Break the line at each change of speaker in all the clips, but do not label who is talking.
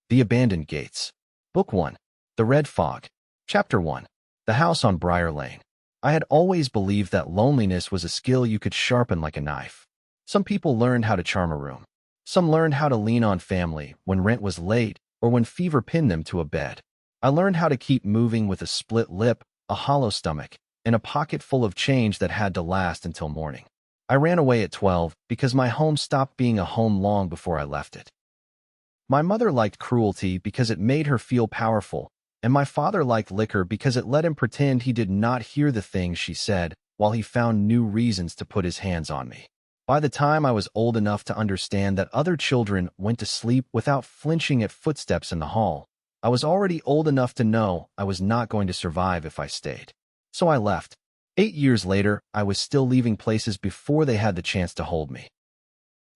The Abandoned Gates. Book 1. The Red Fog. Chapter 1. The House on Briar Lane. I had always believed that loneliness was a skill you could sharpen like a knife. Some people learned how to charm a room. Some learned how to lean on family when rent was late or when fever pinned them to a bed. I learned how to keep moving with a split lip, a hollow stomach, and a pocket full of change that had to last until morning. I ran away at 12 because my home stopped being a home long before I left it. My mother liked cruelty because it made her feel powerful, and my father liked liquor because it let him pretend he did not hear the things she said while he found new reasons to put his hands on me. By the time I was old enough to understand that other children went to sleep without flinching at footsteps in the hall, I was already old enough to know I was not going to survive if I stayed. So I left. 8 years later, I was still leaving places before they had the chance to hold me.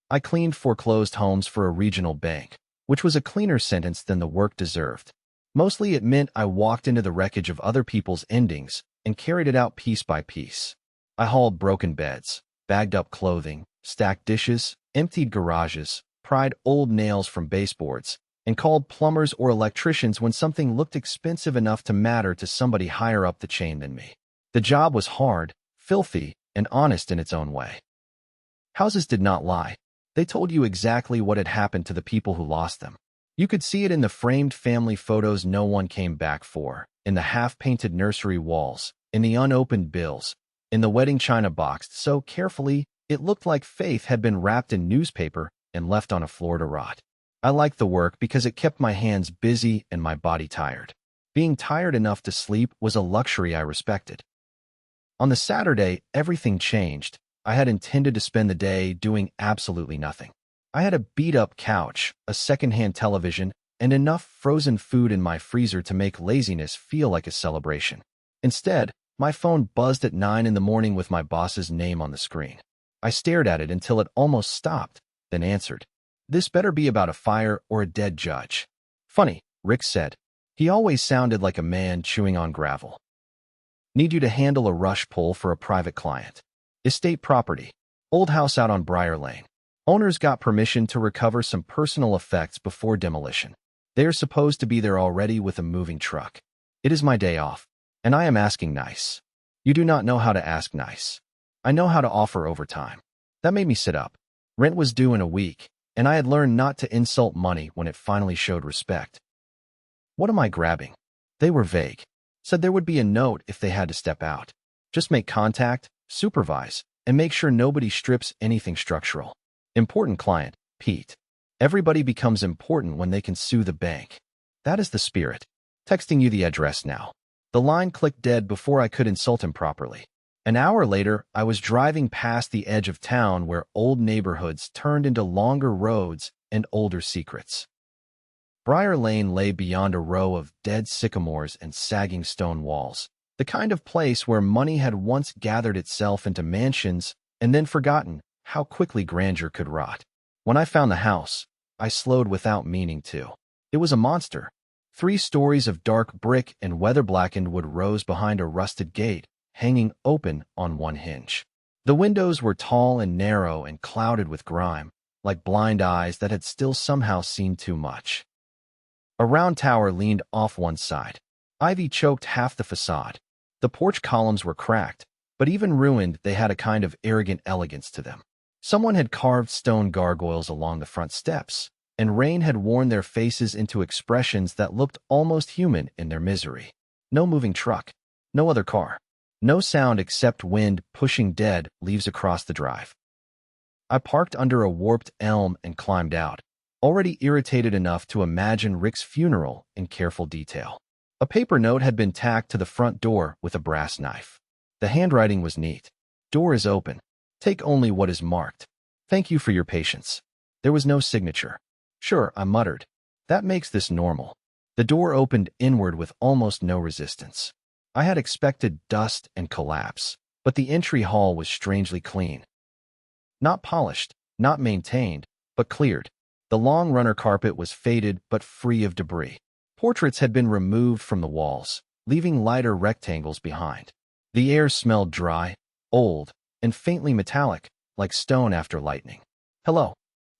I cleaned foreclosed homes for a regional bank, which was a cleaner sentence than the work deserved. Mostly it meant I walked into the wreckage of other people's endings and carried it out piece by piece. I hauled broken beds, bagged up clothing, stacked dishes, emptied garages, pried old nails from baseboards, and called plumbers or electricians when something looked expensive enough to matter to somebody higher up the chain than me. The job was hard, filthy, and honest in its own way. Houses did not lie. They told you exactly what had happened to the people who lost them. You could see it in the framed family photos no one came back for, in the half-painted nursery walls, in the unopened bills, in the wedding china boxed so carefully it looked like Faith had been wrapped in newspaper and left on a floor to rot. I liked the work because it kept my hands busy and my body tired. Being tired enough to sleep was a luxury I respected. On the Saturday, everything changed. I had intended to spend the day doing absolutely nothing. I had a beat-up couch, a second-hand television, and enough frozen food in my freezer to make laziness feel like a celebration. Instead, my phone buzzed at 9 in the morning with my boss's name on the screen. I stared at it until it almost stopped, then answered. This better be about a fire or a dead judge. Funny, Rick said. He always sounded like a man chewing on gravel. Need you to handle a rush pull for a private client. Estate property. Old house out on Briar Lane. Owners got permission to recover some personal effects before demolition. They are supposed to be there already with a moving truck. It is my day off, and I am asking nice. You do not know how to ask nice. I know how to offer overtime. That made me sit up. Rent was due in a week, and I had learned not to insult money when it finally showed respect. What am I grabbing? They were vague. Said there would be a note if they had to step out. Just make contact, supervise, and make sure nobody strips anything structural. Important client, Pete. Everybody becomes important when they can sue the bank. That is the spirit. Texting you the address now. The line clicked dead before I could insult him properly. An hour later, I was driving past the edge of town where old neighborhoods turned into longer roads and older secrets. Briar Lane lay beyond a row of dead sycamores and sagging stone walls, the kind of place where money had once gathered itself into mansions and then forgotten how quickly grandeur could rot. When I found the house, I slowed without meaning to. It was a monster. 3 stories of dark brick and weather-blackened wood rose behind a rusted gate, hanging open on one hinge. The windows were tall and narrow and clouded with grime, like blind eyes that had still somehow seen too much. A round tower leaned off one side. Ivy choked half the facade. The porch columns were cracked, but even ruined, they had a kind of arrogant elegance to them. Someone had carved stone gargoyles along the front steps, and rain had worn their faces into expressions that looked almost human in their misery. No moving truck. No other car. No sound except wind pushing dead leaves across the drive. I parked under a warped elm and climbed out, already irritated enough to imagine Rick's funeral in careful detail. A paper note had been tacked to the front door with a brass knife. The handwriting was neat. Door is open. Take only what is marked. Thank you for your patience. There was no signature. Sure, I muttered. That makes this normal. The door opened inward with almost no resistance. I had expected dust and collapse, but the entry hall was strangely clean. Not polished, not maintained, but cleared. The long runner carpet was faded but free of debris. Portraits had been removed from the walls, leaving lighter rectangles behind. The air smelled dry, old, and faintly metallic, like stone after lightning. Hello,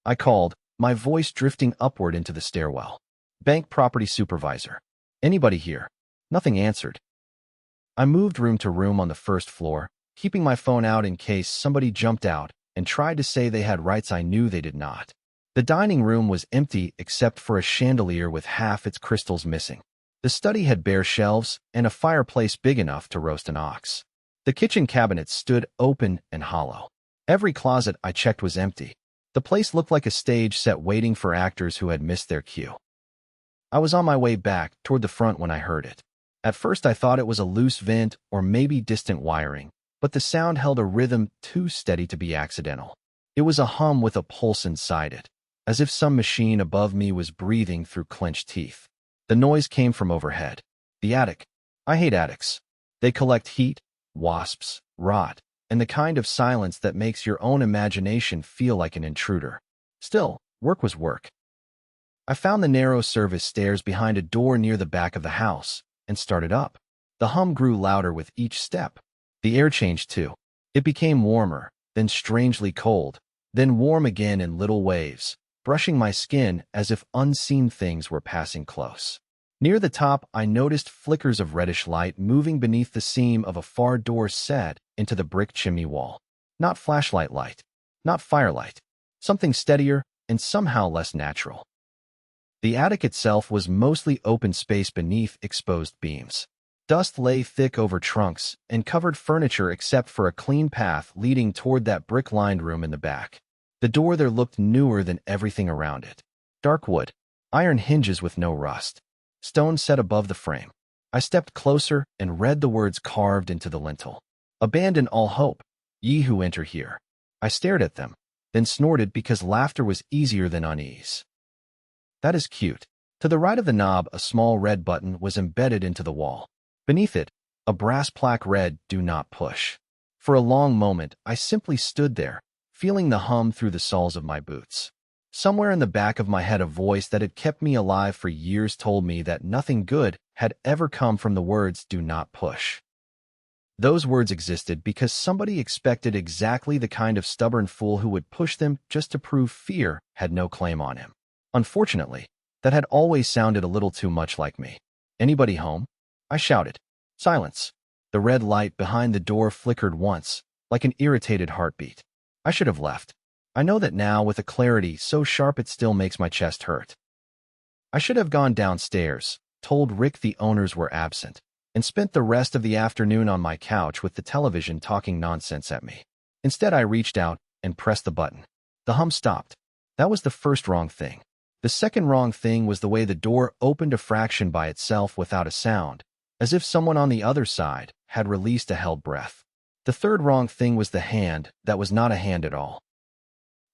I called, my voice drifting upward into the stairwell. Bank property supervisor. Anybody here? Nothing answered. I moved room to room on the first floor, keeping my phone out in case somebody jumped out and tried to say they had rights I knew they did not. The dining room was empty except for a chandelier with half its crystals missing. The study had bare shelves and a fireplace big enough to roast an ox. The kitchen cabinets stood open and hollow. Every closet I checked was empty. The place looked like a stage set waiting for actors who had missed their cue. I was on my way back toward the front when I heard it. At first I thought it was a loose vent or maybe distant wiring, but the sound held a rhythm too steady to be accidental. It was a hum with a pulse inside it, as if some machine above me was breathing through clenched teeth. The noise came from overhead. The attic. I hate attics. They collect heat, wasps, rot, and the kind of silence that makes your own imagination feel like an intruder. Still, work was work. I found the narrow service stairs behind a door near the back of the house and started up. The hum grew louder with each step. The air changed too. It became warmer, then strangely cold, then warm again in little waves, brushing my skin as if unseen things were passing close. Near the top, I noticed flickers of reddish light moving beneath the seam of a far door set into the brick chimney wall. Not flashlight light, not firelight, something steadier and somehow less natural. The attic itself was mostly open space beneath exposed beams. Dust lay thick over trunks and covered furniture except for a clean path leading toward that brick-lined room in the back. The door there looked newer than everything around it. Dark wood, iron hinges with no rust, stone set above the frame. I stepped closer and read the words carved into the lintel. Abandon all hope, ye who enter here. I stared at them, then snorted because laughter was easier than unease. That is cute. To the right of the knob, a small red button was embedded into the wall. Beneath it, a brass plaque read, "Do not push." For a long moment, I simply stood there, feeling the hum through the soles of my boots. Somewhere in the back of my head, a voice that had kept me alive for years told me that nothing good had ever come from the words, "Do not push." Those words existed because somebody expected exactly the kind of stubborn fool who would push them just to prove fear had no claim on him. Unfortunately, that had always sounded a little too much like me. "Anybody home?" I shouted. Silence. The red light behind the door flickered once, like an irritated heartbeat. I should have left. I know that now with a clarity so sharp it still makes my chest hurt. I should have gone downstairs, told Rick the owners were absent, and spent the rest of the afternoon on my couch with the television talking nonsense at me. Instead, I reached out and pressed the button. The hum stopped. That was the first wrong thing. The second wrong thing was the way the door opened a fraction by itself without a sound, as if someone on the other side had released a held breath. The third wrong thing was the hand that was not a hand at all.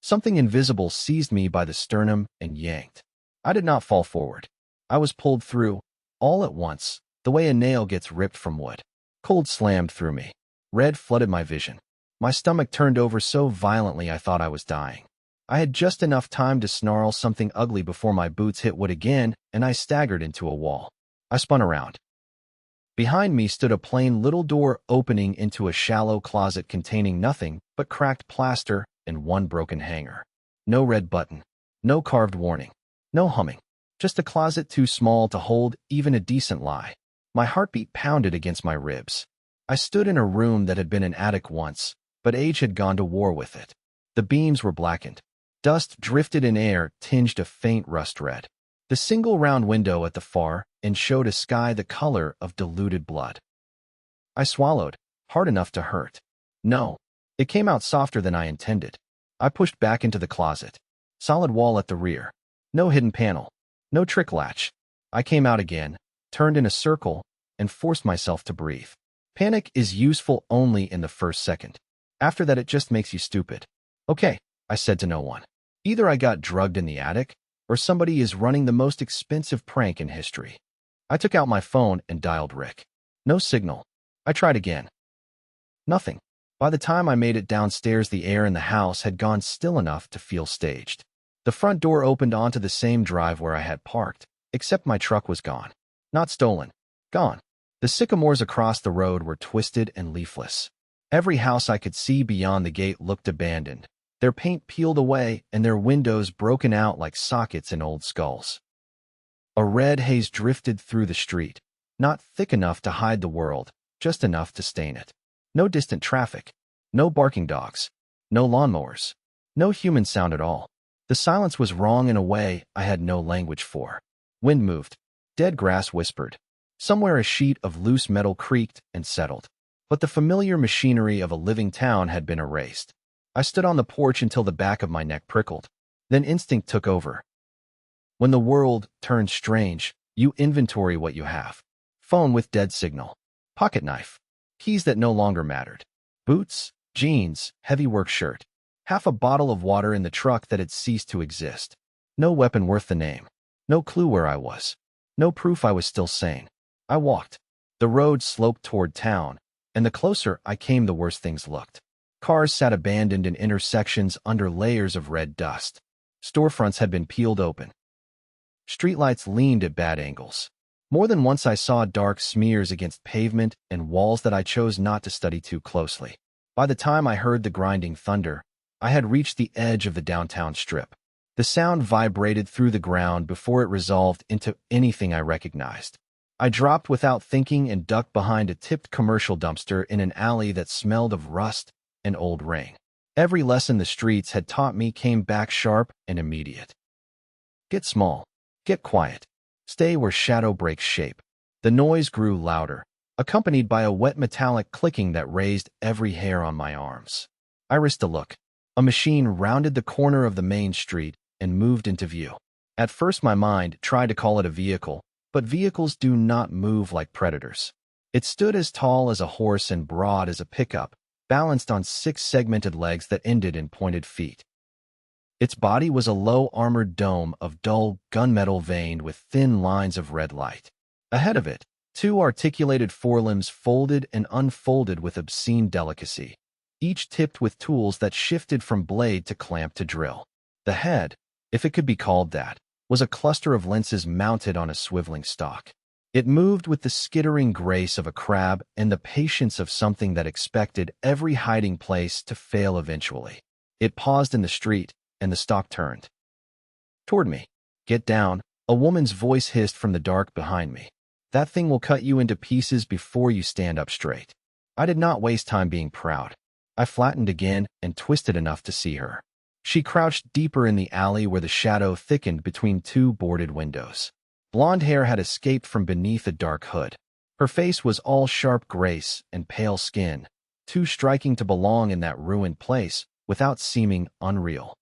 Something invisible seized me by the sternum and yanked. I did not fall forward. I was pulled through, all at once, the way a nail gets ripped from wood. Cold slammed through me. Red flooded my vision. My stomach turned over so violently I thought I was dying. I had just enough time to snarl something ugly before my boots hit wood again, and I staggered into a wall. I spun around. Behind me stood a plain little door opening into a shallow closet containing nothing but cracked plaster and one broken hanger. No red button, no carved warning, no humming. Just a closet too small to hold even a decent lie. My heartbeat pounded against my ribs. I stood in a room that had been an attic once, but age had gone to war with it. The beams were blackened. Dust drifted in air, tinged a faint rust red. The single round window at the far end showed a sky the color of diluted blood. I swallowed, hard enough to hurt. No, it came out softer than I intended. I pushed back into the closet. Solid wall at the rear. No hidden panel. No trick latch. I came out again, turned in a circle, and forced myself to breathe. Panic is useful only in the first second. After that, it just makes you stupid. Okay, I said to no one. Either I got drugged in the attic, or somebody is running the most expensive prank in history. I took out my phone and dialed Rick. No signal. I tried again. Nothing. By the time I made it downstairs, the air in the house had gone still enough to feel staged. The front door opened onto the same drive where I had parked, except my truck was gone. Not stolen. Gone. The sycamores across the road were twisted and leafless. Every house I could see beyond the gate looked abandoned, their paint peeled away and their windows broken out like sockets in old skulls. A red haze drifted through the street, not thick enough to hide the world, just enough to stain it. No distant traffic, no barking dogs, no lawnmowers, no human sound at all. The silence was wrong in a way I had no language for. Wind moved. Dead grass whispered. Somewhere a sheet of loose metal creaked and settled. But the familiar machinery of a living town had been erased. I stood on the porch until the back of my neck prickled. Then instinct took over. When the world turns strange, you inventory what you have. Phone with dead signal. Pocket knife. Keys that no longer mattered. Boots, jeans, heavy work shirt. Half a bottle of water in the truck that had ceased to exist. No weapon worth the name. No clue where I was. No proof I was still sane. I walked. The road sloped toward town, and the closer I came, the worse things looked. Cars sat abandoned in intersections under layers of red dust. Storefronts had been peeled open. Streetlights leaned at bad angles. More than once I saw dark smears against pavement and walls that I chose not to study too closely. By the time I heard the grinding thunder, I had reached the edge of the downtown strip. The sound vibrated through the ground before it resolved into anything I recognized. I dropped without thinking and ducked behind a tipped commercial dumpster in an alley that smelled of rust and old rain. Every lesson the streets had taught me came back sharp and immediate. Get small. Get quiet. Stay where shadow breaks shape. The noise grew louder, accompanied by a wet metallic clicking that raised every hair on my arms. I risked a look. A machine rounded the corner of the main street and moved into view. At first my mind tried to call it a vehicle, but vehicles do not move like predators. It stood as tall as a horse and broad as a pickup, balanced on 6 segmented legs that ended in pointed feet. Its body was a low armored dome of dull gunmetal veined with thin lines of red light. Ahead of it, 2 articulated forelimbs folded and unfolded with obscene delicacy, each tipped with tools that shifted from blade to clamp to drill. The head, if it could be called that, was a cluster of lenses mounted on a swiveling stalk. It moved with the skittering grace of a crab and the patience of something that expected every hiding place to fail eventually. It paused in the street, and the stalk turned toward me. Get down, a woman's voice hissed from the dark behind me. That thing will cut you into pieces before you stand up straight. I did not waste time being proud. I flattened again and twisted enough to see her. She crouched deeper in the alley where the shadow thickened between 2 boarded windows. Blonde hair had escaped from beneath a dark hood. Her face was all sharp grace and pale skin, too striking to belong in that ruined place without seeming unreal.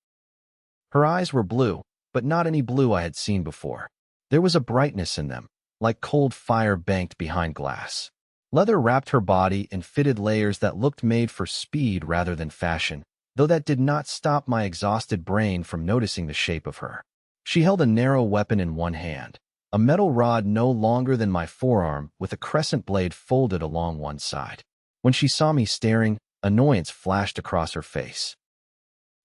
Her eyes were blue, but not any blue I had seen before. There was a brightness in them, like cold fire banked behind glass. Leather wrapped her body in fitted layers that looked made for speed rather than fashion, though that did not stop my exhausted brain from noticing the shape of her. She held a narrow weapon in one hand, a metal rod no longer than my forearm with a crescent blade folded along one side. When she saw me staring, annoyance flashed across her face.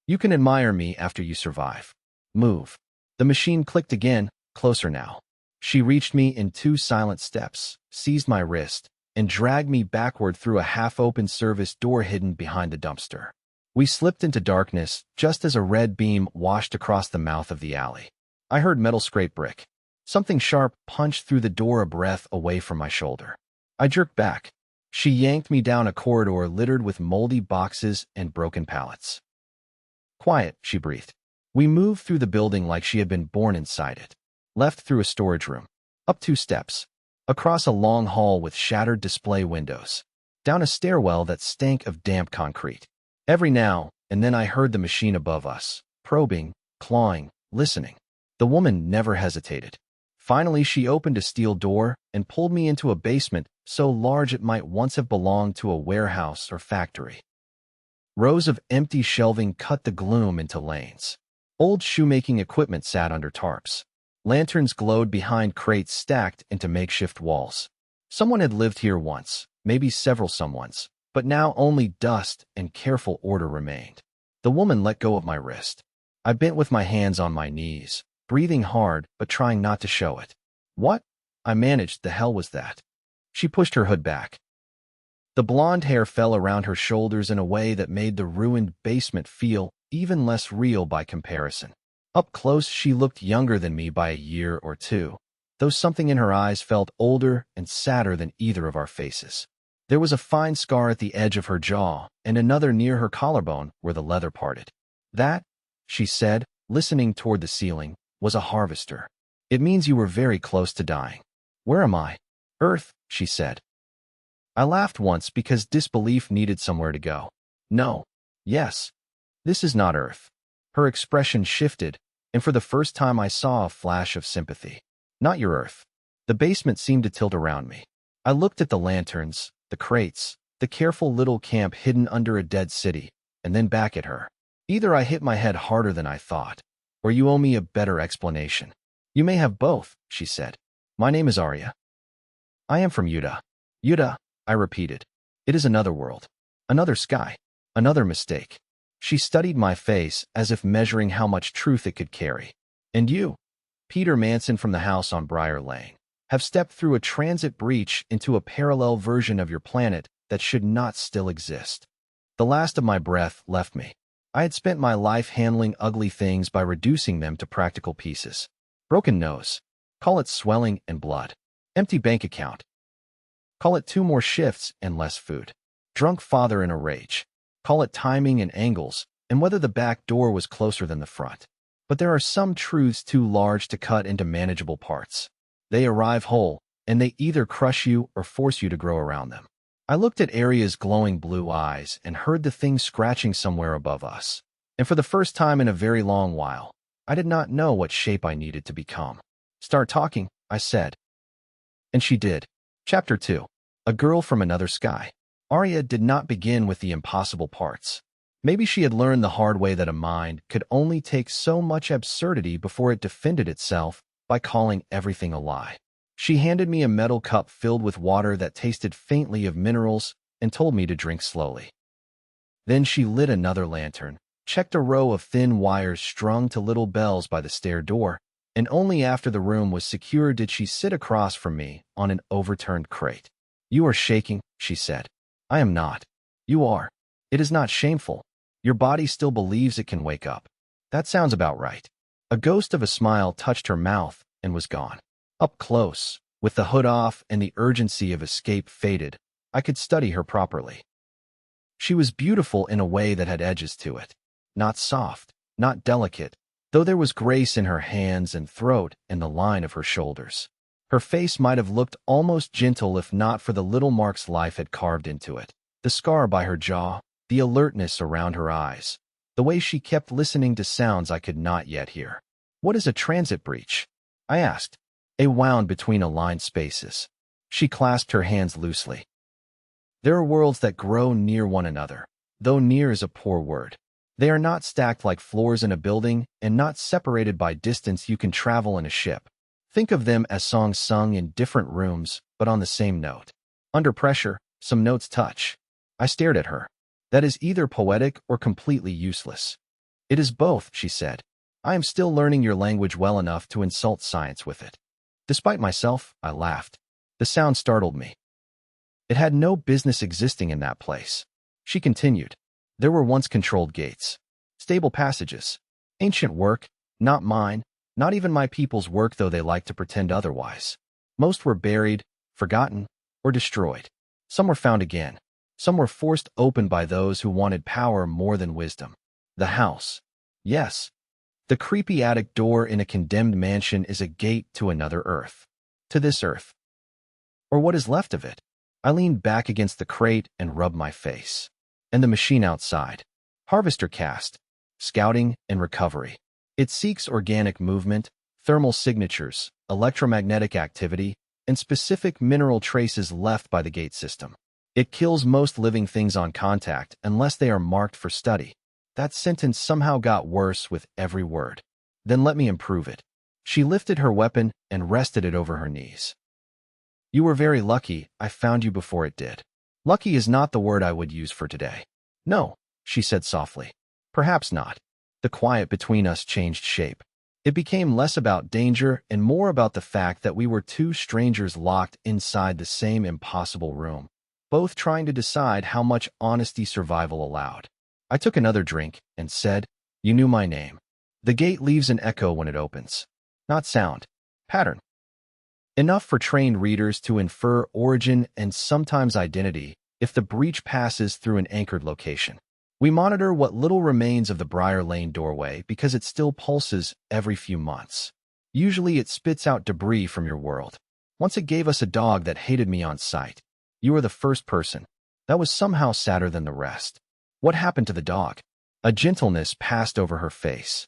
You can admire me after you survive. Move. The machine clicked again, closer now. She reached me in 2 silent steps, seized my wrist, and dragged me backward through a half-open service door hidden behind the dumpster. We slipped into darkness just as a red beam washed across the mouth of the alley. I heard metal scrape brick. Something sharp punched through the door a breath away from my shoulder. I jerked back. She yanked me down a corridor littered with moldy boxes and broken pallets. Quiet, she breathed. We moved through the building like she had been born inside it. Left through a storage room. Up 2 steps. Across a long hall with shattered display windows. Down a stairwell that stank of damp concrete. Every now and then I heard the machine above us, probing, clawing, listening. The woman never hesitated. Finally, she opened a steel door and pulled me into a basement so large it might once have belonged to a warehouse or factory. Rows of empty shelving cut the gloom into lanes. Old shoemaking equipment sat under tarps. Lanterns glowed behind crates stacked into makeshift walls. Someone had lived here once, maybe several someones, but now only dust and careful order remained. The woman let go of my wrist. I bent with my hands on my knees, breathing hard but trying not to show it. What? I managed. The hell was that? She pushed her hood back. The blonde hair fell around her shoulders in a way that made the ruined basement feel even less real by comparison. Up close, she looked younger than me by a year or 2. though something in her eyes felt older and sadder than either of our faces. There was a fine scar at the edge of her jaw and another near her collarbone where the leather parted. That, she said, listening toward the ceiling, was a harvester. It means you were very close to dying. Where am I? Earth, she said. I laughed once because disbelief needed somewhere to go. No. Yes. This is not Earth. Her expression shifted, and for the first time I saw a flash of sympathy. Not your Earth. The basement seemed to tilt around me. I looked at the lanterns, the crates, the careful little camp hidden under a dead city, and then back at her. Either I hit my head harder than I thought, or you owe me a better explanation. You may have both, she said. My name is Aria. I am from Utah. Utah, I repeated. It is another world. Another sky. Another mistake. She studied my face as if measuring how much truth it could carry. And you, Peter Manson from the house on Briar Lane, have stepped through a transit breach into a parallel version of your planet that should not still exist. The last of my breath left me. I had spent my life handling ugly things by reducing them to practical pieces. Broken nose. Call it swelling and blood. Empty bank account. Call it 2 more shifts and less food. Drunk father in a rage. Call it timing and angles, and whether the back door was closer than the front. But there are some truths too large to cut into manageable parts. They arrive whole, and they either crush you or force you to grow around them. I looked at Aria's glowing blue eyes and heard the thing scratching somewhere above us. And for the first time in a very long while, I did not know what shape I needed to become. Start talking, I said. And she did. Chapter 2. A Girl from Another Sky. Aria did not begin with the impossible parts. Maybe she had learned the hard way that a mind could only take so much absurdity before it defended itself by calling everything a lie. She handed me a metal cup filled with water that tasted faintly of minerals and told me to drink slowly. Then she lit another lantern, checked a row of thin wires strung to little bells by the stair door, and only after the room was secure did she sit across from me on an overturned crate. You are shaking, she said. I am not. You are. It is not shameful. Your body still believes it can wake up. That sounds about right. A ghost of a smile touched her mouth and was gone. Up close, with the hood off and the urgency of escape faded, I could study her properly. She was beautiful in a way that had edges to it. Not soft, not delicate, though there was grace in her hands and throat and the line of her shoulders. Her face might have looked almost gentle if not for the little marks life had carved into it. The scar by her jaw, the alertness around her eyes, the way she kept listening to sounds I could not yet hear. What is a transit breach? I asked. A wound between aligned spaces. She clasped her hands loosely. There are worlds that grow near one another, though near is a poor word. They are not stacked like floors in a building and not separated by distance you can travel in a ship. Think of them as songs sung in different rooms, but on the same note. Under pressure, some notes touch. I stared at her. That is either poetic or completely useless. It is both, she said. I am still learning your language well enough to insult science with it. Despite myself, I laughed. The sound startled me. It had no business existing in that place. She continued. There were once controlled gates. Stable passages. Ancient work, not mine. Not even my people's work, though they like to pretend otherwise. Most were buried, forgotten, or destroyed. Some were found again. Some were forced open by those who wanted power more than wisdom. The house. Yes. The creepy attic door in a condemned mansion is a gate to another Earth. To this Earth. Or what is left of it. I leaned back against the crate and rubbed my face. And the machine outside. Harvester cast. Scouting and recovery. It seeks organic movement, thermal signatures, electromagnetic activity, and specific mineral traces left by the gate system. It kills most living things on contact unless they are marked for study. That sentence somehow got worse with every word. Then let me improve it. She lifted her weapon and rested it over her knees. You were very lucky I found you before it did. Lucky is not the word I would use for today. No, she said softly. Perhaps not. The quiet between us changed shape. It became less about danger and more about the fact that we were two strangers locked inside the same impossible room, both trying to decide how much honesty survival allowed. I took another drink and said, You knew my name. The gate leaves an echo when it opens. Not sound. Pattern. Enough for trained readers to infer origin and sometimes identity if the breach passes through an anchored location. We monitor what little remains of the Briar Lane doorway because it still pulses every few months. Usually it spits out debris from your world. Once it gave us a dog that hated me on sight. You were the first person. That was somehow sadder than the rest. What happened to the dog? A gentleness passed over her face.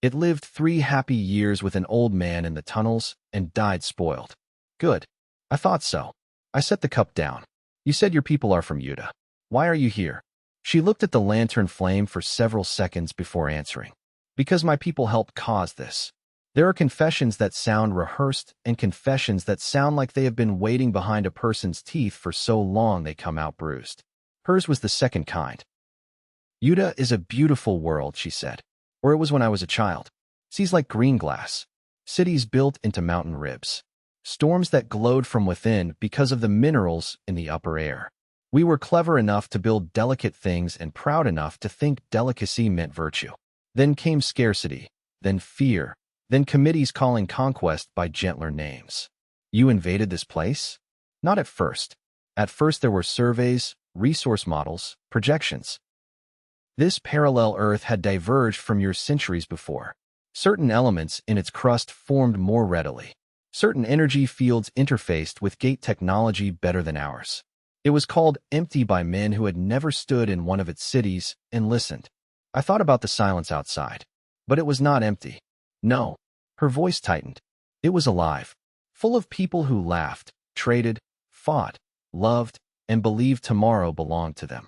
It lived 3 happy years with an old man in the tunnels and died spoiled. Good. I thought so. I set the cup down. You said your people are from Utah. Why are you here? She looked at the lantern flame for several seconds before answering. Because my people helped cause this. There are confessions that sound rehearsed and confessions that sound like they have been waiting behind a person's teeth for so long they come out bruised. Hers was the second kind. Utah is a beautiful world, she said. Or it was when I was a child. Seas like green glass. Cities built into mountain ribs. Storms that glowed from within because of the minerals in the upper air. We were clever enough to build delicate things and proud enough to think delicacy meant virtue. Then came scarcity, then fear, then committees calling conquest by gentler names. You invaded this place? Not at first. At first there were surveys, resource models, projections. This parallel Earth had diverged from yours centuries before. Certain elements in its crust formed more readily. Certain energy fields interfaced with gate technology better than ours. It was called empty by men who had never stood in one of its cities and listened. I thought about the silence outside. But it was not empty. No. Her voice tightened. It was alive. Full of people who laughed, traded, fought, loved, and believed tomorrow belonged to them.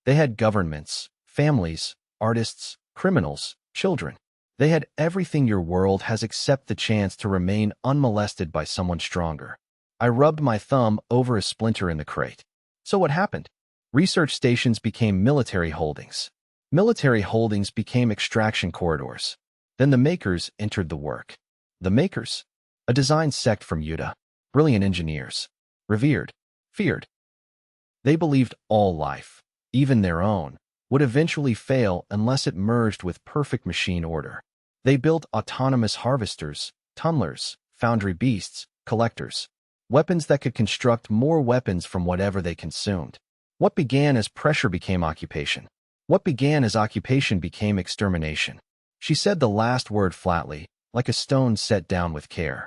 They had governments, families, artists, criminals, children. They had everything your world has except the chance to remain unmolested by someone stronger. I rubbed my thumb over a splinter in the crate. So what happened? Research stations became military holdings. Military holdings became extraction corridors. Then the Makers entered the work. The Makers? A design sect from Utah. Brilliant engineers. Revered. Feared. They believed all life, even their own, would eventually fail unless it merged with perfect machine order. They built autonomous harvesters, tunnelers, foundry beasts, collectors. Weapons that could construct more weapons from whatever they consumed. What began as pressure became occupation. What began as occupation became extermination. She said the last word flatly, like a stone set down with care.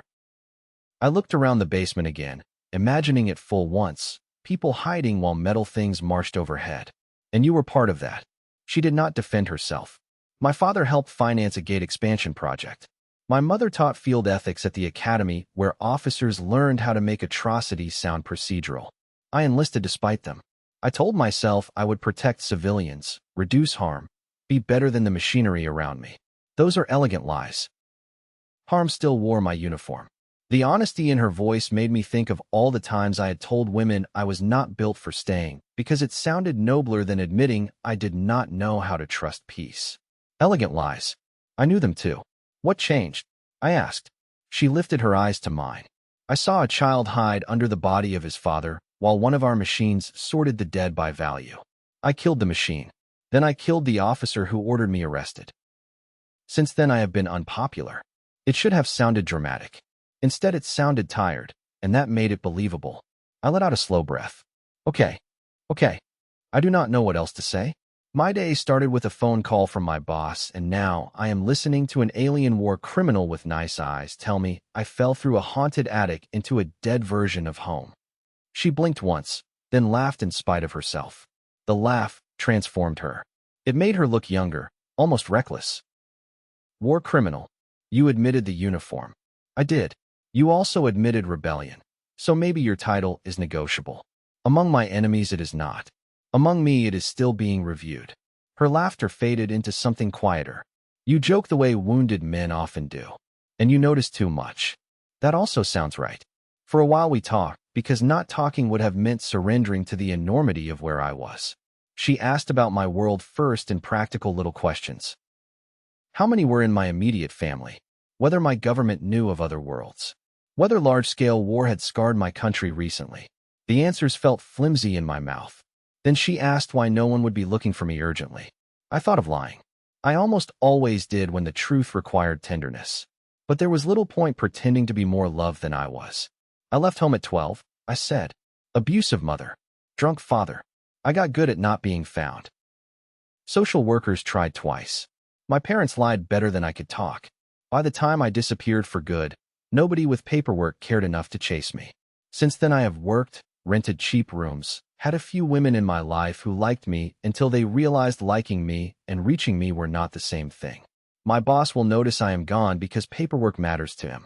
I looked around the basement again, imagining it full once, people hiding while metal things marched overhead. And you were part of that. She did not defend herself. My father helped finance a gate expansion project. My mother taught field ethics at the academy where officers learned how to make atrocities sound procedural. I enlisted despite them. I told myself I would protect civilians, reduce harm, be better than the machinery around me. Those are elegant lies. Harm still wore my uniform. The honesty in her voice made me think of all the times I had told women I was not built for staying because it sounded nobler than admitting I did not know how to trust peace. Elegant lies. I knew them too. What changed? I asked. She lifted her eyes to mine. I saw a child hide under the body of his father while one of our machines sorted the dead by value. I killed the machine. Then I killed the officer who ordered me arrested. Since then I have been unpopular. It should have sounded dramatic. Instead it sounded tired, and that made it believable. I let out a slow breath. Okay. I do not know what else to say. My day started with a phone call from my boss, and now I am listening to an alien war criminal with nice eyes tell me I fell through a haunted attic into a dead version of home. She blinked once, then laughed in spite of herself. The laugh transformed her. It made her look younger, almost reckless. War criminal. You admitted the uniform. I did. You also admitted rebellion. So maybe your title is negotiable. Among my enemies it is not. Among me it is still being reviewed. Her laughter faded into something quieter. You joke the way wounded men often do. And you notice too much. That also sounds right. For a while we talked, because not talking would have meant surrendering to the enormity of where I was. She asked about my world first in practical little questions. How many were in my immediate family? Whether my government knew of other worlds. Whether large-scale war had scarred my country recently. The answers felt flimsy in my mouth. Then she asked why no one would be looking for me urgently. I thought of lying. I almost always did when the truth required tenderness. But there was little point pretending to be more loved than I was. I left home at 12, I said. Abusive mother. Drunk father. I got good at not being found. Social workers tried twice. My parents lied better than I could talk. By the time I disappeared for good, nobody with paperwork cared enough to chase me. Since then I have worked, rented cheap rooms, had a few women in my life who liked me until they realized liking me and reaching me were not the same thing. My boss will notice I am gone because paperwork matters to him.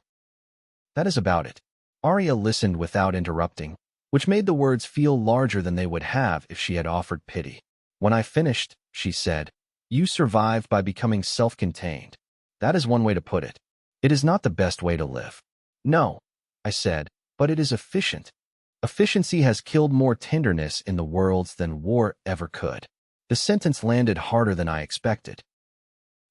That is about it. Aria listened without interrupting, which made the words feel larger than they would have if she had offered pity. When I finished, she said, "You survived by becoming self-contained. That is one way to put it. It is not the best way to live." "No," I said, "but it is efficient. Efficiency has killed more tenderness in the worlds than war ever could." The sentence landed harder than I expected.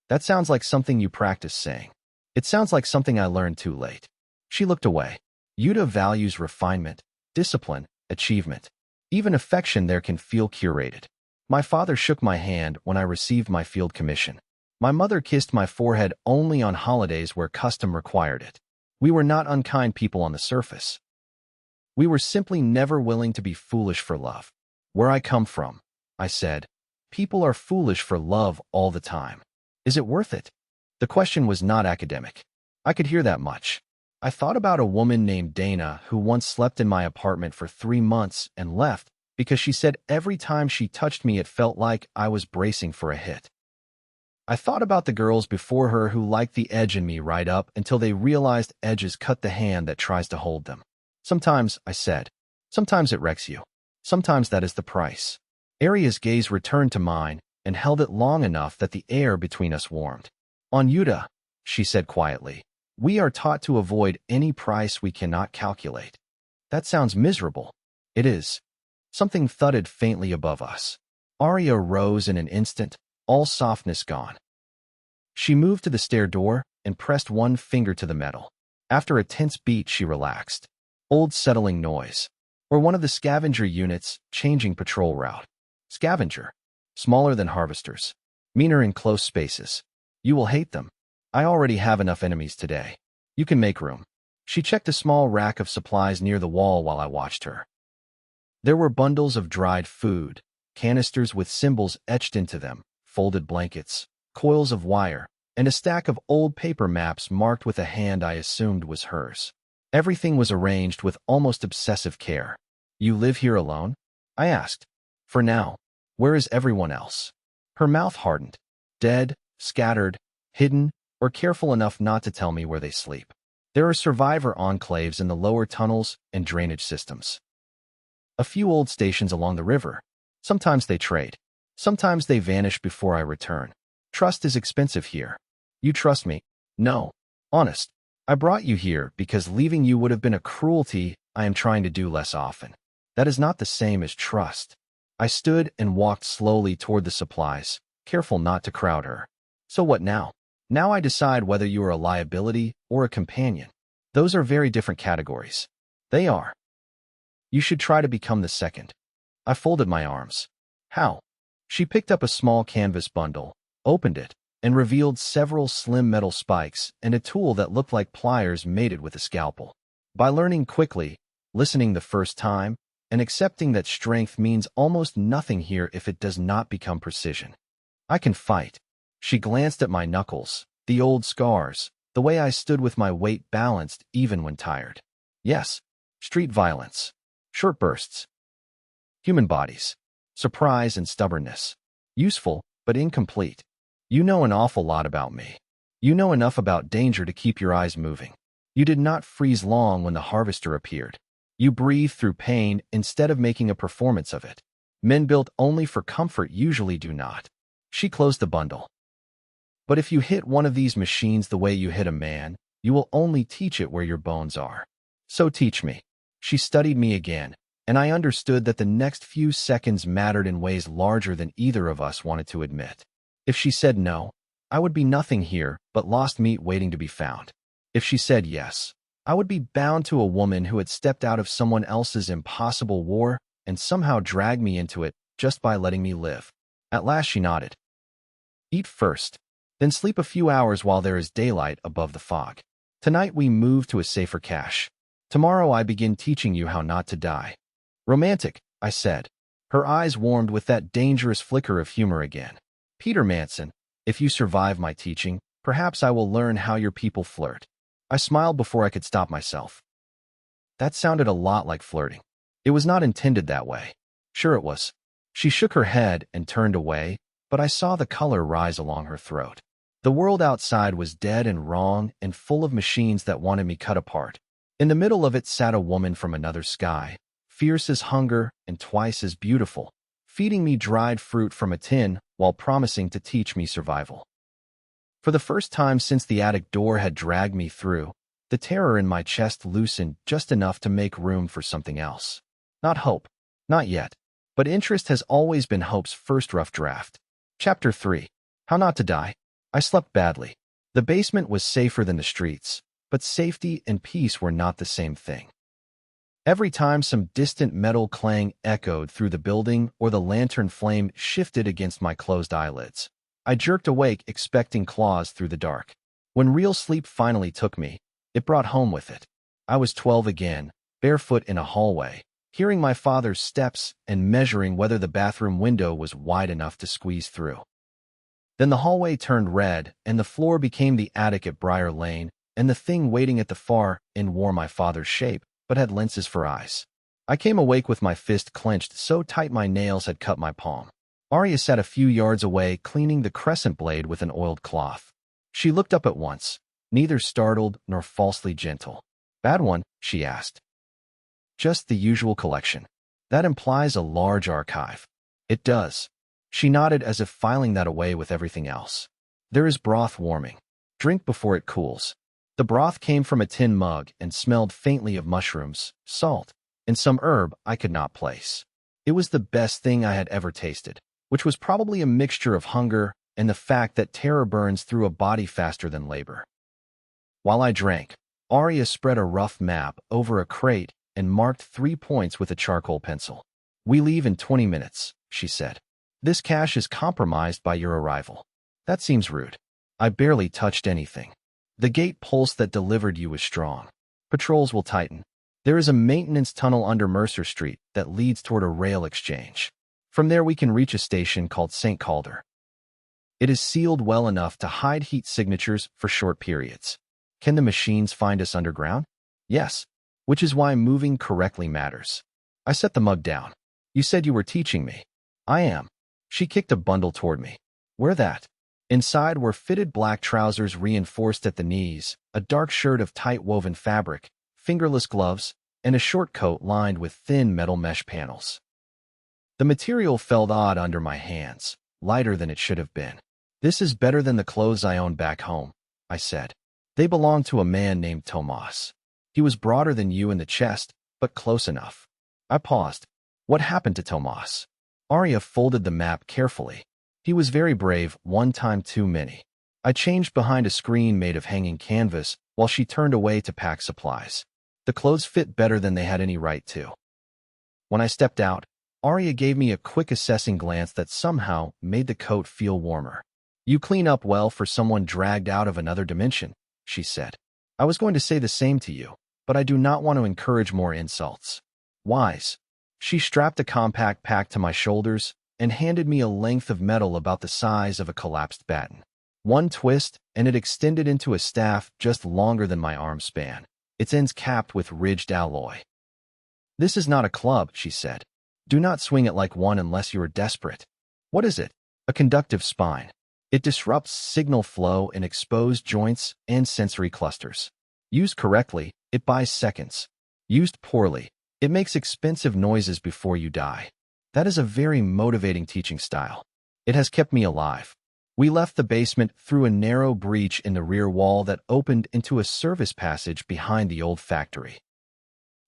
"That sounds like something you practice saying." "It sounds like something I learned too late." She looked away. Yuta values refinement, discipline, achievement. Even affection there can feel curated. My father shook my hand when I received my field commission. My mother kissed my forehead only on holidays where custom required it. We were not unkind people on the surface. We were simply never willing to be foolish for love. "Where I come from," I said, "people are foolish for love all the time. Is it worth it?" The question was not academic. I could hear that much. I thought about a woman named Dana who once slept in my apartment for 3 months and left because she said every time she touched me it felt like I was bracing for a hit. I thought about the girls before her who liked the edge in me right up until they realized edges cut the hand that tries to hold them. "Sometimes," I said, "sometimes it wrecks you. Sometimes that is the price." Aria's gaze returned to mine and held it long enough that the air between us warmed. "On Yuta," she said quietly, "we are taught to avoid any price we cannot calculate." "That sounds miserable." "It is." Something thudded faintly above us. Aria rose in an instant, all softness gone. She moved to the stair door and pressed one finger to the metal. After a tense beat, she relaxed. Old settling noise. Or one of the scavenger units changing patrol route. Scavenger. Smaller than harvesters. Meaner in close spaces. "You will hate them. I already have enough enemies today. You can make room." She checked a small rack of supplies near the wall while I watched her. There were bundles of dried food, canisters with symbols etched into them, folded blankets, coils of wire, and a stack of old paper maps marked with a hand I assumed was hers. Everything was arranged with almost obsessive care. "You live here alone?" I asked. "For now. Where is everyone else?" Her mouth hardened. "Dead, scattered, hidden, or careful enough not to tell me where they sleep. There are survivor enclaves in the lower tunnels and drainage systems. A few old stations along the river. Sometimes they trade. Sometimes they vanish before I return. Trust is expensive here." "You trust me?" "No. Honest. I brought you here because leaving you would have been a cruelty I am trying to do less often. That is not the same as trust." I stood and walked slowly toward the supplies, careful not to crowd her. "So what now?" "Now I decide whether you are a liability or a companion. Those are very different categories." "They are." "You should try to become the second." I folded my arms. "How?" She picked up a small canvas bundle, opened it, and revealed several slim metal spikes and a tool that looked like pliers mated with a scalpel. "By learning quickly, listening the first time, and accepting that strength means almost nothing here if it does not become precision. I can fight." She glanced at my knuckles, the old scars, the way I stood with my weight balanced even when tired. "Yes. Street violence. Short bursts. Human bodies. Surprise and stubbornness. Useful, but incomplete. You know an awful lot about me. You know enough about danger to keep your eyes moving. You did not freeze long when the harvester appeared. You breathe through pain instead of making a performance of it. Men built only for comfort usually do not." She closed the bundle. "But if you hit one of these machines the way you hit a man, you will only teach it where your bones are. So teach me." She studied me again, and I understood that the next few seconds mattered in ways larger than either of us wanted to admit. If she said no, I would be nothing here but lost meat waiting to be found. If she said yes, I would be bound to a woman who had stepped out of someone else's impossible war and somehow dragged me into it just by letting me live. At last she nodded. "Eat first, then sleep a few hours while there is daylight above the fog." Tonight we move to a safer cache. Tomorrow I begin teaching you how not to die. Romantic, I said. Her eyes warmed with that dangerous flicker of humor again. Peter Manson, if you survive my teaching, perhaps I will learn how your people flirt. I smiled before I could stop myself. That sounded a lot like flirting. It was not intended that way. Sure it was. She shook her head and turned away, but I saw the color rise along her throat. The world outside was dead and wrong and full of machines that wanted me cut apart. In the middle of it sat a woman from another sky, fierce as hunger and twice as beautiful, feeding me dried fruit from a tin while promising to teach me survival. For the first time since the attic door had dragged me through, the terror in my chest loosened just enough to make room for something else. Not hope. Not yet. But interest has always been hope's first rough draft. Chapter 3. How Not to Die. I slept badly. The basement was safer than the streets, but safety and peace were not the same thing. Every time some distant metal clang echoed through the building or the lantern flame shifted against my closed eyelids, I jerked awake expecting claws through the dark. When real sleep finally took me, it brought home with it. I was 12 again, barefoot in a hallway, hearing my father's steps and measuring whether the bathroom window was wide enough to squeeze through. Then the hallway turned red, and the floor became the attic at Briar Lane, and the thing waiting at the far end wore my father's shape, but had lenses for eyes. I came awake with my fist clenched so tight my nails had cut my palm. Aria sat a few yards away, cleaning the crescent blade with an oiled cloth. She looked up at once, neither startled nor falsely gentle. "Bad one?" she asked. "Just the usual collection. That implies a large archive." "It does." She nodded as if filing that away with everything else. "There is broth warming. Drink before it cools." The broth came from a tin mug and smelled faintly of mushrooms, salt, and some herb I could not place. It was the best thing I had ever tasted, which was probably a mixture of hunger and the fact that terror burns through a body faster than labor. While I drank, Aria spread a rough map over a crate and marked 3 points with a charcoal pencil. "We leave in 20 minutes, she said. "This cache is compromised by your arrival." "That seems rude." "I barely touched anything. The gate pulse that delivered you was strong. Patrols will tighten. There is a maintenance tunnel under Mercer Street that leads toward a rail exchange. From there we can reach a station called St. Calder. It is sealed well enough to hide heat signatures for short periods. Can the machines find us underground?" "Yes, which is why moving correctly matters." I set the mug down. "You said you were teaching me." "I am." She kicked a bundle toward me. "Wear that." Inside were fitted black trousers reinforced at the knees, a dark shirt of tight woven fabric, fingerless gloves, and a short coat lined with thin metal mesh panels. The material felt odd under my hands, lighter than it should have been. "This is better than the clothes I own back home," I said. "They belong to a man named Tomas. He was broader than you in the chest, but close enough." I paused. "What happened to Tomas?" Aria folded the map carefully. "He was very brave, one time too many." I changed behind a screen made of hanging canvas while she turned away to pack supplies. The clothes fit better than they had any right to. When I stepped out, Aria gave me a quick assessing glance that somehow made the coat feel warmer. "You clean up well for someone dragged out of another dimension," she said. "I was going to say the same to you, but I do not want to encourage more insults." "Wise." She strapped a compact pack to my shoulders and handed me a length of metal about the size of a collapsed batten. One twist, and it extended into a staff just longer than my arm span, its ends capped with ridged alloy. "This is not a club," she said. "Do not swing it like one unless you are desperate." "What is it?" "A conductive spine. It disrupts signal flow in exposed joints and sensory clusters. Used correctly, it buys seconds. Used poorly, it makes expensive noises before you die." That is a very motivating teaching style. It has kept me alive. We left the basement through a narrow breach in the rear wall that opened into a service passage behind the old factory.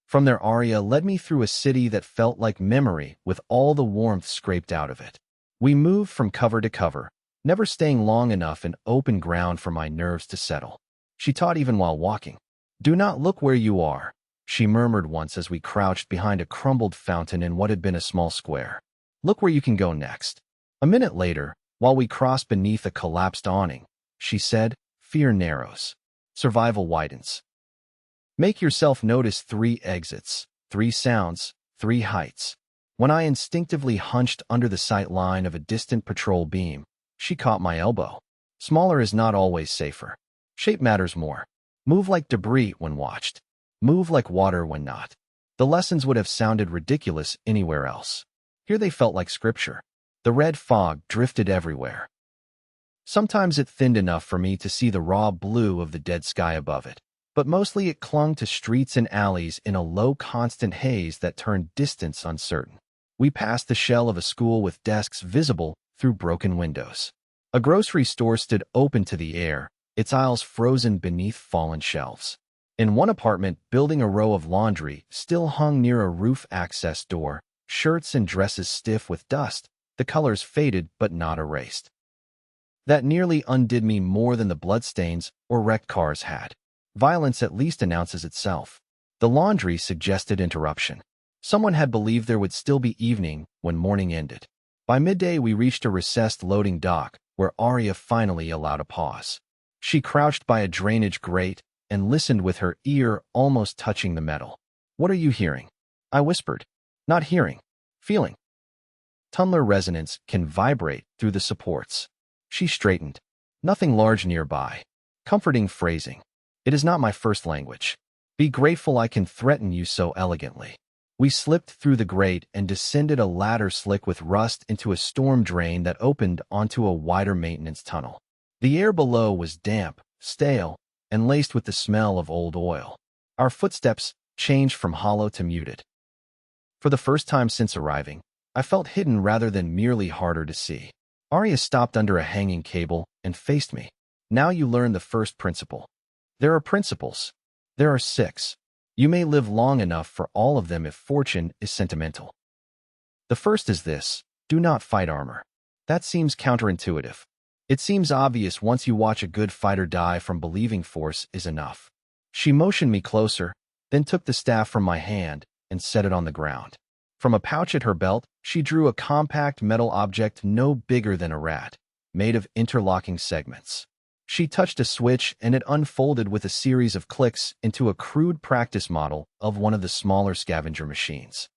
From there, Aria led me through a city that felt like memory with all the warmth scraped out of it. We moved from cover to cover, never staying long enough in open ground for my nerves to settle. She taught even while walking. "Do not look where you are," she murmured once as we crouched behind a crumbled fountain in what had been a small square. "Look where you can go next." A minute later, while we crossed beneath a collapsed awning, she said, "Fear narrows." Survival widens. Make yourself notice 3 exits, 3 sounds, 3 heights. When I instinctively hunched under the sight line of a distant patrol beam, she caught my elbow. Smaller is not always safer. Shape matters more. Move like debris when watched. Move like water when not. The lessons would have sounded ridiculous anywhere else. Here they felt like scripture. The red fog drifted everywhere. Sometimes it thinned enough for me to see the raw blue of the dead sky above it, but mostly it clung to streets and alleys in a low constant haze that turned distance uncertain. We passed the shell of a school with desks visible through broken windows. A grocery store stood open to the air, its aisles frozen beneath fallen shelves. In one apartment building, a row of laundry still hung near a roof access door, shirts and dresses stiff with dust, the colors faded but not erased. That nearly undid me more than the bloodstains or wrecked cars had. Violence at least announces itself. The laundry suggested interruption. Someone had believed there would still be evening when morning ended. By midday, we reached a recessed loading dock where Aria finally allowed a pause. She crouched by a drainage grate and listened with her ear almost touching the metal. "What are you hearing?" I whispered. "Not hearing. Feeling." Tunnel resonance can vibrate through the supports. She straightened. "Nothing large nearby." Comforting phrasing. "It is not my first language. Be grateful I can threaten you so elegantly." We slipped through the grate and descended a ladder slick with rust into a storm drain that opened onto a wider maintenance tunnel. The air below was damp, stale, and laced with the smell of old oil. Our footsteps changed from hollow to muted. For the first time since arriving, I felt hidden rather than merely harder to see. Aria stopped under a hanging cable and faced me. "Now you learn the first principle." "There are principles." "There are 6. You may live long enough for all of them if fortune is sentimental." "The first is this: do not fight armor." That seems counterintuitive. It seems obvious once you watch a good fighter die from believing force is enough. She motioned me closer, then took the staff from my hand and set it on the ground. From a pouch at her belt, she drew a compact metal object no bigger than a rat, made of interlocking segments. She touched a switch and it unfolded with a series of clicks into a crude practice model of one of the smaller scavenger machines.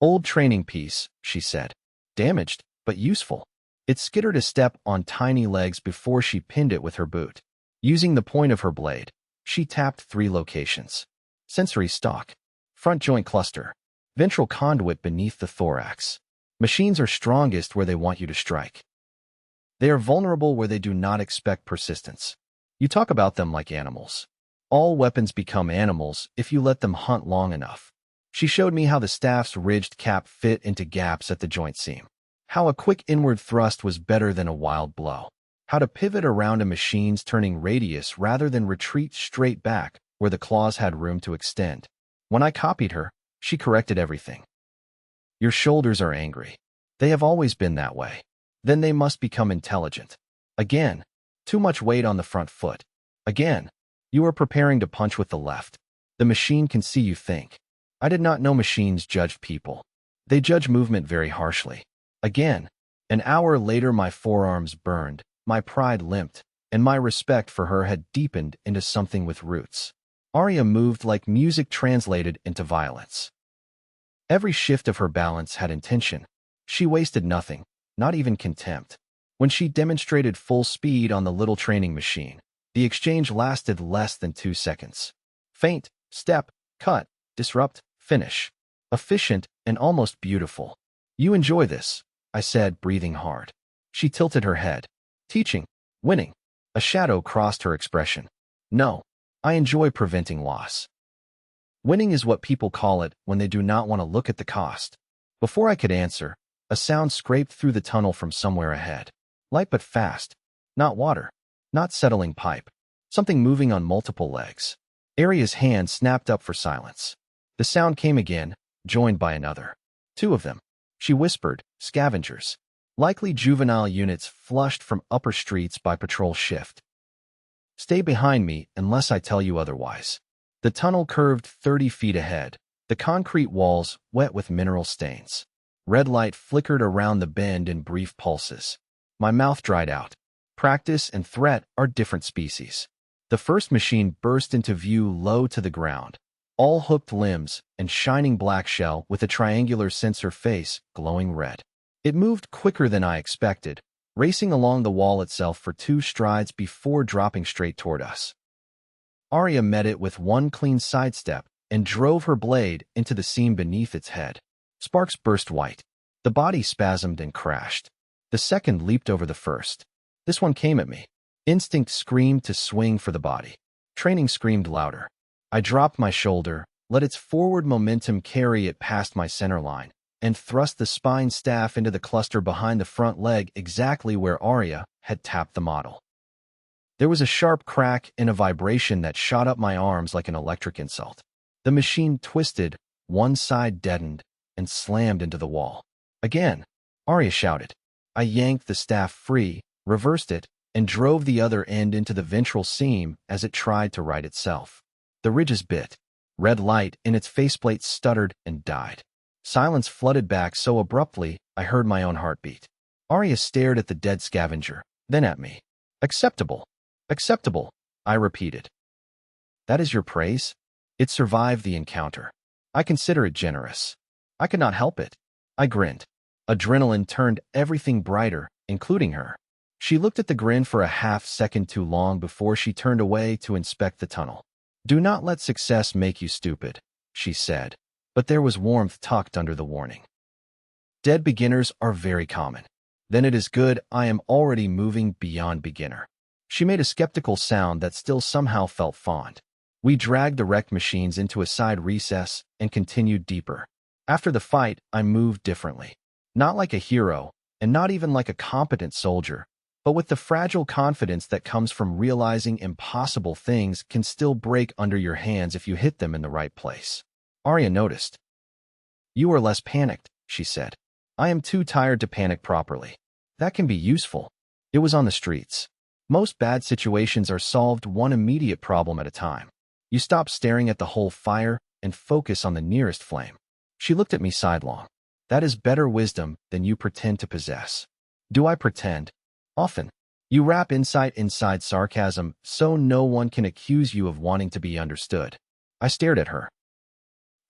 "Old training piece," she said. "Damaged, but useful." It skittered a step on tiny legs before she pinned it with her boot. Using the point of her blade, she tapped 3 locations. Sensory stalk, front joint cluster, ventral conduit beneath the thorax. Machines are strongest where they want you to strike. They are vulnerable where they do not expect persistence. You talk about them like animals. All weapons become animals if you let them hunt long enough. She showed me how the staff's ridged cap fit into gaps at the joint seam. How a quick inward thrust was better than a wild blow. How to pivot around a machine's turning radius rather than retreat straight back where the claws had room to extend. When I copied her, she corrected everything. "Your shoulders are angry. They have always been that way. Then they must become intelligent." Again, too much weight on the front foot. Again, you are preparing to punch with the left. The machine can see you think. I did not know machines judged people. They judge movement very harshly. Again, an hour later my forearms burned, my pride limped, and my respect for her had deepened into something with roots. Aria moved like music translated into violence. Every shift of her balance had intention. She wasted nothing. Not even contempt. When she demonstrated full speed on the little training machine, the exchange lasted less than 2 seconds. Feint, step, cut, disrupt, finish. Efficient and almost beautiful. "You enjoy this," I said, breathing hard. She tilted her head. "Teaching, winning." A shadow crossed her expression. "No, I enjoy preventing loss." Winning is what people call it when they do not want to look at the cost. Before I could answer, a sound scraped through the tunnel from somewhere ahead. Light but fast. Not water. Not settling pipe. Something moving on multiple legs. Aria's hand snapped up for silence. The sound came again, joined by another. 2 of them. She whispered, "Scavengers. Likely juvenile units flushed from upper streets by patrol shift. Stay behind me unless I tell you otherwise." The tunnel curved 30 feet ahead, the concrete walls wet with mineral stains. Red light flickered around the bend in brief pulses. My mouth dried out. Practice and threat are different species. The first machine burst into view low to the ground, all hooked limbs and shining black shell with a triangular sensor face glowing red. It moved quicker than I expected, racing along the wall itself for 2 strides before dropping straight toward us. Aria met it with one clean sidestep and drove her blade into the seam beneath its head. Sparks burst white. The body spasmed and crashed. The second leaped over the first. This one came at me. Instinct screamed to swing for the body. Training screamed louder. I dropped my shoulder, let its forward momentum carry it past my center line, and thrust the spine staff into the cluster behind the front leg exactly where Aria had tapped the model. There was a sharp crack and a vibration that shot up my arms like an electric insult. The machine twisted, one side deadened, and slammed into the wall. Again, Aria shouted. I yanked the staff free, reversed it, and drove the other end into the ventral seam as it tried to right itself. The ridges bit. Red light in its faceplate stuttered and died. Silence flooded back so abruptly I heard my own heartbeat. Aria stared at the dead scavenger, then at me. Acceptable. Acceptable, I repeated. That is your praise? It survived the encounter. I consider it generous. I could not help it. I grinned. Adrenaline turned everything brighter, including her. She looked at the grin for a half-second too long before she turned away to inspect the tunnel. Do not let success make you stupid, she said, but there was warmth tucked under the warning. Dead beginners are very common. Then it is good I am already moving beyond beginner. She made a skeptical sound that still somehow felt fond. We dragged the wrecked machines into a side recess and continued deeper. After the fight, I moved differently. Not like a hero, and not even like a competent soldier, but with the fragile confidence that comes from realizing impossible things can still break under your hands if you hit them in the right place. Aria noticed. You are less panicked, she said. I am too tired to panic properly. That can be useful. It was on the streets. Most bad situations are solved one immediate problem at a time. You stop staring at the whole fire and focus on the nearest flame. She looked at me sidelong. That is better wisdom than you pretend to possess. Do I pretend? Often. You wrap insight inside sarcasm so no one can accuse you of wanting to be understood. I stared at her.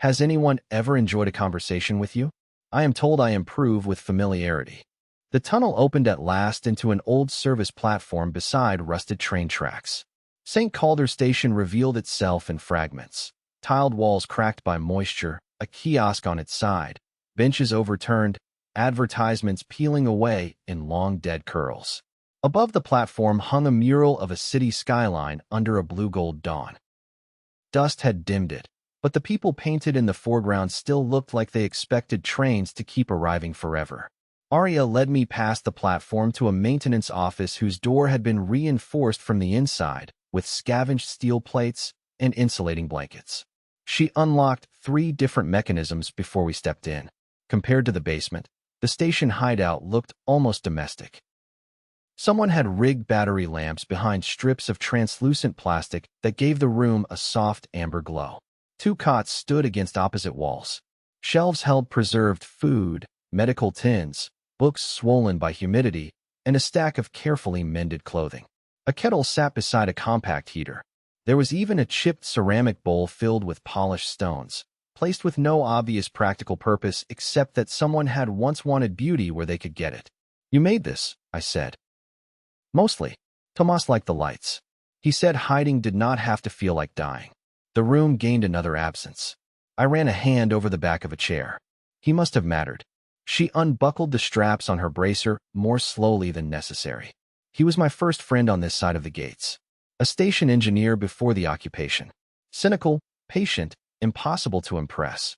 Has anyone ever enjoyed a conversation with you? I am told I improve with familiarity. The tunnel opened at last into an old service platform beside rusted train tracks. St. Calder Station revealed itself in fragments. Tiled walls cracked by moisture, a kiosk on its side, benches overturned, advertisements peeling away in long dead curls. Above the platform hung a mural of a city skyline under a blue-gold dawn. Dust had dimmed it, but the people painted in the foreground still looked like they expected trains to keep arriving forever. Aria led me past the platform to a maintenance office whose door had been reinforced from the inside with scavenged steel plates and insulating blankets. She unlocked 3 different mechanisms before we stepped in. Compared to the basement, the station hideout looked almost domestic. Someone had rigged battery lamps behind strips of translucent plastic that gave the room a soft amber glow. 2 cots stood against opposite walls. Shelves held preserved food, medical tins, books swollen by humidity, and a stack of carefully mended clothing. A kettle sat beside a compact heater. There was even a chipped ceramic bowl filled with polished stones, placed with no obvious practical purpose except that someone had once wanted beauty where they could get it. You made this, I said. Mostly. Tomas liked the lights. He said hiding did not have to feel like dying. The room gained another absence. I ran a hand over the back of a chair. He must have mattered. She unbuckled the straps on her bracer more slowly than necessary. He was my first friend on this side of the gates. A station engineer before the occupation. Cynical, patient, impossible to impress.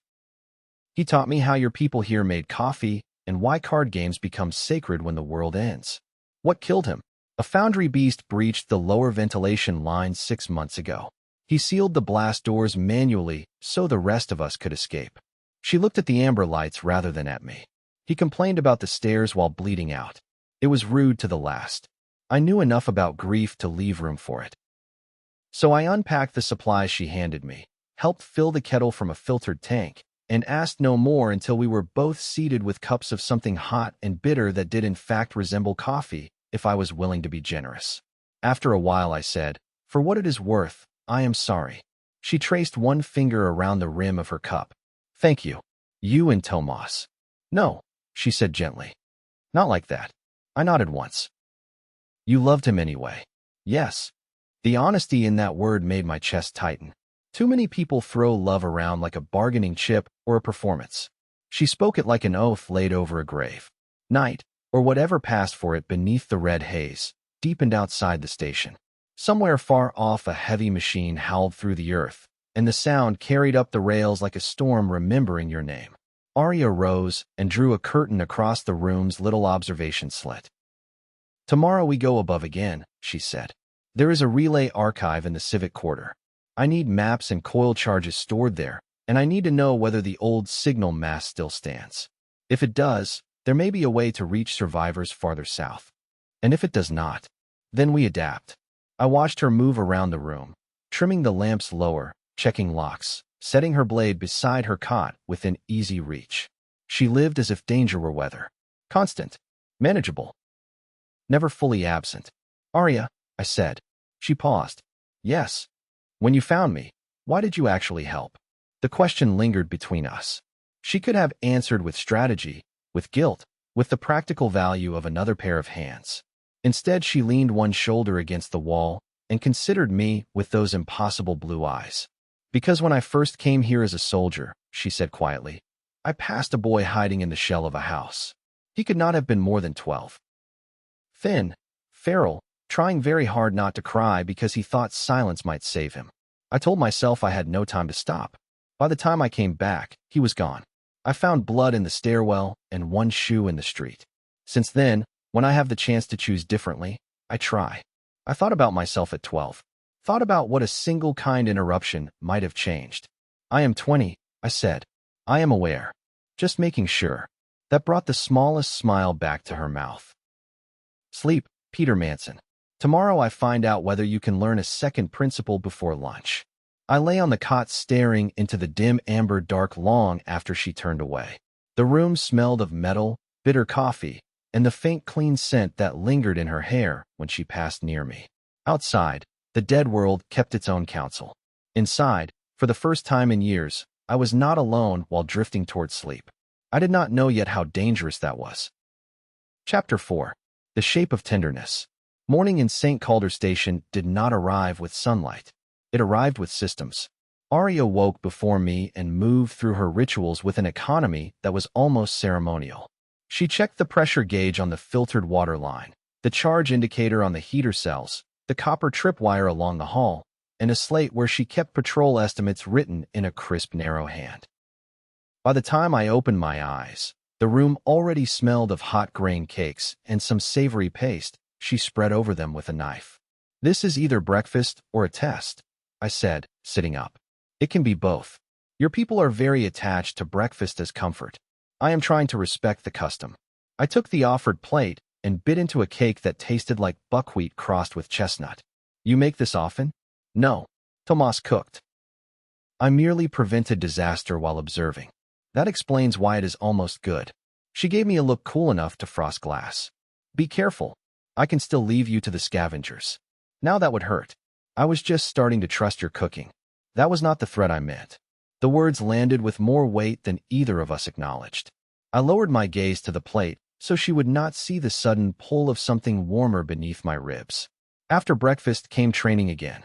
He taught me how your people here made coffee and why card games become sacred when the world ends. What killed him? A foundry beast breached the lower ventilation lines 6 months ago. He sealed the blast doors manually so the rest of us could escape. She looked at the amber lights rather than at me. He complained about the stairs while bleeding out. It was rude to the last. I knew enough about grief to leave room for it. So I unpacked the supplies she handed me, helped fill the kettle from a filtered tank, and asked no more until we were both seated with cups of something hot and bitter that did in fact resemble coffee, if I was willing to be generous. After a while I said, For what it is worth, I am sorry. She traced one finger around the rim of her cup. Thank you. You and Tomas. No, she said gently. Not like that. I nodded once. You loved him anyway. Yes. The honesty in that word made my chest tighten. Too many people throw love around like a bargaining chip or a performance. She spoke it like an oath laid over a grave. Night, or whatever passed for it beneath the red haze, deepened outside the station. Somewhere far off a heavy machine howled through the earth, and the sound carried up the rails like a storm remembering your name. Aria rose and drew a curtain across the room's little observation slit. Tomorrow we go above again, she said. There is a relay archive in the civic quarter. I need maps and coil charges stored there, and I need to know whether the old signal mast still stands. If it does, there may be a way to reach survivors farther south. And if it does not, then we adapt. I watched her move around the room, trimming the lamps lower, checking locks, setting her blade beside her cot within easy reach. She lived as if danger were weather. Constant. Manageable. Never fully absent. Aria, I said. She paused. Yes. When you found me, why did you actually help? The question lingered between us. She could have answered with strategy, with guilt, with the practical value of another pair of hands. Instead, she leaned one shoulder against the wall and considered me with those impossible blue eyes. Because when I first came here as a soldier, she said quietly, I passed a boy hiding in the shell of a house. He could not have been more than 12. Thin, feral, trying very hard not to cry because he thought silence might save him. I told myself I had no time to stop. By the time I came back, he was gone. I found blood in the stairwell and one shoe in the street. Since then, when I have the chance to choose differently, I try. I thought about myself at 12. Thought about what a single kind interruption might have changed. I am 20, I said. I am aware. Just making sure. That brought the smallest smile back to her mouth. Sleep, Peter Manson. Tomorrow I find out whether you can learn a second principle before lunch. I lay on the cot staring into the dim amber dark long after she turned away. The room smelled of metal, bitter coffee, and the faint clean scent that lingered in her hair when she passed near me. Outside, the dead world kept its own counsel. Inside, for the first time in years, I was not alone while drifting toward sleep. I did not know yet how dangerous that was. Chapter 4. The Shape of Tenderness. Morning in St. Calder Station did not arrive with sunlight. It arrived with systems. Aria woke before me and moved through her rituals with an economy that was almost ceremonial. She checked the pressure gauge on the filtered water line, the charge indicator on the heater cells, the copper tripwire along the hall, and a slate where she kept patrol estimates written in a crisp, narrow hand. By the time I opened my eyes, the room already smelled of hot grain cakes and some savory paste. She spread over them with a knife. This is either breakfast or a test, I said, sitting up. It can be both. Your people are very attached to breakfast as comfort. I am trying to respect the custom. I took the offered plate and bit into a cake that tasted like buckwheat crossed with chestnut. You make this often? No. Tomas cooked. I merely prevented disaster while observing. That explains why it is almost good. She gave me a look cool enough to frost glass. Be careful. I can still leave you to the scavengers. Now that would hurt. I was just starting to trust your cooking. That was not the threat I meant. The words landed with more weight than either of us acknowledged. I lowered my gaze to the plate so she would not see the sudden pull of something warmer beneath my ribs. After breakfast came training again.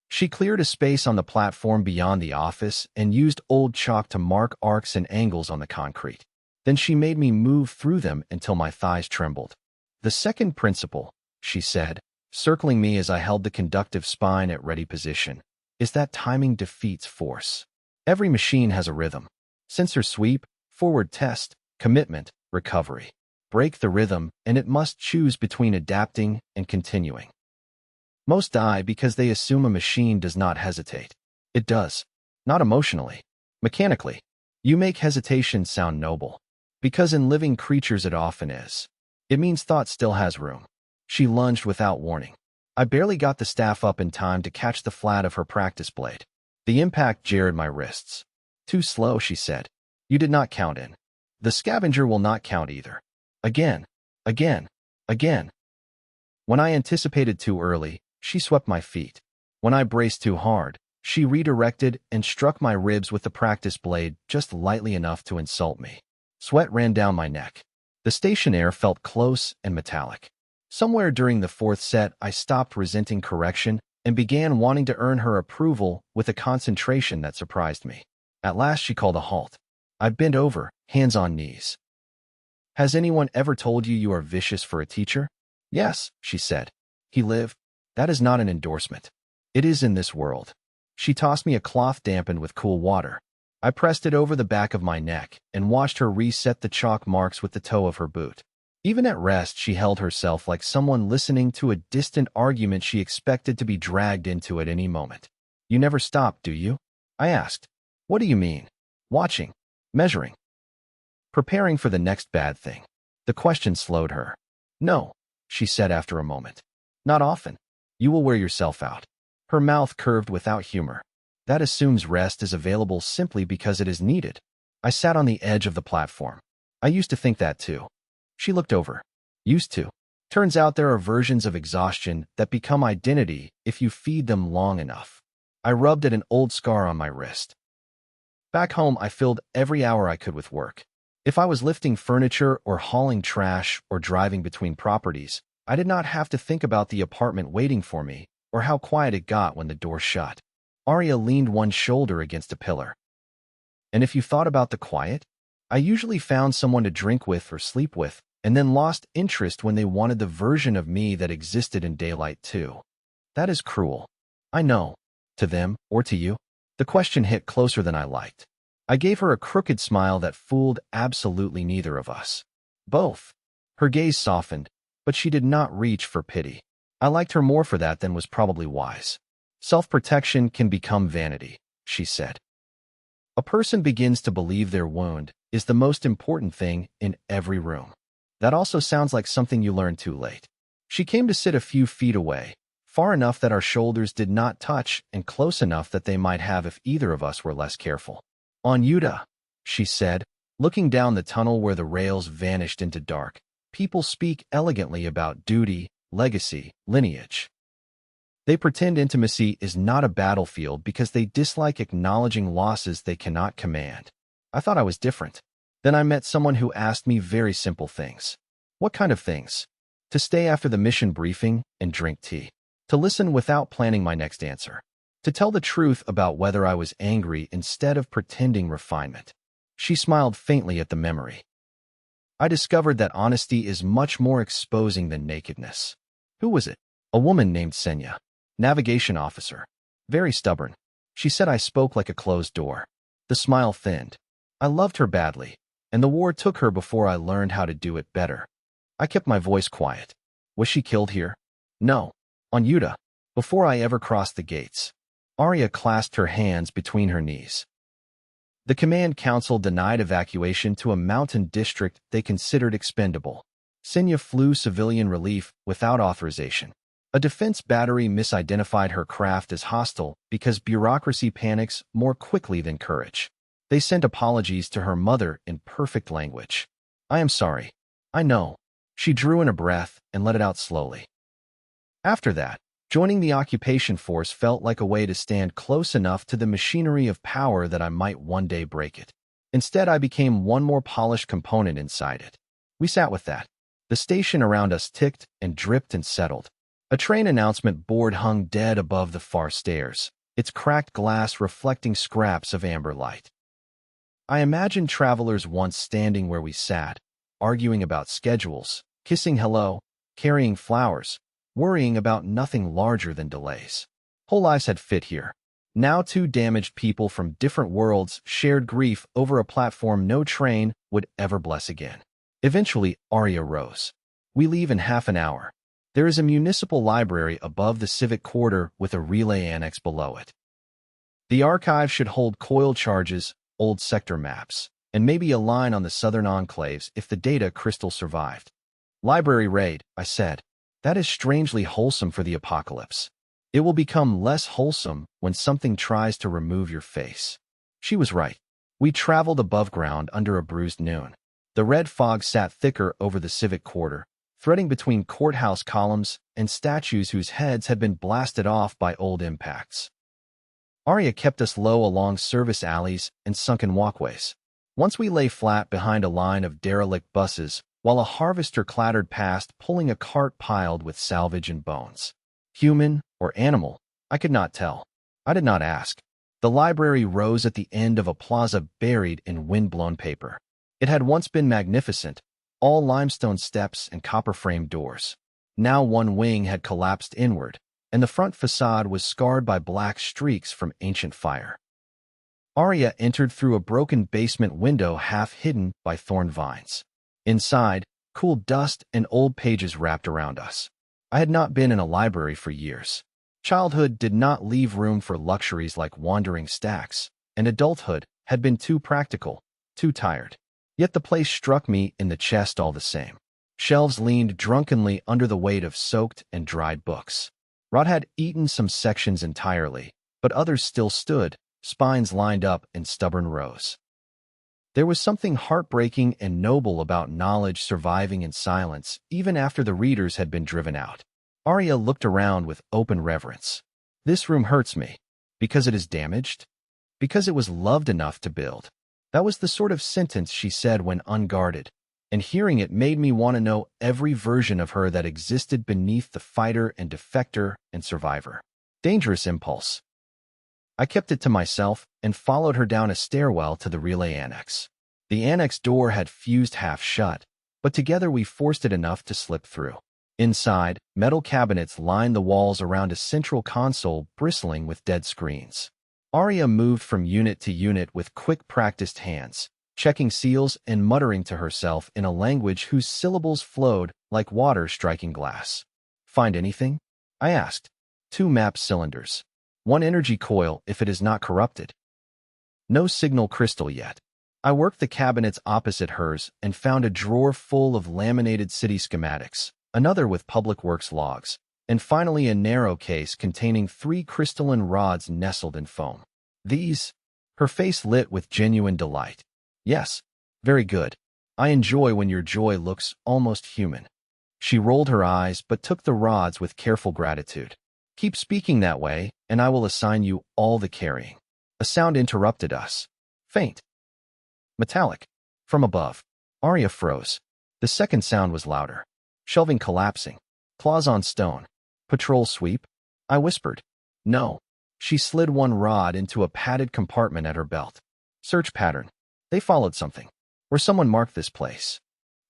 She cleared a space on the platform beyond the office and used old chalk to mark arcs and angles on the concrete. Then she made me move through them until my thighs trembled. The second principle, she said, circling me as I held the conductive spine at ready position, is that timing defeats force. Every machine has a rhythm. Sensor sweep, forward test, commitment, recovery. Break the rhythm, and it must choose between adapting and continuing. Most die because they assume a machine does not hesitate. It does. Not emotionally. Mechanically. You make hesitation sound noble. Because in living creatures it often is. It means thought still has room. She lunged without warning. I barely got the staff up in time to catch the flat of her practice blade. The impact jarred my wrists. Too slow, she said. You did not count in. The scavenger will not count either. Again. Again. Again. When I anticipated too early, She swept my feet. When I braced too hard, she redirected and struck my ribs with the practice blade just lightly enough to insult me. Sweat ran down my neck. The station air felt close and metallic. Somewhere during the fourth set, I stopped resenting correction and began wanting to earn her approval with a concentration that surprised me. At last she called a halt. I bent over, hands on knees. Has anyone ever told you you are vicious for a teacher? Yes, she said. He lived. That is not an endorsement. It is in this world. She tossed me a cloth dampened with cool water. I pressed it over the back of my neck and watched her reset the chalk marks with the toe of her boot. Even at rest, she held herself like someone listening to a distant argument she expected to be dragged into at any moment. You never stop, do you? I asked. What do you mean? Watching. Measuring. Preparing for the next bad thing. The question slowed her. No, she said after a moment. Not often. You will wear yourself out. Her mouth curved without humor. That assumes rest is available simply because it is needed. I sat on the edge of the platform. I used to think that too. She looked over. Used to. Turns out there are versions of exhaustion that become identity if you feed them long enough. I rubbed at an old scar on my wrist. Back home, I filled every hour I could with work. If I was lifting furniture or hauling trash or driving between properties, I did not have to think about the apartment waiting for me or how quiet it got when the door shut. Aria leaned one shoulder against a pillar. And if you thought about the quiet, I usually found someone to drink with or sleep with, and then lost interest when they wanted the version of me that existed in daylight too. That is cruel. I know. To them, or to you? The question hit closer than I liked. I gave her a crooked smile that fooled absolutely neither of us. Both. Her gaze softened, but she did not reach for pity. I liked her more for that than was probably wise. Self-protection can become vanity, she said. A person begins to believe their wound is the most important thing in every room. That also sounds like something you learned too late. She came to sit a few feet away, far enough that our shoulders did not touch and close enough that they might have if either of us were less careful. On Utah, she said, looking down the tunnel where the rails vanished into dark. People speak elegantly about duty, legacy, lineage. They pretend intimacy is not a battlefield because they dislike acknowledging losses they cannot command. I thought I was different. Then I met someone who asked me very simple things. What kind of things? To stay after the mission briefing and drink tea. To listen without planning my next answer. To tell the truth about whether I was angry instead of pretending refinement. She smiled faintly at the memory. I discovered that honesty is much more exposing than nakedness. Who was it? A woman named Senya. Navigation officer. Very stubborn. She said I spoke like a closed door. The smile thinned. I loved her badly, and the war took her before I learned how to do it better. I kept my voice quiet. Was she killed here? No. On Utah. Before I ever crossed the gates. Aria clasped her hands between her knees. The command council denied evacuation to a mountain district they considered expendable. Senya flew civilian relief without authorization. A defense battery misidentified her craft as hostile because bureaucracy panics more quickly than courage. They sent apologies to her mother in perfect language. I am sorry. I know. She drew in a breath and let it out slowly. After that, joining the occupation force felt like a way to stand close enough to the machinery of power that I might one day break it. Instead, I became one more polished component inside it. We sat with that. The station around us ticked and dripped and settled. A train announcement board hung dead above the far stairs, its cracked glass reflecting scraps of amber light. I imagined travelers once standing where we sat, arguing about schedules, kissing hello, carrying flowers, worrying about nothing larger than delays. Whole lives had fit here. Now two damaged people from different worlds shared grief over a platform no train would ever bless again. Eventually, Aria rose. We leave in half an hour. There is a municipal library above the civic quarter with a relay annex below it. The archive should hold coil charges, old sector maps, and maybe a line on the southern enclaves if the data crystal survived. Library raid, I said. That is strangely wholesome for the apocalypse. It will become less wholesome when something tries to remove your face. She was right. We traveled above ground under a bruised noon. The red fog sat thicker over the civic quarter, threading between courthouse columns and statues whose heads had been blasted off by old impacts. Aria kept us low along service alleys and sunken walkways. Once we lay flat behind a line of derelict buses, while a harvester clattered past pulling a cart piled with salvage and bones. Human or animal, I could not tell. I did not ask. The library rose at the end of a plaza buried in wind-blown paper. It had once been magnificent, all limestone steps and copper-framed doors. Now one wing had collapsed inward, and the front facade was scarred by black streaks from ancient fire. Aria entered through a broken basement window half hidden by thorn vines. Inside, cool dust and old pages wrapped around us. I had not been in a library for years. Childhood did not leave room for luxuries like wandering stacks, and adulthood had been too practical, too tired. Yet the place struck me in the chest all the same. Shelves leaned drunkenly under the weight of soaked and dried books. Rot had eaten some sections entirely, but others still stood, spines lined up in stubborn rows. There was something heartbreaking and noble about knowledge surviving in silence, even after the readers had been driven out. Aria looked around with open reverence. This room hurts me. Because it is damaged? Because it was loved enough to build. That was the sort of sentence she said when unguarded, and hearing it made me want to know every version of her that existed beneath the fighter and defector and survivor. Dangerous impulse. I kept it to myself and followed her down a stairwell to the relay annex. The annex door had fused half shut, but together we forced it enough to slip through. Inside, metal cabinets lined the walls around a central console bristling with dead screens. Aria moved from unit to unit with quick, practiced hands, checking seals and muttering to herself in a language whose syllables flowed like water striking glass. Find anything? I asked. 2 map cylinders. 1 energy coil if it is not corrupted. No signal crystal yet. I worked the cabinets opposite hers and found a drawer full of laminated city schematics, another with public works logs, and finally a narrow case containing 3 crystalline rods nestled in foam. These? Her face lit with genuine delight. Yes, very good. I enjoy when your joy looks almost human. She rolled her eyes but took the rods with careful gratitude. Keep speaking that way, and I will assign you all the carrying. A sound interrupted us. Faint. Metallic. From above. Aria froze. The second sound was louder. Shelving collapsing. Claws on stone. Patrol sweep? I whispered. No. She slid 1 rod into a padded compartment at her belt. Search pattern. They followed something. Or someone marked this place.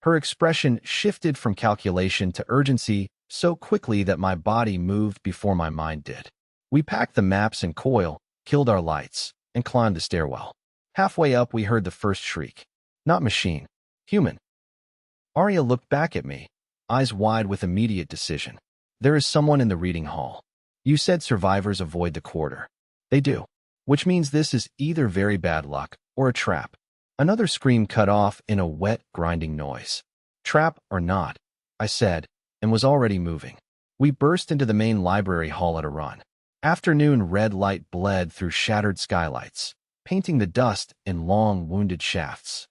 Her expression shifted from calculation to urgency so quickly that my body moved before my mind did. We packed the maps and coil, killed our lights, and climbed the stairwell. Halfway up we heard the first shriek. Not machine. Human. Aria looked back at me, eyes wide with immediate decision. There is someone in the reading hall. You said survivors avoid the quarter. They do. Which means this is either very bad luck or a trap. Another scream cut off in a wet, grinding noise. Trap or not, I said, and was already moving. We burst into the main library hall at a run. Afternoon red light bled through shattered skylights, painting the dust in long, wounded shafts.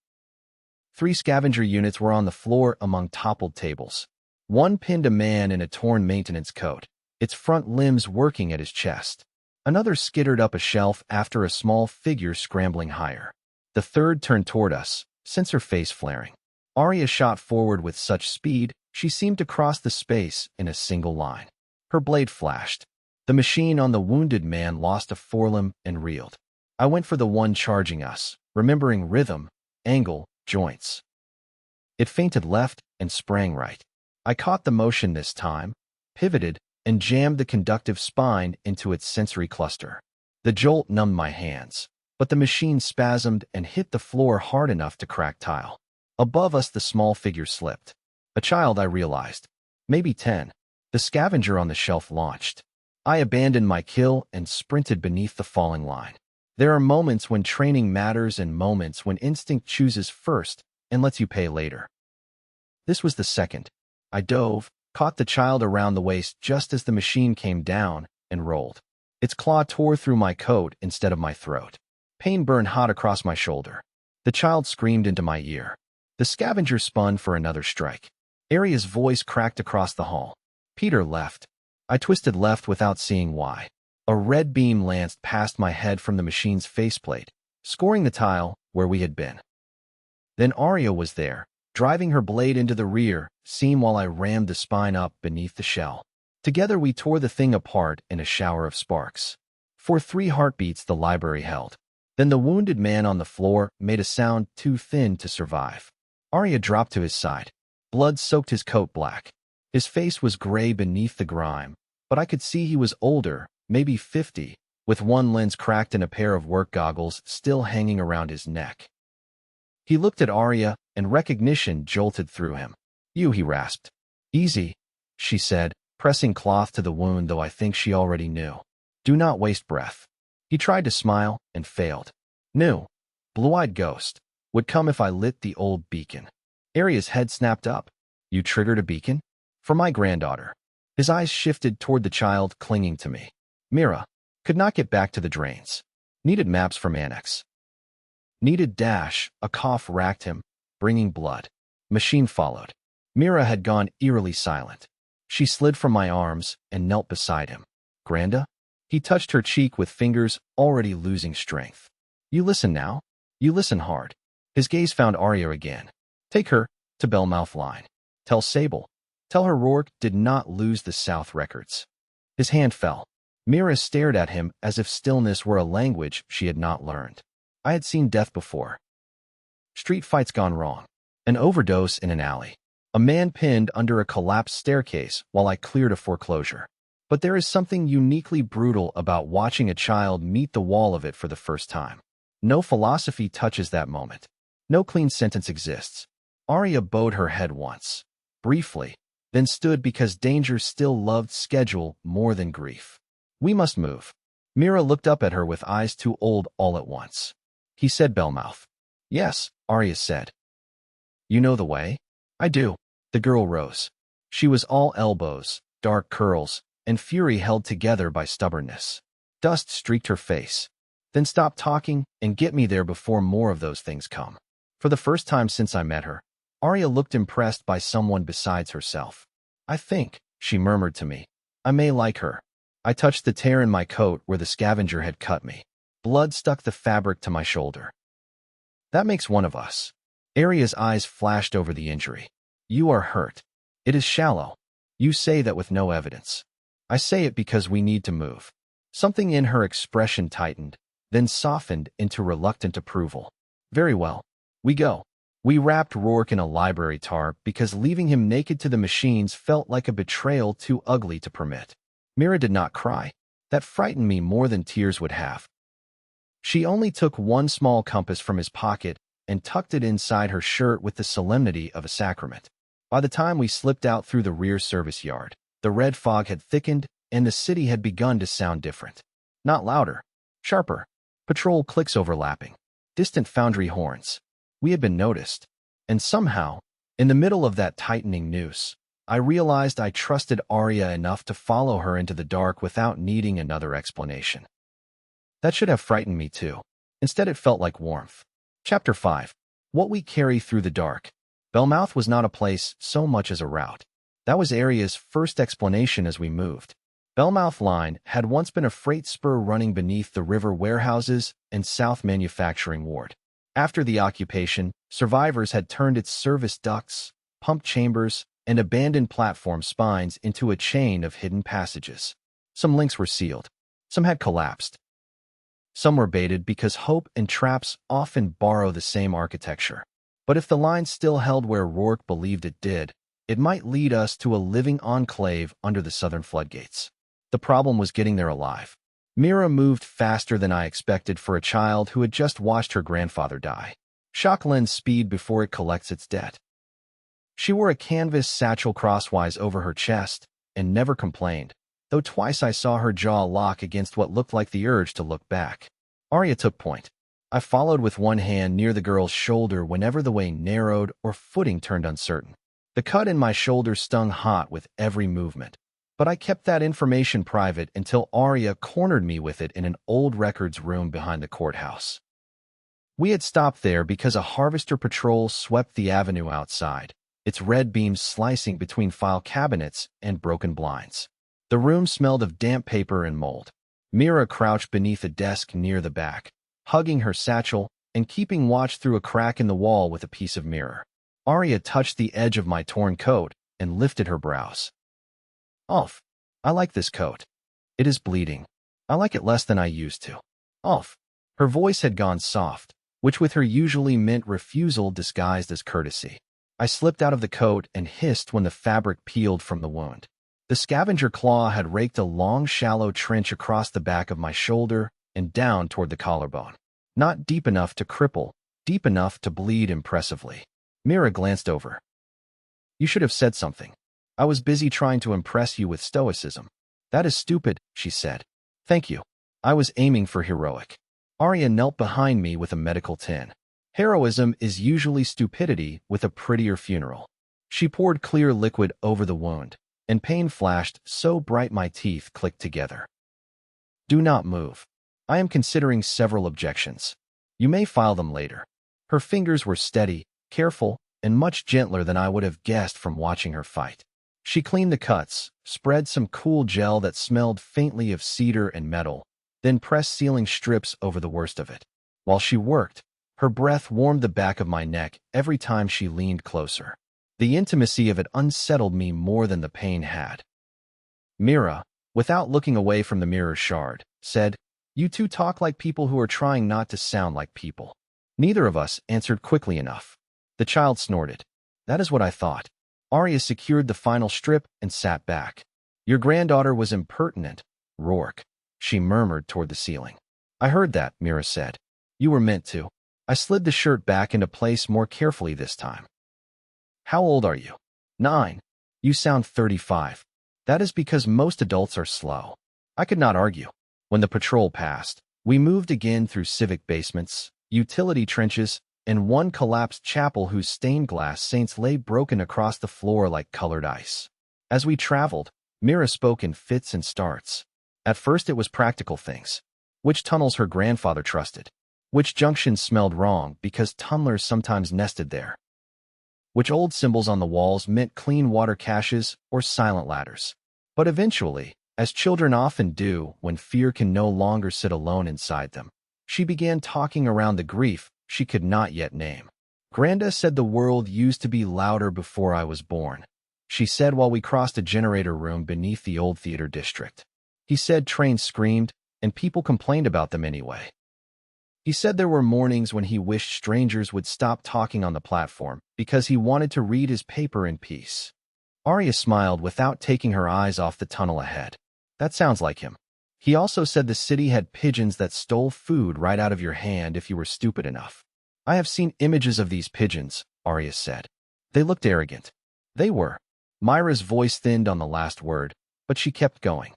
3 scavenger units were on the floor among toppled tables. One pinned a man in a torn maintenance coat, its front limbs working at his chest. Another skittered up a shelf after a small figure scrambling higher. The third turned toward us, sensor face flaring. Aria shot forward with such speed, she seemed to cross the space in a single line. Her blade flashed. The machine on the wounded man lost a forelimb and reeled. I went for the one charging us, remembering rhythm, angle, joints. It feinted left and sprang right. I caught the motion this time, pivoted, and jammed the conductive spine into its sensory cluster. The jolt numbed my hands, but the machine spasmed and hit the floor hard enough to crack tile. Above us the small figure slipped. A child, I realized. Maybe 10. The scavenger on the shelf launched. I abandoned my kill and sprinted beneath the falling line. There are moments when training matters and moments when instinct chooses first and lets you pay later. This was the second. I dove, caught the child around the waist just as the machine came down, and rolled. Its claw tore through my coat instead of my throat. Pain burned hot across my shoulder. The child screamed into my ear. The scavenger spun for another strike. Aria's voice cracked across the hall. Peter left. I twisted left without seeing why. A red beam lanced past my head from the machine's faceplate, scoring the tile where we had been. Then Aria was there, driving her blade into the rear seam while I rammed the spine up beneath the shell. Together we tore the thing apart in a shower of sparks. For 3 heartbeats the library held. Then the wounded man on the floor made a sound too thin to survive. Aria dropped to his side. Blood soaked his coat black. His face was gray beneath the grime, but I could see he was older, maybe 50, with one lens cracked and a pair of work goggles still hanging around his neck. He looked at Aria, and recognition jolted through him. "You," he rasped. "Easy," she said, pressing cloth to the wound, though I think she already knew. "Do not waste breath." He tried to smile and failed. Knew. Blue-eyed ghost. Would come if I lit the old beacon. Aria's head snapped up. "You triggered a beacon?" "For my granddaughter." His eyes shifted toward the child clinging to me. Mira. Could not get back to the drains. Needed maps from Annex. Needed dash. A cough racked him, bringing blood. Machine followed. Mira had gone eerily silent. She slid from my arms and knelt beside him. "Granda?" He touched her cheek with fingers already losing strength. "You listen now? You listen hard." His gaze found Aria again. "Take her to Bellmouth Line. Tell Sable. Tell her Rourke did not lose the South records." His hand fell. Mira stared at him as if stillness were a language she had not learned. I had seen death before. Street fights gone wrong. An overdose in an alley. A man pinned under a collapsed staircase while I cleared a foreclosure. But there is something uniquely brutal about watching a child meet the wall of it for the first time. No philosophy touches that moment. No clean sentence exists. Aria bowed her head once, briefly, then stood because danger still loved schedule more than grief. "We must move." Mira looked up at her with eyes too old all at once. He said Bellmouth. "Yes," Aria said. "You know the way?" "I do." The girl rose. She was all elbows, dark curls, and fury held together by stubbornness. Dust streaked her face. "Then stop talking and get me there before more of those things come." For the first time since I met her, Aria looked impressed by someone besides herself. "I think," she murmured to me, "I may like her." I touched the tear in my coat where the scavenger had cut me. Blood stuck the fabric to my shoulder. "That makes one of us." Aria's eyes flashed over the injury. "You are hurt. It is shallow. You say that with no evidence." "I say it because we need to move." Something in her expression tightened, then softened into reluctant approval. "Very well. We go." We wrapped Rourke in a library tarp because leaving him naked to the machines felt like a betrayal too ugly to permit. Mira did not cry. That frightened me more than tears would have. She only took one small compass from his pocket and tucked it inside her shirt with the solemnity of a sacrament. By the time we slipped out through the rear service yard, the red fog had thickened and the city had begun to sound different. Not louder, sharper. Patrol clicks overlapping. Distant foundry horns. We had been noticed. And somehow, in the middle of that tightening noose, I realized I trusted Aria enough to follow her into the dark without needing another explanation. That should have frightened me too. Instead it felt like warmth. Chapter 5. What we carry through the dark. Bellmouth was not a place so much as a route. That was Aria's first explanation as we moved. Bellmouth Line had once been a freight spur running beneath the river warehouses and South Manufacturing Ward. After the occupation, survivors had turned its service ducts, pump chambers, and abandoned platform spines into a chain of hidden passages. Some links were sealed. Some had collapsed. Some were baited because hope and traps often borrow the same architecture. But if the line still held where Rourke believed it did, it might lead us to a living enclave under the southern floodgates. The problem was getting there alive. Mira moved faster than I expected for a child who had just watched her grandfather die. Shock lends speed before it collects its debt. She wore a canvas satchel crosswise over her chest and never complained, though twice I saw her jaw lock against what looked like the urge to look back. Aria took point. I followed with one hand near the girl's shoulder whenever the way narrowed or footing turned uncertain. The cut in my shoulder stung hot with every movement, but I kept that information private until Aria cornered me with it in an old records room behind the courthouse. We had stopped there because a harvester patrol swept the avenue outside, its red beams slicing between file cabinets and broken blinds. The room smelled of damp paper and mold. Mira crouched beneath a desk near the back, hugging her satchel and keeping watch through a crack in the wall with a piece of mirror. Aria touched the edge of my torn coat and lifted her brows. Ulf, I like this coat. It is bleeding. I like it less than I used to. Ulf. Her voice had gone soft, which with her usually meant refusal disguised as courtesy. I slipped out of the coat and hissed when the fabric peeled from the wound. The scavenger claw had raked a long, shallow trench across the back of my shoulder and down toward the collarbone. Not deep enough to cripple, deep enough to bleed impressively. Mira glanced over. You should have said something. I was busy trying to impress you with stoicism. That is stupid, she said. Thank you. I was aiming for heroic. Aria knelt behind me with a medical tin. Heroism is usually stupidity with a prettier funeral. She poured clear liquid over the wound, and pain flashed so bright my teeth clicked together. Do not move. I am considering several objections. You may file them later. Her fingers were steady, careful, and much gentler than I would have guessed from watching her fight. She cleaned the cuts, spread some cool gel that smelled faintly of cedar and metal, then pressed sealing strips over the worst of it. While she worked, her breath warmed the back of my neck every time she leaned closer. The intimacy of it unsettled me more than the pain had. Mira, without looking away from the mirror shard, said, You two talk like people who are trying not to sound like people. Neither of us answered quickly enough. The child snorted. That is what I thought. Aria secured the final strip and sat back. Your granddaughter was impertinent, Rourke, she murmured toward the ceiling. I heard that, Mira said. You were meant to. I slid the shirt back into place more carefully this time. How old are you? 9. You sound 35. That is because most adults are slow. I could not argue. When the patrol passed, we moved again through civic basements, utility trenches, and one collapsed chapel whose stained glass saints lay broken across the floor like colored ice. As we traveled, Mira spoke in fits and starts. At first it was practical things. Which tunnels her grandfather trusted. Which junctions smelled wrong because tunnelers sometimes nested there. Which old symbols on the walls meant clean water caches or silent ladders. But eventually, as children often do when fear can no longer sit alone inside them, she began talking around the grief she could not yet name. Granda said the world used to be louder before I was born, she said while we crossed a generator room beneath the old theater district. He said trains screamed, and people complained about them anyway. He said there were mornings when he wished strangers would stop talking on the platform because he wanted to read his paper in peace. Aria smiled without taking her eyes off the tunnel ahead. That sounds like him. He also said the city had pigeons that stole food right out of your hand if you were stupid enough. I have seen images of these pigeons, Aria said. They looked arrogant. They were. Myra's voice thinned on the last word, but she kept going.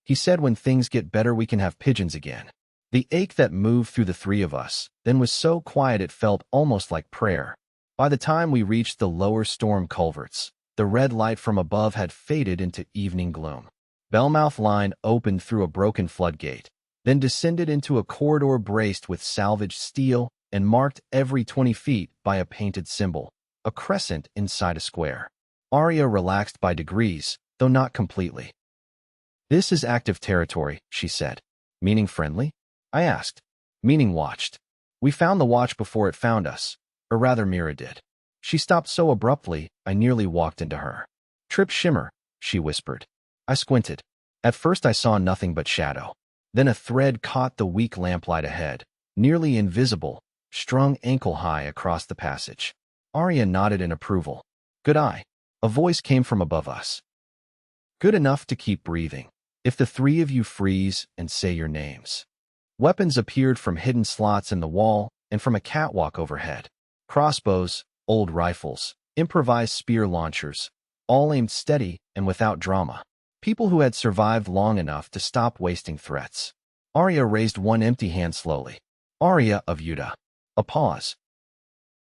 He said when things get better we can have pigeons again. The ache that moved through the three of us then was so quiet it felt almost like prayer. By the time we reached the lower storm culverts, the red light from above had faded into evening gloom. Bellmouth Line opened through a broken floodgate, then descended into a corridor braced with salvaged steel and marked every 20 feet by a painted symbol, a crescent inside a square. Aria relaxed by degrees, though not completely. This is active territory, she said. Meaning friendly? I asked. Meaning watched. We found the watch before it found us, or rather Mira did. She stopped so abruptly, I nearly walked into her. Trip shimmer, she whispered. I squinted. At first I saw nothing but shadow. Then a thread caught the weak lamplight ahead, nearly invisible, strung ankle-high across the passage. Aria nodded in approval. Good eye. A voice came from above us. Good enough to keep breathing. If the three of you freeze and say your names. Weapons appeared from hidden slots in the wall and from a catwalk overhead. Crossbows, old rifles, improvised spear launchers, all aimed steady and without drama. People who had survived long enough to stop wasting threats. Aria raised one empty hand slowly. Aria of Yuda. A pause.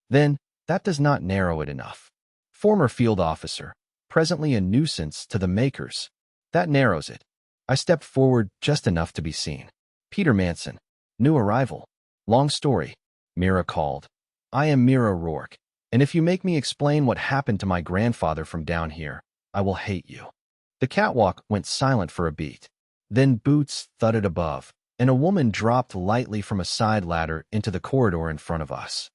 Then, that does not narrow it enough. Former field officer, presently a nuisance to the makers. That narrows it. I stepped forward just enough to be seen. Peter Manson. New arrival. Long story. Mira called. I am Mira Rourke. And if you make me explain what happened to my grandfather from down here, I will hate you. The catwalk went silent for a beat. Then boots thudded above, and a woman dropped lightly from a side ladder into the corridor in front of us.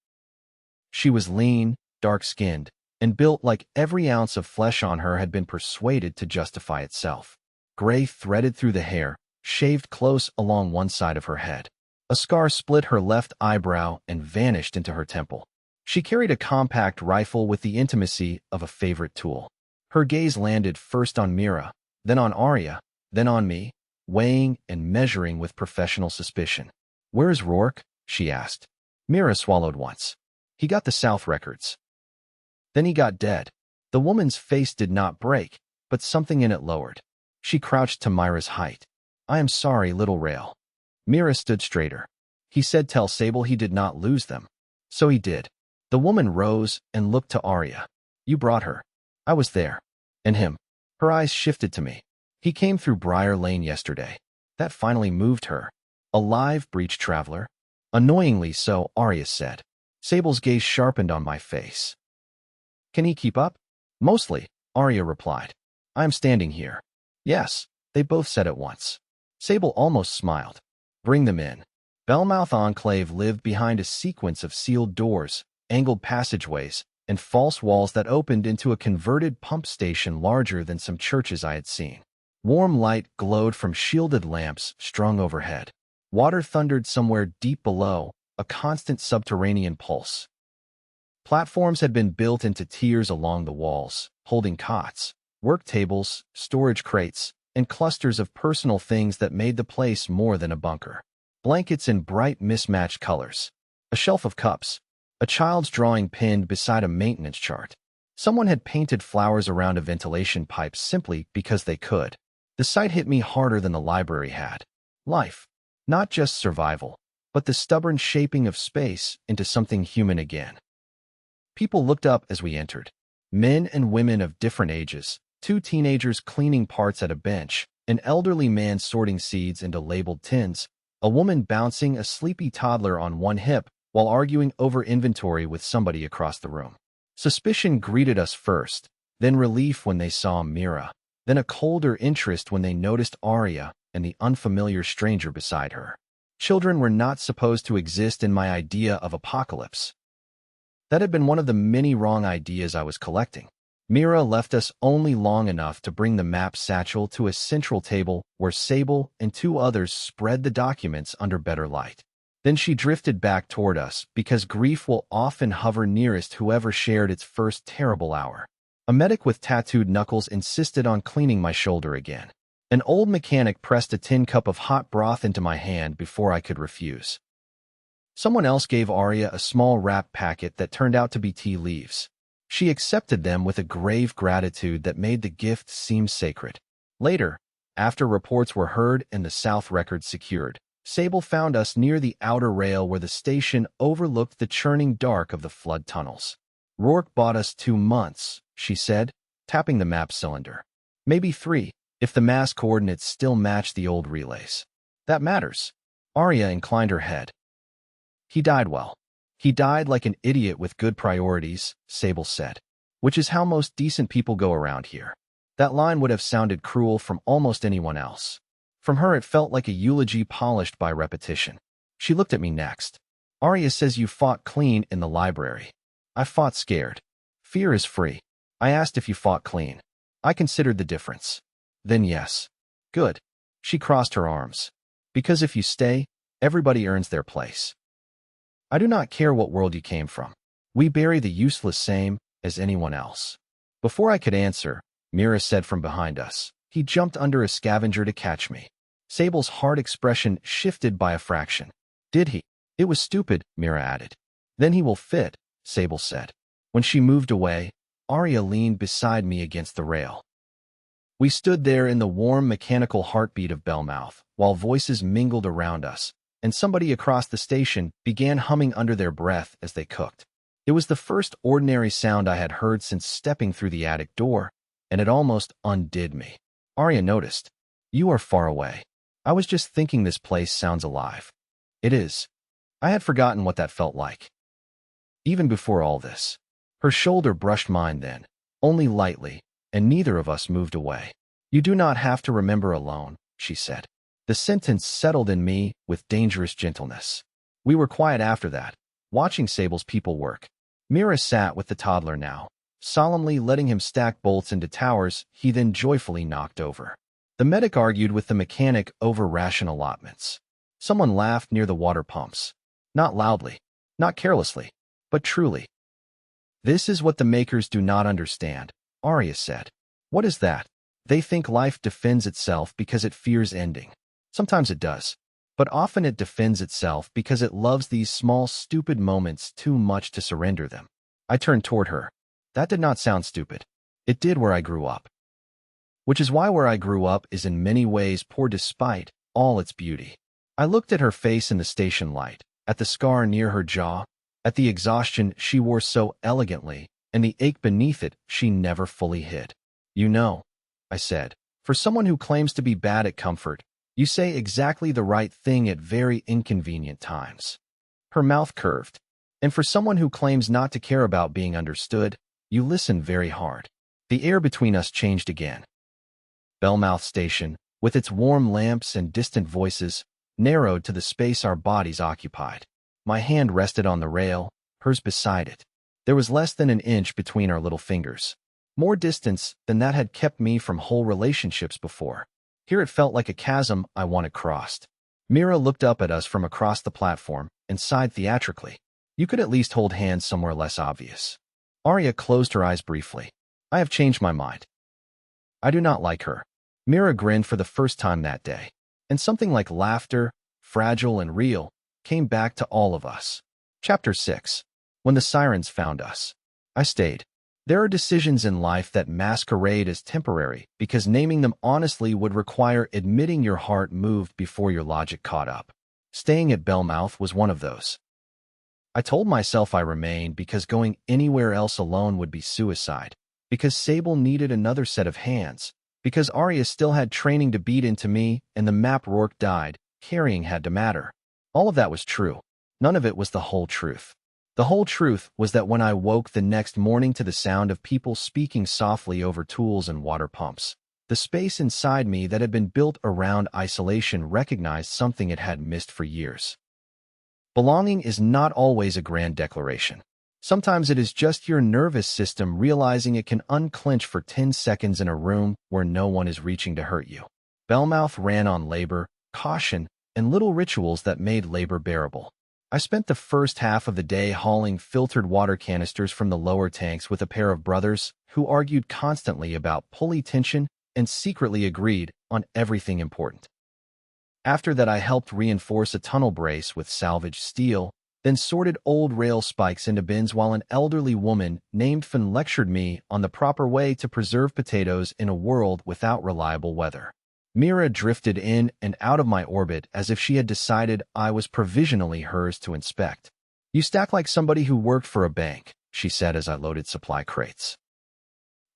She was lean, dark-skinned, and built like every ounce of flesh on her had been persuaded to justify itself. Gray threaded through the hair, shaved close along one side of her head. A scar split her left eyebrow and vanished into her temple. She carried a compact rifle with the intimacy of a favorite tool. Her gaze landed first on Mira, then on Aria, then on me, weighing and measuring with professional suspicion. "Where's Rourke?" she asked. Mira swallowed once. "He got the South records. Then he got dead." The woman's face did not break, but something in it lowered. She crouched to Mira's height. "I am sorry, little Rail." Mira stood straighter. "He said tell Sable he did not lose them." "So he did." The woman rose and looked to Aria. "You brought her." "I was there." "And him?" Her eyes shifted to me. "He came through Briar Lane yesterday." That finally moved her. "A live breach traveler?" "Annoyingly so," Aria said. Sable's gaze sharpened on my face. "Can he keep up?" "Mostly," Aria replied. "I am standing here." "Yes," they both said at once. Sable almost smiled. "Bring them in." Bellmouth Enclave lived behind a sequence of sealed doors, angled passageways, and false walls that opened into a converted pump station larger than some churches I had seen. Warm light glowed from shielded lamps strung overhead. Water thundered somewhere deep below, a constant subterranean pulse. Platforms had been built into tiers along the walls, holding cots, work tables, storage crates, and clusters of personal things that made the place more than a bunker. Blankets in bright mismatched colors, a shelf of cups, a child's drawing pinned beside a maintenance chart. Someone had painted flowers around a ventilation pipe simply because they could. The sight hit me harder than the library had. Life. Not just survival, but the stubborn shaping of space into something human again. People looked up as we entered. Men and women of different ages, 2 teenagers cleaning parts at a bench, an elderly man sorting seeds into labeled tins, a woman bouncing a sleepy toddler on one hip while arguing over inventory with somebody across the room. Suspicion greeted us first, then relief when they saw Mira, then a colder interest when they noticed Aria and the unfamiliar stranger beside her. Children were not supposed to exist in my idea of apocalypse. That had been one of the many wrong ideas I was collecting. Mira left us only long enough to bring the map satchel to a central table where Sable and 2 others spread the documents under better light. Then she drifted back toward us because grief will often hover nearest whoever shared its first terrible hour. A medic with tattooed knuckles insisted on cleaning my shoulder again. An old mechanic pressed a tin cup of hot broth into my hand before I could refuse. Someone else gave Aria a small wrap packet that turned out to be tea leaves. She accepted them with a grave gratitude that made the gift seem sacred. Later, after reports were heard and the South records secured, Sable found us near the outer rail where the station overlooked the churning dark of the flood tunnels. "Rourke bought us 2 months," she said, tapping the map cylinder. "Maybe 3, if the mass coordinates still match the old relays." "That matters." Aria inclined her head. "He died well. He died like an idiot with good priorities," Sable said, "which is how most decent people go around here." That line would have sounded cruel from almost anyone else. From her it felt like a eulogy polished by repetition. She looked at me next. "Aria says you fought clean in the library." "I fought scared." "Fear is free." "I asked if you fought clean." "I considered the difference." "Then yes." "Good." She crossed her arms. "Because if you stay, everybody earns their place. I do not care what world you came from. We bury the useless same as anyone else." Before I could answer, Mira said from behind us, "He jumped under a scavenger to catch me." Sable's hard expression shifted by a fraction. "Did he?" "It was stupid," Mira added. "Then he will fit," Sable said. When she moved away, Aria leaned beside me against the rail. We stood there in the warm mechanical heartbeat of Bellmouth, while voices mingled around us, and somebody across the station began humming under their breath as they cooked. It was the first ordinary sound I had heard since stepping through the attic door, and it almost undid me. Aria noticed. "You are far away." "I was just thinking this place sounds alive." "It is." I had forgotten what that felt like. Even before all this. Her shoulder brushed mine then, only lightly, and neither of us moved away. "You do not have to remember alone," she said. The sentence settled in me with dangerous gentleness. We were quiet after that, watching Sable's people work. Mira sat with the toddler now, solemnly letting him stack bolts into towers he then joyfully knocked over. The medic argued with the mechanic over ration allotments. Someone laughed near the water pumps. Not loudly, not carelessly, but truly. "This is what the makers do not understand," Aria said. "What is that? They think life defends itself because it fears ending. Sometimes it does, but often it defends itself because it loves these small, stupid moments too much to surrender them." I turned toward her. That did not sound stupid. It did where I grew up. Which is why where I grew up is in many ways poor despite all its beauty. I looked at her face in the station light, at the scar near her jaw, at the exhaustion she wore so elegantly, and the ache beneath it she never fully hid. "You know," I said, "for someone who claims to be bad at comfort, you say exactly the right thing at very inconvenient times." Her mouth curved. "And for someone who claims not to care about being understood, you listen very hard." The air between us changed again. Belmouth Station, with its warm lamps and distant voices, narrowed to the space our bodies occupied. My hand rested on the rail, hers beside it. There was less than an inch between our little fingers. More distance than that had kept me from whole relationships before. Here it felt like a chasm I wanted crossed. Mira looked up at us from across the platform and sighed theatrically. "You could at least hold hands somewhere less obvious." Aria closed her eyes briefly. "I have changed my mind. I do not like her." Mira grinned for the first time that day, and something like laughter, fragile and real, came back to all of us. Chapter 6. When the sirens found us. I stayed. There are decisions in life that masquerade as temporary because naming them honestly would require admitting your heart moved before your logic caught up. Staying at Belmouth was one of those. I told myself I remained because going anywhere else alone would be suicide, because Sable needed another set of hands, because Aria still had training to beat into me and the map Rourke died, carrying had to matter. All of that was true. None of it was the whole truth. The whole truth was that when I woke the next morning to the sound of people speaking softly over tools and water pumps, the space inside me that had been built around isolation recognized something it had missed for years. Belonging is not always a grand declaration. Sometimes it is just your nervous system realizing it can unclench for 10 seconds in a room where no one is reaching to hurt you. Belmouth ran on labor, caution, and little rituals that made labor bearable. I spent the first half of the day hauling filtered water canisters from the lower tanks with a pair of brothers who argued constantly about pulley tension and secretly agreed on everything important. After that, I helped reinforce a tunnel brace with salvaged steel, then sorted old rail spikes into bins while an elderly woman named Finn lectured me on the proper way to preserve potatoes in a world without reliable weather. Mira drifted in and out of my orbit as if she had decided I was provisionally hers to inspect. "You stack like somebody who worked for a bank," she said as I loaded supply crates.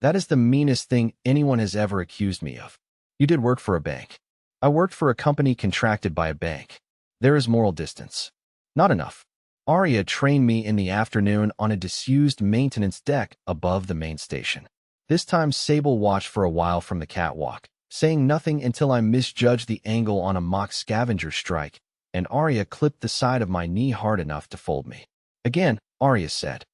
"That is the meanest thing anyone has ever accused me of." "You did work for a bank." "I worked for a company contracted by a bank. There is moral distance." "Not enough." Aria trained me in the afternoon on a disused maintenance deck above the main station. This time Sable watched for a while from the catwalk, saying nothing until I misjudged the angle on a mock scavenger strike, and Aria clipped the side of my knee hard enough to fold me. "Again," Aria said.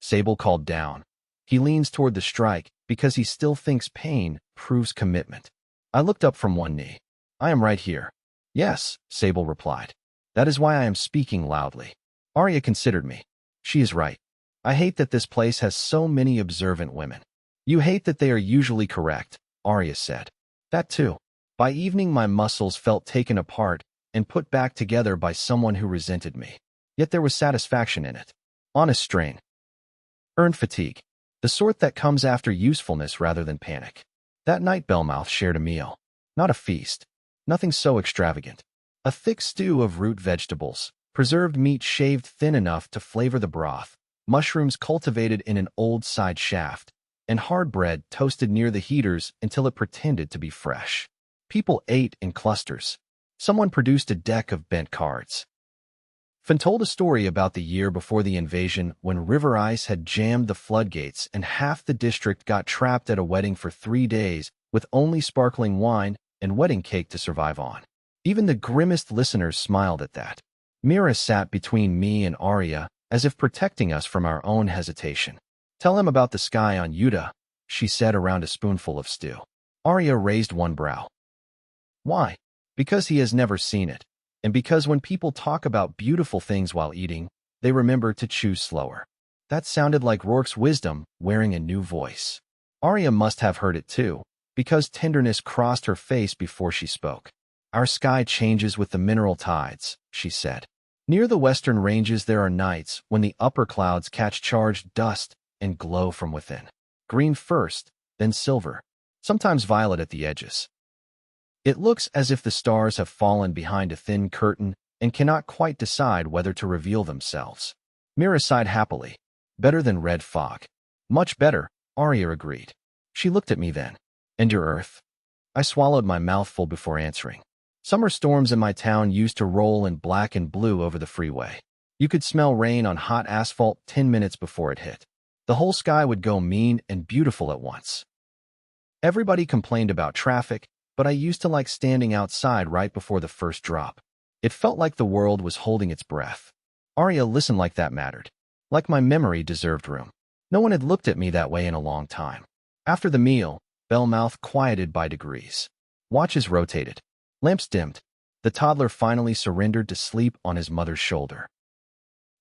Sable called down. He leans toward the strike because he still thinks pain proves commitment. I looked up from one knee. "I am right here." "Yes," Sable replied. "That is why I am speaking loudly." Aria considered me. "She is right. I hate that this place has so many observant women." "You hate that they are usually correct," Aria said. "That too." By evening my muscles felt taken apart and put back together by someone who resented me. Yet there was satisfaction in it. Honest strain. Earned fatigue. The sort that comes after usefulness rather than panic. That night Belmouth shared a meal. Not a feast. Nothing so extravagant. A thick stew of root vegetables, preserved meat shaved thin enough to flavor the broth, mushrooms cultivated in an old side shaft, and hard bread toasted near the heaters until it pretended to be fresh. People ate in clusters. Someone produced a deck of bent cards. Finn told a story about the year before the invasion when river ice had jammed the floodgates and half the district got trapped at a wedding for 3 days with only sparkling wine and wedding cake to survive on. Even the grimmest listeners smiled at that. Mira sat between me and Aria, as if protecting us from our own hesitation. "Tell him about the sky on Utah," she said around a spoonful of stew. Aria raised one brow. "Why?" "Because he has never seen it. And because when people talk about beautiful things while eating, they remember to chew slower." That sounded like Rourke's wisdom wearing a new voice. Aria must have heard it too, because tenderness crossed her face before she spoke. "Our sky changes with the mineral tides," she said. "Near the western ranges there are nights when the upper clouds catch charged dust and glow from within. Green first, then silver, sometimes violet at the edges. It looks as if the stars have fallen behind a thin curtain and cannot quite decide whether to reveal themselves." Mira sighed happily. "Better than red fog." "Much better," Aria agreed. She looked at me then. "And your Earth?" I swallowed my mouthful before answering. Summer storms in my town used to roll in black and blue over the freeway. You could smell rain on hot asphalt 10 minutes before it hit. The whole sky would go mean and beautiful at once. Everybody complained about traffic, but I used to like standing outside right before the first drop. It felt like the world was holding its breath. Aria listened like that mattered. Like my memory deserved room. No one had looked at me that way in a long time. After the meal, Bellmouth quieted by degrees. Watches rotated. Lamps dimmed. The toddler finally surrendered to sleep on his mother's shoulder.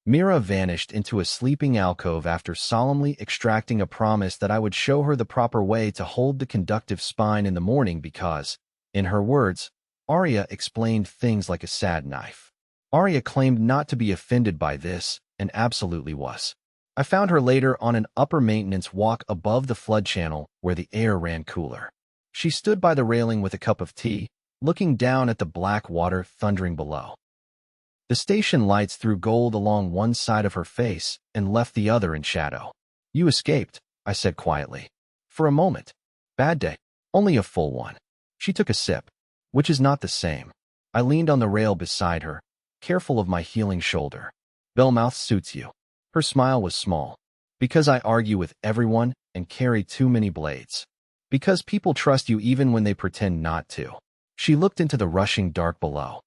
Mira vanished into a sleeping alcove after solemnly extracting a promise that I would show her the proper way to hold the conductive spine in the morning because, in her words, Aria explained things like a sad knife. Aria claimed not to be offended by this, and absolutely was. I found her later on an upper maintenance walk above the flood channel where the air ran cooler. She stood by the railing with a cup of tea, looking down at the black water thundering below. The station lights threw gold along one side of her face and left the other in shadow. "You escaped," I said quietly. "For a moment. Bad day. Only a full one." She took a sip. "Which is not the same." I leaned on the rail beside her, careful of my healing shoulder. "Bellmouth suits you." Her smile was small. "Because I argue with everyone and carry too many blades. Because people trust you even when they pretend not to." She looked into the rushing dark below.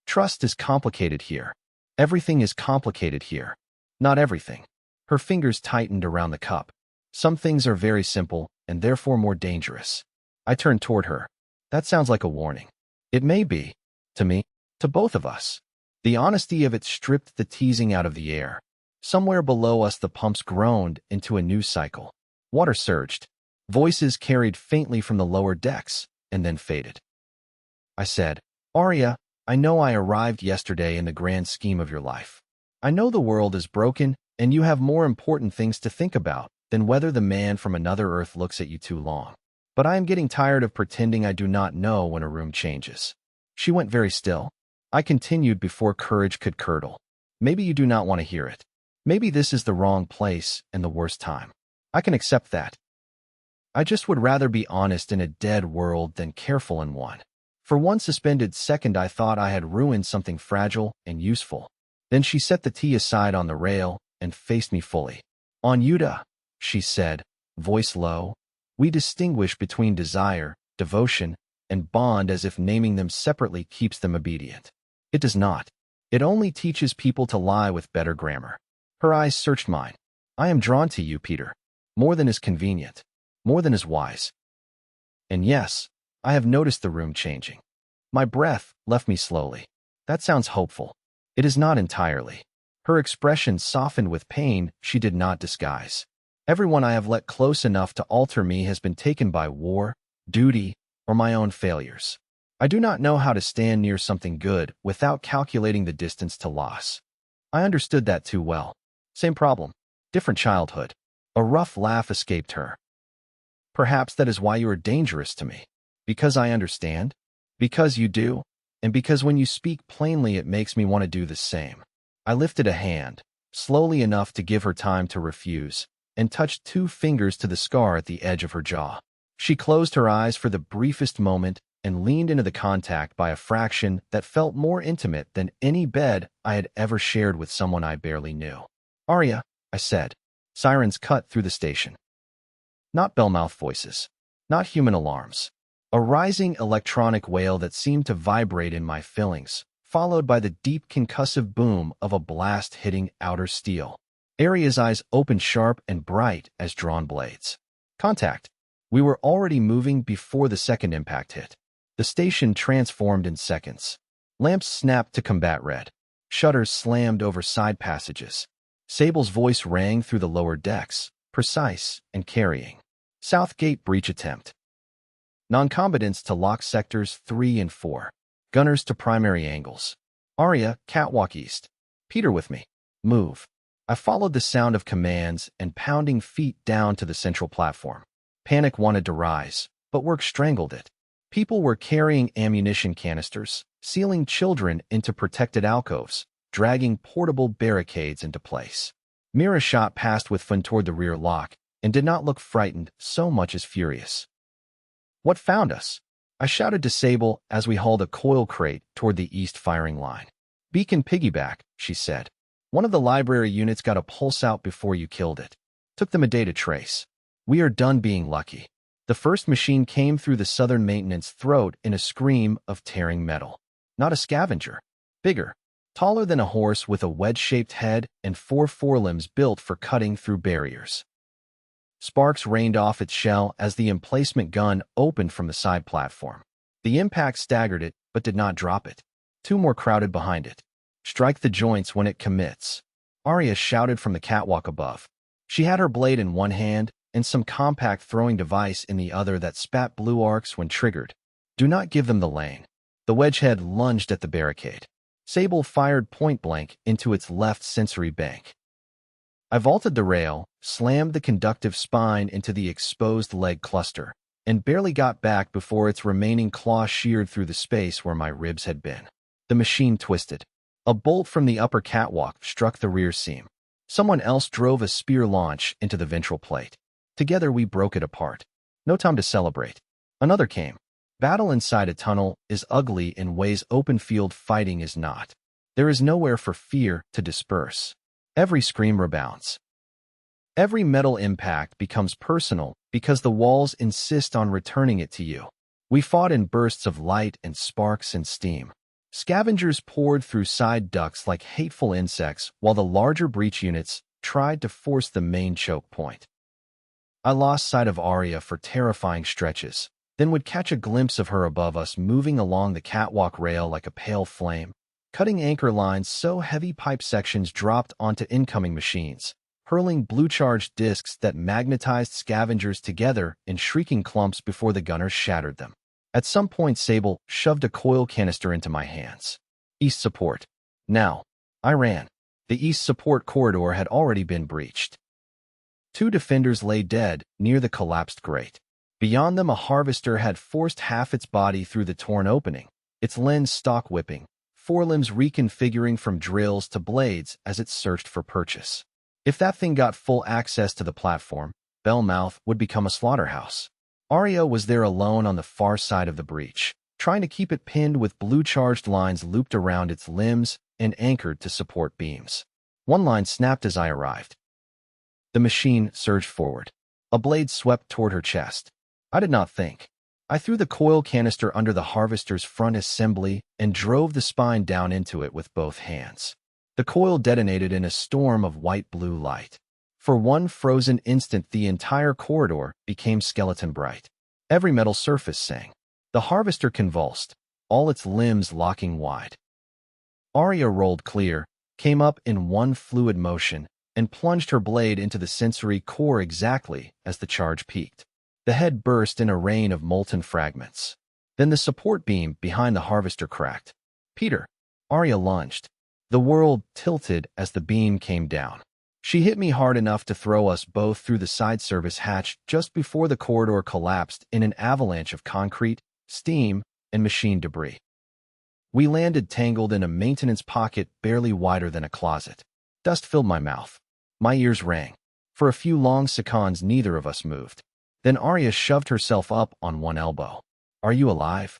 "Trust is complicated here. Everything is complicated here." "Not everything." Her fingers tightened around the cup. "Some things are very simple and therefore more dangerous." I turned toward her. "That sounds like a warning." "It may be. To me. To both of us." The honesty of it stripped the teasing out of the air. Somewhere below us the pumps groaned into a new cycle. Water surged. Voices carried faintly from the lower decks, and then faded. I said, "Aria, I know I arrived yesterday in the grand scheme of your life. I know the world is broken, and you have more important things to think about than whether the man from another Earth looks at you too long. But I am getting tired of pretending I do not know when a room changes." She went very still. I continued before courage could curdle. "Maybe you do not want to hear it. Maybe this is the wrong place and the worst time. I can accept that. I just would rather be honest in a dead world than careful in one." For one suspended second I thought I had ruined something fragile and useful. Then she set the tea aside on the rail and faced me fully. "On Utah," she said, voice low, "we distinguish between desire, devotion, and bond as if naming them separately keeps them obedient. It does not. It only teaches people to lie with better grammar." Her eyes searched mine. "I am drawn to you, Peter. More than is convenient. More than is wise. And yes, I have noticed the room changing." My breath left me slowly. "That sounds hopeful." "It is not entirely." Her expression softened with pain she did not disguise. "Everyone I have let close enough to alter me has been taken by war, duty, or my own failures. I do not know how to stand near something good without calculating the distance to loss." I understood that too well. Same problem. Different childhood. A rough laugh escaped her. "Perhaps that is why you are dangerous to me. Because I understand? Because you do? And because when you speak plainly it makes me want to do the same." I lifted a hand, slowly enough to give her time to refuse, and touched 2 fingers to the scar at the edge of her jaw. She closed her eyes for the briefest moment and leaned into the contact by a fraction that felt more intimate than any bed I had ever shared with someone I barely knew. "Aria," I said. Sirens cut through the station. Not bell-mouth voices. Not human alarms. A rising electronic wail that seemed to vibrate in my fillings, followed by the deep concussive boom of a blast hitting outer steel. Aria's eyes opened sharp and bright as drawn blades. Contact. We were already moving before the second impact hit. The station transformed in seconds. Lamps snapped to combat red. Shutters slammed over side passages. Sable's voice rang through the lower decks, precise and carrying. South Gate breach attempt. Non-combatants to lock sectors 3 and 4. Gunners to primary angles. Aria, catwalk east. Peter with me. Move. I followed the sound of commands and pounding feet down to the central platform. Panic wanted to rise, but work strangled it. People were carrying ammunition canisters, sealing children into protected alcoves, dragging portable barricades into place. Mira shot past with Fun toward the rear lock and did not look frightened so much as furious. "What found us?" I shouted to Sable as we hauled a coil crate toward the east firing line. "Beacon piggyback," she said. "One of the library units got a pulse out before you killed it. Took them a day to trace. We are done being lucky." The first machine came through the southern maintenance throat in a scream of tearing metal. Not a scavenger. Bigger. Taller than a horse with a wedge-shaped head and 4 forelimbs built for cutting through barriers. Sparks rained off its shell as the emplacement gun opened from the side platform. The impact staggered it, but did not drop it. 2 more crowded behind it. "Strike the joints when it commits," Aria shouted from the catwalk above. She had her blade in one hand and some compact throwing device in the other that spat blue arcs when triggered. "Do not give them the lane." The wedgehead lunged at the barricade. Sable fired point-blank into its left sensory bank. I vaulted the rail, slammed the conductive spine into the exposed leg cluster, and barely got back before its remaining claw sheared through the space where my ribs had been. The machine twisted. A bolt from the upper catwalk struck the rear seam. Someone else drove a spear launch into the ventral plate. Together we broke it apart. No time to celebrate. Another came. Battle inside a tunnel is ugly in ways open field fighting is not. There is nowhere for fear to disperse. Every scream rebounds. Every metal impact becomes personal because the walls insist on returning it to you. We fought in bursts of light and sparks and steam. Scavengers poured through side ducts like hateful insects while the larger breach units tried to force the main choke point. I lost sight of Aria for terrifying stretches, then would catch a glimpse of her above us moving along the catwalk rail like a pale flame, cutting anchor lines so heavy pipe sections dropped onto incoming machines, hurling blue-charged discs that magnetized scavengers together in shrieking clumps before the gunners shattered them. At some point, Sable shoved a coil canister into my hands. East support. Now. I ran. The east support corridor had already been breached. 2 defenders lay dead near the collapsed grate. Beyond them, a harvester had forced half its body through the torn opening, its lens stock whipping, forelimbs reconfiguring from drills to blades as it searched for purchase. If that thing got full access to the platform, Bellmouth would become a slaughterhouse. Aria was there alone on the far side of the breach, trying to keep it pinned with blue-charged lines looped around its limbs and anchored to support beams. One line snapped as I arrived. The machine surged forward. A blade swept toward her chest. I did not think. I threw the coil canister under the harvester's front assembly and drove the spine down into it with both hands. The coil detonated in a storm of white-blue light. For one frozen instant, the entire corridor became skeleton bright. Every metal surface sang. The harvester convulsed, all its limbs locking wide. Aria rolled clear, came up in one fluid motion, and plunged her blade into the sensory core exactly as the charge peaked. The head burst in a rain of molten fragments. Then the support beam behind the harvester cracked. "Peter!" Aria lunged. The world tilted as the beam came down. She hit me hard enough to throw us both through the side service hatch just before the corridor collapsed in an avalanche of concrete, steam, and machine debris. We landed tangled in a maintenance pocket barely wider than a closet. Dust filled my mouth. My ears rang. For a few long seconds, neither of us moved. Then Aria shoved herself up on one elbow. "Are you alive?"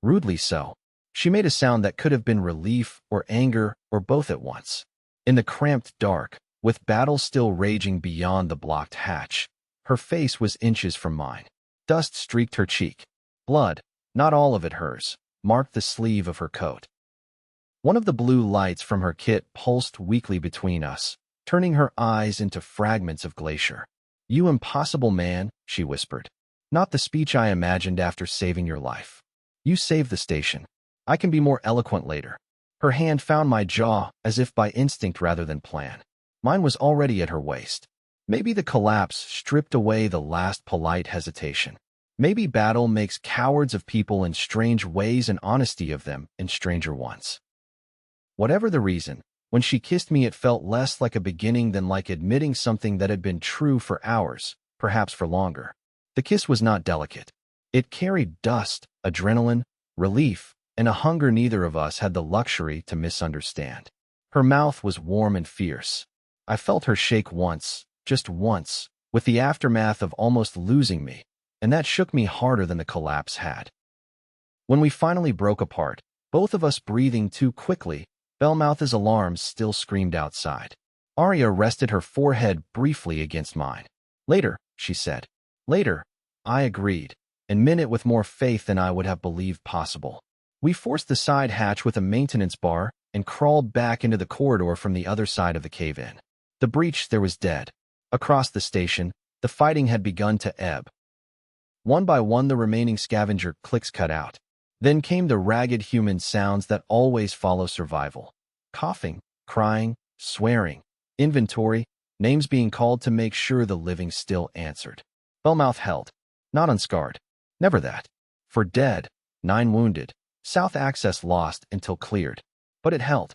Rudely so. She made a sound that could have been relief or anger or both at once. In the cramped dark, with battle still raging beyond the blocked hatch, her face was inches from mine. Dust streaked her cheek. Blood, not all of it hers, marked the sleeve of her coat. One of the blue lights from her kit pulsed weakly between us, turning her eyes into fragments of glacier. "You impossible man," she whispered. "Not the speech I imagined after saving your life. You saved the station. I can be more eloquent later." Her hand found my jaw, as if by instinct rather than plan. Mine was already at her waist. Maybe the collapse stripped away the last polite hesitation. Maybe battle makes cowards of people in strange ways and honesty of them in stranger ones. Whatever the reason, when she kissed me it felt less like a beginning than like admitting something that had been true for hours, perhaps for longer. The kiss was not delicate. It carried dust, adrenaline, relief, and a hunger neither of us had the luxury to misunderstand. Her mouth was warm and fierce. I felt her shake once, just once, with the aftermath of almost losing me, and that shook me harder than the collapse had. When we finally broke apart, both of us breathing too quickly, Bellmouth's alarms still screamed outside. Aria rested her forehead briefly against mine. "Later," she said. "Later," I agreed, and meant it with more faith than I would have believed possible. We forced the side hatch with a maintenance bar and crawled back into the corridor from the other side of the cave-in. The breach there was dead. Across the station, the fighting had begun to ebb. One by one the remaining scavenger clicks cut out. Then came the ragged human sounds that always follow survival. Coughing, crying, swearing, inventory, names being called to make sure the living still answered. Bellmouth held. Not unscarred. Never that. For dead, 9 wounded, south access lost until cleared. But it held.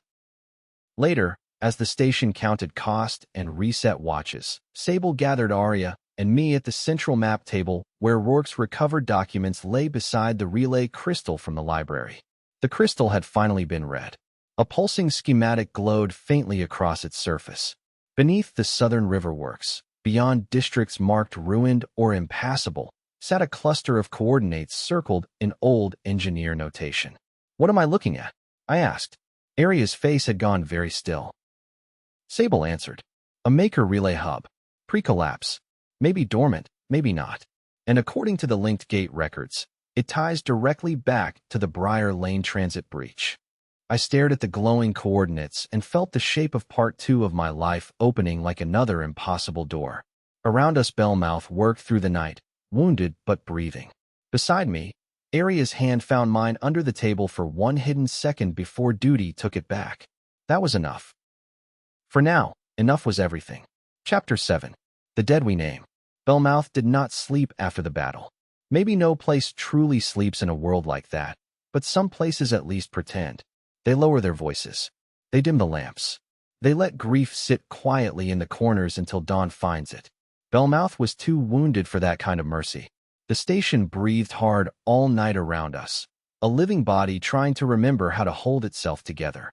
Later, as the station counted cost and reset watches, Sable gathered Aria and me at the central map table where Rourke's recovered documents lay beside the relay crystal from the library. The crystal had finally been read. A pulsing schematic glowed faintly across its surface. Beneath the southern river works, beyond districts marked ruined or impassable, sat a cluster of coordinates circled in old engineer notation. "What am I looking at?" I asked. Aria's face had gone very still. Sable answered. "A maker relay hub. Pre-collapse. Maybe dormant, maybe not. And according to the linked gate records, it ties directly back to the Briar Lane transit breach." I stared at the glowing coordinates and felt the shape of part 2 of my life opening like another impossible door. Around us Bellmouth worked through the night, wounded but breathing. Beside me, Aria's hand found mine under the table for one hidden second before duty took it back. That was enough. For now, enough was everything. Chapter 7. The Dead We Name. Bellmouth did not sleep after the battle. Maybe no place truly sleeps in a world like that, but some places at least pretend. They lower their voices. They dim the lamps. They let grief sit quietly in the corners until dawn finds it. Bellmouth was too wounded for that kind of mercy. The station breathed hard all night around us, a living body trying to remember how to hold itself together.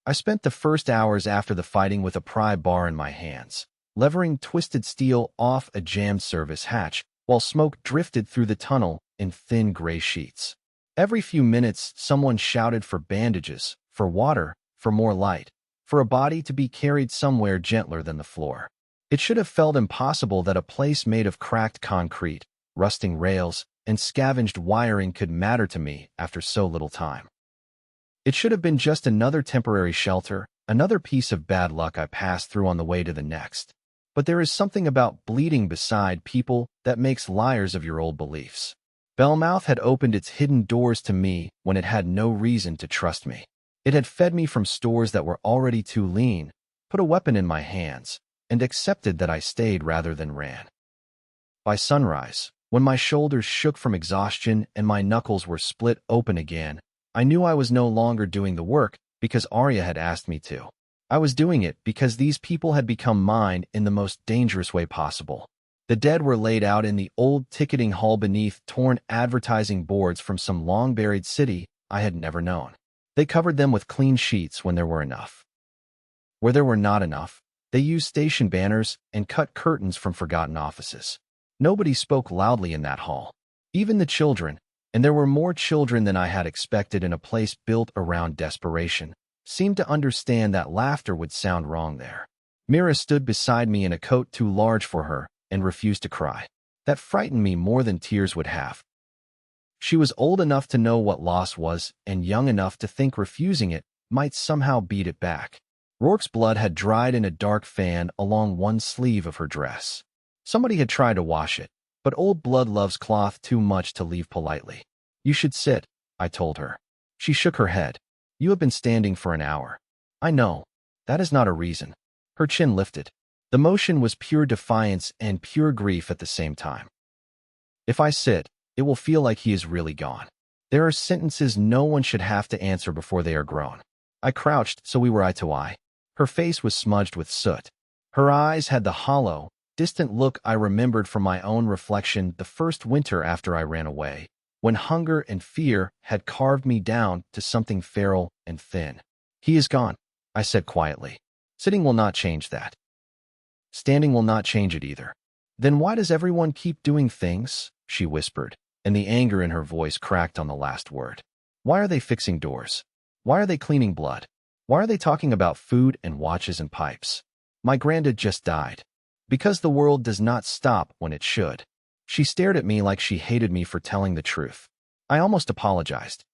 I spent the first hours after the fighting with a pry bar in my hands, levering twisted steel off a jammed service hatch, while smoke drifted through the tunnel in thin gray sheets. Every few minutes, someone shouted for bandages, for water, for more light, for a body to be carried somewhere gentler than the floor. It should have felt impossible that a place made of cracked concrete, rusting rails, and scavenged wiring could matter to me after so little time. It should have been just another temporary shelter, another piece of bad luck I passed through on the way to the next. But there is something about bleeding beside people that makes liars of your old beliefs. Bellmouth had opened its hidden doors to me when it had no reason to trust me. It had fed me from stores that were already too lean, put a weapon in my hands, and accepted that I stayed rather than ran. By sunrise, when my shoulders shook from exhaustion and my knuckles were split open again, I knew I was no longer doing the work because Aria had asked me to. I was doing it because these people had become mine in the most dangerous way possible. The dead were laid out in the old ticketing hall beneath torn advertising boards from some long-buried city I had never known. They covered them with clean sheets when there were enough. Where there were not enough, they used station banners and cut curtains from forgotten offices. Nobody spoke loudly in that hall. Even the children, And there were more children than I had expected in a place built around desperation. Seemed to understand that laughter would sound wrong there. Mira stood beside me in a coat too large for her and refused to cry. That frightened me more than tears would have. She was old enough to know what loss was and young enough to think refusing it might somehow beat it back. Rourke's blood had dried in a dark fan along one sleeve of her dress. Somebody had tried to wash it, but old blood loves cloth too much to leave politely. You should sit, I told her. She shook her head. You have been standing for an hour. I know. That is not a reason. Her chin lifted. The motion was pure defiance and pure grief at the same time. If I sit, it will feel like he is really gone. There are sentences no one should have to answer before they are grown. I crouched so we were eye to eye. Her face was smudged with soot. Her eyes had the hollow, distant look I remembered from my own reflection the first winter after I ran away, when hunger and fear had carved me down to something feral and thin. He is gone, I said quietly. Sitting will not change that. Standing will not change it either. Then why does everyone keep doing things? She whispered, and the anger in her voice cracked on the last word. Why are they fixing doors? Why are they cleaning blood? Why are they talking about food and watches and pipes? My granddad just died. Because the world does not stop when it should. She stared at me like she hated me for telling the truth. I almost apologized.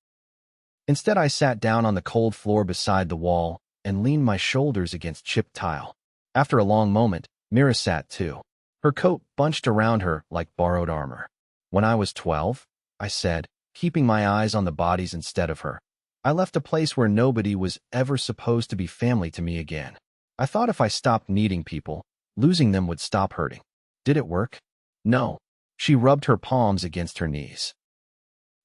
Instead, I sat down on the cold floor beside the wall and leaned my shoulders against chipped tile. After a long moment, Mira sat too, her coat bunched around her like borrowed armor. When I was 12, I said, keeping my eyes on the bodies instead of her, I left a place where nobody was ever supposed to be family to me again. I thought if I stopped needing people, losing them would stop hurting. Did it work? No. She rubbed her palms against her knees.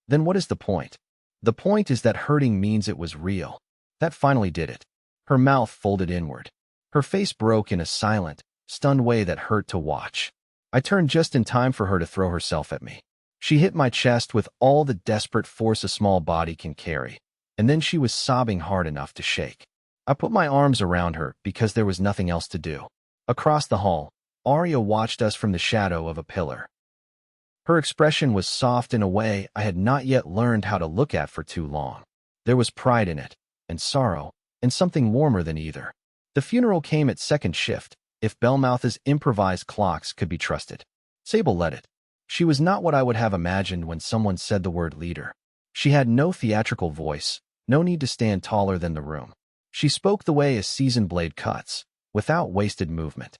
Then what is the point? The point is that hurting means it was real. That finally did it. Her mouth folded inward. Her face broke in a silent, stunned way that hurt to watch. I turned just in time for her to throw herself at me. She hit my chest with all the desperate force a small body can carry, and then she was sobbing hard enough to shake. I put my arms around her because there was nothing else to do. Across the hall, Aria watched us from the shadow of a pillar. Her expression was soft in a way I had not yet learned how to look at for too long. There was pride in it, and sorrow, and something warmer than either. The funeral came at second shift, if Bellmouth's improvised clocks could be trusted. Sable led it. She was not what I would have imagined when someone said the word leader. She had no theatrical voice, no need to stand taller than the room. She spoke the way a seasoned blade cuts, without wasted movement.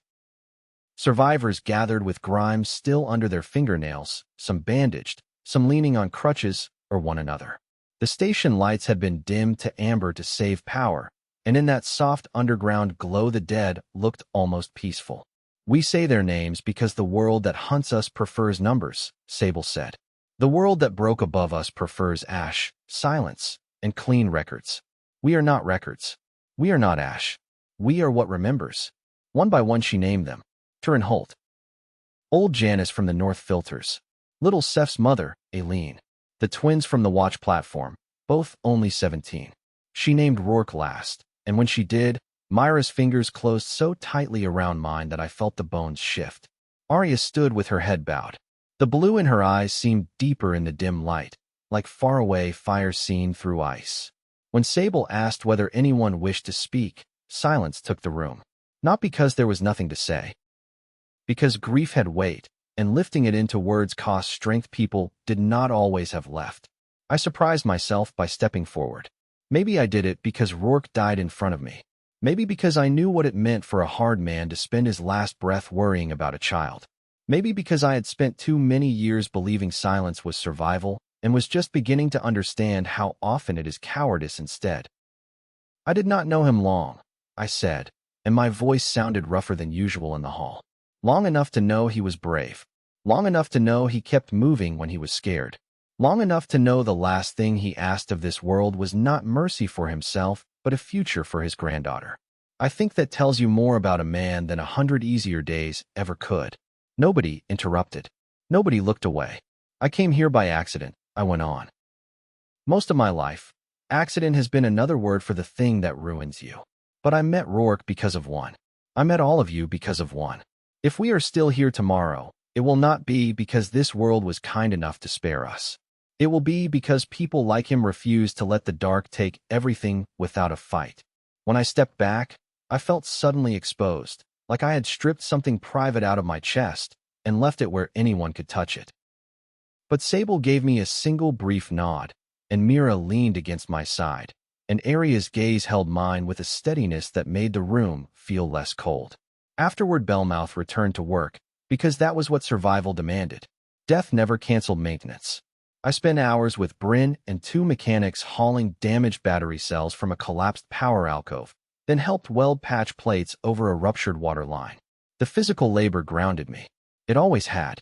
Survivors gathered with grime still under their fingernails, some bandaged, some leaning on crutches or one another. The station lights had been dimmed to amber to save power, and in that soft underground glow the dead looked almost peaceful. We say their names because the world that hunts us prefers numbers, Sable said. The world that broke above us prefers ash, silence, and clean records. We are not records. We are not ash. We are what remembers. One by one she named them. Turin Holt. Old Janice from the North Filters. Little Seth's mother, Aileen. The twins from the watch platform, both only 17. She named Rourke last, and when she did, Myra's fingers closed so tightly around mine that I felt the bones shift. Aria stood with her head bowed. The blue in her eyes seemed deeper in the dim light, like faraway fire seen through ice. When Sable asked whether anyone wished to speak, silence took the room. Not because there was nothing to say. Because grief had weight, and lifting it into words cost strength people did not always have left. I surprised myself by stepping forward. Maybe I did it because Rourke died in front of me. Maybe because I knew what it meant for a hard man to spend his last breath worrying about a child. Maybe because I had spent too many years believing silence was survival and was just beginning to understand how often it is cowardice instead. I did not know him long, I said, and my voice sounded rougher than usual in the hall. Long enough to know he was brave. Long enough to know he kept moving when he was scared. Long enough to know the last thing he asked of this world was not mercy for himself, but a future for his granddaughter. I think that tells you more about a man than 100 easier days ever could. Nobody interrupted. Nobody looked away. I came here by accident, I went on. Most of my life, accident has been another word for the thing that ruins you. But I met Rourke because of one. I met all of you because of one. If we are still here tomorrow, it will not be because this world was kind enough to spare us. It will be because people like him refuse to let the dark take everything without a fight. When I stepped back, I felt suddenly exposed, like I had stripped something private out of my chest and left it where anyone could touch it. But Sable gave me a single brief nod, and Mira leaned against my side, and Aria's gaze held mine with a steadiness that made the room feel less cold. Afterward, Bellmouth returned to work, because that was what survival demanded. Death never canceled maintenance. I spent hours with Bryn and two mechanics hauling damaged battery cells from a collapsed power alcove, then helped weld patch plates over a ruptured water line. The physical labor grounded me. It always had.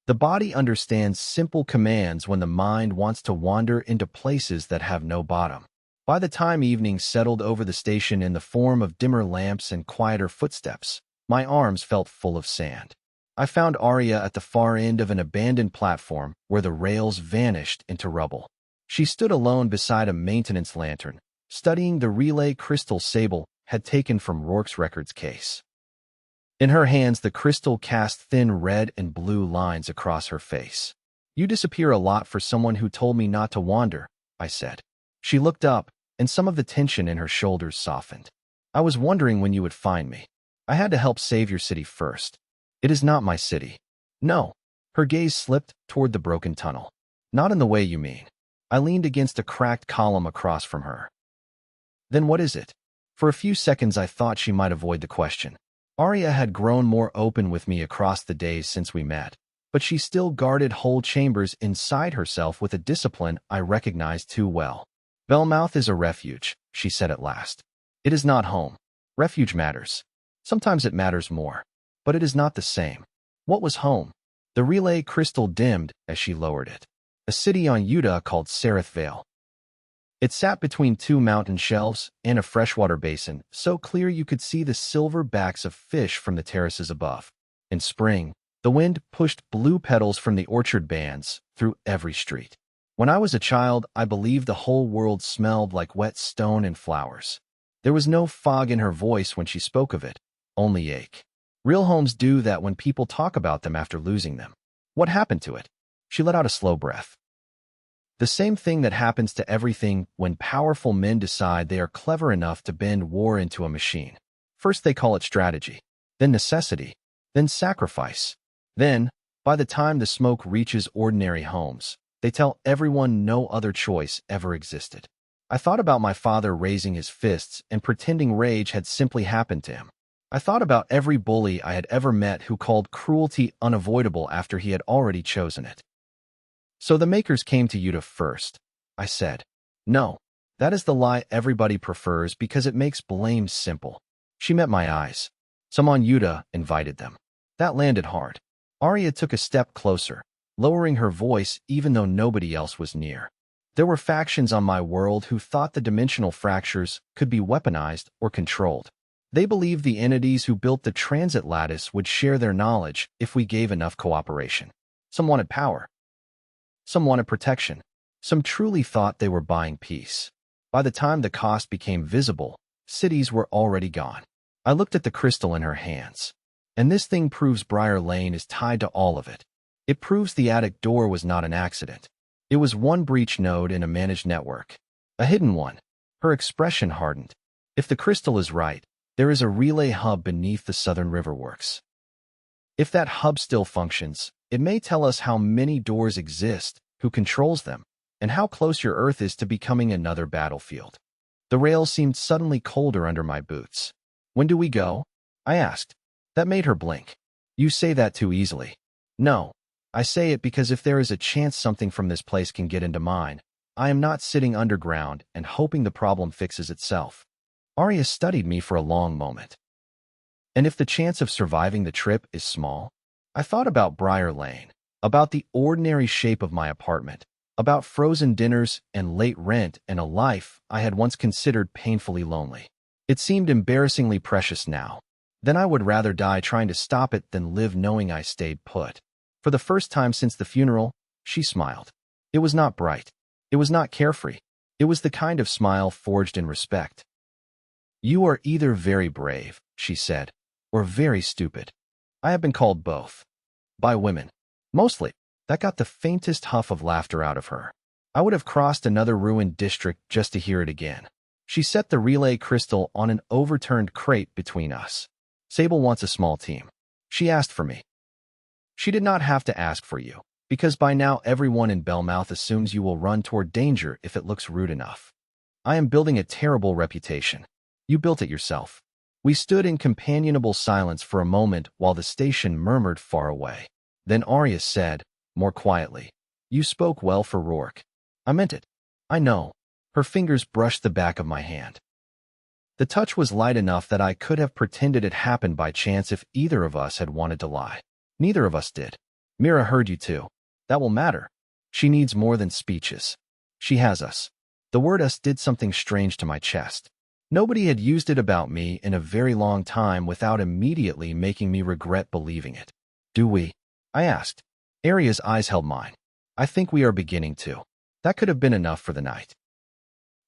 The body understands simple commands when the mind wants to wander into places that have no bottom. By the time evening settled over the station in the form of dimmer lamps and quieter footsteps, my arms felt full of sand. I found Aria at the far end of an abandoned platform where the rails vanished into rubble. She stood alone beside a maintenance lantern, studying the relay crystal Sable had taken from Rourke's records case. In her hands, the crystal cast thin red and blue lines across her face. "You disappear a lot for someone who told me not to wander," I said. She looked up, and some of the tension in her shoulders softened. "I was wondering when you would find me. I had to help save your city first." "It is not my city." "No." Her gaze slipped toward the broken tunnel. "Not in the way you mean." I leaned against a cracked column across from her. "Then what is it?" For a few seconds I thought she might avoid the question. Aria had grown more open with me across the days since we met, but she still guarded whole chambers inside herself with a discipline I recognized too well. "Bellmouth is a refuge," she said at last. "It is not home. Refuge matters. Sometimes it matters more. But it is not the same." What was home? The relay crystal dimmed as she lowered it. A city on Utah called Sereth Vale. It sat between two mountain shelves and a freshwater basin, so clear you could see the silver backs of fish from the terraces above. In spring, the wind pushed blue petals from the orchard bands through every street. When I was a child, I believed the whole world smelled like wet stone and flowers. There was no fog in her voice when she spoke of it, only ache. Real homes do that when people talk about them after losing them. What happened to it? She let out a slow breath. The same thing that happens to everything when powerful men decide they are clever enough to bend war into a machine. First they call it strategy, then necessity, then sacrifice. Then, by the time the smoke reaches ordinary homes, they tell everyone no other choice ever existed. I thought about my father raising his fists and pretending rage had simply happened to him. I thought about every bully I had ever met who called cruelty unavoidable after he had already chosen it. "So the makers came to Utah first," I said. "No, that is the lie everybody prefers because it makes blame simple." She met my eyes. "Some on Utah invited them." That landed hard. Aria took a step closer, lowering her voice even though nobody else was near. "There were factions on my world who thought the dimensional fractures could be weaponized or controlled. They believed the entities who built the transit lattice would share their knowledge if we gave enough cooperation. Some wanted power. Some wanted protection. Some truly thought they were buying peace. By the time the cost became visible, cities were already gone." I looked at the crystal in her hands. "And this thing proves Briar Lane is tied to all of it. It proves the attic door was not an accident. It was one breach node in a managed network. A hidden one." Her expression hardened. "If the crystal is right, there is a relay hub beneath the Southern River Works. If that hub still functions, it may tell us how many doors exist, who controls them, and how close your Earth is to becoming another battlefield." The rails seemed suddenly colder under my boots. "When do we go?" I asked. That made her blink. "You say that too easily." "No, I say it because if there is a chance something from this place can get into mine, I am not sitting underground and hoping the problem fixes itself." Aria studied me for a long moment. "And if the chance of surviving the trip is small?" I thought about Briar Lane, about the ordinary shape of my apartment, about frozen dinners and late rent and a life I had once considered painfully lonely. It seemed embarrassingly precious now. Then I would rather die trying to stop it than live knowing I stayed put. For the first time since the funeral, she smiled. It was not bright. It was not carefree. It was the kind of smile forged in respect. "You are either very brave," she said, "or very stupid." I have been called both. By women. Mostly. That got the faintest huff of laughter out of her. I would have crossed another ruined district just to hear it again. She set the relay crystal on an overturned crate between us. Sable wants a small team. She asked for me. She did not have to ask for you, because by now everyone in Bellmouth assumes you will run toward danger if it looks rude enough. I am building a terrible reputation. You built it yourself. We stood in companionable silence for a moment while the station murmured far away. Then Aria said, more quietly, "You spoke well for Rourke." I meant it. I know. Her fingers brushed the back of my hand. The touch was light enough that I could have pretended it happened by chance if either of us had wanted to lie. Neither of us did. Mira heard you too. That will matter. She needs more than speeches. She has us. The word us did something strange to my chest. Nobody had used it about me in a very long time without immediately making me regret believing it. Do we? I asked. Aria's eyes held mine. I think we are beginning to. That could have been enough for the night.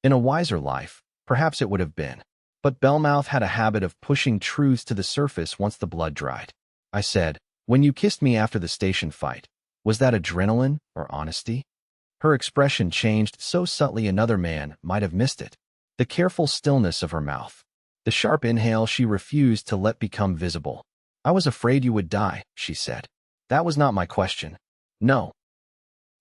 In a wiser life, perhaps it would have been. But Bellmouth had a habit of pushing truths to the surface once the blood dried. I said, "When you kissed me after the station fight, was that adrenaline or honesty?" Her expression changed so subtly another man might have missed it. The careful stillness of her mouth. The sharp inhale she refused to let become visible. "I was afraid you would die," she said. "That was not my question." No.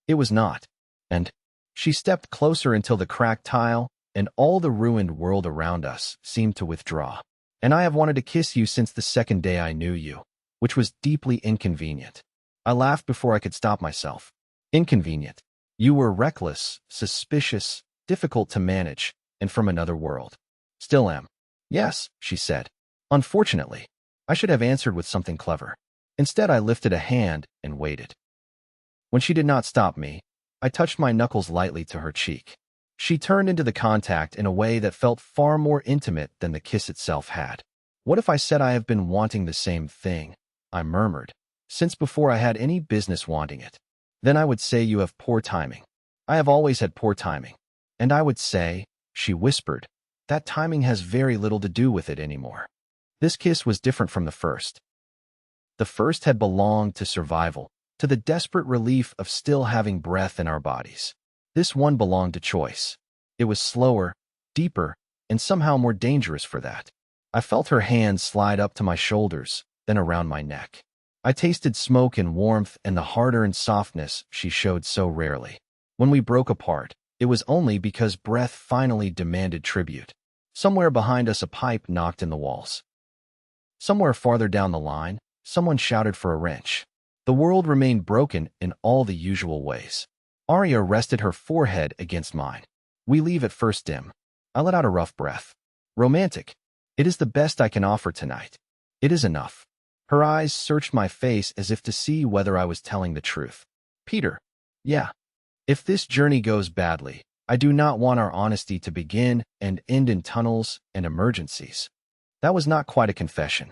It was not. And she stepped closer until the cracked tile and all the ruined world around us seemed to withdraw. "And I have wanted to kiss you since the second day I knew you," which was deeply inconvenient. I laughed before I could stop myself. Inconvenient. You were reckless, suspicious, difficult to manage, and from another world. Still am. Yes, she said. Unfortunately, I should have answered with something clever. Instead, I lifted a hand and waited. When she did not stop me, I touched my knuckles lightly to her cheek. She turned into the contact in a way that felt far more intimate than the kiss itself had. "What if I said I have been wanting the same thing?" I murmured. "Since before I had any business wanting it." "Then I would say you have poor timing." "I have always had poor timing." "And I would say," she whispered, "that timing has very little to do with it anymore." This kiss was different from the first. The first had belonged to survival, to the desperate relief of still having breath in our bodies. This one belonged to choice. It was slower, deeper, and somehow more dangerous for that. I felt her hands slide up to my shoulders, then around my neck. I tasted smoke and warmth and the hard-earned softness she showed so rarely. When we broke apart, it was only because breath finally demanded tribute. Somewhere behind us a pipe knocked in the walls. Somewhere farther down the line, someone shouted for a wrench. The world remained broken in all the usual ways. Aria rested her forehead against mine. "We leave at first dim." I let out a rough breath. "Romantic. It is the best I can offer tonight. It is enough." Her eyes searched my face as if to see whether I was telling the truth. "Peter." "Yeah. If this journey goes badly, I do not want our honesty to begin and end in tunnels and emergencies." That was not quite a confession.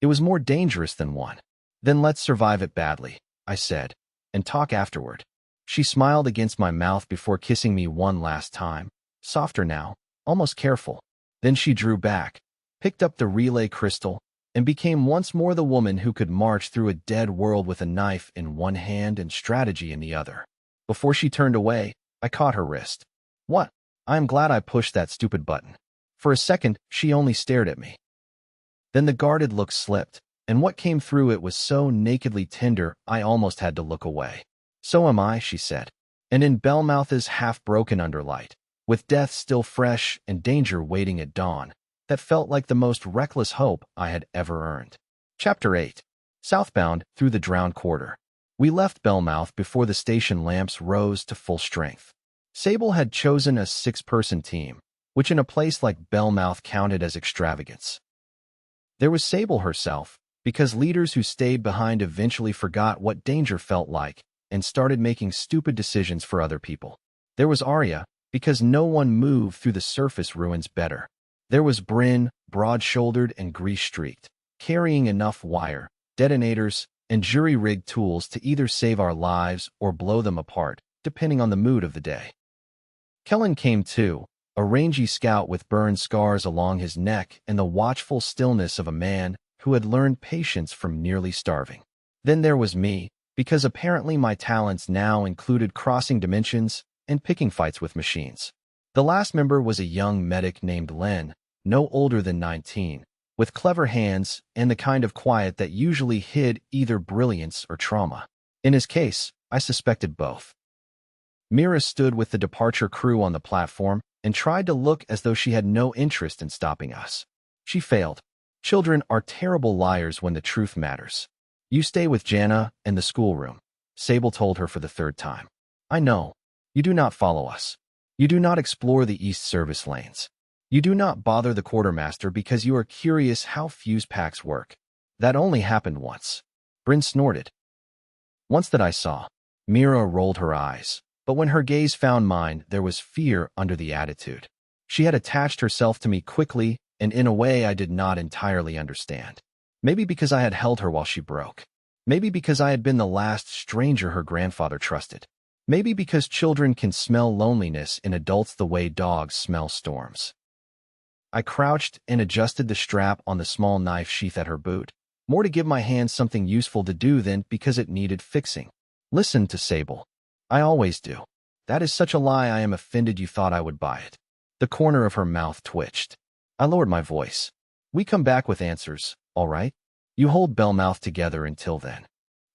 It was more dangerous than one. "Then let's survive it badly," I said, "and talk afterward." She smiled against my mouth before kissing me one last time, softer now, almost careful. Then she drew back, picked up the relay crystal, and became once more the woman who could march through a dead world with a knife in one hand and strategy in the other. Before she turned away, I caught her wrist. "What?" "I am glad I pushed that stupid button." For a second, she only stared at me. Then the guarded look slipped, and what came through it was so nakedly tender I almost had to look away. "So am I," she said. And in Bellmouth's half-broken underlight, with death still fresh and danger waiting at dawn, that felt like the most reckless hope I had ever earned. Chapter 8. Southbound through the drowned quarter. We left Bellmouth before the station lamps rose to full strength. Sable had chosen a 6-person team, which in a place like Bellmouth counted as extravagance. There was Sable herself, because leaders who stayed behind eventually forgot what danger felt like and started making stupid decisions for other people. There was Aria, because no one moved through the surface ruins better. There was Bryn, broad-shouldered and grease-streaked, carrying enough wire, detonators, and jury-rigged tools to either save our lives or blow them apart, depending on the mood of the day. Kellen came too, a rangy scout with burn scars along his neck and the watchful stillness of a man who had learned patience from nearly starving. Then there was me, because apparently my talents now included crossing dimensions and picking fights with machines. The last member was a young medic named Len, no older than 19, with clever hands and the kind of quiet that usually hid either brilliance or trauma. In his case, I suspected both. Mira stood with the departure crew on the platform and tried to look as though she had no interest in stopping us. She failed. Children are terrible liars when the truth matters. You stay with Jana and the schoolroom, Sable told her for the third time. I know. You do not follow us. You do not explore the East Service lanes. You do not bother the quartermaster because you are curious how fuse packs work. That only happened once. Bryn snorted. Once that I saw. Mira rolled her eyes, but when her gaze found mine, there was fear under the attitude. She had attached herself to me quickly and in a way I did not entirely understand. Maybe because I had held her while she broke. Maybe because I had been the last stranger her grandfather trusted. Maybe because children can smell loneliness in adults the way dogs smell storms. I crouched and adjusted the strap on the small knife sheath at her boot, more to give my hand something useful to do than because it needed fixing. Listen to Sable. I always do. That is such a lie. I am offended you thought I would buy it. The corner of her mouth twitched. I lowered my voice. We come back with answers, all right? You hold Bellmouth together until then.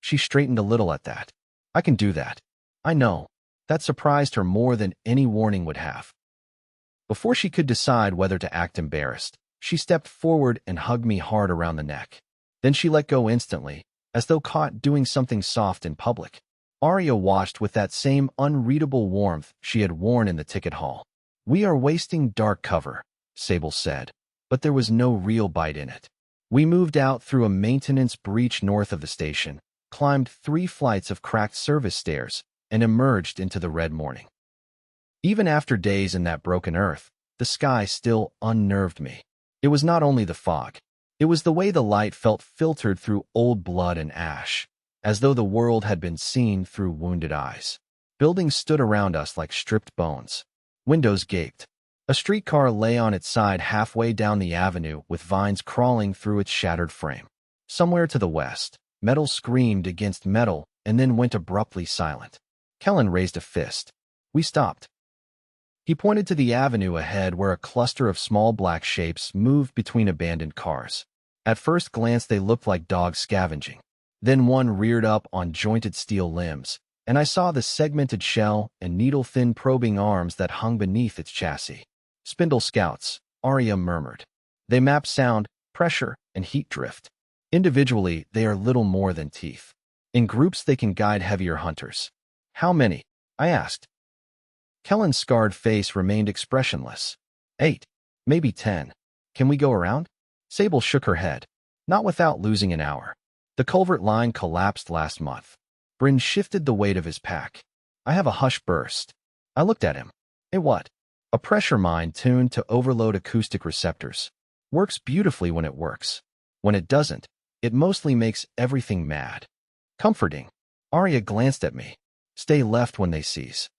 She straightened a little at that. I can do that. I know. That surprised her more than any warning would have. Before she could decide whether to act embarrassed, she stepped forward and hugged me hard around the neck. Then she let go instantly, as though caught doing something soft in public. Aria watched with that same unreadable warmth she had worn in the ticket hall. We are wasting dark cover, Sable said, but there was no real bite in it. We moved out through a maintenance breach north of the station, climbed 3 flights of cracked service stairs, and emerged into the red morning. Even after days in that broken earth, the sky still unnerved me. It was not only the fog. It was the way the light felt filtered through old blood and ash, as though the world had been seen through wounded eyes. Buildings stood around us like stripped bones. Windows gaped. A streetcar lay on its side halfway down the avenue with vines crawling through its shattered frame. Somewhere to the west, metal screamed against metal and then went abruptly silent. Kellen raised a fist. We stopped. He pointed to the avenue ahead where a cluster of small black shapes moved between abandoned cars. At first glance they looked like dogs scavenging. Then one reared up on jointed steel limbs, and I saw the segmented shell and needle-thin probing arms that hung beneath its chassis. Spindle scouts, Aria murmured. They map sound, pressure, and heat drift. Individually, they are little more than teeth. In groups they can guide heavier hunters. How many? I asked. Kellen's scarred face remained expressionless. 8, maybe 10. Can we go around? Sable shook her head. Not without losing an hour. The culvert line collapsed last month. Bryn shifted the weight of his pack. I have a hush burst. I looked at him. A what? A pressure mine tuned to overload acoustic receptors. Works beautifully when it works. When it doesn't, it mostly makes everything mad. Comforting. Aria glanced at me. Stay left when they seize.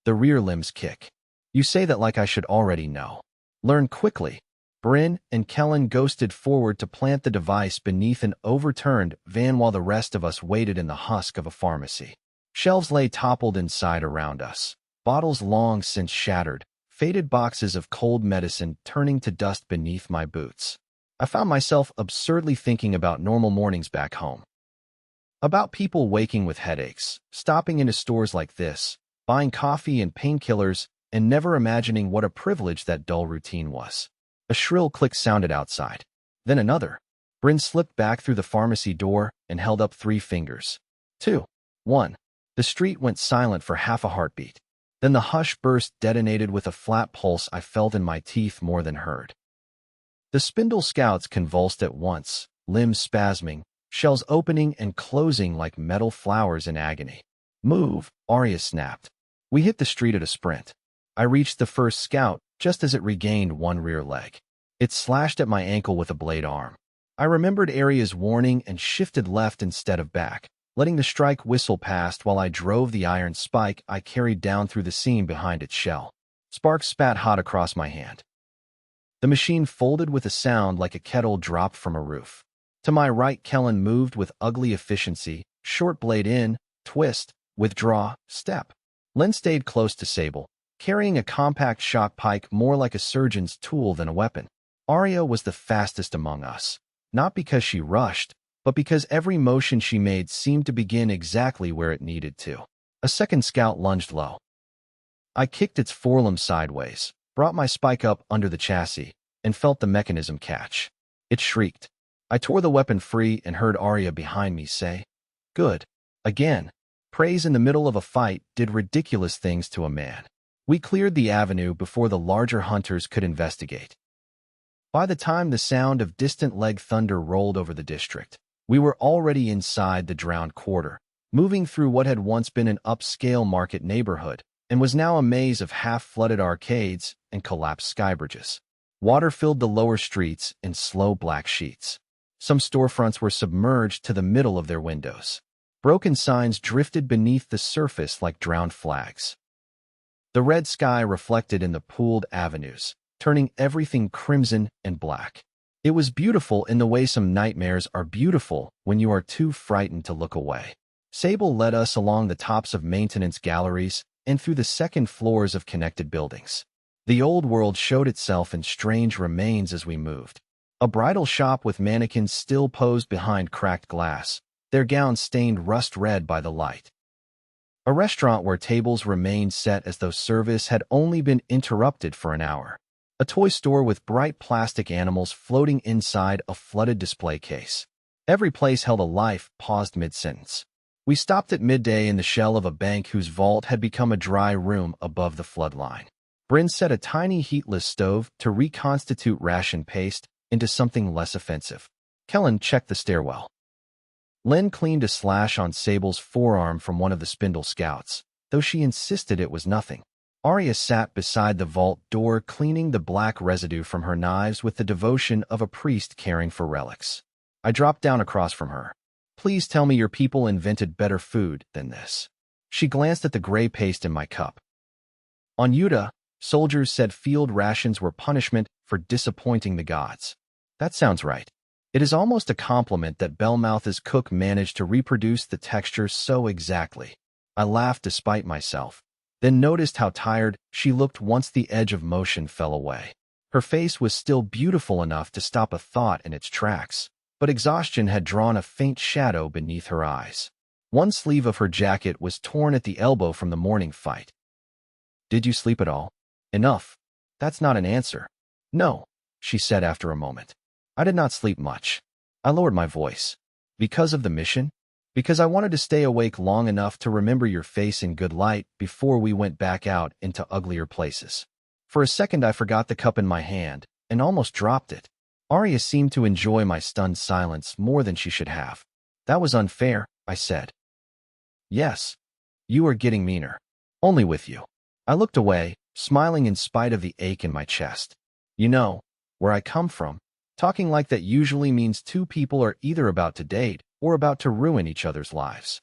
The rear limbs kick. You say that like I should already know. Learn quickly. Bryn and Kellen ghosted forward to plant the device beneath an overturned van while the rest of us waited in the husk of a pharmacy. Shelves lay toppled inside around us. Bottles long since shattered, faded boxes of cold medicine turning to dust beneath my boots. I found myself absurdly thinking about normal mornings back home. About people waking with headaches, stopping into stores like this, buying coffee and painkillers, and never imagining what a privilege that dull routine was. A shrill click sounded outside. Then another. Bryn slipped back through the pharmacy door and held up 3 fingers. 2. 1. The street went silent for half a heartbeat. Then the hush burst detonated with a flat pulse I felt in my teeth more than heard. The spindle scouts convulsed at once, limbs spasming, shells opening and closing like metal flowers in agony. Move, Aria snapped. We hit the street at a sprint. I reached the first scout just as it regained one rear leg. It slashed at my ankle with a blade arm. I remembered Aria's warning and shifted left instead of back, letting the strike whistle past while I drove the iron spike I carried down through the seam behind its shell. Sparks spat hot across my hand. The machine folded with a sound like a kettle dropped from a roof. To my right, Kellen moved with ugly efficiency, Short blade in, twist, withdraw, step. Len stayed close to Sable, carrying a compact shock pike more like a surgeon's tool than a weapon. Aria was the fastest among us, not because she rushed, but because every motion she made seemed to begin exactly where it needed to. A second scout lunged low. I kicked its forelimb sideways, brought my spike up under the chassis, and felt the mechanism catch. It shrieked. I tore the weapon free and heard Aria behind me say, "Good." Again. Praise in the middle of a fight did ridiculous things to a man. We cleared the avenue before the larger hunters could investigate. By the time the sound of distant leg thunder rolled over the district, we were already inside the drowned quarter, moving through what had once been an upscale market neighborhood and was now a maze of half-flooded arcades and collapsed skybridges. Water filled the lower streets in slow black sheets. Some storefronts were submerged to the middle of their windows. Broken signs drifted beneath the surface like drowned flags. The red sky reflected in the pooled avenues, turning everything crimson and black. It was beautiful in the way some nightmares are beautiful when you are too frightened to look away. Sable led us along the tops of maintenance galleries and through the second floors of connected buildings. The old world showed itself in strange remains as we moved. A bridal shop with mannequins still posed behind cracked glass, their gowns stained rust red by the light. A restaurant where tables remained set as though service had only been interrupted for an hour. A toy store with bright plastic animals floating inside a flooded display case. Every place held a life paused mid-sentence. We stopped at midday in the shell of a bank whose vault had become a dry room above the floodline. Bryn set a tiny heatless stove to reconstitute ration paste into something less offensive. Kellen checked the stairwell. Len cleaned a slash on Sable's forearm from one of the spindle scouts, though she insisted it was nothing. Aria sat beside the vault door cleaning the black residue from her knives with the devotion of a priest caring for relics. I dropped down across from her. "Please tell me your people invented better food than this." She glanced at the gray paste in my cup. On Utah, soldiers said field rations were punishment for disappointing the gods. That sounds right. It is almost a compliment that Bellmouth's cook managed to reproduce the texture so exactly. I laughed despite myself, then noticed how tired she looked once the edge of motion fell away. Her face was still beautiful enough to stop a thought in its tracks, but exhaustion had drawn a faint shadow beneath her eyes. One sleeve of her jacket was torn at the elbow from the morning fight. "Did you sleep at all?" "Enough." "That's not an answer." "No," she said after a moment. "I did not sleep much." I lowered my voice. "Because of the mission? Because I wanted to stay awake long enough to remember your face in good light before we went back out into uglier places." For a second I forgot the cup in my hand and almost dropped it. Aria seemed to enjoy my stunned silence more than she should have. "That was unfair," I said. "Yes. You are getting meaner. Only with you." I looked away, smiling in spite of the ache in my chest. "You know, where I come from, talking like that usually means two people are either about to date or about to ruin each other's lives."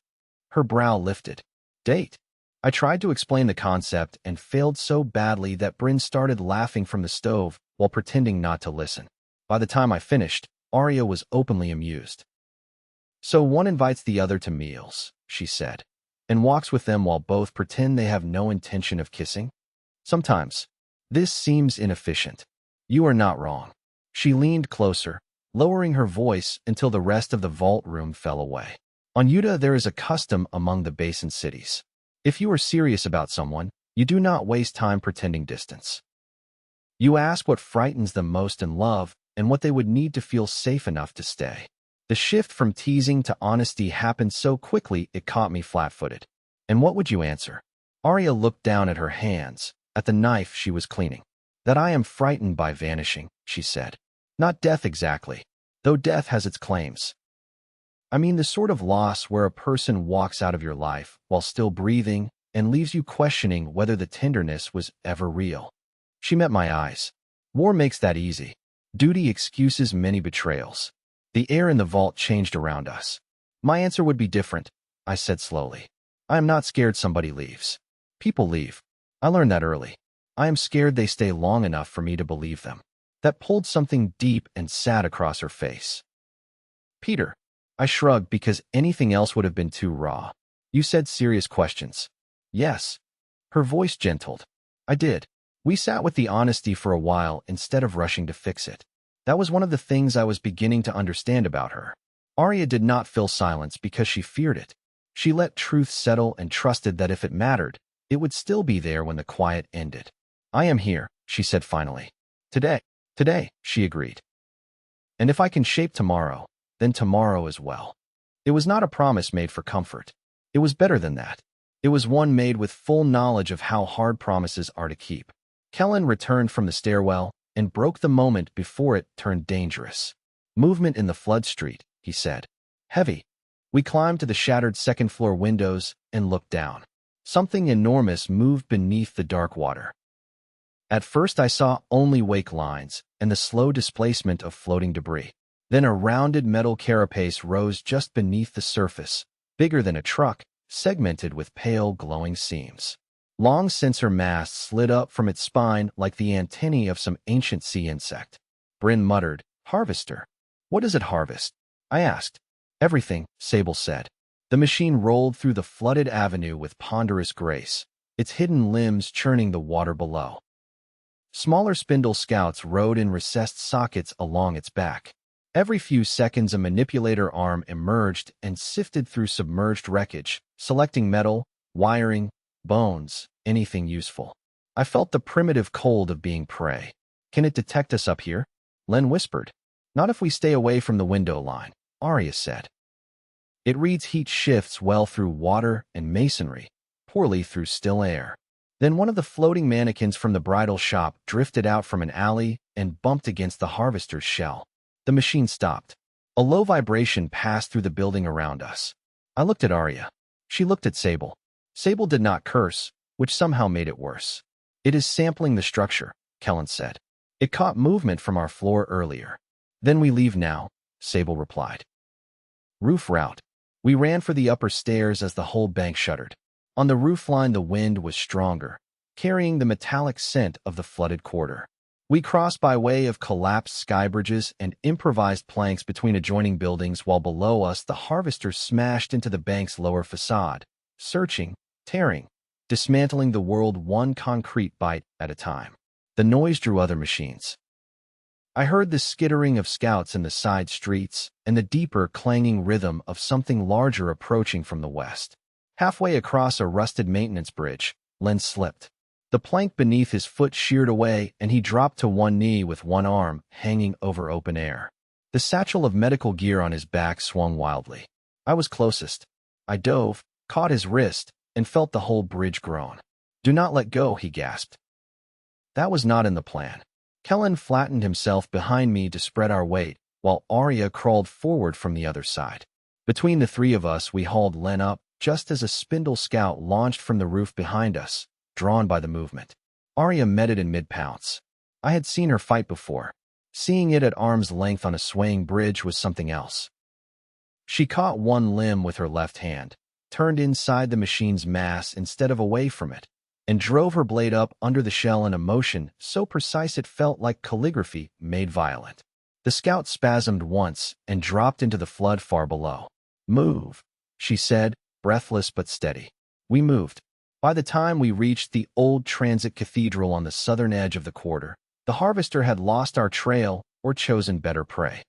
Her brow lifted. "Date?" I tried to explain the concept and failed so badly that Bryn started laughing from the stove while pretending not to listen. By the time I finished, Aria was openly amused. "So one invites the other to meals," she said, "and walks with them while both pretend they have no intention of kissing? Sometimes. This seems inefficient. You are not wrong." She leaned closer, lowering her voice until the rest of the vault room fell away. "On Utah there is a custom among the basin cities. If you are serious about someone, you do not waste time pretending distance. You ask what frightens them most in love and what they would need to feel safe enough to stay." The shift from teasing to honesty happened so quickly it caught me flat-footed. "And what would you answer?" Aria looked down at her hands, at the knife she was cleaning. "That I am frightened by vanishing," she said. "Not death exactly, though death has its claims. I mean the sort of loss where a person walks out of your life while still breathing and leaves you questioning whether the tenderness was ever real." She met my eyes. "War makes that easy. Duty excuses many betrayals." The air in the vault changed around us. "My answer would be different," I said slowly. "I am not scared somebody leaves. People leave. I learned that early. I am scared they stay long enough for me to believe them." That pulled something deep and sad across her face. "Peter." I shrugged because anything else would have been too raw. You said serious questions. Yes. Her voice gentled. I did. We sat with the honesty for a while instead of rushing to fix it. That was one of the things I was beginning to understand about her. Aria did not fill silence because she feared it. She let truth settle and trusted that if it mattered, it would still be there when the quiet ended. I am here, she said finally. Today, she agreed. And if I can shape tomorrow, then tomorrow as well. It was not a promise made for comfort. It was better than that. It was one made with full knowledge of how hard promises are to keep. Kellen returned from the stairwell and broke the moment before it turned dangerous. Movement in the flood street, he said. Heavy. We climbed to the shattered second-floor windows and looked down. Something enormous moved beneath the dark water. At first I saw only wake lines and the slow displacement of floating debris. Then a rounded metal carapace rose just beneath the surface, bigger than a truck, segmented with pale glowing seams. Long sensor masts slid up from its spine like the antennae of some ancient sea insect. Bryn muttered, Harvester. What does it harvest? I asked. Everything, Sable said. The machine rolled through the flooded avenue with ponderous grace, its hidden limbs churning the water below. Smaller spindle scouts rode in recessed sockets along its back. Every few seconds a manipulator arm emerged and sifted through submerged wreckage, selecting metal, wiring, bones, anything useful. I felt the primitive cold of being prey. Can it detect us up here? Len whispered. Not if we stay away from the window line, Aria said. It reads heat shifts well through water and masonry, poorly through still air. Then one of the floating mannequins from the bridal shop drifted out from an alley and bumped against the harvester's shell. The machine stopped. A low vibration passed through the building around us. I looked at Aria. She looked at Sable. Sable did not curse, which somehow made it worse. It is sampling the structure, Kellen said. It caught movement from our floor earlier. Then we leave now, Sable replied. Roof route. We ran for the upper stairs as the whole bank shuddered. On the roofline the wind was stronger, carrying the metallic scent of the flooded quarter. We crossed by way of collapsed sky bridges and improvised planks between adjoining buildings while below us the harvester smashed into the bank's lower facade, searching, tearing, dismantling the world one concrete bite at a time. The noise drew other machines. I heard the skittering of scouts in the side streets and the deeper clanging rhythm of something larger approaching from the west. Halfway across a rusted maintenance bridge, Len slipped. The plank beneath his foot sheared away and he dropped to one knee with one arm hanging over open air. The satchel of medical gear on his back swung wildly. I was closest. I dove, caught his wrist, and felt the whole bridge groan. Do not let go, he gasped. That was not in the plan. Kellen flattened himself behind me to spread our weight, while Aria crawled forward from the other side. Between the three of us, we hauled Len up just as a spindle scout launched from the roof behind us, drawn by the movement. Aria met it in mid-pounce. I had seen her fight before. Seeing it at arm's length on a swaying bridge was something else. She caught one limb with her left hand, turned inside the machine's mass instead of away from it, and drove her blade up under the shell in a motion so precise it felt like calligraphy made violent. The scout spasmed once and dropped into the flood far below. Move, she said, breathless but steady. We moved. By the time we reached the old transit cathedral on the southern edge of the quarter, the harvester had lost our trail or chosen better prey.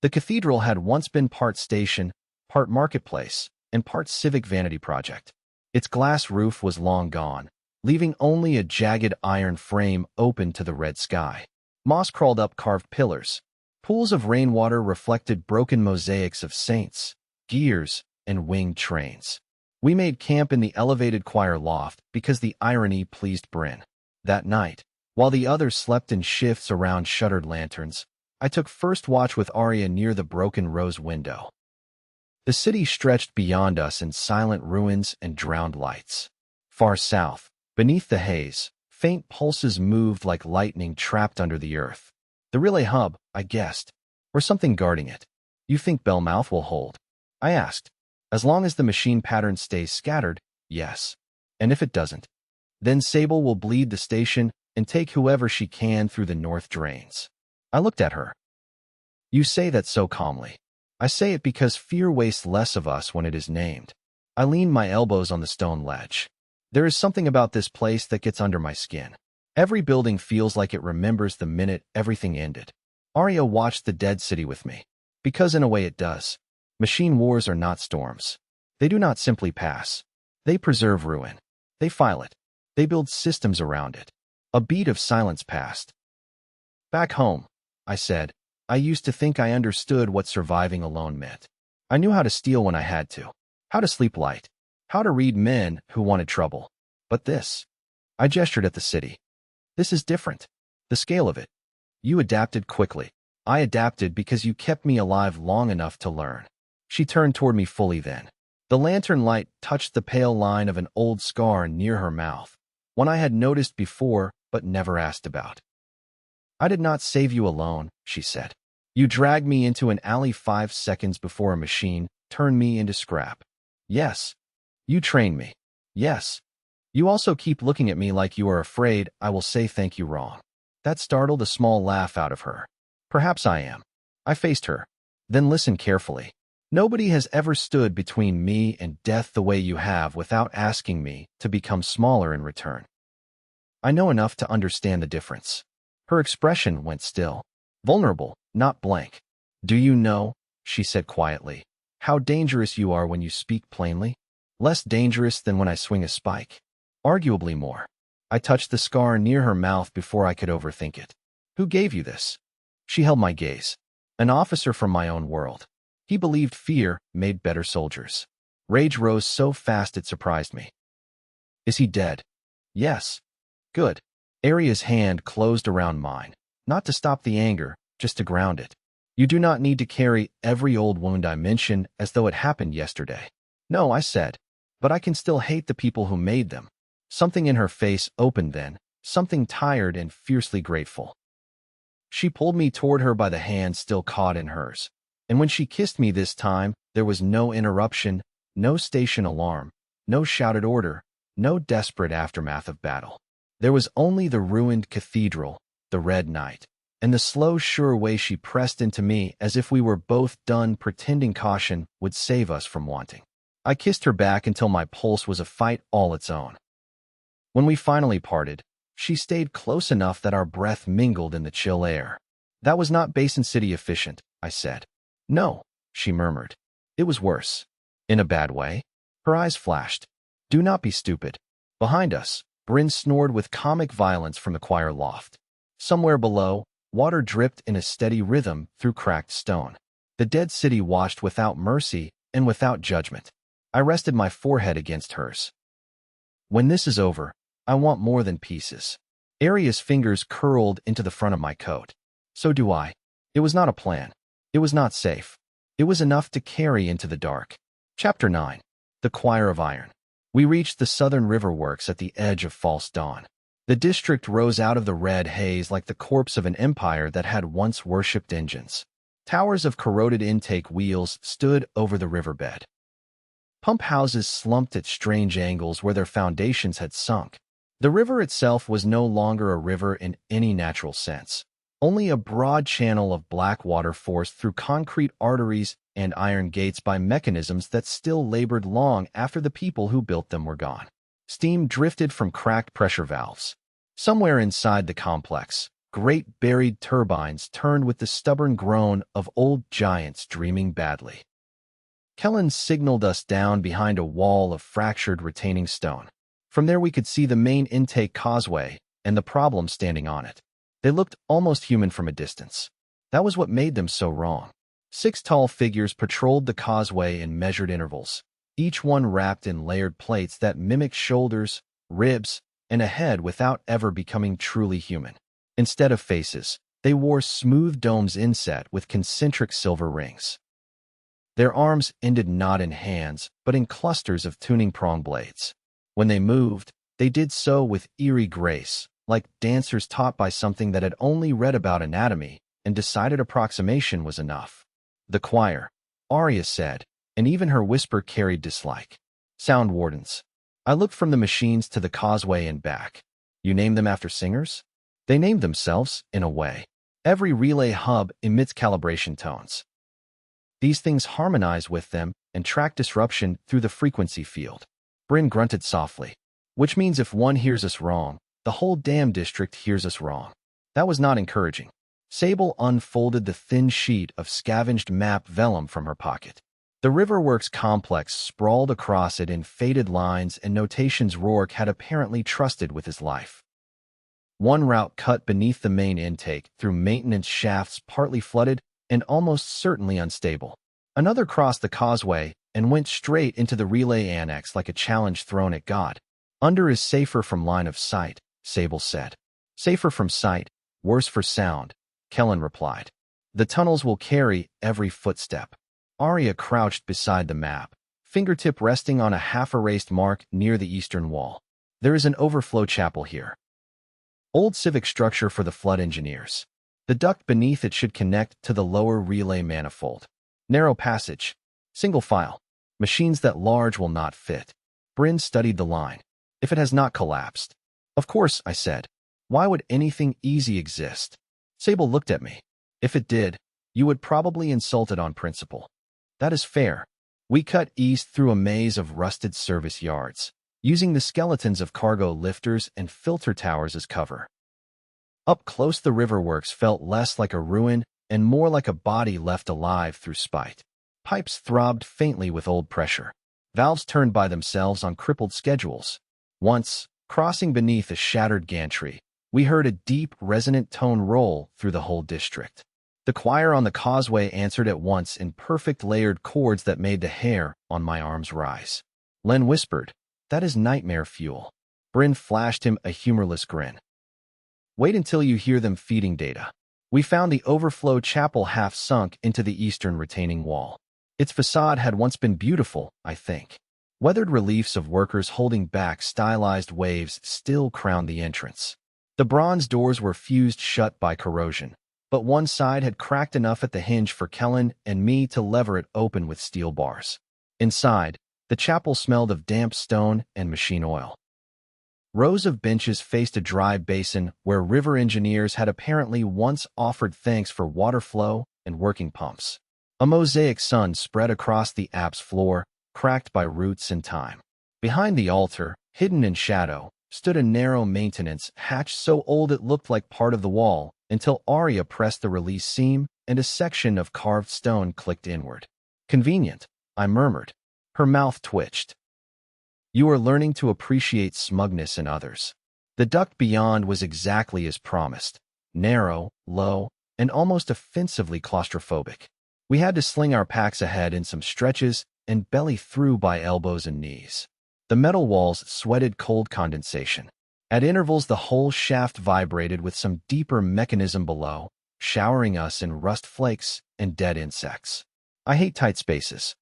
The cathedral had once been part station, part marketplace, and part civic vanity project. Its glass roof was long gone, leaving only a jagged iron frame open to the red sky. Moss crawled up carved pillars. Pools of rainwater reflected broken mosaics of saints, gears, and winged trains. We made camp in the elevated choir loft because the irony pleased Bryn. That night, while the others slept in shifts around shuttered lanterns, I took first watch with Aria near the broken rose window. The city stretched beyond us in silent ruins and drowned lights. Far south, beneath the haze, faint pulses moved like lightning trapped under the earth. The relay hub, I guessed, or something guarding it. You think Bellmouth will hold? I asked. As long as the machine pattern stays scattered, yes. And if it doesn't, then Sable will bleed the station and take whoever she can through the north drains. I looked at her. You say that so calmly. I say it because fear wastes less of us when it is named. I leaned my elbows on the stone ledge. There is something about this place that gets under my skin. Every building feels like it remembers the minute everything ended. Aria watched the dead city with me. Because in a way it does. Machine wars are not storms. They do not simply pass. They preserve ruin. They file it. They build systems around it. A beat of silence passed. Back home, I said, I used to think I understood what surviving alone meant. I knew how to steal when I had to, how to sleep light, how to read men who wanted trouble. But this, I gestured at the city. This is different. The scale of it. You adapted quickly. I adapted because you kept me alive long enough to learn. She turned toward me fully then. The lantern light touched the pale line of an old scar near her mouth, one I had noticed before but never asked about. I did not save you alone, she said. You dragged me into an alley 5 seconds before a machine turned me into scrap. Yes. You trained me. Yes. You also keep looking at me like you are afraid I will say thank you wrong. That startled a small laugh out of her. Perhaps I am. I faced her. Then listened carefully. Nobody has ever stood between me and death the way you have without asking me to become smaller in return. I know enough to understand the difference. Her expression went still. Vulnerable, not blank. Do you know, she said quietly, how dangerous you are when you speak plainly? Less dangerous than when I swing a spike. Arguably more. I touched the scar near her mouth before I could overthink it. Who gave you this? She held my gaze. An officer from my own world. He believed fear made better soldiers. Rage rose so fast it surprised me. Is he dead? Yes. Good. Aria's hand closed around mine. Not to stop the anger, just to ground it. You do not need to carry every old wound I mention as though it happened yesterday. No, I said. But I can still hate the people who made them. Something in her face opened then, something tired and fiercely grateful. She pulled me toward her by the hand still caught in hers. And when she kissed me this time, there was no interruption, no station alarm, no shouted order, no desperate aftermath of battle. There was only the ruined cathedral, the red night, and the slow, sure way she pressed into me as if we were both done pretending caution would save us from wanting. I kissed her back until my pulse was a fight all its own. When we finally parted, she stayed close enough that our breath mingled in the chill air. That was not Basin City efficient, I said. No, she murmured. It was worse. In a bad way. Her eyes flashed. Do not be stupid. Behind us, Bryn snored with comic violence from the choir loft. Somewhere below, water dripped in a steady rhythm through cracked stone. The dead city watched without mercy and without judgment. I rested my forehead against hers. When this is over, I want more than pieces. Aria's fingers curled into the front of my coat. So do I. It was not a plan. It was not safe. It was enough to carry into the dark. Chapter 9. The Choir of Iron. We reached the southern river works at the edge of false dawn. The district rose out of the red haze like the corpse of an empire that had once worshipped engines. Towers of corroded intake wheels stood over the riverbed. Pump houses slumped at strange angles where their foundations had sunk. The river itself was no longer a river in any natural sense. Only a broad channel of black water forced through concrete arteries and iron gates by mechanisms that still labored long after the people who built them were gone. Steam drifted from cracked pressure valves. Somewhere inside the complex, great buried turbines turned with the stubborn groan of old giants dreaming badly. Kellen signaled us down behind a wall of fractured retaining stone. From there we could see the main intake causeway and the problem standing on it. They looked almost human from a distance. That was what made them so wrong. 6 tall figures patrolled the causeway in measured intervals, each one wrapped in layered plates that mimicked shoulders, ribs, and a head without ever becoming truly human. Instead of faces, they wore smooth domes inset with concentric silver rings. Their arms ended not in hands, but in clusters of tuning prong blades. When they moved, they did so with eerie grace, like dancers taught by something that had only read about anatomy and decided approximation was enough. The choir, Aria said, and even her whisper carried dislike. Sound wardens. I looked from the machines to the causeway and back. You name them after singers? They named themselves, in a way. Every relay hub emits calibration tones. These things harmonize with them and track disruption through the frequency field. Bryn grunted softly. Which means if one hears us wrong, the whole damn district hears us wrong. That was not encouraging. Sable unfolded the thin sheet of scavenged map vellum from her pocket. The Riverworks complex sprawled across it in faded lines and notations Rourke had apparently trusted with his life. One route cut beneath the main intake through maintenance shafts partly flooded and almost certainly unstable. Another crossed the causeway and went straight into the relay annex like a challenge thrown at God. Under is safer from line of sight, Sable said. Safer from sight, worse for sound, Kellen replied. The tunnels will carry every footstep. Aria crouched beside the map, fingertip resting on a half-erased mark near the eastern wall. There is an overflow chapel here. Old civic structure for the flood engineers. The duct beneath it should connect to the lower relay manifold. Narrow passage. Single file. Machines that large will not fit. Bryn studied the line. If it has not collapsed. Of course, I said. Why would anything easy exist? Sable looked at me. If it did, you would probably insult it on principle. That is fair. We cut east through a maze of rusted service yards, using the skeletons of cargo lifters and filter towers as cover. Up close, the Riverworks felt less like a ruin and more like a body left alive through spite. Pipes throbbed faintly with old pressure. Valves turned by themselves on crippled schedules. Once, crossing beneath a shattered gantry, we heard a deep, resonant tone roll through the whole district. The choir on the causeway answered at once in perfect layered chords that made the hair on my arms rise. Len whispered, "That is nightmare fuel." Bryn flashed him a humorless grin. "Wait until you hear them feeding data." We found the overflow chapel half sunk into the eastern retaining wall. Its facade had once been beautiful, I think. Weathered reliefs of workers holding back stylized waves still crowned the entrance. The bronze doors were fused shut by corrosion, but one side had cracked enough at the hinge for Kellen and me to lever it open with steel bars. Inside, the chapel smelled of damp stone and machine oil. Rows of benches faced a dry basin where river engineers had apparently once offered thanks for water flow and working pumps. A mosaic sun spread across the apse floor, cracked by roots and time. Behind the altar, hidden in shadow, stood a narrow maintenance hatch so old it looked like part of the wall, until Aria pressed the release seam and a section of carved stone clicked inward. "Convenient," I murmured. Her mouth twitched. "You are learning to appreciate smugness in others." The duct beyond was exactly as promised. Narrow, low, and almost offensively claustrophobic. We had to sling our packs ahead in some stretches and belly through by elbows and knees. The metal walls sweated cold condensation. At intervals, the whole shaft vibrated with some deeper mechanism below, showering us in rust flakes and dead insects. I hate tight spaces.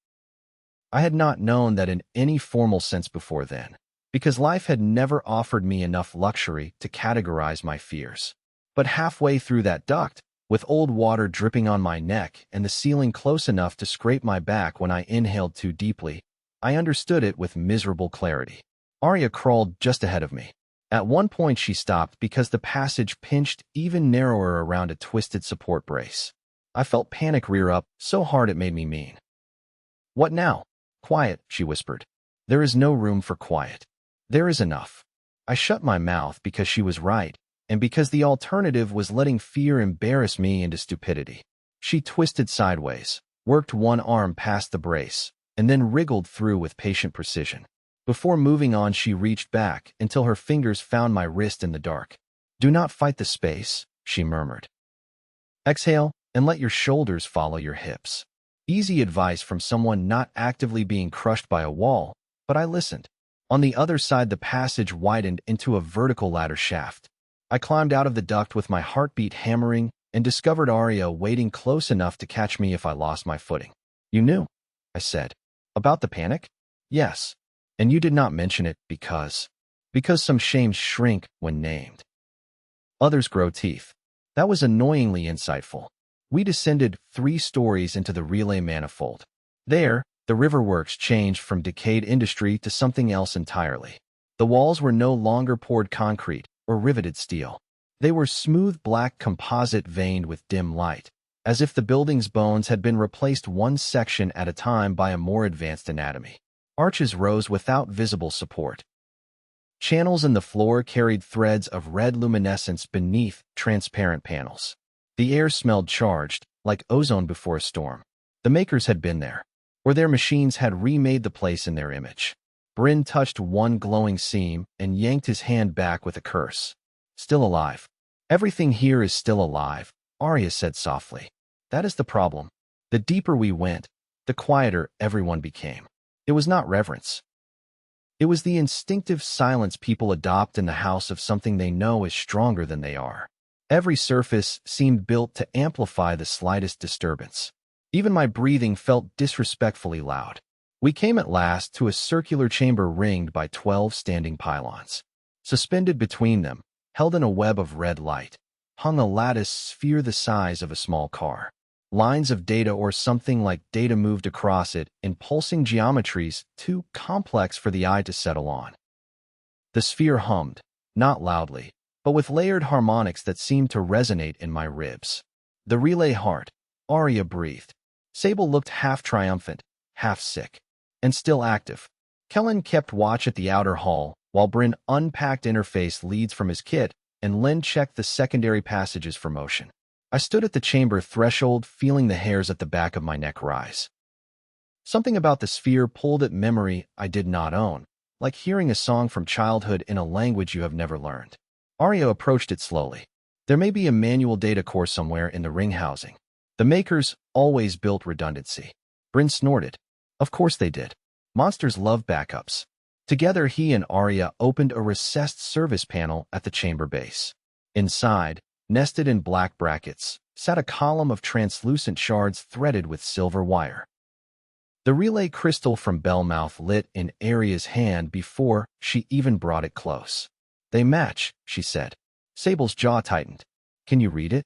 I had not known that in any formal sense before then, because life had never offered me enough luxury to categorize my fears. But halfway through that duct, with old water dripping on my neck and the ceiling close enough to scrape my back when I inhaled too deeply, I understood it with miserable clarity. Aria crawled just ahead of me. At one point she stopped because the passage pinched even narrower around a twisted support brace. I felt panic rear up so hard it made me mean. "What now?" "Quiet," she whispered. "There is no room for quiet. There is enough." I shut my mouth because she was right, and because the alternative was letting fear embarrass me into stupidity. She twisted sideways, worked one arm past the brace, and then wriggled through with patient precision. Before moving on, she reached back until her fingers found my wrist in the dark. "Do not fight the space," she murmured. "Exhale and let your shoulders follow your hips." Easy advice from someone not actively being crushed by a wall, but I listened. On the other side, the passage widened into a vertical ladder shaft. I climbed out of the duct with my heartbeat hammering and discovered Aria waiting close enough to catch me if I lost my footing. "You knew," I said. "About the panic?" "Yes. And you did not mention it because some shames shrink when named. Others grow teeth." That was annoyingly insightful. We descended 3 stories into the relay manifold. There, the Riverworks changed from decayed industry to something else entirely. The walls were no longer poured concrete or riveted steel. They were smooth black composite veined with dim light. as if the building's bones had been replaced one section at a time by a more advanced anatomy. Arches rose without visible support. Channels in the floor carried threads of red luminescence beneath transparent panels. The air smelled charged, like ozone before a storm. The makers had been there, or their machines had remade the place in their image. Bryn touched one glowing seam and yanked his hand back with a curse. Still alive. Everything here is still alive, Aria said softly. That is the problem. The deeper we went, the quieter everyone became. It was not reverence. It was the instinctive silence people adopt in the house of something they know is stronger than they are. Every surface seemed built to amplify the slightest disturbance. Even my breathing felt disrespectfully loud. We came at last to a circular chamber ringed by 12 standing pylons. Suspended between them, held in a web of red light, hung a lattice sphere the size of a small car. Lines of data or something like data moved across it in pulsing geometries too complex for the eye to settle on. The sphere hummed, not loudly, but with layered harmonics that seemed to resonate in my ribs. The relay heart, Aria breathed. Sable looked half triumphant, half sick, and still active. Kellen kept watch at the outer hall, while Bryn unpacked interface leads from his kit, and Len checked the secondary passages for motion. I stood at the chamber threshold, feeling the hairs at the back of my neck rise. Something about the sphere pulled at memory I did not own, like hearing a song from childhood in a language you have never learned. Aria approached it slowly. There may be a manual data core somewhere in the ring housing. The makers always built redundancy. Bryn snorted. Of course they did. Monsters love backups. Together he and Aria opened a recessed service panel at the chamber base. Inside, nested in black brackets, sat a column of translucent shards threaded with silver wire. The relay crystal from Bellmouth lit in Aria's hand before she even brought it close. They match, she said. Sable's jaw tightened. Can you read it?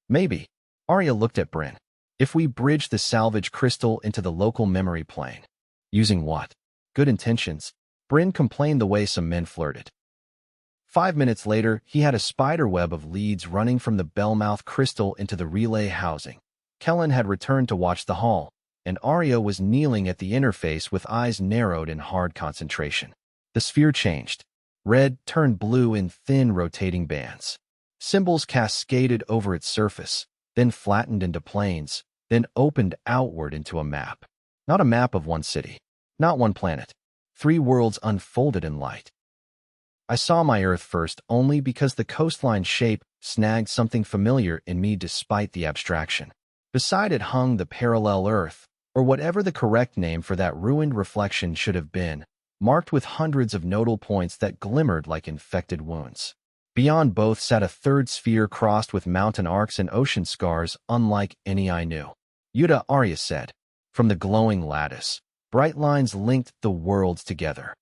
Maybe. Aria looked at Bryn. If we bridge the salvage crystal into the local memory plane. Using what? Good intentions. Bryn complained the way some men flirted. 5 minutes later, he had a spider web of leads running from the Bellmouth crystal into the relay housing. Kellen had returned to watch the hall, and Aria was kneeling at the interface with eyes narrowed in hard concentration. The sphere changed. Red turned blue in thin rotating bands. Symbols cascaded over its surface, then flattened into planes, then opened outward into a map. Not a map of one city, not one planet. 3 worlds unfolded in light. I saw my Earth first only because the coastline shape snagged something familiar in me despite the abstraction. Beside it hung the parallel Earth, or whatever the correct name for that ruined reflection should have been, marked with hundreds of nodal points that glimmered like infected wounds. Beyond both sat a third sphere crossed with mountain arcs and ocean scars unlike any I knew. Yuta, Aria said. From the glowing lattice, bright lines linked the worlds together.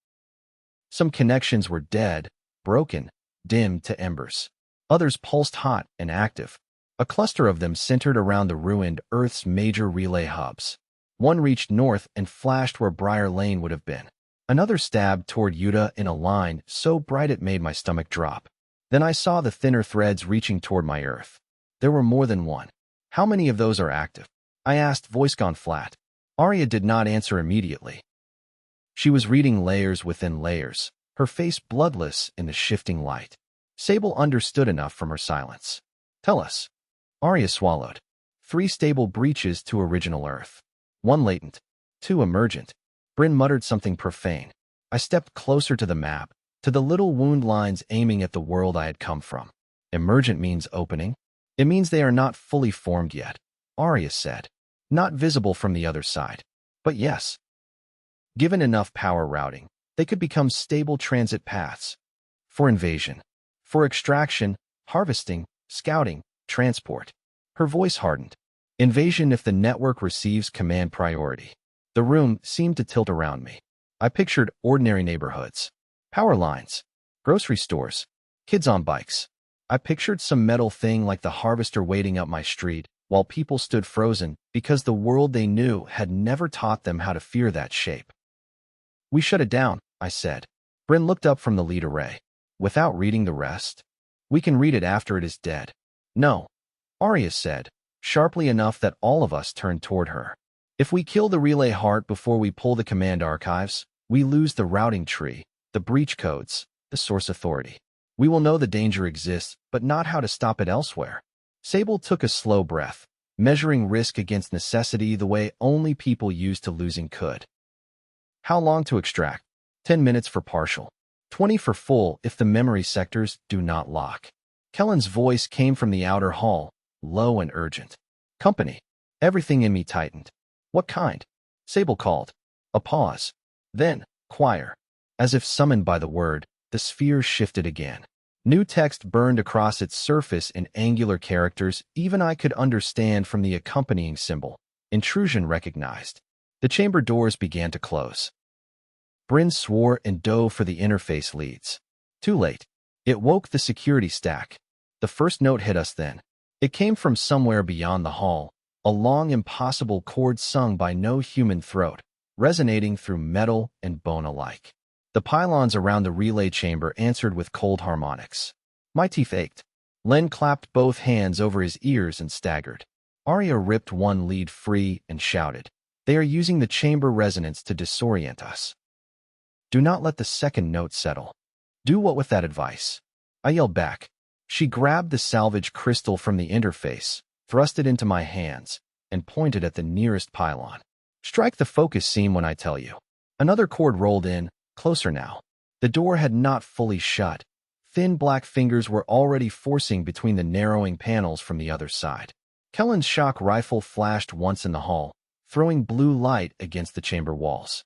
Some connections were dead, broken, dimmed to embers. Others pulsed hot and active. A cluster of them centered around the ruined Earth's major relay hubs. One reached north and flashed where Briar Lane would have been. Another stabbed toward Yuta in a line so bright it made my stomach drop. Then I saw the thinner threads reaching toward my Earth. There were more than one. How many of those are active? I asked, voice gone flat. Aria did not answer immediately. She was reading layers within layers, her face bloodless in the shifting light. Sable understood enough from her silence. Tell us. Aria swallowed. 3 stable breaches to original Earth. 1 latent. 2 emergent. Bryn muttered something profane. I stepped closer to the map, to the little wound lines aiming at the world I had come from. Emergent means opening. It means they are not fully formed yet, Aria said. Not visible from the other side. But yes. Given enough power routing, they could become stable transit paths. For invasion. For extraction, harvesting, scouting, transport. Her voice hardened. Invasion if the network receives command priority. The room seemed to tilt around me. I pictured ordinary neighborhoods. Power lines. Grocery stores. Kids on bikes. I pictured some metal thing like the harvester waiting up my street, while people stood frozen because the world they knew had never taught them how to fear that shape. We shut it down, I said. Bryn looked up from the lead array. Without reading the rest? We can read it after it is dead. No. Aria said, sharply enough that all of us turned toward her. If we kill the relay heart before we pull the command archives, we lose the routing tree, the breach codes, the source authority. We will know the danger exists, but not how to stop it elsewhere. Sable took a slow breath, measuring risk against necessity the way only people used to losing could. How long to extract? 10 minutes for partial. 20 for full if the memory sectors do not lock. Kellen's voice came from the outer hall, low and urgent. Company. Everything in me tightened. What kind? Sable called. A pause. Then, choir. As if summoned by the word, the sphere shifted again. New text burned across its surface in angular characters even I could understand from the accompanying symbol. Intrusion recognized. The chamber doors began to close. Bryn swore and dove for the interface leads. Too late. It woke the security stack. The first note hit us then. It came from somewhere beyond the hall, a long, impossible chord sung by no human throat, resonating through metal and bone alike. The pylons around the relay chamber answered with cold harmonics. My teeth ached. Len clapped both hands over his ears and staggered. Aria ripped one lead free and shouted, "They are using the chamber resonance to disorient us. Do not let the second note settle. Do what with that advice?" I yelled back. She grabbed the salvage crystal from the interface, thrust it into my hands, and pointed at the nearest pylon. Strike the focus seam when I tell you. Another cord rolled in, closer now. The door had not fully shut. Thin black fingers were already forcing between the narrowing panels from the other side. Kellen's shock rifle flashed once in the hall, throwing blue light against the chamber walls.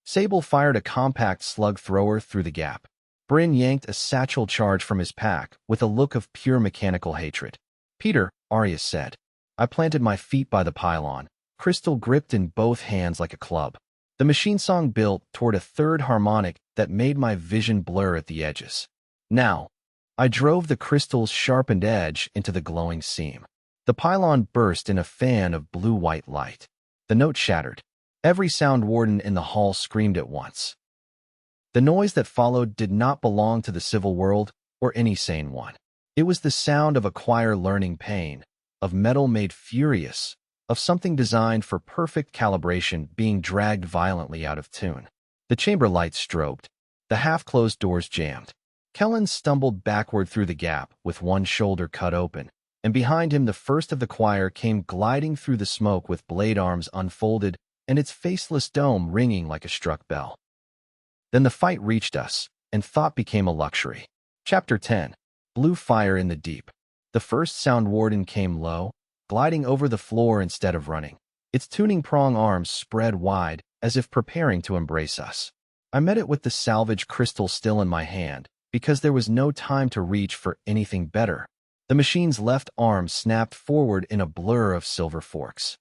Sable fired a compact slug thrower through the gap. Bryn yanked a satchel charge from his pack with a look of pure mechanical hatred. "Peter," Aria said. I planted my feet by the pylon, crystal gripped in both hands like a club. The machine song built toward a third harmonic that made my vision blur at the edges. Now, I drove the crystal's sharpened edge into the glowing seam. The pylon burst in a fan of blue-white light. The note shattered. Every sound warden in the hall screamed at once. The noise that followed did not belong to the civil world or any sane one. It was the sound of a choir learning pain, of metal made furious, of something designed for perfect calibration being dragged violently out of tune. The chamber lights strobed. The half-closed doors jammed. Kellen stumbled backward through the gap with one shoulder cut open, and behind him the first of the choir came gliding through the smoke with blade arms unfolded and its faceless dome ringing like a struck bell. Then the fight reached us, and thought became a luxury. Chapter 10. Blue Fire in the Deep. The first sound warden came low, gliding over the floor instead of running. Its tuning prong arms spread wide, as if preparing to embrace us. I met it with the salvage crystal still in my hand, because there was no time to reach for anything better. The machine's left arm snapped forward in a blur of silver forks.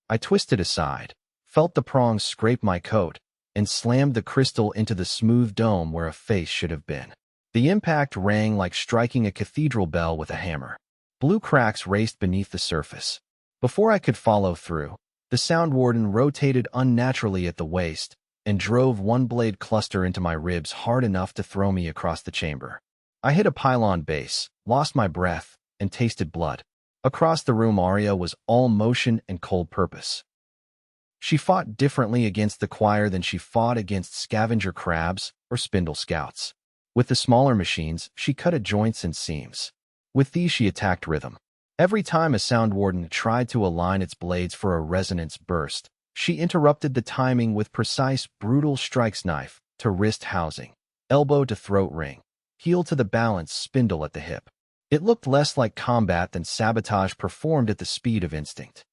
I twisted aside, felt the prongs scrape my coat, and slammed the crystal into the smooth dome where a face should have been. The impact rang like striking a cathedral bell with a hammer. Blue cracks raced beneath the surface. Before I could follow through, the sound warden rotated unnaturally at the waist and drove one blade cluster into my ribs hard enough to throw me across the chamber. I hit a pylon base, lost my breath, and tasted blood. Across the room, Aria was all motion and cold purpose. She fought differently against the choir than she fought against scavenger crabs or spindle scouts. With the smaller machines, she cut at joints and seams. With these, she attacked rhythm. Every time a sound warden tried to align its blades for a resonance burst, she interrupted the timing with precise, brutal strikes, knife to wrist housing, elbow to throat ring, heel to the balance spindle at the hip. It looked less like combat than sabotage performed at the speed of instinct.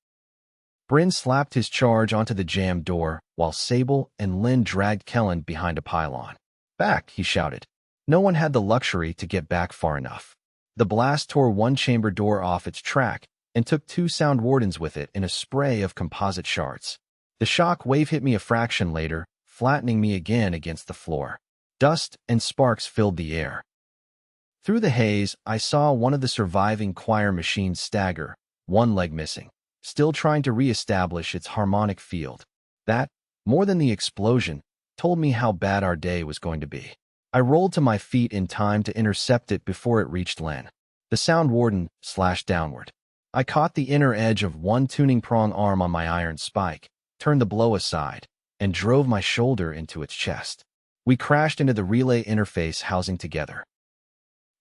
Bryn slapped his charge onto the jammed door, while Sable and Lynn dragged Kellen behind a pylon. "Back," he shouted. No one had the luxury to get back far enough. The blast tore one chamber door off its track and took two sound wardens with it in a spray of composite shards. The shock wave hit me a fraction later, flattening me again against the floor. Dust and sparks filled the air. Through the haze, I saw one of the surviving choir machines stagger, one leg missing, still trying to re-establish its harmonic field. That, more than the explosion, told me how bad our day was going to be. I rolled to my feet in time to intercept it before it reached Len. The sound warden slashed downward. I caught the inner edge of one tuning prong arm on my iron spike, turned the blow aside, and drove my shoulder into its chest. We crashed into the relay interface housing together.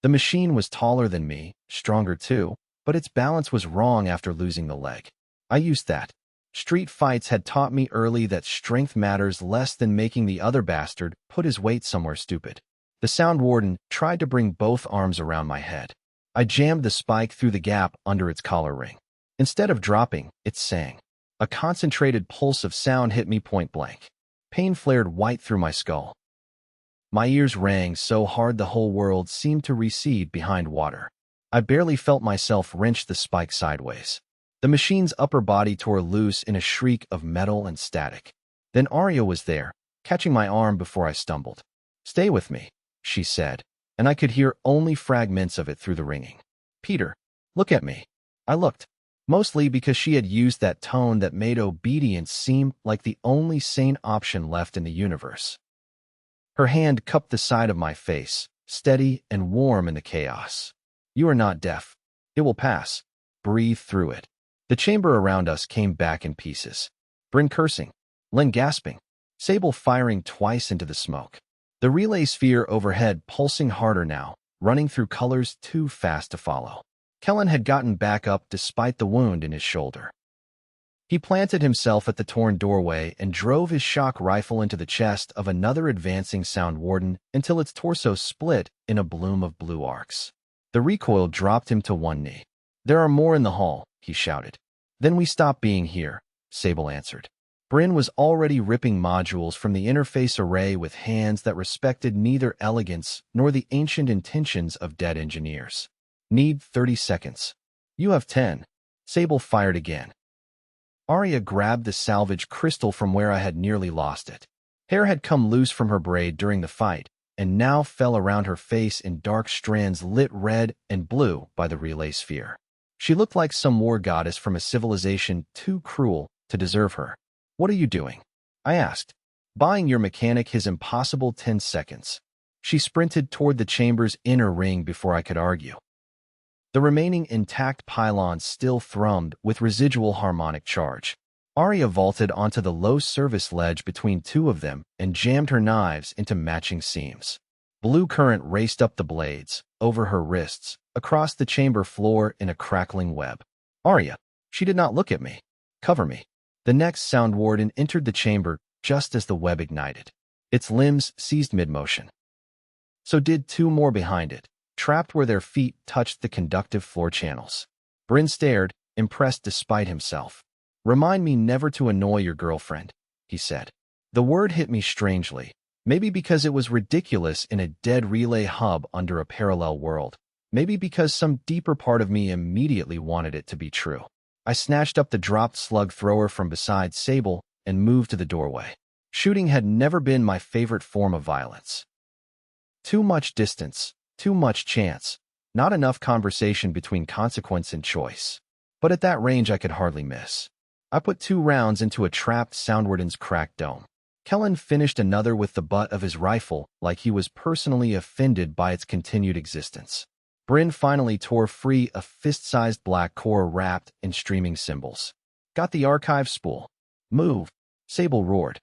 The machine was taller than me, stronger too, but its balance was wrong after losing the leg. I used that. Street fights had taught me early that strength matters less than making the other bastard put his weight somewhere stupid. The sound warden tried to bring both arms around my head. I jammed the spike through the gap under its collar ring. Instead of dropping, it sang. A concentrated pulse of sound hit me point blank. Pain flared white through my skull. My ears rang so hard the whole world seemed to recede behind water. I barely felt myself wrench the spike sideways. The machine's upper body tore loose in a shriek of metal and static. Then Aria was there, catching my arm before I stumbled. "Stay with me," she said, and I could hear only fragments of it through the ringing. "Peter, look at me." I looked, mostly because she had used that tone that made obedience seem like the only sane option left in the universe. Her hand cupped the side of my face, steady and warm in the chaos. "You are not deaf. It will pass. Breathe through it." The chamber around us came back in pieces. Bryn cursing, Len gasping, Sable firing twice into the smoke. The relay sphere overhead pulsing harder now, running through colors too fast to follow. Kellen had gotten back up despite the wound in his shoulder. He planted himself at the torn doorway and drove his shock rifle into the chest of another advancing sound warden until its torso split in a bloom of blue arcs. The recoil dropped him to one knee. "There are more in the hall," he shouted. "Then we stop being here," Sable answered. Bryn was already ripping modules from the interface array with hands that respected neither elegance nor the ancient intentions of dead engineers. "Need 30 seconds. You have 10. Sable fired again. Aria grabbed the salvage crystal from where I had nearly lost it. Hair had come loose from her braid during the fight, and now fell around her face in dark strands lit red and blue by the relay sphere. She looked like some war goddess from a civilization too cruel to deserve her. "What are you doing?" I asked. "Buying your mechanic his impossible 10 seconds. She sprinted toward the chamber's inner ring before I could argue. The remaining intact pylons still thrummed with residual harmonic charge. Aria vaulted onto the low service ledge between two of them and jammed her knives into matching seams. Blue current raced up the blades, over her wrists, across the chamber floor in a crackling web. "Aria," she did not look at me. "Cover me." The next sound warden entered the chamber just as the web ignited. Its limbs seized mid-motion. So did two more behind it, trapped where their feet touched the conductive floor channels. Bryn stared, impressed despite himself. "Remind me never to annoy your girlfriend," he said. The word hit me strangely, maybe because it was ridiculous in a dead relay hub under a parallel world, maybe because some deeper part of me immediately wanted it to be true. I snatched up the dropped slug thrower from beside Sable and moved to the doorway. Shooting had never been my favorite form of violence. Too much distance, too much chance, not enough conversation between consequence and choice. But at that range I could hardly miss. I put 2 rounds into a trapped soundwarden's cracked dome. Kellen finished another with the butt of his rifle like he was personally offended by its continued existence. Bryn finally tore free a fist-sized black core wrapped in streaming symbols. "Got the archive spool." "Move," Sable roared.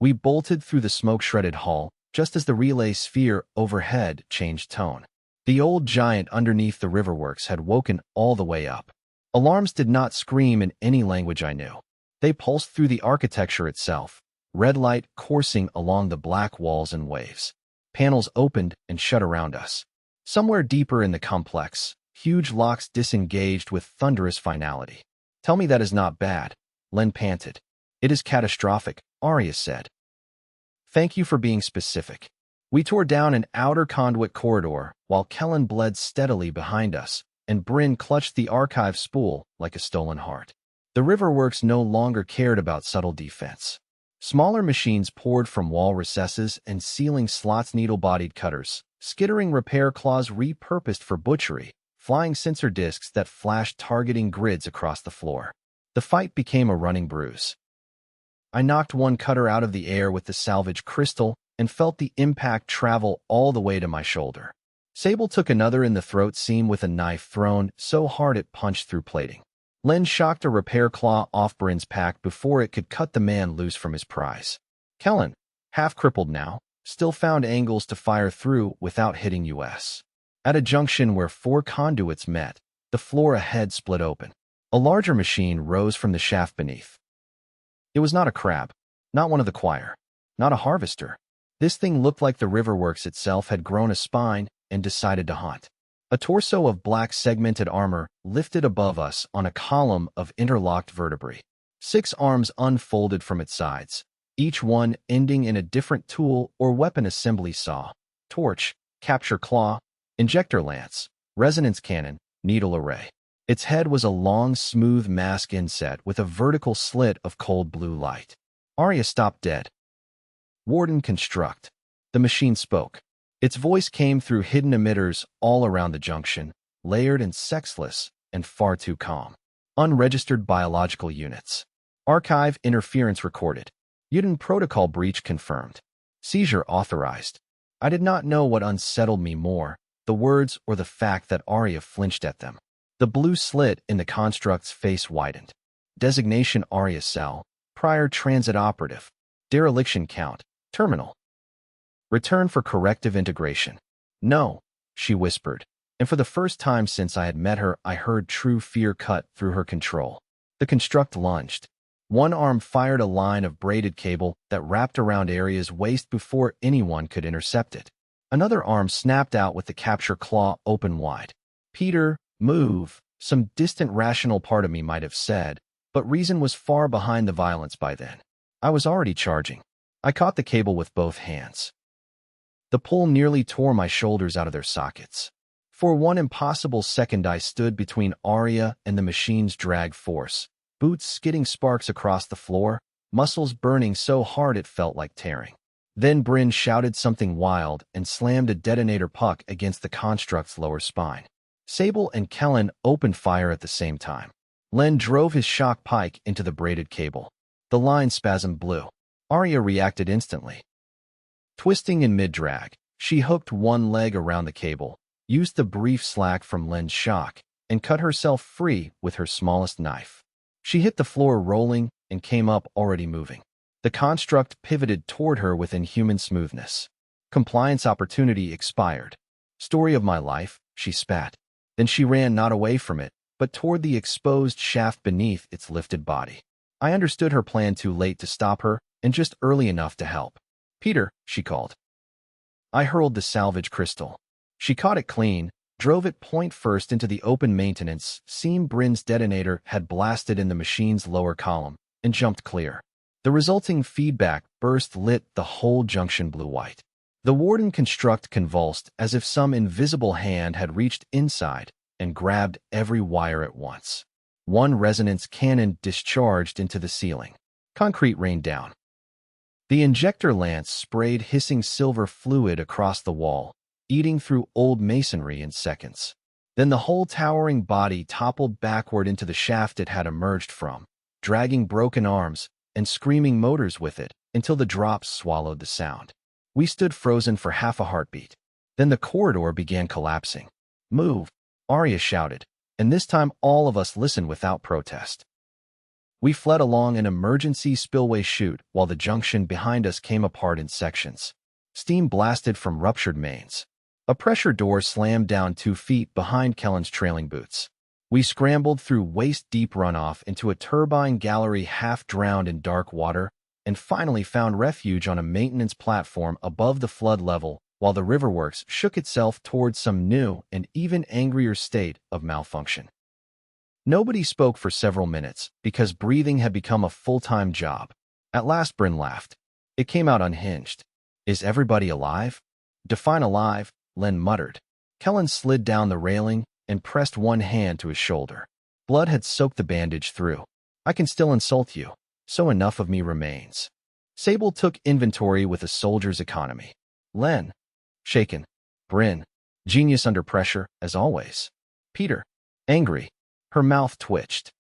We bolted through the smoke-shredded hall just as the relay sphere overhead changed tone. The old giant underneath the riverworks had woken all the way up. Alarms did not scream in any language I knew. They pulsed through the architecture itself, red light coursing along the black walls and waves. Panels opened and shut around us. Somewhere deeper in the complex, huge locks disengaged with thunderous finality. "Tell me that is not bad," Len panted. "It is catastrophic," Aria said. "Thank you for being specific." We tore down an outer conduit corridor while Kellen bled steadily behind us, and Bryn clutched the archive spool like a stolen heart. The Riverworks no longer cared about subtle defense. Smaller machines poured from wall recesses and ceiling slots, needle-bodied cutters, skittering repair claws repurposed for butchery, flying sensor discs that flashed targeting grids across the floor. The fight became a running bruise. I knocked one cutter out of the air with the salvage crystal and felt the impact travel all the way to my shoulder. Sable took another in the throat seam with a knife thrown so hard it punched through plating. Len shocked a repair claw off Bryn's pack before it could cut the man loose from his prize. Kellen, half-crippled now, still found angles to fire through without hitting US. At a junction where 4 conduits met, the floor ahead split open. A larger machine rose from the shaft beneath. It was not a crab, not one of the choir, not a harvester. This thing looked like the riverworks itself had grown a spine and decided to haunt. A torso of black segmented armor lifted above us on a column of interlocked vertebrae. 6 arms unfolded from its sides, each one ending in a different tool or weapon assembly saw, torch, capture claw, injector lance, resonance cannon, needle array. Its head was a long, smooth mask inset with a vertical slit of cold blue light. Aria stopped dead. Warden construct. The machine spoke. Its voice came through hidden emitters all around the junction, layered and sexless, and far too calm. Unregistered biological units. Archive interference recorded. Uden protocol breach confirmed. Seizure authorized. I did not know what unsettled me more, the words or the fact that Aria flinched at them. The blue slit in the construct's face widened. Designation Aria cell. Prior transit operative. Dereliction count. Terminal. Return for corrective integration. No, she whispered, and for the first time since I had met her, I heard true fear cut through her control. The construct lunged. One arm fired a line of braided cable that wrapped around Aria's waist before anyone could intercept it. Another arm snapped out with the capture claw open wide. Peter, move, some distant rational part of me might have said, but reason was far behind the violence by then. I was already charging. I caught the cable with both hands. The pull nearly tore my shoulders out of their sockets. For one impossible second I stood between Aria and the machine's drag force, boots skidding sparks across the floor, muscles burning so hard it felt like tearing. Then Bryn shouted something wild and slammed a detonator puck against the construct's lower spine. Sable and Kellen opened fire at the same time. Len drove his shock pike into the braided cable. The line spasm blew. Aria reacted instantly. Twisting in mid-drag, she hooked one leg around the cable, used the brief slack from Len's shock, and cut herself free with her smallest knife. She hit the floor rolling and came up already moving. The construct pivoted toward her with inhuman smoothness. Compliance opportunity expired. Story of my life, she spat. Then she ran not away from it, but toward the exposed shaft beneath its lifted body. I understood her plan too late to stop her, and just early enough to help. Peter, she called. I hurled the salvage crystal. She caught it clean, drove it point first into the open maintenance seam Bryn's detonator had blasted in the machine's lower column, and jumped clear. The resulting feedback burst lit the whole junction blue-white. The warden construct convulsed as if some invisible hand had reached inside and grabbed every wire at once. One resonance cannon discharged into the ceiling. Concrete rained down. The injector lance sprayed hissing silver fluid across the wall, eating through old masonry in seconds. Then the whole towering body toppled backward into the shaft it had emerged from, dragging broken arms and screaming motors with it until the drops swallowed the sound. We stood frozen for half a heartbeat. Then the corridor began collapsing. Move, Aria shouted, and this time all of us listened without protest. We fled along an emergency spillway chute while the junction behind us came apart in sections. Steam blasted from ruptured mains. A pressure door slammed down 2 feet behind Kellen's trailing boots. We scrambled through waist-deep runoff into a turbine gallery half-drowned in dark water and finally found refuge on a maintenance platform above the flood level while the riverworks shook itself towards some new and even angrier state of malfunction. Nobody spoke for several minutes because breathing had become a full-time job. At last Bryn laughed. It came out unhinged. Is everybody alive? Define alive, Len muttered. Kellen slid down the railing and pressed one hand to his shoulder. Blood had soaked the bandage through. I can still insult you, so enough of me remains. Sable took inventory with a soldier's economy. Len, shaken. Bryn, genius under pressure, as always. Peter, angry. Her mouth twitched.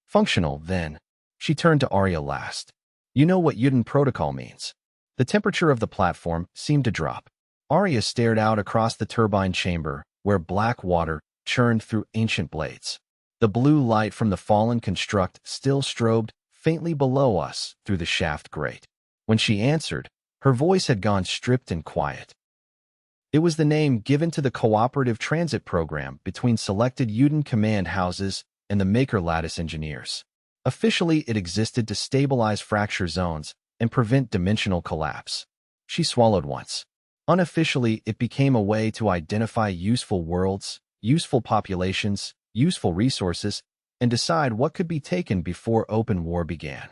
Functional, then. She turned to Aria last. You know what Uden protocol means. The temperature of the platform seemed to drop. Aria stared out across the turbine chamber, where black water churned through ancient blades. The blue light from the fallen construct still strobed faintly below us through the shaft grate. When she answered, her voice had gone stripped and quiet. It was the name given to the cooperative transit program between selected Uden command houses and the Maker Lattice engineers. Officially, it existed to stabilize fracture zones and prevent dimensional collapse. She swallowed once. Unofficially, it became a way to identify useful worlds, useful populations, useful resources, and decide what could be taken before open war began.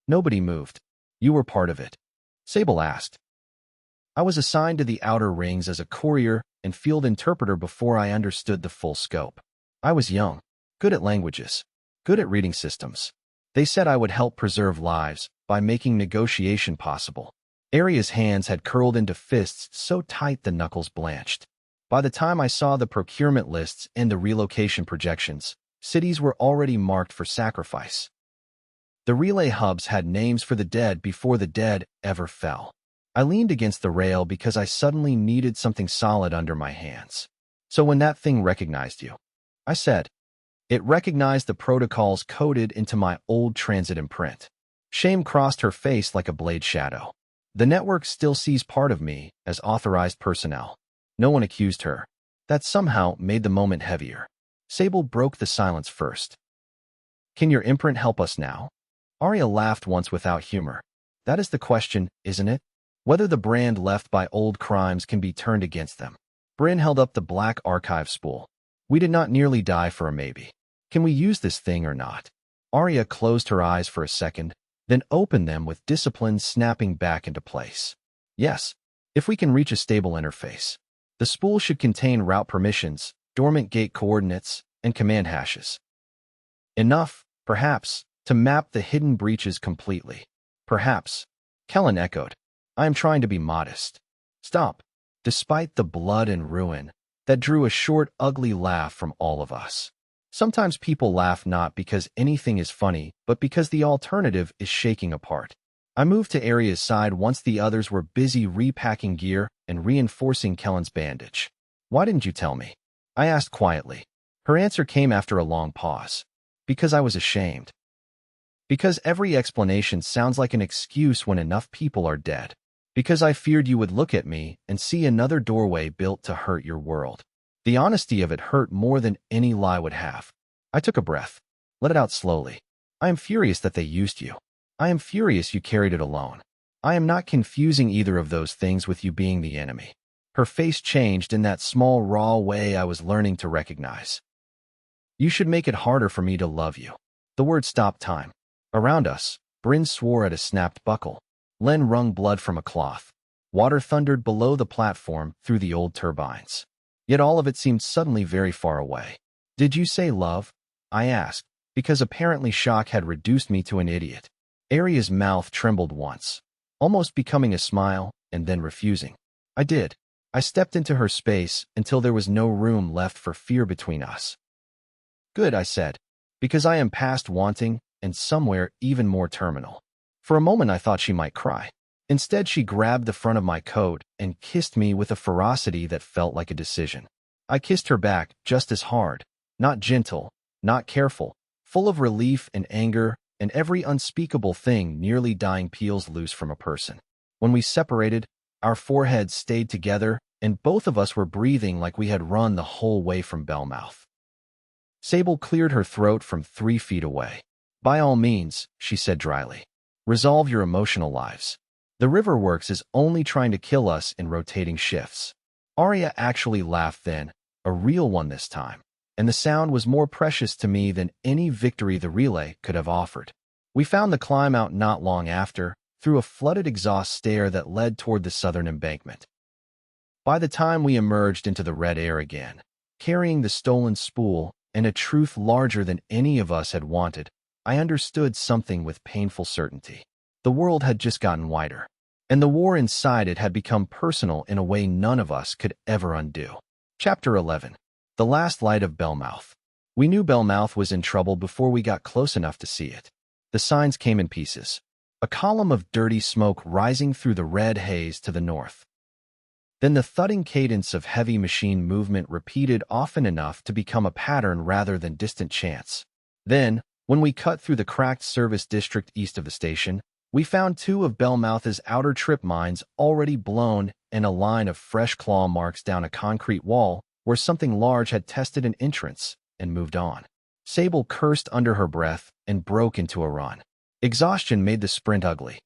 Nobody moved. You were part of it. Sable asked. I was assigned to the outer rings as a courier and field interpreter before I understood the full scope. I was young, good at languages, good at reading systems. They said I would help preserve lives by making negotiation possible. Aria's hands had curled into fists so tight the knuckles blanched. By the time I saw the procurement lists and the relocation projections, cities were already marked for sacrifice. The relay hubs had names for the dead before the dead ever fell. I leaned against the rail because I suddenly needed something solid under my hands. So when that thing recognized you, I said, it recognized the protocols coded into my old transit imprint. Shame crossed her face like a blade shadow. The network still sees part of me as authorized personnel. No one accused her. That somehow made the moment heavier. Sable broke the silence first. Can your imprint help us now? Aria laughed once without humor. That is the question, isn't it? Whether the brand left by old crimes can be turned against them. Bryn held up the black archive spool. We did not nearly die for a maybe. Can we use this thing or not? Aria closed her eyes for a second, then opened them with discipline snapping back into place. Yes, if we can reach a stable interface. The spool should contain route permissions, dormant gate coordinates, and command hashes. Enough, perhaps, to map the hidden breaches completely. Perhaps. Kellen echoed. I am trying to be modest. Stop. Despite the blood and ruin, that drew a short, ugly laugh from all of us. Sometimes people laugh not because anything is funny, but because the alternative is shaking apart. I moved to Aria's side once the others were busy repacking gear and reinforcing Kellen's bandage. Why didn't you tell me? I asked quietly. Her answer came after a long pause. Because I was ashamed. Because every explanation sounds like an excuse when enough people are dead. Because I feared you would look at me and see another doorway built to hurt your world. The honesty of it hurt more than any lie would have. I took a breath. Let it out slowly. I am furious that they used you. I am furious you carried it alone. I am not confusing either of those things with you being the enemy. Her face changed in that small, raw way I was learning to recognize. You should make it harder for me to love you. The word stopped time. Around us, Bryn swore at a snapped buckle. Len wrung blood from a cloth. Water thundered below the platform through the old turbines. Yet all of it seemed suddenly very far away. Did you say love? I asked, because apparently shock had reduced me to an idiot. Aria's mouth trembled once, almost becoming a smile, and then refusing. I did. I stepped into her space until there was no room left for fear between us. Good, I said, because I am past wanting and somewhere even more terminal. For a moment I thought she might cry. Instead, she grabbed the front of my coat and kissed me with a ferocity that felt like a decision. I kissed her back just as hard, not gentle, not careful, full of relief and anger and every unspeakable thing nearly dying peels loose from a person. When we separated, our foreheads stayed together and both of us were breathing like we had run the whole way from Bellmouth. Sable cleared her throat from 3 feet away. By all means, she said dryly. Resolve your emotional lives. The Riverworks is only trying to kill us in rotating shifts. Aria actually laughed then, a real one this time, and the sound was more precious to me than any victory the relay could have offered. We found the climb out not long after, through a flooded exhaust stair that led toward the southern embankment. By the time we emerged into the red air again, carrying the stolen spool and a truth larger than any of us had wanted, I understood something with painful certainty. The world had just gotten wider, and the war inside it had become personal in a way none of us could ever undo. Chapter 11. The Last Light of Bellmouth. We knew Bellmouth was in trouble before we got close enough to see it. The signs came in pieces. A column of dirty smoke rising through the red haze to the north. Then the thudding cadence of heavy machine movement repeated often enough to become a pattern rather than distant chants. Then, when we cut through the cracked service district east of the station, we found two of Bellmouth's outer trip mines already blown and a line of fresh claw marks down a concrete wall where something large had tested an entrance and moved on. Sable cursed under her breath and broke into a run. Exhaustion made the sprint ugly.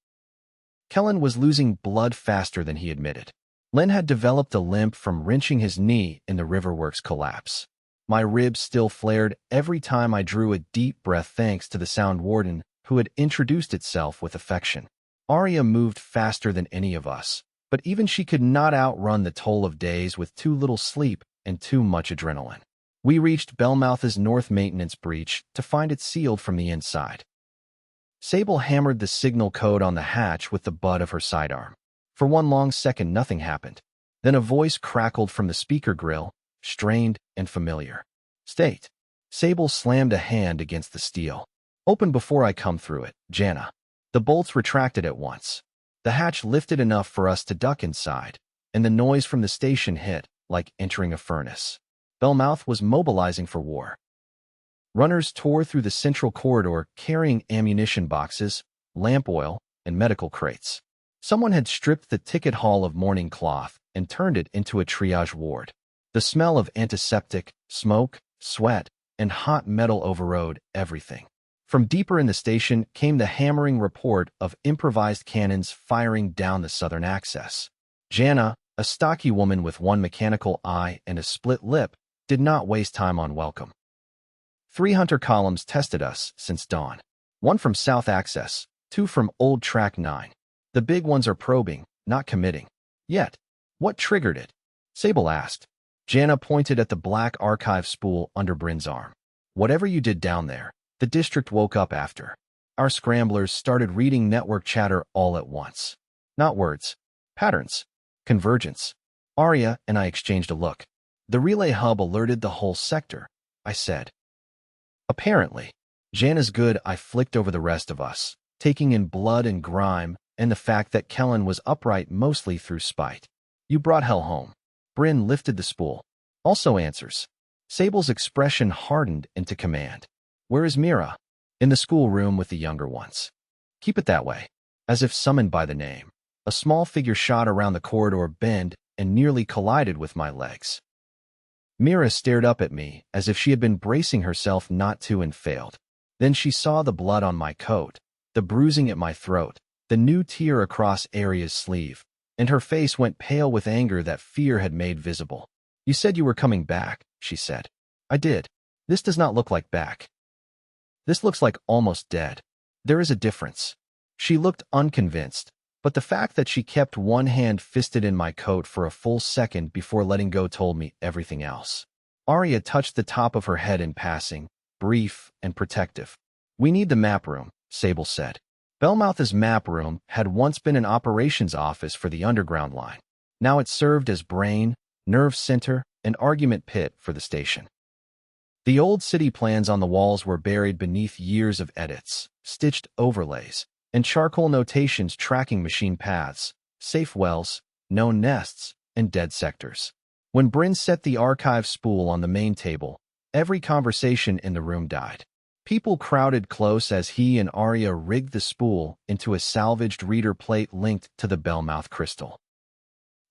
Kellen was losing blood faster than he admitted. Len had developed a limp from wrenching his knee in the Riverworks collapse. My ribs still flared every time I drew a deep breath thanks to the sound warden who had introduced itself with affection. Aria moved faster than any of us, but even she could not outrun the toll of days with too little sleep and too much adrenaline. We reached Bellmouth's north maintenance breach to find it sealed from the inside. Sable hammered the signal code on the hatch with the butt of her sidearm. For one long second, nothing happened. Then a voice crackled from the speaker grill, strained and familiar. "State." Sable slammed a hand against the steel. "Open before I come through it, Jana." The bolts retracted at once. The hatch lifted enough for us to duck inside, and the noise from the station hit, like entering a furnace. Bellmouth was mobilizing for war. Runners tore through the central corridor carrying ammunition boxes, lamp oil, and medical crates. Someone had stripped the ticket hall of mourning cloth and turned it into a triage ward. The smell of antiseptic, smoke, sweat, and hot metal overrode everything. From deeper in the station came the hammering report of improvised cannons firing down the southern access. Jana, a stocky woman with one mechanical eye and a split lip, did not waste time on welcome. 3 hunter columns tested us since dawn. 1 from South Access, 2 from Old Track 9. The big ones are probing, not committing. Yet, what triggered it? Sable asked. Jana pointed at the black archive spool under Bryn's arm. Whatever you did down there, the district woke up after. Our scramblers started reading network chatter all at once. Not words. Patterns. Convergence. Aria and I exchanged a look. The relay hub alerted the whole sector, I said. Apparently. Jana's good. I flicked over the rest of us, taking in blood and grime and the fact that Kellen was upright mostly through spite. You brought hell home. Bryn lifted the spool. Also answers. Sable's expression hardened into command. Where is Mira? In the schoolroom with the younger ones. Keep it that way. As if summoned by the name. A small figure shot around the corridor bend and nearly collided with my legs. Mira stared up at me as if she had been bracing herself not to and failed. Then she saw the blood on my coat, the bruising at my throat, the new tear across Aria's sleeve, and her face went pale with anger that fear had made visible. You said you were coming back, she said. I did. This does not look like back. This looks like almost dead. There is a difference. She looked unconvinced, but the fact that she kept one hand fisted in my coat for a full second before letting go told me everything else. Aria touched the top of her head in passing, brief and protective. We need the map room, Sable said. Bellmouth's map room had once been an operations office for the underground line. Now it served as brain, nerve center, and argument pit for the station. The old city plans on the walls were buried beneath years of edits, stitched overlays, and charcoal notations tracking machine paths, safe wells, known nests, and dead sectors. When Bryn set the archive spool on the main table, every conversation in the room died. People crowded close as he and Aria rigged the spool into a salvaged reader plate linked to the Bellmouth crystal.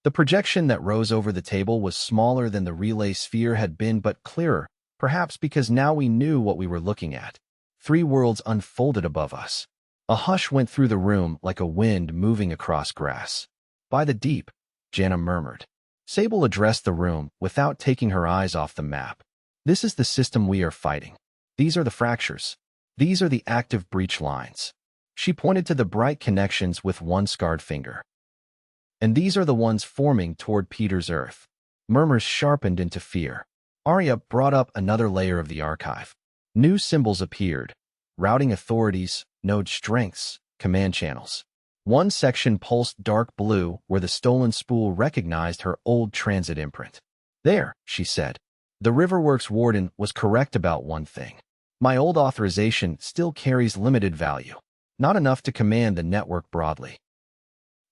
The projection that rose over the table was smaller than the relay sphere had been but clearer, perhaps because now we knew what we were looking at. 3 worlds unfolded above us. A hush went through the room like a wind moving across grass. By the deep, Jana murmured. Sable addressed the room without taking her eyes off the map. This is the system we are fighting. These are the fractures. These are the active breach lines. She pointed to the bright connections with one scarred finger. And these are the ones forming toward Peter's Earth. Murmurs sharpened into fear. Aria brought up another layer of the archive. New symbols appeared. Routing authorities, node strengths, command channels. One section pulsed dark blue where the stolen spool recognized her old transit imprint. There, she said. The Riverworks warden was correct about one thing. My old authorization still carries limited value. Not enough to command the network broadly.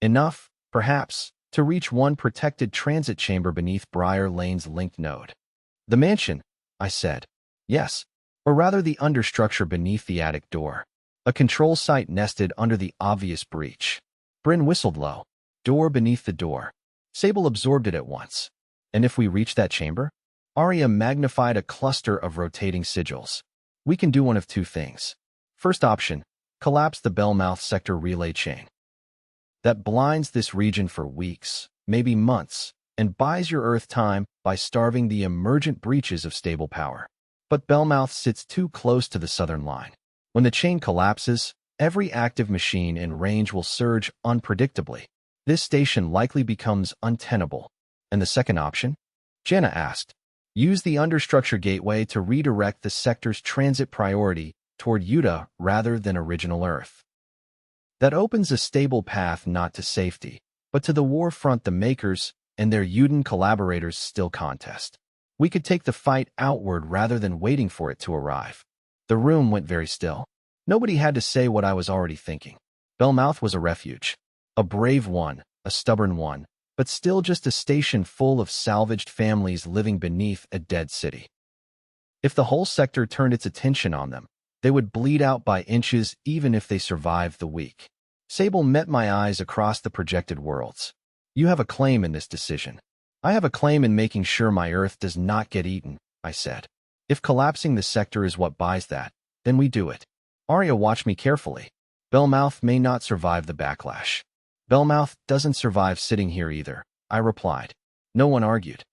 Enough, perhaps, To reach one protected transit chamber beneath Briar Lane's linked node. The mansion, I said. Yes, or rather the understructure beneath the attic door. A control site nested under the obvious breach. Bryn whistled low. Door beneath the door. Sable absorbed it at once. And if we reach that chamber? Aria magnified a cluster of rotating sigils. We can do one of two things. First option, collapse the Bellmouth sector relay chain. That blinds this region for weeks, maybe months, and buys your Earth time by starving the emergent breaches of stable power. But Bellmouth sits too close to the southern line. When the chain collapses, every active machine in range will surge unpredictably. This station likely becomes untenable. And the second option? Jenna asked. Use the understructure gateway to redirect the sector's transit priority toward Utah rather than original Earth. That opens a stable path not to safety, but to the war front the Makers and their Uden collaborators still contest. We could take the fight outward rather than waiting for it to arrive. The room went very still. Nobody had to say what I was already thinking. Bellmouth was a refuge. A brave one, a stubborn one, but still just a station full of salvaged families living beneath a dead city. If the whole sector turned its attention on them, they would bleed out by inches even if they survived the week. Sable met my eyes across the projected worlds. You have a claim in this decision. I have a claim in making sure my Earth does not get eaten, I said. If collapsing the sector is what buys that, then we do it. Aria watched me carefully. Bellmouth may not survive the backlash. Bellmouth doesn't survive sitting here either, I replied. No one argued.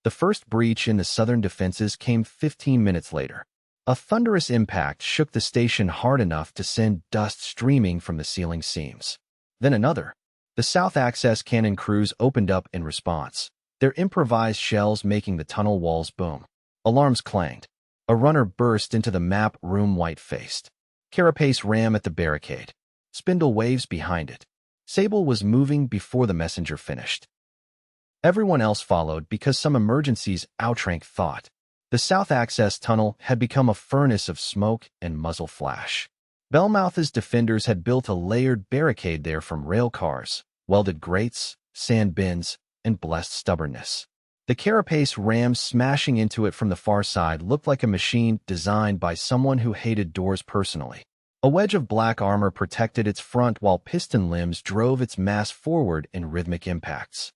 The first breach in the southern defenses came 15 minutes later. A thunderous impact shook the station hard enough to send dust streaming from the ceiling seams. Then another. The south access cannon crews opened up in response, their improvised shells making the tunnel walls boom. Alarms clanged. A runner burst into the map room white-faced. Carapace ram at the barricade. Spindle waves behind it. Sable was moving before the messenger finished. Everyone else followed because some emergencies outrank thought. The south access tunnel had become a furnace of smoke and muzzle flash. Bellmouth's defenders had built a layered barricade there from rail cars, welded grates, sand bins, and blessed stubbornness. The carapace ram smashing into it from the far side looked like a machine designed by someone who hated doors personally. A wedge of black armor protected its front while piston limbs drove its mass forward in rhythmic impacts.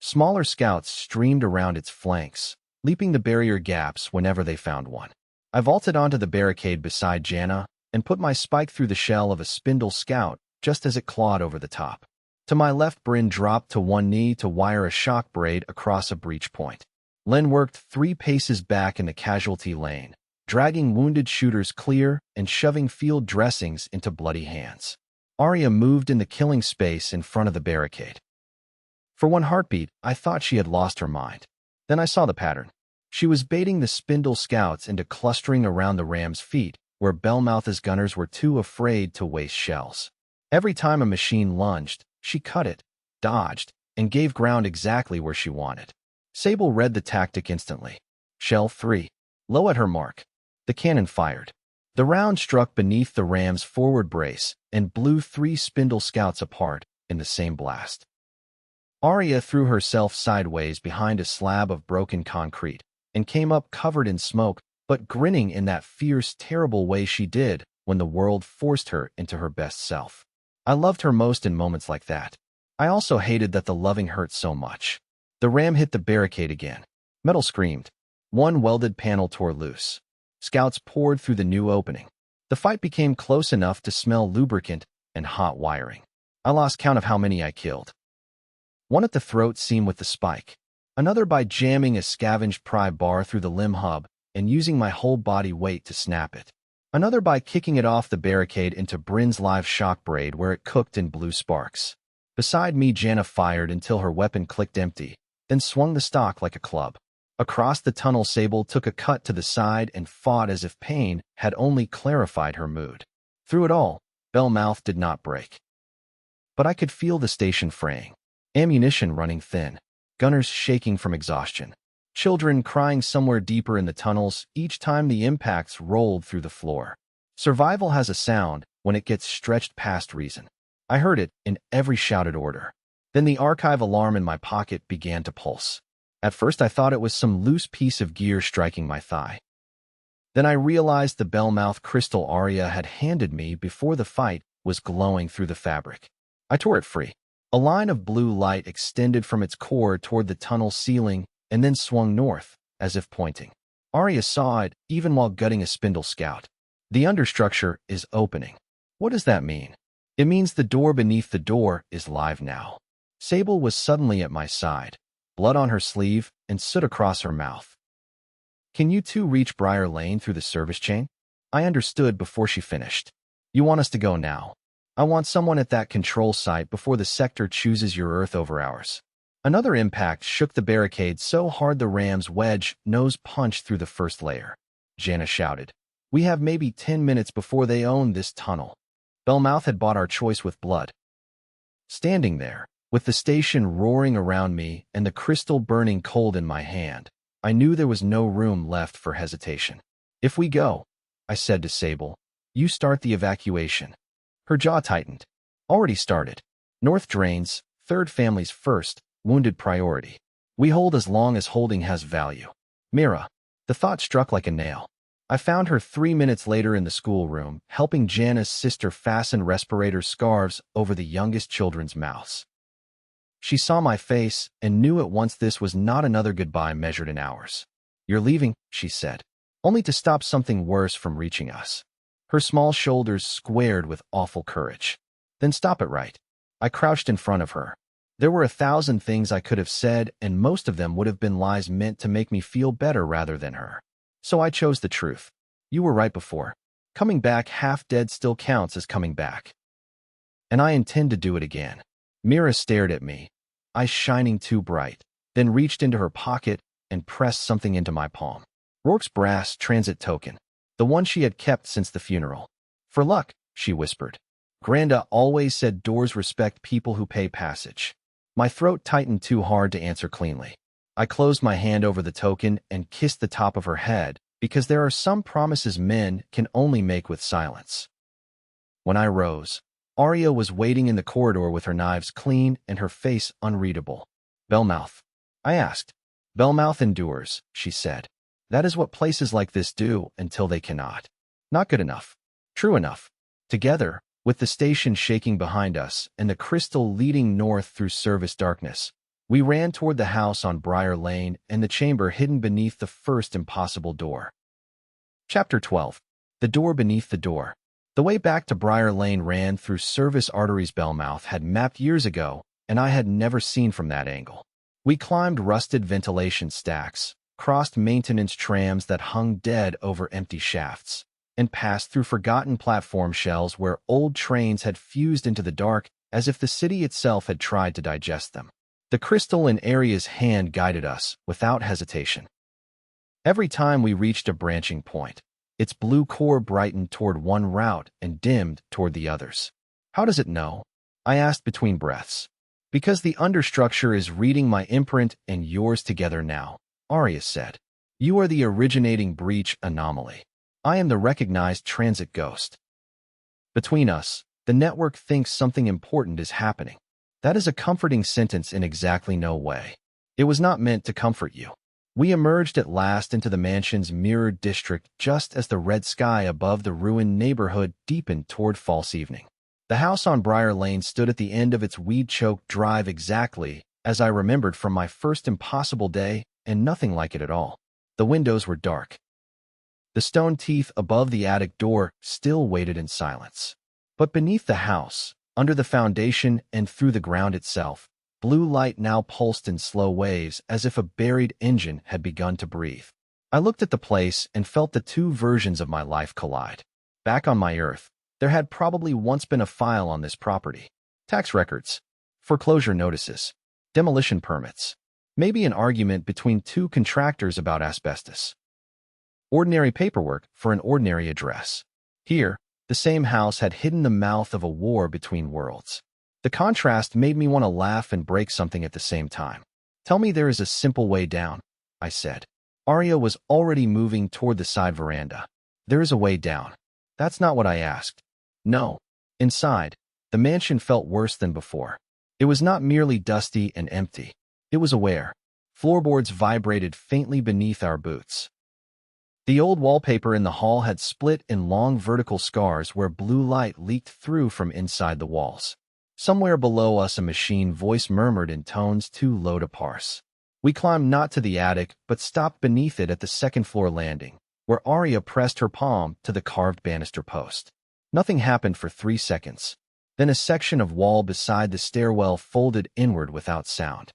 Smaller scouts streamed around its flanks, leaping the barrier gaps whenever they found one. I vaulted onto the barricade beside Jana and put my spike through the shell of a spindle scout just as it clawed over the top. To my left, Bryn dropped to one knee to wire a shock braid across a breach point. Len worked 3 paces back in the casualty lane, dragging wounded shooters clear and shoving field dressings into bloody hands. Aria moved in the killing space in front of the barricade. For one heartbeat, I thought she had lost her mind. Then I saw the pattern. She was baiting the spindle scouts into clustering around the ram's feet, where Bellmouth's gunners were too afraid to waste shells. Every time a machine lunged, she cut it, dodged, and gave ground exactly where she wanted. Sable read the tactic instantly. Shell 3. Low at her mark. The cannon fired. The round struck beneath the ram's forward brace and blew 3 spindle scouts apart in the same blast. Aria threw herself sideways behind a slab of broken concrete and came up covered in smoke, but grinning in that fierce, terrible way she did when the world forced her into her best self. I loved her most in moments like that. I also hated that the loving hurt so much. The ram hit the barricade again. Metal screamed. One welded panel tore loose. Scouts poured through the new opening. The fight became close enough to smell lubricant and hot wiring. I lost count of how many I killed. One at the throat seam with the spike. Another by jamming a scavenged pry bar through the limb hub and using my whole body weight to snap it. Another by kicking it off the barricade into Bryn's live shock braid where it cooked and blew sparks. Beside me, Jana fired until her weapon clicked empty, then swung the stock like a club. Across the tunnel, Sable took a cut to the side and fought as if pain had only clarified her mood. Through it all, Bellmouth did not break. But I could feel the station fraying. Ammunition running thin. Gunners shaking from exhaustion. Children crying somewhere deeper in the tunnels each time the impacts rolled through the floor. Survival has a sound when it gets stretched past reason. I heard it in every shouted order. Then the archive alarm in my pocket began to pulse. At first I thought it was some loose piece of gear striking my thigh. Then I realized the bell-mouth crystal Aria had handed me before the fight was glowing through the fabric. I tore it free. A line of blue light extended from its core toward the tunnel ceiling and then swung north, as if pointing. Aria saw it, even while gutting a spindle scout. The understructure is opening. What does that mean? It means the door beneath the door is live now. Sable was suddenly at my side, blood on her sleeve and soot across her mouth. Can you two reach Briar Lane through the service chain? I understood before she finished. You want us to go now. I want someone at that control site before the sector chooses your Earth over ours. Another impact shook the barricade so hard the ram's wedge nose punched through the first layer. Jana shouted. We have maybe 10 minutes before they own this tunnel. Bellmouth had bought our choice with blood. Standing there, with the station roaring around me and the crystal burning cold in my hand, I knew there was no room left for hesitation. If we go, I said to Sable, you start the evacuation. Her jaw tightened. Already started. North drains, third families first, wounded priority. We hold as long as holding has value. Mira. The thought struck like a nail. I found her 3 minutes later in the schoolroom, helping Jana's sister fasten respirator scarves over the youngest children's mouths. She saw my face and knew at once this was not another goodbye measured in hours. You're leaving, she said, only to stop something worse from reaching us. Her small shoulders squared with awful courage. Then stop it right. I crouched in front of her. There were 1,000 things I could have said, and most of them would have been lies meant to make me feel better rather than her. So I chose the truth. You were right before. Coming back half dead still counts as coming back. And I intend to do it again. Mira stared at me, eyes shining too bright, then reached into her pocket and pressed something into my palm. Rourke's brass transit token, the one she had kept since the funeral. For luck, she whispered. Granda always said doors respect people who pay passage. My throat tightened too hard to answer cleanly. I closed my hand over the token and kissed the top of her head, because there are some promises men can only make with silence. When I rose, Aria was waiting in the corridor with her knives clean and her face unreadable. Bellmouth? I asked. Bellmouth endures, she said. That is what places like this do until they cannot. Not good enough. True enough. Together, with the station shaking behind us and the crystal leading north through service darkness, we ran toward the house on Briar Lane and the chamber hidden beneath the first impossible door. Chapter 12. The door beneath the door. The way back to Briar Lane ran through service arteries Bellmouth had mapped years ago, and I had never seen from that angle. We climbed rusted ventilation stacks, crossed maintenance trams that hung dead over empty shafts, and passed through forgotten platform shells where old trains had fused into the dark as if the city itself had tried to digest them. The crystal in Aria's hand guided us, without hesitation. Every time we reached a branching point, its blue core brightened toward one route and dimmed toward the others. How does it know? I asked between breaths. Because the understructure is reading my imprint and yours together now, Aria said. You are the originating breach anomaly. I am the recognized transit ghost. Between us, the network thinks something important is happening. That is a comforting sentence in exactly no way. It was not meant to comfort you. We emerged at last into the mansion's mirrored district just as the red sky above the ruined neighborhood deepened toward false evening. The house on Briar Lane stood at the end of its weed-choked drive exactly as I remembered from my first impossible day, and nothing like it at all. The windows were dark. The stone teeth above the attic door still waited in silence. But beneath the house, under the foundation and through the ground itself, blue light now pulsed in slow waves as if a buried engine had begun to breathe. I looked at the place and felt the two versions of my life collide. Back on my Earth, there had probably once been a file on this property. Tax records, foreclosure notices, demolition permits, maybe an argument between two contractors about asbestos. Ordinary paperwork for an ordinary address. Here, the same house had hidden the mouth of a war between worlds. The contrast made me want to laugh and break something at the same time. Tell me there is a simple way down, I said. Aria was already moving toward the side veranda. There is a way down. That's not what I asked. No. Inside, the mansion felt worse than before. It was not merely dusty and empty. It was aware. Floorboards vibrated faintly beneath our boots. The old wallpaper in the hall had split in long vertical scars where blue light leaked through from inside the walls. Somewhere below us, a machine voice murmured in tones too low to parse. We climbed not to the attic, but stopped beneath it at the second-floor landing, where Aria pressed her palm to the carved banister post. Nothing happened for 3 seconds. Then a section of wall beside the stairwell folded inward without sound.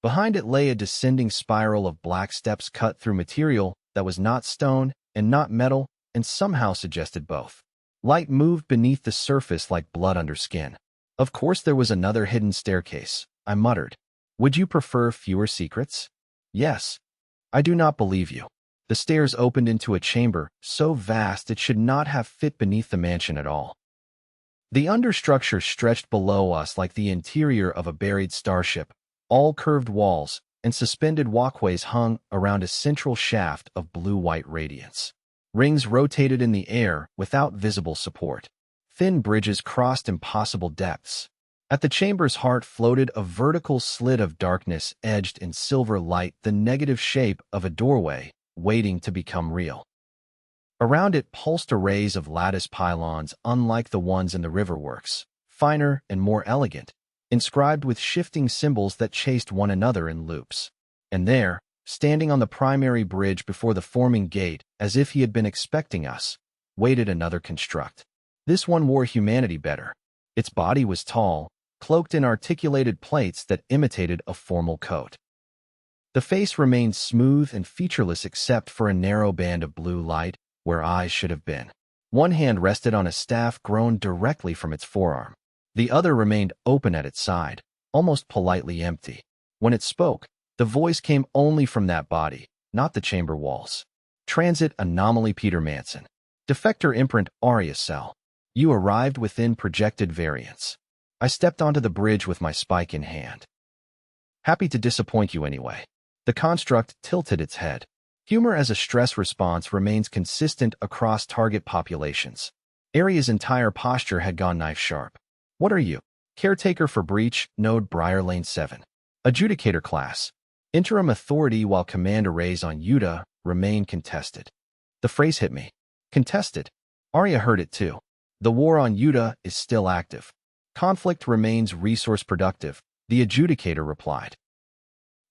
Behind it lay a descending spiral of black steps cut through material that was not stone and not metal and somehow suggested both. Light moved beneath the surface like blood under skin. Of course there was another hidden staircase, I muttered. Would you prefer fewer secrets? Yes. I do not believe you. The stairs opened into a chamber so vast it should not have fit beneath the mansion at all. The understructure stretched below us like the interior of a buried starship. All curved walls and suspended walkways hung around a central shaft of blue-white radiance. Rings rotated in the air without visible support. Thin bridges crossed impossible depths. At the chamber's heart floated a vertical slit of darkness edged in silver light, the negative shape of a doorway, waiting to become real. Around it pulsed arrays of lattice pylons unlike the ones in the riverworks, finer and more elegant, inscribed with shifting symbols that chased one another in loops. And there, standing on the primary bridge before the forming gate, as if he had been expecting us, waited another construct. This one wore humanity better. Its body was tall, cloaked in articulated plates that imitated a formal coat. The face remained smooth and featureless except for a narrow band of blue light where eyes should have been. One hand rested on a staff grown directly from its forearm. The other remained open at its side, almost politely empty. When it spoke, the voice came only from that body, not the chamber walls. Transit anomaly Peter Manson. Defector imprint Aria cell. You arrived within projected variance. I stepped onto the bridge with my spike in hand. Happy to disappoint you anyway. The construct tilted its head. Humor as a stress response remains consistent across target populations. Aria's entire posture had gone knife-sharp. What are you? Caretaker for breach, node Briar Lane 7. Adjudicator class. Interim authority while command arrays on Utah remain contested. The phrase hit me. Contested. Aria heard it too. The war on Utah is still active. Conflict remains resource productive, the adjudicator replied.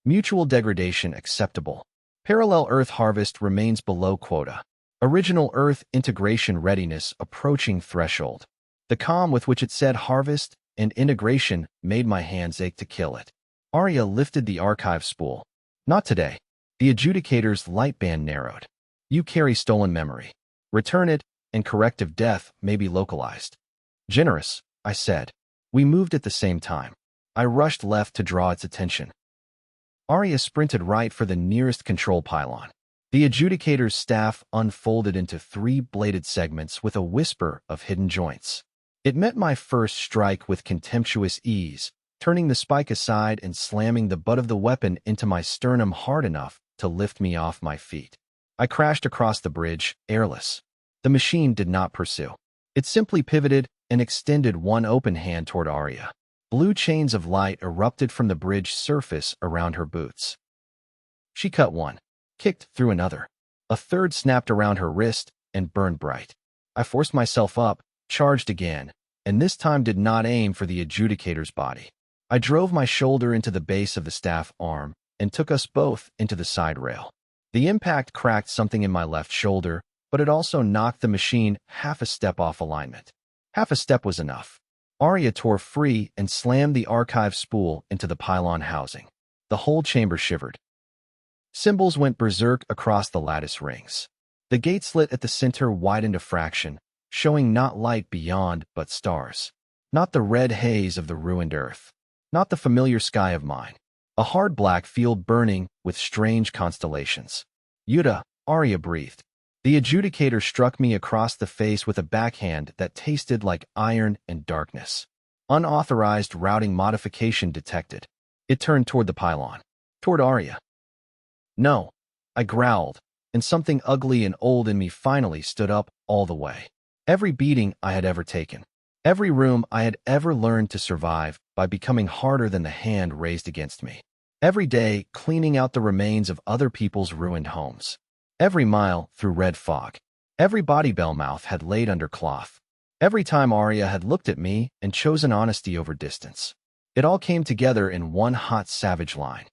Mutual degradation acceptable. Parallel Earth harvest remains below quota. Original Earth integration readiness approaching threshold. The calm with which it said harvest and integration made my hands ache to kill it. Aria lifted the archive spool. Not today. The adjudicator's light band narrowed. You carry stolen memory. Return it, and corrective death may be localized. Generous, I said. We moved at the same time. I rushed left to draw its attention. Aria sprinted right for the nearest control pylon. The adjudicator's staff unfolded into 3 bladed segments with a whisper of hidden joints. It met my first strike with contemptuous ease, turning the spike aside and slamming the butt of the weapon into my sternum hard enough to lift me off my feet. I crashed across the bridge, airless. The machine did not pursue. It simply pivoted and extended one open hand toward Aria. Blue chains of light erupted from the bridge surface around her boots. She cut one, kicked through another. A third snapped around her wrist and burned bright. I forced myself up, charged again, and this time did not aim for the adjudicator's body. I drove my shoulder into the base of the staff arm and took us both into the side rail. The impact cracked something in my left shoulder, but it also knocked the machine half a step off alignment. Half a step was enough. Aria tore free and slammed the archive spool into the pylon housing. The whole chamber shivered. Symbols went berserk across the lattice rings. The gate slit at the center widened a fraction, showing not light beyond but stars. Not the red haze of the ruined earth. Not the familiar sky of mine. A hard black field burning with strange constellations. Utah, Aria breathed. The adjudicator struck me across the face with a backhand that tasted like iron and darkness. Unauthorized routing modification detected. It turned toward the pylon. Toward Aria. No, I growled, and something ugly and old in me finally stood up all the way. Every beating I had ever taken, every room I had ever learned to survive, by becoming harder than the hand raised against me. Every day, cleaning out the remains of other people's ruined homes. Every mile through red fog. Every body Bellmouth had laid under cloth. Every time Aria had looked at me and chosen honesty over distance. It all came together in one hot, savage line.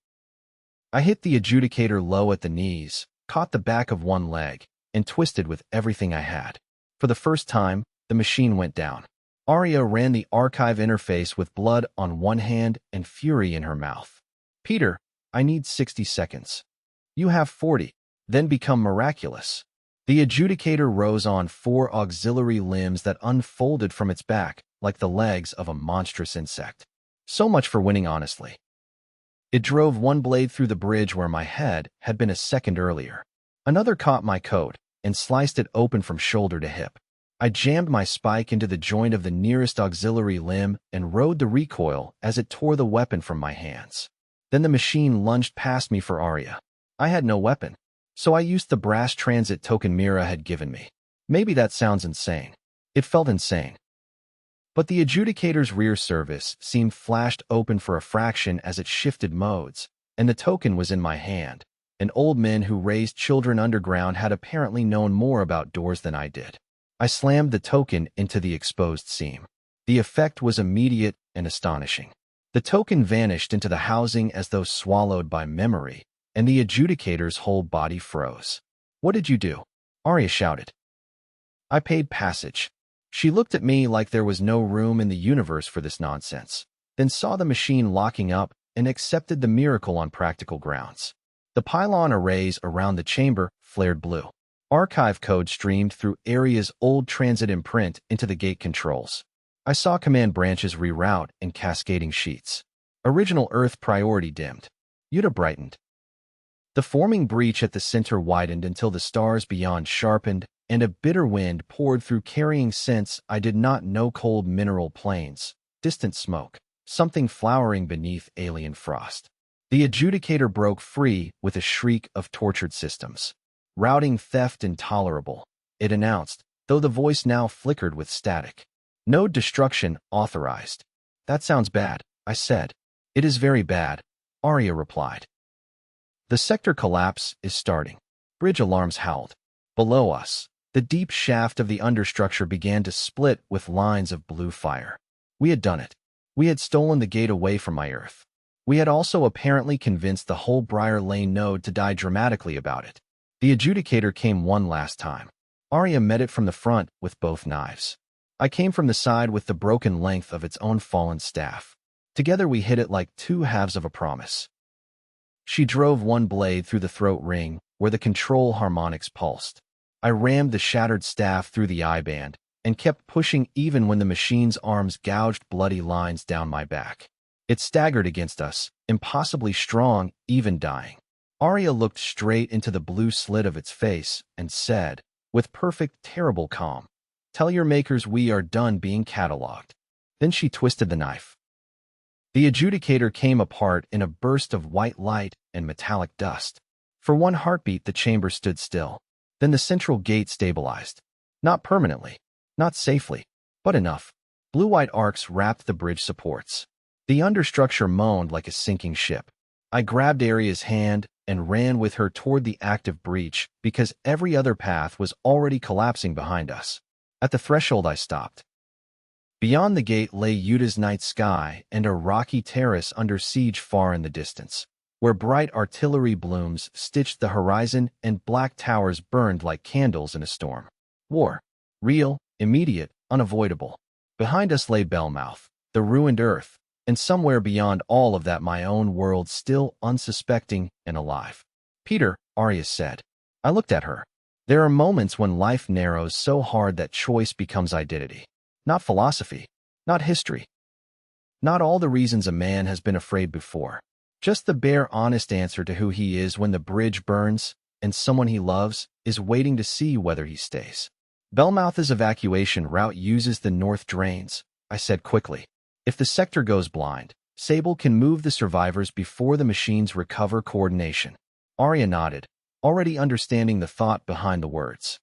I hit the adjudicator low at the knees, caught the back of one leg, and twisted with everything I had. For the first time, the machine went down. Aria ran the archive interface with blood on one hand and fury in her mouth. Peter, I need 60 seconds. You have 40, then become miraculous. The adjudicator rose on 4 auxiliary limbs that unfolded from its back like the legs of a monstrous insect. So much for winning honestly. It drove one blade through the bridge where my head had been a second earlier. Another caught my coat and sliced it open from shoulder to hip. I jammed my spike into the joint of the nearest auxiliary limb and rode the recoil as it tore the weapon from my hands. Then the machine lunged past me for Aria. I had no weapon, so I used the brass transit token Mira had given me. Maybe that sounds insane. It felt insane. But the adjudicator's rear service seemed flashed open for a fraction as it shifted modes, and the token was in my hand. An old man who raised children underground had apparently known more about doors than I did. I slammed the token into the exposed seam. The effect was immediate and astonishing. The token vanished into the housing as though swallowed by memory, and the adjudicator's whole body froze. What did you do? Aria shouted. I paid passage. She looked at me like there was no room in the universe for this nonsense, then saw the machine locking up and accepted the miracle on practical grounds. The pylon arrays around the chamber flared blue. Archive code streamed through Aria's old transit imprint into the gate controls. I saw command branches reroute in cascading sheets. Original Earth priority dimmed. Yuta brightened. The forming breach at the center widened until the stars beyond sharpened, and a bitter wind poured through carrying scents I did not know. Cold mineral plains, distant smoke, something flowering beneath alien frost. The adjudicator broke free with a shriek of tortured systems. Routing theft intolerable, it announced, though the voice now flickered with static. Node destruction authorized. That sounds bad, I said. It is very bad, Aria replied. The sector collapse is starting. Bridge alarms howled. Below us, the deep shaft of the understructure began to split with lines of blue fire. We had done it. We had stolen the gate away from my Earth. We had also apparently convinced the whole Briar Lane node to die dramatically about it. The adjudicator came one last time. Aria met it from the front with both knives. I came from the side with the broken length of its own fallen staff. Together we hit it like two halves of a promise. She drove one blade through the throat ring, where the control harmonics pulsed. I rammed the shattered staff through the eye band, and kept pushing even when the machine's arms gouged bloody lines down my back. It staggered against us, impossibly strong, even dying. Aria looked straight into the blue slit of its face and said, with perfect, terrible calm, "Tell your makers we are done being catalogued." Then she twisted the knife. The adjudicator came apart in a burst of white light and metallic dust. For one heartbeat, the chamber stood still. Then the central gate stabilized. Not permanently, not safely, but enough. Blue-white arcs wrapped the bridge supports. The understructure moaned like a sinking ship. I grabbed Aria's hand and ran with her toward the active breach because every other path was already collapsing behind us. At the threshold, I stopped. Beyond the gate lay Yuta's night sky and a rocky terrace under siege far in the distance, where bright artillery blooms stitched the horizon and black towers burned like candles in a storm. War. Real, immediate, unavoidable. Behind us lay Bellmouth, the ruined Earth, and somewhere beyond all of that my own world still unsuspecting and alive. "Peter," Aria said. I looked at her. There are moments when life narrows so hard that choice becomes identity. Not philosophy. Not history. Not all the reasons a man has been afraid before. Just the bare honest answer to who he is when the bridge burns and someone he loves is waiting to see whether he stays. Bellmouth's evacuation route uses the north drains, I said quickly. If the sector goes blind, Sable can move the survivors before the machines recover coordination. Aria nodded, already understanding the thought behind the words.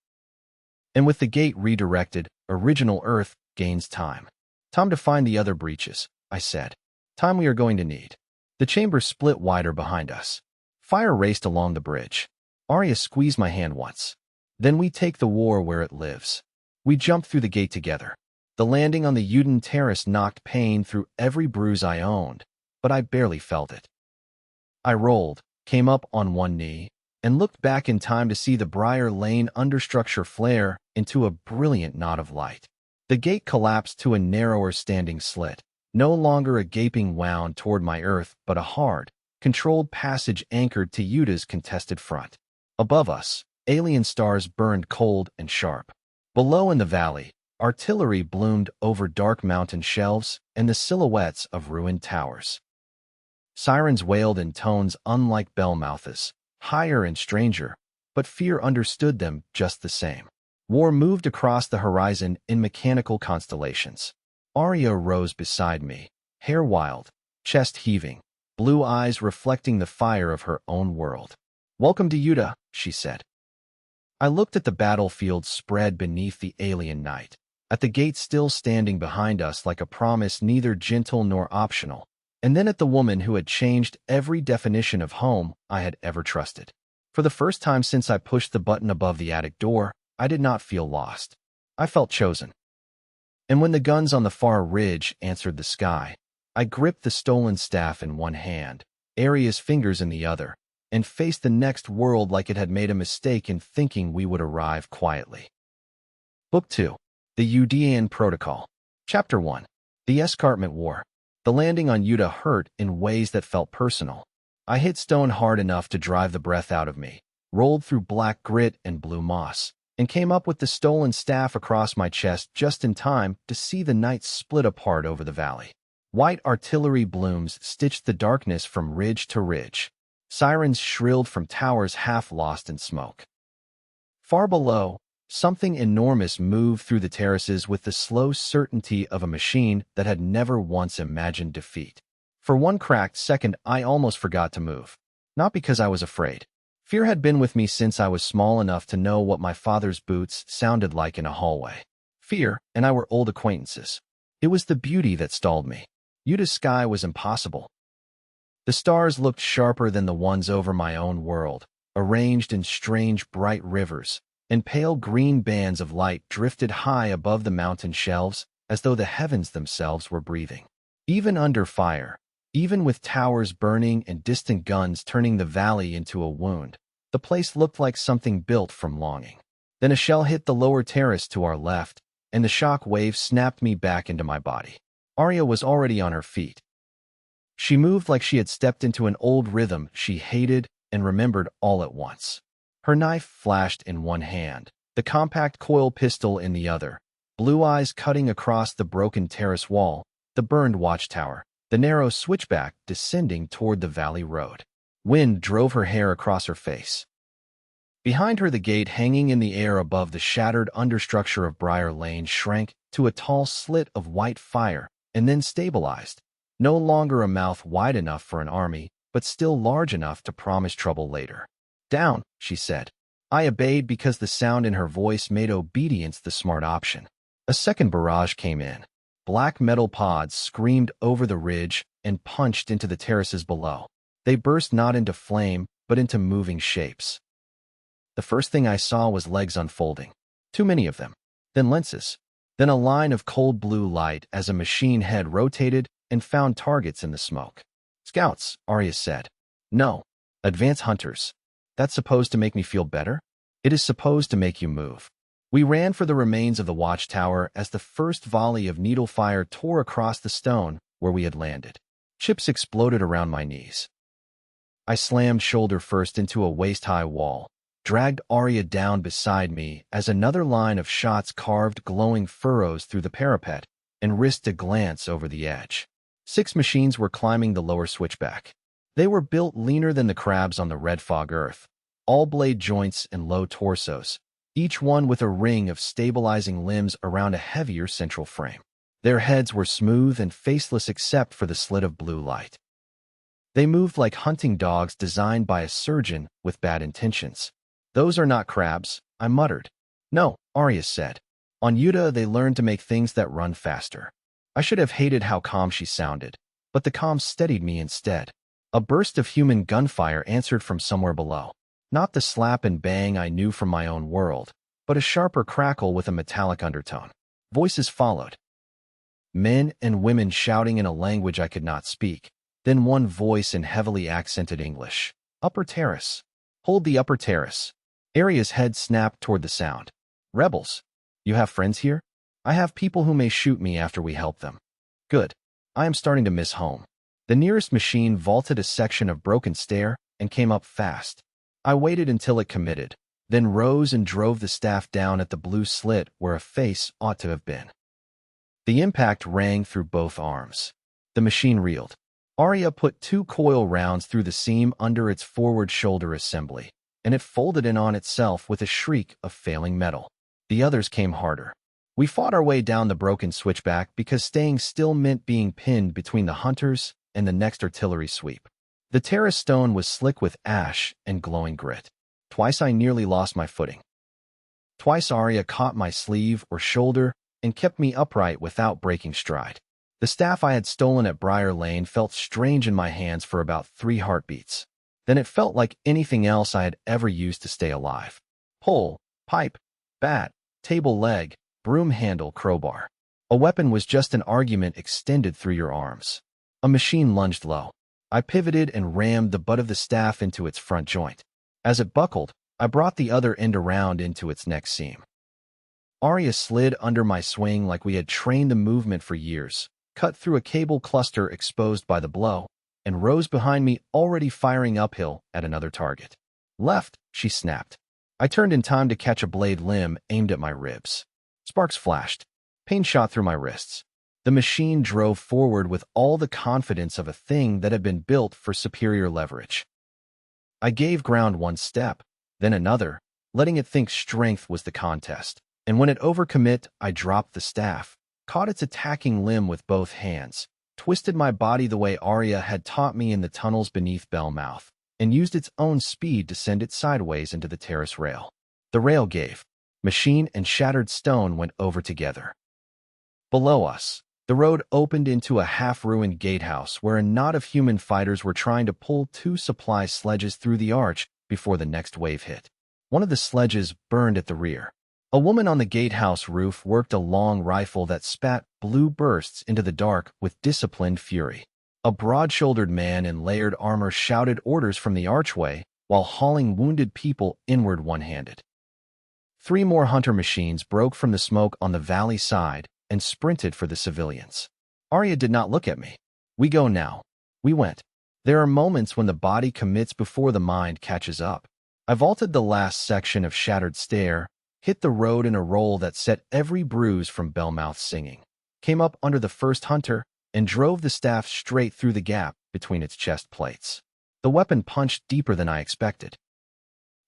And with the gate redirected, original Earth gains time. Time to find the other breaches, I said. Time we are going to need. The chamber split wider behind us. Fire raced along the bridge. Aria squeezed my hand once. Then we take the war where it lives. We jumped through the gate together. The landing on the Uden terrace knocked pain through every bruise I owned, but I barely felt it. I rolled, came up on one knee, and looked back in time to see the Briar Lane understructure flare into a brilliant knot of light. The gate collapsed to a narrower standing slit, no longer a gaping wound toward my earth, but a hard, controlled passage anchored to Yuda's contested front. Above us, alien stars burned cold and sharp. Below in the valley, artillery bloomed over dark mountain shelves and the silhouettes of ruined towers. Sirens wailed in tones unlike bell mouths, higher and stranger, but fear understood them just the same. War moved across the horizon in mechanical constellations. Aria rose beside me, hair wild, chest heaving, blue eyes reflecting the fire of her own world. "Welcome to Yuda," she said. I looked at the battlefield spread beneath the alien night, at the gate still standing behind us like a promise neither gentle nor optional, and then at the woman who had changed every definition of home I had ever trusted. For the first time since I pushed the button above the attic door, I did not feel lost. I felt chosen. And when the guns on the far ridge answered the sky, I gripped the stolen staff in one hand, Aria's fingers in the other, and faced the next world like it had made a mistake in thinking we would arrive quietly. Book 2. The Udean Protocol. Chapter 1. The Escarpment War. The landing on Yuda hurt in ways that felt personal. I hit stone hard enough to drive the breath out of me, rolled through black grit and blue moss, and came up with the stolen staff across my chest just in time to see the night split apart over the valley. White artillery blooms stitched the darkness from ridge to ridge. Sirens shrilled from towers half lost in smoke. Far below, something enormous moved through the terraces with the slow certainty of a machine that had never once imagined defeat. For one cracked second, I almost forgot to move. Not because I was afraid. Fear had been with me since I was small enough to know what my father's boots sounded like in a hallway. Fear and I were old acquaintances. It was the beauty that stalled me. Yuda's sky was impossible. The stars looked sharper than the ones over my own world, arranged in strange bright rivers, and pale green bands of light drifted high above the mountain shelves as though the heavens themselves were breathing. Even under fire, even with towers burning and distant guns turning the valley into a wound, the place looked like something built from longing. Then a shell hit the lower terrace to our left, and the shock wave snapped me back into my body. Aria was already on her feet. She moved like she had stepped into an old rhythm she hated and remembered all at once. Her knife flashed in one hand, the compact coil pistol in the other, blue eyes cutting across the broken terrace wall, the burned watchtower, the narrow switchback descending toward the valley road. Wind drove her hair across her face. Behind her, the gate hanging in the air above the shattered understructure of Briar Lane shrank to a tall slit of white fire and then stabilized. No longer a mouth wide enough for an army, but still large enough to promise trouble later. "Down," she said. I obeyed because the sound in her voice made obedience the smart option. A second barrage came in. Black metal pods screamed over the ridge and punched into the terraces below. They burst not into flame, but into moving shapes. The first thing I saw was legs unfolding. Too many of them. Then lenses. Then a line of cold blue light as a machine head rotated and found targets in the smoke. "Scouts," Aria said. "No. Advanced hunters. That's supposed to make me feel better? It is supposed to make you move." We ran for the remains of the watchtower as the first volley of needle fire tore across the stone where we had landed. Chips exploded around my knees. I slammed shoulder first into a waist-high wall, dragged Aria down beside me as another line of shots carved glowing furrows through the parapet, and risked a glance over the edge. 6 machines were climbing the lower switchback. They were built leaner than the crabs on the red fog earth, all blade joints and low torsos, each one with a ring of stabilizing limbs around a heavier central frame. Their heads were smooth and faceless except for the slit of blue light. They moved like hunting dogs designed by a surgeon with bad intentions. "Those are not crabs," I muttered. "No," Aria said. "On Yuda, they learned to make things that run faster." I should have hated how calm she sounded, but the comms steadied me instead. A burst of human gunfire answered from somewhere below. Not the slap and bang I knew from my own world, but a sharper crackle with a metallic undertone. Voices followed. Men and women shouting in a language I could not speak. Then one voice in heavily accented English. Upper terrace. Hold the upper terrace. Aria's head snapped toward the sound. Rebels. You have friends here? I have people who may shoot me after we help them. Good. I am starting to miss home. The nearest machine vaulted a section of broken stair and came up fast. I waited until it committed, then rose and drove the staff down at the blue slit where a face ought to have been. The impact rang through both arms. The machine reeled. Aria put 2 coil rounds through the seam under its forward shoulder assembly, and it folded in on itself with a shriek of failing metal. The others came harder. We fought our way down the broken switchback because staying still meant being pinned between the hunters and the next artillery sweep. The terrace stone was slick with ash and glowing grit. Twice I nearly lost my footing. Twice Aria caught my sleeve or shoulder and kept me upright without breaking stride. The staff I had stolen at Briar Lane felt strange in my hands for about 3 heartbeats. Then it felt like anything else I had ever used to stay alive. Pole, pipe, bat, table leg, broom handle, crowbar. A weapon was just an argument extended through your arms. A machine lunged low. I pivoted and rammed the butt of the staff into its front joint. As it buckled, I brought the other end around into its next seam. Aria slid under my swing like we had trained the movement for years, cut through a cable cluster exposed by the blow, and rose behind me already firing uphill at another target. Left, she snapped. I turned in time to catch a blade limb aimed at my ribs. Sparks flashed. Pain shot through my wrists. The machine drove forward with all the confidence of a thing that had been built for superior leverage. I gave ground one step, then another, letting it think strength was the contest. And when it overcommit, I dropped the staff, caught its attacking limb with both hands, twisted my body the way Aria had taught me in the tunnels beneath Bellmouth, and used its own speed to send it sideways into the terrace rail. The rail gave. Machine and shattered stone went over together. Below us, the road opened into a half-ruined gatehouse where a knot of human fighters were trying to pull 2 supply sledges through the arch before the next wave hit. One of the sledges burned at the rear. A woman on the gatehouse roof worked a long rifle that spat blue bursts into the dark with disciplined fury. A broad-shouldered man in layered armor shouted orders from the archway while hauling wounded people inward one-handed. 3 more hunter machines broke from the smoke on the valley side and sprinted for the civilians. Aria did not look at me. We go now. We went. There are moments when the body commits before the mind catches up. I vaulted the last section of shattered stair, hit the road in a roll that set every bruise from Bellmouth singing, came up under the first hunter, and drove the staff straight through the gap between its chest plates. The weapon punched deeper than I expected.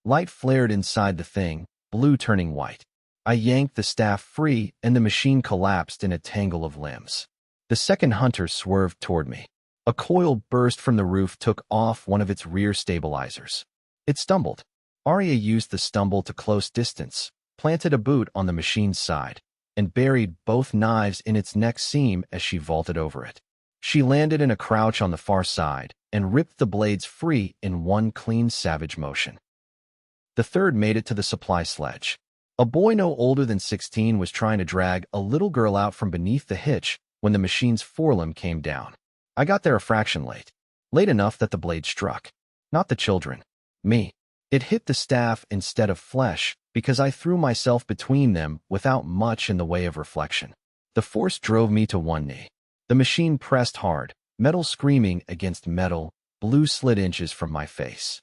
Light flared inside the thing, blue turning white. I yanked the staff free, and the machine collapsed in a tangle of limbs. The second hunter swerved toward me. A coil burst from the roof took off one of its rear stabilizers. It stumbled. Aria used the stumble to close distance, planted a boot on the machine's side, and buried both knives in its next seam as she vaulted over it. She landed in a crouch on the far side and ripped the blades free in one clean, savage motion. The third made it to the supply sledge. A boy no older than 16 was trying to drag a little girl out from beneath the hitch when the machine's forelimb came down. I got there a fraction late enough that the blade struck. Not the children. Me. It hit the staff instead of flesh because I threw myself between them without much in the way of reflection. The force drove me to one knee. The machine pressed hard, metal screaming against metal, blue slid inches from my face.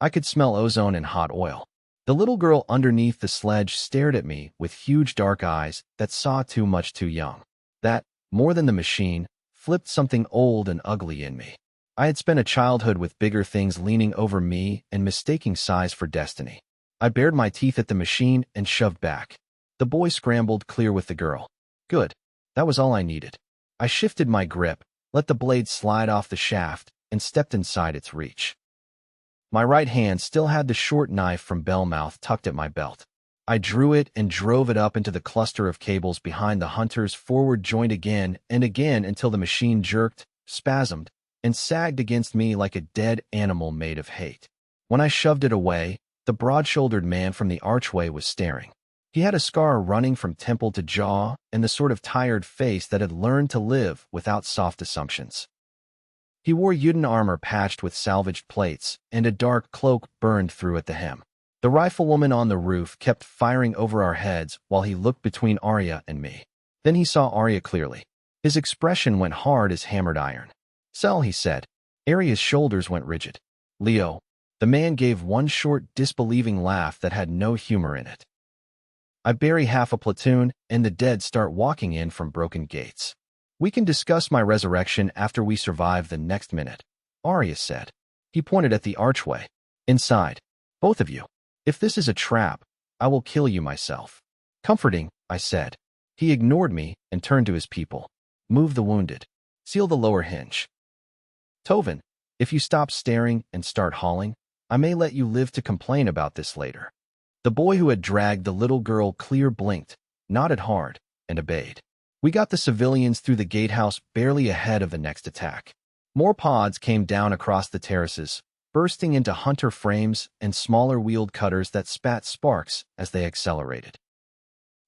I could smell ozone and hot oil. The little girl underneath the sledge stared at me with huge dark eyes that saw too much too young. That, more than the machine, flipped something old and ugly in me. I had spent a childhood with bigger things leaning over me and mistaking size for destiny. I bared my teeth at the machine and shoved back. The boy scrambled clear with the girl. Good. That was all I needed. I shifted my grip, let the blade slide off the shaft, and stepped inside its reach. My right hand still had the short knife from Bellmouth tucked at my belt. I drew it and drove it up into the cluster of cables behind the hunter's forward joint again and again until the machine jerked spasmed, and sagged against me like a dead animal made of hate. When I shoved it away, the broad-shouldered man from the archway was staring. He had a scar running from temple to jaw and the sort of tired face that had learned to live without soft assumptions. He wore Uden armor patched with salvaged plates, and a dark cloak burned through at the hem. The riflewoman on the roof kept firing over our heads while he looked between Aria and me. Then he saw Aria clearly. His expression went hard as hammered iron. "Sell," he said. Aria's shoulders went rigid. "Leo." The man gave one short, disbelieving laugh that had no humor in it. "I bury half a platoon, and the dead start walking in from broken gates. We can discuss my resurrection after we survive the next minute," Aria said. He pointed at the archway. "Inside. Both of you. If this is a trap, I will kill you myself." "Comforting," I said. He ignored me and turned to his people. "Move the wounded. Seal the lower hinge. Tovin, if you stop staring and start hauling, I may let you live to complain about this later." The boy who had dragged the little girl clear blinked, nodded hard, and obeyed. We got the civilians through the gatehouse barely ahead of the next attack. More pods came down across the terraces, bursting into hunter frames and smaller wheeled cutters that spat sparks as they accelerated.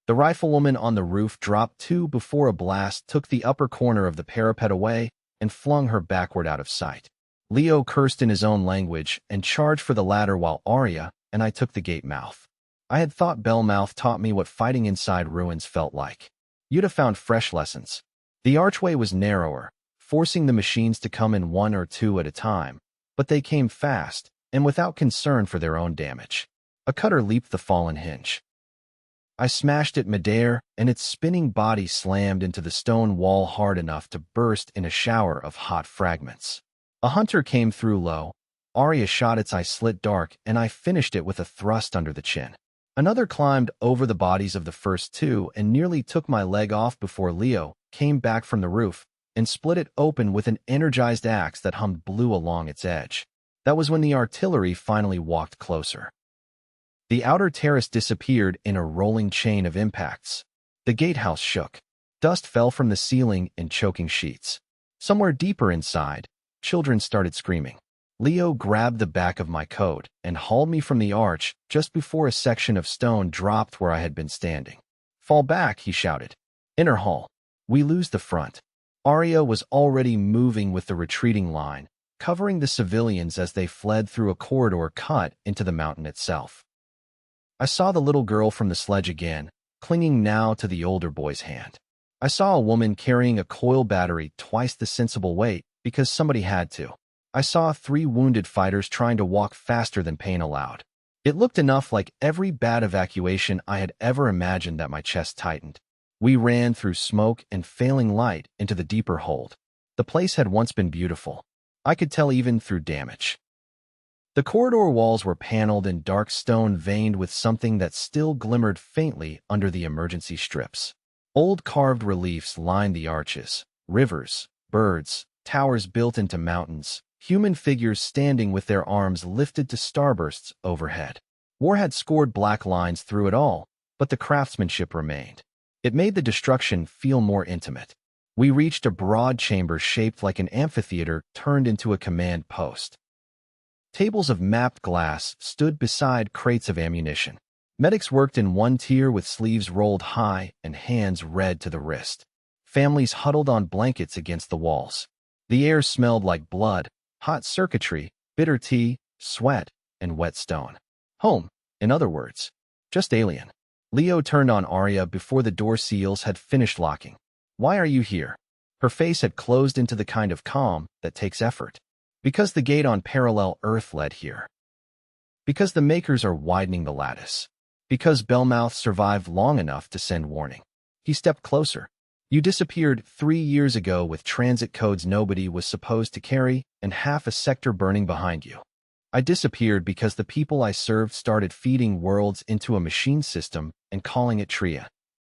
The riflewoman on the roof dropped two before a blast took the upper corner of the parapet away and flung her backward out of sight. Leo cursed in his own language and charged for the ladder while Aria and I took the gate mouth. I had thought Bellmouth taught me what fighting inside ruins felt like. You'd have found fresh lessons. The archway was narrower, forcing the machines to come in one or two at a time, but they came fast and without concern for their own damage. A cutter leaped the fallen hinge. I smashed it midair, and its spinning body slammed into the stone wall hard enough to burst in a shower of hot fragments. A hunter came through low. Aria shot its eye slit dark, and I finished it with a thrust under the chin. Another climbed over the bodies of the first two and nearly took my leg off before Leo came back from the roof and split it open with an energized axe that hummed blue along its edge. That was when the artillery finally walked closer. The outer terrace disappeared in a rolling chain of impacts. The gatehouse shook. Dust fell from the ceiling in choking sheets. Somewhere deeper inside, children started screaming. Leo grabbed the back of my coat and hauled me from the arch just before a section of stone dropped where I had been standing. "Fall back," he shouted. "Inner hall. We lose the front." Aria was already moving with the retreating line, covering the civilians as they fled through a corridor cut into the mountain itself. I saw the little girl from the sledge again, clinging now to the older boy's hand. I saw a woman carrying a coil battery twice the sensible weight because somebody had to. I saw 3 wounded fighters trying to walk faster than pain allowed. It looked enough like every bad evacuation I had ever imagined that my chest tightened. We ran through smoke and failing light into the deeper hold. The place had once been beautiful. I could tell even through damage. The corridor walls were paneled in dark stone veined with something that still glimmered faintly under the emergency strips. Old carved reliefs lined the arches. Rivers, birds, towers built into mountains. Human figures standing with their arms lifted to starbursts overhead. War had scored black lines through it all, but the craftsmanship remained. It made the destruction feel more intimate. We reached a broad chamber shaped like an amphitheater turned into a command post. Tables of mapped glass stood beside crates of ammunition. Medics worked in one tier with sleeves rolled high and hands red to the wrist. Families huddled on blankets against the walls. The air smelled like blood, hot circuitry, bitter tea, sweat, and wet stone. Home, in other words. Just alien. Leo turned on Aria before the door seals had finished locking. "Why are you here?" Her face had closed into the kind of calm that takes effort. "Because the gate on parallel Earth led here. Because the makers are widening the lattice. Because Bellmouth survived long enough to send warning." He stepped closer. "You disappeared 3 years ago with transit codes nobody was supposed to carry and half a sector burning behind you. I disappeared because the people I served started feeding worlds into a machine system and calling it Tria."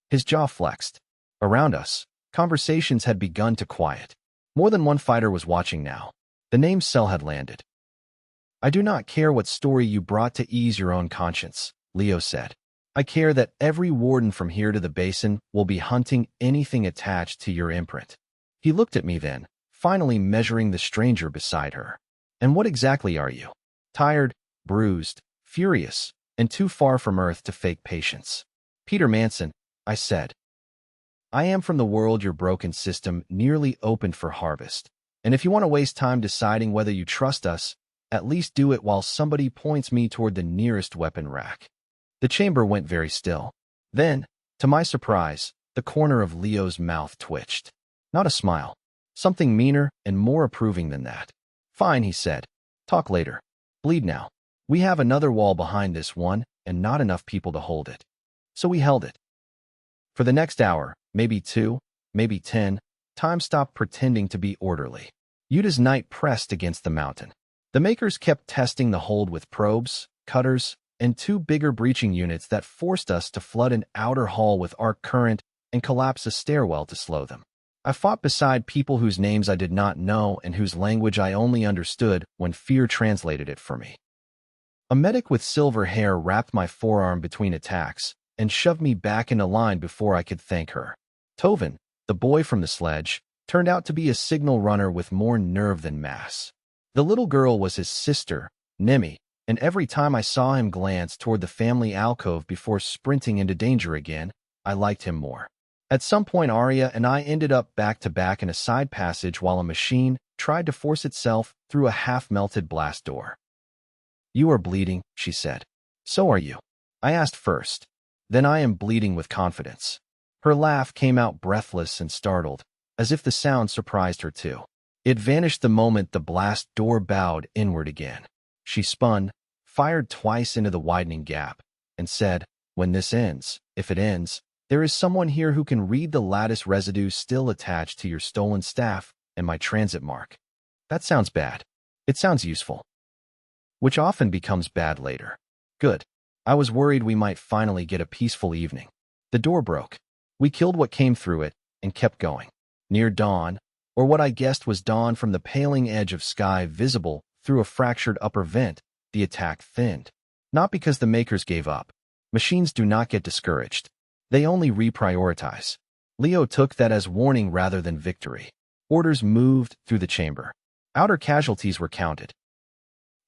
His jaw flexed. Around us, conversations had begun to quiet. More than one fighter was watching now. The name Cell had landed. "I do not care what story you brought to ease your own conscience," Leo said. "I care that every warden from here to the basin will be hunting anything attached to your imprint." He looked at me then, finally measuring the stranger beside her. And what exactly are you? Tired, bruised, furious, and too far from Earth to fake patience. Peter Manson, I said. I am from the world your broken system nearly opened for harvest. And if you want to waste time deciding whether you trust us, at least do it while somebody points me toward the nearest weapon rack. The chamber went very still. Then, to my surprise, the corner of Leo's mouth twitched. Not a smile. Something meaner and more approving than that. Fine, he said. Talk later. Bleed now. We have another wall behind this one, and not enough people to hold it. So we held it. For the next hour, maybe 2, maybe 10, time stopped pretending to be orderly. Yuta's night pressed against the mountain. The makers kept testing the hold with probes, cutters, and 2 bigger breaching units that forced us to flood an outer hall with arc current and collapse a stairwell to slow them. I fought beside people whose names I did not know and whose language I only understood when fear translated it for me. A medic with silver hair wrapped my forearm between attacks and shoved me back into line before I could thank her. Tovin, the boy from the sledge, turned out to be a signal runner with more nerve than mass. The little girl was his sister, Nemi, and every time I saw him glance toward the family alcove before sprinting into danger again, I liked him more. At some point, Aria and I ended up back-to-back in a side passage while a machine tried to force itself through a half-melted blast door. You are bleeding, she said. So are you. I asked first. Then I am bleeding with confidence. Her laugh came out breathless and startled, as if the sound surprised her too. It vanished the moment the blast door bowed inward again. She spun, fired twice into the widening gap, and said, when this ends, if it ends, there is someone here who can read the lattice residue still attached to your stolen staff and my transit mark. That sounds bad. It sounds useful. Which often becomes bad later. Good. I was worried we might finally get a peaceful evening. The door broke. We killed what came through it and kept going. Near dawn, or what I guessed was dawn from the paling edge of sky visible through a fractured upper vent, the attack thinned. Not because the makers gave up. Machines do not get discouraged. They only reprioritize. Leo took that as warning rather than victory. Orders moved through the chamber. Outer casualties were counted.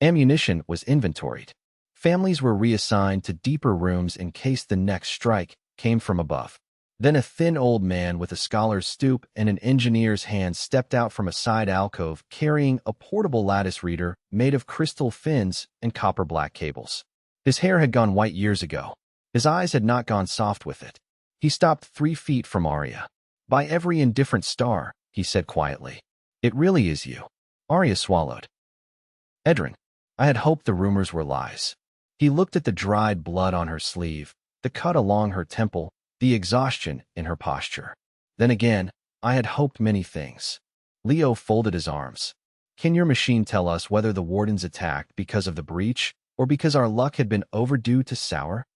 Ammunition was inventoried. Families were reassigned to deeper rooms in case the next strike came from above. Then a thin old man with a scholar's stoop and an engineer's hand stepped out from a side alcove carrying a portable lattice reader made of crystal fins and copper-black cables. His hair had gone white years ago. His eyes had not gone soft with it. He stopped 3 feet from Aria. By every indifferent star, he said quietly. It really is you. Aria swallowed. Edrin, I had hoped the rumors were lies. He looked at the dried blood on her sleeve, the cut along her temple, the exhaustion in her posture. Then again, I had hoped many things. Leo folded his arms. Can your machine tell us whether the wardens attacked because of the breach or because our luck had been overdue to sour?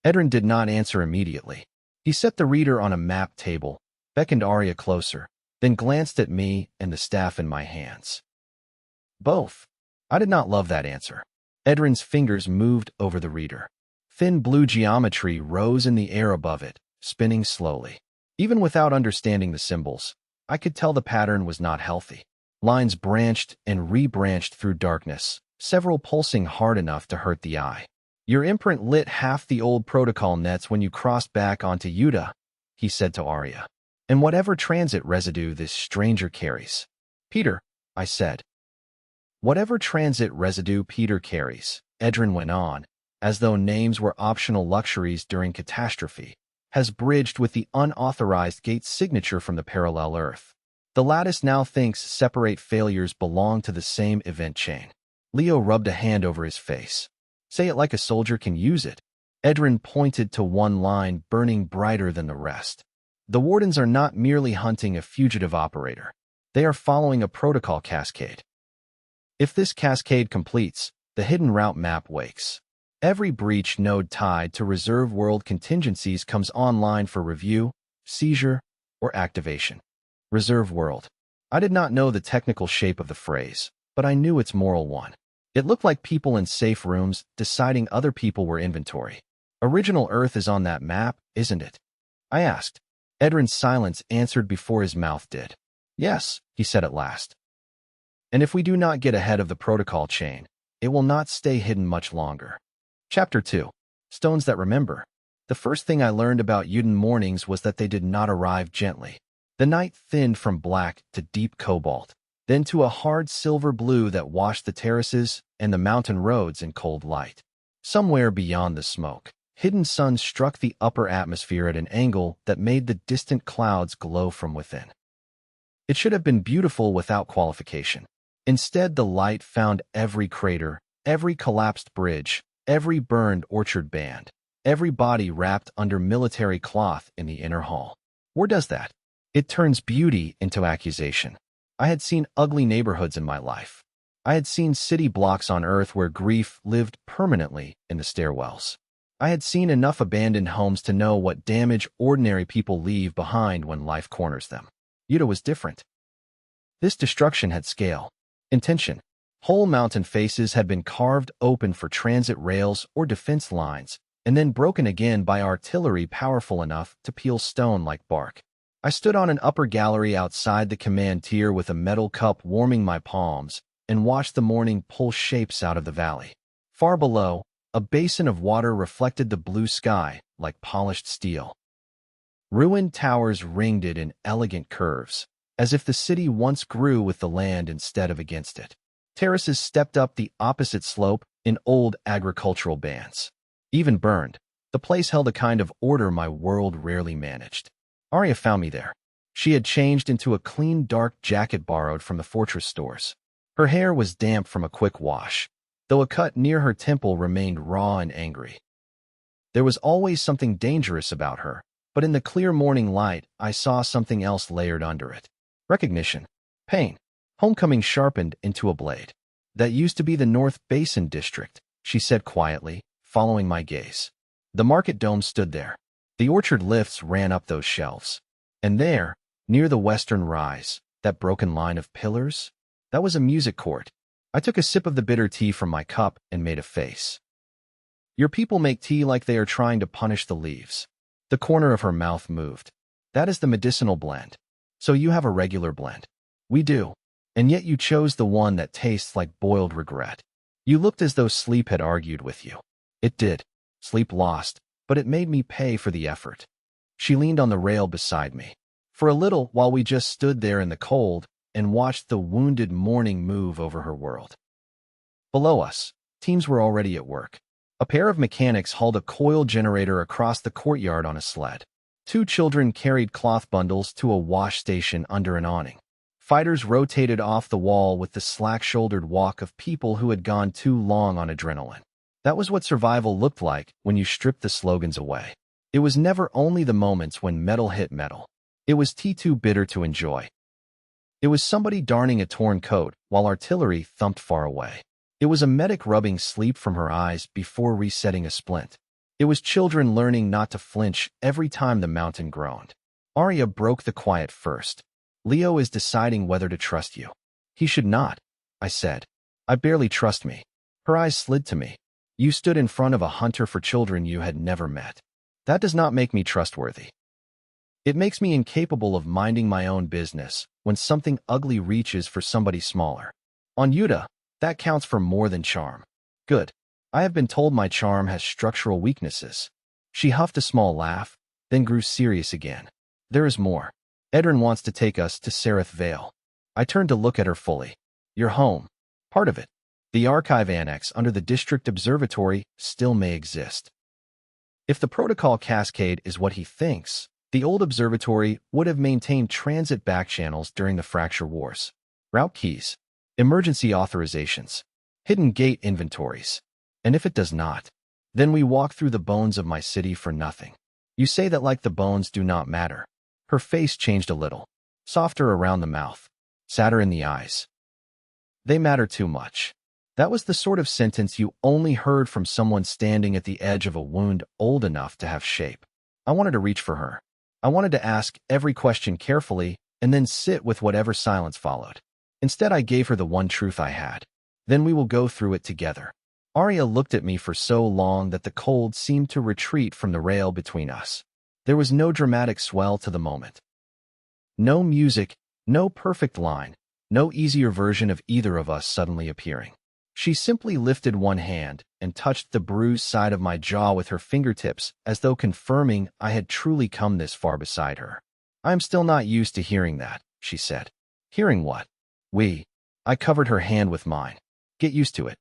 Edrin did not answer immediately. He set the reader on a map table, beckoned Aria closer, then glanced at me and the staff in my hands. Both. I did not love that answer. Edrin's fingers moved over the reader. Thin blue geometry rose in the air above it, spinning slowly. Even without understanding the symbols, I could tell the pattern was not healthy. Lines branched and re-branched through darkness, several pulsing hard enough to hurt the eye. Your imprint lit half the old protocol nets when you crossed back onto Yuta, he said to Aria. And whatever transit residue this stranger carries. Peter, I said. Whatever transit residue Peter carries, Edrin went on, as though names were optional luxuries during catastrophe, has bridged with the unauthorized gate signature from the parallel Earth. The lattice now thinks separate failures belong to the same event chain. Leo rubbed a hand over his face. Say it like a soldier can use it. Edrin pointed to one line burning brighter than the rest. The wardens are not merely hunting a fugitive operator. They are following a protocol cascade. If this cascade completes, the hidden route map wakes. Every breach node tied to reserve world contingencies comes online for review, seizure, or activation. Reserve world. I did not know the technical shape of the phrase, but I knew its moral one. It looked like people in safe rooms deciding other people were inventory. Original Earth is on that map, isn't it? I asked. Edrin's silence answered before his mouth did. Yes, he said at last. And if we do not get ahead of the protocol chain, it will not stay hidden much longer. Chapter 2. Stones that Remember. The first thing I learned about Uden mornings was that they did not arrive gently. The night thinned from black to deep cobalt, then to a hard silver blue that washed the terraces and the mountain roads in cold light. Somewhere beyond the smoke, hidden suns struck the upper atmosphere at an angle that made the distant clouds glow from within. It should have been beautiful without qualification. Instead, the light found every crater, every collapsed bridge, every burned orchard band, every body wrapped under military cloth in the inner hall. Where does that? It turns beauty into accusation. I had seen ugly neighborhoods in my life. I had seen city blocks on Earth where grief lived permanently in the stairwells. I had seen enough abandoned homes to know what damage ordinary people leave behind when life corners them. Yuta was different. This destruction had scale, intention. Whole mountain faces had been carved open for transit rails or defense lines, and then broken again by artillery powerful enough to peel stone like bark. I stood on an upper gallery outside the command tier with a metal cup warming my palms and watched the morning pull shapes out of the valley. Far below, a basin of water reflected the blue sky like polished steel. Ruined towers ringed it in elegant curves, as if the city once grew with the land instead of against it. Terraces stepped up the opposite slope in old agricultural bands. Even burned, the place held a kind of order my world rarely managed. Aria found me there. She had changed into a clean dark jacket borrowed from the fortress stores. Her hair was damp from a quick wash, though a cut near her temple remained raw and angry. There was always something dangerous about her, but in the clear morning light I saw something else layered under it. Recognition. Pain. Homecoming sharpened into a blade. That used to be the North Basin District, she said quietly, following my gaze. The market dome stood there. The orchard lifts ran up those shelves. And there, near the western rise, that broken line of pillars, that was a music court. I took a sip of the bitter tea from my cup and made a face. Your people make tea like they are trying to punish the leaves. The corner of her mouth moved. That is the medicinal blend. So you have a regular blend. We do. And yet you chose the one that tastes like boiled regret. You looked as though sleep had argued with you. It did. Sleep lost, but it made me pay for the effort. She leaned on the rail beside me. For a little while we just stood there in the cold and watched the wounded morning move over her world. Below us, teams were already at work. A pair of mechanics hauled a coil generator across the courtyard on a sled. 2 children carried cloth bundles to a wash station under an awning. Fighters rotated off the wall with the slack-shouldered walk of people who had gone too long on adrenaline. That was what survival looked like when you stripped the slogans away. It was never only the moments when metal hit metal. It was tea too bitter to enjoy. It was somebody darning a torn coat while artillery thumped far away. It was a medic rubbing sleep from her eyes before resetting a splint. It was children learning not to flinch every time the mountain groaned. Aria broke the quiet first. Leo is deciding whether to trust you. He should not, I said. I barely trust me. Her eyes slid to me. You stood in front of a hunter for children you had never met. That does not make me trustworthy. It makes me incapable of minding my own business when something ugly reaches for somebody smaller. On Yuta, that counts for more than charm. Good. I have been told my charm has structural weaknesses. She huffed a small laugh, then grew serious again. There is more. Edrin wants to take us to Sereth Vale. I turned to look at her fully. Your home. Part of it. The archive annex under the district observatory still may exist. If the protocol cascade is what he thinks, the old observatory would have maintained transit back channels during the fracture wars. Route keys. Emergency authorizations. Hidden gate inventories. And if it does not, then we walk through the bones of my city for nothing. You say that like the bones do not matter. Her face changed a little, softer around the mouth, sadder in the eyes. They matter too much. That was the sort of sentence you only heard from someone standing at the edge of a wound old enough to have shape. I wanted to reach for her. I wanted to ask every question carefully and then sit with whatever silence followed. Instead, I gave her the one truth I had. Then we will go through it together. Aria looked at me for so long that the cold seemed to retreat from the rail between us. There was no dramatic swell to the moment. No music, No perfect line, no easier version of either of us suddenly appearing. She simply lifted one hand and touched the bruised side of my jaw with her fingertips as though confirming I had truly come this far beside her. "I'm still not used to hearing that," she said. "Hearing what?" I covered her hand with mine. "Get used to it."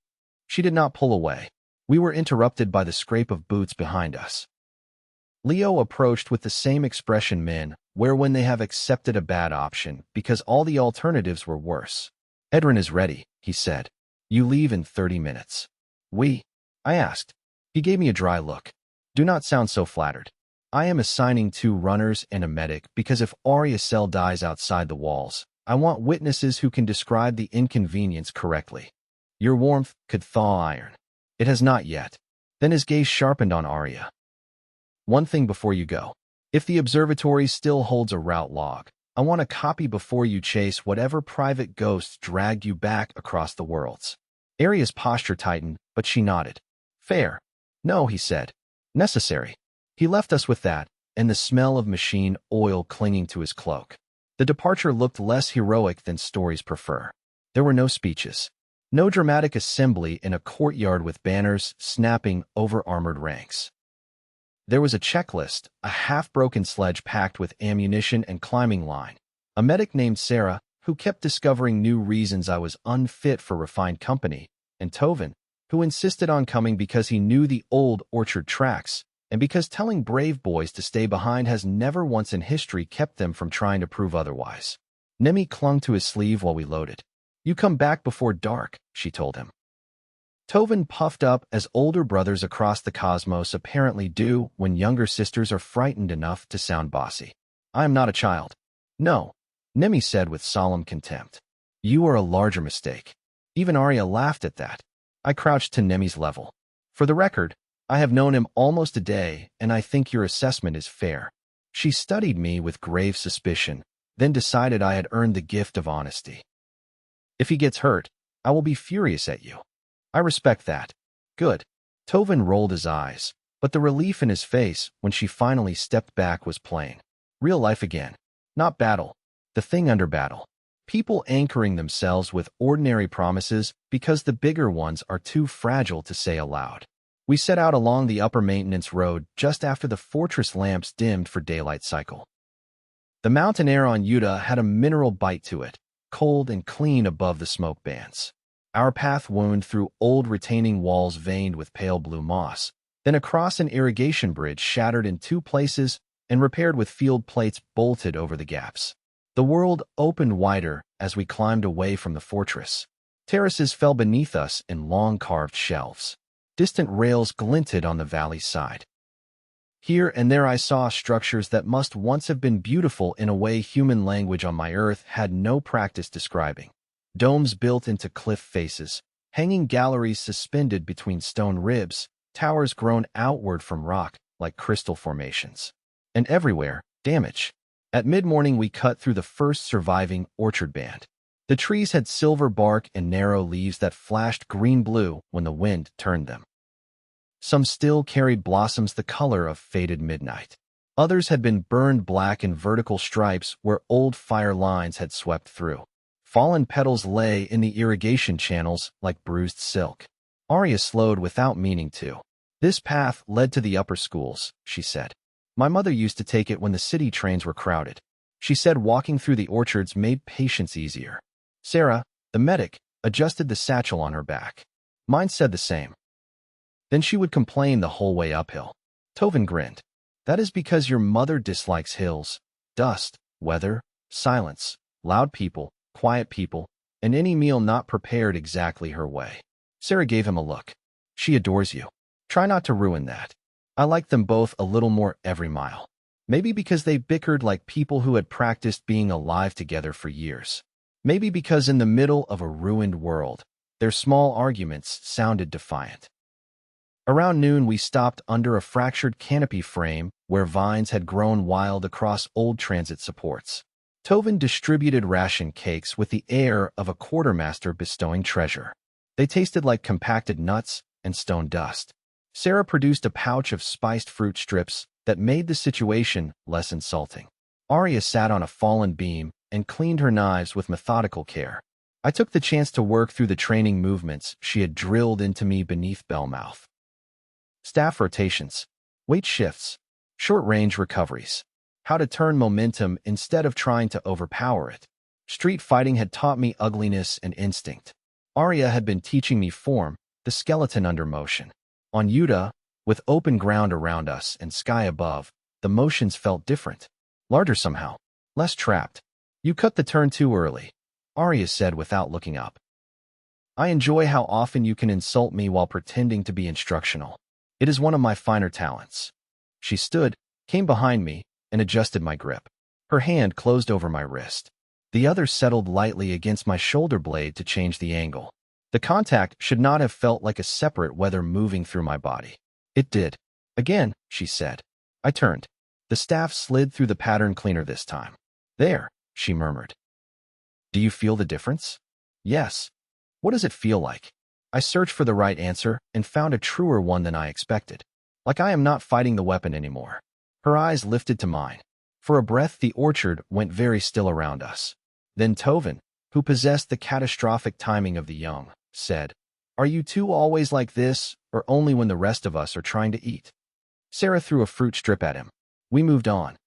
She did not pull away. We were interrupted by the scrape of boots behind us. Leo approached with the same expression men wear when they have accepted a bad option because all the alternatives were worse. "Edrin is ready," he said. "You leave in 30 minutes. I asked. He gave me a dry look. "Do not sound so flattered. I am assigning 2 runners and a medic because if Aria cell dies outside the walls, I want witnesses who can describe the inconvenience correctly. Your warmth could thaw iron. It has not yet." Then his gaze sharpened on Aria. "One thing before you go. If the observatory still holds a route log, I want a copy before you chase whatever private ghosts dragged you back across the worlds." Aria's posture tightened, but she nodded. "Fair." "No," he said. "Necessary." He left us with that, and the smell of machine oil clinging to his cloak. The departure looked less heroic than stories prefer. There were no speeches. No dramatic assembly in a courtyard with banners snapping over armored ranks. There was a checklist, a half-broken sledge packed with ammunition and climbing line, a medic named Sarah, who kept discovering new reasons I was unfit for refined company, and Tovin, who insisted on coming because he knew the old orchard tracks, and because telling brave boys to stay behind has never once in history kept them from trying to prove otherwise. Nemi clung to his sleeve while we loaded. "You come back before dark," she told him. Tovin puffed up as older brothers across the cosmos apparently do when younger sisters are frightened enough to sound bossy. "I am not a child." "No," Nemi said with solemn contempt. "You are a larger mistake." Even Aria laughed at that. I crouched to Nemi's level. "For the record, I have known him almost a day, and I think your assessment is fair." She studied me with grave suspicion, then decided I had earned the gift of honesty. "If he gets hurt, I will be furious at you." "I respect that." "Good." Tovin rolled his eyes, but the relief in his face when she finally stepped back was plain. Real life again. Not battle. The thing under battle. People anchoring themselves with ordinary promises because the bigger ones are too fragile to say aloud. We set out along the upper maintenance road just after the fortress lamps dimmed for daylight cycle. The mountain air on Utah had a mineral bite to it, cold and clean above the smoke bands. Our path wound through old retaining walls veined with pale blue moss, then across an irrigation bridge shattered in 2 places and repaired with field plates bolted over the gaps. The world opened wider as we climbed away from the fortress. Terraces fell beneath us in long carved shelves. Distant rails glinted on the valley's side. Here and there I saw structures that must once have been beautiful in a way human language on my earth had no practice describing. Domes built into cliff faces, hanging galleries suspended between stone ribs, towers grown outward from rock like crystal formations. And everywhere, damage. At mid-morning we cut through the first surviving orchard band. The trees had silver bark and narrow leaves that flashed green-blue when the wind turned them. Some still carried blossoms the color of faded midnight. Others had been burned black in vertical stripes where old fire lines had swept through. Fallen petals lay in the irrigation channels like bruised silk. Aria slowed without meaning to. "This path led to the upper schools," she said. "My mother used to take it when the city trains were crowded." She said walking through the orchards made patience easier. Sarah, the medic, adjusted the satchel on her back. Mine said the same. Then she would complain the whole way uphill. Tovin grinned. "That is because your mother dislikes hills, dust, weather, silence, loud people, quiet people, and any meal not prepared exactly her way." Sarah gave him a look. "She adores you. Try not to ruin that." I liked them both a little more every mile. Maybe because they bickered like people who had practiced being alive together for years. Maybe because in the middle of a ruined world, their small arguments sounded defiant. Around noon we stopped under a fractured canopy frame where vines had grown wild across old transit supports. Tovin distributed ration cakes with the air of a quartermaster bestowing treasure. They tasted like compacted nuts and stone dust. Sarah produced a pouch of spiced fruit strips that made the situation less insulting. Aria sat on a fallen beam and cleaned her knives with methodical care. I took the chance to work through the training movements she had drilled into me beneath Bellmouth. Staff rotations, weight shifts, short-range recoveries. How to turn momentum instead of trying to overpower it. Street fighting had taught me ugliness and instinct. Aria had been teaching me form, the skeleton under motion. On Utah, with open ground around us and sky above, the motions felt different. Larger somehow. Less trapped. You cut the turn too early, Aria said without looking up. I enjoy how often you can insult me while pretending to be instructional. It is one of my finer talents. She stood, came behind me, and adjusted my grip. Her hand closed over my wrist. The other settled lightly against my shoulder blade to change the angle. The contact should not have felt like a separate weather moving through my body. It did. Again, she said. I turned. The staff slid through the pattern cleaner this time. There, she murmured. Do you feel the difference? Yes. What does it feel like? I searched for the right answer and found a truer one than I expected. Like I am not fighting the weapon anymore. Her eyes lifted to mine. For a breath, the orchard went very still around us. Then Tovin, who possessed the catastrophic timing of the young, said, Are you two always like this, or only when the rest of us are trying to eat? Sarah threw a fruit strip at him. We moved on.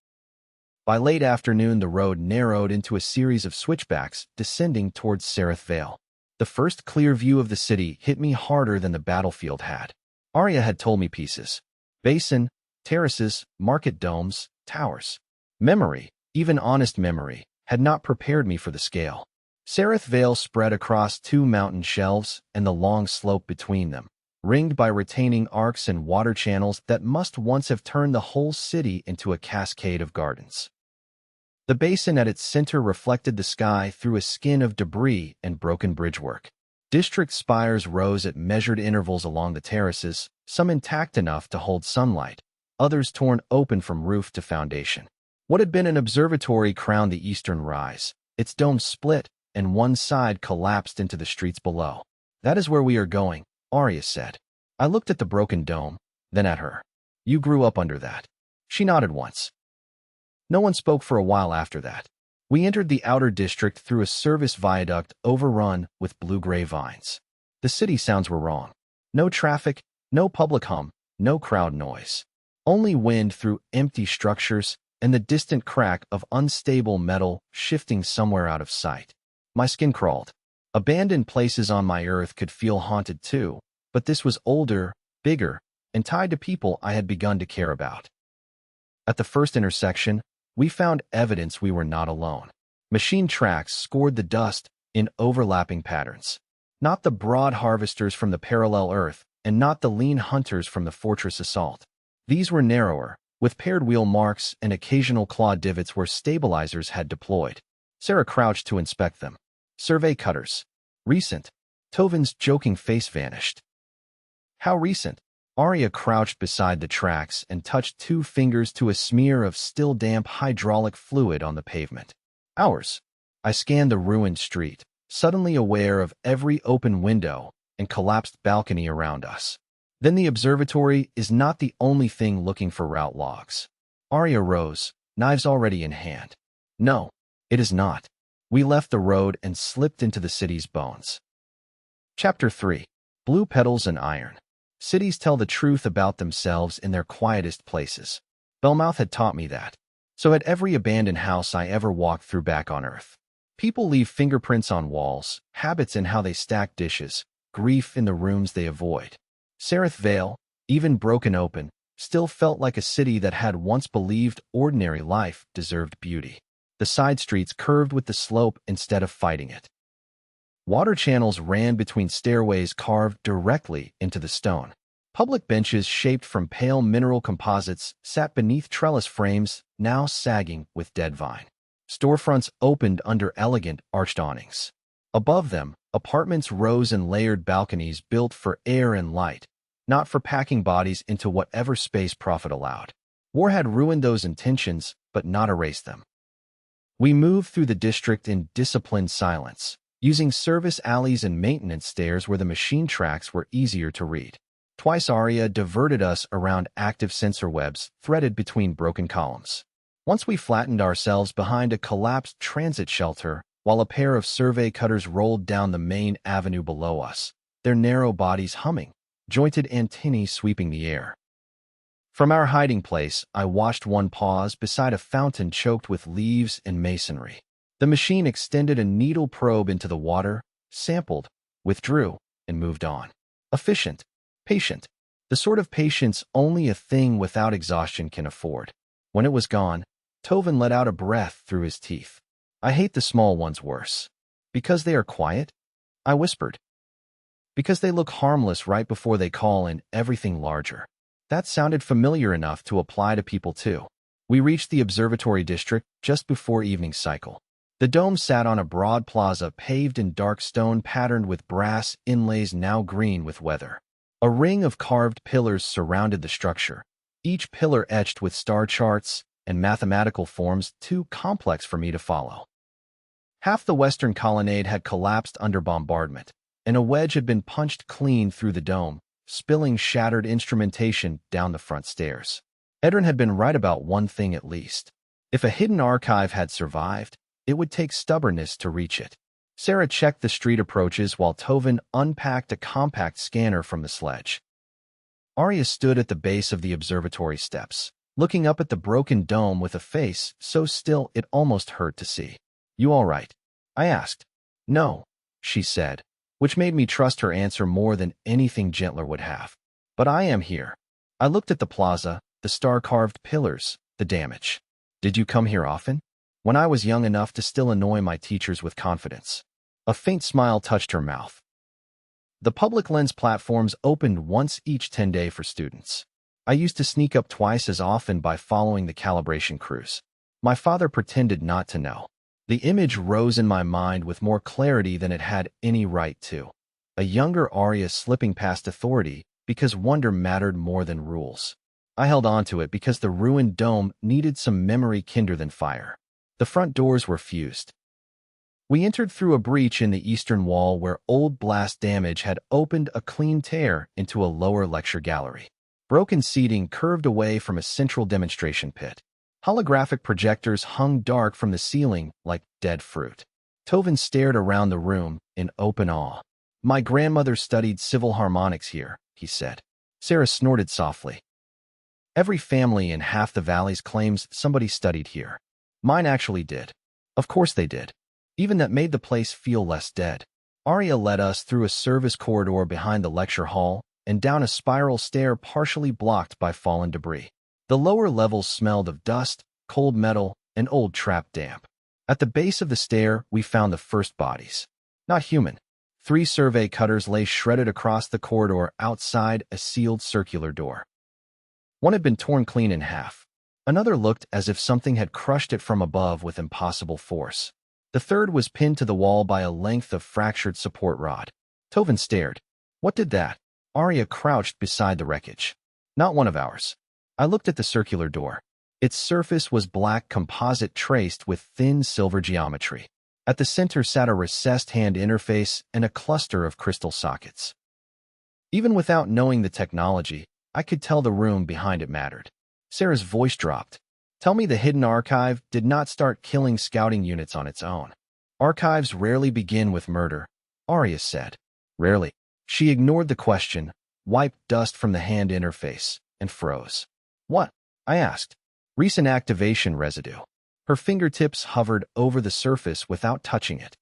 By late afternoon, the road narrowed into a series of switchbacks descending towards Sereth Vale. The first clear view of the city hit me harder than the battlefield had. Aria had told me pieces. Basin, terraces, market domes, towers. Memory, even honest memory, had not prepared me for the scale. Sereth Vale spread across two mountain shelves and the long slope between them, ringed by retaining arcs and water channels that must once have turned the whole city into a cascade of gardens. The basin at its center reflected the sky through a skin of debris and broken bridgework. District spires rose at measured intervals along the terraces, some intact enough to hold sunlight, others torn open from roof to foundation. What had been an observatory crowned the eastern rise. Its dome split, and one side collapsed into the streets below. That is where we are going, Aria said. I looked at the broken dome, then at her. You grew up under that. She nodded once. No one spoke for a while after that. We entered the outer district through a service viaduct overrun with blue-gray vines. The city sounds were wrong. No traffic, no public hum, no crowd noise. Only wind through empty structures and the distant crack of unstable metal shifting somewhere out of sight. My skin crawled. Abandoned places on my earth could feel haunted too, but this was older, bigger, and tied to people I had begun to care about. At the first intersection, we found evidence we were not alone. Machine tracks scored the dust in overlapping patterns. Not the broad harvesters from the parallel Earth, and not the lean hunters from the fortress assault. These were narrower, with paired wheel marks and occasional claw divots where stabilizers had deployed. Sarah crouched to inspect them. Survey cutters. Recent. Tovin's joking face vanished. How recent? Aria crouched beside the tracks and touched two fingers to a smear of still damp hydraulic fluid on the pavement. Hours. I scanned the ruined street, suddenly aware of every open window and collapsed balcony around us. Then the observatory is not the only thing looking for route logs. Aria rose, knives already in hand. No, it is not. We left the road and slipped into the city's bones. Chapter 3. Blue Petals and Iron. Cities tell the truth about themselves in their quietest places. Bellmouth had taught me that. So had every abandoned house I ever walked through back on Earth. People leave fingerprints on walls, habits in how they stack dishes, grief in the rooms they avoid. Sereth Vale, even broken open, still felt like a city that had once believed ordinary life deserved beauty. The side streets curved with the slope instead of fighting it. Water channels ran between stairways carved directly into the stone. Public benches shaped from pale mineral composites sat beneath trellis frames, now sagging with dead vine. Storefronts opened under elegant arched awnings. Above them, apartments rose in layered balconies built for air and light, not for packing bodies into whatever space profit allowed. War had ruined those intentions, but not erased them. We moved through the district in disciplined silence, using service alleys and maintenance stairs where the machine tracks were easier to read. Twice Aria diverted us around active sensor webs threaded between broken columns. Once we flattened ourselves behind a collapsed transit shelter, while a pair of survey cutters rolled down the main avenue below us, their narrow bodies humming, jointed antennae sweeping the air. From our hiding place, I watched one pause beside a fountain choked with leaves and masonry. The machine extended a needle probe into the water, sampled, withdrew, and moved on. Efficient, patient, the sort of patience only a thing without exhaustion can afford. When it was gone, Tovin let out a breath through his teeth. I hate the small ones worse. Because they are quiet? I whispered. Because they look harmless right before they call in everything larger. That sounded familiar enough to apply to people too. We reached the observatory district just before evening cycle. The dome sat on a broad plaza paved in dark stone patterned with brass inlays now green with weather. A ring of carved pillars surrounded the structure, each pillar etched with star charts and mathematical forms too complex for me to follow. Half the western colonnade had collapsed under bombardment, and a wedge had been punched clean through the dome, spilling shattered instrumentation down the front stairs. Edrin had been right about one thing at least. If a hidden archive had survived, it would take stubbornness to reach it. Sarah checked the street approaches while Tovin unpacked a compact scanner from the sledge. Aria stood at the base of the observatory steps, looking up at the broken dome with a face so still it almost hurt to see. "You all right?" I asked. "No," she said, which made me trust her answer more than anything gentler would have. "But I am here." I looked at the plaza, the star-carved pillars, the damage. "Did you come here often?" "When I was young enough to still annoy my teachers with confidence." A faint smile touched her mouth. The public lens platforms opened once each 10-day for students. I used to sneak up twice as often by following the calibration crews. My father pretended not to know. The image rose in my mind with more clarity than it had any right to. A younger Aria slipping past authority because wonder mattered more than rules. I held on to it because the ruined dome needed some memory kinder than fire. The front doors were fused. We entered through a breach in the eastern wall where old blast damage had opened a clean tear into a lower lecture gallery. Broken seating curved away from a central demonstration pit. Holographic projectors hung dark from the ceiling like dead fruit. Tovin stared around the room in open awe. "My grandmother studied civil harmonics here," he said. Sarah snorted softly. "Every family in half the valleys claims somebody studied here. Mine actually did." "Of course they did. Even that made the place feel less dead." Aria led us through a service corridor behind the lecture hall and down a spiral stair partially blocked by fallen debris. The lower levels smelled of dust, cold metal, and old trap damp. At the base of the stair, we found the first bodies. Not human. 3 survey cutters lay shredded across the corridor outside a sealed circular door. One had been torn clean in half. Another looked as if something had crushed it from above with impossible force. The third was pinned to the wall by a length of fractured support rod. Tovin stared. "What did that?" Aria crouched beside the wreckage. "Not one of ours." I looked at the circular door. Its surface was black composite traced with thin silver geometry. At the center sat a recessed hand interface and a cluster of crystal sockets. Even without knowing the technology, I could tell the room behind it mattered. Sarah's voice dropped. "Tell me the hidden archive did not start killing scouting units on its own." "Archives rarely begin with murder," Aria said. "Rarely." She ignored the question, wiped dust from the hand interface, and froze. "What?" I asked. "Recent activation residue." Her fingertips hovered over the surface without touching it.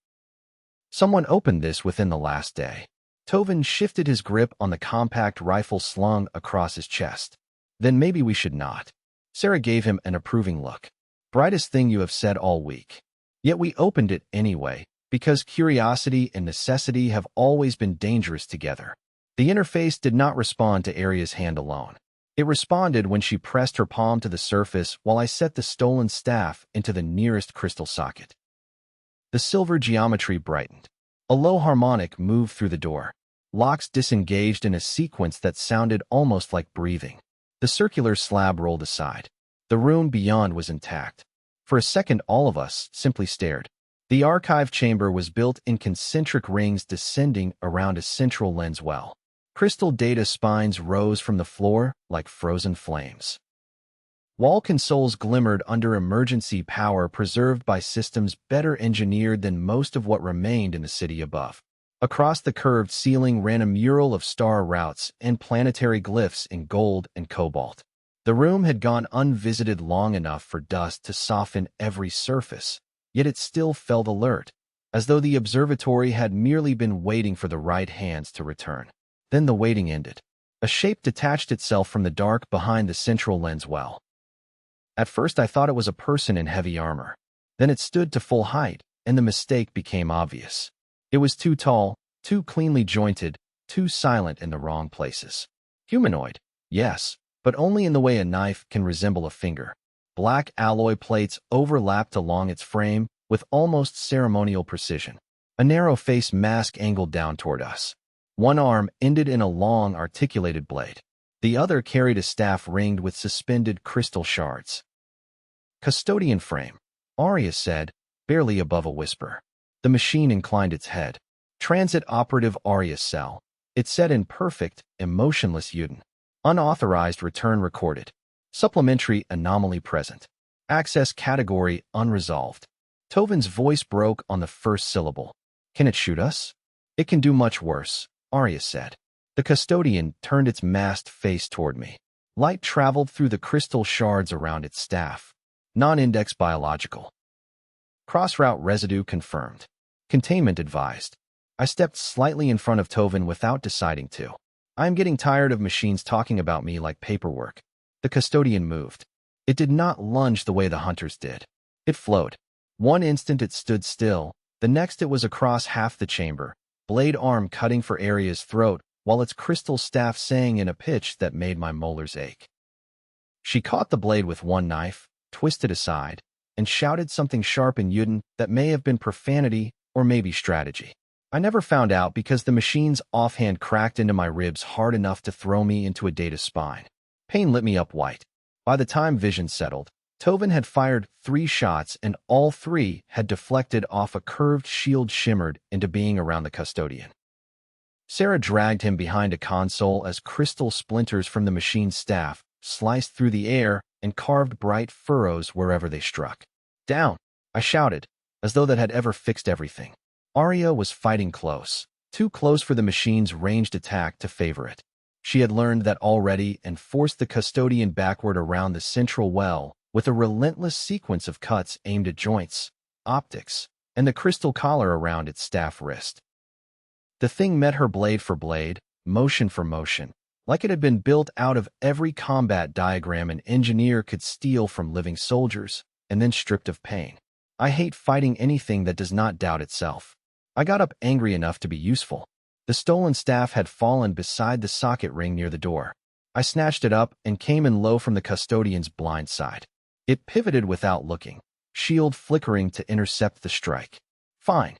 "Someone opened this within the last day." Tovin shifted his grip on the compact rifle slung across his chest. "Then maybe we should not." Sarah gave him an approving look. "Brightest thing you have said all week." Yet we opened it anyway, because curiosity and necessity have always been dangerous together. The interface did not respond to Aria's hand alone. It responded when she pressed her palm to the surface while I set the stolen staff into the nearest crystal socket. The silver geometry brightened. A low harmonic moved through the door. Locks disengaged in a sequence that sounded almost like breathing. The circular slab rolled aside. The room beyond was intact. For a second, all of us simply stared. The archive chamber was built in concentric rings descending around a central lens well. Crystal data spines rose from the floor like frozen flames. Wall consoles glimmered under emergency power preserved by systems better engineered than most of what remained in the city above. Across the curved ceiling ran a mural of star routes and planetary glyphs in gold and cobalt. The room had gone unvisited long enough for dust to soften every surface, yet it still felt alert, as though the observatory had merely been waiting for the right hands to return. Then the waiting ended. A shape detached itself from the dark behind the central lens well. At first I thought it was a person in heavy armor. Then it stood to full height, and the mistake became obvious. It was too tall, too cleanly jointed, too silent in the wrong places. Humanoid, yes, but only in the way a knife can resemble a finger. Black alloy plates overlapped along its frame with almost ceremonial precision. A narrow face mask angled down toward us. One arm ended in a long, articulated blade. The other carried a staff ringed with suspended crystal shards. Custodian frame, Aria said, barely above a whisper. The machine inclined its head. Transit operative Aria cell. It said in perfect, emotionless Uden. Unauthorized return recorded. Supplementary anomaly present. Access category unresolved. Tovin's voice broke on the first syllable. Can it shoot us? It can do much worse, Aria said. The custodian turned its masked face toward me. Light traveled through the crystal shards around its staff. Non-index biological. Crossroute residue confirmed. Containment advised. I stepped slightly in front of Tovin without deciding to. I am getting tired of machines talking about me like paperwork. The custodian moved. It did not lunge the way the hunters did. It flowed. One instant it stood still, the next it was across half the chamber, blade arm cutting for Aria's throat, while its crystal staff sang in a pitch that made my molars ache. She caught the blade with one knife, twisted aside, and shouted something sharp in Uden that may have been profanity or maybe strategy. I never found out because the machine's offhand cracked into my ribs hard enough to throw me into a data spine. Pain lit me up white. By the time vision settled, Tovin had fired 3 shots and all 3 had deflected off a curved shield shimmered into being around the custodian. Sarah dragged him behind a console as crystal splinters from the machine's staff sliced through the air and carved bright furrows wherever they struck. Down, I shouted, as though that had ever fixed everything. Aria was fighting close, too close for the machine's ranged attack to favor it. She had learned that already and forced the custodian backward around the central well with a relentless sequence of cuts aimed at joints, optics, and the crystal collar around its staff wrist. The thing met her blade for blade, motion for motion, like it had been built out of every combat diagram an engineer could steal from living soldiers, and then stripped of pain. I hate fighting anything that does not doubt itself. I got up angry enough to be useful. The stolen staff had fallen beside the socket ring near the door. I snatched it up and came in low from the custodian's blind side. It pivoted without looking, shield flickering to intercept the strike. Fine.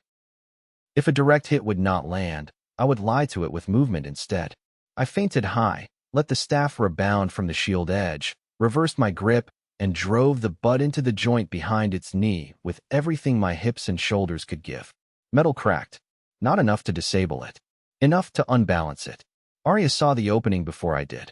If a direct hit would not land, I would lie to it with movement instead. I feinted high, let the staff rebound from the shield edge, reversed my grip, and drove the butt into the joint behind its knee with everything my hips and shoulders could give. Metal cracked. Not enough to disable it. Enough to unbalance it. Aria saw the opening before I did.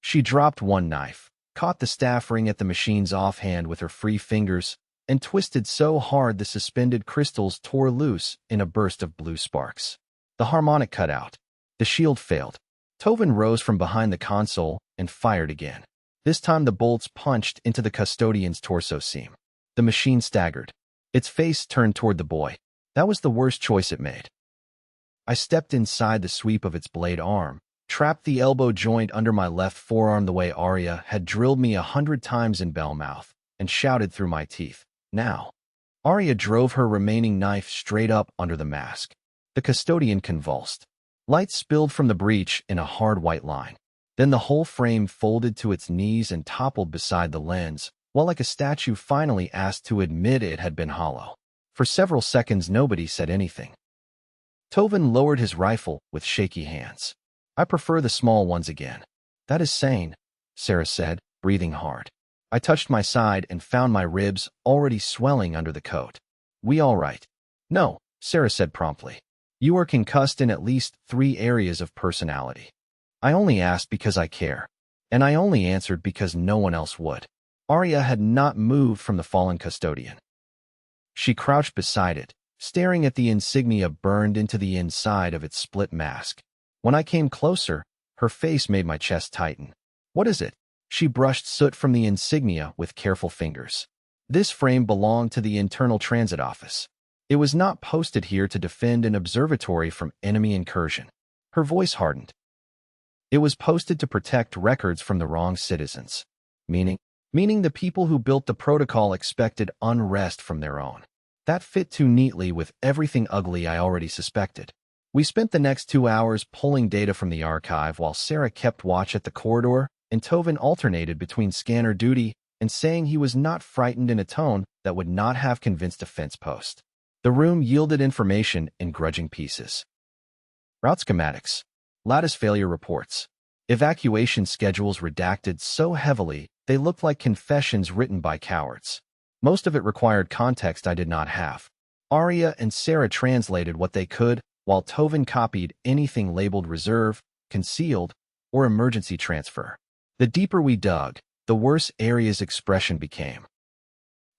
She dropped one knife, caught the staff ring at the machine's offhand with her free fingers, and twisted so hard the suspended crystals tore loose in a burst of blue sparks. The harmonic cut out. The shield failed. Tovin rose from behind the console and fired again. This time the bolts punched into the custodian's torso seam. The machine staggered. Its face turned toward the boy. That was the worst choice it made. I stepped inside the sweep of its blade arm, trapped the elbow joint under my left forearm the way Aria had drilled me 100 times in Bellmouth, and shouted through my teeth, "Now!" Aria drove her remaining knife straight up under the mask. The custodian convulsed. Light spilled from the breach in a hard white line. Then the whole frame folded to its knees and toppled beside the lens, while like a statue finally asked to admit it had been hollow. For several seconds nobody said anything. Tovin lowered his rifle with shaky hands. "I prefer the small ones again." "That is sane," Sarah said, breathing hard. I touched my side and found my ribs already swelling under the coat. "We all right?" "No," Sarah said promptly. "You are concussed in at least 3 areas of personality." I only asked because I care. And I only answered because no one else would. Aria had not moved from the fallen custodian. She crouched beside it, staring at the insignia burned into the inside of its split mask. When I came closer, her face made my chest tighten. What is it? She brushed soot from the insignia with careful fingers. This frame belonged to the Internal Transit Office. It was not posted here to defend an observatory from enemy incursion. Her voice hardened. It was posted to protect records from the wrong citizens. Meaning the people who built the protocol expected unrest from their own. That fit too neatly with everything ugly I already suspected. We spent the next 2 hours pulling data from the archive while Sarah kept watch at the corridor, and Tovin alternated between scanner duty and saying he was not frightened in a tone that would not have convinced a fence post. The room yielded information in grudging pieces. Route schematics, lattice failure reports, evacuation schedules redacted so heavily they looked like confessions written by cowards. Most of it required context I did not have. Aria and Sarah translated what they could, while Tovin copied anything labeled reserve, concealed, or emergency transfer. The deeper we dug, the worse Aria's expression became.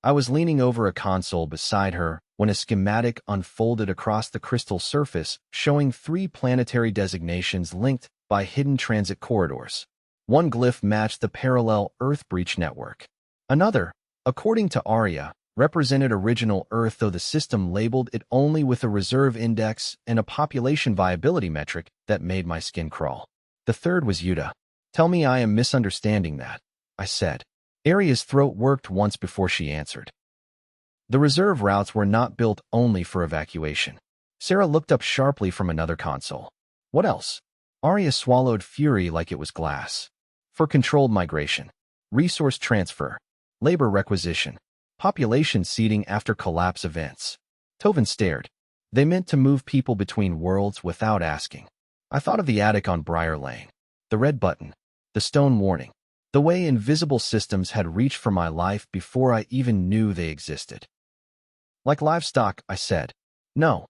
I was leaning over a console beside her when a schematic unfolded across the crystal surface showing 3 planetary designations linked by hidden transit corridors. One glyph matched the parallel Earth breach network. Another, according to Aria, represented original Earth, though the system labeled it only with a reserve index and a population viability metric that made my skin crawl. The third was Utah. Tell me I am misunderstanding that, I said. Aria's throat worked once before she answered. The reserve routes were not built only for evacuation. Sarah looked up sharply from another console. What else? Aria swallowed fury like it was glass. For controlled migration, resource transfer, labor requisition, population seeding after collapse events. Tovin stared. They meant to move people between worlds without asking. I thought of the attic on Briar Lane, the red button, the stone warning, the way invisible systems had reached for my life before I even knew they existed. Like livestock, I said. No,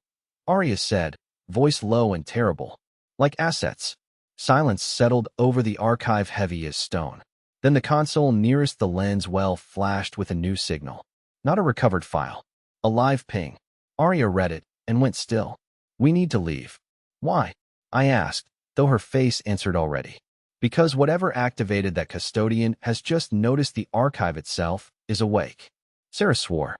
Aria said, voice low and terrible. Like assets. Silence settled over the archive heavy as stone. Then the console nearest the lens well flashed with a new signal. Not a recovered file. A live ping. Aria read it and went still. We need to leave. Why? I asked, though her face answered already. Because whatever activated that custodian has just noticed the archive itself is awake. Sarah swore.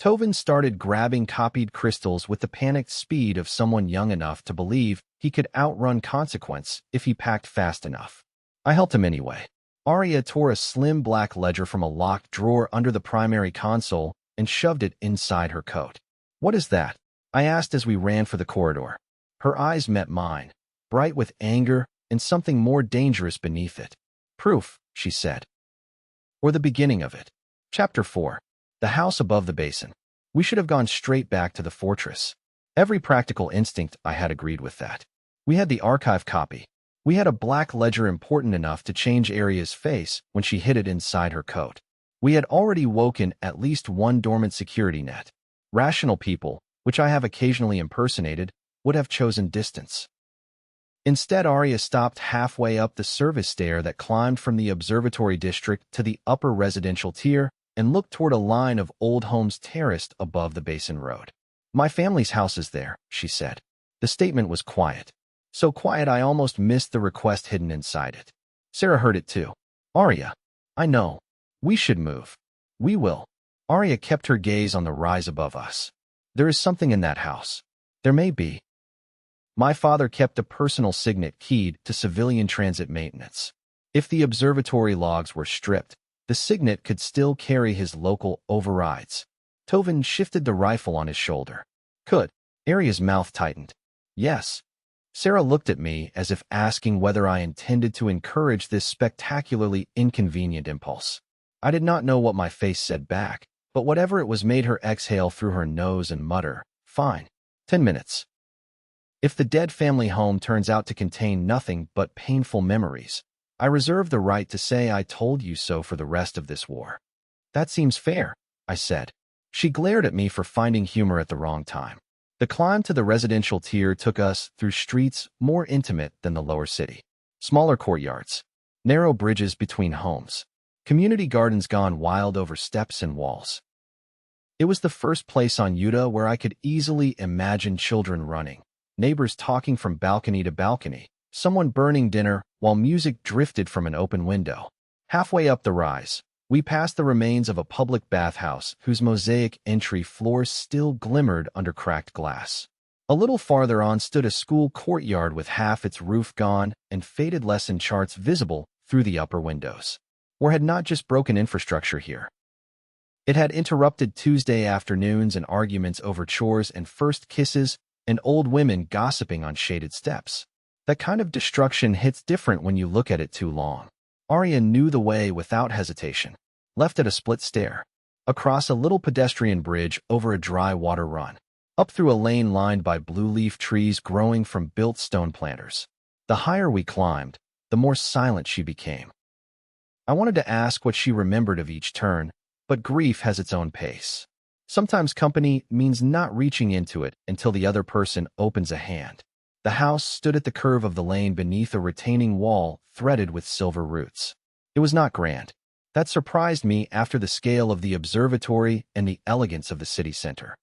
Tovin started grabbing copied crystals with the panicked speed of someone young enough to believe he could outrun consequence if he packed fast enough. I helped him anyway. Aria tore a slim black ledger from a locked drawer under the primary console and shoved it inside her coat. What is that? I asked as we ran for the corridor. Her eyes met mine, bright with anger and something more dangerous beneath it. Proof, she said. Or the beginning of it. Chapter 4. The house above the basin. We should have gone straight back to the fortress. Every practical instinct I had agreed with that. We had the archive copy. We had a black ledger important enough to change Aria's face when she hid it inside her coat. We had already woken at least one dormant security net. Rational people, which I have occasionally impersonated, would have chosen distance. Instead, Aria stopped halfway up the service stair that climbed from the observatory district to the upper residential tier and looked toward a line of old homes terraced above the basin road. My family's house is there, she said. The statement was quiet. So quiet I almost missed the request hidden inside it. Sarah heard it too. Aria, I know. We should move. We will. Aria kept her gaze on the rise above us. There is something in that house. There may be. My father kept a personal signet keyed to civilian transit maintenance. If the observatory logs were stripped, the signet could still carry his local overrides. Tovin shifted the rifle on his shoulder. Could. Aria's mouth tightened. Yes. Sarah looked at me as if asking whether I intended to encourage this spectacularly inconvenient impulse. I did not know what my face said back, but whatever it was made her exhale through her nose and mutter, fine. 10 minutes. If the dead family home turns out to contain nothing but painful memories, I reserve the right to say I told you so for the rest of this war. That seems fair, I said. She glared at me for finding humor at the wrong time. The climb to the residential tier took us through streets more intimate than the lower city. Smaller courtyards, Narrow bridges between homes. Community gardens gone wild over steps and walls. It was the first place on Utah where I could easily imagine children running, neighbors talking from balcony to balcony, someone burning dinner while music drifted from an open window. Halfway up the rise, we passed the remains of a public bathhouse whose mosaic entry floors still glimmered under cracked glass. A little farther on stood a school courtyard with half its roof gone and faded lesson charts visible through the upper windows. War had not just broken infrastructure here. It had interrupted Tuesday afternoons and arguments over chores and first kisses and old women gossiping on shaded steps. That kind of destruction hits different when you look at it too long. Aria knew the way without hesitation, left at a split stair, across a little pedestrian bridge over a dry water run, up through a lane lined by blue-leaf trees growing from built stone planters. The higher we climbed, the more silent she became. I wanted to ask what she remembered of each turn, but grief has its own pace. Sometimes company means not reaching into it until the other person opens a hand. The house stood at the curve of the lane beneath a retaining wall threaded with silver roots. It was not grand. That surprised me after the scale of the observatory and the elegance of the city center.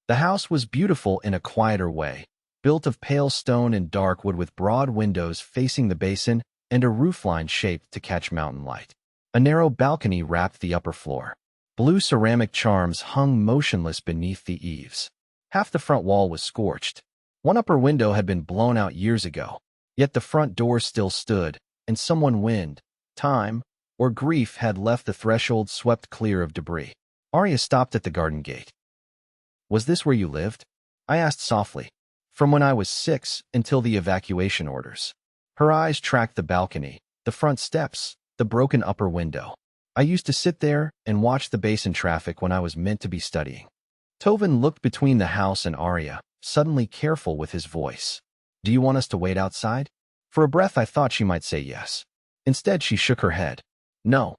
The house was beautiful in a quieter way, built of pale stone and dark wood with broad windows facing the basin and a roofline shaped to catch mountain light. A narrow balcony wrapped the upper floor. Blue ceramic charms hung motionless beneath the eaves. Half the front wall was scorched. One upper window had been blown out years ago, yet the front door still stood, and someone wind, time, or grief had left the threshold swept clear of debris. Aria stopped at the garden gate. "Was this where you lived?" I asked softly. "From when I was 6 until the evacuation orders." Her eyes tracked the balcony, the front steps, the broken upper window. I used to sit there and watch the basin traffic when I was meant to be studying. Tovin looked between the house and Aria, suddenly careful with his voice. "Do you want us to wait outside?" For a breath I thought she might say yes. Instead she shook her head. "No.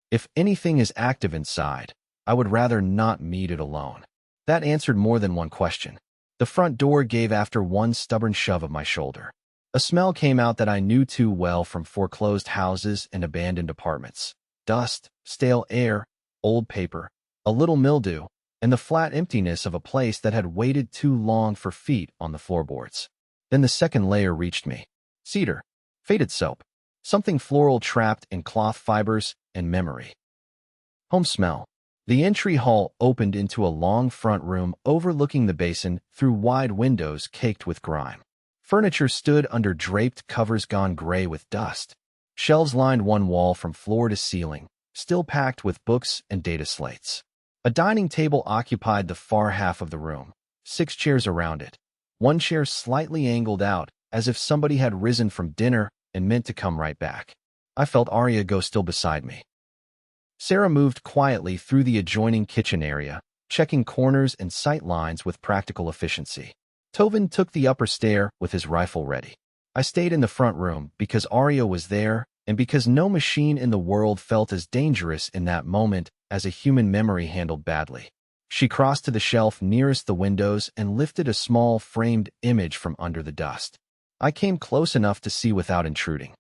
If anything is active inside, I would rather not meet it alone." That answered more than one question. The front door gave after one stubborn shove of my shoulder. A smell came out that I knew too well from foreclosed houses and abandoned apartments. Dust, stale air, old paper, a little mildew, and the flat emptiness of a place that had waited too long for feet on the floorboards. Then the second layer reached me. Cedar, faded soap, something floral trapped in cloth fibers and memory. Home smell. The entry hall opened into a long front room overlooking the basin through wide windows caked with grime. Furniture stood under draped covers gone gray with dust. Shelves lined one wall from floor to ceiling, still packed with books and data slates. A dining table occupied the far half of the room, 6 chairs around it. One chair slightly angled out, as if somebody had risen from dinner and meant to come right back. I felt Aria go still beside me. Sarah moved quietly through the adjoining kitchen area, checking corners and sight lines with practical efficiency. Tovin took the upper stair with his rifle ready. I stayed in the front room because Aria was there and because no machine in the world felt as dangerous in that moment as a human memory handled badly. She crossed to the shelf nearest the windows and lifted a small framed image from under the dust. I came close enough to see without intruding.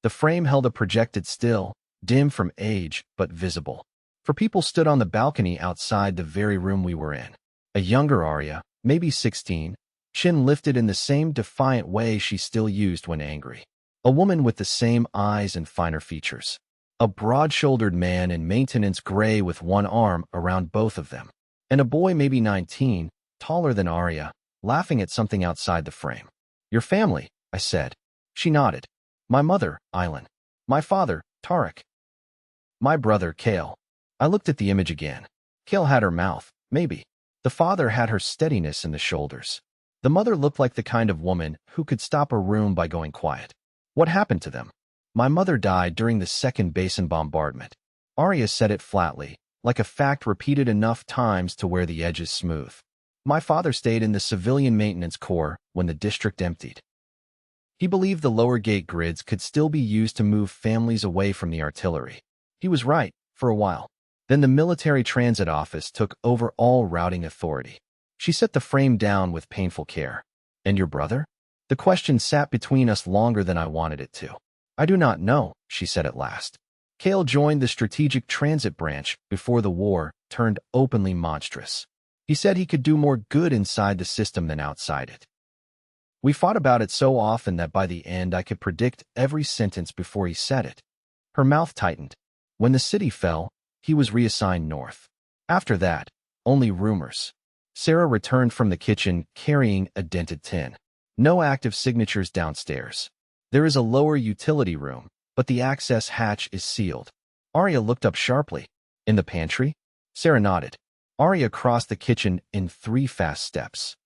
The frame held a projected still, dim from age but visible. For people stood on the balcony outside the very room we were in. A younger Aria, maybe 16, chin lifted in the same defiant way she still used when angry. A woman with the same eyes and finer features. A broad-shouldered man in maintenance gray with one arm around both of them. And a boy maybe 19, taller than Aria, laughing at something outside the frame. "Your family," I said. She nodded. "My mother, Islan. My father, Tarek. My brother, Kale." I looked at the image again. Kale had her mouth, maybe. The father had her steadiness in the shoulders. The mother looked like the kind of woman who could stop a room by going quiet. What happened to them? "My mother died during the second basin bombardment." Aria said it flatly, like a fact repeated enough times to wear the edges smooth. "My father stayed in the civilian maintenance corps when the district emptied. He believed the lower gate grids could still be used to move families away from the artillery. He was right, for a while. Then the military transit office took over all routing authority." She set the frame down with painful care. "And your brother?" The question sat between us longer than I wanted it to. I do not know, she said at last. Kale joined the Strategic Transit Branch before the war turned openly monstrous. He said he could do more good inside the system than outside it. We fought about it so often that by the end I could predict every sentence before he said it. Her mouth tightened. When the city fell, he was reassigned north. After that, only rumors. Sarah returned from the kitchen carrying a dented tin. No active signatures downstairs. There is a lower utility room, but the access hatch is sealed. Aria looked up sharply. In the pantry? Sarah nodded. Aria crossed the kitchen in 3 fast steps.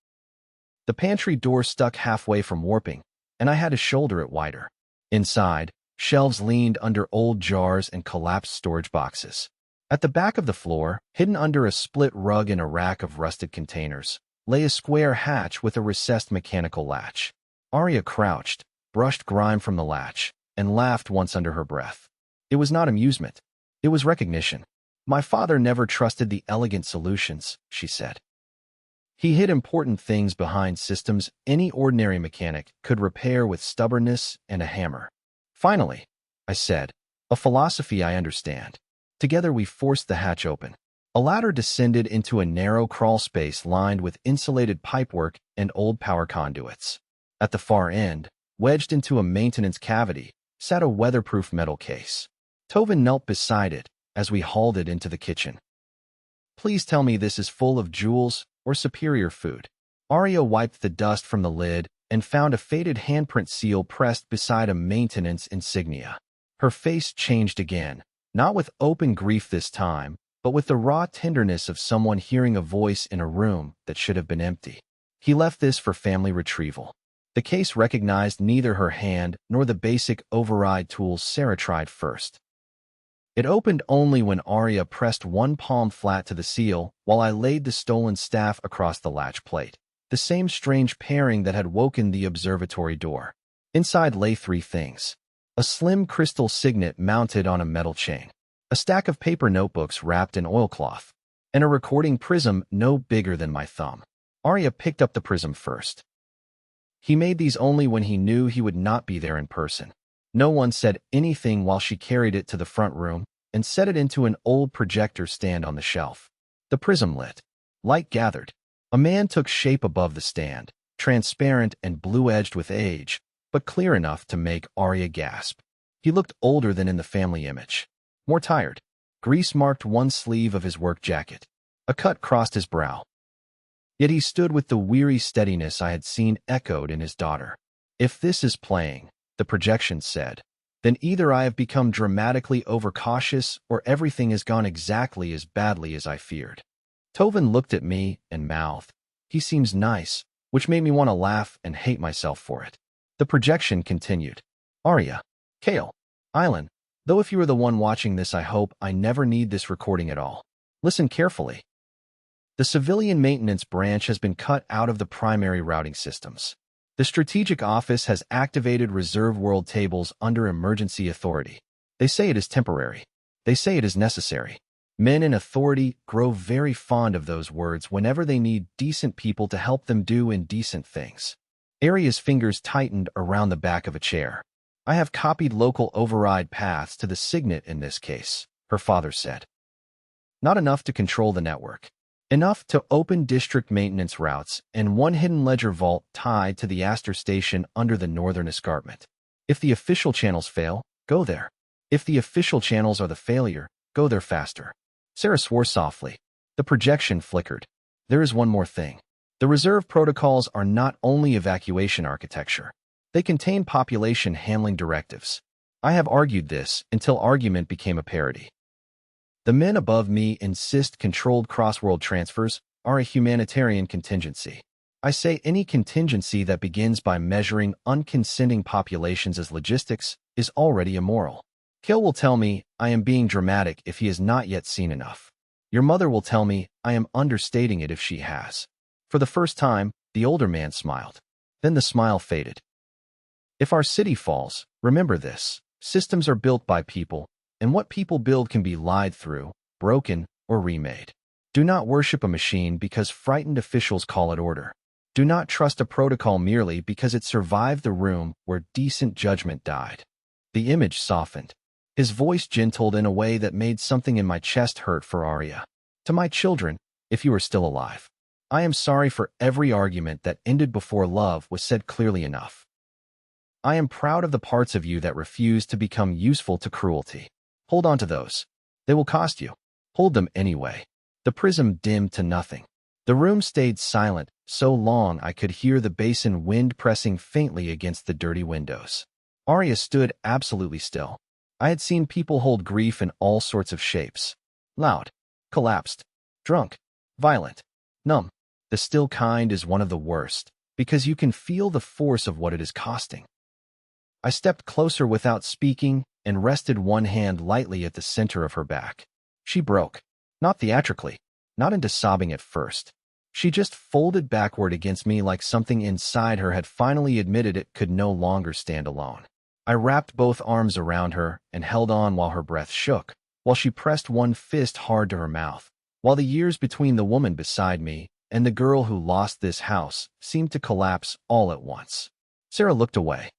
The pantry door stuck halfway from warping, and I had to shoulder it wider. Inside, shelves leaned under old jars and collapsed storage boxes. At the back of the floor, hidden under a split rug and a rack of rusted containers, lay a square hatch with a recessed mechanical latch. Aria crouched, brushed grime from the latch, and laughed once under her breath. It was not amusement. It was recognition. My father never trusted the elegant solutions, she said. He hid important things behind systems any ordinary mechanic could repair with stubbornness and a hammer. Finally, I said, a philosophy I understand. Together we forced the hatch open. A ladder descended into a narrow crawl space lined with insulated pipework and old power conduits. At the far end, wedged into a maintenance cavity, sat a weatherproof metal case. Tovin knelt beside it as we hauled it into the kitchen. Please tell me this is full of jewels or superior food. Aria wiped the dust from the lid and found a faded handprint seal pressed beside a maintenance insignia. Her face changed again, not with open grief this time, but with the raw tenderness of someone hearing a voice in a room that should have been empty. He left this for family retrieval. The case recognized neither her hand nor the basic override tools Sarah tried first. It opened only when Aria pressed one palm flat to the seal while I laid the stolen staff across the latch plate, the same strange pairing that had woken the observatory door. Inside lay 3 things. A slim crystal signet mounted on a metal chain, a stack of paper notebooks wrapped in oilcloth, and a recording prism no bigger than my thumb. Aria picked up the prism first. He made these only when he knew he would not be there in person. No one said anything while she carried it to the front room and set it into an old projector stand on the shelf. The prism lit. Light gathered. A man took shape above the stand, transparent and blue-edged with age, but clear enough to make Aria gasp. He looked older than in the family image. More tired. Grease marked one sleeve of his work jacket. A cut crossed his brow. Yet he stood with the weary steadiness I had seen echoed in his daughter. If this is playing, the projection said, then either I have become dramatically overcautious or everything has gone exactly as badly as I feared. Tovin looked at me and mouthed, he seems nice, which made me want to laugh and hate myself for it. The projection continued. Aria, Kale, Island, though if you are the one watching this I hope I never need this recording at all. Listen carefully. The civilian maintenance branch has been cut out of the primary routing systems. The Strategic Office has activated reserve world tables under emergency authority. They say it is temporary. They say it is necessary. Men in authority grow very fond of those words whenever they need decent people to help them do indecent things. Aria's fingers tightened around the back of a chair. I have copied local override paths to the signet in this case, her father said. Not enough to control the network. Enough to open district maintenance routes and one hidden ledger vault tied to the Astor station under the northern escarpment. If the official channels fail, go there. If the official channels are the failure, go there faster. Sarah swore softly. The projection flickered. There is one more thing. The reserve protocols are not only evacuation architecture. They contain population handling directives. I have argued this until argument became a parody. The men above me insist controlled cross-world transfers are a humanitarian contingency. I say any contingency that begins by measuring unconsenting populations as logistics is already immoral. Kale will tell me I am being dramatic if he has not yet seen enough. Your mother will tell me I am understating it if she has. For the first time, the older man smiled. Then the smile faded. If our city falls, remember this. Systems are built by people, and what people build can be lied through, broken, or remade. Do not worship a machine because frightened officials call it order. Do not trust a protocol merely because it survived the room where decent judgment died. The image softened. His voice gentled in a way that made something in my chest hurt for Aria. To my children, if you are still alive, I am sorry for every argument that ended before love was said clearly enough. I am proud of the parts of you that refuse to become useful to cruelty. Hold on to those. They will cost you. Hold them anyway. The prism dimmed to nothing. The room stayed silent, so long I could hear the basin wind pressing faintly against the dirty windows. Aria stood absolutely still. I had seen people hold grief in all sorts of shapes. Loud, collapsed, drunk, violent, numb. The still kind is one of the worst, because you can feel the force of what it is costing. I stepped closer without speaking and rested one hand lightly at the center of her back. She broke, not theatrically, not into sobbing at first. She just folded backward against me like something inside her had finally admitted it could no longer stand alone. I wrapped both arms around her and held on while her breath shook, while she pressed one fist hard to her mouth, while the years between the woman beside me and the girl who lost this house seemed to collapse all at once. Sarah looked away.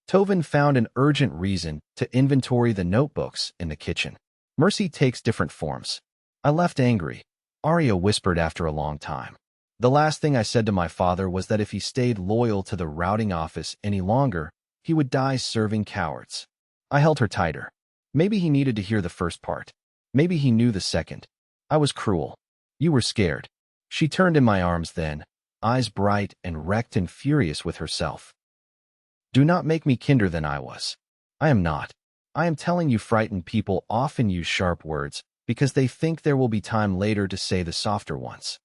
Tovin found an urgent reason to inventory the notebooks in the kitchen. Mercy takes different forms. I left angry. Aria whispered after a long time. The last thing I said to my father was that if he stayed loyal to the routing office any longer, he would die serving cowards. I held her tighter. Maybe he needed to hear the first part. Maybe he knew the second. I was cruel. You were scared. She turned in my arms then, eyes bright and wrecked and furious with herself. Do not make me kinder than I was. I am not. I am telling you frightened people often use sharp words because they think there will be time later to say the softer ones.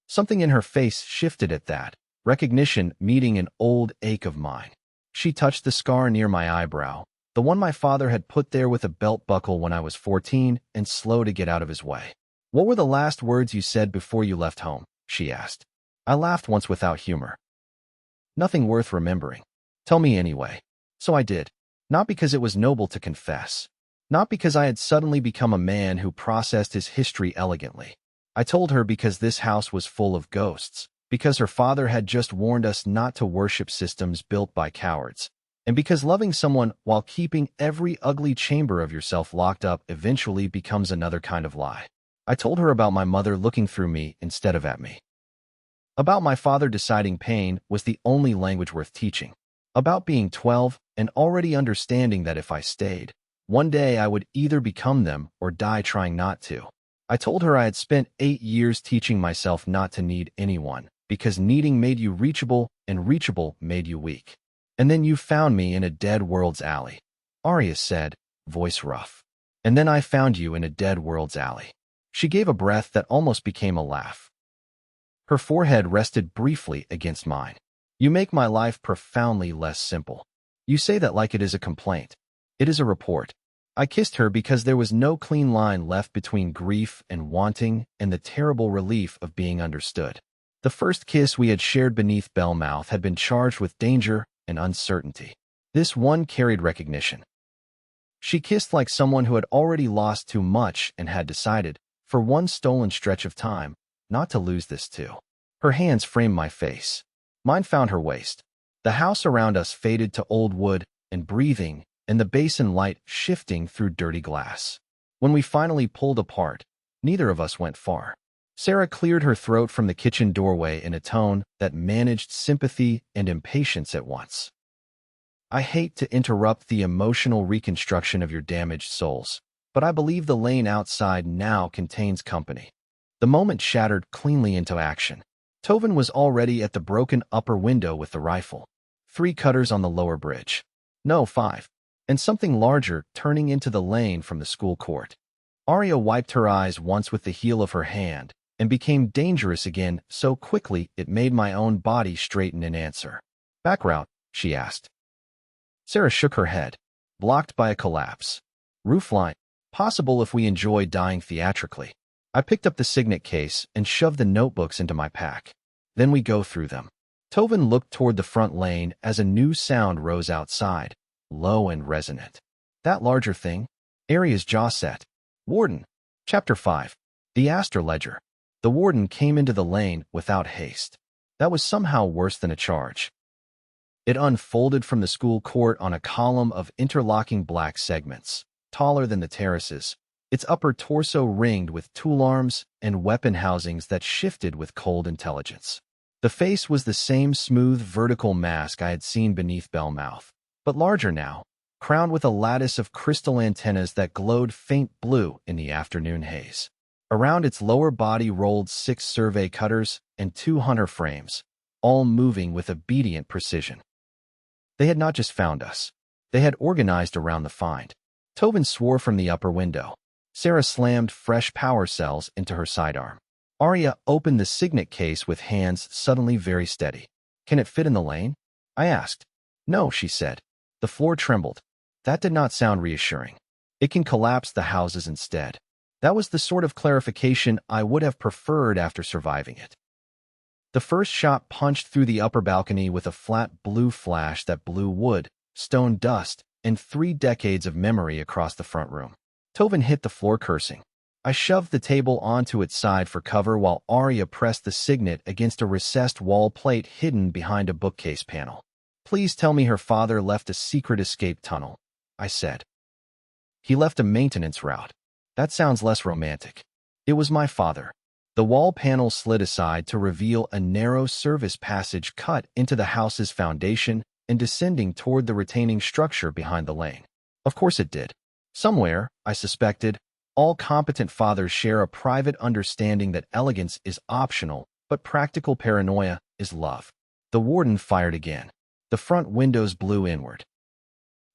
Something in her face shifted at that, recognition meeting an old ache of mine. She touched the scar near my eyebrow, the one my father had put there with a belt buckle when I was 14 and slow to get out of his way. What were the last words you said before you left home? She asked. I laughed once without humor. Nothing worth remembering. Tell me anyway. So I did. Not because it was noble to confess. Not because I had suddenly become a man who processed his history elegantly. I told her because this house was full of ghosts, because her father had just warned us not to worship systems built by cowards, and because loving someone while keeping every ugly chamber of yourself locked up eventually becomes another kind of lie. I told her about my mother looking through me instead of at me. About my father deciding pain was the only language worth teaching. About being 12 and already understanding that if I stayed, one day I would either become them or die trying not to. I told her I had spent 8 years teaching myself not to need anyone, because needing made you reachable and reachable made you weak. And then you found me in a dead world's alley. Aria said, voice rough. And then I found you in a dead world's alley. She gave a breath that almost became a laugh. Her forehead rested briefly against mine. You make my life profoundly less simple. You say that like it is a complaint. It is a report. I kissed her because there was no clean line left between grief and wanting and the terrible relief of being understood. The first kiss we had shared beneath Bellmouth had been charged with danger and uncertainty. This one carried recognition. She kissed like someone who had already lost too much and had decided, for one stolen stretch of time, not to lose this too. Her hands framed my face. Mine found her waist. The house around us faded to old wood and breathing, and the basin light shifting through dirty glass. When we finally pulled apart, neither of us went far. Sarah cleared her throat from the kitchen doorway in a tone that managed sympathy and impatience at once. I hate to interrupt the emotional reconstruction of your damaged souls, but I believe the lane outside now contains company. The moment shattered cleanly into action. Tovin was already at the broken upper window with the rifle. 3 cutters on the lower bridge. No, 5. And something larger turning into the lane from the school court. Aria wiped her eyes once with the heel of her hand and became dangerous again so quickly it made my own body straighten in answer. Back route, she asked. Sarah shook her head, blocked by a collapse. Roofline, possible if we enjoy dying theatrically. I picked up the signet case and shoved the notebooks into my pack. Then we go through them. Tovin looked toward the front lane as a new sound rose outside, low and resonant. That larger thing? Aria's jaw set. Warden. Chapter 5. The Aster Ledger. The warden came into the lane without haste. That was somehow worse than a charge. It unfolded from the school court on a column of interlocking black segments, taller than the terraces, its upper torso ringed with tool arms and weapon housings that shifted with cold intelligence. The face was the same smooth vertical mask I had seen beneath Bellmouth, but larger now, crowned with a lattice of crystal antennas that glowed faint blue in the afternoon haze. Around its lower body rolled 6 survey cutters and 2 hunter frames, all moving with obedient precision. They had not just found us. They had organized around the find. Tovin swore from the upper window. Sarah slammed fresh power cells into her sidearm. Aria opened the signet case with hands suddenly very steady. "Can it fit in the lane?" I asked. "No," she said. The floor trembled. That did not sound reassuring. "It can collapse the houses instead." That was the sort of clarification I would have preferred after surviving it. The first shot punched through the upper balcony with a flat blue flash that blew wood, stone dust, and 3 decades of memory across the front room. Tovin hit the floor cursing. I shoved the table onto its side for cover while Aria pressed the signet against a recessed wall plate hidden behind a bookcase panel. "Please tell me her father left a secret escape tunnel," I said. "He left a maintenance route." That sounds less romantic. It was my father. The wall panel slid aside to reveal a narrow service passage cut into the house's foundation and descending toward the retaining structure behind the lane. Of course it did. Somewhere, I suspected, all competent fathers share a private understanding that elegance is optional, but practical paranoia is love. The warden fired again. The front windows blew inward.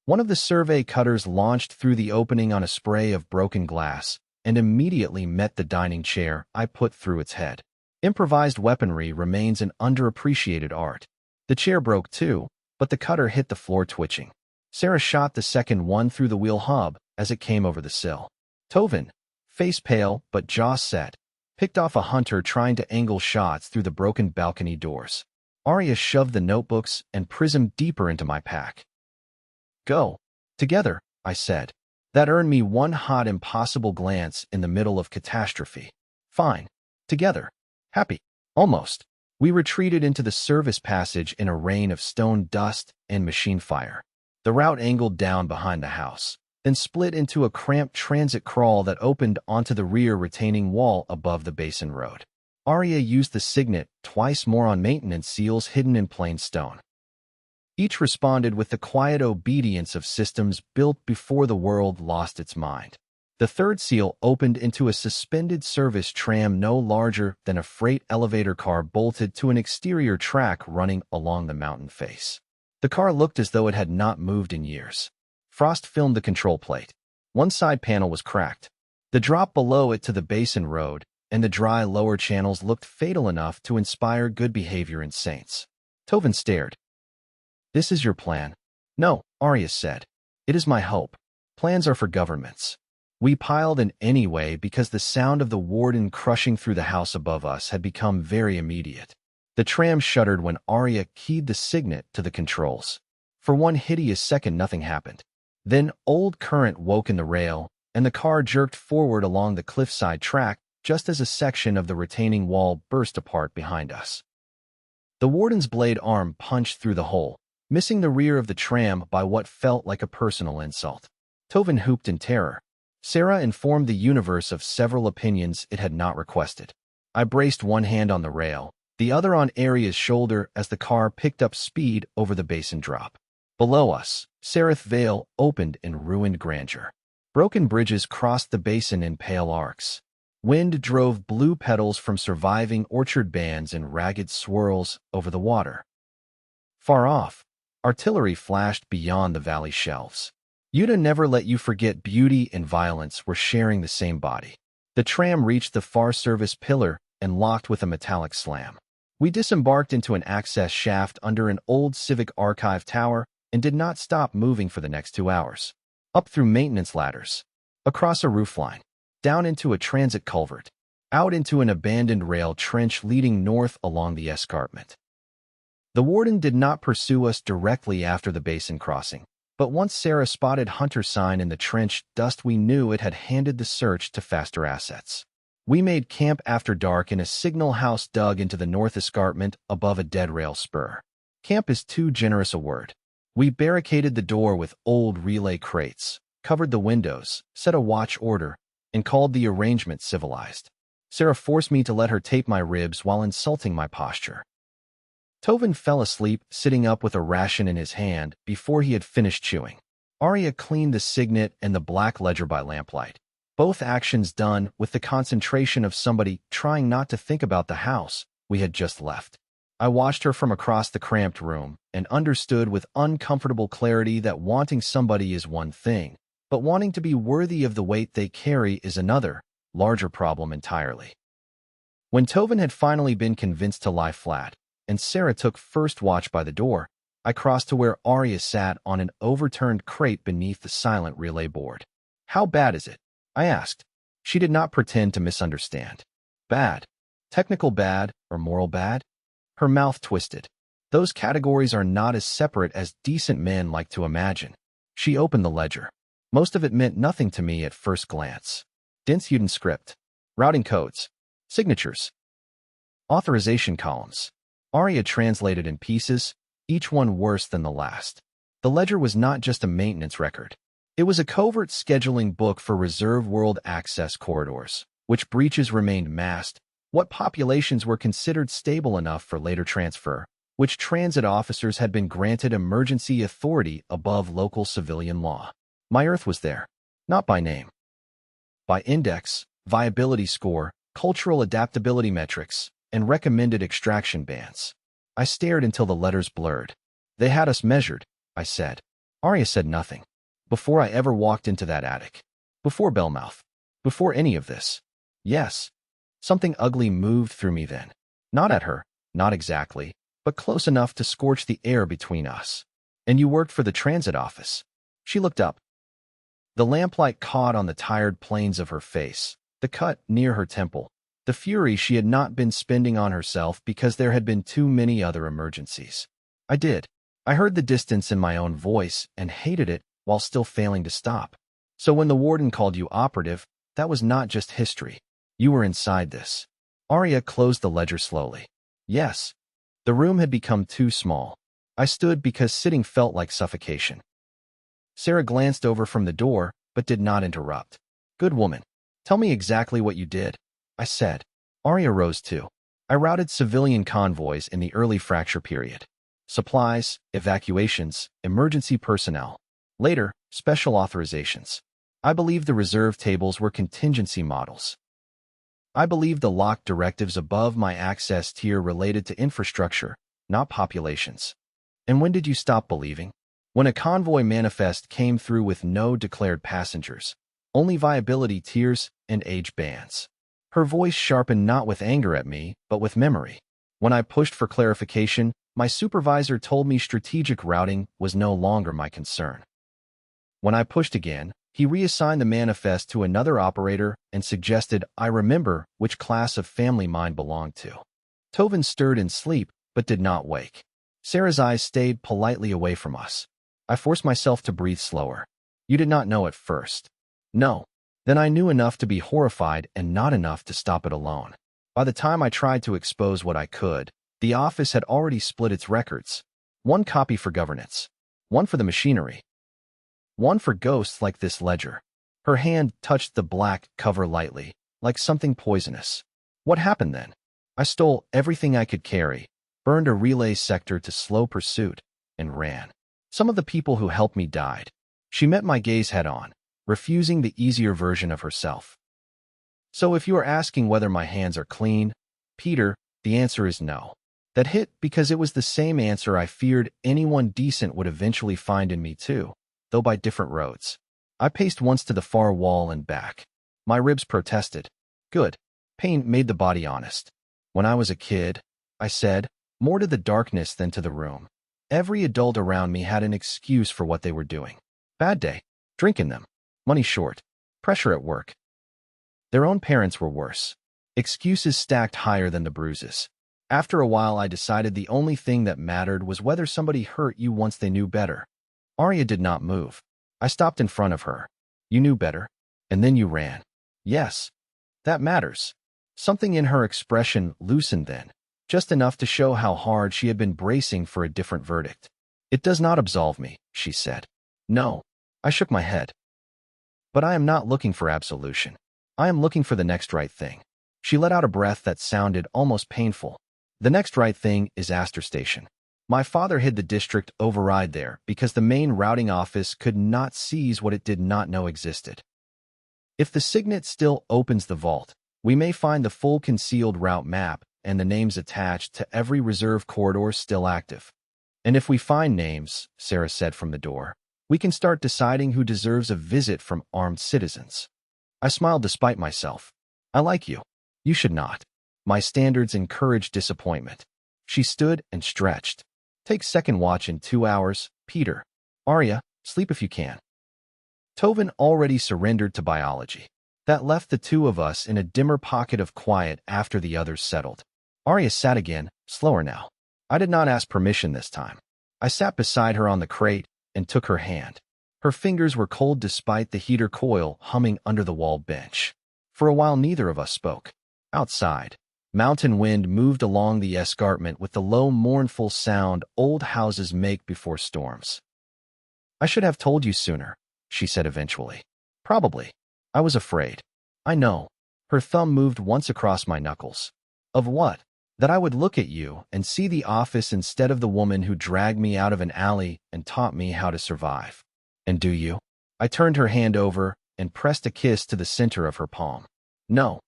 One of the survey cutters launched through the opening on a spray of broken glass and immediately met the dining chair I put through its head. Improvised weaponry remains an underappreciated art. The chair broke too, but the cutter hit the floor twitching. Sarah shot the second one through the wheel hub as it came over the sill. Tovin, face pale but jaw set, picked off a hunter trying to angle shots through the broken balcony doors. Aria shoved the notebooks and prism deeper into my pack. "Go. Together," I said. That earned me one hot, impossible glance in the middle of catastrophe. "Fine. Together. Happy." Almost. We retreated into the service passage in a rain of stone dust and machine fire. The route angled down behind the house, then split into a cramped transit crawl that opened onto the rear retaining wall above the basin road. Aria used the signet twice more on maintenance seals hidden in plain stone. Each responded with the quiet obedience of systems built before the world lost its mind. The third seal opened into a suspended service tram no larger than a freight elevator car bolted to an exterior track running along the mountain face. The car looked as though it had not moved in years. Frost filmed the control plate. One side panel was cracked. The drop below it to the basin road and the dry lower channels looked fatal enough to inspire good behavior in saints. Tovin stared. "This is your plan?" "No," Aria said. "It is my hope. Plans are for governments." We piled in anyway because the sound of the warden crushing through the house above us had become very immediate. The tram shuddered when Aria keyed the signet to the controls. For one hideous second nothing happened. Then old current woke in the rail, and the car jerked forward along the cliffside track just as a section of the retaining wall burst apart behind us. The warden's blade arm punched through the hole, missing the rear of the tram by what felt like a personal insult. Tovin hooped in terror. Sarah informed the universe of several opinions it had not requested. I braced one hand on the rail, the other on Aria's shoulder as the car picked up speed over the basin drop. Below us, Sereth Vale opened in ruined grandeur. Broken bridges crossed the basin in pale arcs. Wind drove blue petals from surviving orchard bands in ragged swirls over the water. Far off, artillery flashed beyond the valley shelves. Yuta never let you forget beauty and violence were sharing the same body. The tram reached the far service pillar and locked with a metallic slam. We disembarked into an access shaft under an old civic archive tower and did not stop moving for the next 2 hours. Up through maintenance ladders, across a roofline, down into a transit culvert, out into an abandoned rail trench leading north along the escarpment. The warden did not pursue us directly after the basin crossing, but once Sarah spotted Hunter's sign in the trench dust, we knew it had handed the search to faster assets. We made camp after dark in a signal house dug into the north escarpment above a dead rail spur. Camp is too generous a word. We barricaded the door with old relay crates, covered the windows, set a watch order, and called the arrangement civilized. Sarah forced me to let her tape my ribs while insulting my posture. Tovin fell asleep, sitting up with a ration in his hand before he had finished chewing. Aria cleaned the signet and the black ledger by lamplight, both actions done with the concentration of somebody trying not to think about the house we had just left. I watched her from across the cramped room and understood with uncomfortable clarity that wanting somebody is one thing, but wanting to be worthy of the weight they carry is another, larger problem entirely. When Tovin had finally been convinced to lie flat, and Sarah took first watch by the door, I crossed to where Aria sat on an overturned crate beneath the silent relay board. "How bad is it?" I asked. She did not pretend to misunderstand. "Bad. Technical bad or moral bad?" Her mouth twisted. "Those categories are not as separate as decent men like to imagine." She opened the ledger. Most of it meant nothing to me at first glance. Dense Uden script, routing codes, signatures, authorization columns. Aria translated in pieces, each one worse than the last. The ledger was not just a maintenance record. It was a covert scheduling book for reserve world access corridors, which breaches remained masked, what populations were considered stable enough for later transfer, which transit officers had been granted emergency authority above local civilian law. My Earth was there, not by name. By index, viability score, cultural adaptability metrics, and recommended extraction bans. I stared until the letters blurred. "They had us measured," I said. Aria said nothing. "Before I ever walked into that attic. Before Bellmouth. Before any of this." Yes. Something ugly moved through me then. Not at her, not exactly, but close enough to scorch the air between us. "And you worked for the transit office." She looked up. The lamplight caught on the tired planes of her face, the cut near her temple, the fury she had not been spending on herself because there had been too many other emergencies. I did. I heard the distance in my own voice and hated it while still failing to stop. "So when the warden called you operative, that was not just history. You were inside this." Aria closed the ledger slowly. "Yes." The room had become too small. I stood because sitting felt like suffocation. Sarah glanced over from the door, but did not interrupt. "Good woman. Tell me exactly what you did," I said. Aria rose too. "I routed civilian convoys in the early fracture period. Supplies, evacuations, emergency personnel. Later, special authorizations. I believe the reserve tables were contingency models. I believe the locked directives above my access tier related to infrastructure, not populations." "And when did you stop believing?" "When a convoy manifest came through with no declared passengers, only viability tiers and age bands." Her voice sharpened not with anger at me, but with memory. "When I pushed for clarification, my supervisor told me strategic routing was no longer my concern. When I pushed again, he reassigned the manifest to another operator and suggested I remember which class of family mine belonged to." Tovin stirred in sleep, but did not wake. Sarah's eyes stayed politely away from us. I forced myself to breathe slower. "You did not know at first." "No." Then I knew enough to be horrified and not enough to stop it alone. By the time I tried to expose what I could, the office had already split its records. One copy for governance. One for the machinery. One for ghosts like this ledger. Her hand touched the black cover lightly, like something poisonous. "What happened then?" "I stole everything I could carry, burned a relay sector to slow pursuit, and ran. Some of the people who helped me died." She met my gaze head-on, refusing the easier version of herself. "So if you are asking whether my hands are clean, Peter, the answer is no." That hit because it was the same answer I feared anyone decent would eventually find in me too, though by different roads. I paced once to the far wall and back. My ribs protested. Good. Pain made the body honest. "When I was a kid," I said, more to the darkness than to the room, every adult around me had an excuse for what they were doing. Bad day. Drinking them. Money short. Pressure at work. Their own parents were worse. Excuses stacked higher than the bruises. After a while, I decided the only thing that mattered was whether somebody hurt you once they knew better. Aria did not move. I stopped in front of her. "You knew better. And then you ran." "Yes. That matters." Something in her expression loosened then, just enough to show how hard she had been bracing for a different verdict. "It does not absolve me," she said. "No." I shook my head. "But I am not looking for absolution. I am looking for the next right thing." She let out a breath that sounded almost painful. "The next right thing is Astor Station. My father hid the district override there because the main routing office could not seize what it did not know existed. If the signet still opens the vault, we may find the full concealed route map and the names attached to every reserve corridor still active. And if we find names," Sarah said from the door, "we can start deciding who deserves a visit from armed citizens." I smiled despite myself. "I like you." "You should not." My standards encouraged disappointment. She stood and stretched. "Take second watch in 2 hours, Peter. Aria, sleep if you can." Tovin already surrendered to biology. That left the two of us in a dimmer pocket of quiet after the others settled. Aria sat again, slower now. I did not ask permission this time. I sat beside her on the crate and took her hand. Her fingers were cold despite the heater coil humming under the wall bench. For a while neither of us spoke. Outside, mountain wind moved along the escarpment with the low, mournful sound old houses make before storms. "I should have told you sooner," she said eventually. "Probably. I was afraid." "I know." Her thumb moved once across my knuckles. "Of what?" "That I would look at you and see the office instead of the woman who dragged me out of an alley and taught me how to survive." "And do you?" I turned her hand over and pressed a kiss to the center of her palm. "No.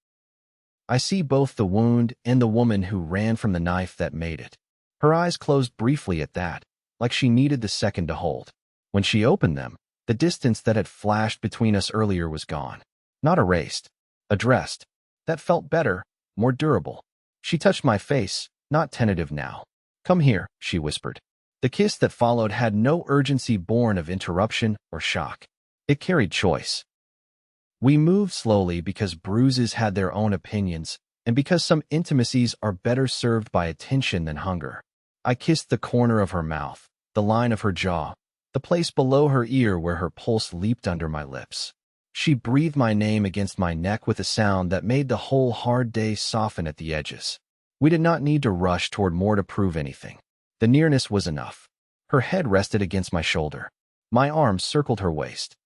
I see both the wound and the woman who ran from the knife that made it." Her eyes closed briefly at that, like she needed the second to hold. When she opened them, the distance that had flashed between us earlier was gone. Not erased. Addressed. That felt better, more durable. She touched my face, not tentative now. "Come here," she whispered. The kiss that followed had no urgency born of interruption or shock. It carried choice. We moved slowly because bruises had their own opinions, and because some intimacies are better served by attention than hunger. I kissed the corner of her mouth, the line of her jaw, the place below her ear where her pulse leaped under my lips. She breathed my name against my neck with a sound that made the whole hard day soften at the edges. We did not need to rush toward more to prove anything. The nearness was enough. Her head rested against my shoulder. My arms circled her waist.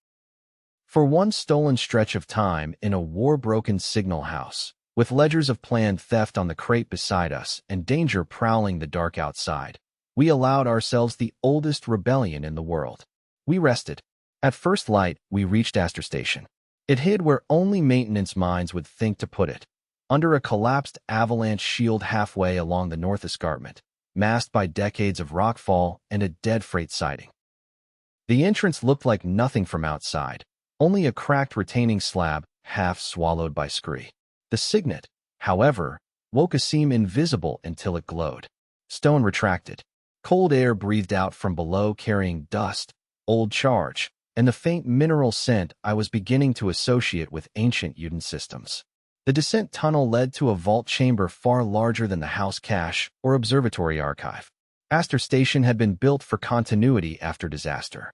For one stolen stretch of time in a war-broken signal house, with ledgers of planned theft on the crate beside us and danger prowling the dark outside, we allowed ourselves the oldest rebellion in the world. We rested. At first light, we reached Astor Station. It hid where only maintenance minds would think to put it, under a collapsed avalanche shield halfway along the north escarpment, masked by decades of rockfall and a dead freight siding. The entrance looked like nothing from outside, only a cracked retaining slab, half swallowed by scree. The signet, however, woke a seam invisible until it glowed. Stone retracted. Cold air breathed out from below carrying dust, old charge, and the faint mineral scent I was beginning to associate with ancient Uden systems. The descent tunnel led to a vault chamber far larger than the house cache or observatory archive. Astor Station had been built for continuity after disaster.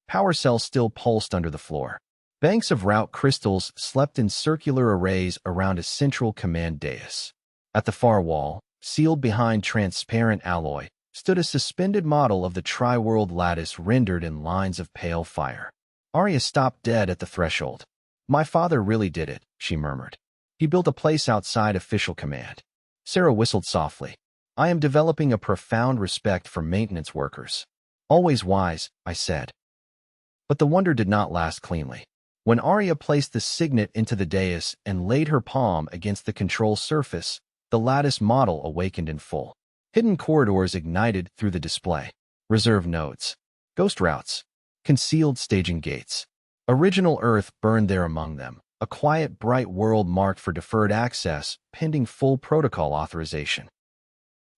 Power cells still pulsed under the floor. Banks of route crystals slept in circular arrays around a central command dais. At the far wall, sealed behind transparent alloy, stood a suspended model of the tri-world lattice rendered in lines of pale fire. Aria stopped dead at the threshold. "My father really did it," she murmured. "He built a place outside official command." Sarah whistled softly. "I am developing a profound respect for maintenance workers." "Always wise," I said. But the wonder did not last cleanly. When Aria placed the signet into the dais and laid her palm against the control surface, the lattice model awakened in full. Hidden corridors ignited through the display. Reserve nodes. Ghost routes. Concealed staging gates. Original Earth burned there among them, a quiet, bright world marked for deferred access, pending full protocol authorization.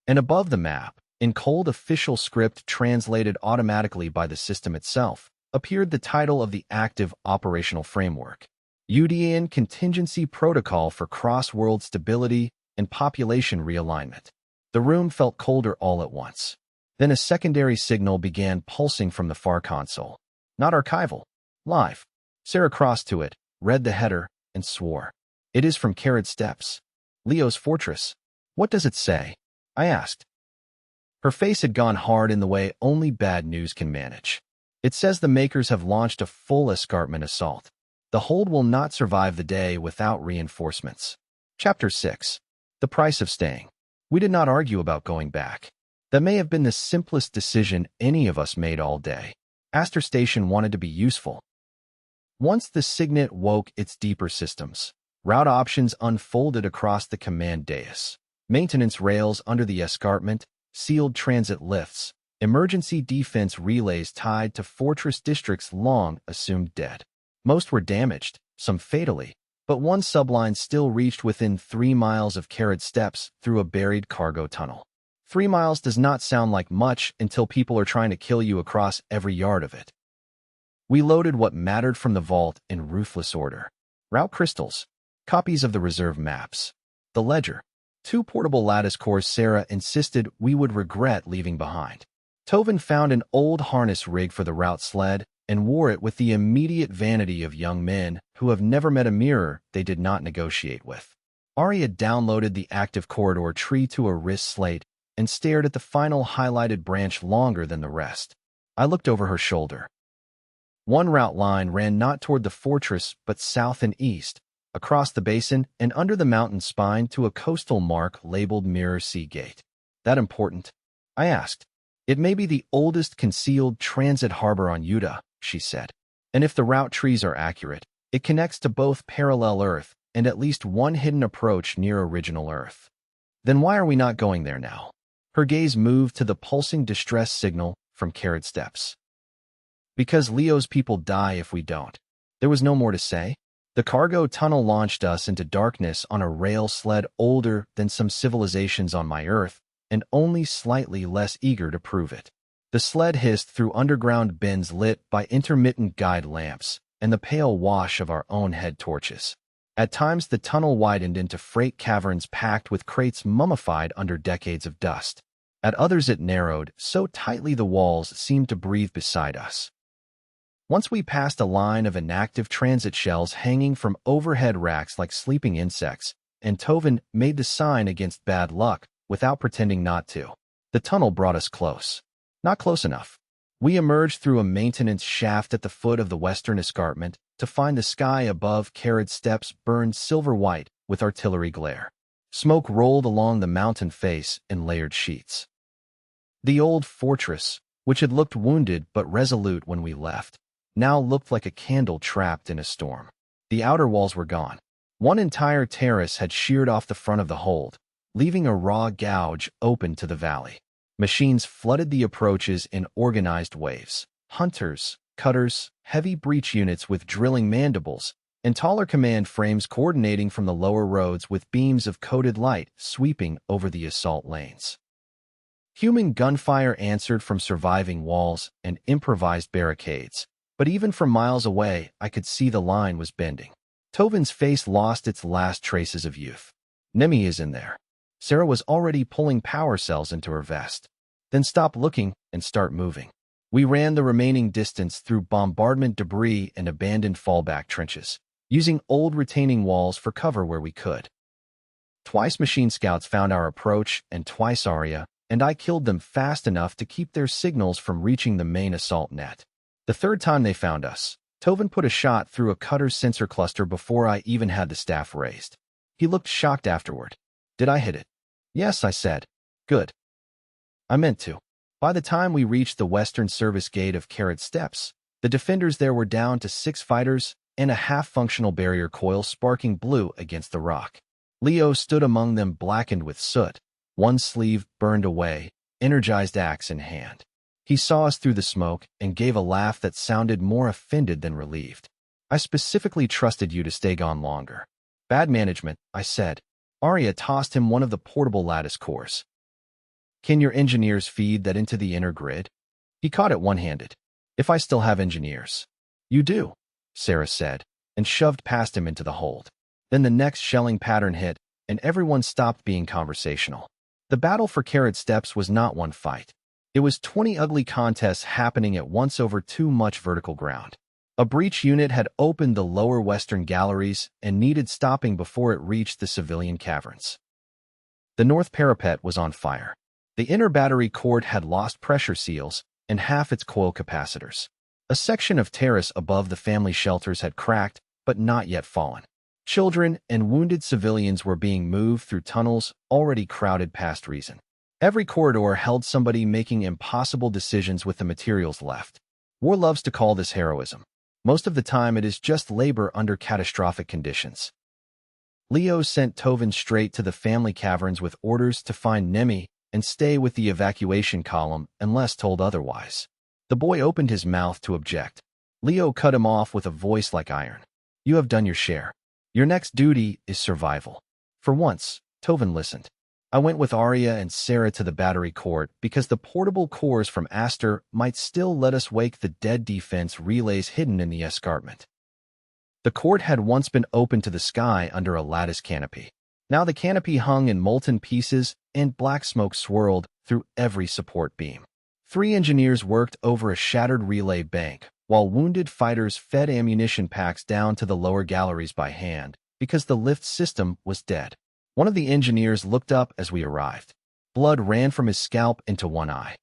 And above the map, in cold official script translated automatically by the system itself, appeared the title of the active operational framework, UDN Contingency Protocol for Cross-World Stability and Population Realignment. The room felt colder all at once. Then a secondary signal began pulsing from the far console. Not archival. Live. Sarah crossed to it, read the header, and swore. "It is from Carrot Steps. Leo's fortress." What does it say? I asked. Her face had gone hard in the way only bad news can manage. It says the makers have launched a full escarpment assault. The hold will not survive the day without reinforcements. Chapter 6. The price of staying. We did not argue about going back. That may have been the simplest decision any of us made all day. Astor Station wanted to be useful. Once the signet woke its deeper systems, route options unfolded across the command dais. Maintenance rails under the escarpment, sealed transit lifts, emergency defense relays tied to fortress districts long assumed dead. Most were damaged, some fatally, but one subline still reached within 3 miles of carriage steps through a buried cargo tunnel. 3 miles does not sound like much until people are trying to kill you across every yard of it. We loaded what mattered from the vault in ruthless order. Route crystals, copies of the reserve maps, the ledger, 2 portable lattice cores Sarah insisted we would regret leaving behind. Tovin found an old harness rig for the route sled and wore it with the immediate vanity of young men who have never met a mirror they did not negotiate with. Aria downloaded the active corridor tree to a wrist slate and stared at the final highlighted branch longer than the rest. I looked over her shoulder. One route line ran not toward the fortress but south and east, across the basin and under the mountain spine to a coastal mark labeled Mirror Sea Gate. That important? I asked. It may be the oldest concealed transit harbor on Utah, she said. And if the route trees are accurate, it connects to both parallel Earth and at least one hidden approach near original Earth. Then why are we not going there now? Her gaze moved to the pulsing distress signal from carriage steps. Because Leo's people die if we don't. There was no more to say. The cargo tunnel launched us into darkness on a rail sled older than some civilizations on my Earth, and only slightly less eager to prove it. The sled hissed through underground bins lit by intermittent guide lamps and the pale wash of our own head torches. At times the tunnel widened into freight caverns packed with crates mummified under decades of dust. At others it narrowed, so tightly the walls seemed to breathe beside us. Once we passed a line of inactive transit shells hanging from overhead racks like sleeping insects, and Tovin made the sign against bad luck without pretending not to. The tunnel brought us close. Not close enough. We emerged through a maintenance shaft at the foot of the western escarpment to find the sky above carriage steps burned silver white with artillery glare. Smoke rolled along the mountain face in layered sheets. The old fortress, which had looked wounded but resolute when we left, now looked like a candle trapped in a storm. The outer walls were gone. One entire terrace had sheared off the front of the hold, leaving a raw gouge open to the valley. Machines flooded the approaches in organized waves. Hunters, cutters, heavy breach units with drilling mandibles, and taller command frames coordinating from the lower roads with beams of coated light sweeping over the assault lanes. Human gunfire answered from surviving walls and improvised barricades, but even from miles away I could see the line was bending. Tovin's face lost its last traces of youth. Nemi is in there. Sarah was already pulling power cells into her vest. Then stop looking and start moving. We ran the remaining distance through bombardment debris and abandoned fallback trenches, using old retaining walls for cover where we could. Twice machine scouts found our approach and twice Aria, and I killed them fast enough to keep their signals from reaching the main assault net. The third time they found us, Tovin put a shot through a cutter's sensor cluster before I even had the staff raised. He looked shocked afterward. Did I hit it? Yes, I said. Good. I meant to. By the time we reached the western service gate of carriage steps, the defenders there were down to 6 fighters and a half-functional barrier coil sparking blue against the rock. Leo stood among them blackened with soot, one sleeve burned away, energized axe in hand. He saw us through the smoke and gave a laugh that sounded more offended than relieved. I specifically trusted you to stay gone longer. Bad management, I said. Aria tossed him one of the portable lattice cores. Can your engineers feed that into the inner grid? He caught it one-handed. If I still have engineers. You do, Sarah said, and shoved past him into the hold. Then the next shelling pattern hit, and everyone stopped being conversational. The battle for carriage steps was not one fight. It was 20 ugly contests happening at once over too much vertical ground. A breach unit had opened the lower western galleries and needed stopping before it reached the civilian caverns. The north parapet was on fire. The inner battery court had lost pressure seals and half its coil capacitors. A section of terrace above the family shelters had cracked, but not yet fallen. Children and wounded civilians were being moved through tunnels already crowded past reason. Every corridor held somebody making impossible decisions with the materials left. War loves to call this heroism. Most of the time it is just labor under catastrophic conditions. Leo sent Tovin straight to the family caverns with orders to find Nemi and stay with the evacuation column unless told otherwise. The boy opened his mouth to object. Leo cut him off with a voice like iron. You have done your share. Your next duty is survival. For once, Tovin listened. I went with Aria and Sarah to the battery court because the portable cores from Aster might still let us wake the dead defense relays hidden in the escarpment. The court had once been open to the sky under a lattice canopy. Now the canopy hung in molten pieces and black smoke swirled through every support beam. 3 engineers worked over a shattered relay bank, while wounded fighters fed ammunition packs down to the lower galleries by hand because the lift system was dead. One of the engineers looked up as we arrived. Blood ran from his scalp into one eye.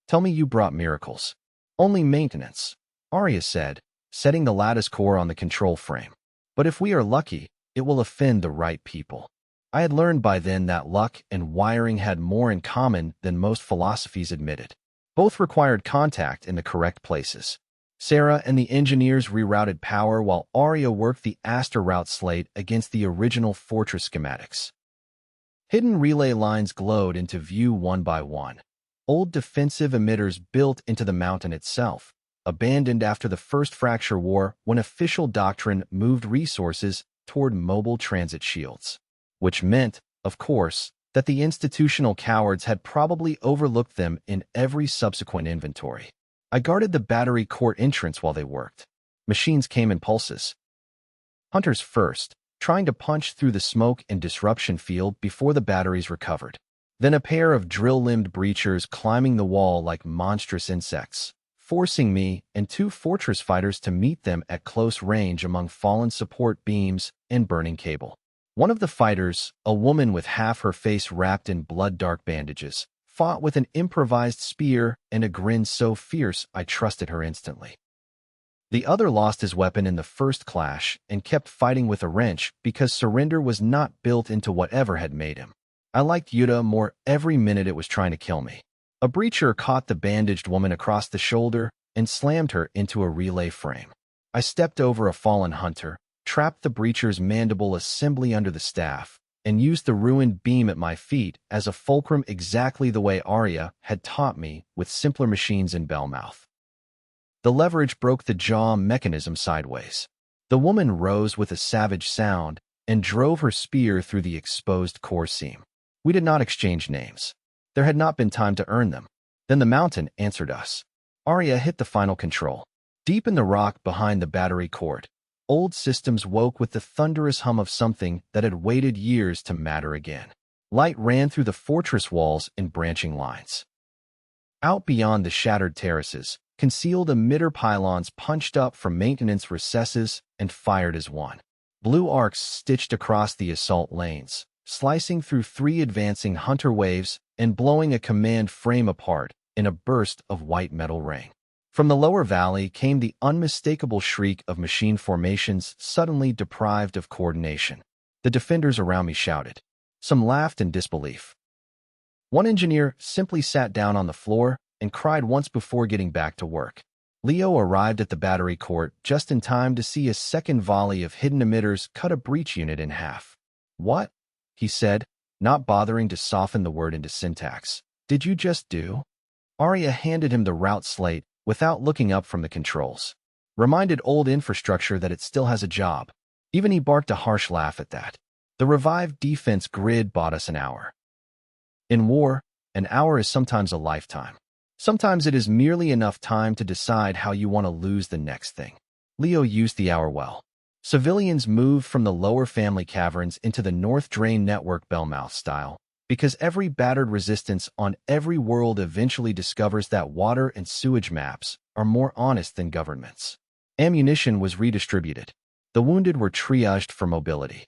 Tell me you brought miracles. Only maintenance, Aria said, setting the lattice core on the control frame. But if we are lucky, it will offend the right people. I had learned by then that luck and wiring had more in common than most philosophies admitted. Both required contact in the correct places. Sarah and the engineers rerouted power while Aria worked the Aster route slate against the original fortress schematics. Hidden relay lines glowed into view one by one. Old defensive emitters built into the mountain itself, abandoned after the First Fracture War when official doctrine moved resources toward mobile transit shields. Which meant, of course, that the institutional cowards had probably overlooked them in every subsequent inventory. I guarded the battery court entrance while they worked. Machines came in pulses. Hunters first, trying to punch through the smoke and disruption field before the batteries recovered. Then a pair of drill-limbed breachers climbing the wall like monstrous insects, forcing me and 2 fortress fighters to meet them at close range among fallen support beams and burning cable. One of the fighters, a woman with half her face wrapped in blood-dark bandages, fought with an improvised spear and a grin so fierce I trusted her instantly. The other lost his weapon in the first clash and kept fighting with a wrench because surrender was not built into whatever had made him. I liked Yuta more every minute it was trying to kill me. A breacher caught the bandaged woman across the shoulder and slammed her into a relay frame. I stepped over a fallen hunter, trapped the breacher's mandible assembly under the staff, and used the ruined beam at my feet as a fulcrum exactly the way Aria had taught me with simpler machines in Bellmouth. The leverage broke the jaw mechanism sideways. The woman rose with a savage sound and drove her spear through the exposed core seam. We did not exchange names. There had not been time to earn them. Then the mountain answered us. Aria hit the final control. Deep in the rock behind the battery court, old systems woke with the thunderous hum of something that had waited years to matter again. Light ran through the fortress walls in branching lines. Out beyond the shattered terraces, concealed emitter pylons punched up from maintenance recesses and fired as one. Blue arcs stitched across the assault lanes, slicing through 3 advancing hunter waves and blowing a command frame apart in a burst of white metal rain. From the lower valley came the unmistakable shriek of machine formations suddenly deprived of coordination. The defenders around me shouted. Some laughed in disbelief. One engineer simply sat down on the floor and cried once before getting back to work. Leo arrived at the battery court just in time to see a second volley of hidden emitters cut a breach unit in half. What? He said, not bothering to soften the word into syntax. Did you just do? Aria handed him the route slate without looking up from the controls. Reminded old infrastructure that it still has a job. Even he barked a harsh laugh at that. The revived defense grid bought us an hour. In war, an hour is sometimes a lifetime. Sometimes it is merely enough time to decide how you want to lose the next thing. Leo used the hour well. Civilians moved from the lower family caverns into the North Drain Network Bellmouth style, because every battered resistance on every world eventually discovers that water and sewage maps are more honest than governments. Ammunition was redistributed. The wounded were triaged for mobility.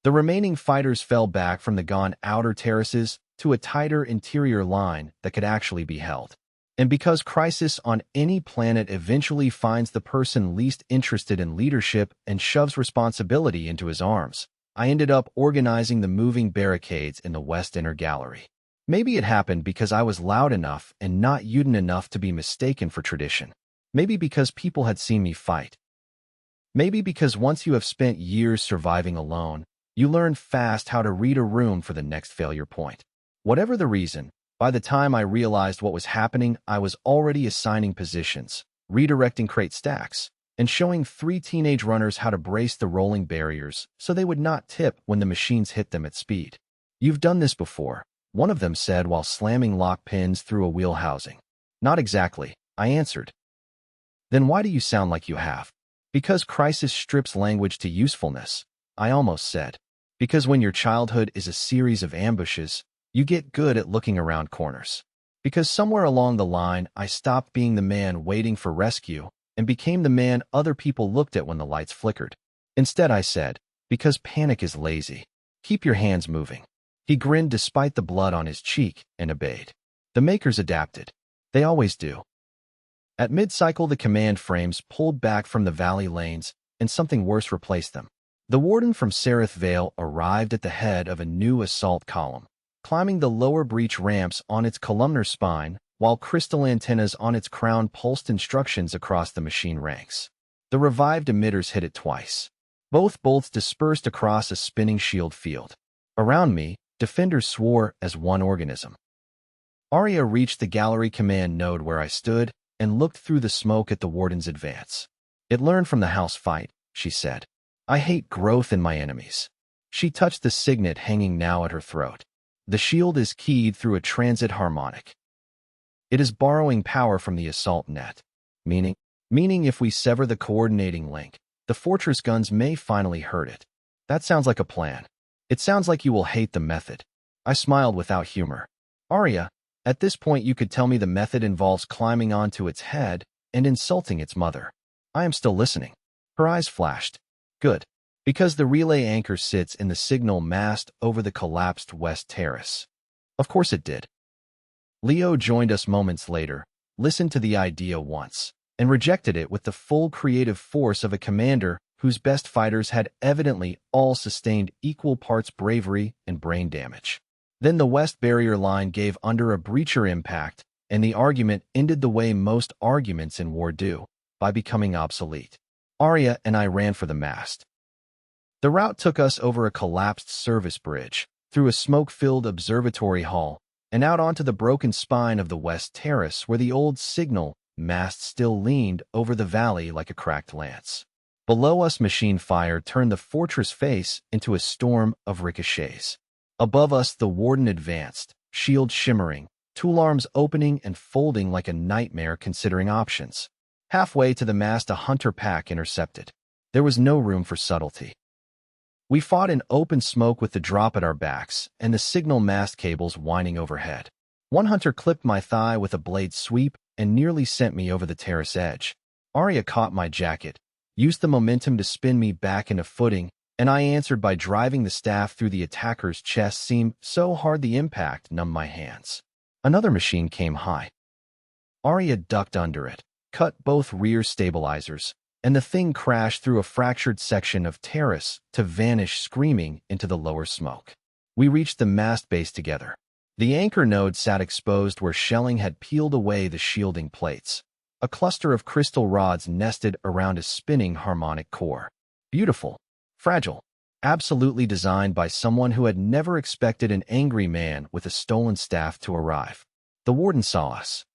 The remaining fighters fell back from the gone outer terraces to a tighter interior line that could actually be held. And because crisis on any planet eventually finds the person least interested in leadership and shoves responsibility into his arms, I ended up organizing the moving barricades in the West Inner Gallery. Maybe it happened because I was loud enough and not Yuden enough to be mistaken for tradition. Maybe because people had seen me fight. Maybe because once you have spent years surviving alone, you learn fast how to read a room for the next failure point. Whatever the reason, by the time I realized what was happening, I was already assigning positions, redirecting crate stacks, and showing 3 teenage runners how to brace the rolling barriers so they would not tip when the machines hit them at speed. "You've done this before," one of them said while slamming lock pins through a wheel housing. "Not exactly," I answered. "Then why do you sound like you have?" "Because crisis strips language to usefulness," I almost said. "Because when your childhood is a series of ambushes, you get good at looking around corners. Because somewhere along the line, I stopped being the man waiting for rescue and became the man other people looked at when the lights flickered. Instead, I said, because panic is lazy. Keep your hands moving." He grinned despite the blood on his cheek and obeyed. The makers adapted. They always do. At mid-cycle, the command frames pulled back from the valley lanes, and something worse replaced them. The warden from Seraph Vale arrived at the head of a new assault column, climbing the lower breach ramps on its columnar spine, while crystal antennas on its crown pulsed instructions across the machine ranks. The revived emitters hit it twice. Both bolts dispersed across a spinning shield field. Around me, defenders swore as one organism. Aria reached the gallery command node where I stood and looked through the smoke at the warden's advance. "It learned from the house fight," she said. "I hate growth in my enemies." She touched the signet hanging now at her throat. "The shield is keyed through a transit harmonic. It is borrowing power from the assault net. Meaning if we sever the coordinating link, the fortress guns may finally hurt it." "That sounds like a plan." "It sounds like you will hate the method." I smiled without humor. "Aria, at this point you could tell me the method involves climbing onto its head and insulting its mother." "I am still listening." Her eyes flashed. "Good. Because the relay anchor sits in the signal mast over the collapsed West Terrace." Of course it did. Leo joined us moments later, listened to the idea once, and rejected it with the full creative force of a commander whose best fighters had evidently all sustained equal parts bravery and brain damage. Then the West Barrier line gave under a breacher impact, and the argument ended the way most arguments in war do, by becoming obsolete. Aria and I ran for the mast. The route took us over a collapsed service bridge, through a smoke-filled observatory hall, and out onto the broken spine of the West Terrace where the old signal mast still leaned over the valley like a cracked lance. Below us, machine fire turned the fortress face into a storm of ricochets. Above us, the warden advanced, shield shimmering, tool arms opening and folding like a nightmare considering options. Halfway to the mast, a hunter pack intercepted. There was no room for subtlety. We fought in open smoke with the drop at our backs and the signal mast cables winding overhead. One hunter clipped my thigh with a blade sweep and nearly sent me over the terrace edge. Aria caught my jacket, used the momentum to spin me back into footing, and I answered by driving the staff through the attacker's chest seam so hard the impact numbed my hands. Another machine came high. Aria ducked under it, cut both rear stabilizers, and the thing crashed through a fractured section of terrace to vanish screaming into the lower smoke. We reached the mast base together. The anchor node sat exposed where shelling had peeled away the shielding plates. A cluster of crystal rods nested around a spinning harmonic core. Beautiful, fragile, absolutely designed by someone who had never expected an angry man with a stolen staff to arrive. The warden saw us.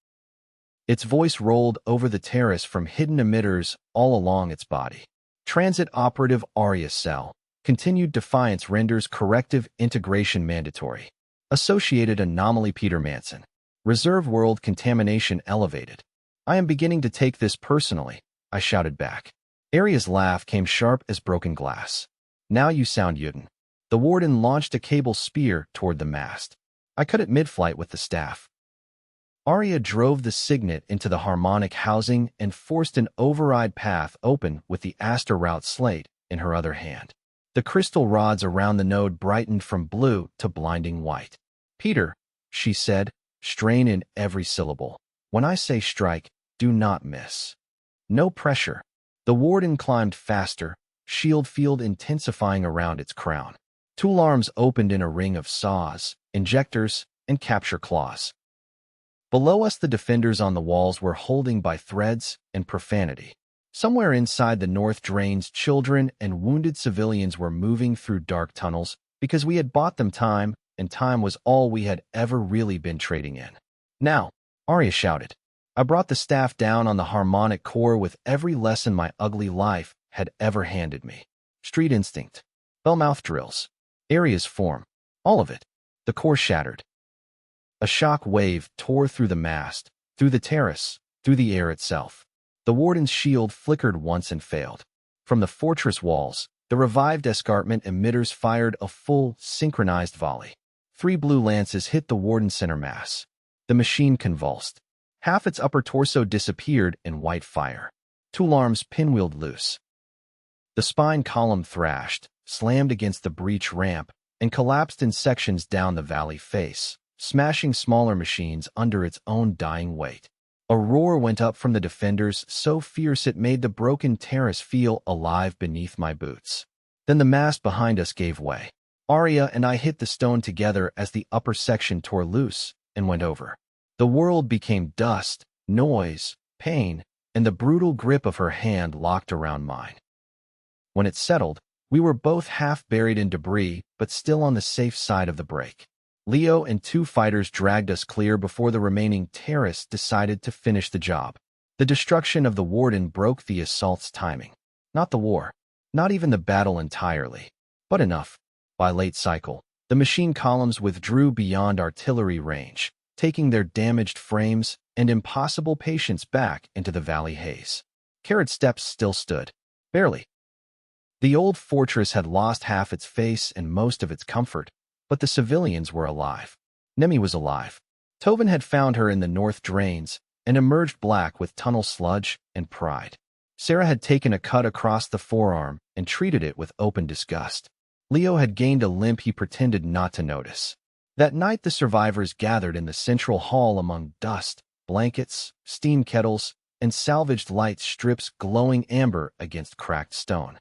Its voice rolled over the terrace from hidden emitters all along its body. Transit Operative Aria Cell. Continued defiance renders corrective integration mandatory. Associated anomaly Peter Manson. Reserve world contamination elevated. I am beginning to take this personally, I shouted back. Aria's laugh came sharp as broken glass. Now you sound Yuden. The warden launched a cable spear toward the mast. I cut it mid-flight with the staff. Aria drove the signet into the harmonic housing and forced an override path open with the Aster route slate in her other hand. The crystal rods around the node brightened from blue to blinding white. "Peter," she said, strain in every syllable. "When I say strike, do not miss." No pressure. The warden climbed faster, shield field intensifying around its crown. Tool arms opened in a ring of saws, injectors, and capture claws. Below us, the defenders on the walls were holding by threads and profanity. Somewhere inside the north drains, children and wounded civilians were moving through dark tunnels because we had bought them time, and time was all we had ever really been trading in. "Now," Aria shouted. I brought the staff down on the harmonic core with every lesson my ugly life had ever handed me. Street instinct, bellmouth drills, Aria's form, all of it. The core shattered. A shock wave tore through the mast, through the terrace, through the air itself. The warden's shield flickered once and failed. From the fortress walls, the revived escarpment emitters fired a full, synchronized volley. 3 blue lances hit the warden's center mass. The machine convulsed. Half its upper torso disappeared in white fire. Tool arms pinwheeled loose. The spine column thrashed, slammed against the breach ramp, and collapsed in sections down the valley face, smashing smaller machines under its own dying weight. A roar went up from the defenders, so fierce it made the broken terrace feel alive beneath my boots. Then the mast behind us gave way. Aria and I hit the stone together as the upper section tore loose and went over. The world became dust, noise, pain, and the brutal grip of her hand locked around mine. When it settled, we were both half buried in debris, but still on the safe side of the break. Leo and 2 fighters dragged us clear before the remaining terrorists decided to finish the job. The destruction of the warden broke the assault's timing. Not the war, not even the battle entirely, but enough. By late cycle, the machine columns withdrew beyond artillery range, taking their damaged frames and impossible patience back into the valley haze. Carrot Steps still stood, barely. The old fortress had lost half its face and most of its comfort, but the civilians were alive. Nemi was alive. Tovin had found her in the north drains and emerged black with tunnel sludge and pride. Sarah had taken a cut across the forearm and treated it with open disgust. Leo had gained a limp he pretended not to notice. That night the survivors gathered in the central hall among dust, blankets, steam kettles, and salvaged light strips glowing amber against cracked stone.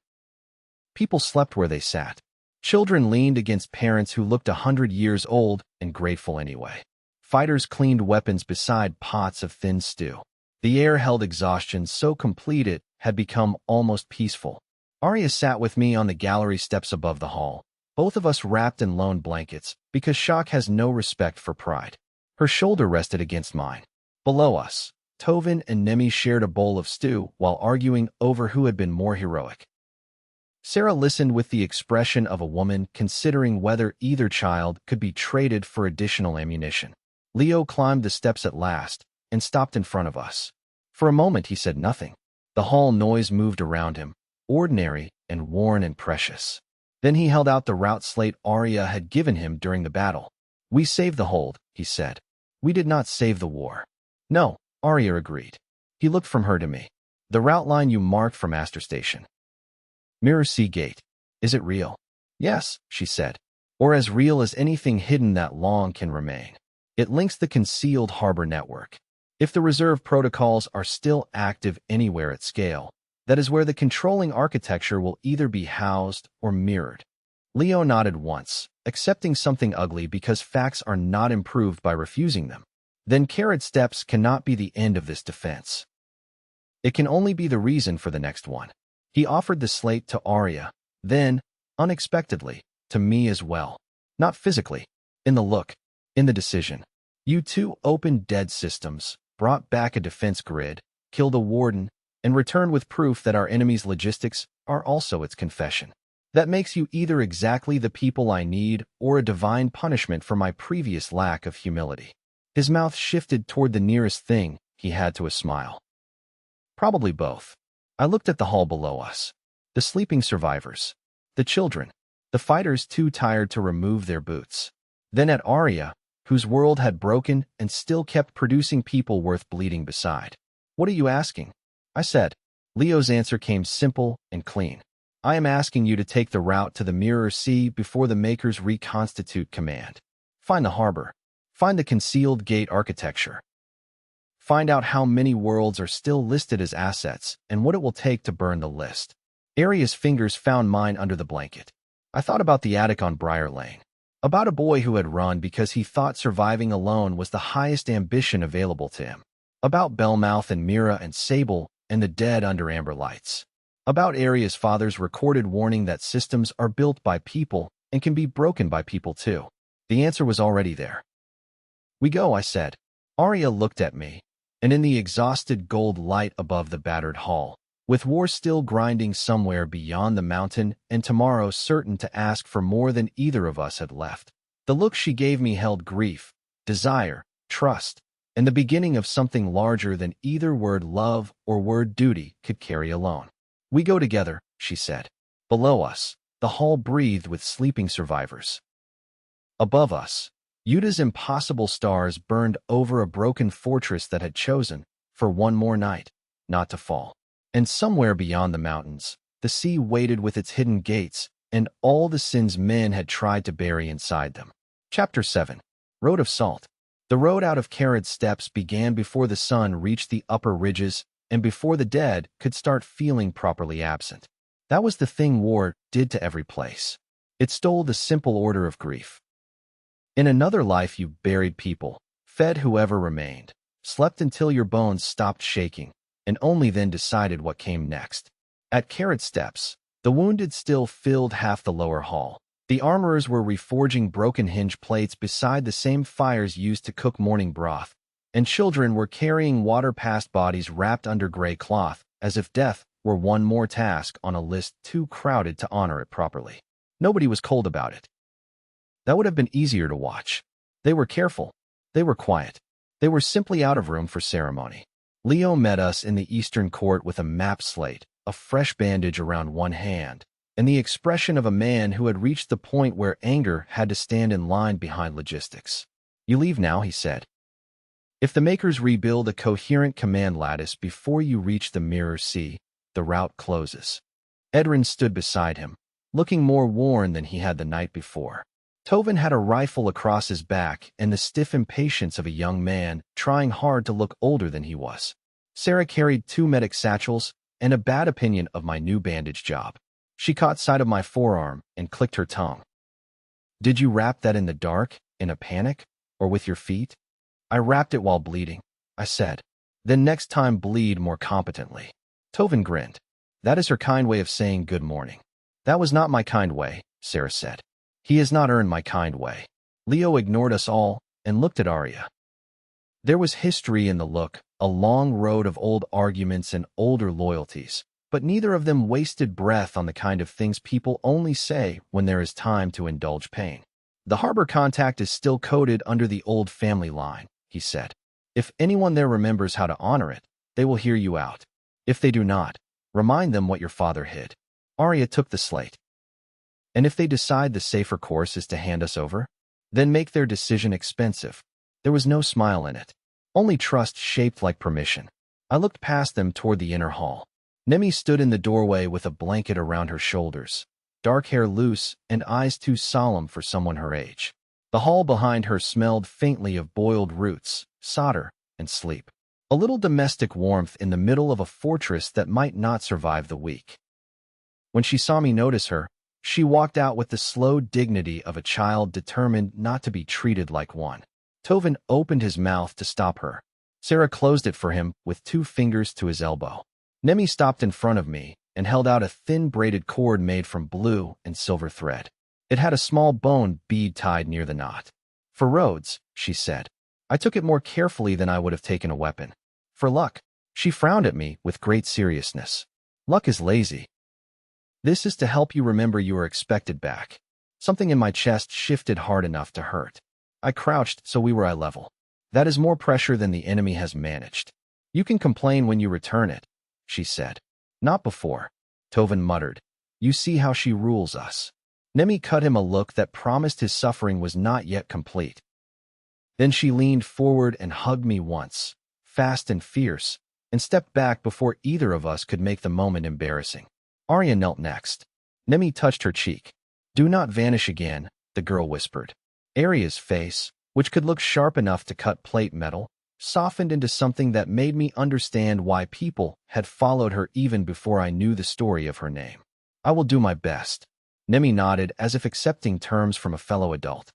People slept where they sat. Children leaned against parents who looked 100 years old and grateful anyway. Fighters cleaned weapons beside pots of thin stew. The air held exhaustion so complete it had become almost peaceful. Aria sat with me on the gallery steps above the hall, both of us wrapped in lone blankets, because shock has no respect for pride. Her shoulder rested against mine. Below us, Tovin and Nemi shared a bowl of stew while arguing over who had been more heroic. Sarah listened with the expression of a woman considering whether either child could be traded for additional ammunition. Leo climbed the steps at last and stopped in front of us. For a moment he said nothing. The hall noise moved around him, ordinary and worn and precious. Then he held out the route slate Aria had given him during the battle. "We saved the hold," he said. "We did not save the war." "No," Aria agreed. He looked from her to me. "The route line you marked from Master Station. Mirror Sea Gate. Is it real?" "Yes," she said. "Or as real as anything hidden that long can remain. It links the concealed harbor network. If the reserve protocols are still active anywhere at scale, that is where the controlling architecture will either be housed or mirrored." Leo nodded once, accepting something ugly because facts are not improved by refusing them. "Then Carrot Steps cannot be the end of this defense. It can only be the reason for the next one." He offered the slate to Aria, then, unexpectedly, to me as well. Not physically, in the look, in the decision. "You two opened dead systems, brought back a defense grid, killed a warden, and returned with proof that our enemy's logistics are also its confession. That makes you either exactly the people I need or a divine punishment for my previous lack of humility." His mouth shifted toward the nearest thing he had to a smile. "Probably both." I looked at the hall below us. The sleeping survivors. The children. The fighters too tired to remove their boots. Then at Aria, whose world had broken and still kept producing people worth bleeding beside. "What are you asking?" I said. Leo's answer came simple and clean. I am asking you to take the route to the Mirror Sea before the Makers reconstitute command. Find the harbor. Find the concealed gate architecture. Find out how many worlds are still listed as assets and what it will take to burn the list. Aria's fingers found mine under the blanket. I thought about the attic on Briar Lane. About a boy who had run because he thought surviving alone was the highest ambition available to him. About Bellmouth and Mira and Sable and the dead under amber lights. About Aria's father's recorded warning that systems are built by people and can be broken by people too. The answer was already there. We go, I said. Aria looked at me, and in the exhausted gold light above the battered hall, with war still grinding somewhere beyond the mountain and tomorrow certain to ask for more than either of us had left, the look she gave me held grief, desire, trust, and the beginning of something larger than either word love or word duty could carry alone. We go together, she said. Below us, the hall breathed with sleeping survivors. Above us, Yuta's impossible stars burned over a broken fortress that had chosen, for one more night, not to fall. And somewhere beyond the mountains, the sea waited with its hidden gates and all the sins men had tried to bury inside them. Chapter 7. Road of Salt. The road out of Carad's steps began before the sun reached the upper ridges and before the dead could start feeling properly absent. That was the thing war did to every place. It stole the simple order of grief. In another life you buried people, fed whoever remained, slept until your bones stopped shaking, and only then decided what came next. At Carad's steps, the wounded still filled half the lower hall. The armorers were reforging broken hinge plates beside the same fires used to cook morning broth, and children were carrying water past bodies wrapped under gray cloth, as if death were one more task on a list too crowded to honor it properly. Nobody was cold about it. That would have been easier to watch. They were careful. They were quiet. They were simply out of room for ceremony. Leo met us in the eastern court with a map slate, a fresh bandage around one hand, and the expression of a man who had reached the point where anger had to stand in line behind logistics. You leave now, he said. If the Makers rebuild a coherent command lattice before you reach the Mirror Sea, the route closes. Edrin stood beside him, looking more worn than he had the night before. Tovin had a rifle across his back and the stiff impatience of a young man trying hard to look older than he was. Sarah carried 2 medic satchels and a bad opinion of my new bandage job. She caught sight of my forearm and clicked her tongue. Did you wrap that in the dark, in a panic, or with your feet? I wrapped it while bleeding, I said. Then next time bleed more competently. Tovin grinned. That is her kind way of saying good morning. That was not my kind way, Sarah said. He has not earned my kind way. Leo ignored us all and looked at Aria. There was history in the look, a long road of old arguments and older loyalties, but neither of them wasted breath on the kind of things people only say when there is time to indulge pain. The harbor contact is still coded under the old family line, he said. If anyone there remembers how to honor it, they will hear you out. If they do not, remind them what your father hid. Aria took the slate. And if they decide the safer course is to hand us over, then make their decision expensive. There was no smile in it, only trust shaped like permission. I looked past them toward the inner hall. Nemi stood in the doorway with a blanket around her shoulders, dark hair loose and eyes too solemn for someone her age. The hall behind her smelled faintly of boiled roots, solder, and sleep. A little domestic warmth in the middle of a fortress that might not survive the week. When she saw me notice her, she walked out with the slow dignity of a child determined not to be treated like one. Tovin opened his mouth to stop her. Sarah closed it for him with 2 fingers to his elbow. Nemi stopped in front of me and held out a thin braided cord made from blue and silver thread. It had a small bone bead tied near the knot. For roads, she said. I took it more carefully than I would have taken a weapon. For luck, she frowned at me with great seriousness. Luck is lazy. This is to help you remember you are expected back. Something in my chest shifted hard enough to hurt. I crouched so we were eye level. That is more pressure than the enemy has managed. You can complain when you return it, she said. Not before, Tovin muttered. You see how she rules us. Nemi cut him a look that promised his suffering was not yet complete. Then she leaned forward and hugged me once, fast and fierce, and stepped back before either of us could make the moment embarrassing. Aria knelt next. Nemi touched her cheek. "Do not vanish again," the girl whispered. Aria's face, which could look sharp enough to cut plate metal, softened into something that made me understand why people had followed her even before I knew the story of her name. "I will do my best." Nemi nodded as if accepting terms from a fellow adult.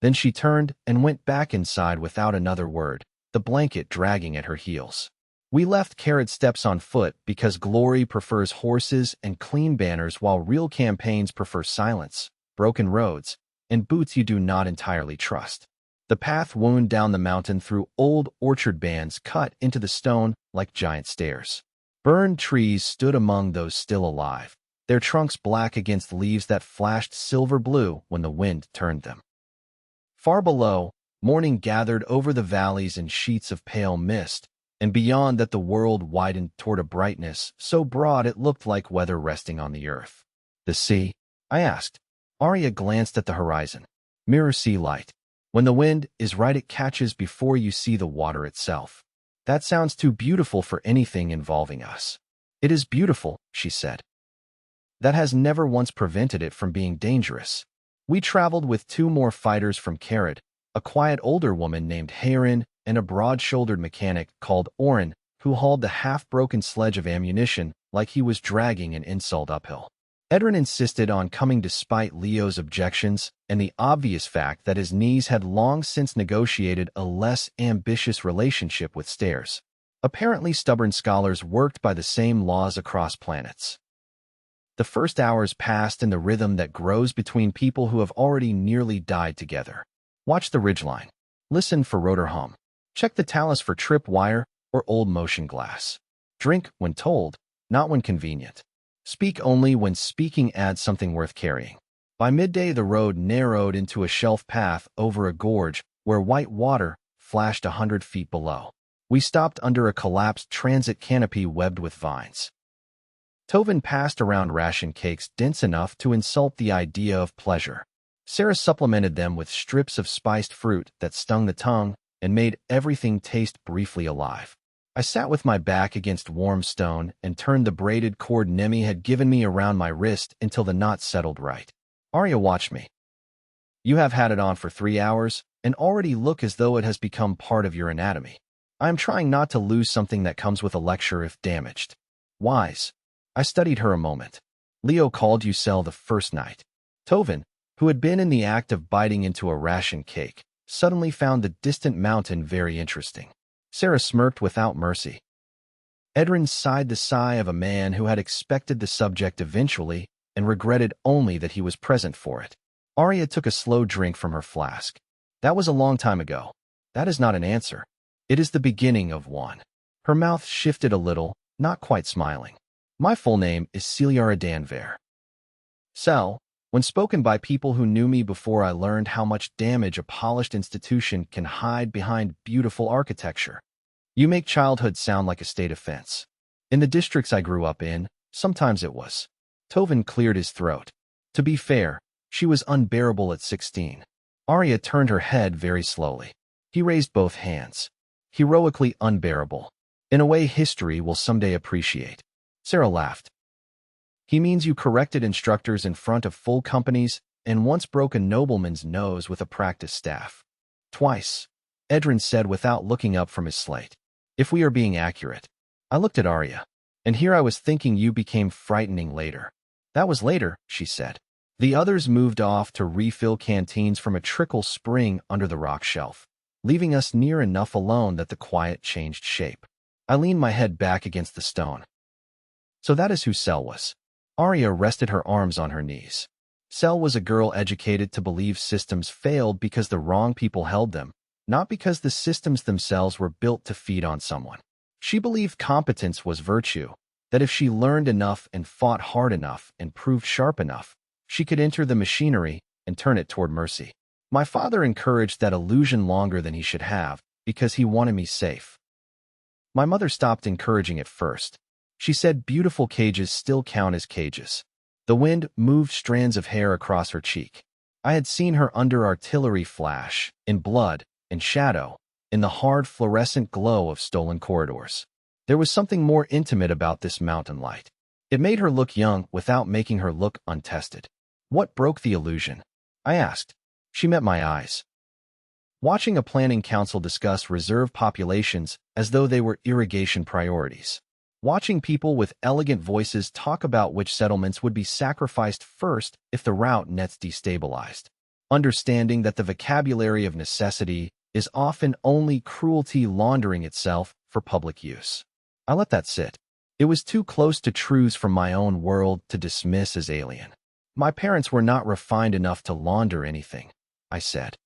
Then she turned and went back inside without another word, the blanket dragging at her heels. We left carrot steps on foot because glory prefers horses and clean banners while real campaigns prefer silence, broken roads, and boots you do not entirely trust. The path wound down the mountain through old orchard bands cut into the stone like giant stairs. Burned trees stood among those still alive, their trunks black against leaves that flashed silver blue when the wind turned them. Far below, morning gathered over the valleys in sheets of pale mist, and beyond that the world widened toward a brightness so broad it looked like weather resting on the earth. "The sea?" I asked. Aria glanced at the horizon. "Mirror sea light. When the wind is right, it catches before you see the water itself." "That sounds too beautiful for anything involving us." "It is beautiful," she said. "That has never once prevented it from being dangerous." We traveled with 2 more fighters from Carrot, a quiet older woman named Hayrin and a broad-shouldered mechanic called Orin, who hauled the half-broken sledge of ammunition like he was dragging an insult uphill. Edrin insisted on coming despite Leo's objections and the obvious fact that his knees had long since negotiated a less ambitious relationship with stairs. Apparently stubborn scholars worked by the same laws across planets. The first hours passed in the rhythm that grows between people who have already nearly died together. Watch the ridgeline. Listen for rotor hum. Check the talus for trip wire or old motion glass. Drink when told, not when convenient. Speak only when speaking adds something worth carrying. By midday, the road narrowed into a shelf path over a gorge where white water flashed 100 feet below. We stopped under a collapsed transit canopy webbed with vines. Tovin passed around ration cakes dense enough to insult the idea of pleasure. Sarah supplemented them with strips of spiced fruit that stung the tongue and made everything taste briefly alive. I sat with my back against warm stone and turned the braided cord Nemi had given me around my wrist until the knot settled right. Aria watched me. "You have had it on for 3 hours and already look as though it has become part of your anatomy. I am trying not to lose something that comes with a lecture if damaged." "Wise." I studied her a moment. "Leo called you Cell the first night." Tovin, who had been in the act of biting into a ration cake, suddenly found the distant mountain very interesting. Sarah smirked without mercy. Edrin sighed the sigh of a man who had expected the subject eventually and regretted only that he was present for it. Aria took a slow drink from her flask. "That was a long time ago." "That is not an answer. It is the beginning of one." Her mouth shifted a little, not quite smiling. "My full name is Celiara Danver. Cell, when spoken by people who knew me before I learned how much damage a polished institution can hide behind beautiful architecture. You make childhood sound like a state offense. In the districts I grew up in, sometimes it was." Tovin cleared his throat. To be fair, she was unbearable at 16. Aria turned her head very slowly. He raised both hands. "Heroically unbearable. In a way history will someday appreciate." Sarah laughed. "He means you corrected instructors in front of full companies and once broke a nobleman's nose with a practice staff." "Twice," Edrin said without looking up from his slate. "If we are being accurate." I looked at Aria. "And here I was thinking you became frightening later." "That was later," she said. The others moved off to refill canteens from a trickle spring under the rock shelf, leaving us near enough alone that the quiet changed shape. I leaned my head back against the stone. "So that is who Cell was." Aria rested her arms on her knees. Cell was a girl educated to believe systems failed because the wrong people held them, not because the systems themselves were built to feed on someone. She believed competence was virtue, that if she learned enough and fought hard enough and proved sharp enough, she could enter the machinery and turn it toward mercy. My father encouraged that illusion longer than he should have because he wanted me safe. My mother stopped encouraging it first. She said beautiful cages still count as cages. The wind moved strands of hair across her cheek. I had seen her under artillery flash, in blood, in shadow, in the hard fluorescent glow of stolen corridors. There was something more intimate about this mountain light. It made her look young without making her look untested. What broke the illusion? I asked. She met my eyes. Watching a planning council discuss reserve populations as though they were irrigation priorities. Watching people with elegant voices talk about which settlements would be sacrificed first if the route nets destabilized. Understanding that the vocabulary of necessity is often only cruelty laundering itself for public use. I let that sit. It was too close to truths from my own world to dismiss as alien. My parents were not refined enough to launder anything, I said.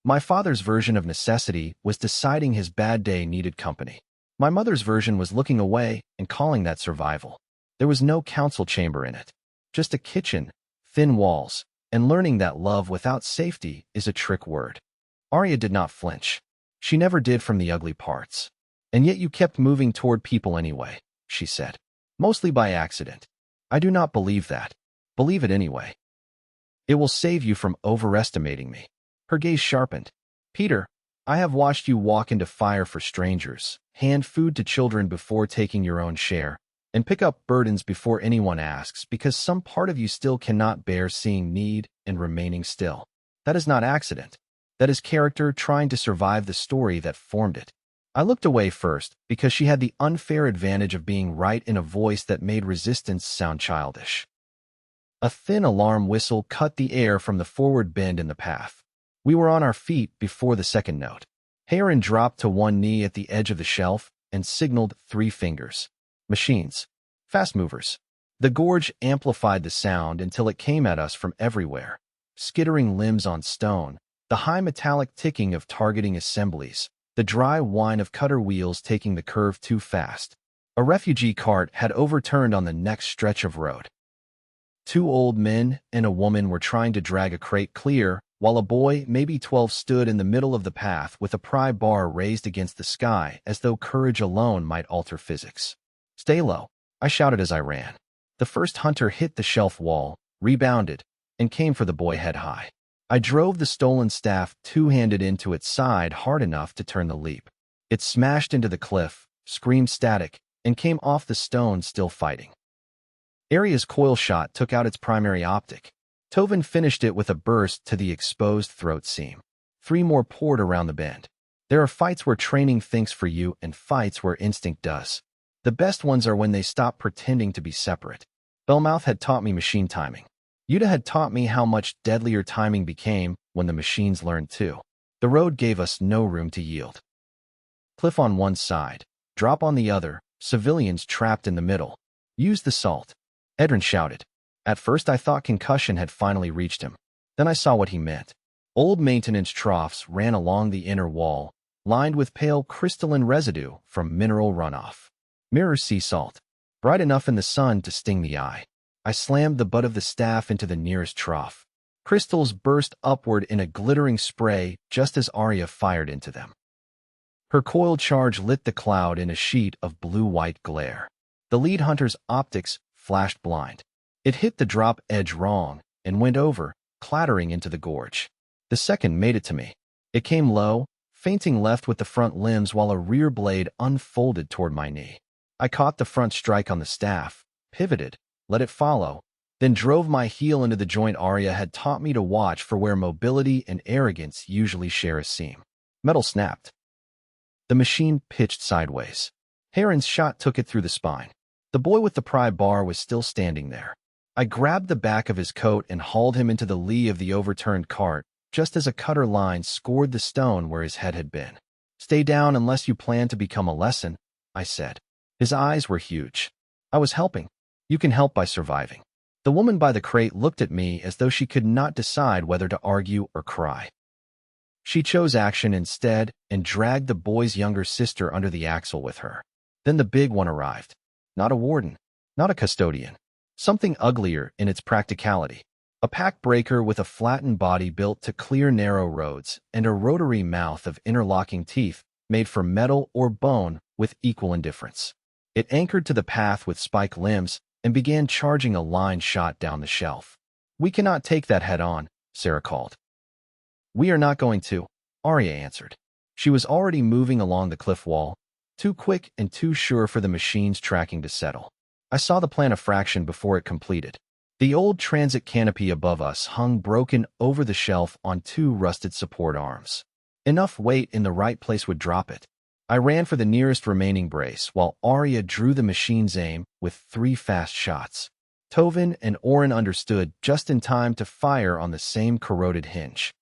My father's version of necessity was deciding his bad day needed company. My mother's version was looking away and calling that survival. There was no council chamber in it. Just a kitchen, thin walls, and learning that love without safety is a trick word. Aria did not flinch. She never did from the ugly parts. And yet you kept moving toward people anyway, she said. Mostly by accident. I do not believe that. Believe it anyway. It will save you from overestimating me. Her gaze sharpened. Peter, I have watched you walk into fire for strangers, hand food to children before taking your own share, and pick up burdens before anyone asks because some part of you still cannot bear seeing need and remaining still. That is not accident. That is character trying to survive the story that formed it. I looked away first because she had the unfair advantage of being right in a voice that made resistance sound childish. A thin alarm whistle cut the air from the forward bend in the path. We were on our feet before the second note. Aaron dropped to one knee at the edge of the shelf and signaled 3 fingers. Machines. Fast movers. The gorge amplified the sound until it came at us from everywhere. Skittering limbs on stone, the high metallic ticking of targeting assemblies, the dry whine of cutter wheels taking the curve too fast. A refugee cart had overturned on the next stretch of road. 2 old men and a woman were trying to drag a crate clear, while a boy, maybe 12, stood in the middle of the path with a pry bar raised against the sky as though courage alone might alter physics. Stay low, I shouted as I ran. The first hunter hit the shelf wall, rebounded, and came for the boy head high. I drove the stolen staff 2-handed into its side hard enough to turn the leap. It smashed into the cliff, screamed static, and came off the stone still fighting. Aria's coil shot took out its primary optic. Tovin finished it with a burst to the exposed throat seam. 3 more poured around the bend. There are fights where training thinks for you and fights where instinct does. The best ones are when they stop pretending to be separate. Bellmouth had taught me machine timing. Yuta had taught me how much deadlier timing became when the machines learned too. The road gave us no room to yield. Cliff on one side, drop on the other, civilians trapped in the middle. Use the salt. Edrin shouted. At first I thought concussion had finally reached him. Then I saw what he meant. Old maintenance troughs ran along the inner wall, lined with pale crystalline residue from mineral runoff. Mirror sea salt, bright enough in the sun to sting the eye. I slammed the butt of the staff into the nearest trough. Crystals burst upward in a glittering spray just as Aria fired into them. Her coiled charge lit the cloud in a sheet of blue-white glare. The lead hunter's optics flashed blind. It hit the drop edge wrong and went over, clattering into the gorge. The second made it to me. It came low, fainting left with the front limbs while a rear blade unfolded toward my knee. I caught the front strike on the staff, pivoted, let it follow, then drove my heel into the joint Aria had taught me to watch for where mobility and arrogance usually share a seam. Metal snapped. The machine pitched sideways. Heron's shot took it through the spine. The boy with the pry bar was still standing there. I grabbed the back of his coat and hauled him into the lee of the overturned cart, just as a cutter line scored the stone where his head had been. Stay down unless you plan to become a lesson, I said. His eyes were huge. I was helping. You can help by surviving. The woman by the crate looked at me as though she could not decide whether to argue or cry. She chose action instead and dragged the boy's younger sister under the axle with her. Then the big one arrived. Not a warden, not a custodian. Something uglier in its practicality. A pack breaker with a flattened body built to clear narrow roads and a rotary mouth of interlocking teeth made for metal or bone with equal indifference. It anchored to the path with spike limbs and began charging a line shot down the shelf. We cannot take that head on, Sarah called. We are not going to, Aria answered. She was already moving along the cliff wall, too quick and too sure for the machine's tracking to settle. I saw the plan a fraction before it completed. The old transit canopy above us hung broken over the shelf on two rusted support arms. Enough weight in the right place would drop it. I ran for the nearest remaining brace, while Aria drew the machine's aim with 3 fast shots. Tovin and Orin understood just in time to fire on the same corroded hinge.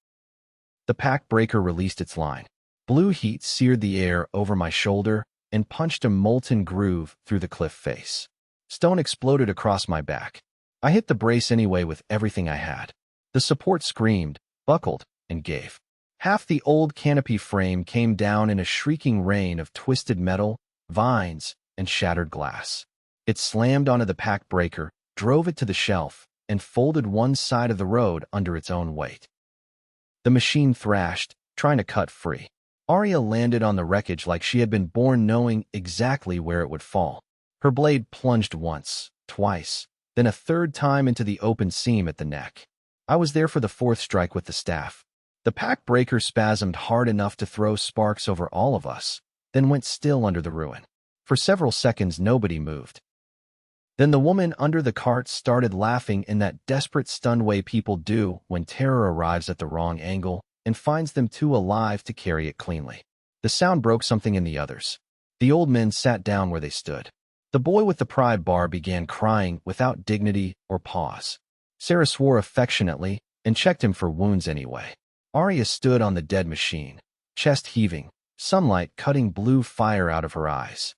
The pack breaker released its line. Blue heat seared the air over my shoulder and punched a molten groove through the cliff face. Stone exploded across my back. I hit the brace anyway with everything I had. The support screamed, buckled, and gave. Half the old canopy frame came down in a shrieking rain of twisted metal, vines, and shattered glass. It slammed onto the pack breaker, drove it to the shelf, and folded one side of the road under its own weight. The machine thrashed, trying to cut free. Aria landed on the wreckage like she had been born knowing exactly where it would fall. Her blade plunged once, twice, then a third time into the open seam at the neck. I was there for the 4th strike with the staff. The pack breaker spasmed hard enough to throw sparks over all of us, then went still under the ruin. For several seconds nobody moved. Then the woman under the cart started laughing in that desperate, stunned way people do when terror arrives at the wrong angle and finds them too alive to carry it cleanly. The sound broke something in the others. The old men sat down where they stood. The boy with the pry bar began crying without dignity or pause. Sarah swore affectionately and checked him for wounds anyway. Aria stood on the dead machine, chest heaving, sunlight cutting blue fire out of her eyes.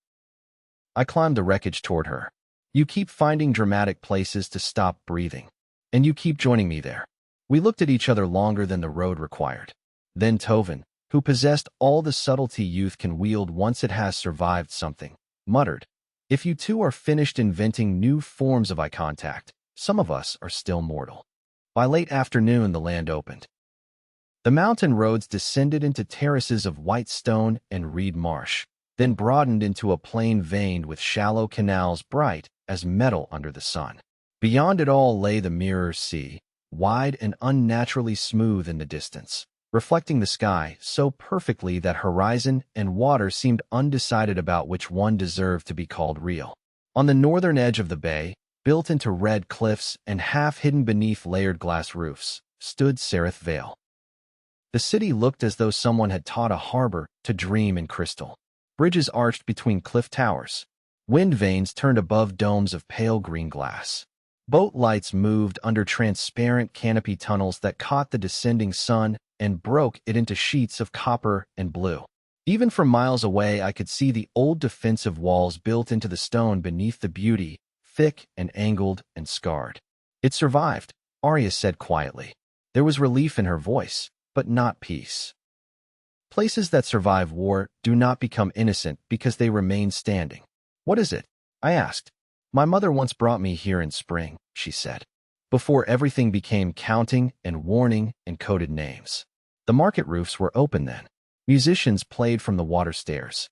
I climbed the wreckage toward her. You keep finding dramatic places to stop breathing, and you keep joining me there. We looked at each other longer than the road required. Then Tovin, who possessed all the subtlety youth can wield once it has survived something, muttered, "If you two are finished inventing new forms of eye contact, some of us are still mortal." By late afternoon, the land opened. The mountain roads descended into terraces of white stone and reed marsh, then broadened into a plain veined with shallow canals bright as metal under the sun. Beyond it all lay the mirror sea, wide and unnaturally smooth in the distance, reflecting the sky so perfectly that horizon and water seemed undecided about which one deserved to be called real. On the northern edge of the bay, built into red cliffs and half hidden beneath layered glass roofs, stood Sereth Vale. The city looked as though someone had taught a harbor to dream in crystal. Bridges arched between cliff towers. Wind vanes turned above domes of pale green glass. Boat lights moved under transparent canopy tunnels that caught the descending sun and broke it into sheets of copper and blue. Even from miles away, I could see the old defensive walls built into the stone beneath the beauty, thick and angled and scarred. It survived, Aria said quietly. There was relief in her voice, but not peace. Places that survive war do not become innocent because they remain standing. What is it? I asked. My mother once brought me here in spring, she said, before everything became counting and warning and coded names. The market roofs were open then. Musicians played from the water stairs.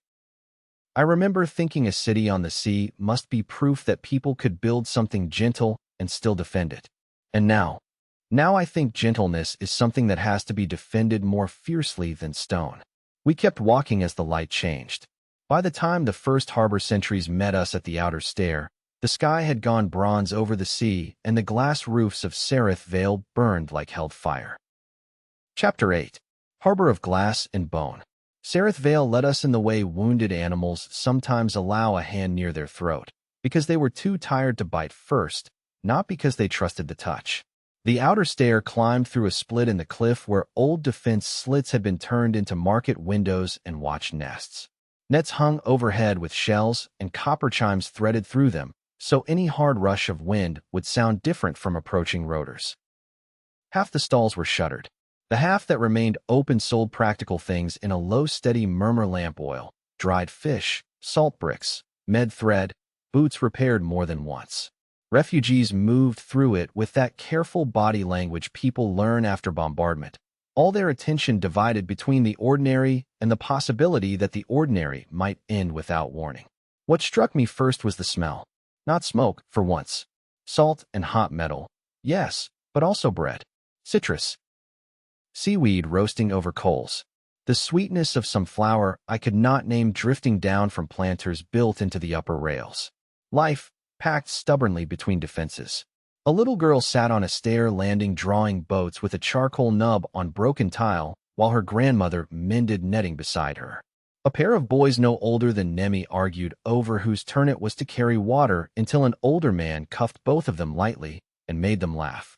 I remember thinking a city on the sea must be proof that people could build something gentle and still defend it. And now I think gentleness is something that has to be defended more fiercely than stone. We kept walking as the light changed. By the time the first harbor sentries met us at the outer stair, the sky had gone bronze over the sea and the glass roofs of Sereth Vale burned like held fire. Chapter 8. Harbor of Glass and Bone. Sereth Vale led us in the way wounded animals sometimes allow a hand near their throat, because they were too tired to bite first, not because they trusted the touch. The outer stair climbed through a split in the cliff where old defense slits had been turned into market windows and watch nests. Nets hung overhead with shells and copper chimes threaded through them, so any hard rush of wind would sound different from approaching rotors. Half the stalls were shuttered. The half that remained open sold practical things in a low, steady murmur: lamp oil, dried fish, salt bricks, med thread, boots repaired more than once. Refugees moved through it with that careful body language people learn after bombardment, all their attention divided between the ordinary and the possibility that the ordinary might end without warning. What struck me first was the smell. Not smoke, for once. Salt and hot metal, yes, but also bread. Citrus. Seaweed roasting over coals. The sweetness of some flour I could not name drifting down from planters built into the upper rails. Life, packed stubbornly between defenses. A little girl sat on a stair landing drawing boats with a charcoal nub on broken tile while her grandmother mended netting beside her. A pair of boys no older than Nemi argued over whose turn it was to carry water until an older man cuffed both of them lightly and made them laugh.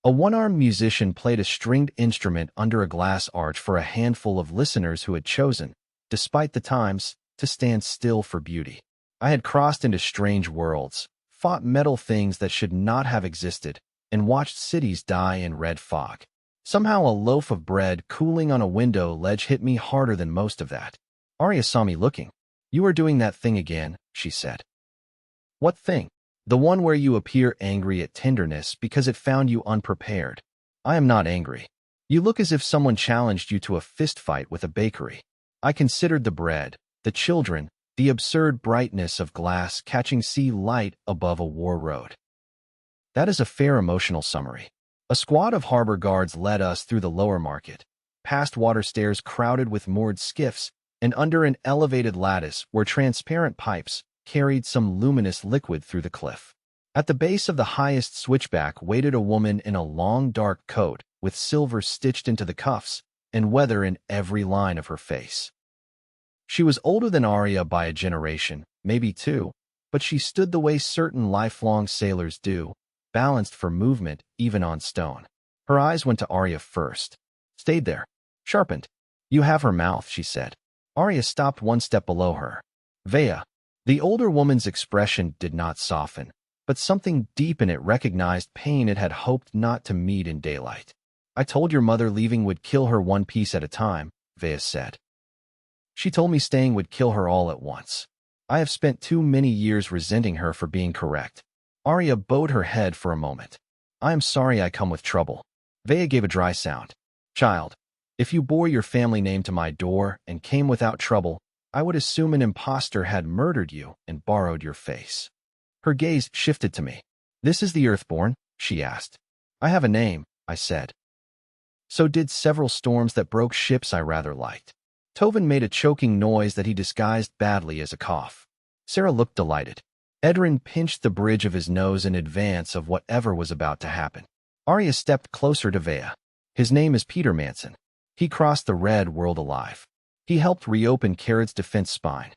A one-armed musician played a stringed instrument under a glass arch for a handful of listeners who had chosen, despite the times, to stand still for beauty. I had crossed into strange worlds, fought metal things that should not have existed, and watched cities die in red fog. Somehow a loaf of bread cooling on a window ledge hit me harder than most of that. Aria saw me looking. "You are doing that thing again," she said. "What thing?" "The one where you appear angry at tenderness because it found you unprepared." "I am not angry. You look as if someone challenged you to a fist fight with a bakery." I considered the bread, the children, the absurd brightness of glass catching sea light above a war road. That is a fair emotional summary. A squad of harbor guards led us through the lower market, past water stairs crowded with moored skiffs, and under an elevated lattice where transparent pipes carried some luminous liquid through the cliff. At the base of the highest switchback waited a woman in a long dark coat with silver stitched into the cuffs and weather in every line of her face. She was older than Aria by a generation, maybe two, but she stood the way certain lifelong sailors do, balanced for movement even on stone. Her eyes went to Aria first, stayed there, sharpened. "You have her mouth," she said. Aria stopped one step below her. "Vea." The older woman's expression did not soften, but something deep in it recognized pain it had hoped not to meet in daylight. "I told your mother leaving would kill her one piece at a time," Vea said. "She told me staying would kill her all at once. I have spent too many years resenting her for being correct." Aria bowed her head for a moment. "I am sorry I come with trouble." Vea gave a dry sound. "Child, if you bore your family name to my door and came without trouble, I would assume an impostor had murdered you and borrowed your face." Her gaze shifted to me. "This is the Earthborn?" she asked. "I have a name," I said. "So did several storms that broke ships I rather liked." Tovin made a choking noise that he disguised badly as a cough. Sarah looked delighted. Edrin pinched the bridge of his nose in advance of whatever was about to happen. Aria stepped closer to Vea. "His name is Peter Manson. He crossed the red world alive. He helped reopen Carrod's defense spine.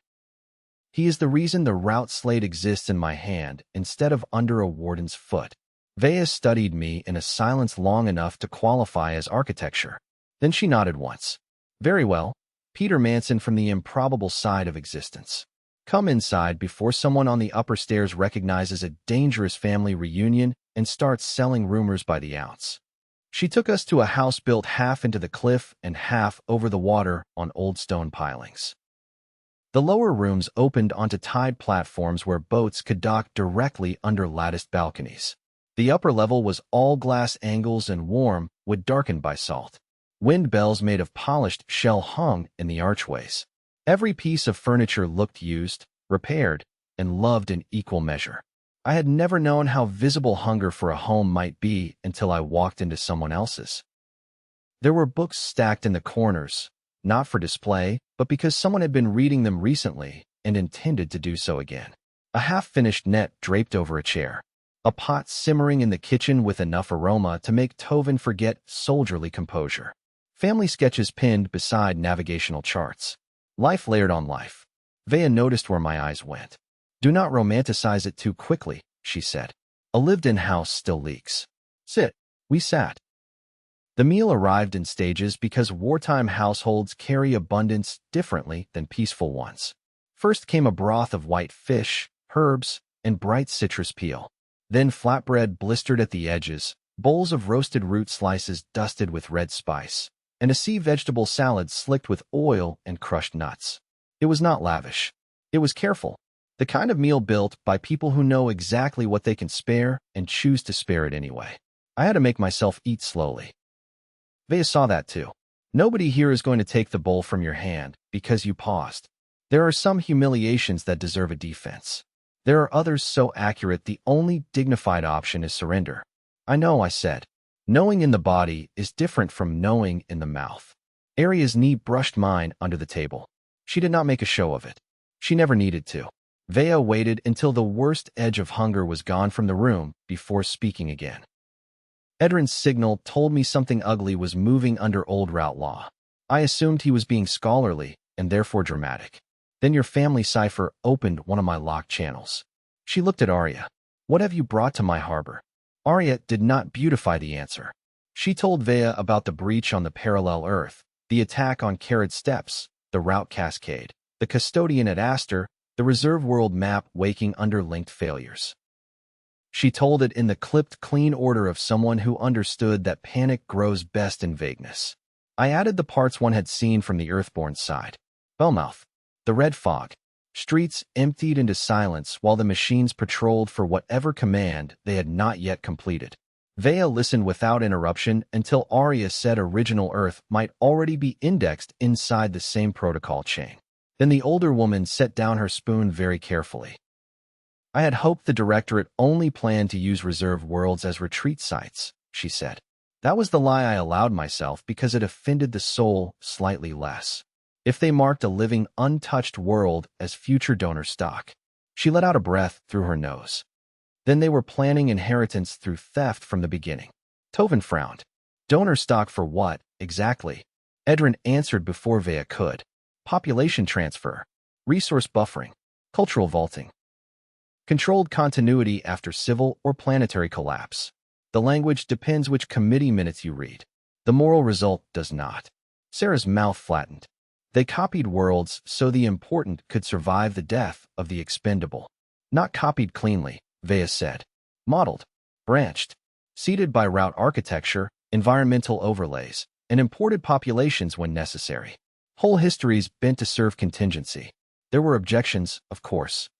He is the reason the route slate exists in my hand instead of under a warden's foot." Vea studied me in a silence long enough to qualify as architecture. Then she nodded once. "Very well. Peter Manson from the improbable side of existence. Come inside before someone on the upper stairs recognizes a dangerous family reunion and starts selling rumors by the ounce." She took us to a house built half into the cliff and half over the water on old stone pilings. The lower rooms opened onto tide platforms where boats could dock directly under latticed balconies. The upper level was all glass angles and warm, wood darkened by salt. Wind bells made of polished shell hung in the archways. Every piece of furniture looked used, repaired, and loved in equal measure. I had never known how visible hunger for a home might be until I walked into someone else's. There were books stacked in the corners, not for display, but because someone had been reading them recently and intended to do so again. A half-finished net draped over a chair. A pot simmering in the kitchen with enough aroma to make Tovin forget soldierly composure. Family sketches pinned beside navigational charts. Life layered on life. Vea noticed where my eyes went. "Do not romanticize it too quickly," she said. "A lived-in house still leaks." "Sit." We sat. The meal arrived in stages because wartime households carry abundance differently than peaceful ones. First came a broth of white fish, herbs, and bright citrus peel. Then flatbread blistered at the edges, bowls of roasted root slices dusted with red spice, and a sea vegetable salad slicked with oil and crushed nuts. It was not lavish. It was careful. The kind of meal built by people who know exactly what they can spare and choose to spare it anyway. I had to make myself eat slowly. Vea saw that too. Nobody here is going to take the bowl from your hand because you paused. There are some humiliations that deserve a defense. There are others so accurate the only dignified option is surrender. "I know," I said. "Knowing in the body is different from knowing in the mouth." Aria's knee brushed mine under the table. She did not make a show of it. She never needed to. Vea waited until the worst edge of hunger was gone from the room before speaking again. Edrin's signal told me something ugly was moving under old route law. I assumed he was being scholarly and therefore dramatic. Then your family cipher opened one of my locked channels. She looked at Aria. What have you brought to my harbor? Aria did not beautify the answer. She told Vea about the breach on the parallel Earth, the attack on Carrot Steps, the route cascade, the custodian at Aster, the reserve world map waking under linked failures. She told it in the clipped clean order of someone who understood that panic grows best in vagueness. I added the parts one had seen from the Earthborn side. Bellmouth, the red fog, streets emptied into silence while the machines patrolled for whatever command they had not yet completed. Vea listened without interruption until Aria said original Earth might already be indexed inside the same protocol chain. Then the older woman set down her spoon very carefully. I had hoped the Directorate only planned to use reserve worlds as retreat sites, she said. That was the lie I allowed myself because it offended the soul slightly less. If they marked a living, untouched world as future donor stock. She let out a breath through her nose. Then they were planning inheritance through theft from the beginning. Tovin frowned. Donor stock for what, exactly? Edrin answered before Vea could. Population transfer, resource buffering, cultural vaulting. Controlled continuity after civil or planetary collapse. The language depends which committee minutes you read. The moral result does not. Sarah's mouth flattened. They copied worlds so the important could survive the death of the expendable. Not copied cleanly, Vea said. Modeled, branched, seeded by route architecture, environmental overlays, and imported populations when necessary. Whole histories bent to serve contingency. There were objections, of course.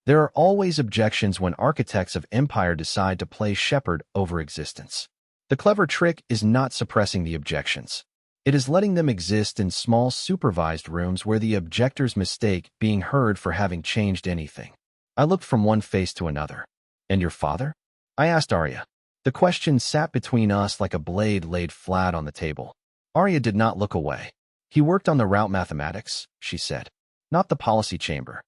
There are always objections when architects of empire decide to play shepherd over existence. The clever trick is not suppressing the objections. It is letting them exist in small supervised rooms where the objectors mistake being heard for having changed anything. I looked from one face to another. And your father? I asked Aria. The question sat between us like a blade laid flat on the table. Aria did not look away. He worked on the route mathematics, she said. Not the policy chamber.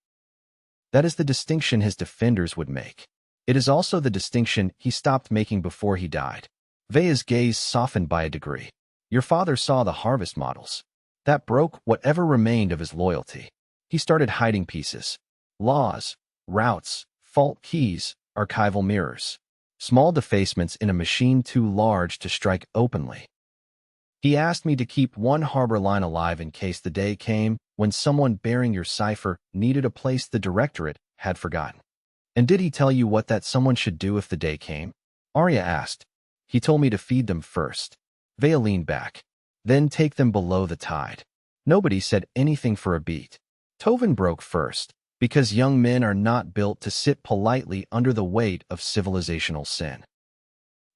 That is the distinction his defenders would make. It is also the distinction he stopped making before he died. Vea's gaze softened by a degree. Your father saw the harvest models. That broke whatever remained of his loyalty. He started hiding pieces. Laws, routes, fault keys, archival mirrors. Small defacements in a machine too large to strike openly. He asked me to keep one harbor line alive in case the day came when someone bearing your cipher needed a place the Directorate had forgotten. And did he tell you what that someone should do if the day came? Aria asked. He told me to feed them first. Vea leaned back. Then take them below the tide. Nobody said anything for a beat. Tovin broke first, because young men are not built to sit politely under the weight of civilizational sin.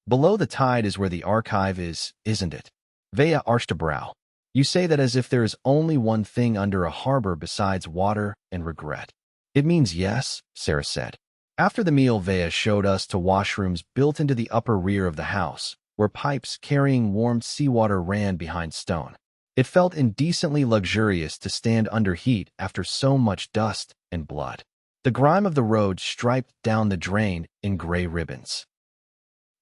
Below the tide is where the archive is, isn't it? Vea arched a brow. You say that as if there is only one thing under a harbor besides water and regret. It means yes, Sarah said. After the meal, Vea showed us to washrooms built into the upper rear of the house, where pipes carrying warmed seawater ran behind stone. It felt indecently luxurious to stand under heat after so much dust and blood. The grime of the road striped down the drain in gray ribbons.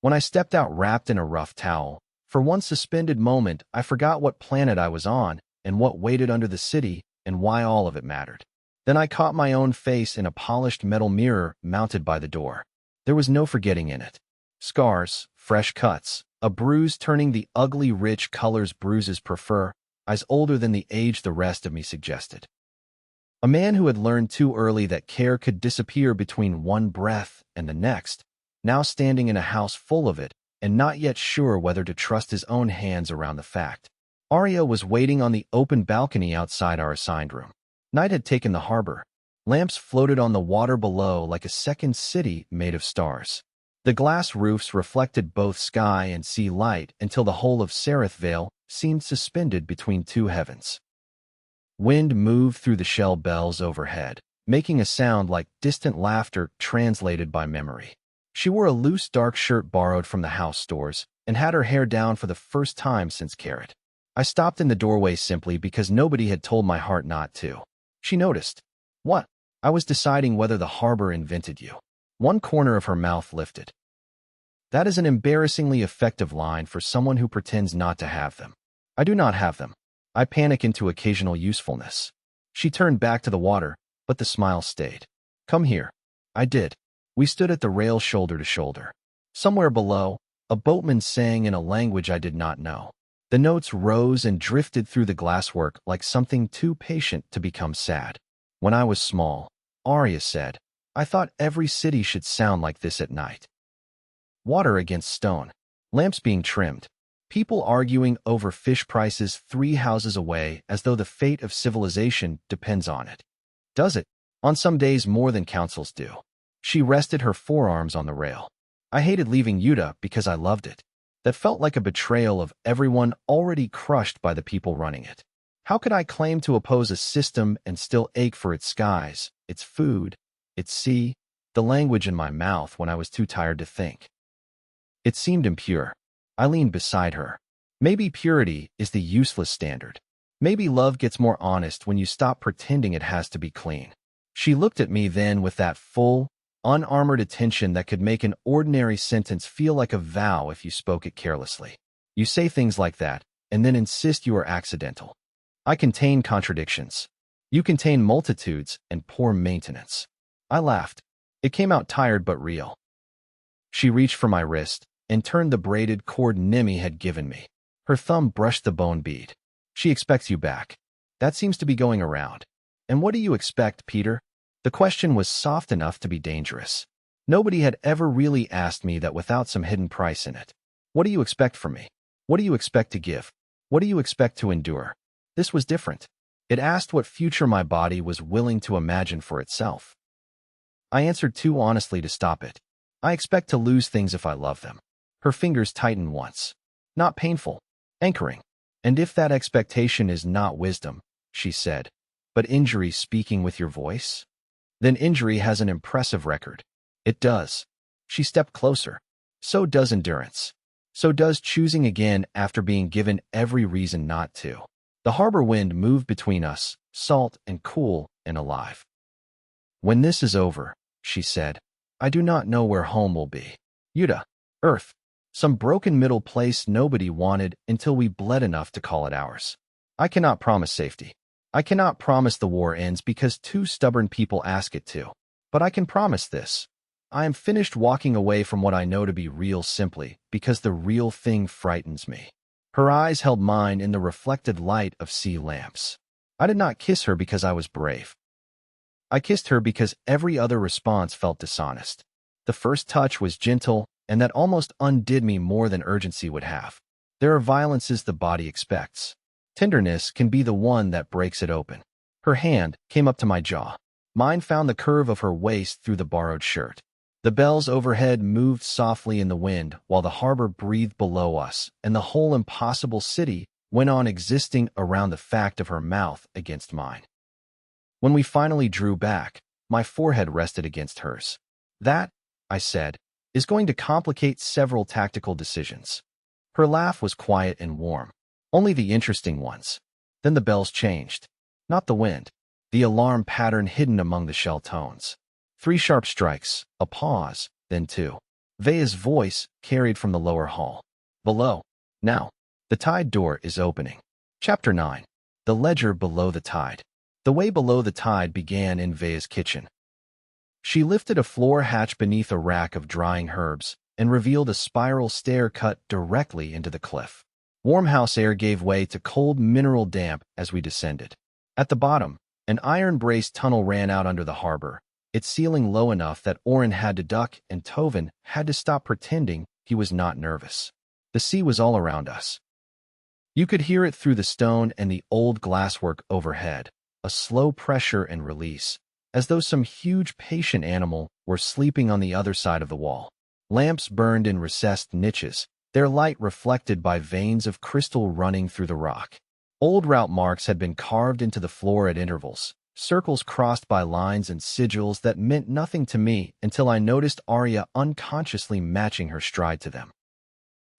When I stepped out wrapped in a rough towel, for one suspended moment I forgot what planet I was on and what waited under the city and why all of it mattered. Then I caught my own face in a polished metal mirror mounted by the door. There was no forgetting in it. Scars, fresh cuts, a bruise turning the ugly rich colors bruises prefer, eyes older than the age the rest of me suggested. A man who had learned too early that care could disappear between one breath and the next, now standing in a house full of it, and not yet sure whether to trust his own hands around the fact. Aria was waiting on the open balcony outside our assigned room. Night had taken the harbor. Lamps floated on the water below like a second city made of stars. The glass roofs reflected both sky and sea light until the whole of Sereth Vale seemed suspended between two heavens. Wind moved through the shell bells overhead, making a sound like distant laughter translated by memory. She wore a loose dark shirt borrowed from the house stores and had her hair down for the first time since Carrot. I stopped in the doorway simply because nobody had told my heart not to. She noticed. What? I was deciding whether the harbor invented you. One corner of her mouth lifted. That is an embarrassingly effective line for someone who pretends not to have them. I do not have them. I panic into occasional usefulness. She turned back to the water, but the smile stayed. Come here. I did. We stood at the rail shoulder to shoulder. Somewhere below, a boatman sang in a language I did not know. The notes rose and drifted through the glasswork like something too patient to become sad. When I was small, Aria said, I thought every city should sound like this at night. Water against stone, lamps being trimmed, people arguing over fish prices 3 houses away as though the fate of civilization depends on it. Does it? On some days more than councils do. She rested her forearms on the rail. I hated leaving Utah because I loved it. That felt like a betrayal of everyone already crushed by the people running it. How could I claim to oppose a system and still ache for its skies, its food, its sea, the language in my mouth when I was too tired to think? It seemed impure. I leaned beside her. Maybe purity is the useless standard. Maybe love gets more honest when you stop pretending it has to be clean. She looked at me then with that full, unarmored attention that could make an ordinary sentence feel like a vow if you spoke it carelessly. You say things like that, and then insist you are accidental. I contain contradictions. You contain multitudes and poor maintenance. I laughed. It came out tired but real. She reached for my wrist and turned the braided cord Nimi had given me. Her thumb brushed the bone bead. She expects you back. That seems to be going around. And what do you expect, Peter? The question was soft enough to be dangerous. Nobody had ever really asked me that without some hidden price in it. What do you expect from me? What do you expect to give? What do you expect to endure? This was different. It asked what future my body was willing to imagine for itself. I answered too honestly to stop it. I expect to lose things if I love them. Her fingers tightened once. Not painful. Anchoring. And if that expectation is not wisdom, she said, but injury speaking with your voice? Then injury has an impressive record. It does. She stepped closer. So does endurance. So does choosing again after being given every reason not to. The harbor wind moved between us, salt and cool and alive. When this is over, she said, I do not know where home will be. Utah. Earth. Some broken middle place nobody wanted until we bled enough to call it ours. I cannot promise safety. I cannot promise the war ends because 2 stubborn people ask it to. But I can promise this. I am finished walking away from what I know to be real simply because the real thing frightens me. Her eyes held mine in the reflected light of sea lamps. I did not kiss her because I was brave. I kissed her because every other response felt dishonest. The first touch was gentle, and that almost undid me more than urgency would have. There are violences the body expects. Tenderness can be the one that breaks it open. Her hand came up to my jaw. Mine found the curve of her waist through the borrowed shirt. The bells overhead moved softly in the wind while the harbor breathed below us, and the whole impossible city went on existing around the fact of her mouth against mine. When we finally drew back, my forehead rested against hers. That, I said, is going to complicate several tactical decisions. Her laugh was quiet and warm. Only the interesting ones. Then the bells changed. Not the wind. The alarm pattern hidden among the shell tones. 3 sharp strikes, a pause, then 2. Vea's voice carried from the lower hall. Below. Now. The tide door is opening. Chapter 9. The ledger below the tide. The way below the tide began in Vea's kitchen. She lifted a floor hatch beneath a rack of drying herbs and revealed a spiral stair cut directly into the cliff. Warm house air gave way to cold mineral damp as we descended. At the bottom, an iron-braced tunnel ran out under the harbor, its ceiling low enough that Oren had to duck and Tovin had to stop pretending he was not nervous. The sea was all around us. You could hear it through the stone and the old glasswork overhead, a slow pressure and release, as though some huge patient animal were sleeping on the other side of the wall. Lamps burned in recessed niches, their light reflected by veins of crystal running through the rock. Old route marks had been carved into the floor at intervals, circles crossed by lines and sigils that meant nothing to me until I noticed Aria unconsciously matching her stride to them.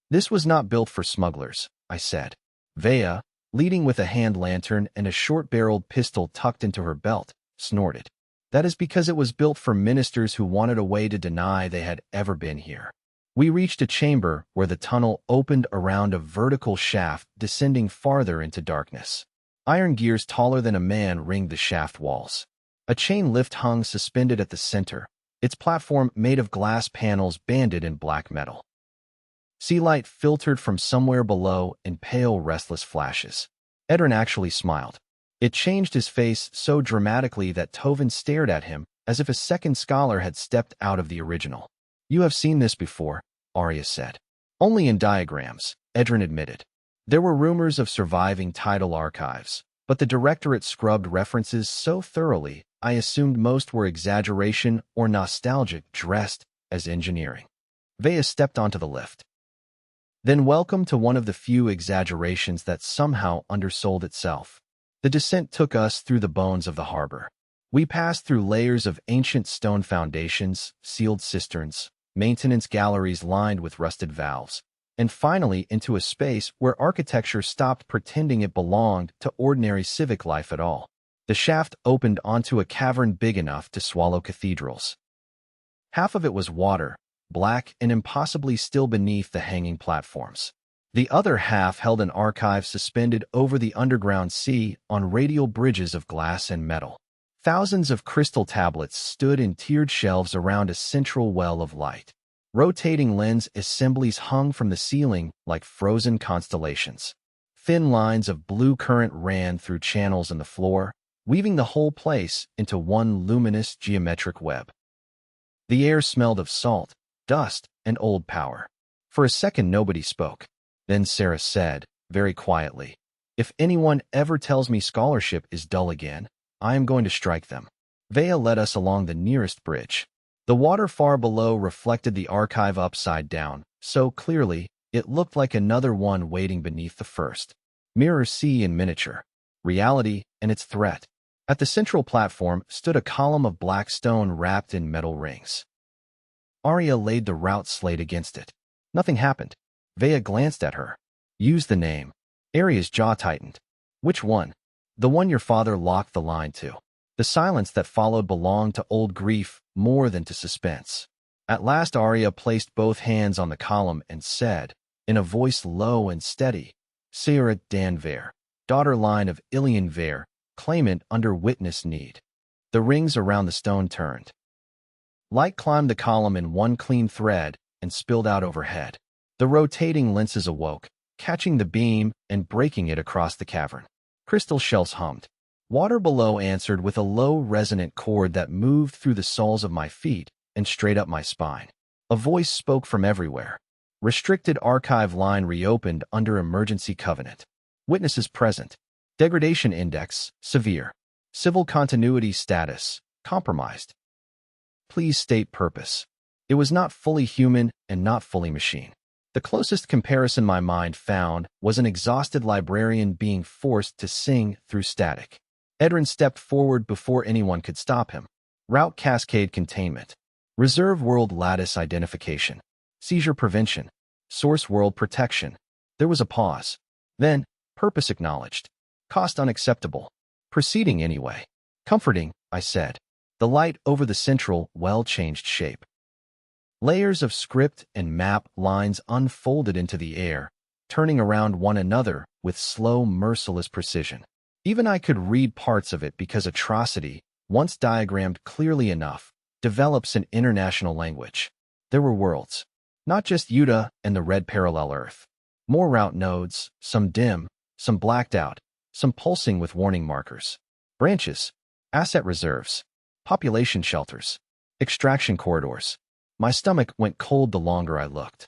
This was not built for smugglers, I said. Vea, leading with a hand lantern and a short-barreled pistol tucked into her belt, snorted. That is because it was built for ministers who wanted a way to deny they had ever been here. We reached a chamber where the tunnel opened around a vertical shaft descending farther into darkness. Iron gears taller than a man ringed the shaft walls. A chain lift hung suspended at the center, its platform made of glass panels banded in black metal. Sea light filtered from somewhere below in pale, restless flashes. Edrin actually smiled. It changed his face so dramatically that Tovin stared at him as if a second scholar had stepped out of the original. "You have seen this before," Aria said. "Only in diagrams," Edrin admitted. There were rumors of surviving title archives, but the Directorate scrubbed references so thoroughly I assumed most were exaggeration or nostalgic dressed as engineering. Vea stepped onto the lift. "Then welcome to one of the few exaggerations that somehow undersold itself." The descent took us through the bones of the harbor. We passed through layers of ancient stone foundations, sealed cisterns, maintenance galleries lined with rusted valves, and finally into a space where architecture stopped pretending it belonged to ordinary civic life at all. The shaft opened onto a cavern big enough to swallow cathedrals. Half of it was water, black and impossibly still beneath the hanging platforms. The other half held an archive suspended over the underground sea on radial bridges of glass and metal. Thousands of crystal tablets stood in tiered shelves around a central well of light. Rotating lens assemblies hung from the ceiling like frozen constellations. Thin lines of blue current ran through channels in the floor, weaving the whole place into one luminous geometric web. The air smelled of salt, dust, and old power. For a second nobody spoke. Then Sarah said, very quietly, "If anyone ever tells me scholarship is dull again, I am going to strike them." Vea led us along the nearest bridge. The water far below reflected the archive upside down, so clearly it looked like another one waiting beneath the first. Mirror sea in miniature. Reality and its threat. At the central platform stood a column of black stone wrapped in metal rings. Aria laid the route slate against it. Nothing happened. Vea glanced at her. "Use the name." Aria's jaw tightened. "Which one?" "The one your father locked the line to." The silence that followed belonged to old grief more than to suspense. At last Aria placed both hands on the column and said, in a voice low and steady, "Sarah Dan Vare, daughter line of Ilian Vare, claimant under witness need." The rings around the stone turned. Light climbed the column in one clean thread and spilled out overhead. The rotating lenses awoke, catching the beam and breaking it across the cavern. Crystal shells hummed. Water below answered with a low resonant chord that moved through the soles of my feet and straight up my spine. A voice spoke from everywhere. Restricted archive line reopened under emergency covenant. Witnesses present. Degradation index, severe. Civil continuity status, compromised. Please state purpose. It was not fully human and not fully machine. The closest comparison my mind found was an exhausted librarian being forced to sing through static. Edrin stepped forward before anyone could stop him. Route cascade containment. Reserve world lattice identification. Seizure prevention. Source world protection. There was a pause. Then, purpose acknowledged. Cost unacceptable. Proceeding anyway. Comforting, I said. The light over the central well changed shape. Layers of script and map lines unfolded into the air, turning around one another with slow, merciless precision. Even I could read parts of it because atrocity, once diagrammed clearly enough, develops an international language. There were worlds. Not just Utah and the red parallel Earth. More route nodes, some dim, some blacked out, some pulsing with warning markers. Branches, asset reserves, population shelters, extraction corridors. My stomach went cold the longer I looked.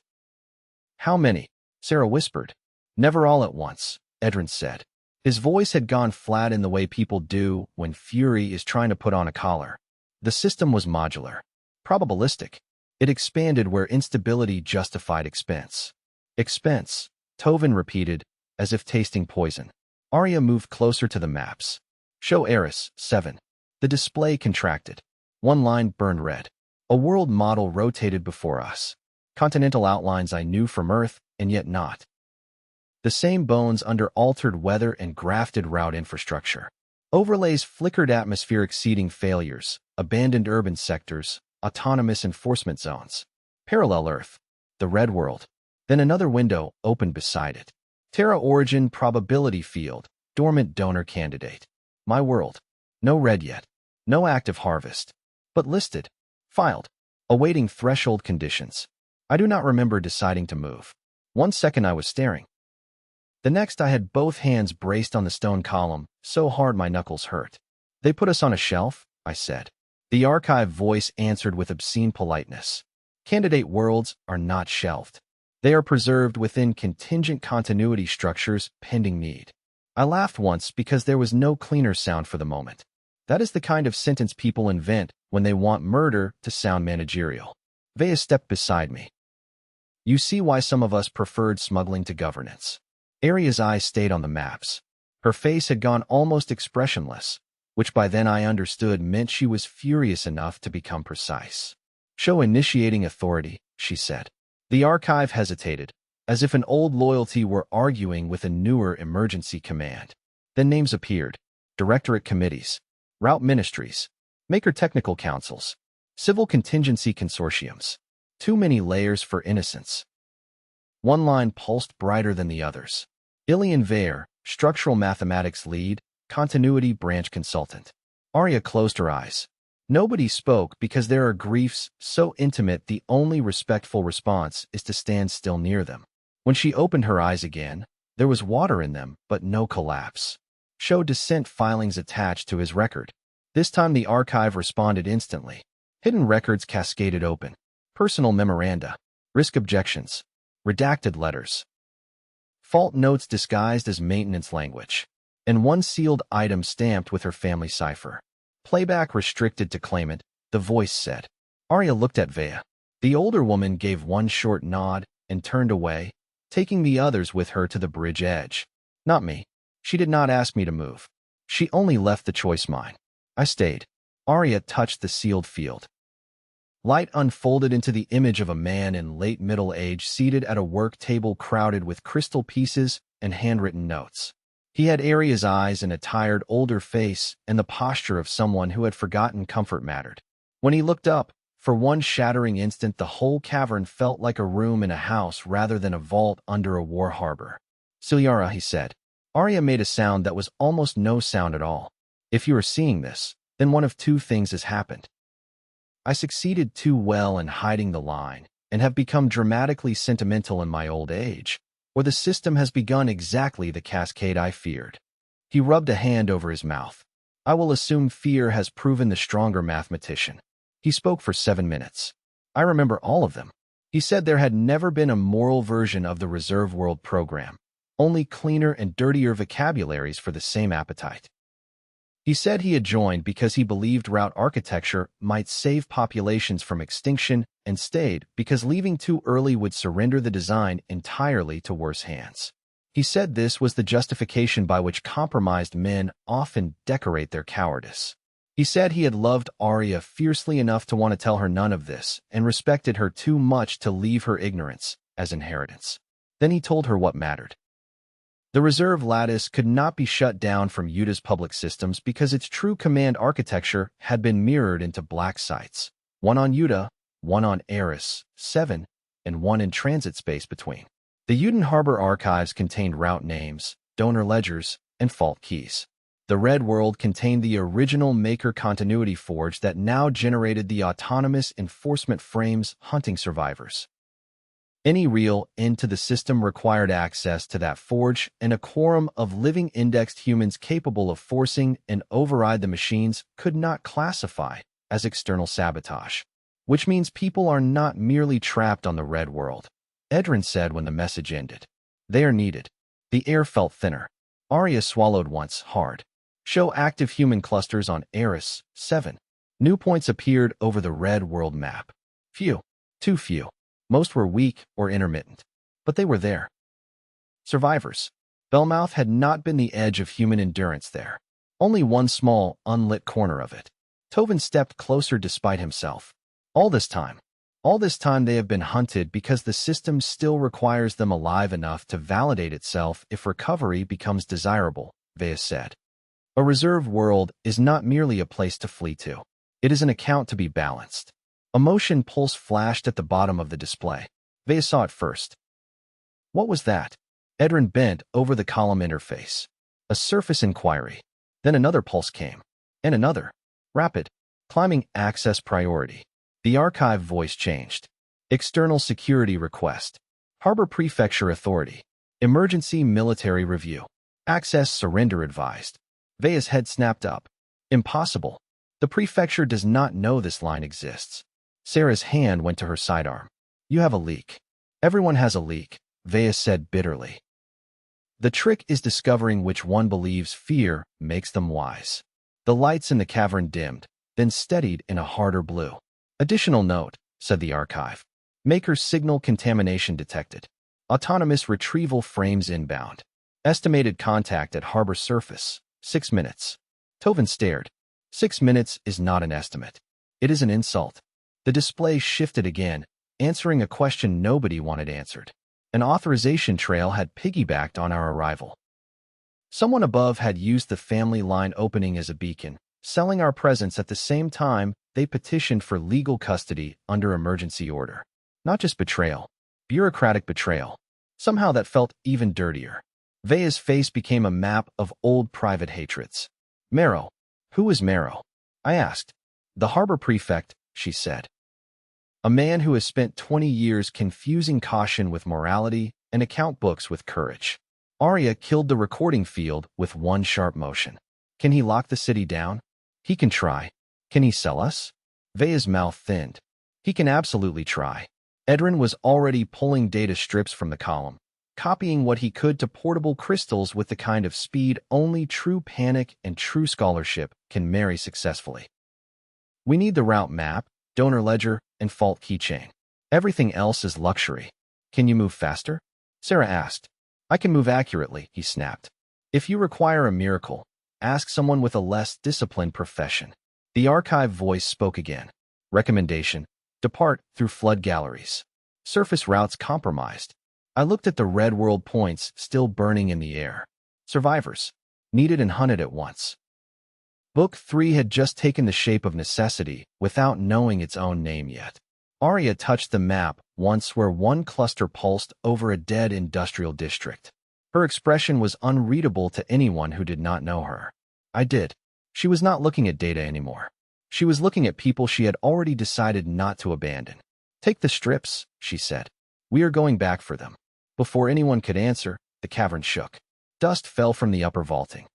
"How many?" Sarah whispered. "Never all at once," Edrin said. His voice had gone flat in the way people do when fury is trying to put on a collar. The system was modular, probabilistic. It expanded where instability justified expense. "Expense," Tovin repeated, as if tasting poison. Aria moved closer to the maps. "Show Eris, 7. The display contracted. One line burned red. A world model rotated before us. Continental outlines I knew from Earth, and yet not. The same bones under altered weather and grafted route infrastructure. Overlays flickered atmospheric seeding failures, abandoned urban sectors, autonomous enforcement zones. Parallel Earth, the red world. Then another window opened beside it. Terra origin probability field, dormant donor candidate. My world. No red yet. No active harvest. But listed. Filed. Awaiting threshold conditions. I do not remember deciding to move. 1 second I was staring. The next I had both hands braced on the stone column, so hard my knuckles hurt. They put us on a shelf, I said. The archive voice answered with obscene politeness. Candidate worlds are not shelved. They are preserved within contingent continuity structures pending need. I laughed once because there was no cleaner sound for the moment. That is the kind of sentence people invent when they want murder to sound managerial. Vea stepped beside me. You see why some of us preferred smuggling to governance. Aria's eyes stayed on the maps. Her face had gone almost expressionless, which by then I understood meant she was furious enough to become precise. Show initiating authority, she said. The archive hesitated, as if an old loyalty were arguing with a newer emergency command. Then names appeared. Directorate committees, route ministries, maker technical councils, civil contingency consortiums. Too many layers for innocence. One line pulsed brighter than the others. Ilian Veer, structural mathematics lead, continuity branch consultant. Aria closed her eyes. Nobody spoke because there are griefs so intimate the only respectful response is to stand still near them. When she opened her eyes again, there was water in them, but no collapse. Show dissent filings attached to his record. This time the archive responded instantly. Hidden records cascaded open. Personal memoranda. Risk objections. Redacted letters. Fault notes disguised as maintenance language. And one sealed item stamped with her family cipher. Playback restricted to claimant, the voice said. Aria looked at Vea. The older woman gave one short nod and turned away, taking the others with her to the bridge edge. Not me. She did not ask me to move. She only left the choice mine. I stayed. Aria touched the sealed field. Light unfolded into the image of a man in late middle age seated at a work table crowded with crystal pieces and handwritten notes. He had Aria's eyes and a tired, older face and the posture of someone who had forgotten comfort mattered. When he looked up, for one shattering instant the whole cavern felt like a room in a house rather than a vault under a war harbor. Silyara, he said. Aria made a sound that was almost no sound at all. If you are seeing this, then one of two things has happened. I succeeded too well in hiding the line and have become dramatically sentimental in my old age, or the system has begun exactly the cascade I feared. He rubbed a hand over his mouth. I will assume fear has proven the stronger mathematician. He spoke for 7 minutes. I remember all of them. He said there had never been a moral version of the Reserve World program, only cleaner and dirtier vocabularies for the same appetite. He said he had joined because he believed route architecture might save populations from extinction and stayed because leaving too early would surrender the design entirely to worse hands. He said this was the justification by which compromised men often decorate their cowardice. He said he had loved Aria fiercely enough to want to tell her none of this and respected her too much to leave her ignorance as inheritance. Then he told her what mattered. The reserve lattice could not be shut down from Yuta's public systems because its true command architecture had been mirrored into black sites, one on Yuta, one on Aris, 7, and one in transit space between. The Yutan Harbor archives contained route names, donor ledgers, and fault keys. The Red World contained the original Maker Continuity Forge that now generated the autonomous enforcement frames hunting survivors. Any real end to the system required access to that forge and a quorum of living indexed humans capable of forcing and override the machines could not classify as external sabotage, which means people are not merely trapped on the Red World. Edrin said when the message ended. They are needed. The air felt thinner. Aria swallowed once, hard. Show active human clusters on Aris, 7. New points appeared over the Red World map. Few. Too few. Most were weak or intermittent, but they were there. Survivors. Bellmouth had not been the edge of human endurance there. Only one small, unlit corner of it. Tovin stepped closer despite himself. All this time they have been hunted because the system still requires them alive enough to validate itself if recovery becomes desirable, Vea said. A reserve world is not merely a place to flee to. It is an account to be balanced. A motion pulse flashed at the bottom of the display. Vea saw it first. What was that? Edrin bent over the column interface. A surface inquiry. Then another pulse came. And another. Rapid. Climbing access priority. The archive voice changed. External security request. Harbor Prefecture Authority. Emergency military review. Access surrender advised. Vea's head snapped up. Impossible. The prefecture does not know this line exists. Sarah's hand went to her sidearm. You have a leak. Everyone has a leak, Vea said bitterly. The trick is discovering which one believes fear makes them wise. The lights in the cavern dimmed, then steadied in a harder blue. Additional note, said the archive. Maker's signal contamination detected. Autonomous retrieval frames inbound. Estimated contact at harbor surface, 6 minutes. Tovin stared. 6 minutes is not an estimate. It is an insult. The display shifted again, answering a question nobody wanted answered. An authorization trail had piggybacked on our arrival. Someone above had used the family line opening as a beacon, selling our presence at the same time they petitioned for legal custody under emergency order. Not just betrayal. Bureaucratic betrayal. Somehow that felt even dirtier. Vea's face became a map of old private hatreds. Marrow. Who is Marrow? I asked. The harbor prefect, she said. A man who has spent 20 years confusing caution with morality and account books with courage. Aria killed the recording field with one sharp motion. Can he lock the city down? He can try. Can he sell us? Vea's mouth thinned. He can absolutely try. Edrin was already pulling data strips from the column, copying what he could to portable crystals with the kind of speed only true panic and true scholarship can marry successfully. We need the route map, donor ledger, and fault keychain. Everything else is luxury. Can you move faster? Sarah asked. I can move accurately, he snapped. If you require a miracle, ask someone with a less disciplined profession. The archive voice spoke again. Recommendation. Depart through flood galleries. Surface routes compromised. I looked at the red world points still burning in the air. Survivors. Needed and hunted at once. Book 3 had just taken the shape of necessity without knowing its own name yet. Aria touched the map once where one cluster pulsed over a dead industrial district. Her expression was unreadable to anyone who did not know her. I did. She was not looking at data anymore. She was looking at people she had already decided not to abandon. Take the strips, she said. We are going back for them. Before anyone could answer, the cavern shook. Dust fell from the upper vaulting.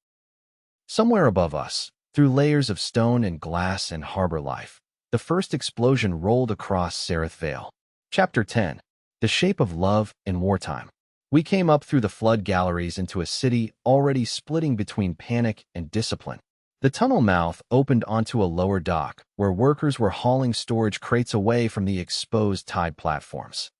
Somewhere above us, through layers of stone and glass and harbor life, the first explosion rolled across Sereth Vale. Chapter 10. The Shape of Love in Wartime. We came up through the flood galleries into a city already splitting between panic and discipline. The tunnel mouth opened onto a lower dock, where workers were hauling storage crates away from the exposed tide platforms.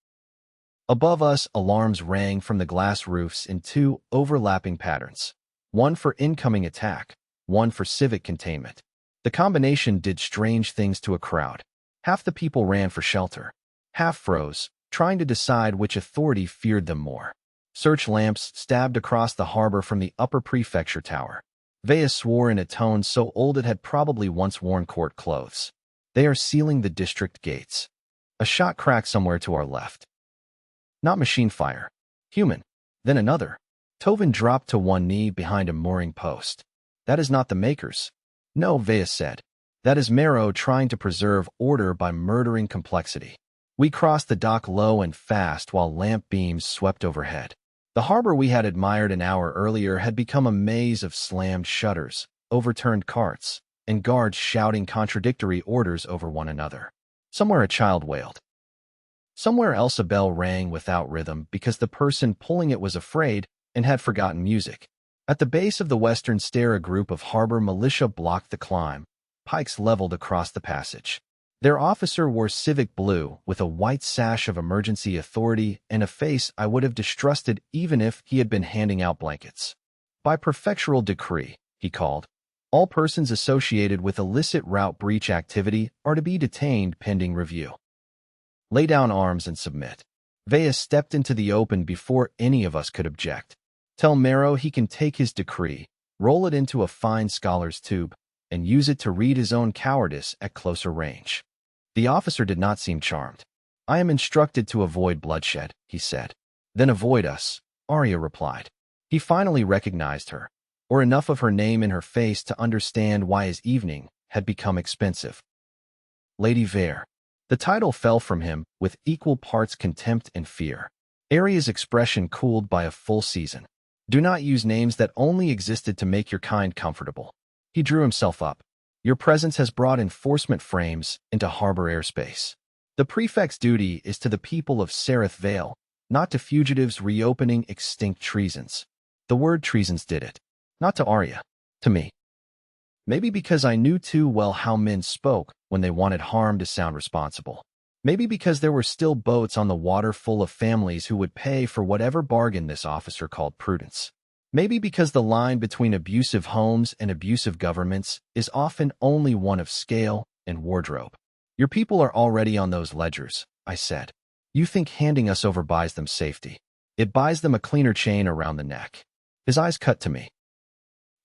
Above us, alarms rang from the glass roofs in 2 overlapping patterns. One for incoming attack, one for civic containment. The combination did strange things to a crowd. Half the people ran for shelter. Half froze, trying to decide which authority feared them more. Search lamps stabbed across the harbor from the upper prefecture tower. Vea swore in a tone so old it had probably once worn court clothes. They are sealing the district gates. A shot cracked somewhere to our left. Not machine fire. Human. Then another. Tovin dropped to one knee behind a mooring post. That is not the makers. No, Vea said. That is Marrow trying to preserve order by murdering complexity. We crossed the dock low and fast while lamp beams swept overhead. The harbor we had admired an hour earlier had become a maze of slammed shutters, overturned carts, and guards shouting contradictory orders over one another. Somewhere a child wailed. Somewhere else a bell rang without rhythm because the person pulling it was afraid and had forgotten music. At the base of the western stair a group of harbor militia blocked the climb, pikes leveled across the passage. Their officer wore civic blue with a white sash of emergency authority and a face I would have distrusted even if he had been handing out blankets. By prefectural decree, he called, all persons associated with illicit route breach activity are to be detained pending review. Lay down arms and submit. Vea stepped into the open before any of us could object. Tell Marrow he can take his decree, roll it into a fine scholar's tube, and use it to read his own cowardice at closer range. The officer did not seem charmed. I am instructed to avoid bloodshed, he said. Then avoid us, Aria replied. He finally recognized her, or enough of her name in her face to understand why his evening had become expensive. Lady Vare. The title fell from him with equal parts contempt and fear. Aria's expression cooled by a full season. Do not use names that only existed to make your kind comfortable. He drew himself up. Your presence has brought enforcement frames into harbor airspace. The prefect's duty is to the people of Sereth Vale, not to fugitives reopening extinct treasons. The word treasons did it. Not to Aria. To me. Maybe because I knew too well how men spoke when they wanted harm to sound responsible. Maybe because there were still boats on the water full of families who would pay for whatever bargain this officer called prudence. Maybe because the line between abusive homes and abusive governments is often only one of scale and wardrobe. Your people are already on those ledgers, I said. You think handing us over buys them safety. It buys them a cleaner chain around the neck. His eyes cut to me.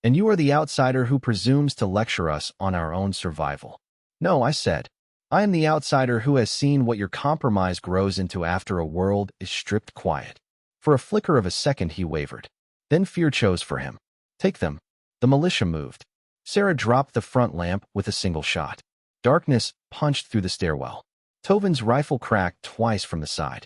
And you are the outsider who presumes to lecture us on our own survival. No, I said. I am the outsider who has seen what your compromise grows into after a world is stripped quiet. For a flicker of a second he wavered. Then fear chose for him. Take them. The militia moved. Sarah dropped the front lamp with a single shot. Darkness punched through the stairwell. Tovin's rifle cracked twice from the side.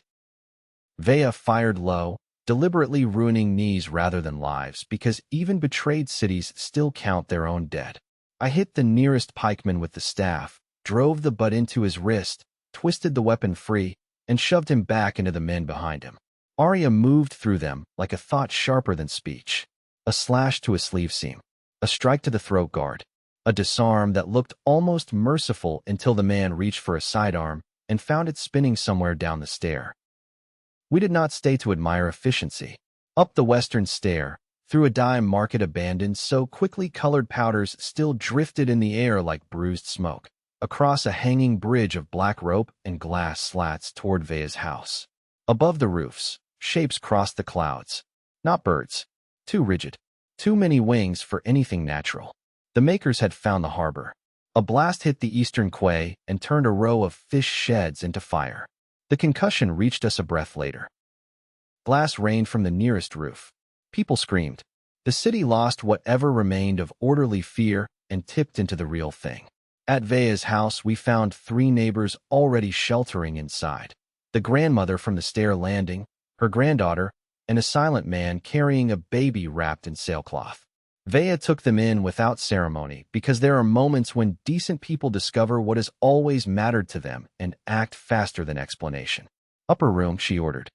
Vea fired low, deliberately ruining knees rather than lives because even betrayed cities still count their own dead. I hit the nearest pikeman with the staff, drove the butt into his wrist, twisted the weapon free, and shoved him back into the men behind him. Aria moved through them like a thought sharper than speech. A slash to a sleeve seam. A strike to the throat guard. A disarm that looked almost merciful until the man reached for a sidearm and found it spinning somewhere down the stair. We did not stay to admire efficiency. Up the western stair, through a dime market abandoned so quickly colored powders still drifted in the air like bruised smoke. Across a hanging bridge of black rope and glass slats toward Vea's house. Above the roofs, shapes crossed the clouds. Not birds. Too rigid. Too many wings for anything natural. The makers had found the harbor. A blast hit the eastern quay and turned a row of fish sheds into fire. The concussion reached us a breath later. Glass rained from the nearest roof. People screamed. The city lost whatever remained of orderly fear and tipped into the real thing. At Vea's house, we found 3 neighbors already sheltering inside. The grandmother from the stair landing, her granddaughter, and a silent man carrying a baby wrapped in sailcloth. Vea took them in without ceremony because there are moments when decent people discover what has always mattered to them and act faster than explanation. Upper room, she ordered.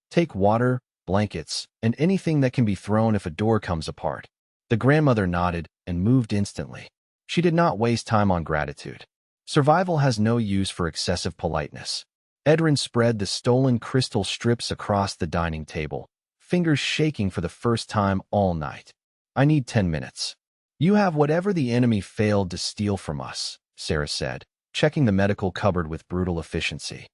Take water, blankets, and anything that can be thrown if a door comes apart. The grandmother nodded and moved instantly. She did not waste time on gratitude. Survival has no use for excessive politeness. Edrin spread the stolen crystal strips across the dining table, fingers shaking for the first time all night. I need 10 minutes. You have whatever the enemy failed to steal from us, Sarah said, checking the medical cupboard with brutal efficiency.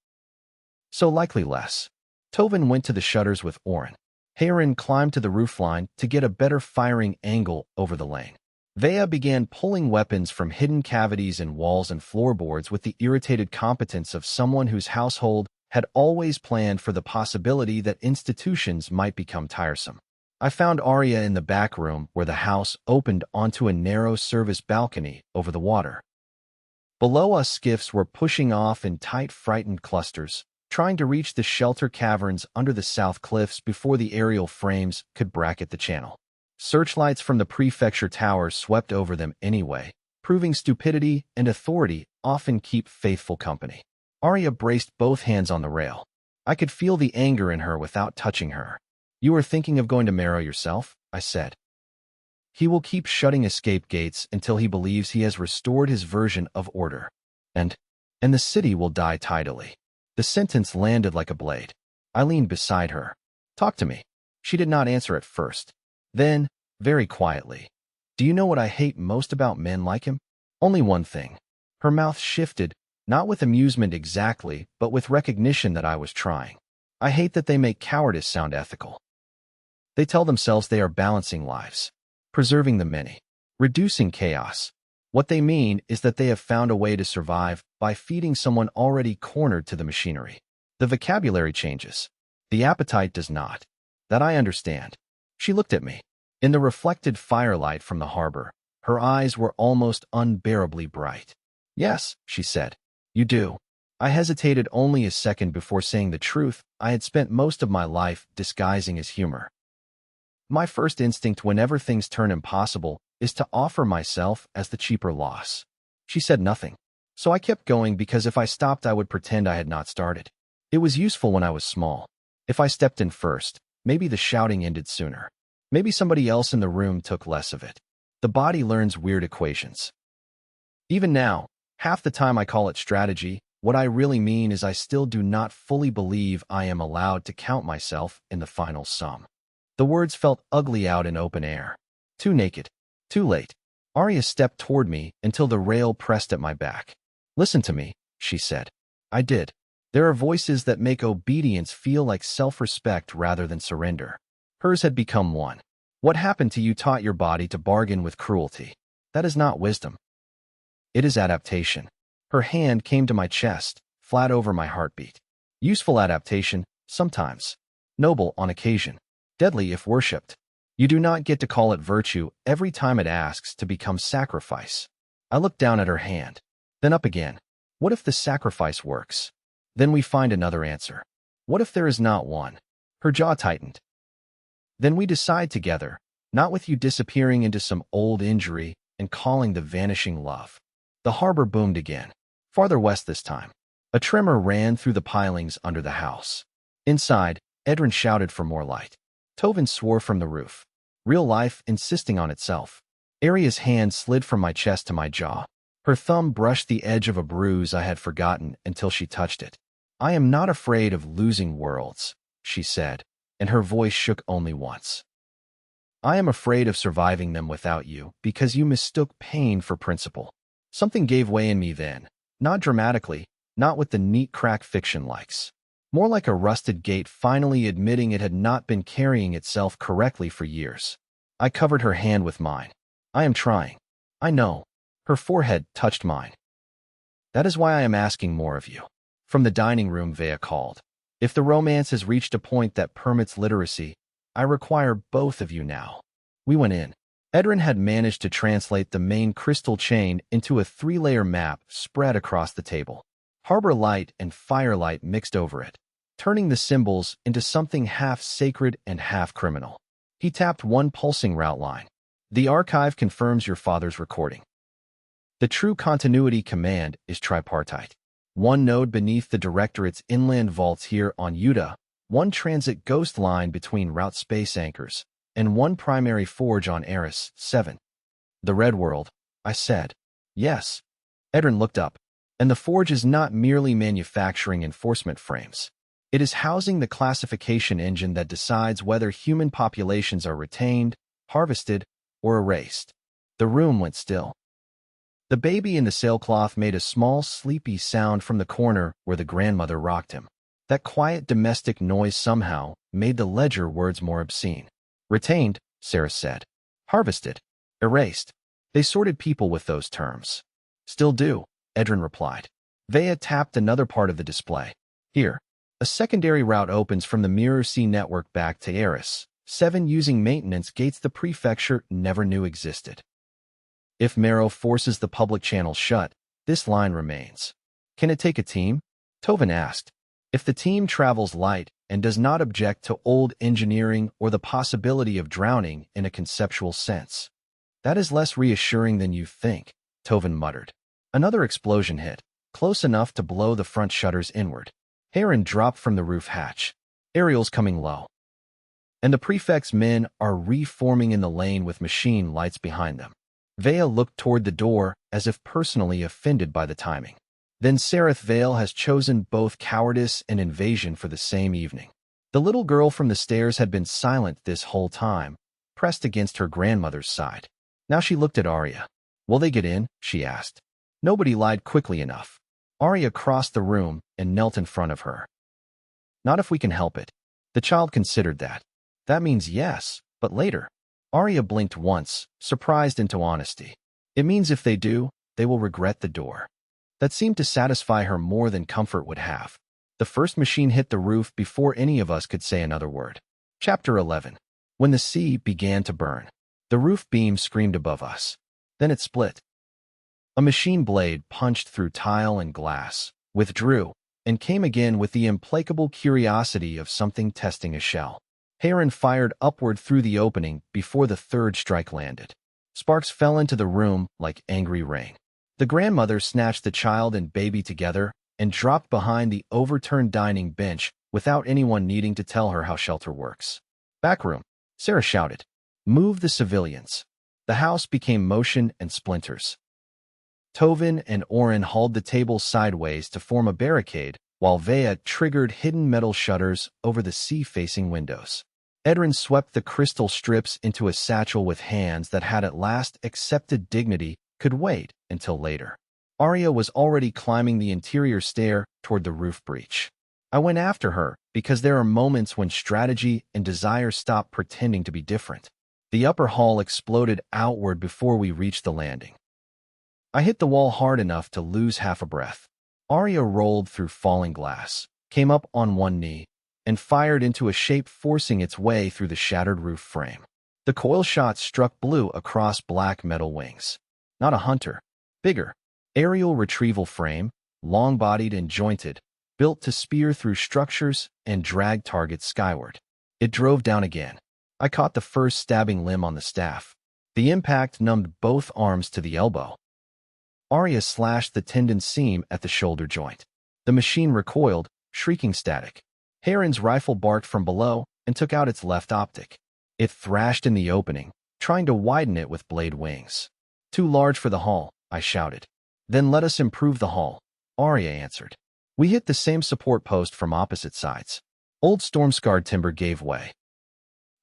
So likely less. Tovin went to the shutters with Orin. Hayrin climbed to the roofline to get a better firing angle over the lane. Vea began pulling weapons from hidden cavities in walls and floorboards with the irritated competence of someone whose household had always planned for the possibility that institutions might become tiresome. I found Aria in the back room where the house opened onto a narrow service balcony over the water. Below us, skiffs were pushing off in tight, frightened clusters, trying to reach the shelter caverns under the south cliffs before the aerial frames could bracket the channel. Searchlights from the prefecture towers swept over them anyway, proving stupidity and authority often keep faithful company. Aria braced both hands on the rail. I could feel the anger in her without touching her. You are thinking of going to Marrow yourself, I said. He will keep shutting escape gates until he believes he has restored his version of order. And the city will die tidily. The sentence landed like a blade. I leaned beside her. Talk to me. She did not answer at first. Then, very quietly, do you know what I hate most about men like him? Only one thing. Her mouth shifted, not with amusement exactly, but with recognition that I was trying. I hate that they make cowardice sound ethical. They tell themselves they are balancing lives, preserving the many, reducing chaos, What they mean is that they have found a way to survive by feeding someone already cornered to the machinery. The vocabulary changes. The appetite does not. That I understand. She looked at me. In the reflected firelight from the harbor, her eyes were almost unbearably bright. Yes, she said. You do. I hesitated only a second before saying the truth. I had spent most of my life disguising as humor. My first instinct whenever things turn impossible is to offer myself as the cheaper loss. She said nothing. So I kept going because if I stopped I would pretend I had not started. It was useful when I was small. If I stepped in first, maybe the shouting ended sooner. Maybe somebody else in the room took less of it. The body learns weird equations. Even now, half the time I call it strategy, what I really mean is I still do not fully believe I am allowed to count myself in the final sum. The words felt ugly out in open air. Too naked. Too late. Aria stepped toward me until the rail pressed at my back. Listen to me, she said. I did. There are voices that make obedience feel like self-respect rather than surrender. Hers had become one. What happened to you taught your body to bargain with cruelty. That is not wisdom. It is adaptation. Her hand came to my chest, flat over my heartbeat. Useful adaptation, sometimes. Noble on occasion. Deadly if worshipped. You do not get to call it virtue every time it asks to become sacrifice. I looked down at her hand, then up again. What if the sacrifice works? Then we find another answer. What if there is not one? Her jaw tightened. Then we decide together, not with you disappearing into some old injury and calling the vanishing love. The harbor boomed again, farther west this time. A tremor ran through the pilings under the house. Inside, Edrin shouted for more light. Tovin swore from the roof, real life insisting on itself. Aria's hand slid from my chest to my jaw. Her thumb brushed the edge of a bruise I had forgotten until she touched it. I am not afraid of losing worlds, she said, and her voice shook only once. I am afraid of surviving them without you because you mistook pain for principle. Something gave way in me then, not dramatically, not with the neat crack fiction likes. More like a rusted gate finally admitting it had not been carrying itself correctly for years. I covered her hand with mine. I am trying. I know. Her forehead touched mine. That is why I am asking more of you. From the dining room, Vea called. If the romance has reached a point that permits literacy, I require both of you now. We went in. Edrin had managed to translate the main crystal chain into a 3-layer map spread across the table. Harbor light and firelight mixed over it, turning the symbols into something half sacred and half criminal. He tapped one pulsing route line. The archive confirms your father's recording. The true continuity command is tripartite. One node beneath the directorate's inland vaults here on Yuta, one transit ghost line between route space anchors, and one primary forge on Eris 7. The Red World, I said. Yes. Edrin looked up. And the forge is not merely manufacturing enforcement frames. It is housing the classification engine that decides whether human populations are retained, harvested, or erased. The room went still. The baby in the sailcloth made a small, sleepy sound from the corner where the grandmother rocked him. That quiet domestic noise somehow made the ledger words more obscene. Retained, Sarah said. Harvested. Erased. They sorted people with those terms. Still do. Edrin replied. Vea tapped another part of the display. Here, a secondary route opens from the Mirror Sea network back to Eris 7 using maintenance gates the prefecture never knew existed. If Marrow forces the public channel shut, this line remains. Can it take a team? Tovin asked. If the team travels light and does not object to old engineering or the possibility of drowning in a conceptual sense. That is less reassuring than you think, Tovin muttered. Another explosion hit, close enough to blow the front shutters inward. Heron dropped from the roof hatch. Ariel's coming low. And the prefect's men are reforming in the lane with machine lights behind them. Vea looked toward the door as if personally offended by the timing. Then Sereth Vale has chosen both cowardice and invasion for the same evening. The little girl from the stairs had been silent this whole time, pressed against her grandmother's side. Now she looked at Aria. Will they get in? She asked. Nobody lied quickly enough. Aria crossed the room and knelt in front of her. Not if we can help it. The child considered that. That means yes, but later. Aria blinked once, surprised into honesty. It means if they do, they will regret the door. That seemed to satisfy her more than comfort would have. The first machine hit the roof before any of us could say another word. Chapter 11. When the sea began to burn. The roof beam screamed above us. Then it split. A machine blade punched through tile and glass, withdrew, and came again with the implacable curiosity of something testing a shell. Heron fired upward through the opening before the third strike landed. Sparks fell into the room like angry rain. The grandmother snatched the child and baby together and dropped behind the overturned dining bench without anyone needing to tell her how shelter works. Back room, Sarah shouted. Move the civilians. The house became motion and splinters. Tovin and Oren hauled the table sideways to form a barricade, while Vea triggered hidden metal shutters over the sea-facing windows. Edrin swept the crystal strips into a satchel with hands that had at last accepted dignity could wait until later. Aria was already climbing the interior stair toward the roof breach. I went after her because there are moments when strategy and desire stop pretending to be different. The upper hall exploded outward before we reached the landing. I hit the wall hard enough to lose half a breath. Aria rolled through falling glass, came up on one knee, and fired into a shape forcing its way through the shattered roof frame. The coil shot struck blue across black metal wings. Not a hunter. Bigger. Aerial retrieval frame, long-bodied and jointed, built to spear through structures and drag targets skyward. It drove down again. I caught the first stabbing limb on the staff. The impact numbed both arms to the elbow. Aria slashed the tendon seam at the shoulder joint. The machine recoiled, shrieking static. Heron's rifle barked from below and took out its left optic. It thrashed in the opening, trying to widen it with blade wings. Too large for the hull, I shouted. Then let us improve the hull, Aria answered. We hit the same support post from opposite sides. Old storm-scarred timber gave way.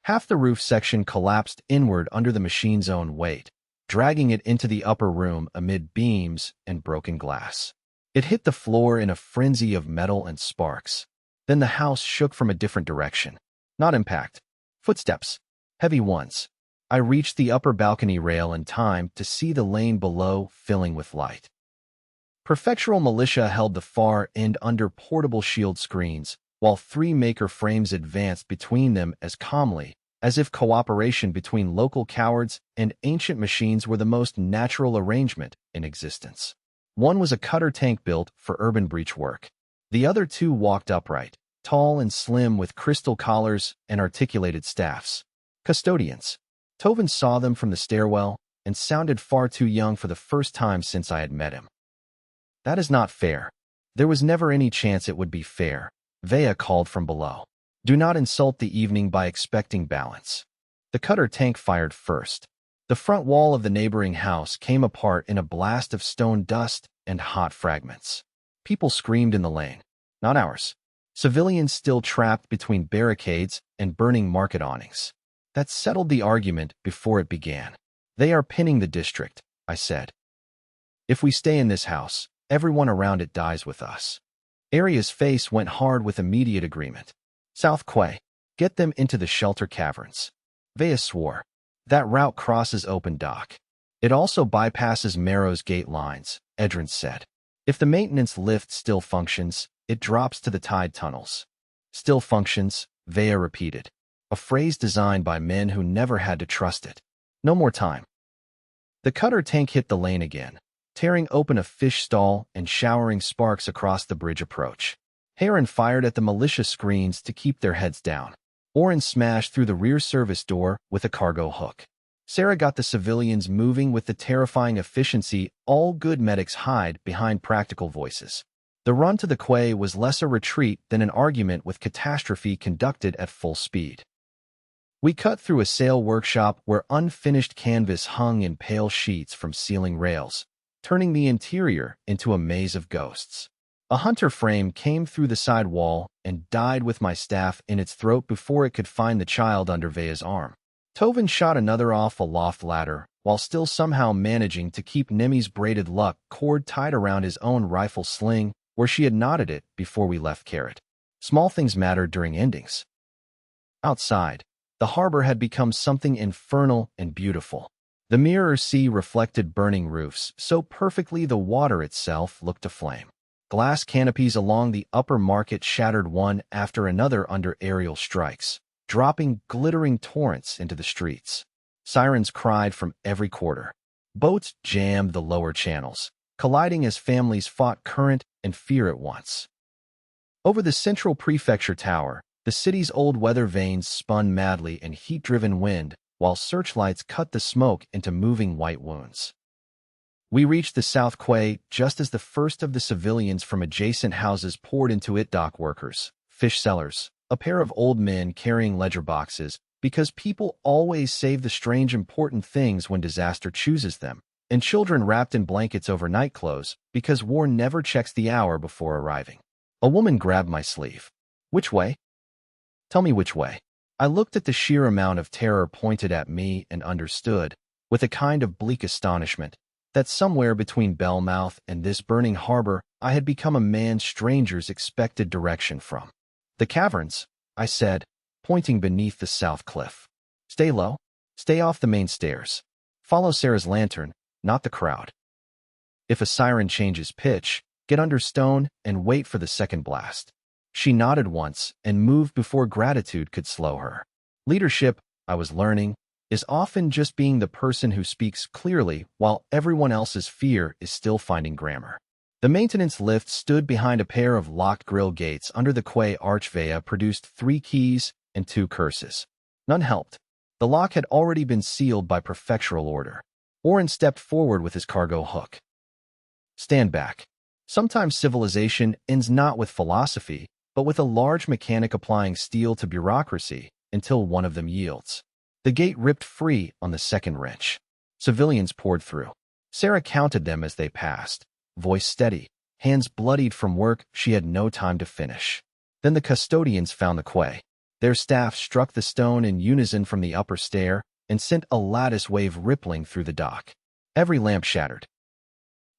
Half the roof section collapsed inward under the machine's own weight, dragging it into the upper room amid beams and broken glass. It hit the floor in a frenzy of metal and sparks. Then the house shook from a different direction. Not impact. Footsteps. Heavy ones. I reached the upper balcony rail in time to see the lane below filling with light. Prefectural militia held the far end under portable shield screens, while 3 maker frames advanced between them as calmly, as if cooperation between local cowards and ancient machines were the most natural arrangement in existence. One was a cutter tank built for urban breach work. The other 2 walked upright, tall and slim with crystal collars and articulated staffs. Custodians. Tovin saw them from the stairwell and sounded far too young for the first time since I had met him. That is not fair. There was never any chance it would be fair, Vea called from below. Do not insult the evening by expecting balance. The cutter tank fired first. The front wall of the neighboring house came apart in a blast of stone dust and hot fragments. People screamed in the lane. Not ours. Civilians still trapped between barricades and burning market awnings. That settled the argument before it began. They are pinning the district, I said. If we stay in this house, everyone around it dies with us. Aria's face went hard with immediate agreement. South Quay. Get them into the shelter caverns. Vea swore. That route crosses open dock. It also bypasses Marrow's gate lines, Edrin said. If the maintenance lift still functions, it drops to the tide tunnels. Still functions, Vea repeated. A phrase designed by men who never had to trust it. No more time. The cutter tank hit the lane again, tearing open a fish stall and showering sparks across the bridge approach. Heron fired at the militia screens to keep their heads down. Oren smashed through the rear service door with a cargo hook. Sarah got the civilians moving with the terrifying efficiency all good medics hide behind practical voices. The run to the quay was less a retreat than an argument with catastrophe conducted at full speed. We cut through a sail workshop where unfinished canvas hung in pale sheets from ceiling rails, turning the interior into a maze of ghosts. A hunter frame came through the side wall and died with my staff in its throat before it could find the child under Vea's arm. Tovin shot another off a loft ladder, while still somehow managing to keep Nemi's braided luck cord tied around his own rifle sling, where she had knotted it before we left Carrot. Small things mattered during endings. Outside, the harbor had become something infernal and beautiful. The mirror sea reflected burning roofs so perfectly the water itself looked aflame. Glass canopies along the upper market shattered one after another under aerial strikes, dropping glittering torrents into the streets. Sirens cried from every quarter. Boats jammed the lower channels, colliding as families fought current and fear at once. Over the central prefecture tower, the city's old weather vanes spun madly in heat-driven wind, while searchlights cut the smoke into moving white wounds. We reached the South Quay just as the first of the civilians from adjacent houses poured into it. Dock workers, fish sellers, a pair of old men carrying ledger boxes, because people always save the strange important things when disaster chooses them, and children wrapped in blankets over night clothes, because war never checks the hour before arriving. A woman grabbed my sleeve. Which way? Tell me which way. I looked at the sheer amount of terror pointed at me and understood, with a kind of bleak astonishment, that somewhere between Bellmouth and this burning harbor I had become a man strangers expected direction from. The caverns, I said, pointing beneath the south cliff. Stay low. Stay off the main stairs. Follow Sarah's lantern, not the crowd. If a siren changes pitch, get under stone and wait for the second blast. She nodded once and moved before gratitude could slow her. Leadership, I was learning, is often just being the person who speaks clearly while everyone else's fear is still finding grammar. The maintenance lift stood behind a pair of locked grill gates under the quay archway. Produced 3 keys and 2 curses. None helped. The lock had already been sealed by prefectural order. Oren stepped forward with his cargo hook. Stand back. Sometimes civilization ends not with philosophy, but with a large mechanic applying steel to bureaucracy until one of them yields. The gate ripped free on the second wrench. Civilians poured through. Sarah counted them as they passed, voice steady, hands bloodied from work she had no time to finish. Then the custodians found the quay. Their staff struck the stone in unison from the upper stair and sent a lattice wave rippling through the dock. Every lamp shattered.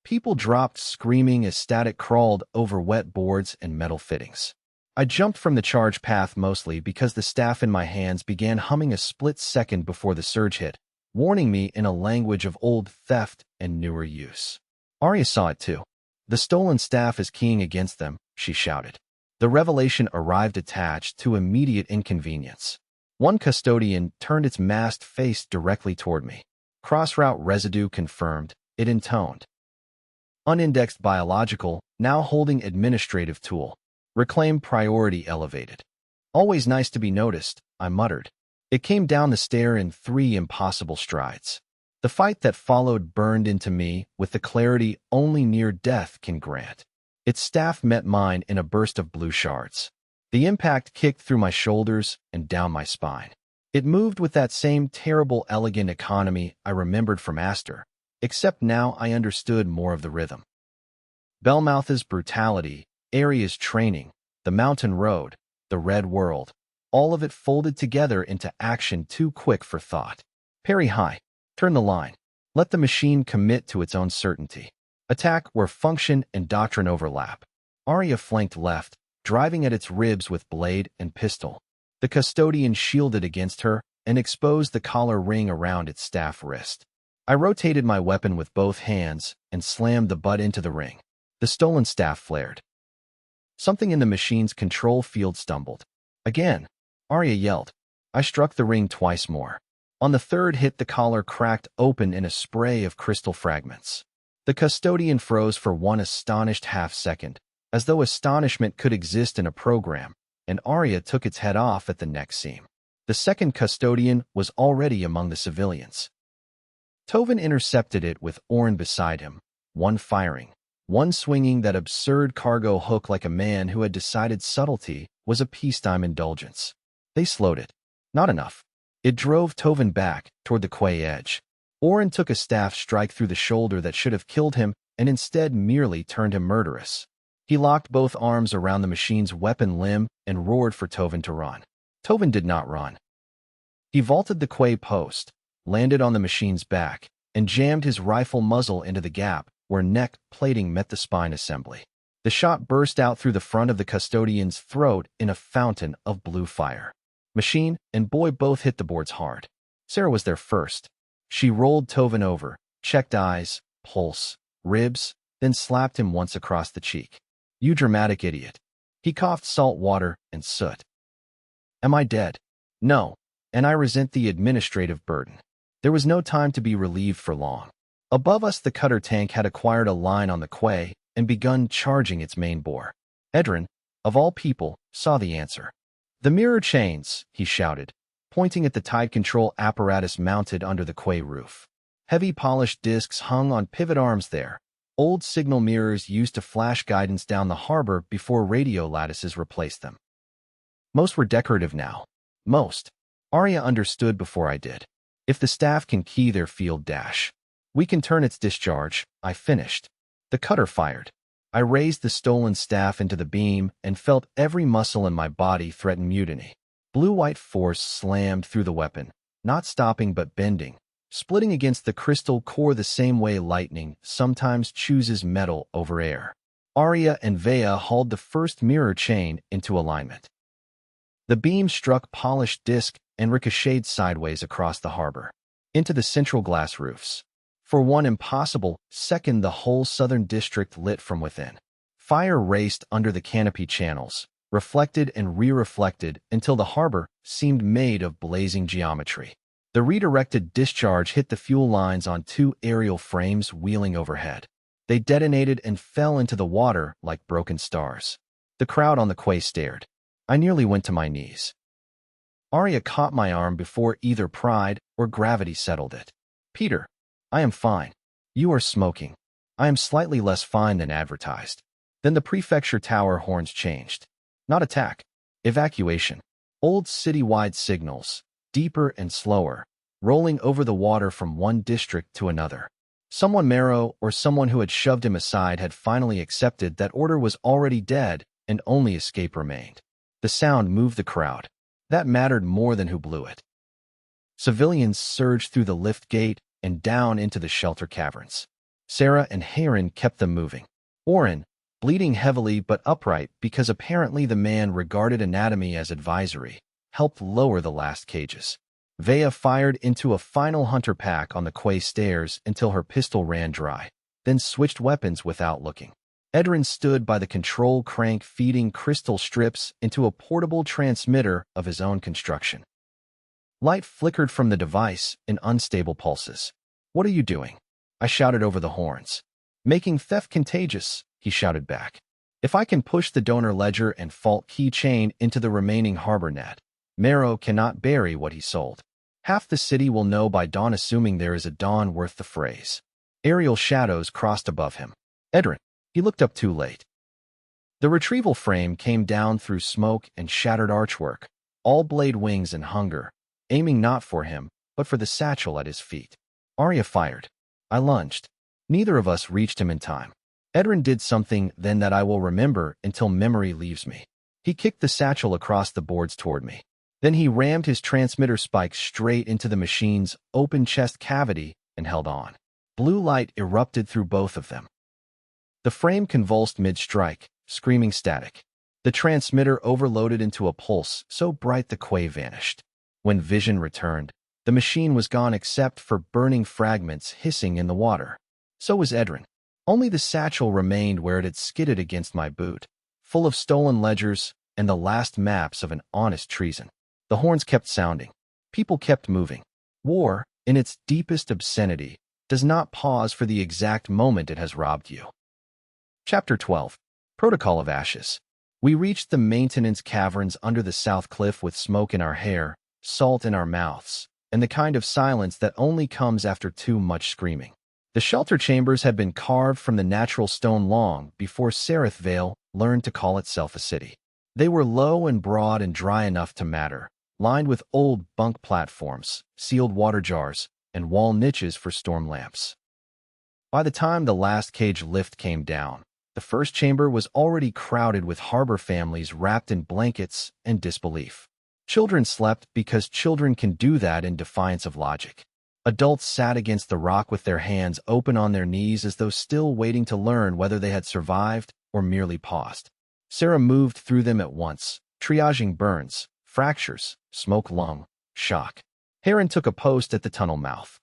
People dropped screaming as static crawled over wet boards and metal fittings. I jumped from the charge path mostly because the staff in my hands began humming a split second before the surge hit, warning me in a language of old theft and newer use. Aria saw it too. The stolen staff is keying against them, she shouted. The revelation arrived attached to immediate inconvenience. One custodian turned its masked face directly toward me. Crossroute residue confirmed, it intoned. Unindexed biological, now holding administrative tool. Reclaim priority elevated. Always nice to be noticed, I muttered. It came down the stair in 3 impossible strides. The fight that followed burned into me with the clarity only near death can grant. Its staff met mine in a burst of blue shards. The impact kicked through my shoulders and down my spine. It moved with that same terrible elegant economy I remembered from Astor, except now I understood more of the rhythm. Bellmouth's brutality, Aria's training, the mountain road, the red world, all of it folded together into action too quick for thought. Parry high. Turn the line. Let the machine commit to its own certainty. Attack where function and doctrine overlap. Aria flanked left, driving at its ribs with blade and pistol. The custodian shielded against her and exposed the collar ring around its staff wrist. I rotated my weapon with both hands and slammed the butt into the ring. The stolen staff flared. Something in the machine's control field stumbled. Again, Aria yelled. I struck the ring twice more. On the third hit, the collar cracked open in a spray of crystal fragments. The custodian froze for one astonished half-second, as though astonishment could exist in a program, and Aria took its head off at the neck seam. The second custodian was already among the civilians. Tovin intercepted it with Oren beside him, one firing, one swinging that absurd cargo hook like a man who had decided subtlety was a peacetime indulgence. They slowed it. Not enough. It drove Tovin back toward the quay edge. Oren took a staff strike through the shoulder that should have killed him and instead merely turned him murderous. He locked both arms around the machine's weapon limb and roared for Tovin to run. Tovin did not run. He vaulted the quay post, landed on the machine's back, and jammed his rifle muzzle into the gap where neck plating met the spine assembly. The shot burst out through the front of the custodian's throat in a fountain of blue fire. Machine and boy both hit the boards hard. Sarah was there first. She rolled Tovin over, checked eyes, pulse, ribs, then slapped him once across the cheek. You dramatic idiot. He coughed salt water and soot. Am I dead? No, and I resent the administrative burden. There was no time to be relieved for long. Above us, the cutter tank had acquired a line on the quay and begun charging its main bore. Edrin, of all people, saw the answer. The mirror chains, he shouted, pointing at the tide control apparatus mounted under the quay roof. Heavy polished discs hung on pivot arms there, old signal mirrors used to flash guidance down the harbor before radio lattices replaced them. Most were decorative now. Most. Aria understood before I did. If the staff can key their field dash, we can turn its discharge, I finished. The cutter fired. I raised the stolen staff into the beam and felt every muscle in my body threaten mutiny. Blue-white force slammed through the weapon, not stopping but bending, splitting against the crystal core the same way lightning sometimes chooses metal over air. Aria and Vea hauled the first mirror chain into alignment. The beam struck polished disc and ricocheted sideways across the harbor, into the central glass roofs. For one impossible second, the whole southern district lit from within. Fire raced under the canopy channels, reflected and re-reflected until the harbor seemed made of blazing geometry. The redirected discharge hit the fuel lines on two aerial frames wheeling overhead. They detonated and fell into the water like broken stars. The crowd on the quay stared. I nearly went to my knees. Aria caught my arm before either pride or gravity settled it. Peter, I am fine. You are smoking. I am slightly less fine than advertised. Then the prefecture tower horns changed. Not attack. Evacuation. Old city-wide signals, deeper and slower, rolling over the water from one district to another. Someone Marrow or someone who had shoved him aside had finally accepted that order was already dead and only escape remained. The sound moved the crowd. That mattered more than who blew it. Civilians surged through the lift gate and down into the shelter caverns. Sarah and Heron kept them moving. Oren, bleeding heavily but upright because apparently the man regarded anatomy as advisory, helped lower the last cages. Vea fired into a final hunter pack on the quay stairs until her pistol ran dry, then switched weapons without looking. Edrin stood by the control crank feeding crystal strips into a portable transmitter of his own construction. Light flickered from the device in unstable pulses. What are you doing? I shouted over the horns. Making theft contagious, he shouted back. If I can push the donor ledger and fault keychain into the remaining harbor net, Marrow cannot bury what he sold. Half the city will know by dawn, assuming there is a dawn worth the phrase. Aerial shadows crossed above him. Edrin. He looked up too late. The retrieval frame came down through smoke and shattered archwork, all blade wings and hunger, aiming not for him, but for the satchel at his feet. Aria fired. I lunged. Neither of us reached him in time. Edrin did something then that I will remember until memory leaves me. He kicked the satchel across the boards toward me. Then he rammed his transmitter spike straight into the machine's open chest cavity and held on. Blue light erupted through both of them. The frame convulsed mid-strike, screaming static. The transmitter overloaded into a pulse so bright the quay vanished. When vision returned, the machine was gone except for burning fragments hissing in the water. So was Edrin. Only the satchel remained where it had skidded against my boot, full of stolen ledgers and the last maps of an honest treason. The horns kept sounding. People kept moving. War, in its deepest obscenity, does not pause for the exact moment it has robbed you. Chapter 12. Protocol of Ashes. We reached the maintenance caverns under the south cliff with smoke in our hair, salt in our mouths, and the kind of silence that only comes after too much screaming. The shelter chambers had been carved from the natural stone long before Sereth Vale learned to call itself a city. They were low and broad and dry enough to matter, lined with old bunk platforms, sealed water jars, and wall niches for storm lamps. By the time the last cage lift came down, the first chamber was already crowded with harbor families wrapped in blankets and disbelief. Children slept because children can do that in defiance of logic. Adults sat against the rock with their hands open on their knees as though still waiting to learn whether they had survived or merely paused. Sarah moved through them at once, triaging burns, fractures, smoke lung, shock. Heron took a post at the tunnel mouth.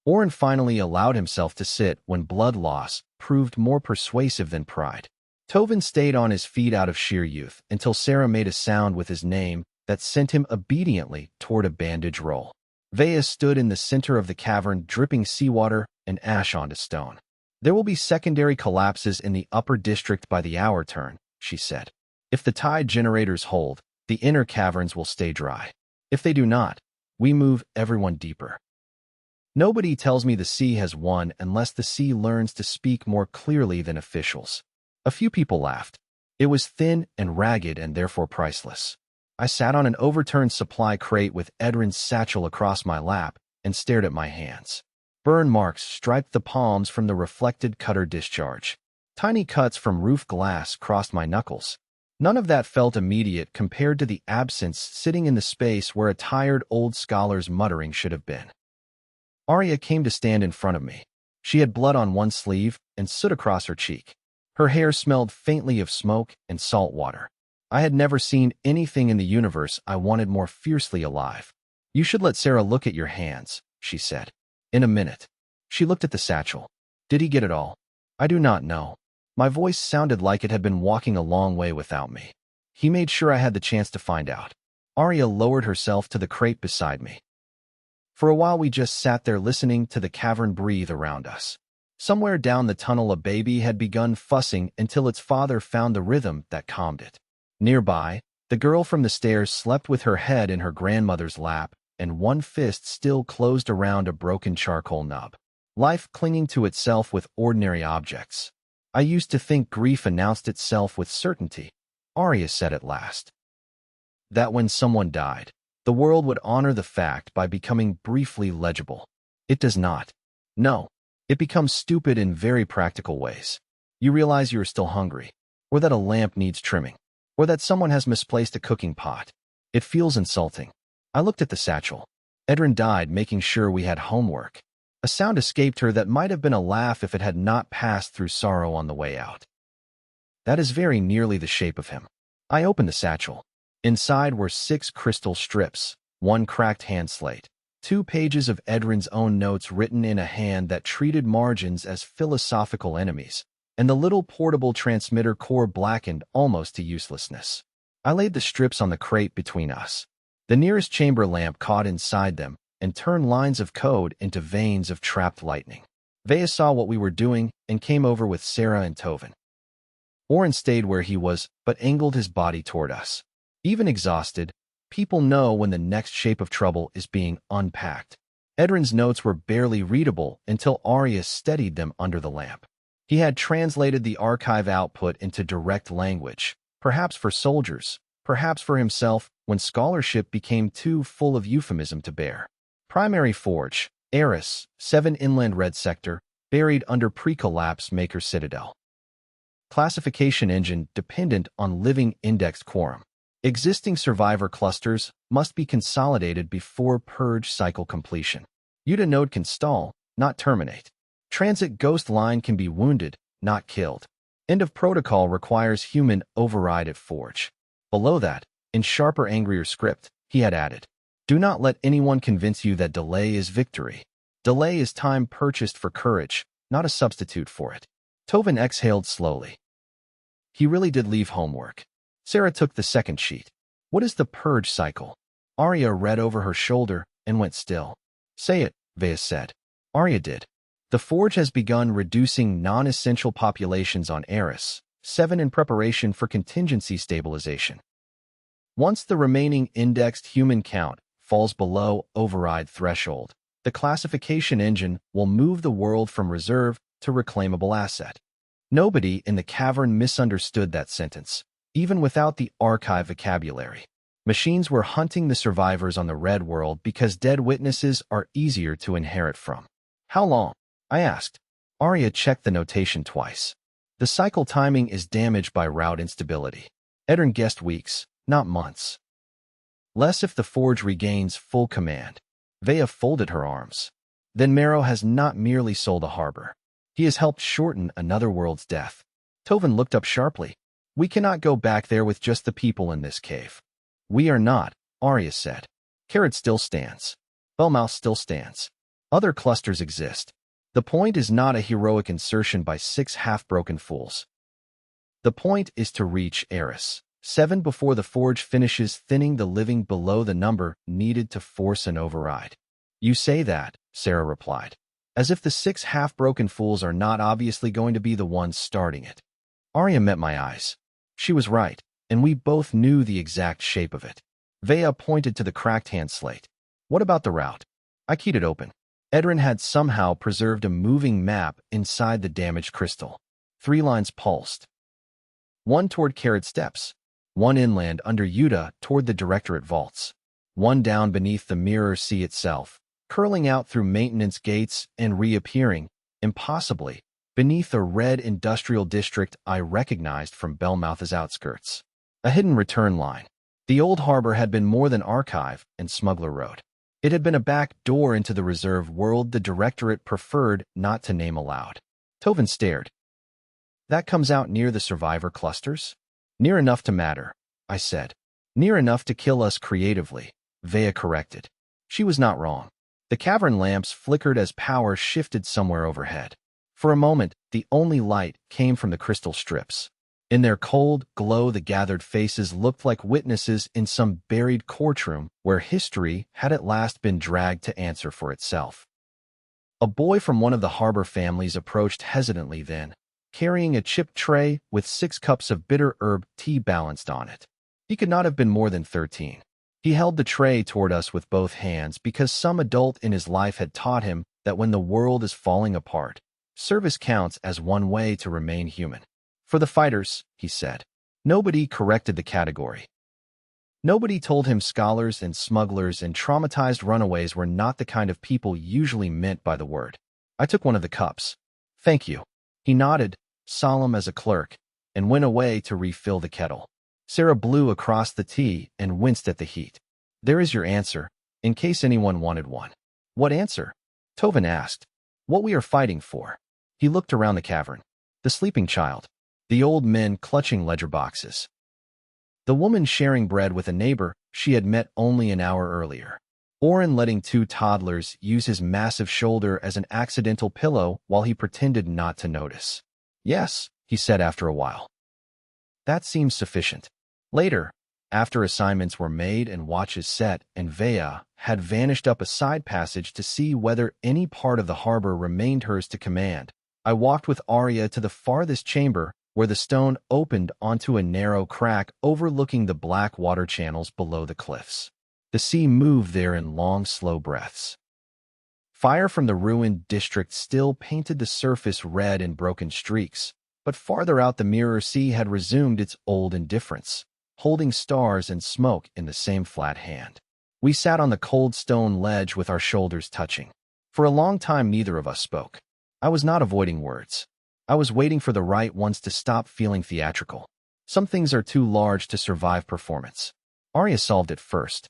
Oren finally allowed himself to sit when blood loss proved more persuasive than pride. Tovin stayed on his feet out of sheer youth until Sarah made a sound with his name that sent him obediently toward a bandage roll. Vea stood in the center of the cavern, dripping seawater and ash onto stone. There will be secondary collapses in the upper district by the hour turn, she said. If the tide generators hold, the inner caverns will stay dry. If they do not, we move everyone deeper. Nobody tells me the sea has won unless the sea learns to speak more clearly than officials. A few people laughed. It was thin and ragged and therefore priceless. I sat on an overturned supply crate with Edrin's satchel across my lap and stared at my hands. Burn marks striped the palms from the reflected cutter discharge. Tiny cuts from roof glass crossed my knuckles. None of that felt immediate compared to the absence sitting in the space where a tired old scholar's muttering should have been. Aria came to stand in front of me. She had blood on one sleeve and soot across her cheek. Her hair smelled faintly of smoke and salt water. I had never seen anything in the universe I wanted more fiercely alive. You should let Sarah look at your hands, she said. In a minute. She looked at the satchel. Did he get it all? I do not know. My voice sounded like it had been walking a long way without me. He made sure I had the chance to find out. Aria lowered herself to the crate beside me. For a while we just sat there listening to the cavern breathe around us. Somewhere down the tunnel a baby had begun fussing until its father found the rhythm that calmed it. Nearby, the girl from the stairs slept with her head in her grandmother's lap and one fist still closed around a broken charcoal nub. Life clinging to itself with ordinary objects. I used to think grief announced itself with certainty, Aria said at last. That when someone died, the world would honor the fact by becoming briefly legible. It does not. No. It becomes stupid in very practical ways. You realize you are still hungry, or that a lamp needs trimming, or that someone has misplaced a cooking pot. It feels insulting. I looked at the satchel. Edrin died making sure we had homework. A sound escaped her that might have been a laugh if it had not passed through sorrow on the way out. That is very nearly the shape of him. I opened the satchel. Inside were 6 crystal strips, 1 cracked hand slate, 2 pages of Edrin's own notes written in a hand that treated margins as philosophical enemies, and the little portable transmitter core blackened almost to uselessness. I laid the strips on the crate between us. The nearest chamber lamp caught inside them and turned lines of code into veins of trapped lightning. Vea saw what we were doing and came over with Sarah and Tovin. Oren stayed where he was, but angled his body toward us. Even exhausted, people know when the next shape of trouble is being unpacked. Edrin's notes were barely readable until Aria steadied them under the lamp. He had translated the archive output into direct language, perhaps for soldiers, perhaps for himself when scholarship became too full of euphemism to bear. Primary Forge, Aris, 7 Inland Red Sector, buried under pre-collapse Maker Citadel. Classification engine dependent on living indexed quorum. Existing survivor clusters must be consolidated before purge cycle completion. UDA node can stall, not terminate. Transit ghost line can be wounded, not killed. End of protocol requires human override at Forge. Below that, in sharper, angrier script, he had added, do not let anyone convince you that delay is victory. Delay is time purchased for courage, not a substitute for it. Tovin exhaled slowly. He really did leave homework. Sarah took the second sheet. What is the purge cycle? Aria read over her shoulder and went still. Say it, Vea said. Aria did. The Forge has begun reducing non-essential populations on Aris, 7 in preparation for contingency stabilization. Once the remaining indexed human count falls below override threshold, the classification engine will move the world from reserve to reclaimable asset. Nobody in the cavern misunderstood that sentence, even without the archive vocabulary. Machines were hunting the survivors on the Red World because dead witnesses are easier to inherit from. How long? I asked. Aria checked the notation twice. The cycle timing is damaged by route instability. Edrin guessed weeks, not months. Less if the Forge regains full command. Vea folded her arms. Then Marrow has not merely sold a harbor. He has helped shorten another world's death. Tovin looked up sharply. We cannot go back there with just the people in this cave. We are not, Aria said. Carrot still stands. Bellmouth still stands. Other clusters exist. The point is not a heroic insertion by 6 half-broken fools. The point is to reach Eris 7 before the forge finishes thinning the living below the number needed to force an override. You say that, Sarah replied, as if the 6 half-broken fools are not obviously going to be the ones starting it. Aria met my eyes. She was right, and we both knew the exact shape of it. Vea pointed to the cracked hand slate. What about the route? I keyed it open. Edrin had somehow preserved a moving map inside the damaged crystal. 3 lines pulsed. One toward Carrot Steps, one inland under Yuta toward the Directorate vaults, one down beneath the Mirror Sea itself, curling out through maintenance gates and reappearing, impossibly, beneath a red industrial district I recognized from Bellmouth's outskirts. A hidden return line. The old harbor had been more than Archive and Smuggler Road. It had been a back door into the reserve world the Directorate preferred not to name aloud. Tovin stared. That comes out near the survivor clusters? Near enough to matter, I said. Near enough to kill us creatively, Vea corrected. She was not wrong. The cavern lamps flickered as power shifted somewhere overhead. For a moment, the only light came from the crystal strips. In their cold glow, the gathered faces looked like witnesses in some buried courtroom where history had at last been dragged to answer for itself. A boy from one of the harbor families approached hesitantly then, carrying a chipped tray with 6 cups of bitter herb tea balanced on it. He could not have been more than 13. He held the tray toward us with both hands because some adult in his life had taught him that when the world is falling apart, service counts as one way to remain human. For the fighters, he said. Nobody corrected the category. Nobody told him scholars and smugglers and traumatized runaways were not the kind of people usually meant by the word. I took one of the cups. Thank you. He nodded, solemn as a clerk, and went away to refill the kettle. Sarah blew across the tea and winced at the heat. There is your answer, in case anyone wanted one. What answer? Tovin asked. What we are fighting for. He looked around the cavern. The sleeping child. The old men clutching ledger boxes. The woman sharing bread with a neighbor she had met only an hour earlier. Oren letting 2 toddlers use his massive shoulder as an accidental pillow while he pretended not to notice. Yes, he said after a while. That seems sufficient. Later, after assignments were made and watches set, and Vea had vanished up a side passage to see whether any part of the harbor remained hers to command, I walked with Aria to the farthest chamber where the stone opened onto a narrow crack overlooking the black water channels below the cliffs. The sea moved there in long, slow breaths. Fire from the ruined district still painted the surface red in broken streaks, but farther out the Mirror Sea had resumed its old indifference, holding stars and smoke in the same flat hand. We sat on the cold stone ledge with our shoulders touching. For a long time neither of us spoke. I was not avoiding words. I was waiting for the right ones to stop feeling theatrical. Some things are too large to survive performance. Aria solved it first.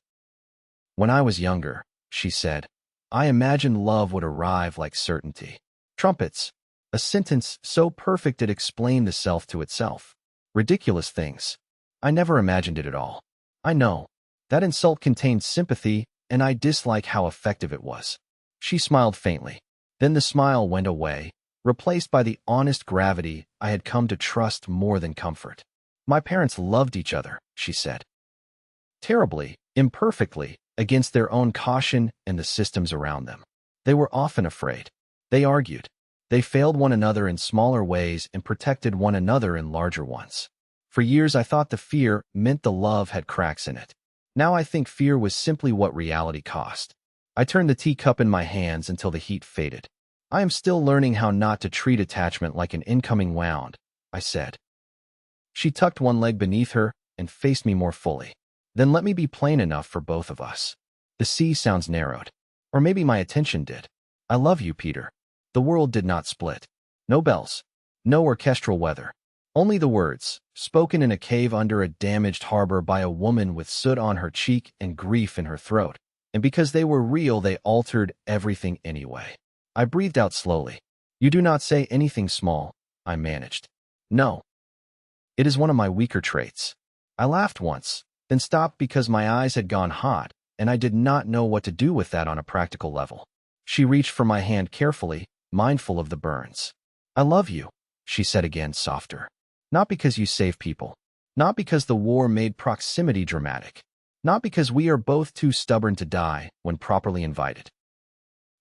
When I was younger, she said, I imagined love would arrive like certainty. Trumpets. A sentence so perfect it explained the self to itself. Ridiculous things. I never imagined it at all. I know. That insult contained sympathy, and I dislike how effective it was. She smiled faintly. Then the smile went away, replaced by the honest gravity I had come to trust more than comfort. My parents loved each other, she said. Terribly, imperfectly, against their own caution and the systems around them. They were often afraid. They argued. They failed one another in smaller ways and protected one another in larger ones. For years I thought the fear meant the love had cracks in it. Now I think fear was simply what reality cost. I turned the teacup in my hands until the heat faded. I am still learning how not to treat attachment like an incoming wound, I said. She tucked one leg beneath her and faced me more fully. Then let me be plain enough for both of us. The sea sounds narrowed. Or maybe my attention did. I love you, Peter. The world did not split. No bells. No orchestral weather. Only the words, spoken in a cave under a damaged harbor by a woman with soot on her cheek and grief in her throat. And because they were real, they altered everything anyway. I breathed out slowly. You do not say anything small, I managed. No. It is one of my weaker traits. I laughed once, then stopped because my eyes had gone hot, and I did not know what to do with that on a practical level. She reached for my hand carefully, mindful of the burns. I love you, she said again, softer. Not because you save people. Not because the war made proximity dramatic. Not because we are both too stubborn to die when properly invited.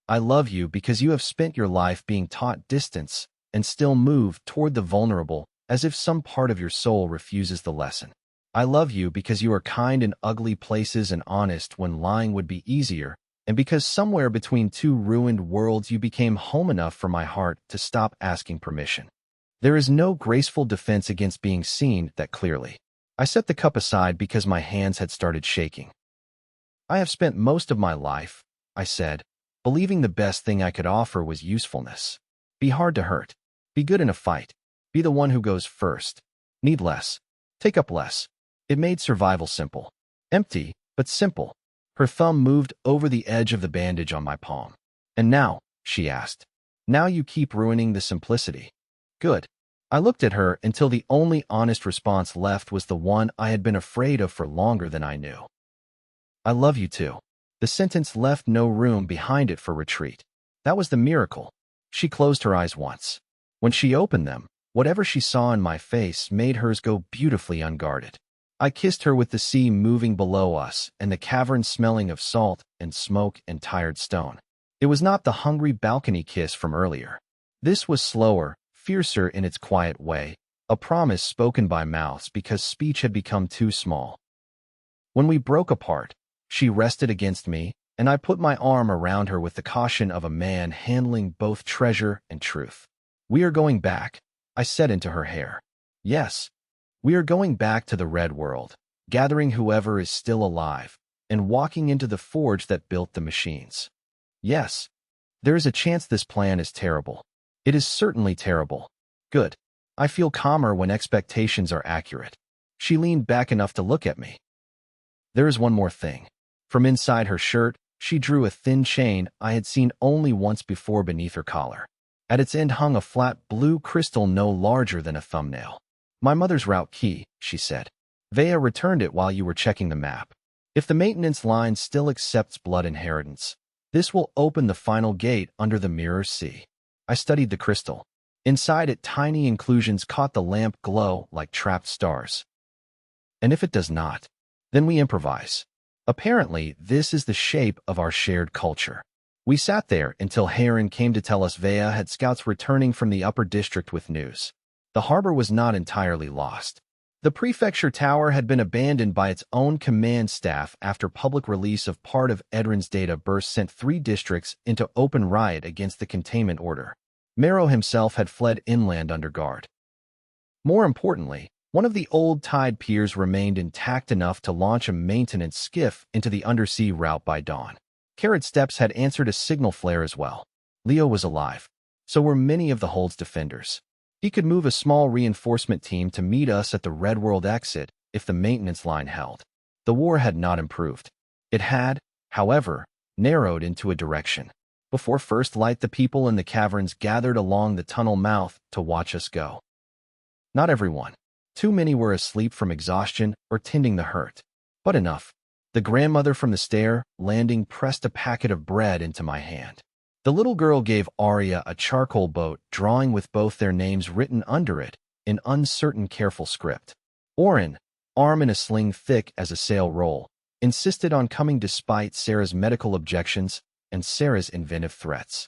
I love you because you have spent your life being taught distance and still move toward the vulnerable as if some part of your soul refuses the lesson. I love you because you are kind in ugly places and honest when lying would be easier, and because somewhere between two ruined worlds you became home enough for my heart to stop asking permission. There is no graceful defense against being seen that clearly. I set the cup aside because my hands had started shaking. I have spent most of my life, I said, believing the best thing I could offer was usefulness. Be hard to hurt. Be good in a fight. Be the one who goes first. Need less. Take up less. It made survival simple. Empty, but simple. Her thumb moved over the edge of the bandage on my palm. And now, she asked, now you keep ruining the simplicity. Good. I looked at her until the only honest response left was the one I had been afraid of for longer than I knew. I love you too. The sentence left no room behind it for retreat. That was the miracle. She closed her eyes once. When she opened them, whatever she saw in my face made hers go beautifully unguarded. I kissed her with the sea moving below us and the cavern smelling of salt and smoke and tired stone. It was not the hungry balcony kiss from earlier. This was slower, fiercer in its quiet way, a promise spoken by mouths because speech had become too small. When we broke apart, she rested against me, and I put my arm around her with the caution of a man handling both treasure and truth. We are going back, I said into her hair. Yes. We are going back to the Red World, gathering whoever is still alive, and walking into the forge that built the machines. Yes. There is a chance this plan is terrible. It is certainly terrible. Good. I feel calmer when expectations are accurate. She leaned back enough to look at me. There is one more thing. From inside her shirt, she drew a thin chain I had seen only once before beneath her collar. At its end hung a flat blue crystal no larger than a thumbnail. My mother's route key, she said. Vea returned it while you were checking the map. If the maintenance line still accepts blood inheritance, this will open the final gate under the Mirror Sea. I studied the crystal. Inside it, tiny inclusions caught the lamp glow like trapped stars. And if it does not, then we improvise. Apparently, this is the shape of our shared culture. We sat there until Heron came to tell us Vea had scouts returning from the upper district with news. The harbor was not entirely lost. The prefecture tower had been abandoned by its own command staff after public release of part of Edrin's data burst sent 3 districts into open riot against the containment order. Marrow himself had fled inland under guard. More importantly, one of the old tide piers remained intact enough to launch a maintenance skiff into the undersea route by dawn. Carrot Steps had answered a signal flare as well. Leo was alive. So were many of the hold's defenders. He could move a small reinforcement team to meet us at the Red World exit if the maintenance line held. The war had not improved. It had, however, narrowed into a direction. Before first light, the people in the caverns gathered along the tunnel mouth to watch us go. Not everyone. Too many were asleep from exhaustion or tending the hurt. But enough. The grandmother from the stair landing pressed a packet of bread into my hand. The little girl gave Aria a charcoal boat drawing with both their names written under it in uncertain, careful script. Oren, arm in a sling thick as a sail roll, insisted on coming despite Sarah's medical objections and Sarah's inventive threats.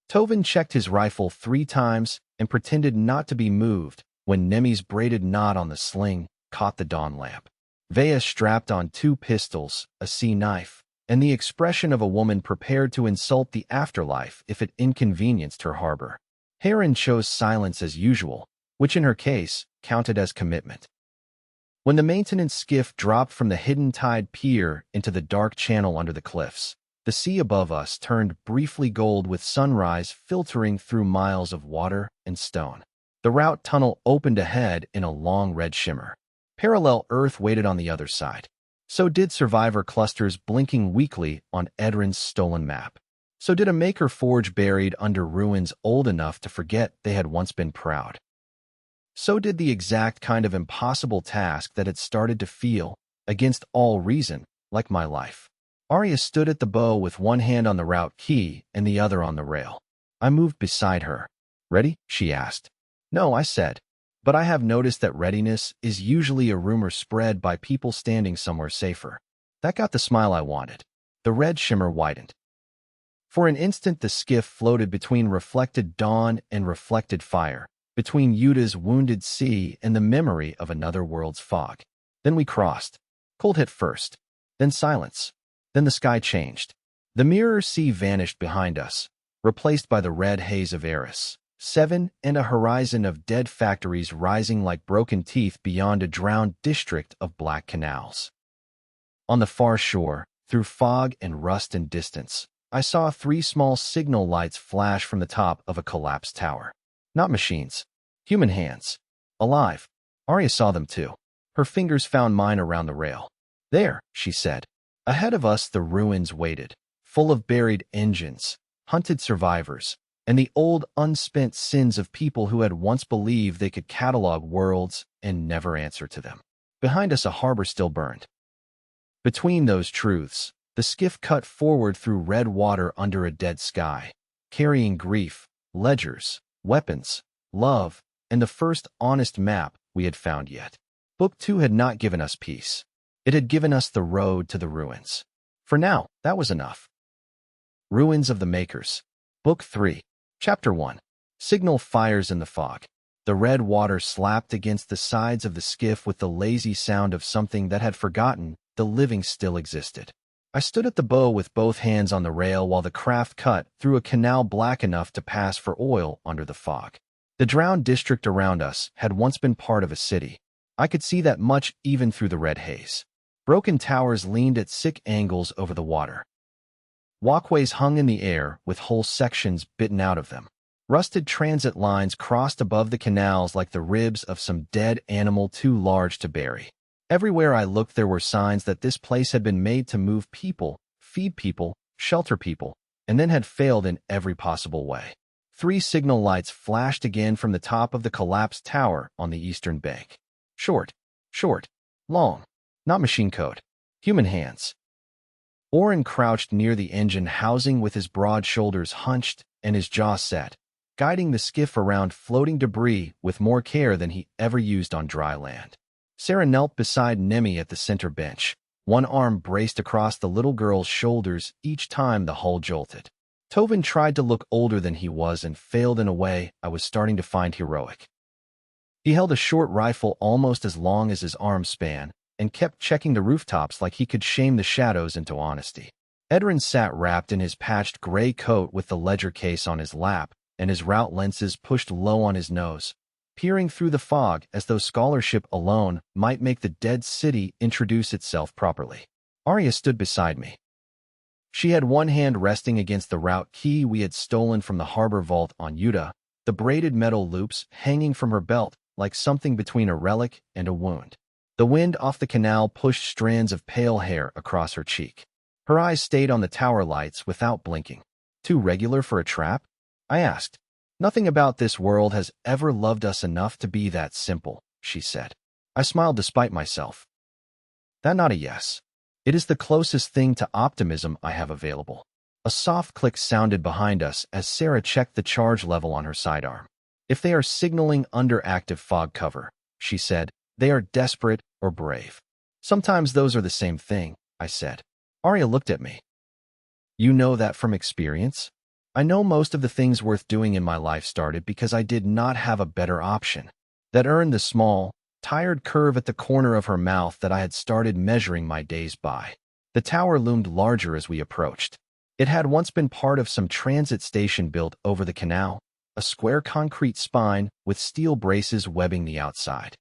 Tovin checked his rifle 3 times and pretended not to be moved when Nemi's braided knot on the sling caught the dawn lamp. Vea strapped on 2 pistols, a sea knife, and the expression of a woman prepared to insult the afterlife if it inconvenienced her harbor. Heron chose silence as usual, which in her case counted as commitment. When the maintenance skiff dropped from the hidden tide pier into the dark channel under the cliffs, the sea above us turned briefly gold with sunrise filtering through miles of water and stone. The route tunnel opened ahead in a long red shimmer. Parallel Earth waited on the other side. So did survivor clusters blinking weakly on Edrin's stolen map. So did a maker forge buried under ruins old enough to forget they had once been proud. So did the exact kind of impossible task that had started to feel, against all reason, like my life. Aria stood at the bow with one hand on the route key and the other on the rail. I moved beside her. "Ready?" she asked. "No," I said. "But I have noticed that readiness is usually a rumor spread by people standing somewhere safer." That got the smile I wanted. The red shimmer widened. For an instant, the skiff floated between reflected dawn and reflected fire, between Yuta's wounded sea and the memory of another world's fog. Then we crossed. Cold hit first, then silence. Then the sky changed. The mirror sea vanished behind us, replaced by the red haze of Eris. 7 and a horizon of dead factories rising like broken teeth beyond a drowned district of black canals. On the far shore, through fog and rust and distance, I saw 3 small signal lights flash from the top of a collapsed tower. Not machines. Human hands. Alive. Aria saw them too. Her fingers found mine around the rail. "There," she said. Ahead of us the ruins waited, full of buried engines, hunted survivors, and the old unspent sins of people who had once believed they could catalog worlds and never answer to them. Behind us a harbor still burned. Between those truths, the skiff cut forward through red water under a dead sky, carrying grief, ledgers, weapons, love, and the first honest map we had found yet. Book 2 had not given us peace. It had given us the road to the ruins. For now, that was enough. Ruins of the Makers. Book 3. Chapter 1. Signal fires in the fog. The red water slapped against the sides of the skiff with the lazy sound of something that had forgotten the living still existed. I stood at the bow with both hands on the rail while the craft cut through a canal black enough to pass for oil under the fog. The drowned district around us had once been part of a city. I could see that much even through the red haze. Broken towers leaned at sick angles over the water. Walkways hung in the air with whole sections bitten out of them. Rusted transit lines crossed above the canals like the ribs of some dead animal too large to bury. Everywhere I looked there were signs that this place had been made to move people, feed people, shelter people, and then had failed in every possible way. 3 signal lights flashed again from the top of the collapsed tower on the eastern bank. Short, long. Not machine code. Human hands. Oren crouched near the engine housing with his broad shoulders hunched and his jaw set, guiding the skiff around floating debris with more care than he ever used on dry land. Sarah knelt beside Nemi at the center bench, one arm braced across the little girl's shoulders each time the hull jolted. Tovin tried to look older than he was and failed in a way I was starting to find heroic. He held a short rifle almost as long as his arm span, and kept checking the rooftops like he could shame the shadows into honesty. Edrin sat wrapped in his patched gray coat with the ledger case on his lap and his route lenses pushed low on his nose, peering through the fog as though scholarship alone might make the dead city introduce itself properly. Aria stood beside me. She had one hand resting against the route key we had stolen from the harbor vault on Yuta, the braided metal loops hanging from her belt like something between a relic and a wound. The wind off the canal pushed strands of pale hair across her cheek. Her eyes stayed on the tower lights without blinking. "Too regular for a trap?" I asked. "Nothing about this world has ever loved us enough to be that simple," she said. I smiled despite myself. "That not a yes. It is the closest thing to optimism I have available." A soft click sounded behind us as Sarah checked the charge level on her sidearm. "If they are signaling under active fog cover," she said, "they are desperate or brave." "Sometimes those are the same thing," I said. Aria looked at me. "You know that from experience?" "I know most of the things worth doing in my life started because I did not have a better option. That earned the small, tired curve at the corner of her mouth that I had started measuring my days by." The tower loomed larger as we approached. It had once been part of some transit station built over the canal, a square concrete spine with steel braces webbing the outside.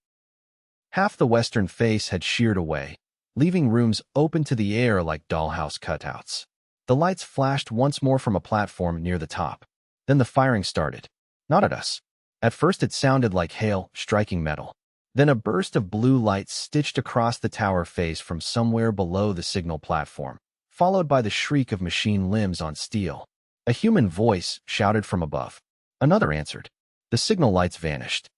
Half the western face had sheared away, leaving rooms open to the air like dollhouse cutouts. The lights flashed once more from a platform near the top. Then the firing started. Not at us. At first it sounded like hail striking metal. Then a burst of blue light stitched across the tower face from somewhere below the signal platform, followed by the shriek of machine limbs on steel. A human voice shouted from above. Another answered. The signal lights vanished.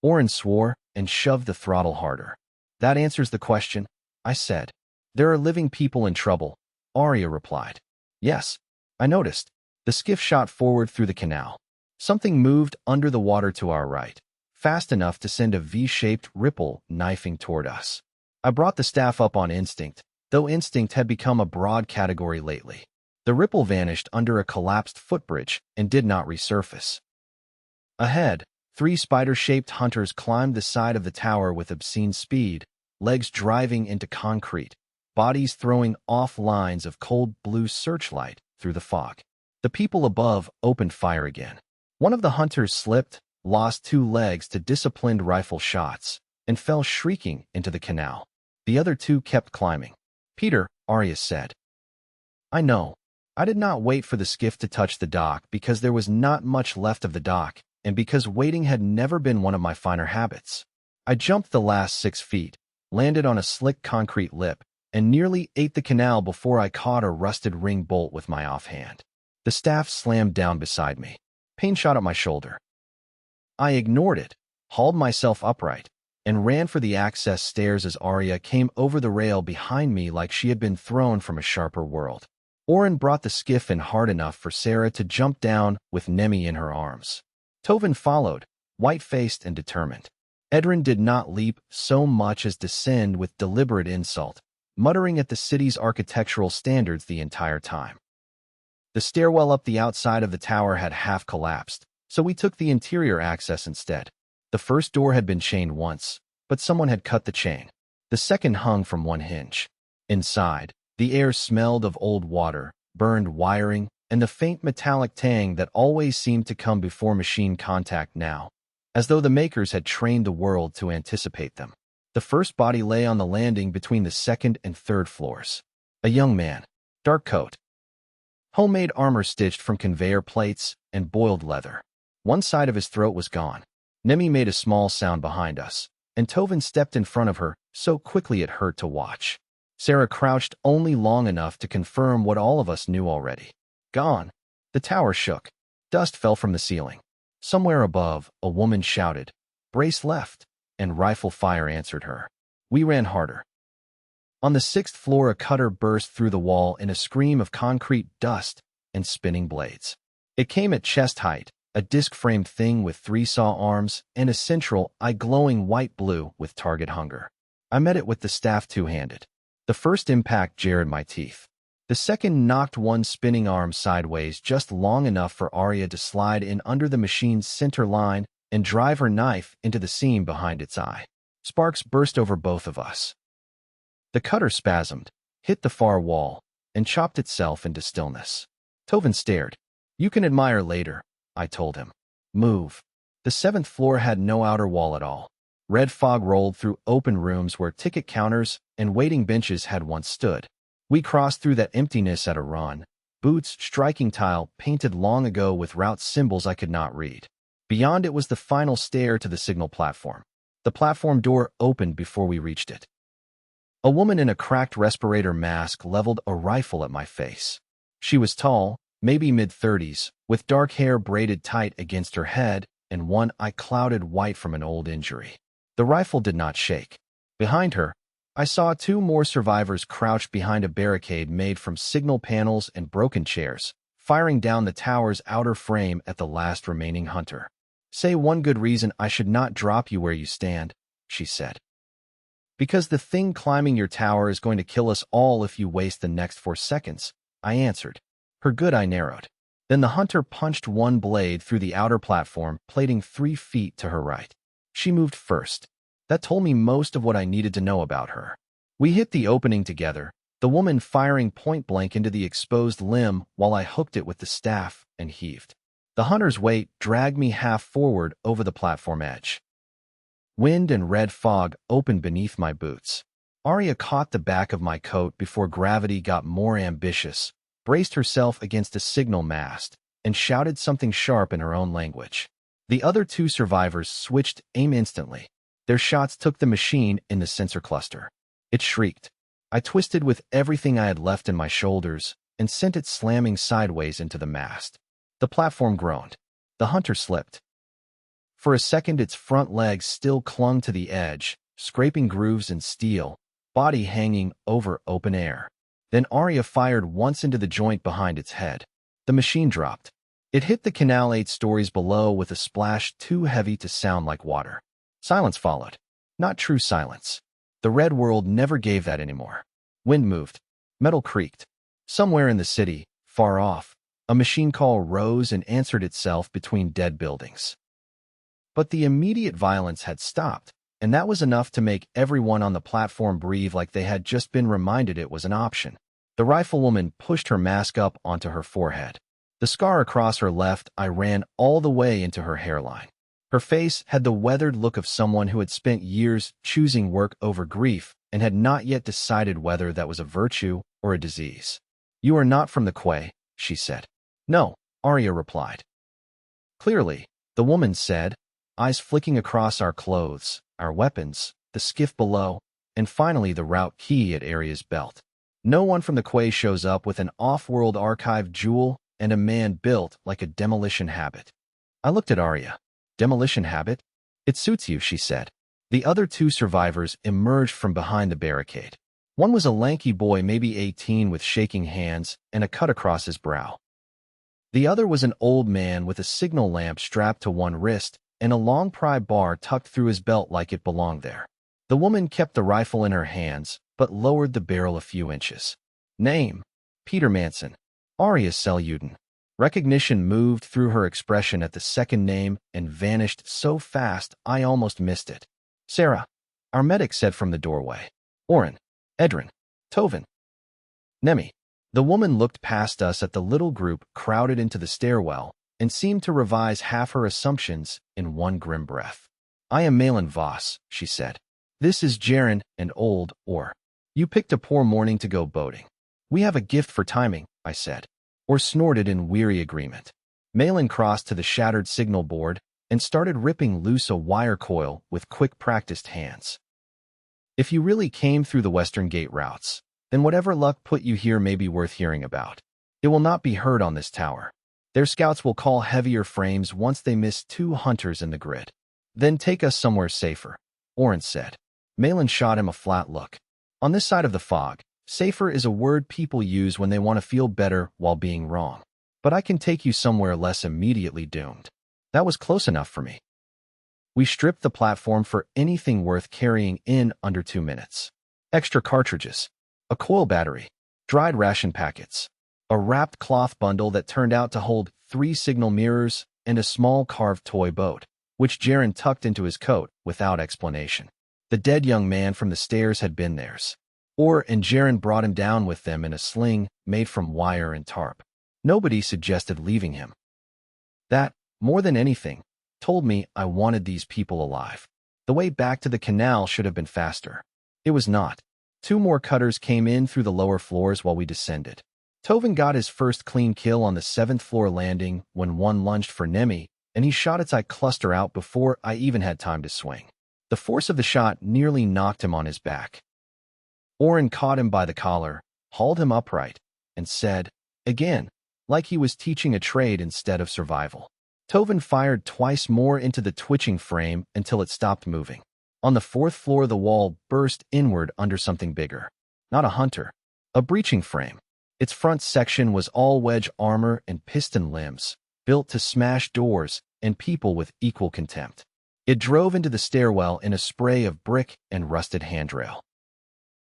Oren swore and shoved the throttle harder. "That answers the question," I said. "There are living people in trouble, Aria replied. Yes, I noticed. The skiff shot forward through the canal. Something moved under the water to our right, fast enough to send a V-shaped ripple knifing toward us. I brought the staff up on instinct, though instinct had become a broad category lately. The ripple vanished under a collapsed footbridge and did not resurface. Ahead, 3 spider-shaped hunters climbed the side of the tower with obscene speed, legs driving into concrete, bodies throwing off lines of cold blue searchlight through the fog. The people above opened fire again. One of the hunters slipped, lost 2 legs to disciplined rifle shots, and fell shrieking into the canal. The other 2 kept climbing. Peter, Aria said. I know. I did not wait for the skiff to touch the dock because there was not much left of the dock, and because waiting had never been one of my finer habits. I jumped the last 6 feet, landed on a slick concrete lip, and nearly ate the canal before I caught a rusted ring bolt with my offhand. The staff slammed down beside me. Pain shot at my shoulder. I ignored it, hauled myself upright, and ran for the access stairs as Aria came over the rail behind me like she had been thrown from a sharper world. Oren brought the skiff in hard enough for Sarah to jump down with Nemi in her arms. Tovin followed, white-faced and determined. Edrin did not leap so much as descend with deliberate insult, muttering at the city's architectural standards the entire time. The stairwell up the outside of the tower had half collapsed, so we took the interior access instead. The first door had been chained once, but someone had cut the chain. The second hung from one hinge. Inside, the air smelled of old water, burned wiring, and the faint metallic tang that always seemed to come before machine contact now, as though the makers had trained the world to anticipate them. The first body lay on the landing between the second and third floors. A young man, dark coat, homemade armor stitched from conveyor plates and boiled leather. One side of his throat was gone. Nemi made a small sound behind us, and Tovin stepped in front of her so quickly it hurt to watch. Sarah crouched only long enough to confirm what all of us knew already. Gone. The tower shook. Dust fell from the ceiling. Somewhere above, a woman shouted, "Brace left," and rifle fire answered her. We ran harder. On the 6th floor, a cutter burst through the wall in a scream of concrete dust and spinning blades. It came at chest height, a disc-framed thing with 3 saw arms and a central eye glowing white-blue with target hunger. I met it with the staff two-handed. The first impact jarred my teeth. The second knocked one spinning arm sideways just long enough for Aria to slide in under the machine's center line and drive her knife into the seam behind its eye. Sparks burst over both of us. The cutter spasmed, hit the far wall, and chopped itself into stillness. Tovin stared. "You can admire later," I told him. "Move." The 7th floor had no outer wall at all. Red fog rolled through open rooms where ticket counters and waiting benches had once stood. We crossed through that emptiness at a run, boots striking tile painted long ago with route symbols I could not read. Beyond it was the final stair to the signal platform. The platform door opened before we reached it. A woman in a cracked respirator mask leveled a rifle at my face. She was tall, maybe mid-30s, with dark hair braided tight against her head and one eye clouded white from an old injury. The rifle did not shake. Behind her, I saw 2 more survivors crouched behind a barricade made from signal panels and broken chairs, firing down the tower's outer frame at the last remaining hunter. "Say one good reason I should not drop you where you stand," she said. "Because the thing climbing your tower is going to kill us all if you waste the next 4 seconds, I answered. Her good eye narrowed. Then the hunter punched one blade through the outer platform, plating 3 feet to her right. She moved first. That told me most of what I needed to know about her. We hit the opening together, the woman firing point-blank into the exposed limb while I hooked it with the staff and heaved. The hunter's weight dragged me half forward over the platform edge. Wind and red fog opened beneath my boots. Aria caught the back of my coat before gravity got more ambitious, braced herself against a signal mast, and shouted something sharp in her own language. The other 2 survivors switched aim instantly. Their shots took the machine in the sensor cluster. It shrieked. I twisted with everything I had left in my shoulders and sent it slamming sideways into the mast. The platform groaned. The hunter slipped. For a second, its front legs still clung to the edge, scraping grooves in steel, body hanging over open air. Then Aria fired once into the joint behind its head. The machine dropped. It hit the canal 8 stories below with a splash too heavy to sound like water. Silence followed. Not true silence. The red world never gave that anymore. Wind moved. Metal creaked. Somewhere in the city, far off, a machine call rose and answered itself between dead buildings. But the immediate violence had stopped, and that was enough to make everyone on the platform breathe like they had just been reminded it was an option. The riflewoman pushed her mask up onto her forehead. The scar across her left eye ran all the way into her hairline. Her face had the weathered look of someone who had spent years choosing work over grief and had not yet decided whether that was a virtue or a disease. "You are not from the quay," she said. "No," Aria replied. Clearly, the woman said, eyes flicking across our clothes, our weapons, the skiff below, and finally the route key at Aria's belt. "No one from the quay shows up with an off-world archive jewel and a man built like a demolition habit." I looked at Aria. "Demolition habit? It suits you," she said. The other two survivors emerged from behind the barricade. One was a lanky boy, maybe 18, with shaking hands and a cut across his brow. The other was an old man with a signal lamp strapped to one wrist and a long pry bar tucked through his belt like it belonged there. The woman kept the rifle in her hands, but lowered the barrel a few inches. "Name? Peter Manson. Aria Seluden." Recognition moved through her expression at the second name and vanished so fast I almost missed it. "Sarah," our medic said from the doorway. "Oren. Edrin. Tovin. Nemi." The woman looked past us at the little group crowded into the stairwell and seemed to revise half her assumptions in one grim breath. "I am Malin Voss," she said. "This is Jaren and Old Or. You picked a poor morning to go boating." "We have a gift for timing," I said. Or snorted in weary agreement. Malin crossed to the shattered signal board and started ripping loose a wire coil with quick practiced hands. "If you really came through the Western Gate routes, then whatever luck put you here may be worth hearing about. It will not be heard on this tower. Their scouts will call heavier frames once they miss 2 hunters in the grid. Then take us somewhere safer," Oren said. Malin shot him a flat look. "On this side of the fog, safer is a word people use when they want to feel better while being wrong. But I can take you somewhere less immediately doomed." That was close enough for me. We stripped the platform for anything worth carrying in under 2 minutes. Extra cartridges, a coil battery, dried ration packets, a wrapped cloth bundle that turned out to hold 3 signal mirrors, and a small carved toy boat, which Jaren tucked into his coat without explanation. The dead young man from the stairs had been theirs. Or and Jaren brought him down with them in a sling made from wire and tarp. Nobody suggested leaving him. That, more than anything, told me I wanted these people alive. The way back to the canal should have been faster. It was not. 2 more cutters came in through the lower floors while we descended. Tovin got his first clean kill on the 7th floor landing when one lunged for Nemi, and he shot its eye cluster out before I even had time to swing. The force of the shot nearly knocked him on his back. Oren caught him by the collar, hauled him upright, and said, again, like he was teaching a trade instead of survival. Tovin fired twice more into the twitching frame until it stopped moving. On the 4th floor, the wall burst inward under something bigger. Not a hunter, a breaching frame. Its front section was all wedge armor and piston limbs, built to smash doors and people with equal contempt. It drove into the stairwell in a spray of brick and rusted handrail.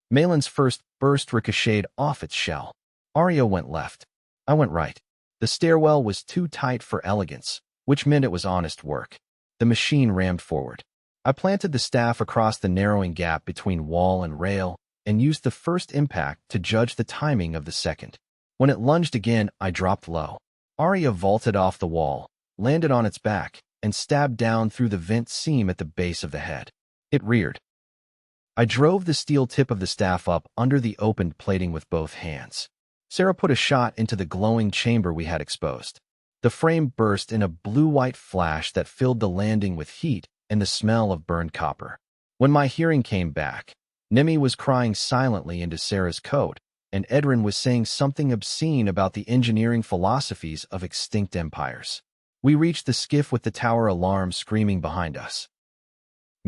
Malin's first burst ricocheted off its shell. Aria went left. I went right. The stairwell was too tight for elegance, which meant it was honest work. The machine rammed forward. I planted the staff across the narrowing gap between wall and rail and used the first impact to judge the timing of the second. When it lunged again, I dropped low. Aria vaulted off the wall, landed on its back, and stabbed down through the vent seam at the base of the head. It reared. I drove the steel tip of the staff up under the opened plating with both hands. Sarah put a shot into the glowing chamber we had exposed. The frame burst in a blue-white flash that filled the landing with heat and the smell of burned copper. When my hearing came back, Nemi was crying silently into Sarah's coat, and Edrin was saying something obscene about the engineering philosophies of extinct empires. We reached the skiff with the tower alarm screaming behind us.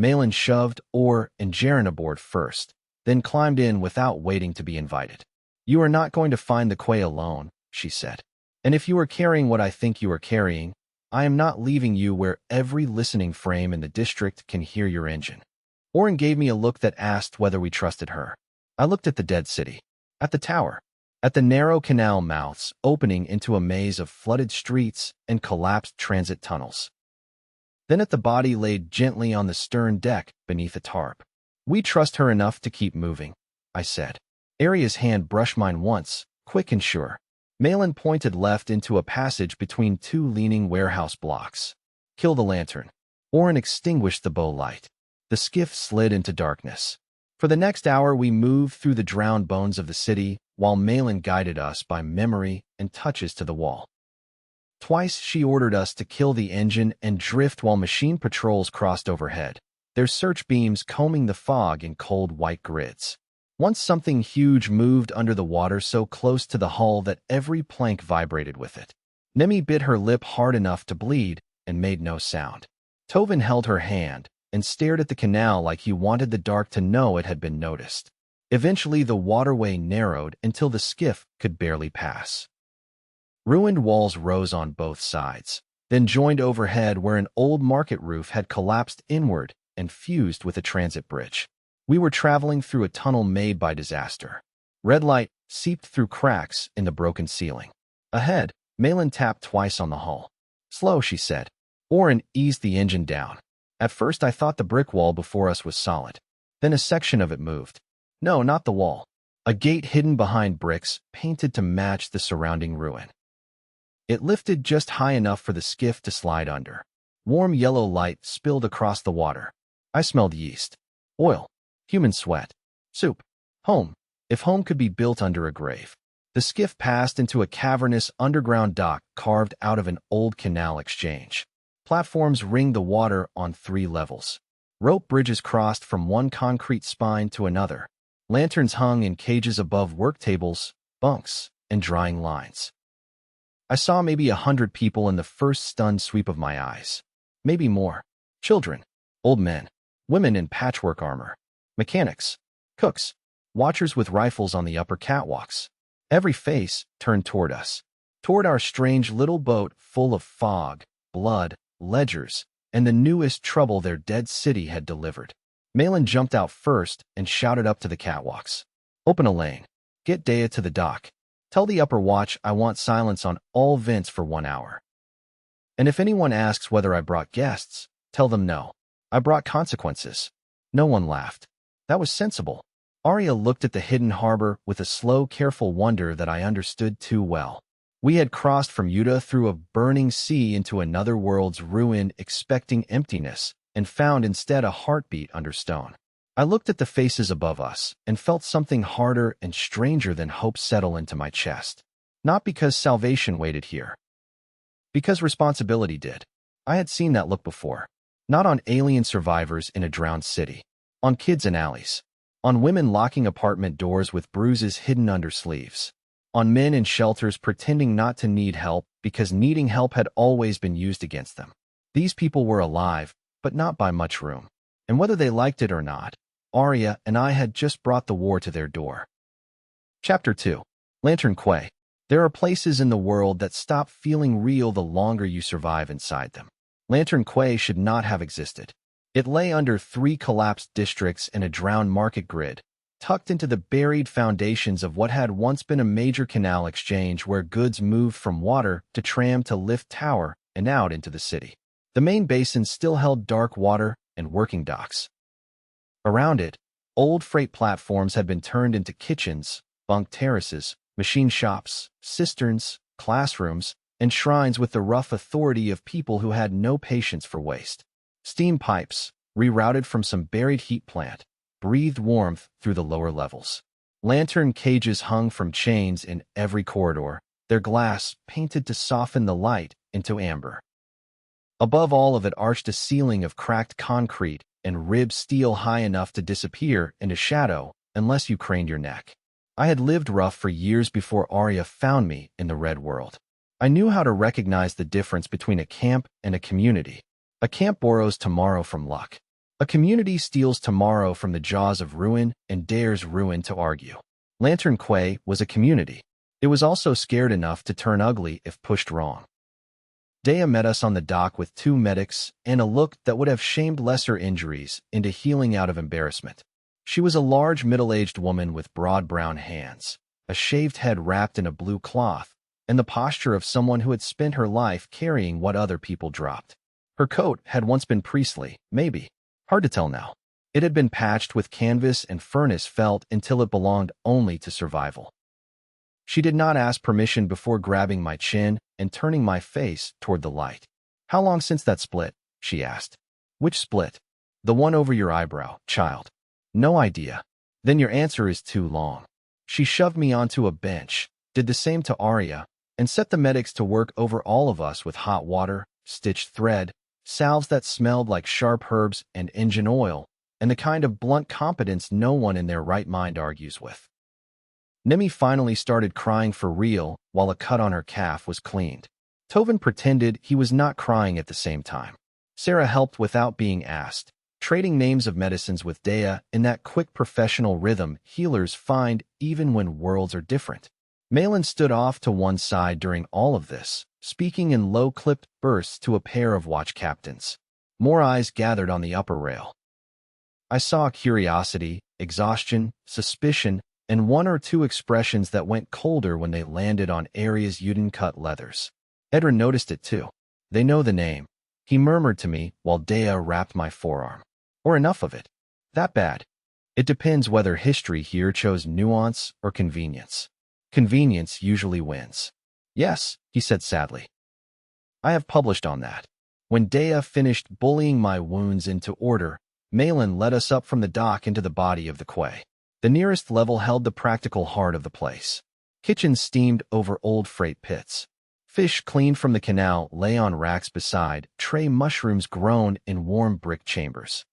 Malin shoved Or and Jaren aboard first, then climbed in without waiting to be invited. You are not going to find the quay alone, she said. And if you are carrying what I think you are carrying, I am not leaving you where every listening frame in the district can hear your engine. Oren gave me a look that asked whether we trusted her. I looked at the dead city, at the tower, at the narrow canal mouths opening into a maze of flooded streets and collapsed transit tunnels. Then at the body laid gently on the stern deck beneath a tarp. We trust her enough to keep moving, I said. Aria's hand brushed mine once, quick and sure. Malin pointed left into a passage between two leaning warehouse blocks. Kill the lantern. Oren extinguished the bow light. The skiff slid into darkness. For the next hour we moved through the drowned bones of the city, while Malin guided us by memory and touches to the wall. Twice she ordered us to kill the engine and drift while machine patrols crossed overhead, their search beams combing the fog in cold white grids. Once something huge moved under the water so close to the hull that every plank vibrated with it. Nemi bit her lip hard enough to bleed and made no sound. Tovin held her hand and stared at the canal like he wanted the dark to know it had been noticed. Eventually the waterway narrowed until the skiff could barely pass. Ruined walls rose on both sides, then joined overhead where an old market roof had collapsed inward and fused with a transit bridge. We were traveling through a tunnel made by disaster. Red light seeped through cracks in the broken ceiling. Ahead, Malin tapped twice on the hull. Slow, she said. Oren eased the engine down. At first I thought the brick wall before us was solid. Then a section of it moved. No, not the wall. A gate hidden behind bricks, painted to match the surrounding ruin. It lifted just high enough for the skiff to slide under. Warm yellow light spilled across the water. I smelled yeast, oil, human sweat, soup. Home, if home could be built under a grave. The skiff passed into a cavernous underground dock carved out of an old canal exchange. Platforms ringed the water on 3 levels. Rope bridges crossed from one concrete spine to another. Lanterns hung in cages above work tables, bunks, and drying lines. I saw maybe 100 people in the first stunned sweep of my eyes. Maybe more. Children, old men, women in patchwork armor, mechanics, cooks, watchers with rifles on the upper catwalks. Every face turned toward us, toward our strange little boat full of fog, blood, ledgers, and the newest trouble their dead city had delivered. Malin jumped out first and shouted up to the catwalks. Open a lane. Get Dea to the dock. Tell the upper watch I want silence on all vents for 1 hour. And if anyone asks whether I brought guests, tell them no. I brought consequences. No one laughed. That was sensible. Aria looked at the hidden harbor with a slow, careful wonder that I understood too well. We had crossed from Yuta through a burning sea into another world's ruin, expecting emptiness, and found instead a heartbeat under stone. I looked at the faces above us and felt something harder and stranger than hope settle into my chest. Not because salvation waited here. Because responsibility did. I had seen that look before. Not on alien survivors in a drowned city. On kids in alleys. On women locking apartment doors with bruises hidden under sleeves. On men in shelters pretending not to need help because needing help had always been used against them. These people were alive, but not by much room. And whether they liked it or not, Aria and I had just brought the war to their door. Chapter 2. Lantern Quay. There are places in the world that stop feeling real the longer you survive inside them. Lantern Quay should not have existed. It lay under 3 collapsed districts and a drowned market grid, tucked into the buried foundations of what had once been a major canal exchange where goods moved from water to tram to lift tower and out into the city. The main basin still held dark water and working docks. Around it, old freight platforms had been turned into kitchens, bunk terraces, machine shops, cisterns, classrooms, and shrines with the rough authority of people who had no patience for waste. Steam pipes, rerouted from some buried heat plant, breathed warmth through the lower levels. Lantern cages hung from chains in every corridor, their glass painted to soften the light into amber. Above all of it arched a ceiling of cracked concrete and ribbed steel high enough to disappear into shadow unless you craned your neck. I had lived rough for years before Aria found me in the Red World. I knew how to recognize the difference between a camp and a community. A camp borrows tomorrow from luck. A community steals tomorrow from the jaws of ruin and dares ruin to argue. Lantern Quay was a community. It was also scared enough to turn ugly if pushed wrong. Dea met us on the dock with 2 medics and a look that would have shamed lesser injuries into healing out of embarrassment. She was a large middle-aged woman with broad brown hands, a shaved head wrapped in a blue cloth, and the posture of someone who had spent her life carrying what other people dropped. Her coat had once been priestly, maybe. Hard to tell now. It had been patched with canvas and furnace felt until it belonged only to survival. She did not ask permission before grabbing my chin and turning my face toward the light. "How long since that split?" she asked. "Which split?" "The one over your eyebrow, child." "No idea." "Then your answer is too long." She shoved me onto a bench, did the same to Aria, and set the medics to work over all of us with hot water, stitched thread, salves that smelled like sharp herbs and engine oil, and the kind of blunt competence no one in their right mind argues with. Nemi finally started crying for real while a cut on her calf was cleaned. Tovin pretended he was not crying at the same time. Sarah helped without being asked, trading names of medicines with Dea in that quick professional rhythm healers find even when worlds are different. Malin stood off to one side during all of this, speaking in low-clipped bursts to a pair of watch captains. More eyes gathered on the upper rail. I saw curiosity, exhaustion, suspicion, and 1 or 2 expressions that went colder when they landed on Aria's Uden-cut leathers. Edrin noticed it too. "They know the name," he murmured to me while Dea wrapped my forearm. "Or enough of it. That bad." "It depends whether history here chose nuance or convenience. Convenience usually wins." "Yes," he said sadly. "I have published on that." When Dea finished bullying my wounds into order, Malin led us up from the dock into the body of the quay. The nearest level held the practical heart of the place. Kitchens steamed over old freight pits. Fish cleaned from the canal lay on racks beside tray mushrooms grown in warm brick chambers.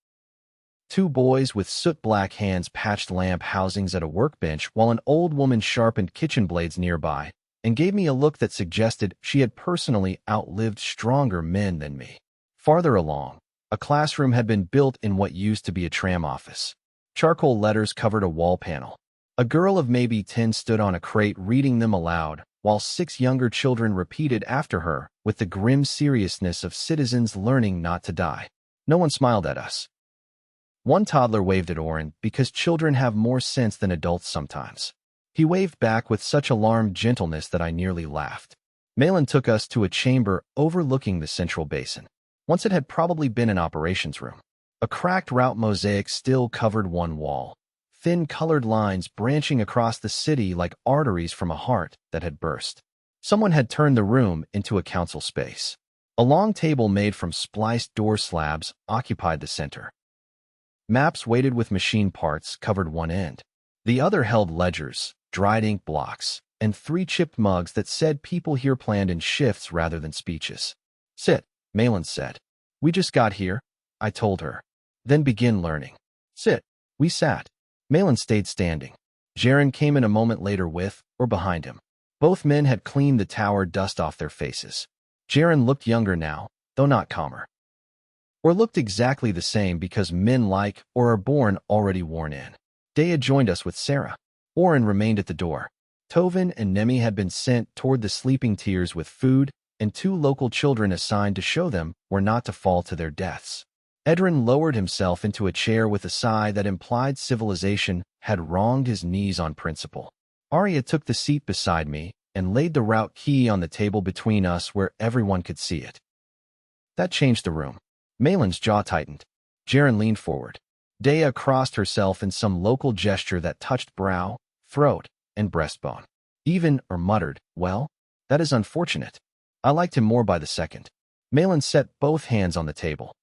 2 boys with soot-black hands patched lamp housings at a workbench while an old woman sharpened kitchen blades nearby and gave me a look that suggested she had personally outlived stronger men than me. Farther along, a classroom had been built in what used to be a tram office. Charcoal letters covered a wall panel. A girl of maybe 10 stood on a crate reading them aloud, while 6 younger children repeated after her with the grim seriousness of citizens learning not to die. No one smiled at us. One toddler waved at Oren because children have more sense than adults sometimes. He waved back with such alarmed gentleness that I nearly laughed. Malin took us to a chamber overlooking the central basin. Once it had probably been an operations room. A cracked route mosaic still covered one wall, thin colored lines branching across the city like arteries from a heart that had burst. Someone had turned the room into a council space. A long table made from spliced door slabs occupied the center. Maps weighted with machine parts covered one end. The other held ledgers, dried ink blocks, and 3 chipped mugs that said people here planned in shifts rather than speeches. "Sit," Malin said. "We just got here," I told her. "Then begin learning." "Sit." We sat. Malin stayed standing. Jaren came in a moment later with, or behind him. Both men had cleaned the tower dust off their faces. Jaren looked younger now, though not calmer. Or looked exactly the same because men like or are born already worn in. Dea joined us with Sarah. Oren remained at the door. Tovin and Nemi had been sent toward the sleeping tiers with food, and 2 local children assigned to show them where not to fall to their deaths. Edrin lowered himself into a chair with a sigh that implied civilization had wronged his knees on principle. Aria took the seat beside me and laid the route key on the table between us where everyone could see it. That changed the room. Malin's jaw tightened. Jaren leaned forward. Dea crossed herself in some local gesture that touched brow, throat, and breastbone. Even or muttered, "Well, that is unfortunate." I liked him more by the second. Malin set both hands on the table.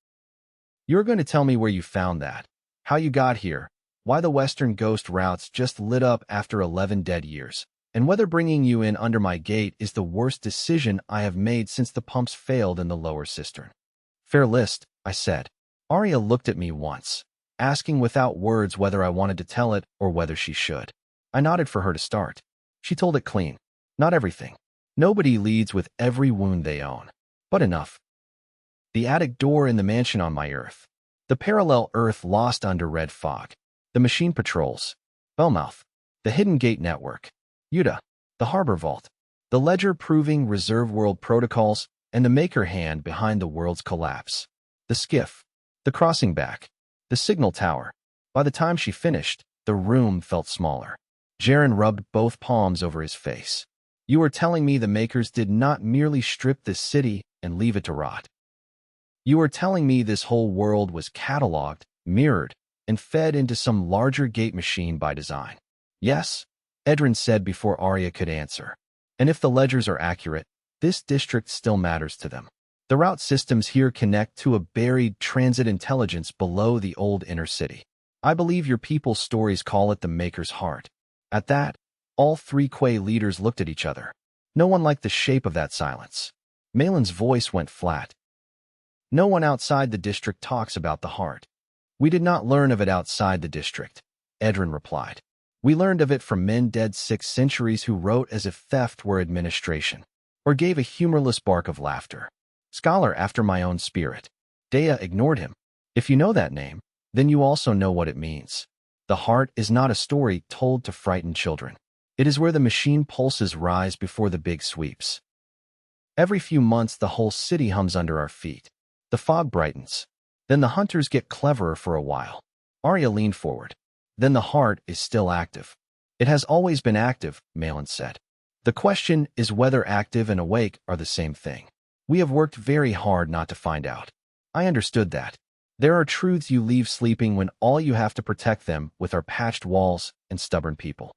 "You're going to tell me where you found that, how you got here, why the Western ghost routes just lit up after 11 dead years, and whether bringing you in under my gate is the worst decision I have made since the pumps failed in the lower cistern." "Fair list," I said. Aria looked at me once, asking without words whether I wanted to tell it or whether she should. I nodded for her to start. She told it clean. Not everything. Nobody leads with every wound they own. But enough. The attic door in the mansion on my Earth. The parallel Earth lost under red fog. The machine patrols. Bellmouth. The Hidden Gate Network. Utah. The Harbor Vault. The ledger proving reserve world protocols, and the maker hand behind the world's collapse. The skiff. The crossing back. The signal tower. By the time she finished, the room felt smaller. Jaren rubbed both palms over his face. You were telling me the makers did not merely strip this city and leave it to rot. You were telling me this whole world was cataloged, mirrored, and fed into some larger gate machine by design. Yes, Edrin said before Aria could answer. And if the ledgers are accurate, this district still matters to them. The route systems here connect to a buried transit intelligence below the old inner city. I believe your people's stories call it the Maker's Heart. At that, all three Quay leaders looked at each other. No one liked the shape of that silence. Malin's voice went flat. No one outside the district talks about the heart. We did not learn of it outside the district, Edrin replied. We learned of it from men dead 6 centuries who wrote as if theft were administration, or gave a humorless bark of laughter. Scholar after my own spirit. Dea ignored him. If you know that name, then you also know what it means. The heart is not a story told to frighten children. It is where the machine pulses rise before the big sweeps. Every few months the whole city hums under our feet. The fog brightens. Then the hunters get cleverer for a while. Aria leaned forward. Then the heart is still active. It has always been active, Malin said. The question is whether active and awake are the same thing. We have worked very hard not to find out. I understood that. There are truths you leave sleeping when all you have to protect them with are patched walls and stubborn people.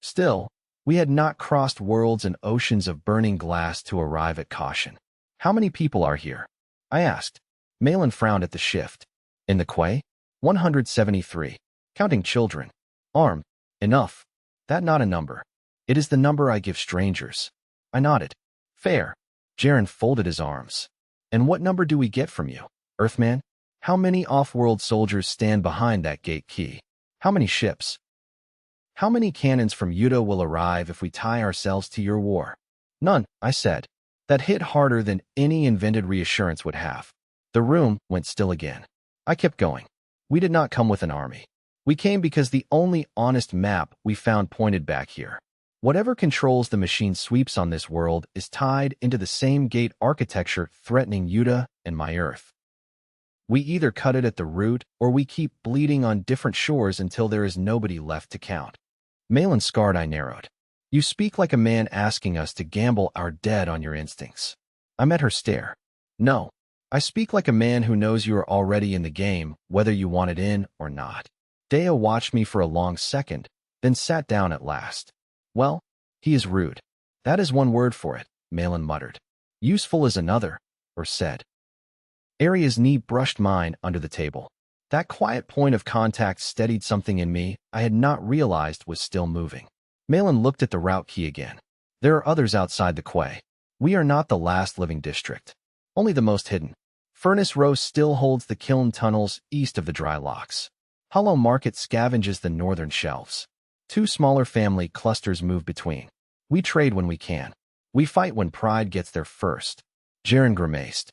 Still, we had not crossed worlds and oceans of burning glass to arrive at caution. How many people are here? I asked. Malin frowned at the shift. In the quay? 173. Counting children. Armed. Enough. That not a number. It is the number I give strangers. I nodded. Fair. Jaren folded his arms. And what number do we get from you, Earthman? How many off-world soldiers stand behind that gate key? How many ships? How many cannons from Utah will arrive if we tie ourselves to your war? None, I said. That hit harder than any invented reassurance would have. The room went still again. I kept going. We did not come with an army. We came because the only honest map we found pointed back here. Whatever controls the machine sweeps on this world is tied into the same gate architecture threatening Utah and my Earth. We either cut it at the root or we keep bleeding on different shores until there is nobody left to count. Malin's scarred eye narrowed. You speak like a man asking us to gamble our dead on your instincts. I met her stare. No, I speak like a man who knows you are already in the game, whether you want it in or not. Dea watched me for a long second, then sat down at last. Well, he is rude. That is one word for it, Malin muttered. Useful is another, or said. Aria's knee brushed mine under the table. That quiet point of contact steadied something in me I had not realized was still moving. Malin looked at the route key again. There are others outside the quay. We are not the last living district. Only the most hidden. Furnace Row still holds the kiln tunnels east of the dry locks. Hollow Market scavenges the northern shelves. 2 smaller family clusters move between. We trade when we can. We fight when pride gets there first. Jaren grimaced.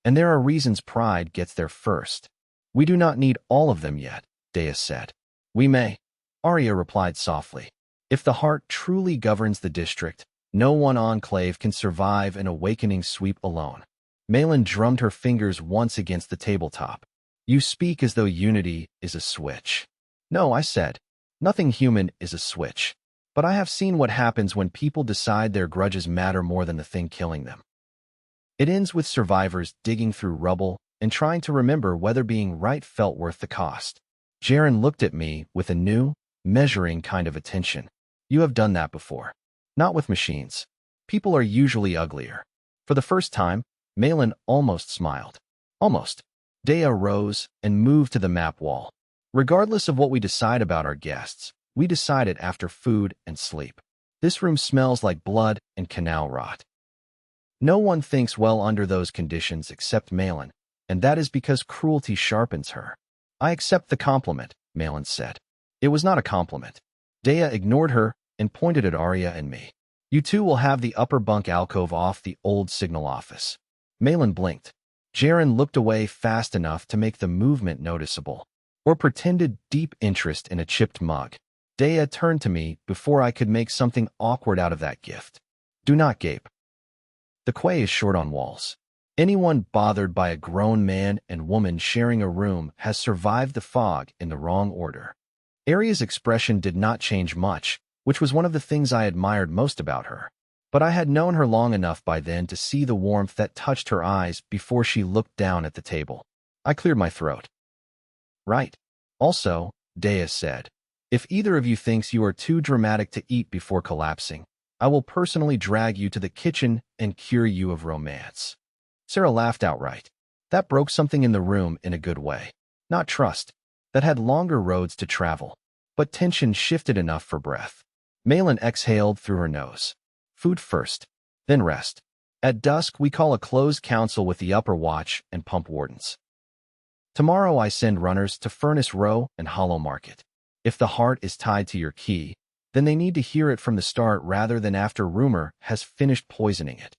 And there are reasons pride gets there first. We do not need all of them yet, Dea said. We may, Aria replied softly. If the heart truly governs the district, no one enclave can survive an awakening sweep alone. Malin drummed her fingers once against the tabletop. You speak as though unity is a switch. No, I said. Nothing human is a switch. But I have seen what happens when people decide their grudges matter more than the thing killing them. It ends with survivors digging through rubble and trying to remember whether being right felt worth the cost. Jaren looked at me with a new, measuring kind of attention. You have done that before. Not with machines. People are usually uglier. For the first time, Malin almost smiled. Almost. Dea rose and moved to the map wall. Regardless of what we decide about our guests, we decide it after food and sleep. This room smells like blood and canal rot. No one thinks well under those conditions except Malin, and that is because cruelty sharpens her. I accept the compliment, Malin said. It was not a compliment. Dea ignored her and pointed at Aria and me. You two will have the upper bunk alcove off the old signal office. Malin blinked. Jaren looked away fast enough to make the movement noticeable, or pretended deep interest in a chipped mug. Dea turned to me before I could make something awkward out of that gift. Do not gape. The quay is short on walls. Anyone bothered by a grown man and woman sharing a room has survived the fog in the wrong order. Aria's expression did not change much, which was one of the things I admired most about her. But I had known her long enough by then to see the warmth that touched her eyes before she looked down at the table. I cleared my throat. Right. Also, Dea said, if either of you thinks you are too dramatic to eat before collapsing, I will personally drag you to the kitchen and cure you of romance. Sarah laughed outright. That broke something in the room in a good way. Not trust. That had longer roads to travel. But tension shifted enough for breath. Malin exhaled through her nose. Food first, then rest. At dusk, we call a closed council with the upper watch and pump wardens. Tomorrow I send runners to Furnace Row and Hollow Market. If the heart is tied to your key, then they need to hear it from the start rather than after rumor has finished poisoning it.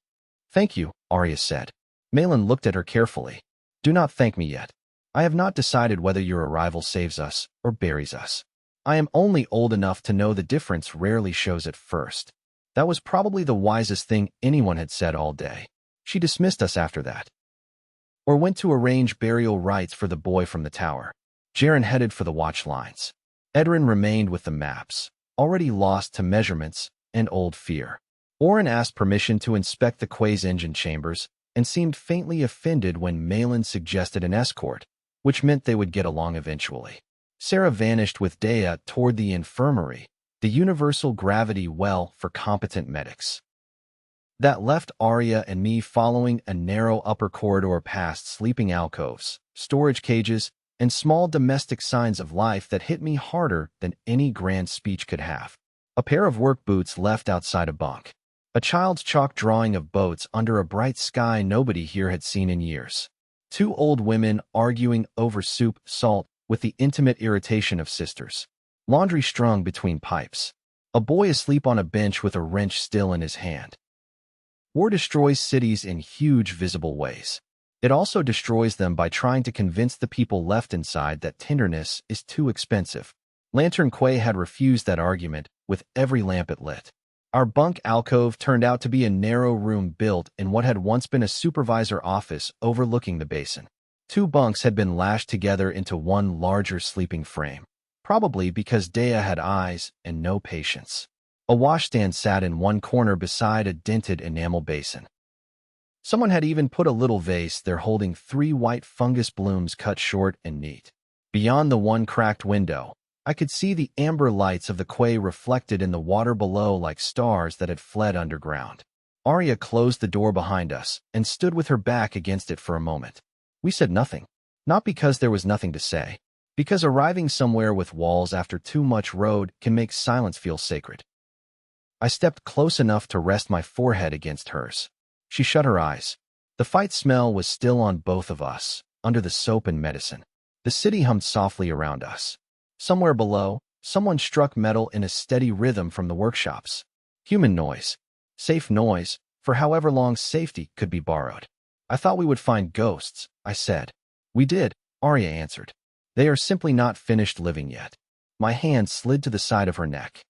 Thank you, Aria said. Malin looked at her carefully. Do not thank me yet. I have not decided whether your arrival saves us or buries us. I am only old enough to know the difference rarely shows at first. That was probably the wisest thing anyone had said all day. She dismissed us after that. Or went to arrange burial rites for the boy from the tower. Jaren headed for the watch lines. Edrin remained with the maps, already lost to measurements and old fear. Orin asked permission to inspect the quay's engine chambers and seemed faintly offended when Malin suggested an escort, which meant they would get along eventually. Sarah vanished with Dea toward the infirmary, the universal gravity well for competent medics. That left Aria and me following a narrow upper corridor past sleeping alcoves, storage cages, and small domestic signs of life that hit me harder than any grand speech could have. A pair of work boots left outside a bunk. A child's chalk drawing of boats under a bright sky nobody here had seen in years. Two old women arguing over soup, salt, with the intimate irritation of sisters. Laundry strung between pipes. A boy asleep on a bench with a wrench still in his hand. War destroys cities in huge visible ways. It also destroys them by trying to convince the people left inside that tenderness is too expensive. Lantern Quay had refused that argument with every lamp it lit. Our bunk alcove turned out to be a narrow room built in what had once been a supervisor office overlooking the basin. Two bunks had been lashed together into one larger sleeping frame, probably because Dea had eyes and no patience. A washstand sat in one corner beside a dented enamel basin. Someone had even put a little vase there holding 3 white fungus blooms cut short and neat. Beyond the one cracked window, I could see the amber lights of the quay reflected in the water below like stars that had fled underground. Aria closed the door behind us and stood with her back against it for a moment. We said nothing. Not because there was nothing to say, because arriving somewhere with walls after too much road can make silence feel sacred. I stepped close enough to rest my forehead against hers. She shut her eyes. The fight smell was still on both of us, under the soap and medicine. The city hummed softly around us. Somewhere below, someone struck metal in a steady rhythm from the workshops. Human noise. Safe noise, for however long safety could be borrowed. I thought we would find ghosts, I said. We did, Aria answered. They are simply not finished living yet. My hand slid to the side of her neck.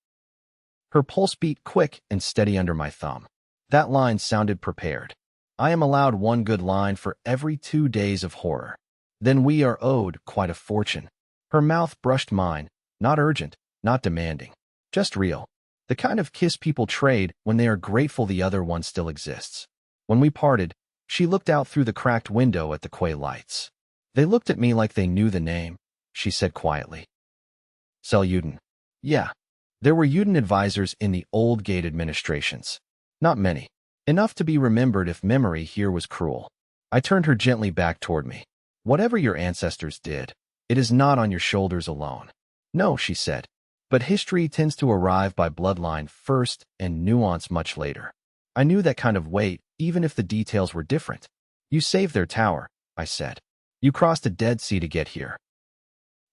Her pulse beat quick and steady under my thumb. That line sounded prepared. I am allowed one good line for every 2 days of horror. Then we are owed quite a fortune. Her mouth brushed mine, not urgent, not demanding, just real. The kind of kiss people trade when they are grateful the other one still exists. When we parted, she looked out through the cracked window at the quay lights. They looked at me like they knew the name, she said quietly. Selyudin. Yeah. There were Uden advisors in the old gate administrations. Not many. Enough to be remembered if memory here was cruel. I turned her gently back toward me. Whatever your ancestors did, it is not on your shoulders alone. No, she said. But history tends to arrive by bloodline first and nuance much later. I knew that kind of weight, even if the details were different. You saved their tower, I said. You crossed a Dead Sea to get here.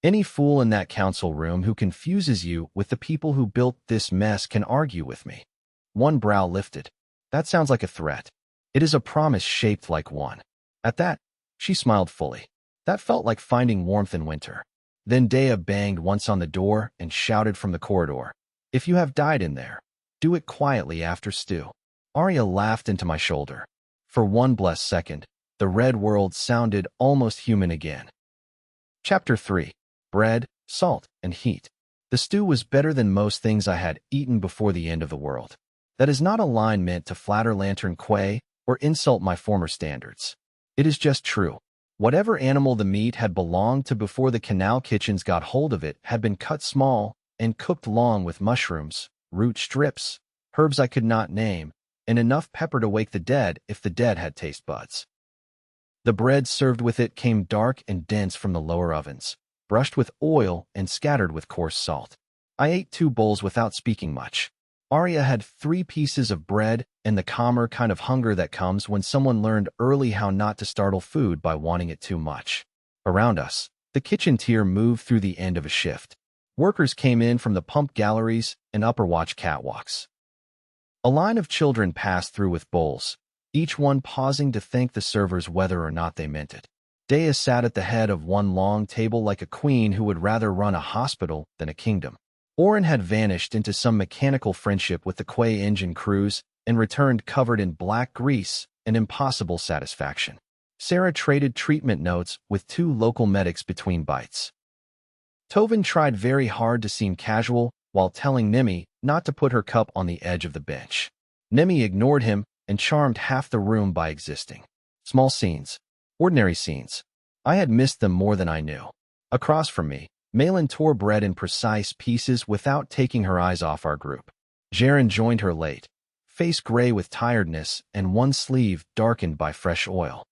Any fool in that council room who confuses you with the people who built this mess can argue with me. One brow lifted. That sounds like a threat. It is a promise shaped like one. At that, she smiled fully. That felt like finding warmth in winter. Then Dea banged once on the door and shouted from the corridor, "If you have died in there, do it quietly after stew." Aria laughed into my shoulder. For one blessed second, the red world sounded almost human again. Chapter 3. Bread, Salt, and Heat. The stew was better than most things I had eaten before the end of the world. That is not a line meant to flatter Lantern Quay or insult my former standards. It is just true. Whatever animal the meat had belonged to before the canal kitchens got hold of it had been cut small and cooked long with mushrooms, root strips, herbs I could not name, and enough pepper to wake the dead if the dead had taste buds. The bread served with it came dark and dense from the lower ovens, brushed with oil and scattered with coarse salt. I ate 2 bowls without speaking much. Aria had 3 pieces of bread and the calmer kind of hunger that comes when someone learned early how not to startle food by wanting it too much. Around us, the kitchen tier moved through the end of a shift. Workers came in from the pump galleries and upper watch catwalks. A line of children passed through with bowls, each one pausing to thank the servers whether or not they meant it. Dea sat at the head of one long table like a queen who would rather run a hospital than a kingdom. Oren had vanished into some mechanical friendship with the Quay engine crews and returned covered in black grease and impossible satisfaction. Sarah traded treatment notes with 2 local medics between bites. Tovin tried very hard to seem casual while telling Nimi not to put her cup on the edge of the bench. Nimi ignored him and charmed half the room by existing. Small scenes. Ordinary scenes. I had missed them more than I knew. Across from me, Malin tore bread in precise pieces without taking her eyes off our group. Jaren joined her late, face gray with tiredness and one sleeve darkened by fresh oil.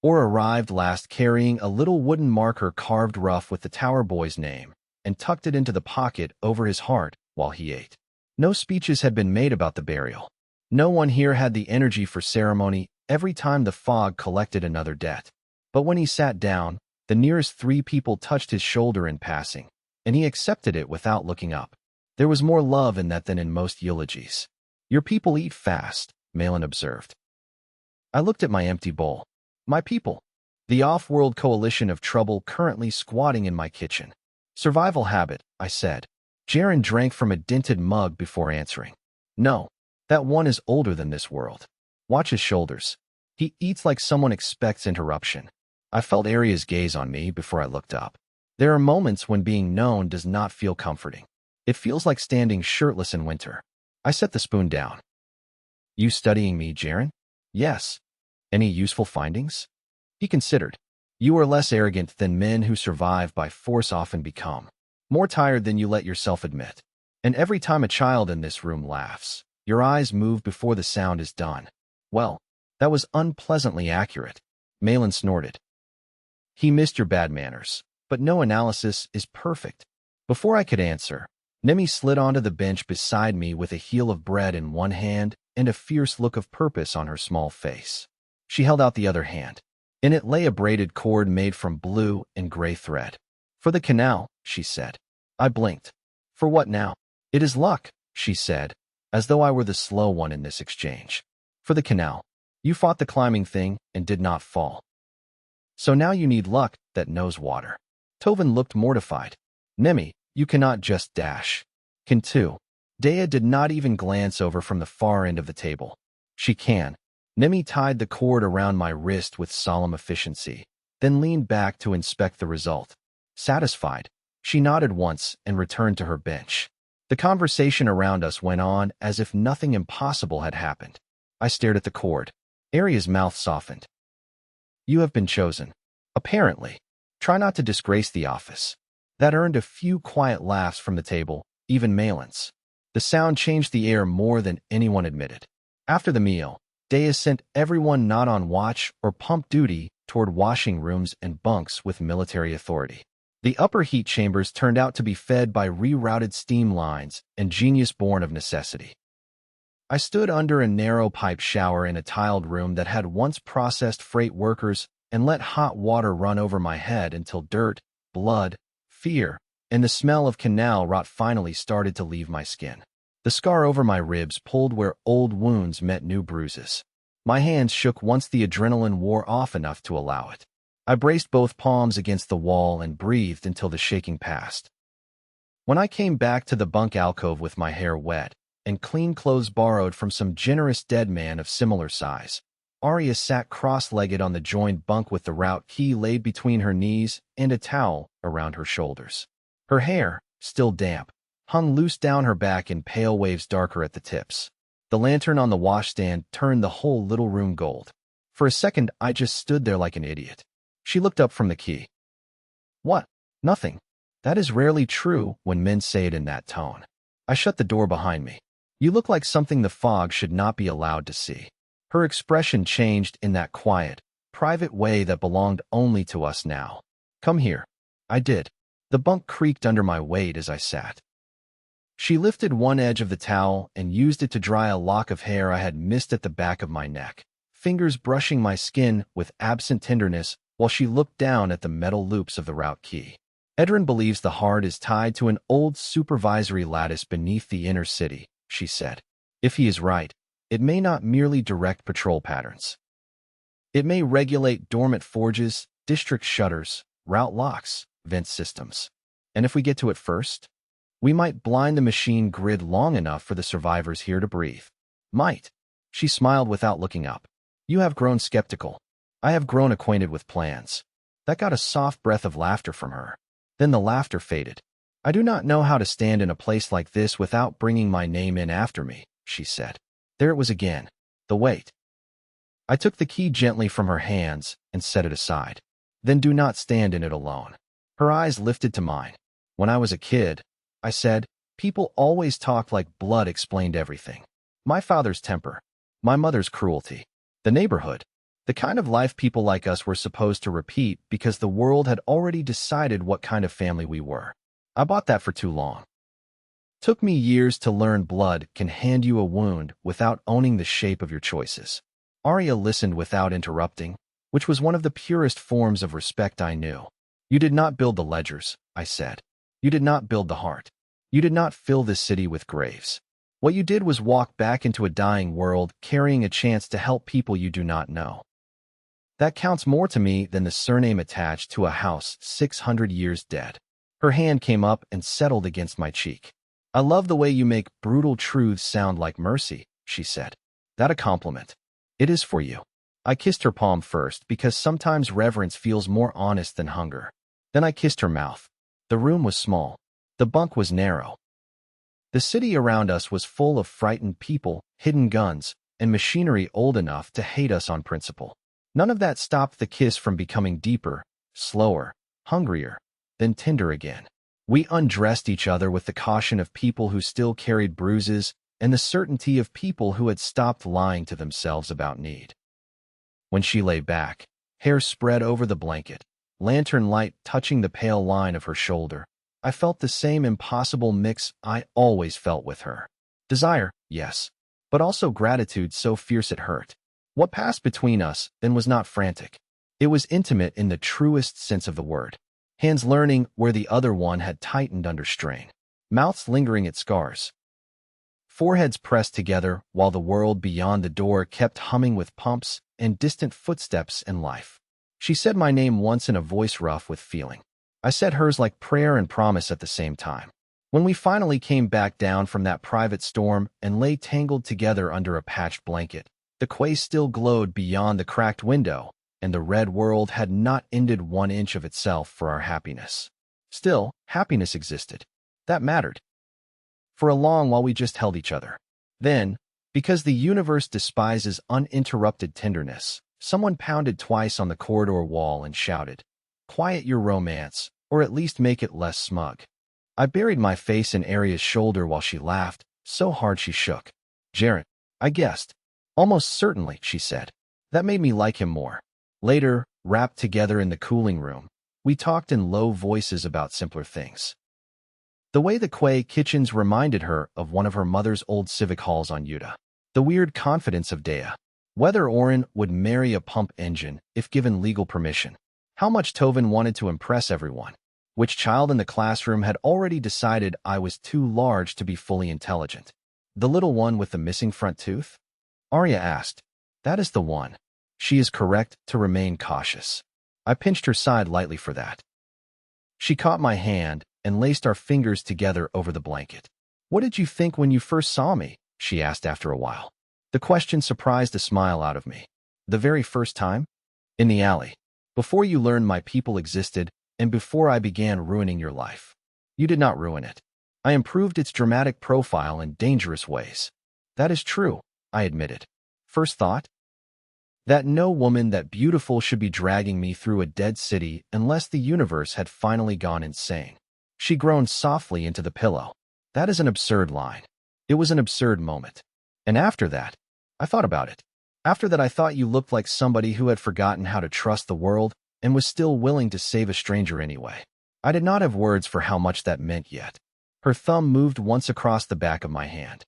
Or arrived last carrying a little wooden marker carved rough with the Tower Boy's name and tucked it into the pocket over his heart while he ate. No speeches had been made about the burial. No one here had the energy for ceremony every time the fog collected another debt. But when he sat down, the nearest 3 people touched his shoulder in passing, and he accepted it without looking up. There was more love in that than in most eulogies. "Your people eat fast," Malin observed. I looked at my empty bowl. My people. The off-world coalition of trouble currently squatting in my kitchen. "Survival habit," I said. Jaren drank from a dented mug before answering. "No, that one is older than this world. Watch his shoulders. He eats like someone expects interruption." I felt Aria's gaze on me before I looked up. There are moments when being known does not feel comforting. It feels like standing shirtless in winter. I set the spoon down. "You studying me, Jaren?" "Yes." "Any useful findings?" He considered. "You are less arrogant than men who survive by force often become. More tired than you let yourself admit. And every time a child in this room laughs, your eyes move before the sound is done." "Well, that was unpleasantly accurate." Malin snorted. "He missed your bad manners, but no analysis is perfect." Before I could answer, Nemi slid onto the bench beside me with a heel of bread in one hand and a fierce look of purpose on her small face. She held out the other hand. In it lay a braided cord made from blue and gray thread. "For the canal," she said. I blinked. "For what now?" "It is luck," she said, as though I were the slow one in this exchange. "For the canal. You fought the climbing thing and did not fall. So now you need luck that knows water." Tovin looked mortified. "Nemi, you cannot just dash." "Can too." Dea did not even glance over from the far end of the table. "She can." Nemi tied the cord around my wrist with solemn efficiency, then leaned back to inspect the result. Satisfied, she nodded once and returned to her bench. The conversation around us went on as if nothing impossible had happened. I stared at the cord. Aria's mouth softened. "You have been chosen. Apparently. Try not to disgrace the office." That earned a few quiet laughs from the table, even Malin's. The sound changed the air more than anyone admitted. After the meal, Dea sent everyone not on watch or pump duty toward washing rooms and bunks with military authority. The upper heat chambers turned out to be fed by rerouted steam lines and genius born of necessity. I stood under a narrow pipe shower in a tiled room that had once processed freight workers and let hot water run over my head until dirt, blood, fear, and the smell of canal rot finally started to leave my skin. The scar over my ribs pulled where old wounds met new bruises. My hands shook once the adrenaline wore off enough to allow it. I braced both palms against the wall and breathed until the shaking passed. When I came back to the bunk alcove with my hair wet and clean clothes borrowed from some generous dead man of similar size, Aria sat cross-legged on the joined bunk with the route key laid between her knees and a towel around her shoulders. Her hair, still damp, hung loose down her back in pale waves darker at the tips. The lantern on the washstand turned the whole little room gold. For a second, I just stood there like an idiot. She looked up from the key. What? Nothing. That is rarely true when men say it in that tone. I shut the door behind me. You look like something the fog should not be allowed to see. Her expression changed in that quiet, private way that belonged only to us now. Come here. I did. The bunk creaked under my weight as I sat. She lifted one edge of the towel and used it to dry a lock of hair I had missed at the back of my neck, fingers brushing my skin with absent tenderness while she looked down at the metal loops of the route key. Edrin believes the heart is tied to an old supervisory lattice beneath the inner city, she said. If he is right, it may not merely direct patrol patterns. It may regulate dormant forges, district shutters, route locks, vent systems. And if we get to it first, we might blind the machine grid long enough for the survivors here to breathe. Might. She smiled without looking up. You have grown skeptical. I have grown acquainted with plans. That got a soft breath of laughter from her. Then the laughter faded. I do not know how to stand in a place like this without bringing my name in after me, she said. There it was again. The weight. I took the key gently from her hands and set it aside. Then do not stand in it alone. Her eyes lifted to mine. When I was a kid, I said, people always talked like blood explained everything. My father's temper, my mother's cruelty, the neighborhood, the kind of life people like us were supposed to repeat because the world had already decided what kind of family we were. I bought that for too long. Took me years to learn blood can hand you a wound without owning the shape of your choices. Aria listened without interrupting, which was one of the purest forms of respect I knew. You did not build the ledgers, I said. You did not build the heart. You did not fill this city with graves. What you did was walk back into a dying world carrying a chance to help people you do not know. That counts more to me than the surname attached to a house 600 years dead. Her hand came up and settled against my cheek. I love the way you make brutal truths sound like mercy, she said. That a compliment. It is for you. I kissed her palm first because sometimes reverence feels more honest than hunger. Then I kissed her mouth. The room was small. The bunk was narrow. The city around us was full of frightened people, hidden guns, and machinery old enough to hate us on principle. None of that stopped the kiss from becoming deeper, slower, hungrier, then tender again. We undressed each other with the caution of people who still carried bruises and the certainty of people who had stopped lying to themselves about need. When she lay back, hair spread over the blanket, lantern light touching the pale line of her shoulder, I felt the same impossible mix I always felt with her. Desire, yes, but also gratitude so fierce it hurt. What passed between us then was not frantic. It was intimate in the truest sense of the word. Hands learning where the other one had tightened under strain. Mouths lingering at scars. Foreheads pressed together while the world beyond the door kept humming with pumps and distant footsteps and life. She said my name once in a voice rough with feeling. I said hers like prayer and promise at the same time. When we finally came back down from that private storm and lay tangled together under a patched blanket, the quay still glowed beyond the cracked window, and the red world had not ended 1 inch of itself for our happiness. Still, happiness existed. That mattered. For a long while we just held each other. Then, because the universe despises uninterrupted tenderness, someone pounded twice on the corridor wall and shouted, "Quiet your romance, or at least make it less smug." I buried my face in Aria's shoulder while she laughed, so hard she shook. "Jarrett," I guessed. "Almost certainly," she said. That made me like him more. Later, wrapped together in the cooling room, we talked in low voices about simpler things. The way the quay kitchens reminded her of one of her mother's old civic halls on Utah. The weird confidence of Dea. Whether Oren would marry a pump engine if given legal permission. How much Tovin wanted to impress everyone. Which child in the classroom had already decided I was too large to be fully intelligent. The little one with the missing front tooth? Aria asked. That is the one. She is correct to remain cautious. I pinched her side lightly for that. She caught my hand and laced our fingers together over the blanket. What did you think when you first saw me? She asked after a while. The question surprised a smile out of me. The very first time? In the alley. Before you learned my people existed, and before I began ruining your life. You did not ruin it. I improved its dramatic profile in dangerous ways. That is true, I admitted. First thought? That no woman that beautiful should be dragging me through a dead city unless the universe had finally gone insane. She groaned softly into the pillow. That is an absurd line. It was an absurd moment. And after that, I thought about it. After that, I thought you looked like somebody who had forgotten how to trust the world and was still willing to save a stranger anyway. I did not have words for how much that meant yet. Her thumb moved once across the back of my hand.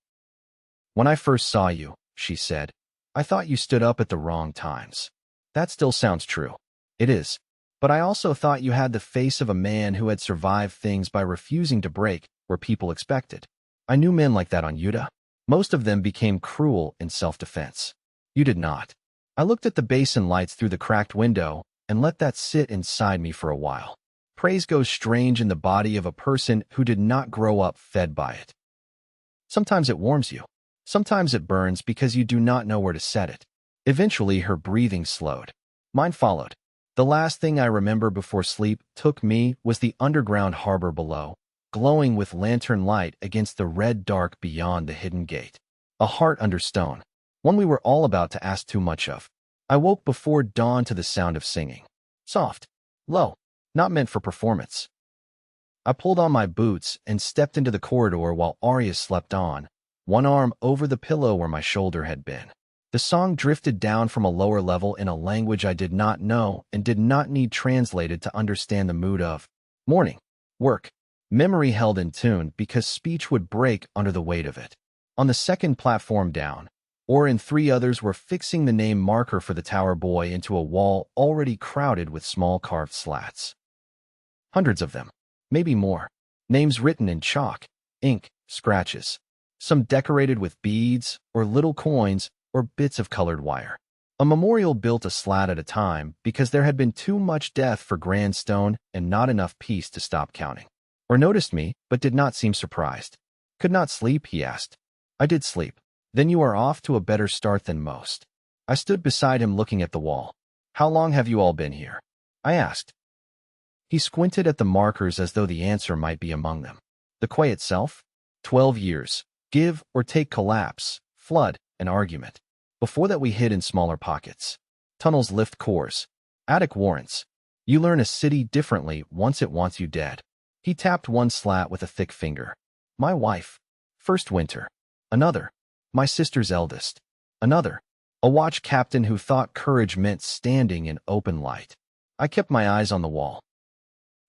When I first saw you, she said, I thought you stood up at the wrong times. That still sounds true. It is. But I also thought you had the face of a man who had survived things by refusing to break where people expected. I knew men like that on Utah. Most of them became cruel in self-defense. You did not. I looked at the basin lights through the cracked window and let that sit inside me for a while. Praise goes strange in the body of a person who did not grow up fed by it. Sometimes it warms you. Sometimes it burns because you do not know where to set it. Eventually, her breathing slowed. Mine followed. The last thing I remember before sleep took me was the underground harbor below, glowing with lantern light against the red dark beyond the hidden gate. A heart under stone, one we were all about to ask too much of. I woke before dawn to the sound of singing. Soft, low, not meant for performance. I pulled on my boots and stepped into the corridor while Aria slept on, one arm over the pillow where my shoulder had been. The song drifted down from a lower level in a language I did not know and did not need translated to understand the mood of morning, work, memory held in tune because speech would break under the weight of it. On the second platform down, Or and three others were fixing the name marker for the tower boy into a wall already crowded with small carved slats. Hundreds of them, maybe more. Names written in chalk, ink, scratches. Some decorated with beads, or little coins, or bits of colored wire. A memorial built a slat at a time because there had been too much death for grand stone and not enough peace to stop counting. Or noticed me, but did not seem surprised. Could not sleep, he asked. I did sleep. Then you are off to a better start than most. I stood beside him looking at the wall. How long have you all been here? I asked. He squinted at the markers as though the answer might be among them. The quay itself? 12 years. Give or take collapse, flood, and argument. Before that we hid in smaller pockets. Tunnels lift cores. Attic warrants. You learn a city differently once it wants you dead. He tapped one slat with a thick finger. My wife. First winter. Another. My sister's eldest. Another. A watch captain who thought courage meant standing in open light. I kept my eyes on the wall.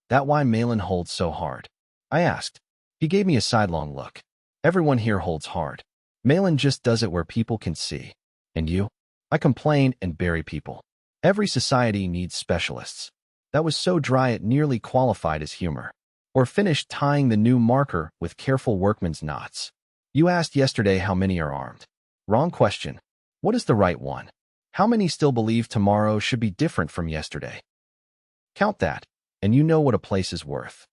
That why Malin holds so hard? I asked. He gave me a sidelong look. Everyone here holds hard. Malin just does it where people can see. And you? I complain and bury people. Every society needs specialists. That was so dry it nearly qualified as humor. Or finished tying the new marker with careful workman's knots. You asked yesterday how many are armed. Wrong question. What is the right one? How many still believe tomorrow should be different from yesterday? Count that, and you know what a place is worth.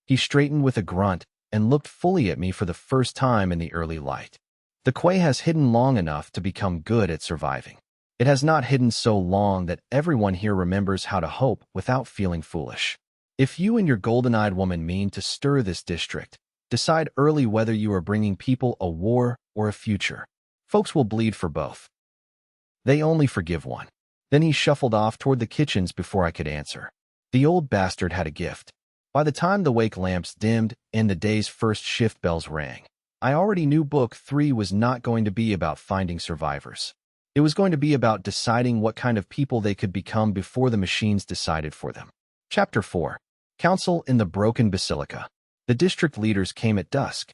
He straightened with a grunt and looked fully at me for the first time in the early light. The quay has hidden long enough to become good at surviving. It has not hidden so long that everyone here remembers how to hope without feeling foolish. If you and your golden-eyed woman mean to stir this district, decide early whether you are bringing people a war or a future. Folks will bleed for both. They only forgive one. Then he shuffled off toward the kitchens before I could answer. The old bastard had a gift. By the time the wake lamps dimmed and the day's first shift bells rang, I already knew Book 3 was not going to be about finding survivors. It was going to be about deciding what kind of people they could become before the machines decided for them. Chapter 4. Council in the Broken Basilica. The district leaders came at dusk.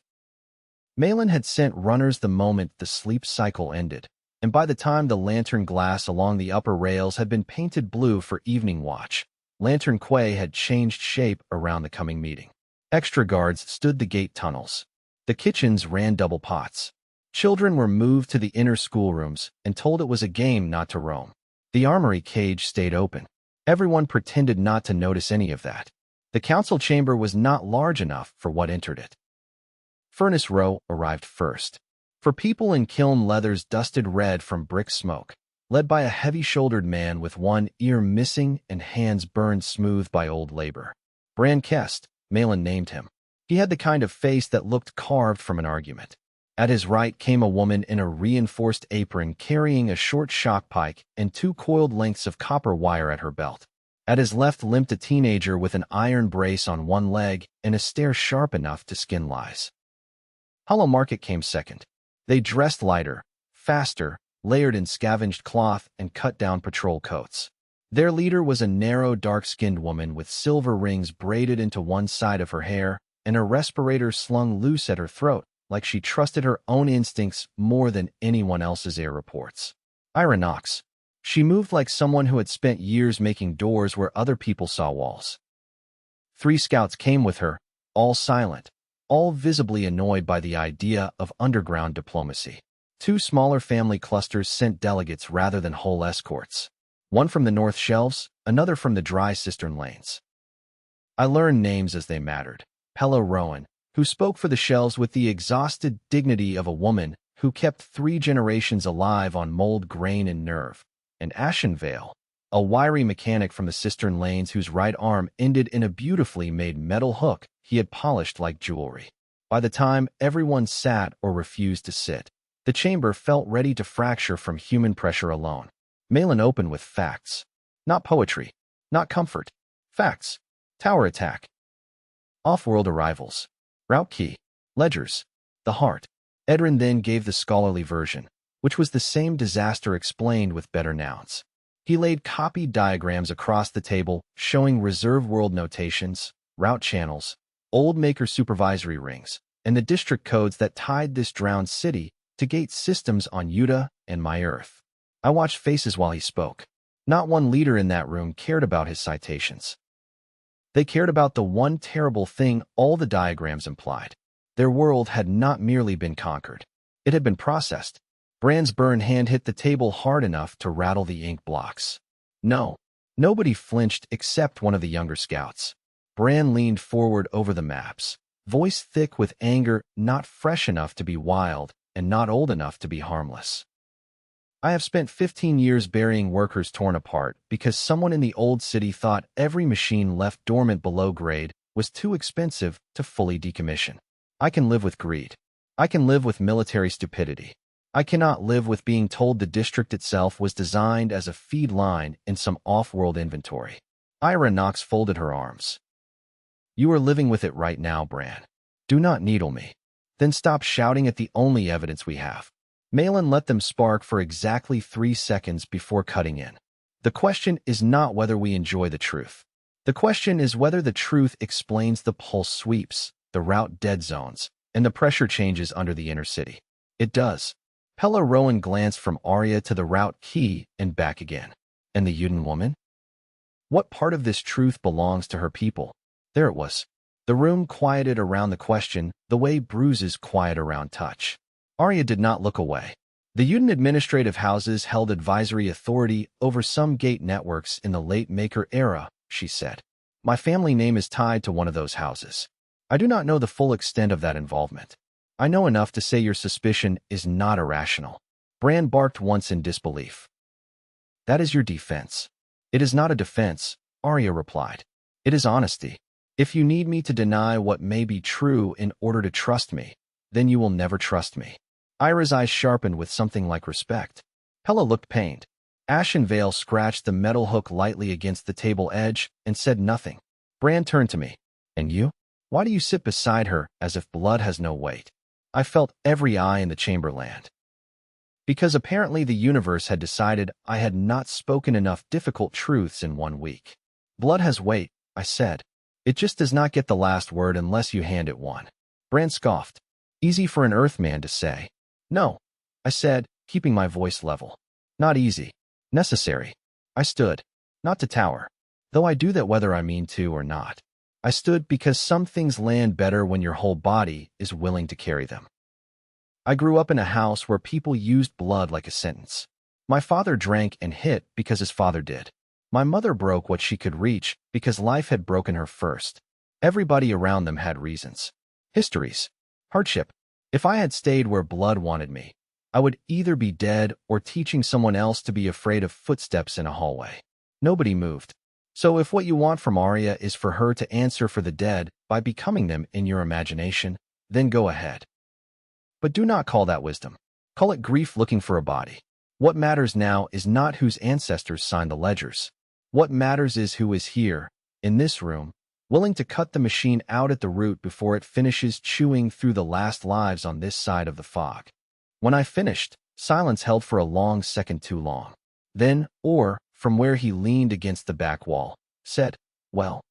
Malin had sent runners the moment the sleep cycle ended, and by the time the lantern glass along the upper rails had been painted blue for evening watch, Lantern Quay had changed shape around the coming meeting. Extra guards stood the gate tunnels. The kitchens ran double pots. Children were moved to the inner schoolrooms and told it was a game not to roam. The armory cage stayed open. Everyone pretended not to notice any of that. The council chamber was not large enough for what entered it. Furnace row arrived first. For people in kiln leathers dusted red from brick smoke, led by a heavy-shouldered man with one ear missing and hands burned smooth by old labor. Bran Kest, Malin named him. He had the kind of face that looked carved from an argument. At his right came a woman in a reinforced apron carrying a short shock pike and 2 coiled lengths of copper wire at her belt. At his left limped a teenager with an iron brace on one leg and a stare sharp enough to skin lies. Hollow Market came second. They dressed lighter, faster, layered in scavenged cloth and cut-down patrol coats. Their leader was a narrow, dark-skinned woman with silver rings braided into one side of her hair and a respirator slung loose at her throat, like she trusted her own instincts more than anyone else's air reports. Ira Knox. She moved like someone who had spent years making doors where other people saw walls. 3 scouts came with her, all silent, all visibly annoyed by the idea of underground diplomacy. 2 smaller family clusters sent delegates rather than whole escorts. One from the north shelves, another from the dry cistern lanes. I learned names as they mattered. Pella Rowan, who spoke for the shelves with the exhausted dignity of a woman who kept 3 generations alive on mold, grain, and nerve, and Ashenvale, a wiry mechanic from the cistern lanes whose right arm ended in a beautifully made metal hook he had polished like jewelry. By the time everyone sat or refused to sit, the chamber felt ready to fracture from human pressure alone. Malin opened with facts. Not poetry. Not comfort. Facts. Tower attack. Off-world arrivals. Route key. Ledgers. The heart. Edrin then gave the scholarly version, which was the same disaster explained with better nouns. He laid copied diagrams across the table showing reserve world notations, route channels, old maker supervisory rings, and the district codes that tied this drowned city to gate systems on Yuta and my Earth. I watched faces while he spoke. Not one leader in that room cared about his citations. They cared about the one terrible thing all the diagrams implied. Their world had not merely been conquered. It had been processed. Bran's burned hand hit the table hard enough to rattle the ink blocks. No, nobody flinched except one of the younger scouts. Bran leaned forward over the maps, voice thick with anger, not fresh enough to be wild and not old enough to be harmless. I have spent 15 years burying workers torn apart because someone in the old city thought every machine left dormant below grade was too expensive to fully decommission. I can live with greed. I can live with military stupidity. I cannot live with being told the district itself was designed as a feed line in some off-world inventory. Ira Knox folded her arms. You are living with it right now, Bran. Do not needle me. Then stop shouting at the only evidence we have. Malin let them spark for exactly 3 seconds before cutting in. The question is not whether we enjoy the truth. The question is whether the truth explains the pulse sweeps, the route dead zones, and the pressure changes under the inner city. It does. Pella Rowan glanced from Aria to the route key and back again. And the Yuden woman? What part of this truth belongs to her people? There it was. The room quieted around the question, the way bruises quiet around touch. Aria did not look away. The Yuden administrative houses held advisory authority over some gate networks in the late Maker era, she said. My family name is tied to one of those houses. I do not know the full extent of that involvement. I know enough to say your suspicion is not irrational. Bran barked once in disbelief. That is your defense. It is not a defense, Aria replied. It is honesty. If you need me to deny what may be true in order to trust me, then you will never trust me. Ira's eyes sharpened with something like respect. Pella looked pained. Ashenvale scratched the metal hook lightly against the table edge and said nothing. Bran turned to me. And you? Why do you sit beside her as if blood has no weight? I felt every eye in the chamberland. Because apparently the universe had decided I had not spoken enough difficult truths in 1 week. Blood has weight, I said. It just does not get the last word unless you hand it one. Bran scoffed. Easy for an Earthman to say. No, I said, keeping my voice level. Not easy. Necessary. I stood. Not to tower. Though I do that whether I mean to or not. I stood because some things land better when your whole body is willing to carry them. I grew up in a house where people used blood like a sentence. My father drank and hit because his father did. My mother broke what she could reach because life had broken her first. Everybody around them had reasons. Histories. Hardship. If I had stayed where blood wanted me, I would either be dead or teaching someone else to be afraid of footsteps in a hallway. Nobody moved. So if what you want from Aria is for her to answer for the dead by becoming them in your imagination, then go ahead. But do not call that wisdom. Call it grief looking for a body. What matters now is not whose ancestors signed the ledgers. What matters is who is here, in this room, willing to cut the machine out at the root before it finishes chewing through the last lives on this side of the fog. When I finished, silence held for a long second too long. Then, from where he leaned against the back wall, said, "Well,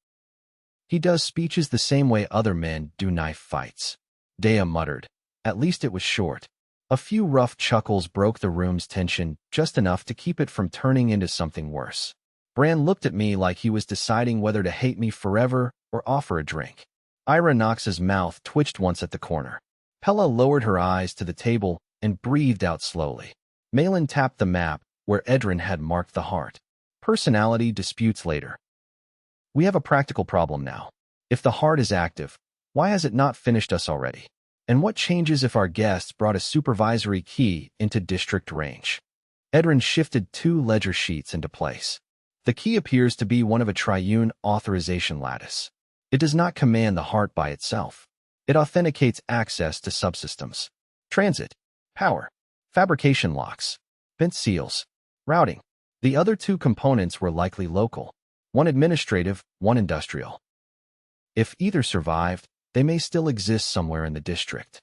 he does speeches the same way other men do knife fights." Dea muttered. At least it was short. A few rough chuckles broke the room's tension, just enough to keep it from turning into something worse. Bran looked at me like he was deciding whether to hate me forever or offer a drink. Ira Knox's mouth twitched once at the corner. Pella lowered her eyes to the table and breathed out slowly. Malin tapped the map where Edrin had marked the heart. Personality disputes later. We have a practical problem now. If the heart is active, why has it not finished us already? And what changes if our guests brought a supervisory key into district range? Edrin shifted 2 ledger sheets into place. The key appears to be one of a triune authorization lattice. It does not command the heart by itself. It authenticates access to subsystems. Transit, power, fabrication locks, vent seals, routing. The other 2 components were likely local, one administrative, one industrial. If either survived, they may still exist somewhere in the district.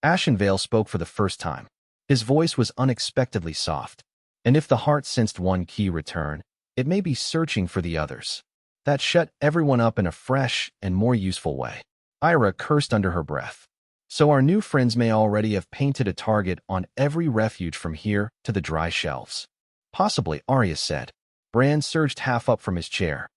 Ashenvale spoke for the first time. His voice was unexpectedly soft. And if the heart sensed one key return, it may be searching for the others. That shut everyone up in a fresh and more useful way. Ira cursed under her breath. So our new friends may already have painted a target on every refuge from here to the dry shelves. Possibly, Aria said. Bran surged half up from his chair.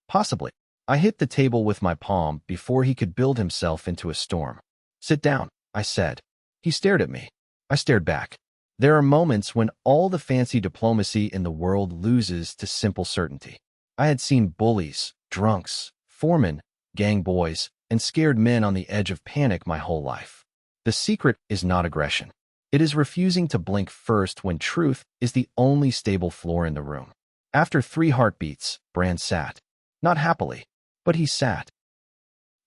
Possibly. I hit the table with my palm before he could build himself into a storm. Sit down, I said. He stared at me. I stared back. There are moments when all the fancy diplomacy in the world loses to simple certainty. I had seen bullies, drunks, foremen, gang boys, and scared men on the edge of panic my whole life. The secret is not aggression. It is refusing to blink first when truth is the only stable floor in the room. After 3 heartbeats, Bran sat. Not happily, but he sat.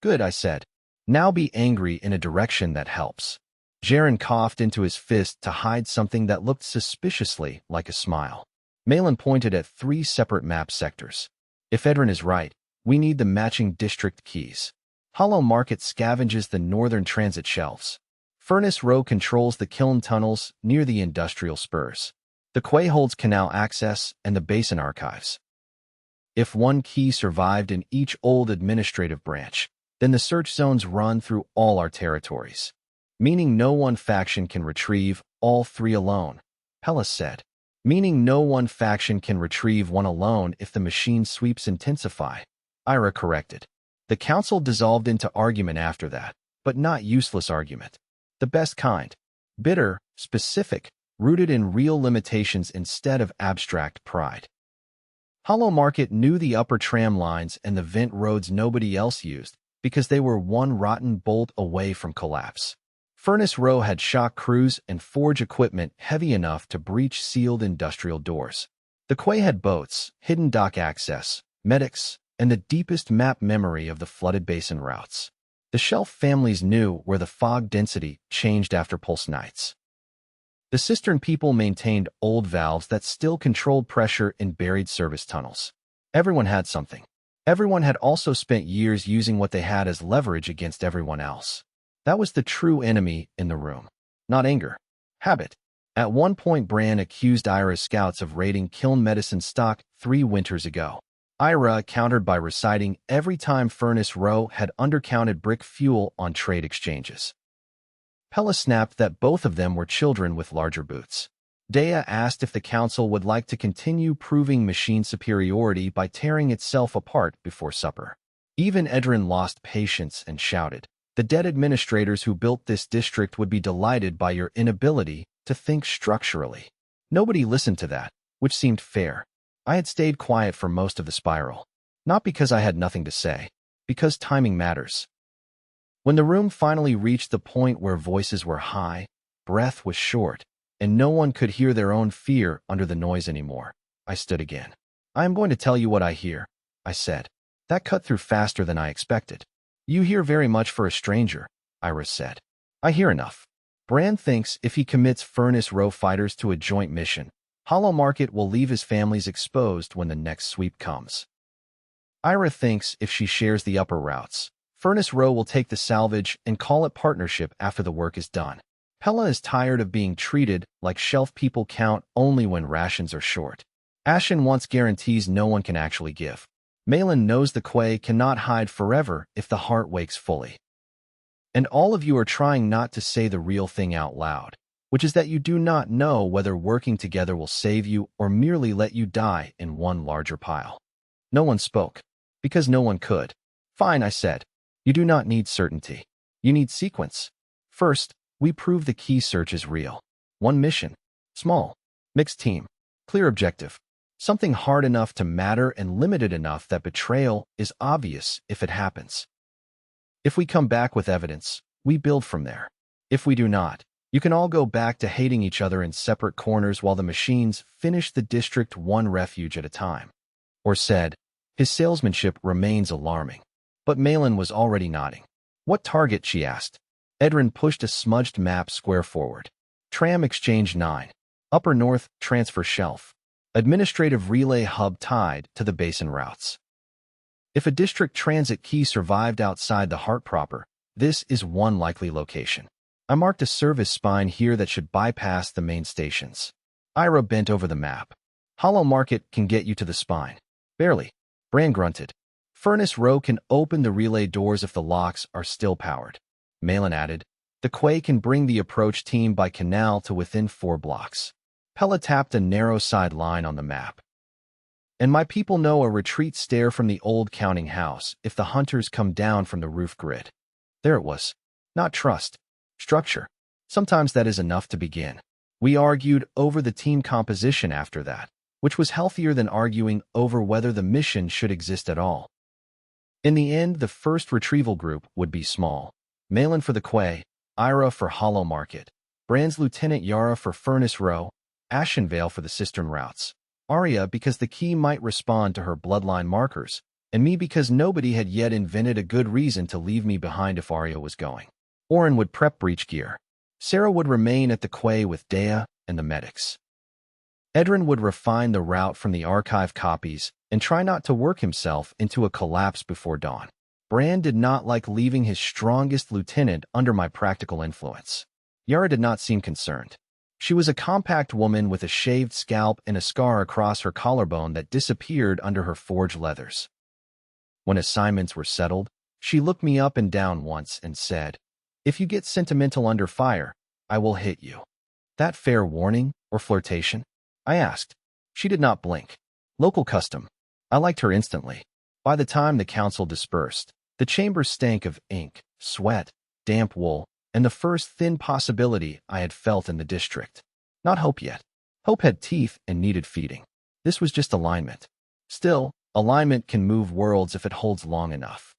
Good, I said. Now be angry in a direction that helps. Jaren coughed into his fist to hide something that looked suspiciously like a smile. Malin pointed at 3 separate map sectors. If Edrin is right, we need the matching district keys. Hollow Market scavenges the northern transit shelves. Furnace Row controls the kiln tunnels near the industrial spurs. The quay holds canal access and the basin archives. If one key survived in each old administrative branch, then the search zones run through all our territories. Meaning no one faction can retrieve all 3 alone, Pella said. Meaning no one faction can retrieve one alone if the machine sweeps intensify, Ira corrected. The council dissolved into argument after that, but not useless argument. The best kind. Bitter, specific, rooted in real limitations instead of abstract pride. Hollow Market knew the upper tram lines and the vent roads nobody else used because they were one rotten bolt away from collapse. Furnace Row had shock crews and forge equipment heavy enough to breach sealed industrial doors. The quay had boats, hidden dock access, medics, and the deepest map memory of the flooded basin routes. The Shelf families knew where the fog density changed after pulse nights. The Cistern people maintained old valves that still controlled pressure in buried service tunnels. Everyone had something. Everyone had also spent years using what they had as leverage against everyone else. That was the true enemy in the room. Not anger. Habit. At one point, Bran accused Ira's scouts of raiding kiln medicine stock 3 winters ago. Ira countered by reciting every time Furnace Row had undercounted brick fuel on trade exchanges. Pella snapped that both of them were children with larger boots. Dea asked if the council would like to continue proving machine superiority by tearing itself apart before supper. Even Edrin lost patience and shouted, "The dead administrators who built this district would be delighted by your inability to think structurally." Nobody listened to that, which seemed fair. I had stayed quiet for most of the spiral. Not because I had nothing to say, because timing matters. When the room finally reached the point where voices were high, breath was short, and no one could hear their own fear under the noise anymore, I stood again. "I am going to tell you what I hear," I said. That cut through faster than I expected. "You hear very much for a stranger," Iris said. "I hear enough. Brand thinks if he commits Furnace Row fighters to a joint mission, Hollow Market will leave his families exposed when the next sweep comes. Ira thinks if she shares the upper routes, Furnace Row will take the salvage and call it partnership after the work is done. Pella is tired of being treated like shelf people count only when rations are short. Ashen wants guarantees no one can actually give. Malin knows the Quay cannot hide forever if the heart wakes fully. And all of you are trying not to say the real thing out loud, which is that you do not know whether working together will save you or merely let you die in one larger pile." No one spoke, because no one could. "Fine," I said. "You do not need certainty. You need sequence. First, we prove the key search is real. One mission. Small. Mixed team. Clear objective. Something hard enough to matter and limited enough that betrayal is obvious if it happens. If we come back with evidence, we build from there. If we do not, you can all go back to hating each other in separate corners while the machines finish the district one refuge at a time." Or said, his salesmanship remains alarming. But Malin was already nodding. "What target?" she asked. Edrin pushed a smudged map square forward. "Tram Exchange 9. Upper North Transfer Shelf. Administrative relay hub tied to the basin routes. If a district transit key survived outside the heart proper, this is one likely location. I marked a service spine here that should bypass the main stations." Ira bent over the map. "Hollow Market can get you to the spine." "Barely." Bran grunted. "Furnace Row can open the relay doors if the locks are still powered." Malin added, "The Quay can bring the approach team by canal to within 4 blocks. Pella tapped a narrow side line on the map. "And my people know a retreat stair from the old counting house if the hunters come down from the roof grid." There it was. Not trust. Structure. Sometimes that is enough to begin. We argued over the team composition after that, which was healthier than arguing over whether the mission should exist at all. In the end, the first retrieval group would be small. Malin for the Quay, Ira for Hollow Market, Brand's Lieutenant Yara for Furnace Row, Ashenvale for the cistern routes, Aria because the key might respond to her bloodline markers, and me because nobody had yet invented a good reason to leave me behind if Aria was going. Oren would prep breach gear. Sarah would remain at the Quay with Dea and the medics. Edrin would refine the route from the archive copies and try not to work himself into a collapse before dawn. Brand did not like leaving his strongest lieutenant under my practical influence. Yara did not seem concerned. She was a compact woman with a shaved scalp and a scar across her collarbone that disappeared under her forged leathers. When assignments were settled, she looked me up and down once and said, "If you get sentimental under fire, I will hit you." That fair warning or flirtation? I asked. She did not blink. Local custom. I liked her instantly. By the time the council dispersed, the chamber stank of ink, sweat, damp wool, and the first thin possibility I had felt in the district. Not hope yet. Hope had teeth and needed feeding. This was just alignment. Still, alignment can move worlds if it holds long enough.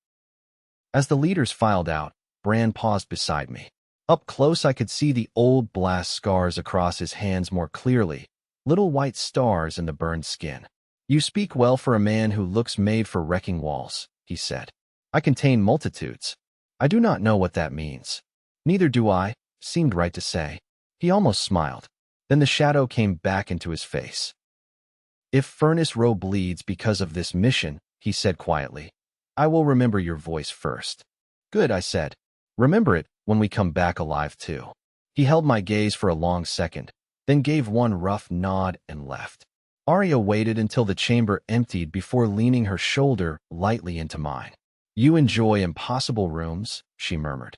As the leaders filed out, Bran paused beside me. Up close I could see the old blast scars across his hands more clearly, little white stars in the burned skin. "You speak well for a man who looks made for wrecking walls," he said. "I contain multitudes. I do not know what that means." "Neither do I," seemed right to say. He almost smiled. Then the shadow came back into his face. "If Furnace Row bleeds because of this mission," he said quietly, "I will remember your voice first." "Good," I said. "Remember it when we come back alive too." He held my gaze for a long second, then gave one rough nod and left. Aria waited until the chamber emptied before leaning her shoulder lightly into mine. "You enjoy impossible rooms," she murmured.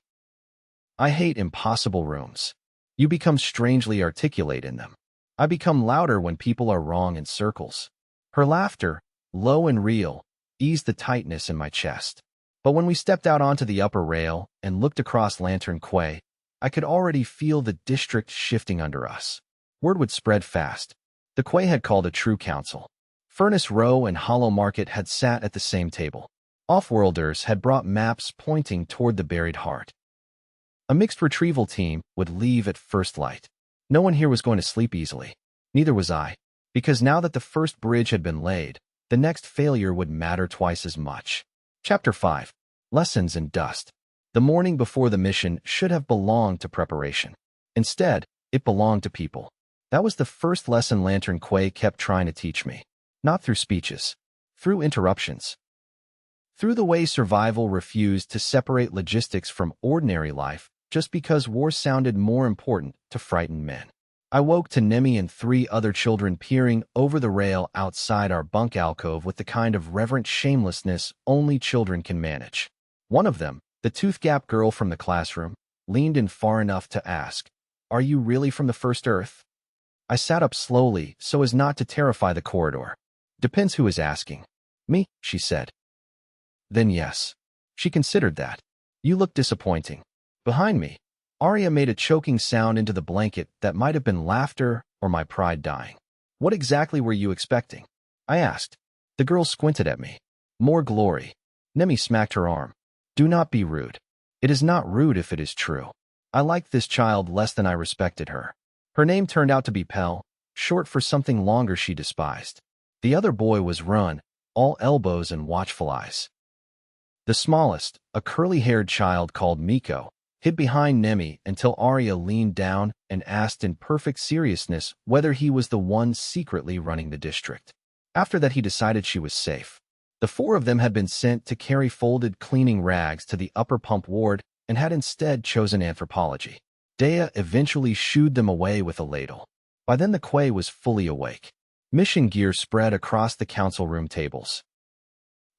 "I hate impossible rooms. You become strangely articulate in them. I become louder when people are wrong in circles." Her laughter, low and real, eased the tightness in my chest. But when we stepped out onto the upper rail and looked across Lantern Quay, I could already feel the district shifting under us. Word would spread fast. The Quay had called a true council. Furnace Row and Hollow Market had sat at the same table. Off-worlders had brought maps pointing toward the buried heart. A mixed retrieval team would leave at first light. No one here was going to sleep easily. Neither was I, because now that the first bridge had been laid, the next failure would matter twice as much. Chapter 5. Lessons in Dust. The morning before the mission should have belonged to preparation. Instead, it belonged to people. That was the first lesson Lantern Quay kept trying to teach me. Not through speeches. Through interruptions. Through the way survival refused to separate logistics from ordinary life just because war sounded more important to frightened men. I woke to Nemi and 3 other children peering over the rail outside our bunk alcove with the kind of reverent shamelessness only children can manage. One of them, the tooth-gap girl from the classroom, leaned in far enough to ask, "Are you really from the first Earth?" I sat up slowly so as not to terrify the corridor. "Depends who is asking." "Me," she said. "Then yes." She considered that. "You look disappointing." Behind me, Aria made a choking sound into the blanket that might have been laughter or my pride dying. "What exactly were you expecting?" I asked. The girl squinted at me. "More glory." Nemi smacked her arm. "Do not be rude. It is not rude if it is true." I liked this child less than I respected her. Her name turned out to be Pell, short for something longer she despised. The other boy was Run, all elbows and watchful eyes. The smallest, a curly-haired child called Miko, hid behind Nemi until Aria leaned down and asked in perfect seriousness whether he was the one secretly running the district. After that he decided she was safe. The 4 of them had been sent to carry folded cleaning rags to the upper pump ward and had instead chosen anthropology. Dea eventually shooed them away with a ladle. By then the Quay was fully awake. Mission gear spread across the council room tables.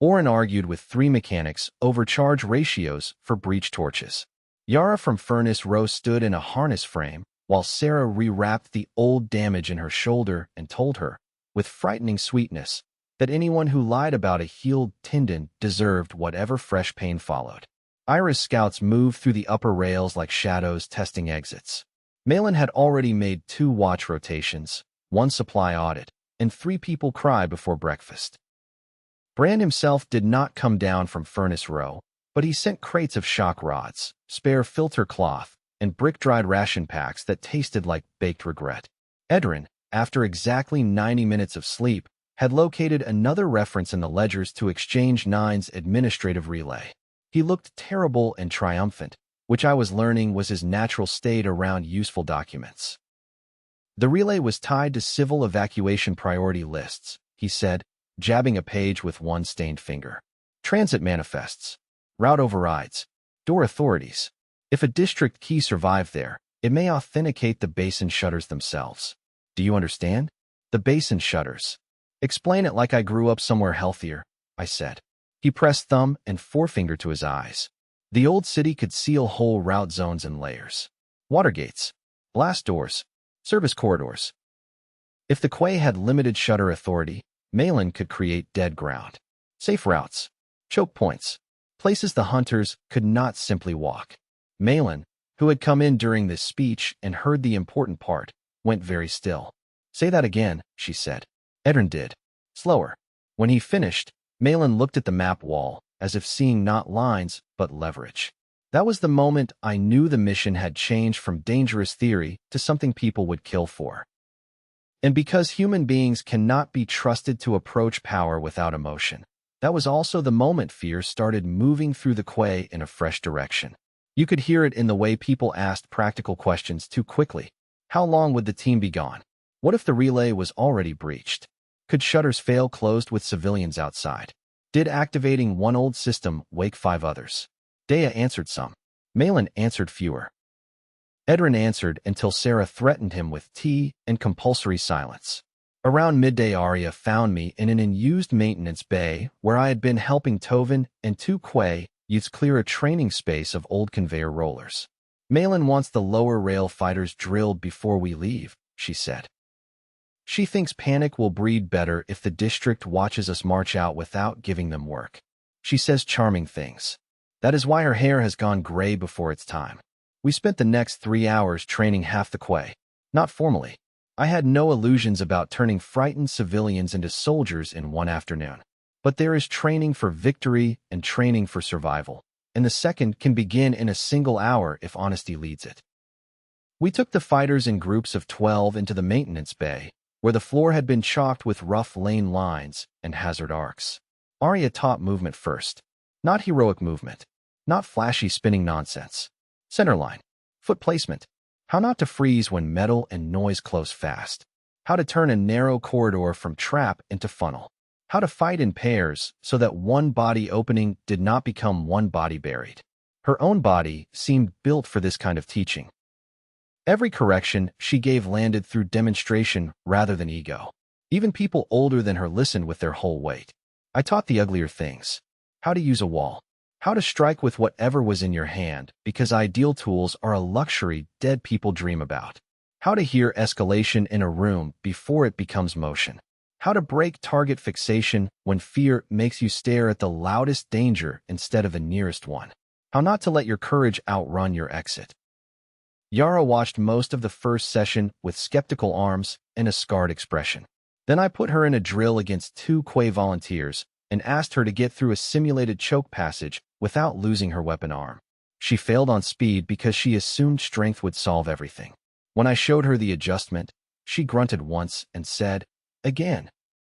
Oren argued with 3 mechanics over charge ratios for breach torches. Yara from Furnace Row stood in a harness frame, while Sarah rewrapped the old damage in her shoulder and told her, with frightening sweetness, that anyone who lied about a healed tendon deserved whatever fresh pain followed. Ira's scouts moved through the upper rails like shadows testing exits. Malin had already made 2 watch rotations, 1 supply audit, and 3 people cry before breakfast. Brand himself did not come down from Furnace Row, but he sent crates of shock rods, spare filter cloth, and brick-dried ration packs that tasted like baked regret. Edrin, after exactly 90 minutes of sleep, had located another reference in the ledgers to Exchange 9's administrative relay. He looked terrible and triumphant, which I was learning was his natural state around useful documents. The relay was tied to civil evacuation priority lists, he said, jabbing a page with one stained finger. Transit manifests. Route overrides. Door authorities. If a district key survived there, it may authenticate the basin shutters themselves. Do you understand? The basin shutters. Explain it like I grew up somewhere healthier, I said. He pressed thumb and forefinger to his eyes. The old city could seal whole route zones in layers. Water gates. Blast doors. Service corridors. If the Quay had limited shutter authority, Malin could create dead ground. Safe routes. Choke points. Places the hunters could not simply walk. Malin, who had come in during this speech and heard the important part, went very still. Say that again, she said. Edrin did. Slower. When he finished, Malin looked at the map wall, as if seeing not lines, but leverage. That was the moment I knew the mission had changed from dangerous theory to something people would kill for. And because human beings cannot be trusted to approach power without emotion, that was also the moment fear started moving through the Quay in a fresh direction. You could hear it in the way people asked practical questions too quickly. How long would the team be gone? What if the relay was already breached? Could shutters fail closed with civilians outside? Did activating one old system wake 5 others? Dea answered some. Malin answered fewer. Edrin answered until Sarah threatened him with tea and compulsory silence. Around midday, Aria found me in an unused maintenance bay where I had been helping Tovin and 2 Quay youths clear a training space of old conveyor rollers. Malin wants the lower rail fighters drilled before we leave, she said. She thinks panic will breed better if the district watches us march out without giving them work. She says charming things. That is why her hair has gone gray before its time. We spent the next 3 hours training half the Quay. Not formally. I had no illusions about turning frightened civilians into soldiers in one afternoon. But there is training for victory and training for survival, and the second can begin in a single hour if honesty leads it. We took the fighters in groups of 12 into the maintenance bay, where the floor had been chalked with rough lane lines and hazard arcs. Aria taught movement first, not heroic movement, not flashy spinning nonsense. Centerline, foot placement, how not to freeze when metal and noise close fast, how to turn a narrow corridor from trap into funnel, how to fight in pairs so that one body opening did not become one body buried. Her own body seemed built for this kind of teaching. Every correction she gave landed through demonstration rather than ego. Even people older than her listened with their whole weight. I taught the uglier things. How to use a wall. How to strike with whatever was in your hand, because ideal tools are a luxury dead people dream about. How to hear escalation in a room before it becomes motion. How to break target fixation when fear makes you stare at the loudest danger instead of the nearest one. How not to let your courage outrun your exit. Yara watched most of the first session with skeptical arms and a scarred expression. Then I put her in a drill against 2 Quay volunteers and asked her to get through a simulated choke passage without losing her weapon arm. She failed on speed because she assumed strength would solve everything. When I showed her the adjustment, she grunted once and said, "Again."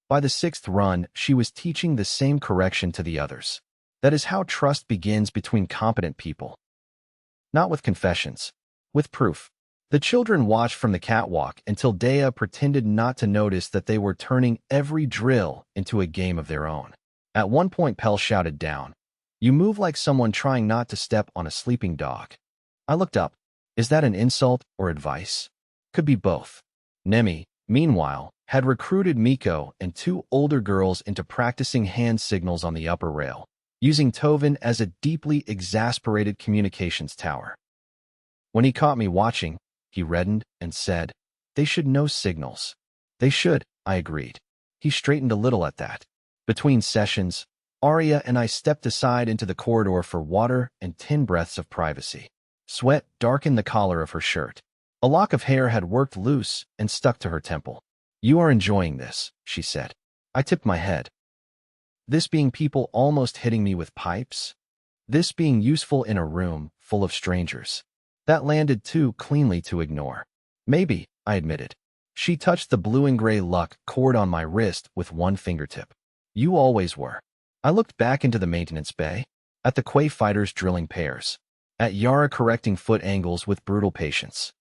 By the 6th run, she was teaching the same correction to the others. That is how trust begins between competent people. Not with confessions, with proof. The children watched from the catwalk until Dea pretended not to notice that they were turning every drill into a game of their own. At one point, Pell shouted down, "You move like someone trying not to step on a sleeping dog." I looked up. Is that an insult or advice? Could be both. Nemi, meanwhile, had recruited Miko and 2 older girls into practicing hand signals on the upper rail, using Tovin as a deeply exasperated communications tower. When he caught me watching, he reddened and said, "They should know signals." "They should," I agreed. He straightened a little at that. Between sessions, Aria and I stepped aside into the corridor for water and 10 breaths of privacy. Sweat darkened the collar of her shirt. A lock of hair had worked loose and stuck to her temple. "You are enjoying this," she said. I tipped my head. This being people almost hitting me with pipes? This being useful in a room full of strangers? That landed too cleanly to ignore. Maybe, I admitted. She touched the blue and gray luck cord on my wrist with one fingertip. "You always were." I looked back into the maintenance bay, at the Quay fighters drilling pairs, at Yara correcting foot angles with brutal patience,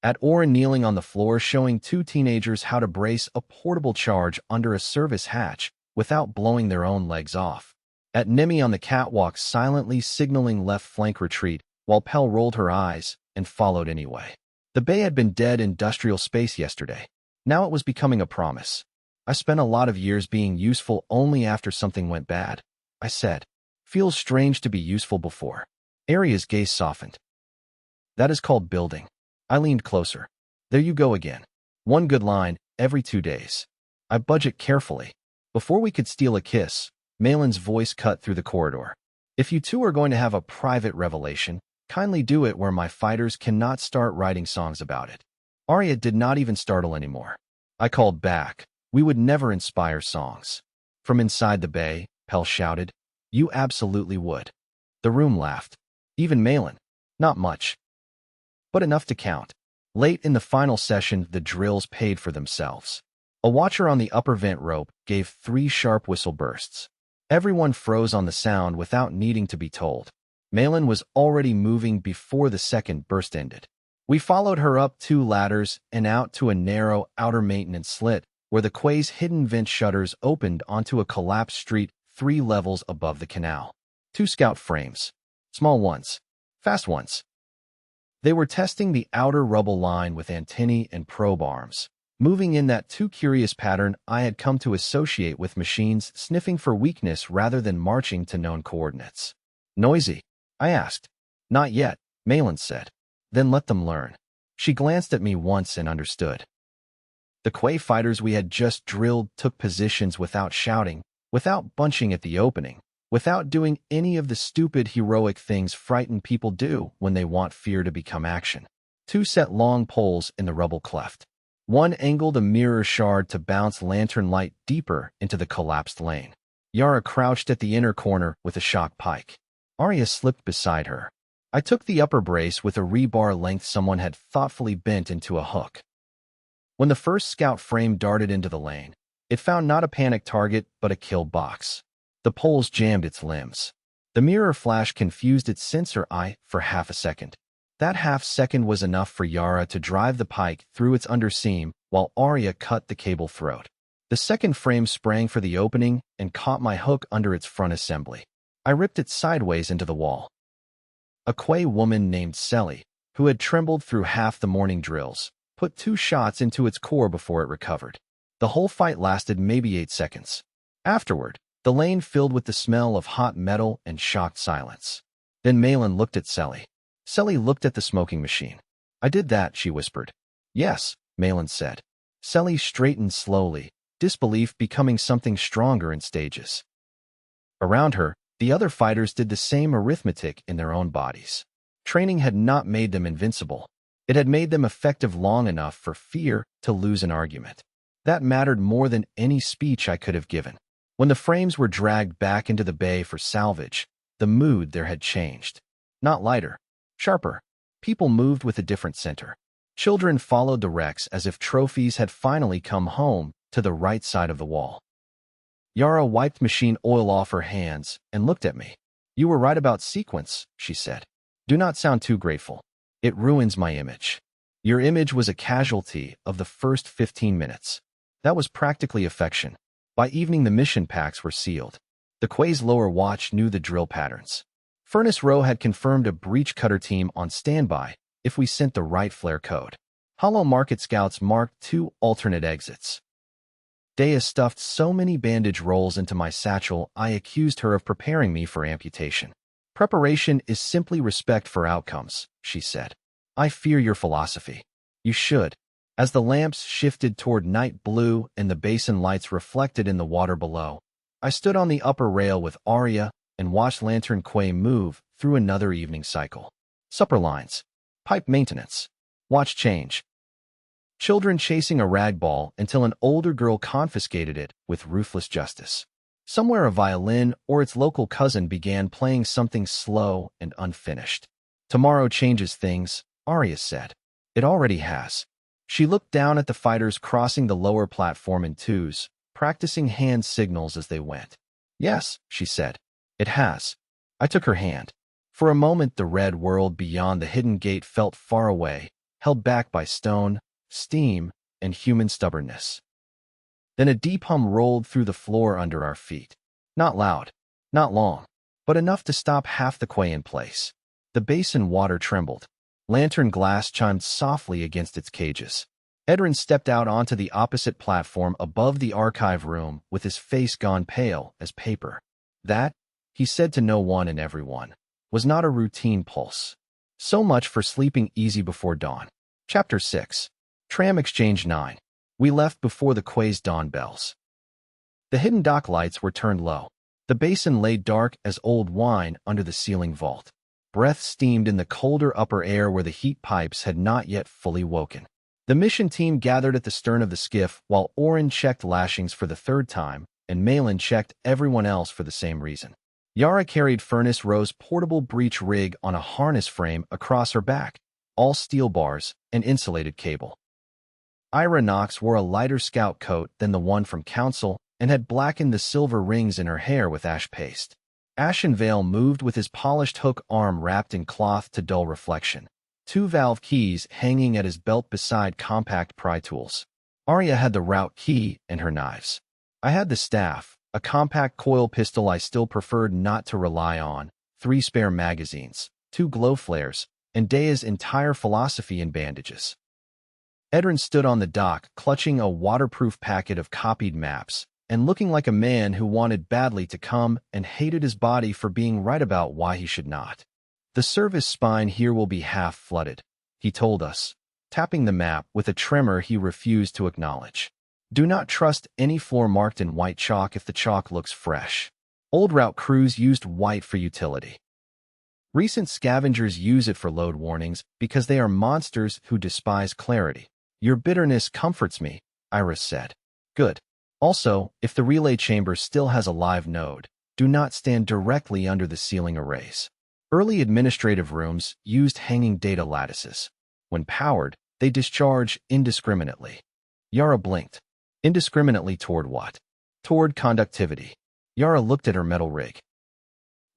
at Ora kneeling on the floor showing 2 teenagers how to brace a portable charge under a service hatch without blowing their own legs off, at Nemi on the catwalk silently signaling left flank retreat while Pell rolled her eyes and followed anyway. The bay had been dead industrial space yesterday. Now it was becoming a promise. I spent a lot of years being useful only after something went bad, I said. Feels strange to be useful before. Aria's gaze softened. That is called building. I leaned closer. There you go again. One good line every 2 days. I budget carefully. Before we could steal a kiss, Malin's voice cut through the corridor. If you two are going to have a private revelation, kindly do it where my fighters cannot start writing songs about it. Aria did not even startle anymore. I called back. We would never inspire songs. From inside the bay, Pell shouted, "You absolutely would." The room laughed. Even Malin. Not much, but enough to count. Late in the final session, the drills paid for themselves. A watcher on the upper vent rope gave 3 sharp whistle bursts. Everyone froze on the sound without needing to be told. Malin was already moving before the second burst ended. We followed her up 2 ladders and out to a narrow outer maintenance slit where the quay's hidden vent shutters opened onto a collapsed street 3 levels above the canal. 2 scout frames. Small ones. Fast ones. They were testing the outer rubble line with antennae and probe arms, moving in that too curious pattern I had come to associate with machines sniffing for weakness rather than marching to known coordinates. Noisy? I asked. Not yet, Malin said. Then let them learn. She glanced at me once and understood. The Quay fighters we had just drilled took positions without shouting, without bunching at the opening, without doing any of the stupid heroic things frightened people do when they want fear to become action. 2 set long poles in the rubble cleft. One angled a mirror shard to bounce lantern light deeper into the collapsed lane. Yara crouched at the inner corner with a shock pike. Aria slipped beside her. I took the upper brace with a rebar length someone had thoughtfully bent into a hook. When the first scout frame darted into the lane, it found not a panic target but a kill box. The poles jammed its limbs. The mirror flash confused its sensor eye for half a second. That half second was enough for Yara to drive the pike through its underseam while Aria cut the cable throat. The second frame sprang for the opening and caught my hook under its front assembly. I ripped it sideways into the wall. A Quay woman named Selly, who had trembled through half the morning drills, put 2 shots into its core before it recovered. The whole fight lasted maybe 8 seconds. Afterward, the lane filled with the smell of hot metal and shocked silence. Then Malin looked at Selly. Selly looked at the smoking machine. "I did that," she whispered. "Yes," Malin said. Selly straightened slowly, disbelief becoming something stronger in stages. Around her, the other fighters did the same arithmetic in their own bodies. Training had not made them invincible. It had made them effective long enough for fear to lose an argument. That mattered more than any speech I could have given. When the frames were dragged back into the bay for salvage, the mood there had changed. Not lighter, sharper. People moved with a different center. Children followed the wrecks as if trophies had finally come home to the right side of the wall. Yara wiped machine oil off her hands and looked at me. "You were right about sequence," she said. "Do not sound too grateful. It ruins my image. Your image was a casualty of the first 15 minutes. That was practically affection. By evening the mission packs were sealed. The Quay's lower watch knew the drill patterns. Furnace Row had confirmed a breach cutter team on standby if we sent the right flare code. Hollow Market scouts marked 2 alternate exits. Dea stuffed so many bandage rolls into my satchel I accused her of preparing me for amputation. "Preparation is simply respect for outcomes," she said. "I fear your philosophy." "You should." As the lamps shifted toward night blue and the basin lights reflected in the water below, I stood on the upper rail with Aria and watched Lantern Quay move through another evening cycle. Supper lines, pipe maintenance, watch change. Children chasing a rag ball until an older girl confiscated it with ruthless justice. Somewhere a violin or its local cousin began playing something slow and unfinished. "Tomorrow changes things," Aria said. "It already has." She looked down at the fighters crossing the lower platform in twos, practicing hand signals as they went. "Yes," she said. "It has." I took her hand. For a moment the red world beyond the hidden gate felt far away, held back by stone, steam, and human stubbornness. Then a deep hum rolled through the floor under our feet. Not loud, not long, but enough to stop half the Quay in place. The basin water trembled. Lantern glass chimed softly against its cages. Edrin stepped out onto the opposite platform above the archive room with his face gone pale as paper. That, he said to no one and everyone, was not a routine pulse. So much for sleeping easy before dawn. Chapter 6. Tram Exchange 9. We left before the Quay's dawn bells. The hidden dock lights were turned low. The basin lay dark as old wine under the ceiling vault. Breath steamed in the colder upper air where the heat pipes had not yet fully woken. The mission team gathered at the stern of the skiff while Orin checked lashings for the 3rd time and Malin checked everyone else for the same reason. Yara carried Furnace Row's portable breach rig on a harness frame across her back, all steel bars and insulated cable. Ira Knox wore a lighter scout coat than the one from Council and had blackened the silver rings in her hair with ash paste. Ashenvale moved with his polished hook arm wrapped in cloth to dull reflection, 2 valve keys hanging at his belt beside compact pry tools. Aria had the route key and her knives. I had the staff, a compact coil pistol I still preferred not to rely on, 3 spare magazines, 2 glow flares, and Dea's entire philosophy in bandages. Edrin stood on the dock, clutching a waterproof packet of copied maps, and looking like a man who wanted badly to come and hated his body for being right about why he should not. "The service spine here will be half flooded," he told us, tapping the map with a tremor he refused to acknowledge. "Do not trust any floor marked in white chalk if the chalk looks fresh. Old route crews used white for utility. Recent scavengers use it for load warnings because they are monsters who despise clarity. Your bitterness comforts me, Iris said. Good. Also, if the relay chamber still has a live node, do not stand directly under the ceiling arrays. Early administrative rooms used hanging data lattices. When powered, they discharge indiscriminately. Yara blinked. Indiscriminately toward what? Toward conductivity. Yara looked at her metal rig.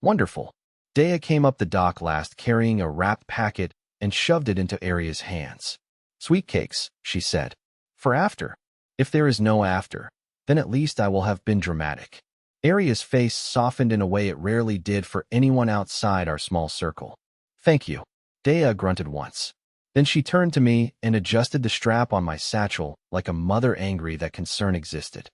Wonderful. Dea came up the dock last carrying a wrapped packet and shoved it into Aria's hands. Sweet cakes, she said. For after. If there is no after, then at least I will have been dramatic. Aria's face softened in a way it rarely did for anyone outside our small circle. Thank you. Dea grunted once. Then she turned to me and adjusted the strap on my satchel like a mother angry that concern existed.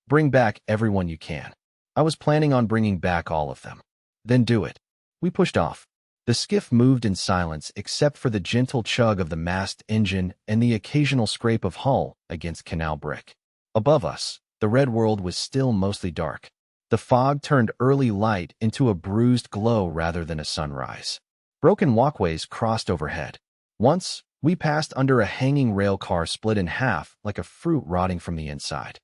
Bring back everyone you can. I was planning on bringing back all of them. Then do it. We pushed off. The skiff moved in silence except for the gentle chug of the mast engine and the occasional scrape of hull against canal brick. Above us, the red world was still mostly dark. The fog turned early light into a bruised glow rather than a sunrise. Broken walkways crossed overhead. Once, we passed under a hanging rail car split in half like a fruit rotting from the inside.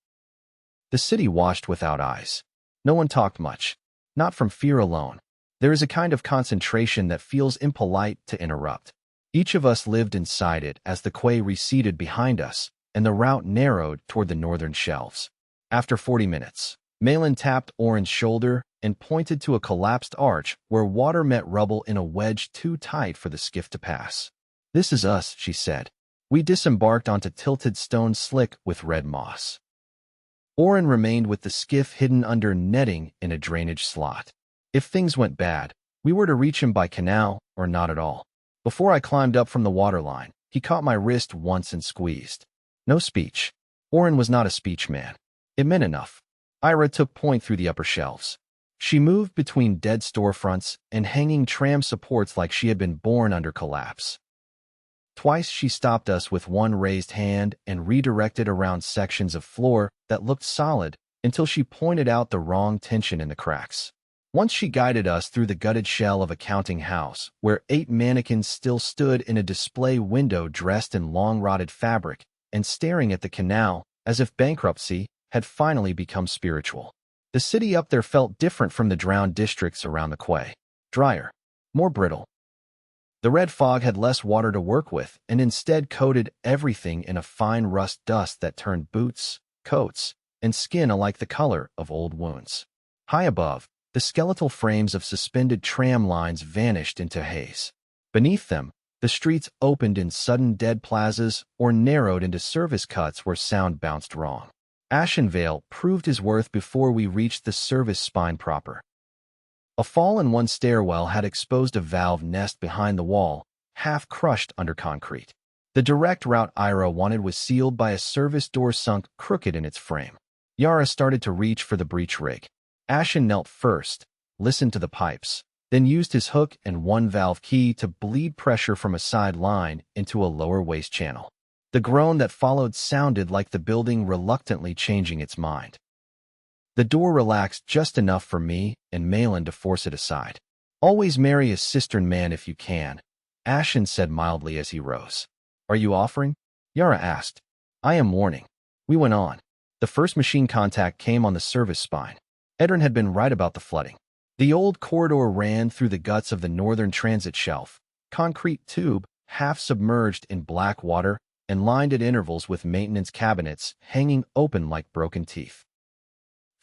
The city watched without eyes. No one talked much. Not from fear alone. There is a kind of concentration that feels impolite to interrupt. Each of us lived inside it as the quay receded behind us and the route narrowed toward the northern shelves. After 40 minutes, Malin tapped Oren's shoulder and pointed to a collapsed arch where water met rubble in a wedge too tight for the skiff to pass. This is us, she said. We disembarked onto tilted stone slick with red moss. Oren remained with the skiff hidden under netting in a drainage slot. If things went bad, we were to reach him by canal or not at all. Before I climbed up from the waterline, he caught my wrist once and squeezed. No speech. Oren was not a speech man. It meant enough. Ira took point through the upper shelves. She moved between dead storefronts and hanging tram supports like she had been born under collapse. Twice she stopped us with one raised hand and redirected around sections of floor that looked solid until she pointed out the wrong tension in the cracks. Once she guided us through the gutted shell of a counting house, where 8 mannequins still stood in a display window dressed in long-rotted fabric and staring at the canal as if bankruptcy had finally become spiritual. The city up there felt different from the drowned districts around the quay. Drier. More brittle. The red fog had less water to work with and instead coated everything in a fine rust dust that turned boots, coats, and skin alike the color of old wounds. High above, the skeletal frames of suspended tram lines vanished into haze. Beneath them, the streets opened in sudden dead plazas or narrowed into service cuts where sound bounced wrong. Ashenvale proved his worth before we reached the service spine proper. A fall in one stairwell had exposed a valve nest behind the wall, half crushed under concrete. The direct route Ira wanted was sealed by a service door sunk crooked in its frame. Yara started to reach for the breech rig. Ashen knelt first, listened to the pipes, then used his hook and one valve key to bleed pressure from a side line into a lower waste channel. The groan that followed sounded like the building reluctantly changing its mind. The door relaxed just enough for me and Malin to force it aside. Always marry a cistern man if you can, Ashen said mildly as he rose. Are you offering? Yara asked. I am warning. We went on. The first machine contact came on the service spine. Edrin had been right about the flooding. The old corridor ran through the guts of the northern transit shelf, concrete tube, half submerged in black water and lined at intervals with maintenance cabinets hanging open like broken teeth.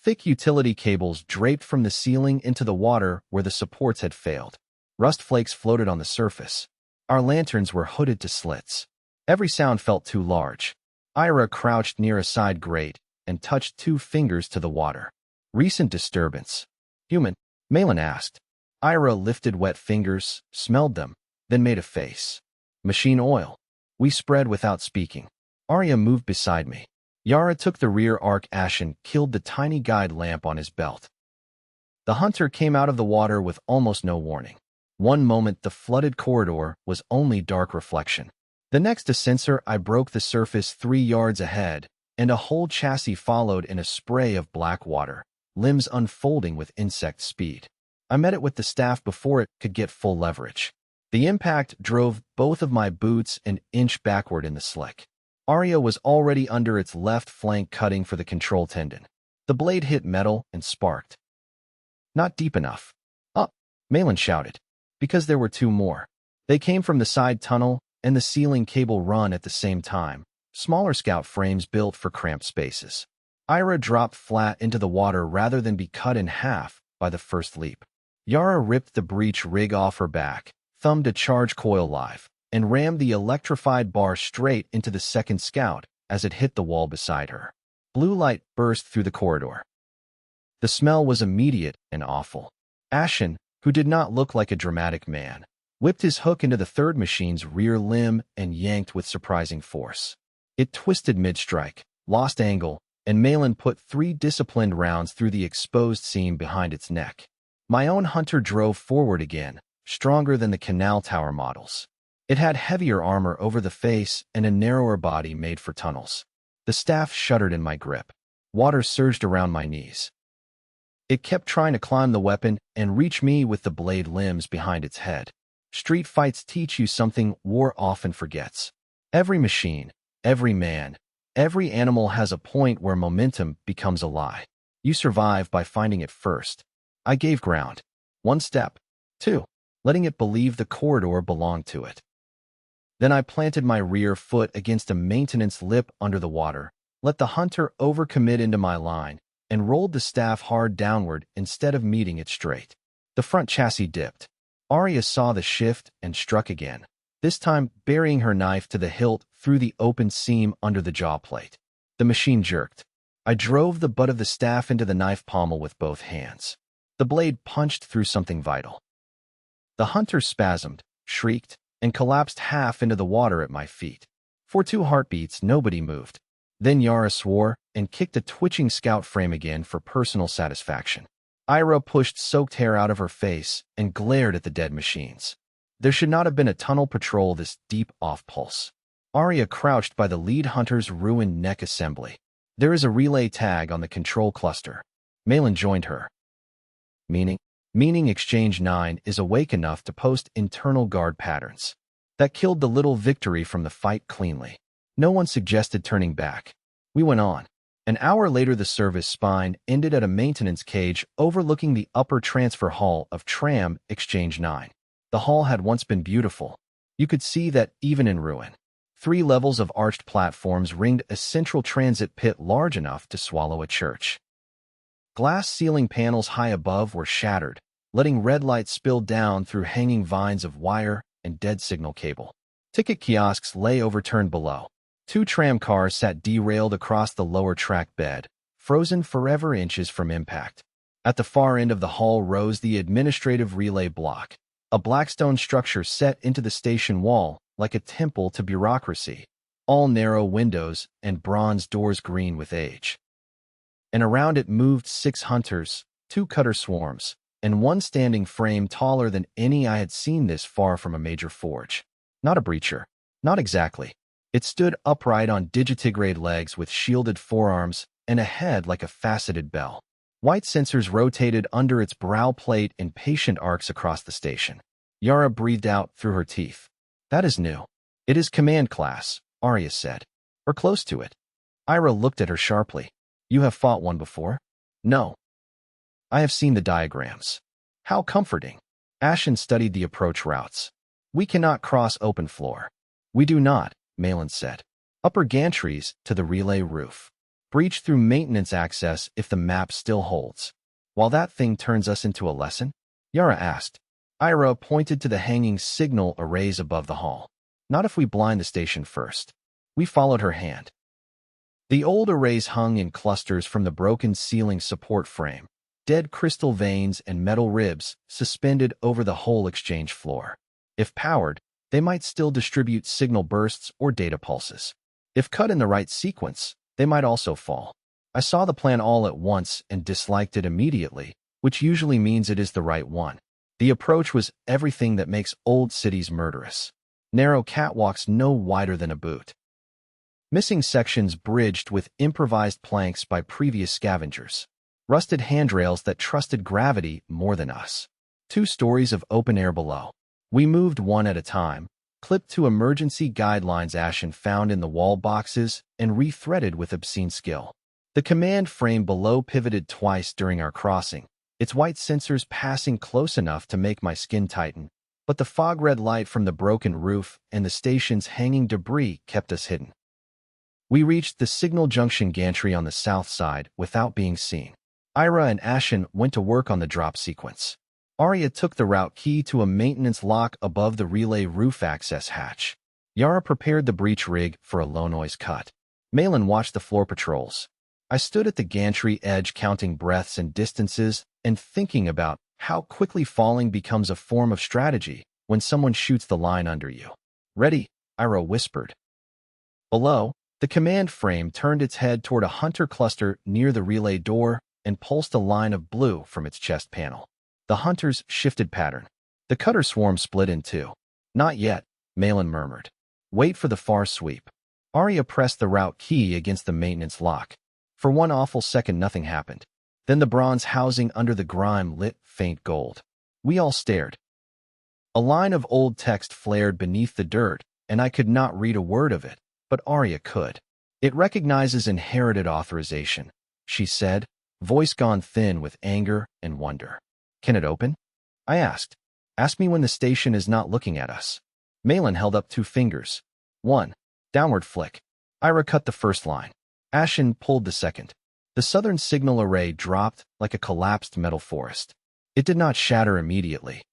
Thick utility cables draped from the ceiling into the water where the supports had failed. Rust flakes floated on the surface. Our lanterns were hooded to slits. Every sound felt too large. Ira crouched near a side grate and touched 2 fingers to the water. Recent disturbance. Human? Malin asked. Ira lifted wet fingers, smelled them, then made a face. Machine oil. We spread without speaking. Aria moved beside me. Yara took the rear arc. Ashen killed the tiny guide lamp on his belt. The hunter came out of the water with almost no warning. One moment the flooded corridor was only dark reflection. The next a sensor I broke the surface 3 yards ahead, and a whole chassis followed in a spray of black water, limbs unfolding with insect speed. I met it with the staff before it could get full leverage. The impact drove both of my boots an inch backward in the slick. Aria was already under its left flank cutting for the control tendon. The blade hit metal and sparked. Not deep enough. Up, Malin shouted. Because there were two more. They came from the side tunnel and the ceiling cable run at the same time, smaller scout frames built for cramped spaces. Aria dropped flat into the water rather than be cut in half by the first leap. Yara ripped the breech rig off her back, thumbed a charge coil live, and rammed the electrified bar straight into the second scout as it hit the wall beside her. Blue light burst through the corridor. The smell was immediate and awful. Ashen, who did not look like a dramatic man, whipped his hook into the third machine's rear limb and yanked with surprising force. It twisted mid-strike, lost angle, and Malin put 3 disciplined rounds through the exposed seam behind its neck. My own hunter drove forward again, stronger than the canal tower models. It had heavier armor over the face and a narrower body made for tunnels. The staff shuddered in my grip. Water surged around my knees. It kept trying to climb the weapon and reach me with the blade limbs behind its head. Street fights teach you something war often forgets. Every machine, every man, every animal has a point where momentum becomes a lie. You survive by finding it first. I gave ground. 1 step. 2. Letting it believe the corridor belonged to it. Then I planted my rear foot against a maintenance lip under the water, let the hunter overcommit into my line, and rolled the staff hard downward instead of meeting it straight. The front chassis dipped. Aria saw the shift and struck again, this time burying her knife to the hilt through the open seam under the jaw plate. The machine jerked. I drove the butt of the staff into the knife pommel with both hands. The blade punched through something vital. The hunter spasmed, shrieked, and collapsed half into the water at my feet. For 2 heartbeats, nobody moved. Then Yara swore and kicked a twitching scout frame again for personal satisfaction. Ira pushed soaked hair out of her face and glared at the dead machines. There should not have been a tunnel patrol this deep off pulse. Aria crouched by the lead hunter's ruined neck assembly. There is a relay tag on the control cluster. Malin joined her. Meaning Exchange 9 is awake enough to post internal guard patterns. That killed the little victory from the fight cleanly. No one suggested turning back. We went on. An hour later, the service spine ended at a maintenance cage overlooking the upper transfer hall of Tram Exchange 9. The hall had once been beautiful. You could see that even in ruin. 3 levels of arched platforms ringed a central transit pit large enough to swallow a church. Glass ceiling panels high above were shattered, letting red light spill down through hanging vines of wire and dead signal cable. Ticket kiosks lay overturned below. 2 tram cars sat derailed across the lower track bed, frozen forever inches from impact. At the far end of the hall rose the administrative relay block, a blackstone structure set into the station wall like a temple to bureaucracy, all narrow windows and bronze doors green with age. And around it moved 6 hunters, 2 cutter swarms, and 1 standing frame taller than any I had seen this far from a major forge. Not a breacher. Not exactly. It stood upright on digitigrade legs with shielded forearms and a head like a faceted bell. White sensors rotated under its brow plate in patient arcs across the station. Yara breathed out through her teeth. That is new. It is command class, Aria said. Or close to it. Ira looked at her sharply. You have fought one before? No. I have seen the diagrams. How comforting. Ashen studied the approach routes. We cannot cross open floor. We do not, Malin said. Upper gantries to the relay roof. Breach through maintenance access if the map still holds. While that thing turns us into a lesson? Yara asked. Ira pointed to the hanging signal arrays above the hall. Not if we blind the station first. We followed her hand. The old arrays hung in clusters from the broken ceiling support frame, dead crystal veins and metal ribs suspended over the whole exchange floor. If powered, they might still distribute signal bursts or data pulses. If cut in the right sequence, they might also fall. I saw the plan all at once and disliked it immediately, which usually means it is the right one. The approach was everything that makes old cities murderous. Narrow catwalks no wider than a boot. Missing sections bridged with improvised planks by previous scavengers. Rusted handrails that trusted gravity more than us. 2 stories of open air below. We moved one at a time, clipped to emergency guidelines Ashen found in the wall boxes and rethreaded with obscene skill. The command frame below pivoted twice during our crossing, its white sensors passing close enough to make my skin tighten, but the fog-red light from the broken roof and the station's hanging debris kept us hidden. We reached the signal junction gantry on the south side without being seen. Aria and Ashen went to work on the drop sequence. Aria took the route key to a maintenance lock above the relay roof access hatch. Yara prepared the breach rig for a low-noise cut. Malin watched the floor patrols. I stood at the gantry edge counting breaths and distances and thinking about how quickly falling becomes a form of strategy when someone shoots the line under you. "Ready," Aria whispered. Below, the command frame turned its head toward a hunter cluster near the relay door and pulsed a line of blue from its chest panel. The hunters shifted pattern. The cutter swarm split in two. "Not yet," Malin murmured. "Wait for the far sweep." Aria pressed the route key against the maintenance lock. For one awful second nothing happened. Then the bronze housing under the grime lit faint gold. We all stared. A line of old text flared beneath the dirt, and I could not read a word of it, but Aria could. "It recognizes inherited authorization," she said, voice gone thin with anger and wonder. "Can it open?" I asked. "Ask me when the station is not looking at us." Malin held up 2 fingers. 1. Downward flick. Aria cut the first line. Ashen pulled the second. The southern signal array dropped like a collapsed metal forest. It did not shatter immediately.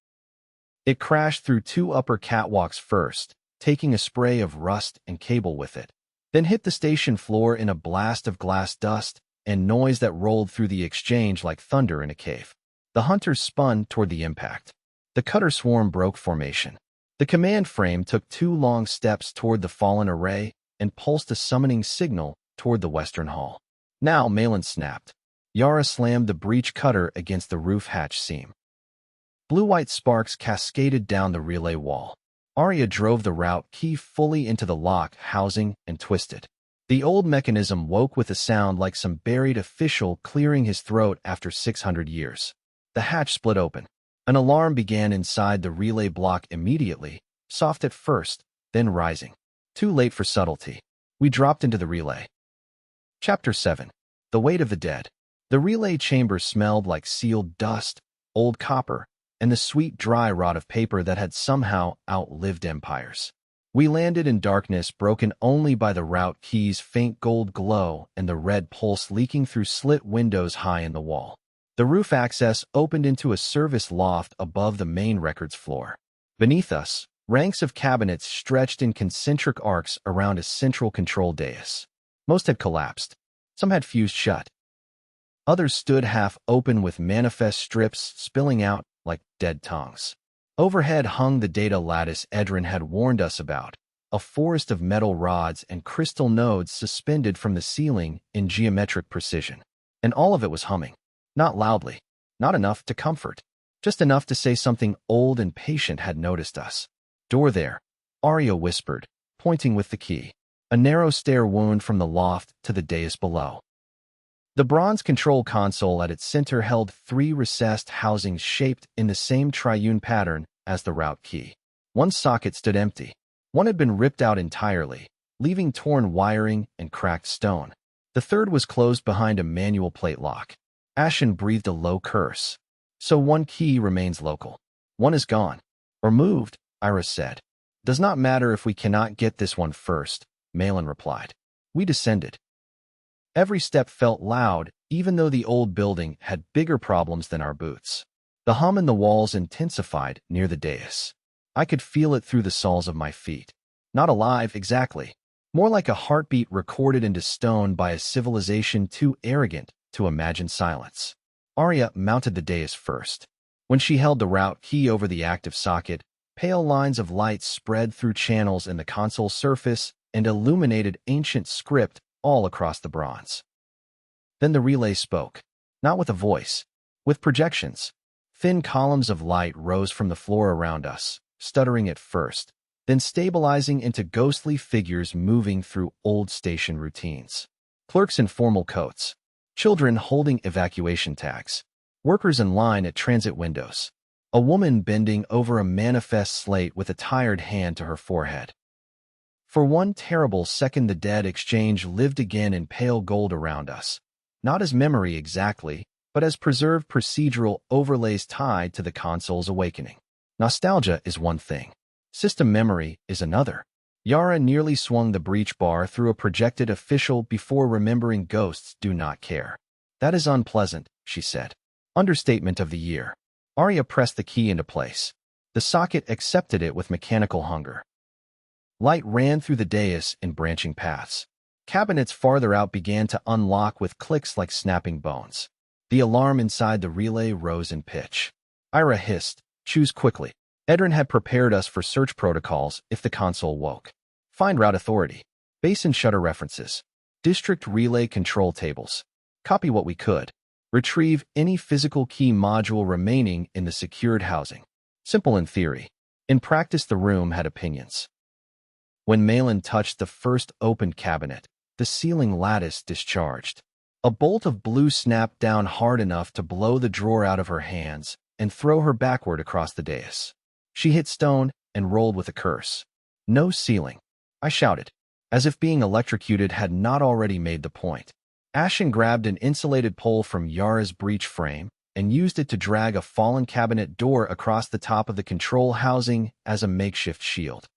It crashed through 2 upper catwalks first, taking a spray of rust and cable with it, then hit the station floor in a blast of glass dust and noise that rolled through the exchange like thunder in a cave. The hunters spun toward the impact. The cutter swarm broke formation. The command frame took 2 long steps toward the fallen array and pulsed a summoning signal toward the western hall. Now Malin snapped. Yara slammed the breech cutter against the roof hatch seam. Blue-white sparks cascaded down the relay wall. Aria drove the route key fully into the lock housing and twisted. The old mechanism woke with a sound like some buried official clearing his throat after 600 years. The hatch split open. An alarm began inside the relay block immediately, soft at first, then rising. Too late for subtlety. We dropped into the relay. Chapter 7. The Weight of the Dead. The relay chamber smelled like sealed dust, old copper, and the sweet dry rot of paper that had somehow outlived empires. We landed in darkness broken only by the route key's faint gold glow and the red pulse leaking through slit windows high in the wall. The roof access opened into a service loft above the main records floor. Beneath us, ranks of cabinets stretched in concentric arcs around a central control dais. Most had collapsed. Some had fused shut. Others stood half open with manifest strips spilling out like dead tongues. Overhead hung the data lattice Edrin had warned us about, a forest of metal rods and crystal nodes suspended from the ceiling in geometric precision. And all of it was humming. Not loudly, not enough to comfort, just enough to say something old and patient had noticed us. "Door there," Aria whispered, pointing with the key. A narrow stair wound from the loft to the dais below. The bronze control console at its center held 3 recessed housings shaped in the same triune pattern as the route key. One socket stood empty. One had been ripped out entirely, leaving torn wiring and cracked stone. The third was closed behind a manual plate lock. Ashen breathed a low curse. "So one key remains local. One is gone. Or moved," Aria said. "Does not matter if we cannot get this one first," Malin replied. We descended. Every step felt loud, even though the old building had bigger problems than our boots. The hum in the walls intensified near the dais. I could feel it through the soles of my feet. Not alive, exactly. More like a heartbeat recorded into stone by a civilization too arrogant to imagine silence. Aria mounted the dais first. When she held the route key over the active socket, pale lines of light spread through channels in the console surface and illuminated ancient script all across the bronze. Then the relay spoke, not with a voice, with projections. Thin columns of light rose from the floor around us, stuttering at first, then stabilizing into ghostly figures moving through old station routines. Clerks in formal coats, children holding evacuation tags, workers in line at transit windows. A woman bending over a manifest slate with a tired hand to her forehead. For one terrible second the dead exchange lived again in pale gold around us. Not as memory exactly, but as preserved procedural overlays tied to the console's awakening. Nostalgia is one thing. System memory is another. Yara nearly swung the breach bar through a projected official before remembering ghosts do not care. That is unpleasant, she said. Understatement of the year. Aria pressed the key into place. The socket accepted it with mechanical hunger. Light ran through the dais in branching paths. Cabinets farther out began to unlock with clicks like snapping bones. The alarm inside the relay rose in pitch. Ira hissed, "Choose quickly." Edrin had prepared us for search protocols if the console woke. Find route authority. Basin shutter references. District relay control tables. Copy what we could. Retrieve any physical key module remaining in the secured housing. Simple in theory. In practice, the room had opinions. When Malin touched the first opened cabinet, the ceiling lattice discharged. A bolt of blue snapped down hard enough to blow the drawer out of her hands and throw her backward across the dais. She hit stone and rolled with a curse. "No ceiling," I shouted, as if being electrocuted had not already made the point. Ashen grabbed an insulated pole from Yara's breech frame and used it to drag a fallen cabinet door across the top of the control housing as a makeshift shield.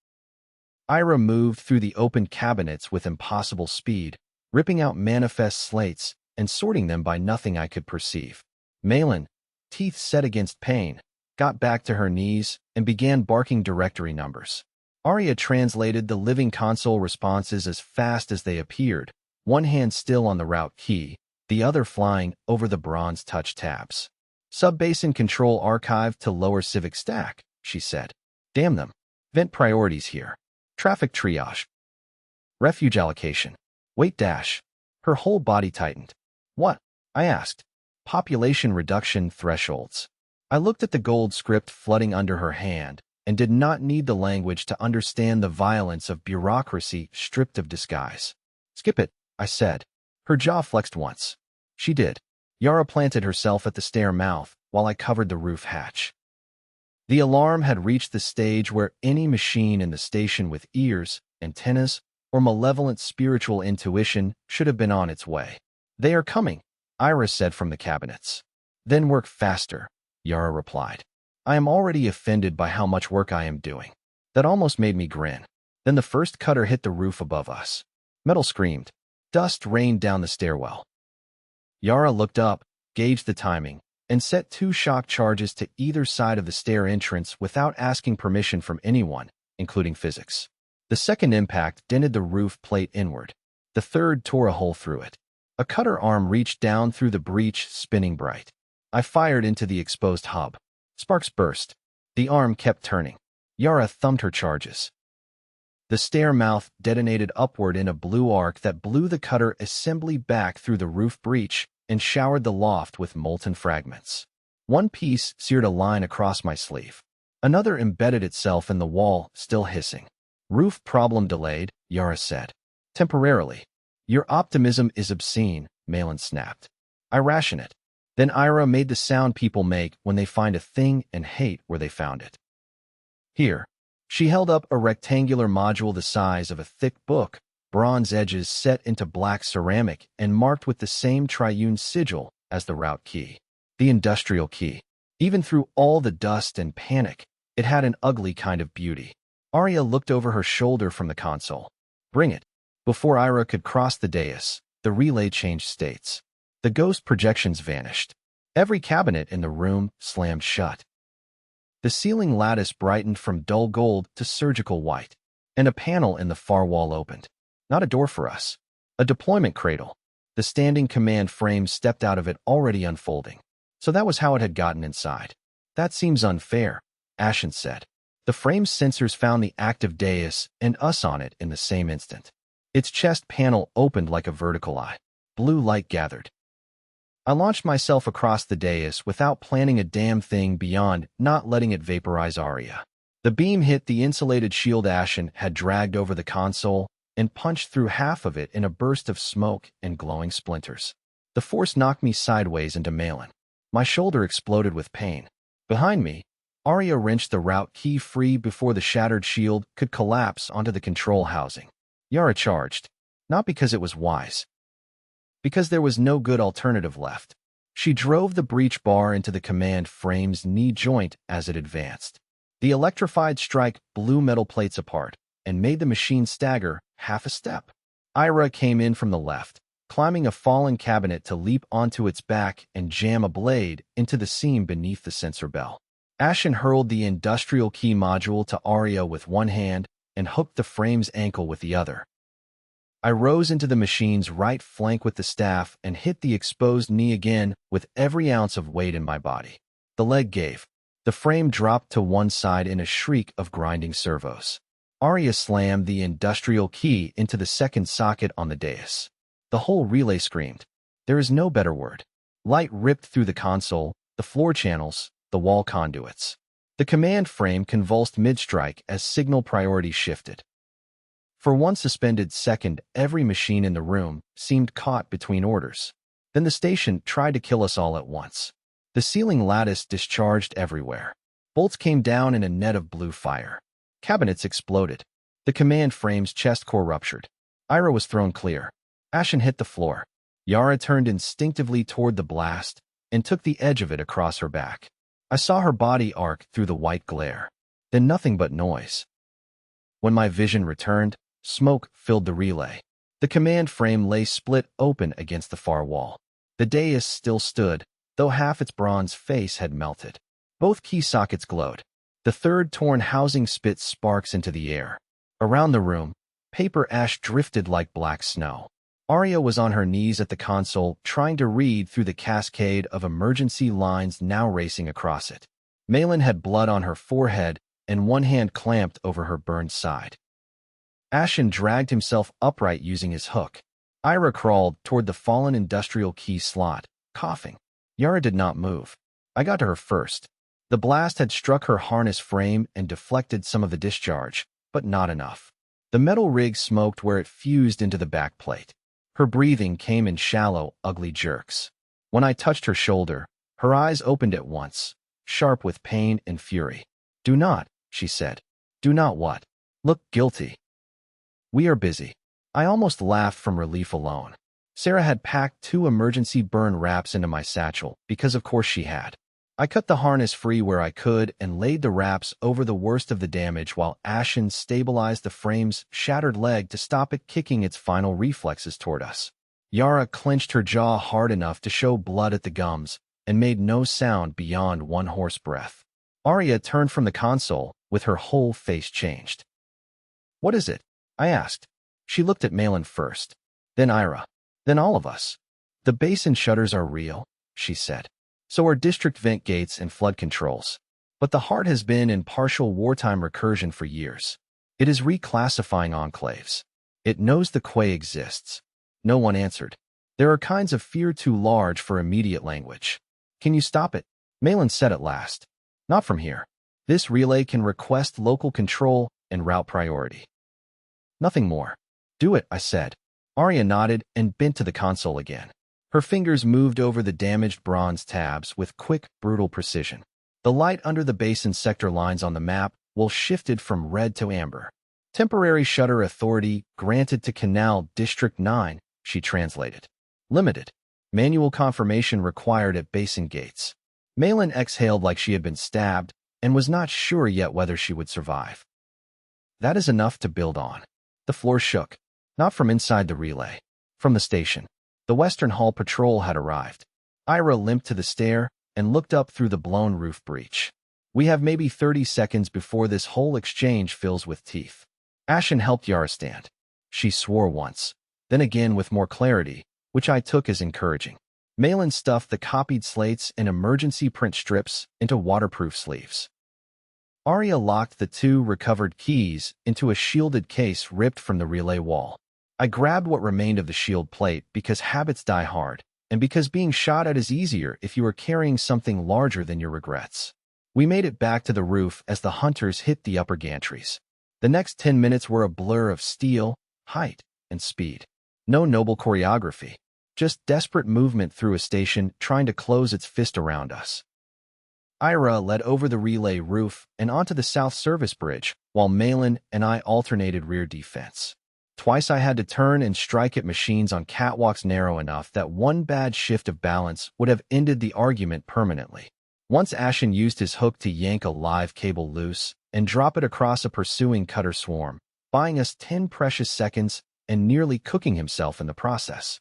Ira moved through the open cabinets with impossible speed, ripping out manifest slates and sorting them by nothing I could perceive. Malin, teeth set against pain, got back to her knees and began barking directory numbers. Aria translated the living console responses as fast as they appeared, one hand still on the route key, the other flying over the bronze touch tabs. "Sub-basin control archived to lower civic stack," she said. "Damn them. Vent priorities here. Traffic triage. Refuge allocation. Wait dash." Her whole body tightened. "What?" I asked. "Population reduction thresholds." I looked at the gold script flooding under her hand and did not need the language to understand the violence of bureaucracy stripped of disguise. "Skip it," I said. Her jaw flexed once. She did. Yara planted herself at the stair mouth while I covered the roof hatch. The alarm had reached the stage where any machine in the station with ears, antennas, or malevolent spiritual intuition should have been on its way. "They are coming," Ira said from the cabinets. "Then work faster," Yara replied. "I am already offended by how much work I am doing." That almost made me grin. Then the first cutter hit the roof above us. Metal screamed. Dust rained down the stairwell. Yara looked up, gauged the timing, and set 2 shock charges to either side of the stair entrance without asking permission from anyone, including physics. The second impact dented the roof plate inward. The third tore a hole through it. A cutter arm reached down through the breach, spinning bright. I fired into the exposed hub. Sparks burst. The arm kept turning. Yara thumbed her charges. The stair mouth detonated upward in a blue arc that blew the cutter assembly back through the roof breach and showered the loft with molten fragments. One piece seared a line across my sleeve. Another embedded itself in the wall, still hissing. "Roof problem delayed," Yara said. "Temporarily." "Your optimism is obscene," Malin snapped. "I ration it." Then Ira made the sound people make when they find a thing and hate where they found it. "Here." She held up a rectangular module the size of a thick book, bronze edges set into black ceramic and marked with the same triune sigil as the route key. The industrial key. Even through all the dust and panic, it had an ugly kind of beauty. Aria looked over her shoulder from the console. "Bring it." Before Ira could cross the dais, the relay changed states. The ghost projections vanished. Every cabinet in the room slammed shut. The ceiling lattice brightened from dull gold to surgical white, and a panel in the far wall opened. Not a door for us. A deployment cradle. The standing command frame stepped out of it already unfolding. So that was how it had gotten inside. "That seems unfair," Ashen said. The frame's sensors found the active dais and us on it in the same instant. Its chest panel opened like a vertical eye. Blue light gathered. I launched myself across the dais without planning a damn thing beyond not letting it vaporize Aria. The beam hit the insulated shield Ashen had dragged over the console and punched through half of it in a burst of smoke and glowing splinters. The force knocked me sideways into Malin. My shoulder exploded with pain. Behind me, Aria wrenched the route key free before the shattered shield could collapse onto the control housing. Yara charged, not because it was wise, because there was no good alternative left. She drove the breach bar into the command frame's knee joint as it advanced. The electrified strike blew metal plates apart and made the machine stagger half a step. Ira came in from the left, climbing a fallen cabinet to leap onto its back and jam a blade into the seam beneath the sensor bell. Ashen hurled the industrial key module to Aria with one hand and hooked the frame's ankle with the other. I rose into the machine's right flank with the staff and hit the exposed knee again with every ounce of weight in my body. The leg gave. The frame dropped to one side in a shriek of grinding servos. Aria slammed the industrial key into the second socket on the dais. The whole relay screamed. There is no better word. Light ripped through the console, the floor channels, the wall conduits. The command frame convulsed mid-strike as signal priority shifted. For one suspended second, every machine in the room seemed caught between orders. Then the station tried to kill us all at once. The ceiling lattice discharged everywhere. Bolts came down in a net of blue fire. Cabinets exploded. The command frame's chest core ruptured. Ira was thrown clear. Ashen hit the floor. Yara turned instinctively toward the blast and took the edge of it across her back. I saw her body arc through the white glare. Then nothing but noise. When my vision returned, smoke filled the relay. The command frame lay split open against the far wall. The dais still stood, though half its bronze face had melted. Both key sockets glowed. The third torn housing spit sparks into the air. Around the room, paper ash drifted like black snow. Aria was on her knees at the console, trying to read through the cascade of emergency lines now racing across it. Malin had blood on her forehead and one hand clamped over her burned side. Ashen dragged himself upright using his hook. Ira crawled toward the fallen industrial key slot, coughing. Yara did not move. I got to her first. The blast had struck her harness frame and deflected some of the discharge, but not enough. The metal rig smoked where it fused into the back plate. Her breathing came in shallow, ugly jerks. When I touched her shoulder, her eyes opened at once, sharp with pain and fury. "Do not," she said. "Do not what? Look guilty. We are busy." I almost laughed from relief alone. Sarah had packed 2 emergency burn wraps into my satchel, because of course she had. I cut the harness free where I could and laid the wraps over the worst of the damage while Ashen stabilized the frame's shattered leg to stop it kicking its final reflexes toward us. Yara clenched her jaw hard enough to show blood at the gums and made no sound beyond one hoarse breath. Aria turned from the console with her whole face changed. "What is it?" I asked. She looked at Malin first, then Ira, then all of us. "The basin shutters are real," she said. "So are district vent gates and flood controls. But the heart has been in partial wartime recursion for years. It is reclassifying enclaves. It knows the Quay exists." No one answered. "There are kinds of fear too large for immediate language. Can you stop it?" Malin said at last. "Not from here. This relay can request local control and route priority. Nothing more." "Do it," I said. Aria nodded and bent to the console again. Her fingers moved over the damaged bronze tabs with quick, brutal precision. The light under the basin sector lines on the map shifted from red to amber. "Temporary shutter authority granted to Canal District 9, she translated. "Limited. Manual confirmation required at basin gates." Malin exhaled like she had been stabbed and was not sure yet whether she would survive. "That is enough to build on." The floor shook, not from inside the relay, from the station. The Western Hall patrol had arrived. Ira limped to the stair and looked up through the blown roof breach. "We have maybe 30 seconds before this whole exchange fills with teeth." Ashen helped Yara stand. She swore once, then again with more clarity, which I took as encouraging. Malin stuffed the copied slates and emergency print strips into waterproof sleeves. Aria locked the 2 recovered keys into a shielded case ripped from the relay wall. I grabbed what remained of the shield plate because habits die hard, and because being shot at is easier if you are carrying something larger than your regrets. We made it back to the roof as the hunters hit the upper gantries. The next 10 minutes were a blur of steel, height, and speed. No noble choreography, just desperate movement through a station trying to close its fist around us. Ira led over the relay roof and onto the south service bridge, while Malin and I alternated rear defense. Twice I had to turn and strike at machines on catwalks narrow enough that one bad shift of balance would have ended the argument permanently. Once Ashen used his hook to yank a live cable loose and drop it across a pursuing cutter swarm, buying us 10 precious seconds and nearly cooking himself in the process.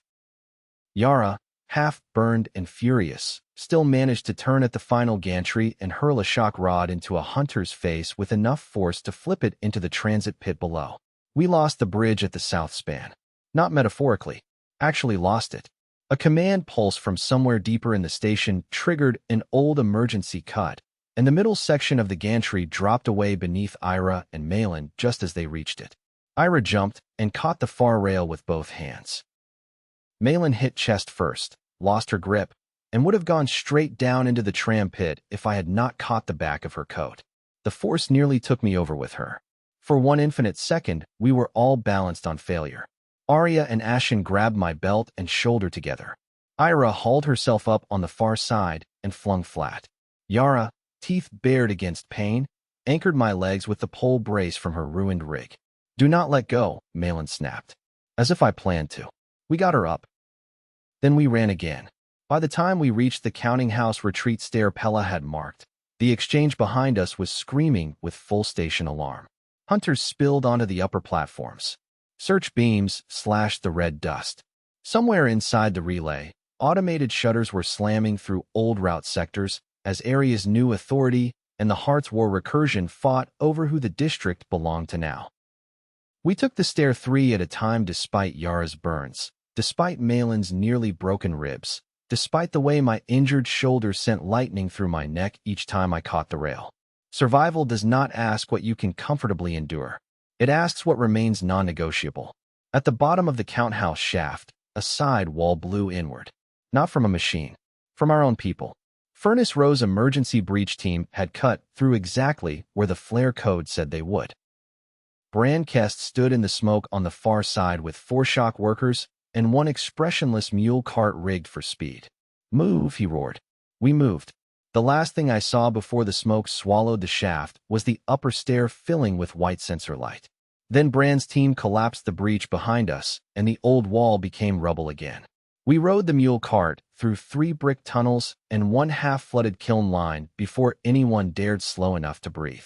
Yara, half burned and furious, still managed to turn at the final gantry and hurl a shock rod into a hunter's face with enough force to flip it into the transit pit below. We lost the bridge at the south span. Not metaphorically, actually lost it. A command pulse from somewhere deeper in the station triggered an old emergency cut, and the middle section of the gantry dropped away beneath Ira and Malin just as they reached it. Ira jumped and caught the far rail with both hands. Malin hit chest first, lost her grip, and would have gone straight down into the tram pit if I had not caught the back of her coat. The force nearly took me over with her. For one infinite second, we were all balanced on failure. Aria and Ashen grabbed my belt and shoulder together. Ira hauled herself up on the far side and flung flat. Yara, teeth bared against pain, anchored my legs with the pole brace from her ruined rig. "Do not let go," Malin snapped. As if I planned to. We got her up. Then we ran again. By the time we reached the counting house retreat stair Pella had marked, the exchange behind us was screaming with full station alarm. Hunters spilled onto the upper platforms. Search beams slashed the red dust. Somewhere inside the relay, automated shutters were slamming through old route sectors as Aria's new authority and the Hearts War recursion fought over who the district belonged to now. We took the stair 3 at a time despite Yara's burns, despite Malin's nearly broken ribs, despite the way my injured shoulder sent lightning through my neck each time I caught the rail. Survival does not ask what you can comfortably endure. It asks what remains non-negotiable. At the bottom of the count house shaft, a side wall blew inward. Not from a machine. From our own people. Furnace Row's emergency breach team had cut through exactly where the flare code said they would. Brandkest stood in the smoke on the far side with 4 shock workers and 1 expressionless mule cart rigged for speed. "Move," he roared. We moved. The last thing I saw before the smoke swallowed the shaft was the upper stair filling with white sensor light. Then Brand's team collapsed the breach behind us, and the old wall became rubble again. We rode the mule cart through 3 brick tunnels and 1 half-flooded kiln line before anyone dared slow enough to breathe.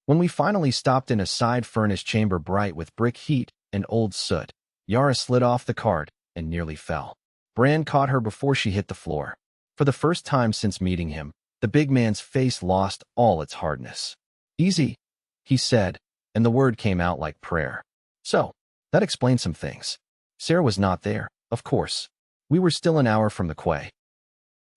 When we finally stopped in a side furnace chamber bright with brick heat and old soot, Yara slid off the cart and nearly fell. Brand caught her before she hit the floor. For the first time since meeting him, the big man's face lost all its hardness. "Easy," he said, and the word came out like prayer. So, that explained some things. Sarah was not there, of course. We were still an hour from the quay.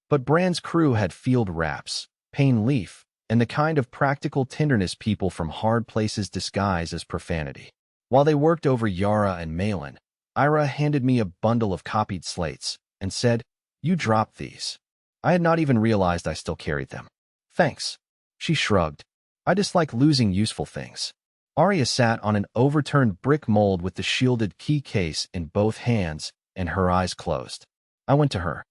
But Brand's crew had field wraps, pain leaf, and the kind of practical tenderness people from hard places disguise as profanity. While they worked over Yara and Malin, Ira handed me a bundle of copied slates and said, "You dropped these." I had not even realized I still carried them. "Thanks." She shrugged. "I dislike losing useful things." Aria sat on an overturned brick mold with the shielded key case in both hands and her eyes closed. I went to her.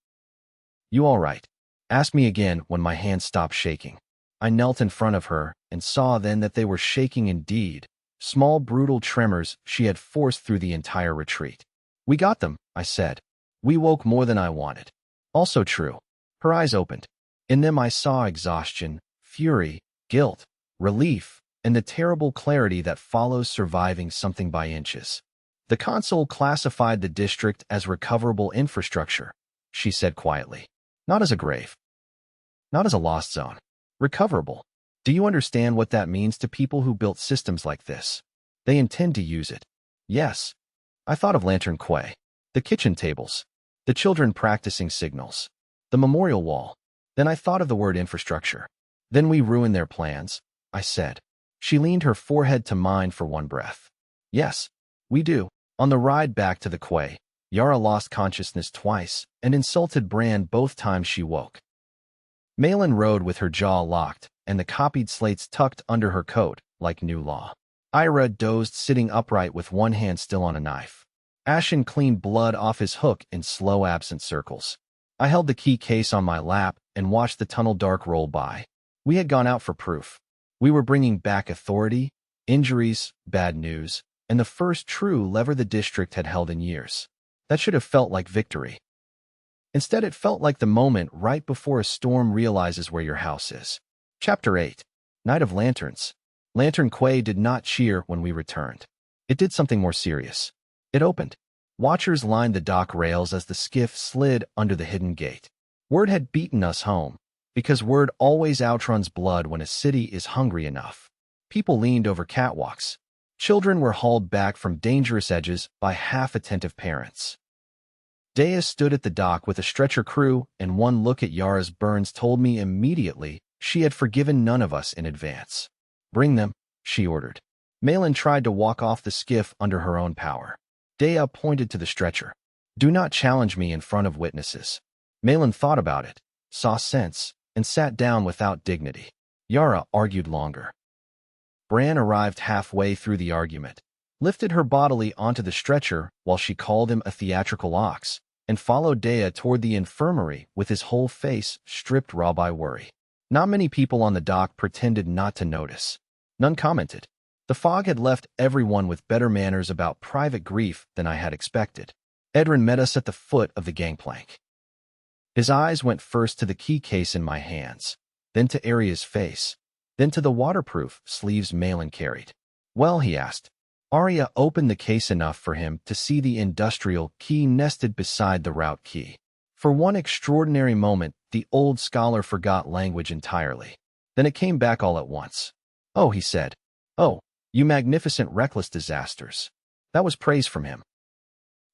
"You all right?" Asked me again when my hands stopped shaking. I knelt in front of her and saw then that they were shaking indeed, small brutal tremors she had forced through the entire retreat. "We got them," I said. "We woke more than I wanted." Also true. Her eyes opened. In them I saw exhaustion, fury, guilt, relief, and the terrible clarity that follows surviving something by inches. "The console classified the district as recoverable infrastructure," she said quietly. "Not as a grave. Not as a lost zone. Recoverable. Do you understand what that means to people who built systems like this? They intend to use it." "Yes." I thought of Lantern Quay, the kitchen tables, the children practicing signals, the memorial wall. Then I thought of the word infrastructure. "Then we ruin their plans," I said. She leaned her forehead to mine for one breath. "Yes, we do." On the ride back to the quay, Yara lost consciousness twice and insulted Brand both times she woke. Malin rode with her jaw locked and the copied slates tucked under her coat like new law. Ira dozed sitting upright with one hand still on a knife. Ashen cleaned blood off his hook in slow absent circles. I held the key case on my lap and watched the tunnel dark roll by. We had gone out for proof. We were bringing back authority, injuries, bad news, and the first true lever the district had held in years. That should have felt like victory. Instead, it felt like the moment right before a storm realizes where your house is. Chapter 8. Night of Lanterns. Lantern Quay did not cheer when we returned. It did something more serious. It opened. Watchers lined the dock rails as the skiff slid under the hidden gate. Word had beaten us home, because word always outruns blood when a city is hungry enough. People leaned over catwalks. Children were hauled back from dangerous edges by half-attentive parents. Dea stood at the dock with a stretcher crew, and one look at Yara's burns told me immediately she had forgiven none of us in advance. "Bring them," she ordered. Malin tried to walk off the skiff under her own power. Dea pointed to the stretcher. "Do not challenge me in front of witnesses." Malin thought about it, saw sense, and sat down without dignity. Yara argued longer. Bran arrived halfway through the argument, lifted her bodily onto the stretcher while she called him a theatrical ox, and followed Dea toward the infirmary with his whole face stripped raw by worry. Not many people on the dock pretended not to notice. None commented. The fog had left everyone with better manners about private grief than I had expected. Edrin met us at the foot of the gangplank. His eyes went first to the key case in my hands, then to Aria's face, then to the waterproof sleeves Malin carried. "Well," he asked. Aria opened the case enough for him to see the industrial key nested beside the route key. For one extraordinary moment, the old scholar forgot language entirely. Then it came back all at once. "Oh," he said. "Oh, you magnificent reckless disasters." That was praise from him.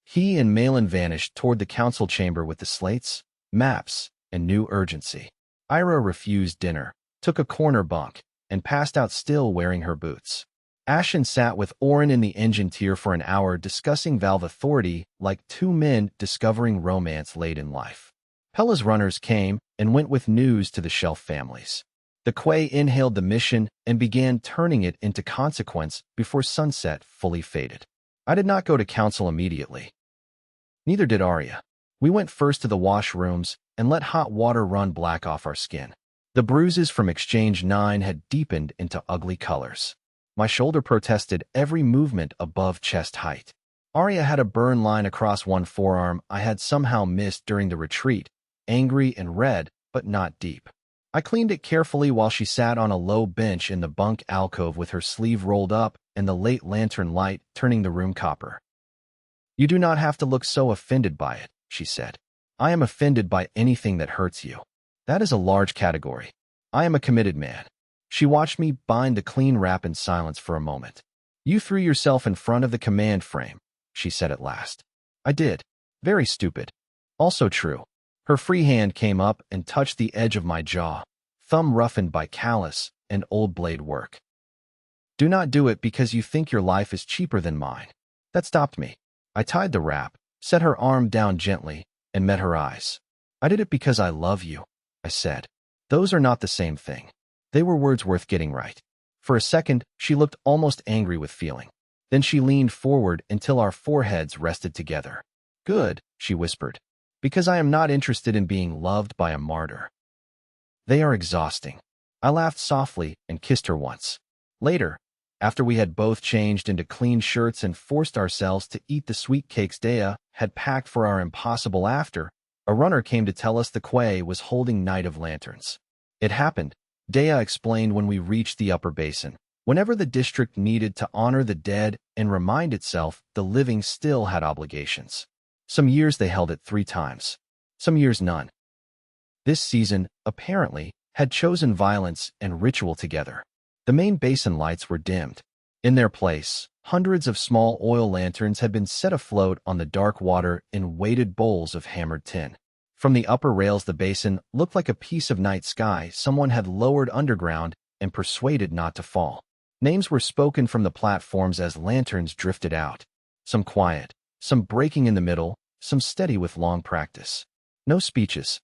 He and Malin vanished toward the council chamber with the slates, maps, and new urgency. Ira refused dinner, took a corner bunk, and passed out still wearing her boots. Ashen sat with Orin in the engine tier for an hour discussing valve authority like two men discovering romance late in life. Pella's runners came and went with news to the Shelf families. The Quay inhaled the mission and began turning it into consequence before sunset fully faded. I did not go to council immediately. Neither did Aria. We went first to the washrooms and let hot water run black off our skin. The bruises from Exchange 9 had deepened into ugly colors. My shoulder protested every movement above chest height. Aria had a burn line across one forearm I had somehow missed during the retreat, angry and red, but not deep. I cleaned it carefully while she sat on a low bench in the bunk alcove with her sleeve rolled up and the late lantern light turning the room copper. "You do not have to look so offended by it," she said. "I am offended by anything that hurts you. That is a large category. I am a committed man." She watched me bind the clean wrap in silence for a moment. "You threw yourself in front of the command frame," she said at last. "I did. Very stupid. Also true." Her free hand came up and touched the edge of my jaw, thumb roughened by callus and old blade work. "Do not do it because you think your life is cheaper than mine." That stopped me. I tied the wrap, set her arm down gently, and met her eyes. "I did it because I love you," I said. "Those are not the same thing." They were words worth getting right. For a second, she looked almost angry with feeling. Then she leaned forward until our foreheads rested together. "Good," she whispered. "Because I am not interested in being loved by a martyr. They are exhausting." I laughed softly and kissed her once. Later, after we had both changed into clean shirts and forced ourselves to eat the sweet cakes Dea had packed for our impossible after, a runner came to tell us the Quay was holding Night of Lanterns. It happened, Dea explained, when we reached the upper basin. Whenever the district needed to honor the dead and remind itself the living still had obligations. Some years they held it 3 times. Some years none. This season, apparently, had chosen violence and ritual together. The main basin lights were dimmed. In their place, hundreds of small oil lanterns had been set afloat on the dark water in weighted bowls of hammered tin. From the upper rails, the basin looked like a piece of night sky someone had lowered underground and persuaded not to fall. Names were spoken from the platforms as lanterns drifted out. Some quiet, some breaking in the middle, some steady with long practice. No speeches.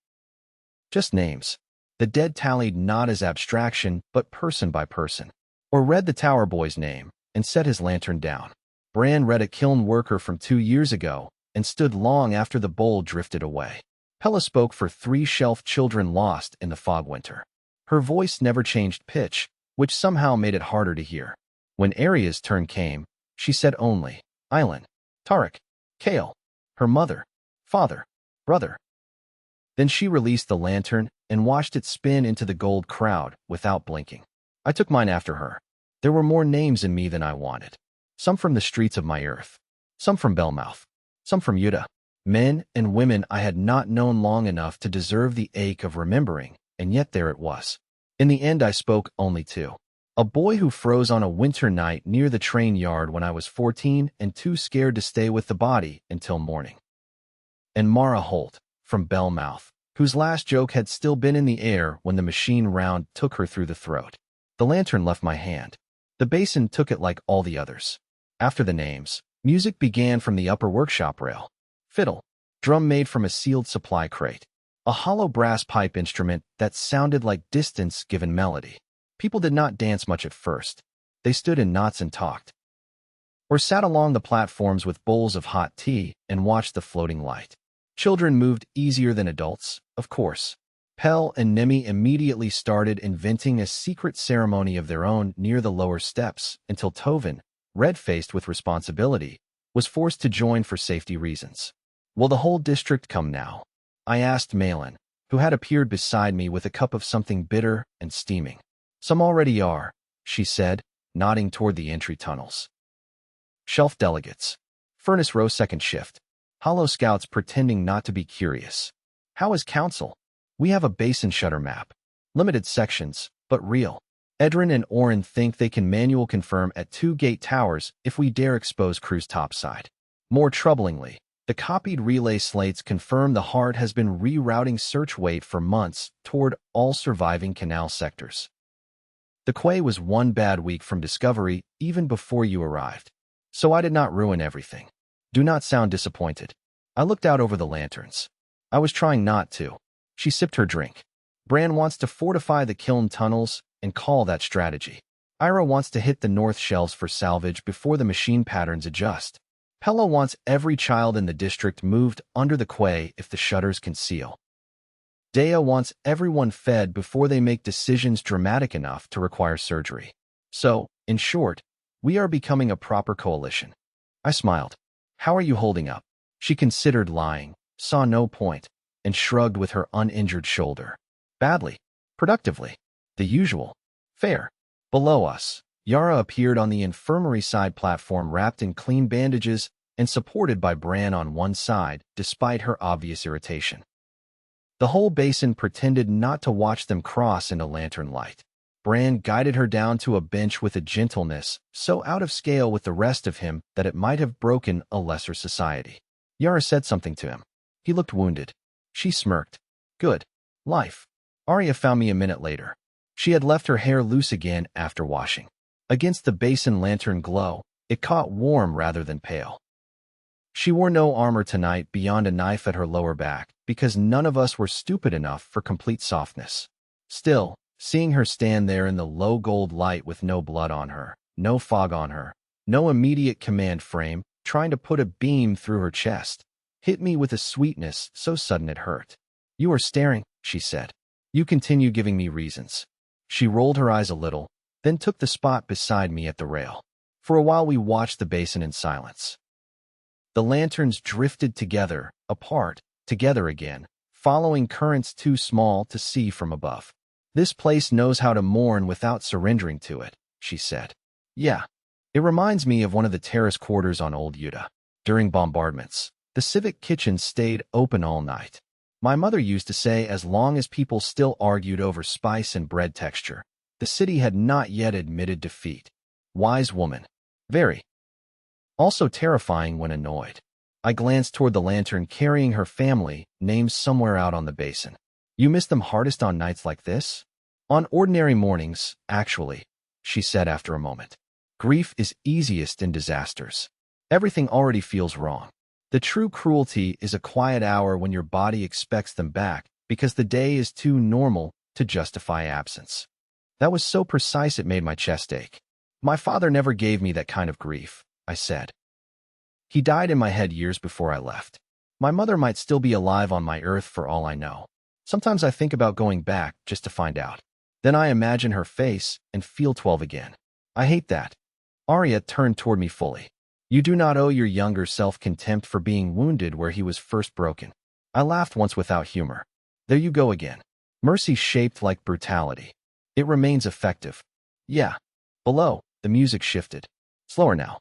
Just names. The dead tallied not as abstraction, but person by person. Or read the tower boy's name and set his lantern down. Bran read a kiln worker from 2 years ago and stood long after the bowl drifted away. Pella spoke for 3 shelf children lost in the fog winter. Her voice never changed pitch, which somehow made it harder to hear. When Aria's turn came, she said only, Island, Tarek, Kale, her mother, father, brother. Then she released the lantern and watched it spin into the gold crowd without blinking. I took mine after her. There were more names in me than I wanted. Some from the streets of my earth. Some from Bellmouth. Some from Utah. Men and women I had not known long enough to deserve the ache of remembering, and yet there it was. In the end I spoke only to a boy who froze on a winter night near the train yard when I was 14 and too scared to stay with the body until morning. And Mara Holt, from Bellmouth, whose last joke had still been in the air when the machine round took her through the throat. The lantern left my hand. The basin took it like all the others. After the names, music began from the upper workshop rail. Fiddle, drum made from a sealed supply crate. A hollow brass pipe instrument that sounded like distance given melody. People did not dance much at first. They stood in knots and talked. Or sat along the platforms with bowls of hot tea and watched the floating light. Children moved easier than adults, of course. Pell and Nemi immediately started inventing a secret ceremony of their own near the lower steps until Tovin, red-faced with responsibility, was forced to join for safety reasons. Will the whole district come now? I asked Malin, who had appeared beside me with a cup of something bitter and steaming. Some already are, she said, nodding toward the entry tunnels. Shelf delegates. Furnace row second shift. Hollow scouts pretending not to be curious. How is council? We have a basin shutter map. Limited sections, but real. Edrin and Orin think they can manual confirm at 2 gate towers if we dare expose crew's topside. More troublingly, the copied relay slates confirm the Heart has been rerouting search weight for months toward all surviving canal sectors. The Quay was one bad week from discovery even before you arrived. So I did not ruin everything. Do not sound disappointed. I looked out over the lanterns. I was trying not to. She sipped her drink. Bran wants to fortify the kiln tunnels and call that strategy. Ira wants to hit the north shelves for salvage before the machine patterns adjust. Pella wants every child in the district moved under the quay if the shutters can seal. Dea wants everyone fed before they make decisions dramatic enough to require surgery. So, in short, we are becoming a proper coalition. I smiled. How are you holding up? She considered lying, saw no point, and shrugged with her uninjured shoulder. Badly. Productively. The usual. Fair. Below us, Yara appeared on the infirmary side platform wrapped in clean bandages and supported by Bran on one side, despite her obvious irritation. The whole basin pretended not to watch them cross into lantern light. Bran guided her down to a bench with a gentleness so out of scale with the rest of him that it might have broken a lesser society. Yara said something to him. He looked wounded. She smirked. Good. Life. Aria found me a minute later. She had left her hair loose again after washing. Against the basin lantern glow, it caught warm rather than pale. She wore no armor tonight beyond a knife at her lower back, because none of us were stupid enough for complete softness. Still, seeing her stand there in the low gold light with no blood on her, no fog on her, no immediate command frame, trying to put a beam through her chest, hit me with a sweetness so sudden it hurt. You are staring, she said. You continue giving me reasons. She rolled her eyes a little, then took the spot beside me at the rail. For a while we watched the basin in silence. The lanterns drifted together, apart, together again, following currents too small to see from above. This place knows how to mourn without surrendering to it, she said. Yeah. It reminds me of one of the terrace quarters on Old Utah. During bombardments, the civic kitchen stayed open all night. My mother used to say as long as people still argued over spice and bread texture, the city had not yet admitted defeat. Wise woman. Very. Also terrifying when annoyed. I glanced toward the lantern carrying her family, names somewhere out on the basin. You miss them hardest on nights like this? On ordinary mornings, actually, she said after a moment. Grief is easiest in disasters. Everything already feels wrong. The true cruelty is a quiet hour when your body expects them back because the day is too normal to justify absence. That was so precise it made my chest ache. My father never gave me that kind of grief, I said. He died in my head years before I left. My mother might still be alive on my earth for all I know. Sometimes I think about going back just to find out. Then I imagine her face and feel 12 again. I hate that. Aria turned toward me fully. You do not owe your younger self contempt for being wounded where he was first broken. I laughed once without humor. There you go again. Mercy shaped like brutality. It remains effective. Yeah. Below, the music shifted. Slower now.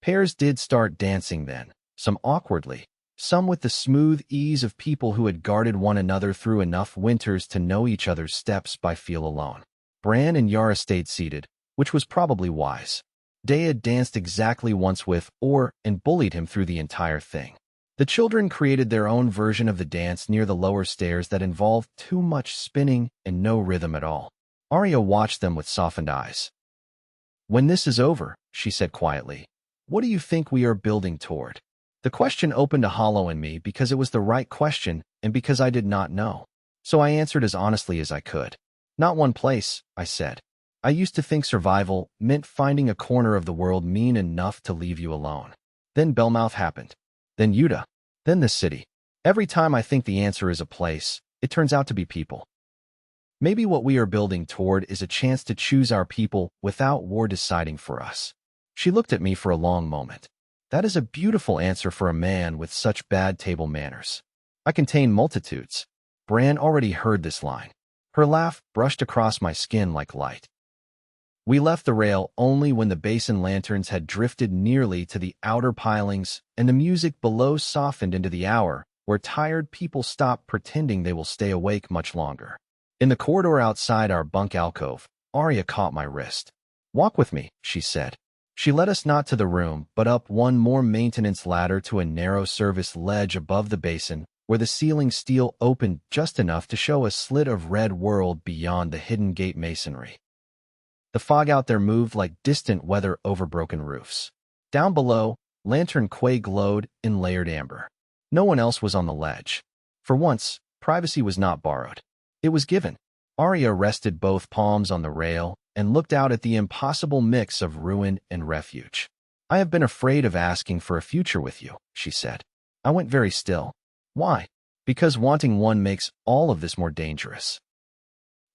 Pairs did start dancing then, some awkwardly, some with the smooth ease of people who had guarded one another through enough winters to know each other's steps by feel alone. Bran and Yara stayed seated, which was probably wise. Dea danced exactly once with Or and bullied him through the entire thing. The children created their own version of the dance near the lower stairs that involved too much spinning and no rhythm at all. Aria watched them with softened eyes. When this is over, she said quietly, what do you think we are building toward? The question opened a hollow in me because it was the right question and because I did not know. So I answered as honestly as I could. Not one place, I said. I used to think survival meant finding a corner of the world mean enough to leave you alone. Then Belmouth happened. Then Utah. Then this city. Every time I think the answer is a place, it turns out to be people. Maybe what we are building toward is a chance to choose our people without war deciding for us. She looked at me for a long moment. That is a beautiful answer for a man with such bad table manners. I contain multitudes. Bran already heard this line. Her laugh brushed across my skin like light. We left the rail only when the basin lanterns had drifted nearly to the outer pilings and the music below softened into the hour where tired people stop pretending they will stay awake much longer. In the corridor outside our bunk alcove, Aria caught my wrist. Walk with me, she said. She led us not to the room, but up one more maintenance ladder to a narrow service ledge above the basin, where the ceiling steel opened just enough to show a slit of red world beyond the hidden gate masonry. The fog out there moved like distant weather over broken roofs. Down below, lantern quay glowed in layered amber. No one else was on the ledge. For once, privacy was not borrowed. It was given. Aria rested both palms on the rail and looked out at the impossible mix of ruin and refuge. I have been afraid of asking for a future with you, she said. I went very still. Why? Because wanting one makes all of this more dangerous.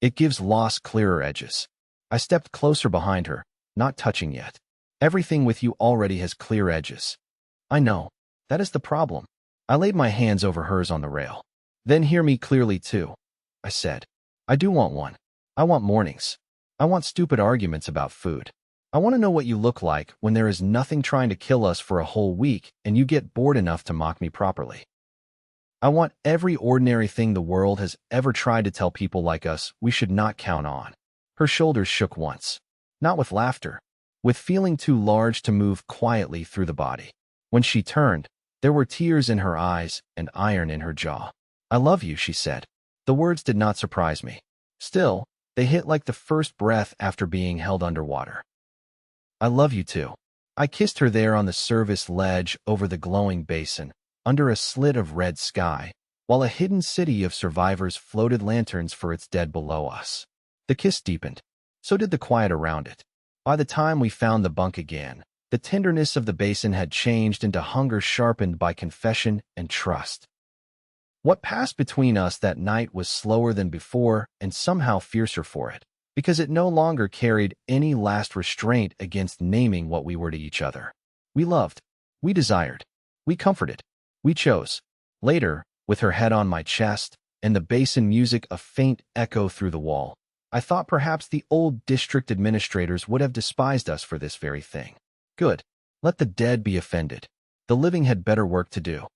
It gives loss clearer edges. I stepped closer behind her, not touching yet. Everything with you already has clear edges. I know. That is the problem. I laid my hands over hers on the rail. Then hear me clearly too, I said. I do want one. I want mornings. I want stupid arguments about food. I want to know what you look like when there is nothing trying to kill us for a whole week and you get bored enough to mock me properly. I want every ordinary thing the world has ever tried to tell people like us we should not count on. Her shoulders shook once. Not with laughter. With feeling too large to move quietly through the body. When she turned, there were tears in her eyes and iron in her jaw. I love you, she said. The words did not surprise me. Still, they hit like the first breath after being held underwater. I love you too. I kissed her there on the service ledge over the glowing basin, under a slit of red sky, while a hidden city of survivors floated lanterns for its dead below us. The kiss deepened. So did the quiet around it. By the time we found the bunk again, the tenderness of the basin had changed into hunger sharpened by confession and trust. What passed between us that night was slower than before and somehow fiercer for it, because it no longer carried any last restraint against naming what we were to each other. We loved. We desired. We comforted. We chose. Later, with her head on my chest and the basin music a faint echo through the wall, I thought perhaps the old district administrators would have despised us for this very thing. Good. Let the dead be offended. The living had better work to do.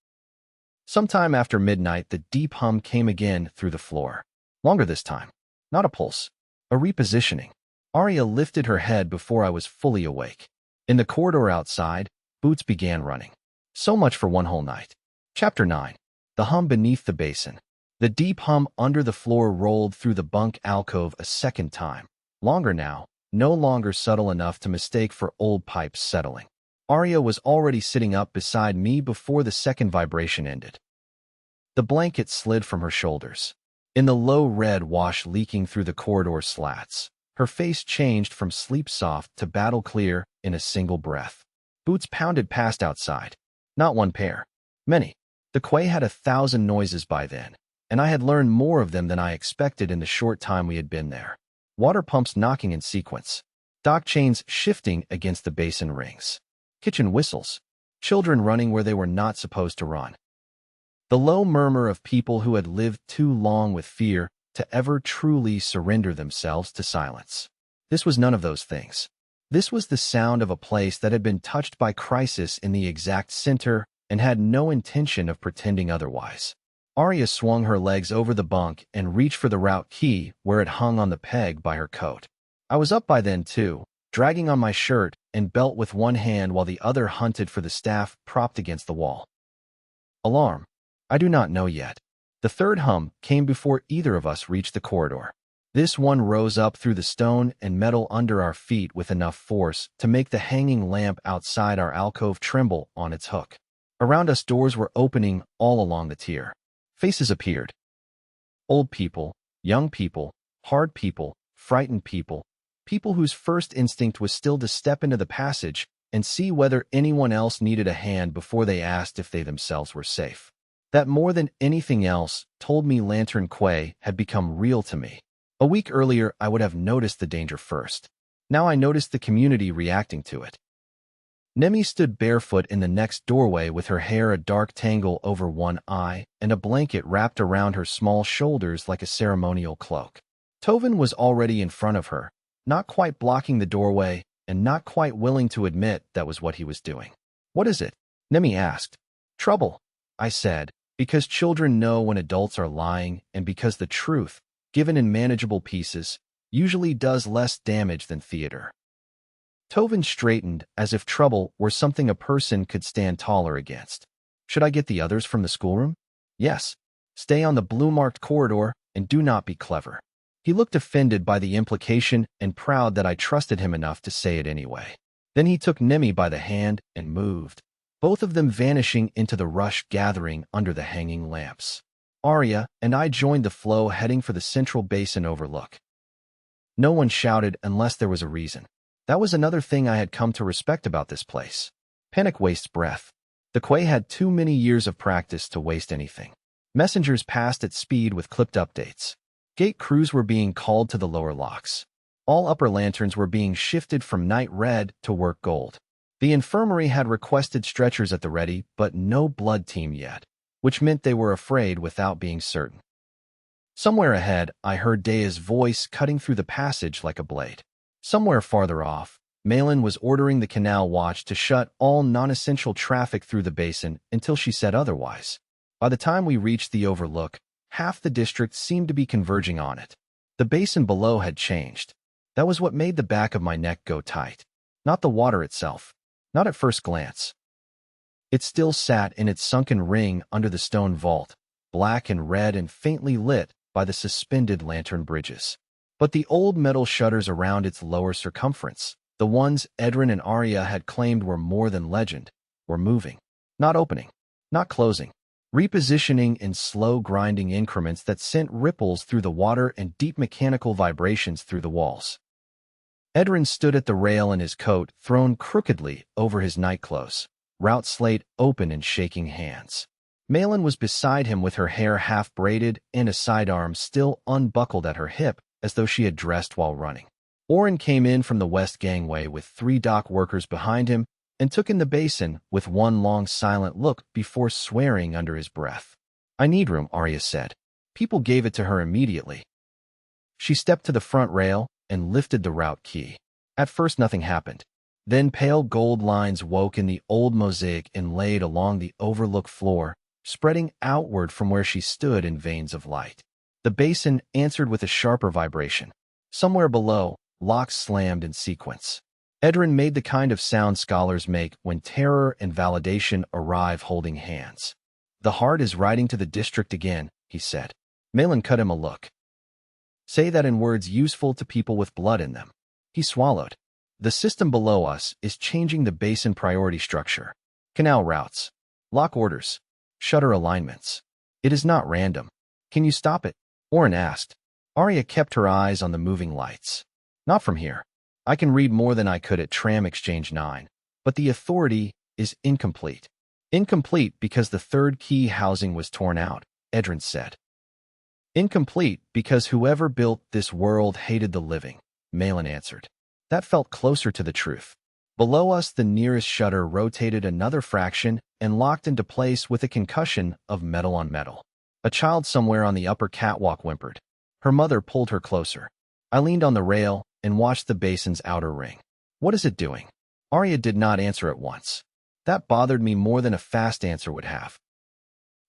Sometime after midnight, the deep hum came again through the floor. Longer this time. Not a pulse. A repositioning. Aria lifted her head before I was fully awake. In the corridor outside, boots began running. So much for one whole night. Chapter 9. The hum beneath the basin. The deep hum under the floor rolled through the bunk alcove a second time. Longer now, no longer subtle enough to mistake for old pipes settling. Aria was already sitting up beside me before the second vibration ended. The blanket slid from her shoulders. In the low red wash leaking through the corridor slats, her face changed from sleep-soft to battle-clear in a single breath. Boots pounded past outside. Not one pair. Many. The quay had 1,000 noises by then, and I had learned more of them than I expected in the short time we had been there. Water pumps knocking in sequence, dock chains shifting against the basin rings, kitchen whistles, children running where they were not supposed to run. The low murmur of people who had lived too long with fear to ever truly surrender themselves to silence. This was none of those things. This was the sound of a place that had been touched by crisis in the exact center and had no intention of pretending otherwise. Aria swung her legs over the bunk and reached for the route key where it hung on the peg by her coat. I was up by then too, dragging on my shirt and belt with one hand while the other hunted for the staff propped against the wall. Alarm. I do not know yet. The third hum came before either of us reached the corridor. This one rose up through the stone and metal under our feet with enough force to make the hanging lamp outside our alcove tremble on its hook. Around us doors were opening all along the tier. Faces appeared. Old people, young people, hard people, frightened people, people whose first instinct was still to step into the passage and see whether anyone else needed a hand before they asked if they themselves were safe. That more than anything else told me Lantern Quay had become real to me. A week earlier, I would have noticed the danger first. Now I noticed the community reacting to it. Nemi stood barefoot in the next doorway with her hair a dark tangle over one eye and a blanket wrapped around her small shoulders like a ceremonial cloak. Tovin was already in front of her, not quite blocking the doorway and not quite willing to admit that was what he was doing. "What is it?" Nemi asked. "Trouble," I said, because children know when adults are lying and because the truth, given in manageable pieces, usually does less damage than theater. Tovin straightened as if trouble were something a person could stand taller against. "Should I get the others from the schoolroom?" "Yes. Stay on the blue-marked corridor and do not be clever." He looked offended by the implication and proud that I trusted him enough to say it anyway. Then he took Nemi by the hand and moved, both of them vanishing into the rush gathering under the hanging lamps. Aria and I joined the flow heading for the central basin overlook. No one shouted unless there was a reason. That was another thing I had come to respect about this place. Panic wastes breath. The quay had too many years of practice to waste anything. Messengers passed at speed with clipped updates. Gate crews were being called to the lower locks. All upper lanterns were being shifted from night red to work gold. The infirmary had requested stretchers at the ready, but no blood team yet, which meant they were afraid without being certain. Somewhere ahead, I heard Dea's voice cutting through the passage like a blade. Somewhere farther off, Malin was ordering the canal watch to shut all non-essential traffic through the basin until she said otherwise. By the time we reached the overlook, half the district seemed to be converging on it. The basin below had changed. That was what made the back of my neck go tight. Not the water itself. Not at first glance. It still sat in its sunken ring under the stone vault, black and red and faintly lit by the suspended lantern bridges. But the old metal shutters around its lower circumference, the ones Edrin and Aria had claimed were more than legend, were moving. Not opening. Not closing. Repositioning in slow grinding increments that sent ripples through the water and deep mechanical vibrations through the walls. Edrin stood at the rail in his coat thrown crookedly over his nightclothes, route slate open and shaking hands. Malin was beside him with her hair half braided and a sidearm still unbuckled at her hip as though she had dressed while running. Orin came in from the west gangway with 3 dock workers behind him and took in the basin with one long silent look before swearing under his breath. "I need room," Aria said. People gave it to her immediately. She stepped to the front rail and lifted the route key. At first nothing happened. Then pale gold lines woke in the old mosaic inlaid along the overlook floor, spreading outward from where she stood in veins of light. The basin answered with a sharper vibration. Somewhere below, locks slammed in sequence. Edrin made the kind of sound scholars make when terror and validation arrive holding hands. "The heart is riding to the district again," he said. Malin cut him a look. "Say that in words useful to people with blood in them." He swallowed. "The system below us is changing the basin priority structure. Canal routes, lock orders, shutter alignments. It is not random. Can you stop it?" Orin asked. Aria kept her eyes on the moving lights. "Not from here. I can read more than I could at Tram Exchange 9, but the authority is incomplete. Incomplete because the third key housing was torn out, Edrin said. Incomplete because whoever built this world hated the living, Malin answered. That felt closer to the truth. Below us, the nearest shutter rotated another fraction and locked into place with a concussion of metal on metal. A child somewhere on the upper catwalk whimpered. Her mother pulled her closer. I leaned on the rail and watched the basin's outer ring. What is it doing? Aria did not answer at once. That bothered me more than a fast answer would have.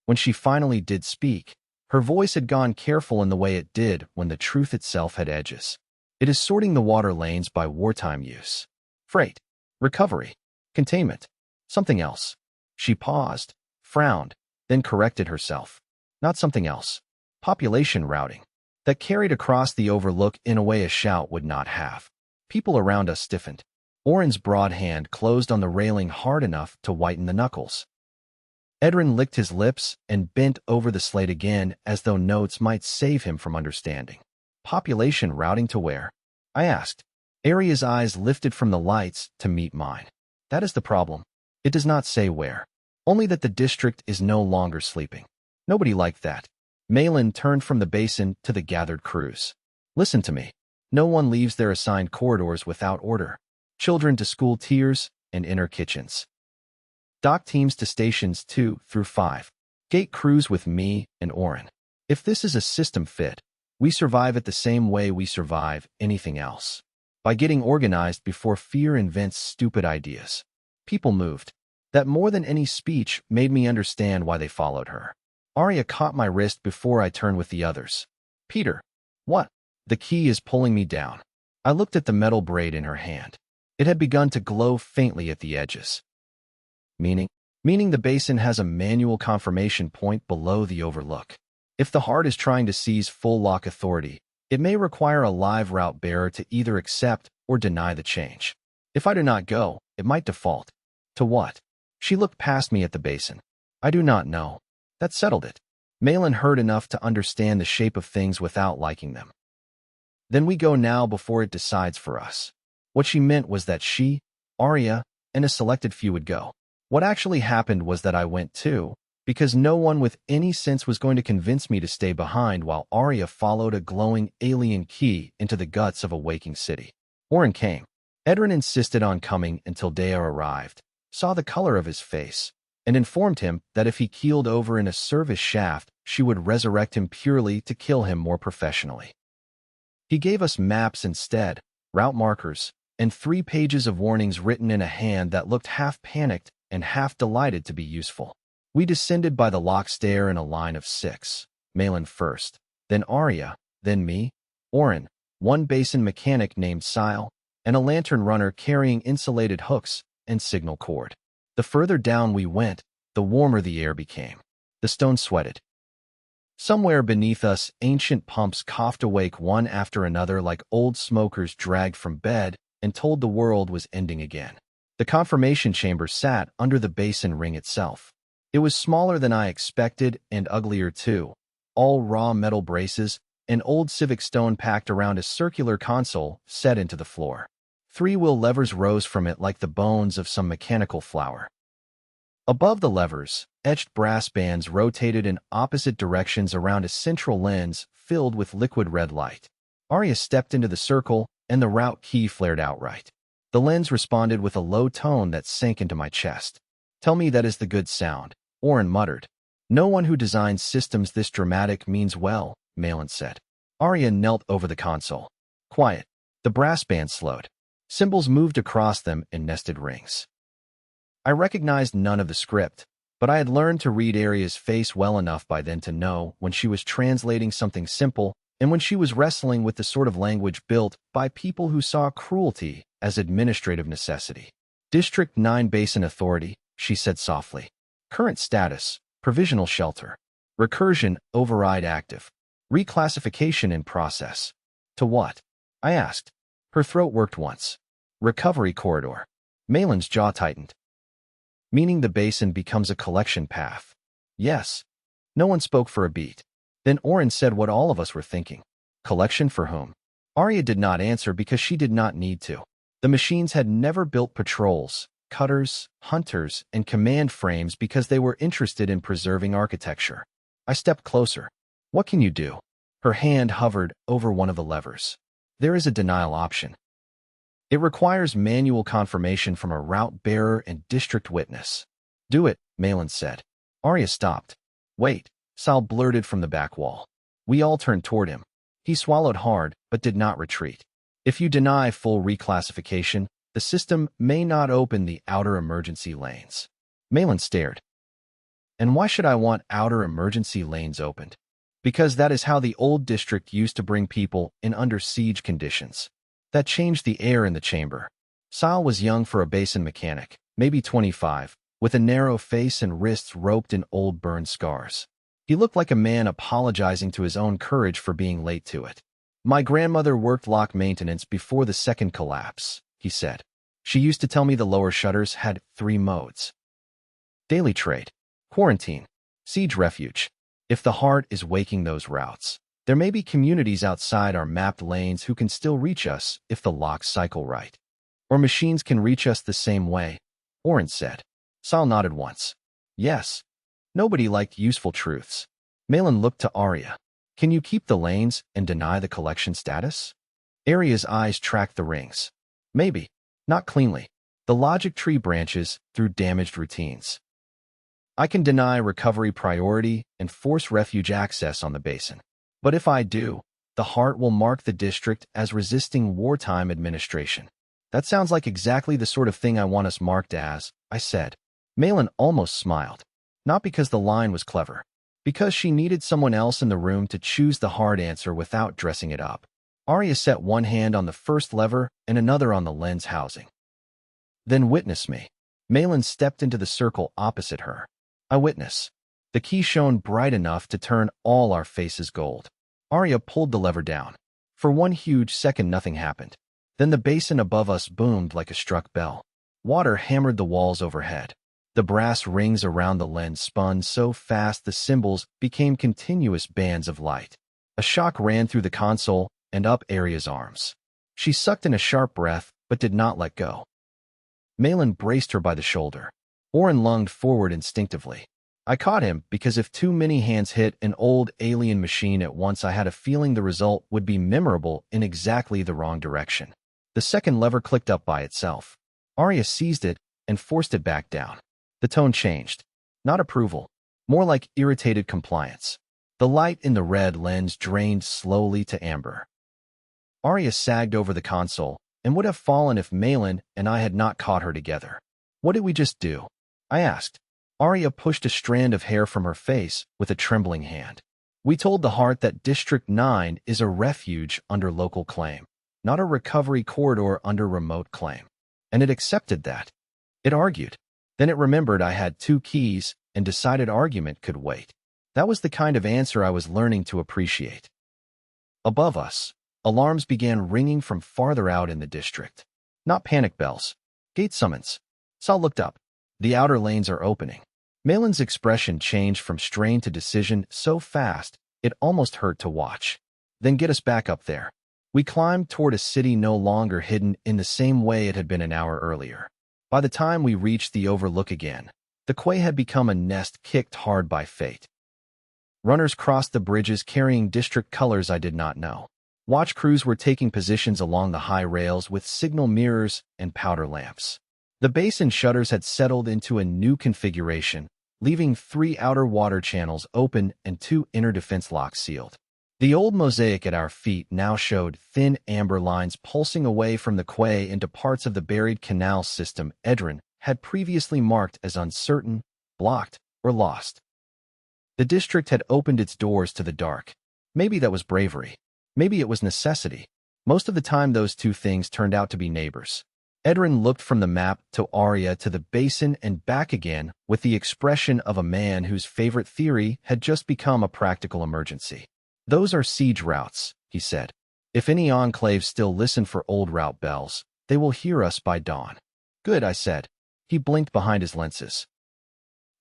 When she finally did speak, her voice had gone careful in the way it did when the truth itself had edges. It is sorting the water lanes by wartime use. Freight, recovery, containment, something else. She paused, frowned, then corrected herself. Not something else. Population routing. That carried across the overlook in a way a shout would not have. People around us stiffened. Oren's broad hand closed on the railing hard enough to whiten the knuckles. Edrin licked his lips and bent over the slate again as though notes might save him from understanding. Population routing to where? I asked. Aria's eyes lifted from the lights to meet mine. That is the problem. It does not say where. Only that the district is no longer sleeping. Nobody liked that. Malin turned from the basin to the gathered crews. Listen to me. No one leaves their assigned corridors without order. Children to school tiers and inner kitchens. Dock teams to stations 2 through 5. Gate crews with me and Oren. If this is a system fit, we survive it the same way we survive anything else. By getting organized before fear invents stupid ideas. People moved. That more than any speech made me understand why they followed her. Aria caught my wrist before I turned with the others. Peter. What? The key is pulling me down. I looked at the metal braid in her hand. It had begun to glow faintly at the edges. Meaning the basin has a manual confirmation point below the overlook. If the heart is trying to seize full lock authority, it may require a live route bearer to either accept or deny the change. If I do not go, it might default. To what? She looked past me at the basin. I do not know. That settled it. Malin heard enough to understand the shape of things without liking them. Then we go now before it decides for us. What she meant was that she, Aria, and a selected few would go. What actually happened was that I went too, because no one with any sense was going to convince me to stay behind while Aria followed a glowing alien key into the guts of a waking city. Oren came. Edrin insisted on coming until Dea arrived, saw the color of his face, and informed him that if he keeled over in a service shaft, she would resurrect him purely to kill him more professionally. He gave us maps instead, route markers, and 3 pages of warnings written in a hand that looked half panicked and half delighted to be useful. We descended by the lock stair in a line of 6, Malin first, then Aria, then me, Oren, one basin mechanic named Sile, and a lantern runner carrying insulated hooks and signal cord. The further down we went, the warmer the air became. The stone sweated. Somewhere beneath us, ancient pumps coughed awake one after another like old smokers dragged from bed and told the world was ending again. The confirmation chamber sat under the basin ring itself. It was smaller than I expected and uglier too. All raw metal braces, an old civic stone packed around a circular console set into the floor. 3-wheel levers rose from it like the bones of some mechanical flower. Above the levers, etched brass bands rotated in opposite directions around a central lens filled with liquid red light. Aria stepped into the circle, and the route key flared outright. The lens responded with a low tone that sank into my chest. Tell me that is the good sound, Oren muttered. No one who designs systems this dramatic means well, Malin said. Aria knelt over the console. Quiet. The brass band slowed. Symbols moved across them in nested rings. I recognized none of the script, but I had learned to read Aria's face well enough by then to know when she was translating something simple and when she was wrestling with the sort of language built by people who saw cruelty as administrative necessity. District 9 Basin Authority, she said softly. Current status, provisional shelter. Recursion, override active. Reclassification in process. To what? I asked. Her throat worked once. Recovery corridor. Malin's jaw tightened. Meaning the basin becomes a collection path. Yes. No one spoke for a beat. Then Oren said what all of us were thinking. Collection for whom? Aria did not answer because she did not need to. The machines had never built patrols, cutters, hunters, and command frames because they were interested in preserving architecture. I stepped closer. What can you do? Her hand hovered over one of the levers. There is a denial option. It requires manual confirmation from a route bearer and district witness. Do it, Malin said. Aria stopped. Wait, Sal blurted from the back wall. We all turned toward him. He swallowed hard, but did not retreat. If you deny full reclassification, the system may not open the outer emergency lanes. Malin stared. And why should I want outer emergency lanes opened? Because that is how the old district used to bring people in under siege conditions. That changed the air in the chamber. Sal was young for a basin mechanic, maybe 25, with a narrow face and wrists roped in old burn scars. He looked like a man apologizing to his own courage for being late to it. My grandmother worked lock maintenance before the second collapse, he said. She used to tell me the lower shutters had 3 modes. Daily trade, quarantine, siege refuge. If the heart is waking those routes, there may be communities outside our mapped lanes who can still reach us if the locks cycle right. Or machines can reach us the same way, Oren said. Sal nodded once. Yes. Nobody liked useful truths. Malin looked to Aria. Can you keep the lanes and deny the collection status? Aria's eyes tracked the rings. Maybe. Not cleanly. The logic tree branches through damaged routines. I can deny recovery priority and force refuge access on the basin. But if I do, the heart will mark the district as resisting wartime administration. That sounds like exactly the sort of thing I want us marked as, I said. Malin almost smiled. Not because the line was clever. Because she needed someone else in the room to choose the hard answer without dressing it up. Aria set one hand on the first lever and another on the lens housing. Then witness me. Malin stepped into the circle opposite her. I witness. The key shone bright enough to turn all our faces gold. Aria pulled the lever down. For one huge second nothing happened. Then the basin above us boomed like a struck bell. Water hammered the walls overhead. The brass rings around the lens spun so fast the symbols became continuous bands of light. A shock ran through the console and up Aria's arms. She sucked in a sharp breath, but did not let go. Malin braced her by the shoulder. Oren lunged forward instinctively. I caught him because if too many hands hit an old alien machine at once, I had a feeling the result would be memorable in exactly the wrong direction. The second lever clicked up by itself. Aria seized it and forced it back down. The tone changed. Not approval. More like irritated compliance. The light in the red lens drained slowly to amber. Aria sagged over the console and would have fallen if Malin and I had not caught her together. What did we just do? I asked. Aria pushed a strand of hair from her face with a trembling hand. We told the heart that District 9 is a refuge under local claim, not a recovery corridor under remote claim. And it accepted that. It argued. Then it remembered I had 2 keys and decided argument could wait. That was the kind of answer I was learning to appreciate. Above us, alarms began ringing from farther out in the district. Not panic bells. Gate summons. Sal looked up. The outer lanes are opening. Malin's expression changed from strain to decision so fast it almost hurt to watch. Then get us back up there. We climbed toward a city no longer hidden in the same way it had been an hour earlier. By the time we reached the overlook again, the quay had become a nest kicked hard by fate. Runners crossed the bridges carrying district colors I did not know. Watch crews were taking positions along the high rails with signal mirrors and powder lamps. The basin shutters had settled into a new configuration, leaving 3 outer water channels open and 2 inner defense locks sealed. The old mosaic at our feet now showed thin amber lines pulsing away from the quay into parts of the buried canal system Edrin had previously marked as uncertain, blocked, or lost. The district had opened its doors to the dark. Maybe that was bravery. Maybe it was necessity. Most of the time those 2 things turned out to be neighbors. Edrin looked from the map to Aria to the basin and back again with the expression of a man whose favorite theory had just become a practical emergency. Those are siege routes, he said. If any enclaves still listen for old route bells, they will hear us by dawn. Good, I said. He blinked behind his lenses.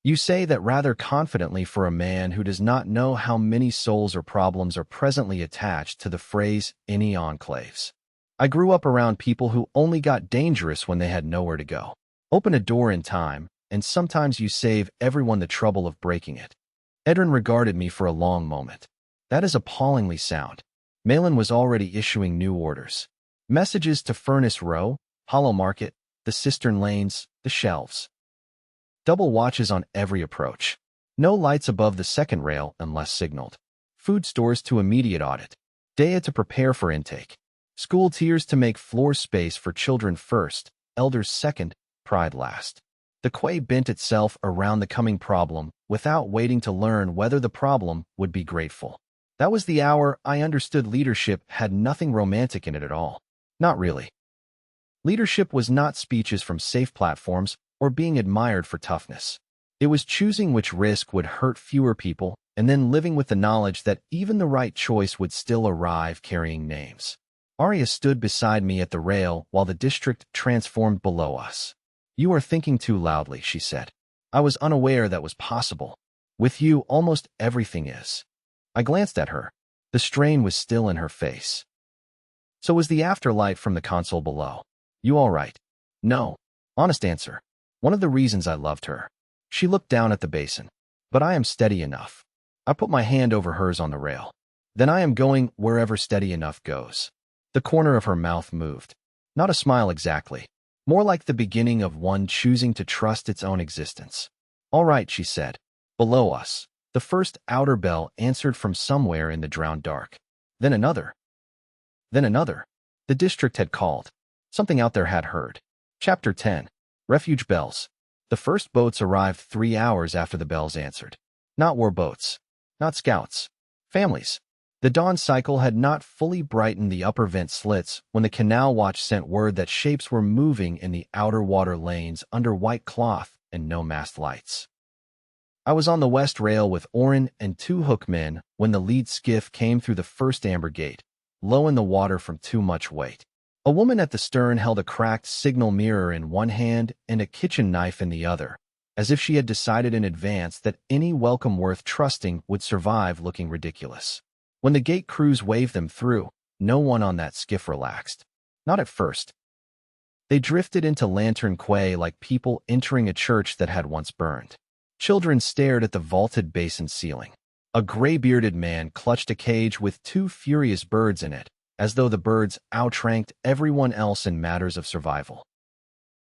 You say that rather confidently for a man who does not know how many souls or problems are presently attached to the phrase any enclaves. I grew up around people who only got dangerous when they had nowhere to go. Open a door in time, and sometimes you save everyone the trouble of breaking it. Edrin regarded me for a long moment. That is appallingly sound. Malin was already issuing new orders. Messages to Furnace Row, Hollow Market, the cistern lanes, the shelves. Double watches on every approach. No lights above the second rail unless signaled. Food stores to immediate audit. Dea to prepare for intake. School tiers to make floor space for children first, elders second, pride last. The quay bent itself around the coming problem without waiting to learn whether the problem would be grateful. That was the hour I understood leadership had nothing romantic in it at all. Not really. Leadership was not speeches from safe platforms or being admired for toughness. It was choosing which risk would hurt fewer people and then living with the knowledge that even the right choice would still arrive carrying names. Aria stood beside me at the rail while the district transformed below us. "You are thinking too loudly," she said. I was unaware that was possible. "With you, almost everything is." I glanced at her. The strain was still in her face. "So was the afterlight from the console below. You all right?" "No." Honest answer. One of the reasons I loved her. She looked down at the basin. "But I am steady enough." I put my hand over hers on the rail. "Then I am going wherever steady enough goes." The corner of her mouth moved. Not a smile exactly. More like the beginning of one choosing to trust its own existence. "All right," she said. Below us, the first outer bell answered from somewhere in the drowned dark. Then another. Then another. The district had called. Something out there had heard. Chapter 10. Refuge Bells. The first boats arrived 3 hours after the bells answered. Not war boats. Not scouts. Families. The dawn cycle had not fully brightened the upper vent slits when the canal watch sent word that shapes were moving in the outer water lanes under white cloth and no mast lights. I was on the west rail with Orin and 2 hookmen when the lead skiff came through the first amber gate, low in the water from too much weight. A woman at the stern held a cracked signal mirror in one hand and a kitchen knife in the other, as if she had decided in advance that any welcome worth trusting would survive looking ridiculous. When the gate crews waved them through, no one on that skiff relaxed. Not at first. They drifted into Lantern Quay like people entering a church that had once burned. Children stared at the vaulted basin ceiling. A gray-bearded man clutched a cage with 2 furious birds in it, as though the birds outranked everyone else in matters of survival.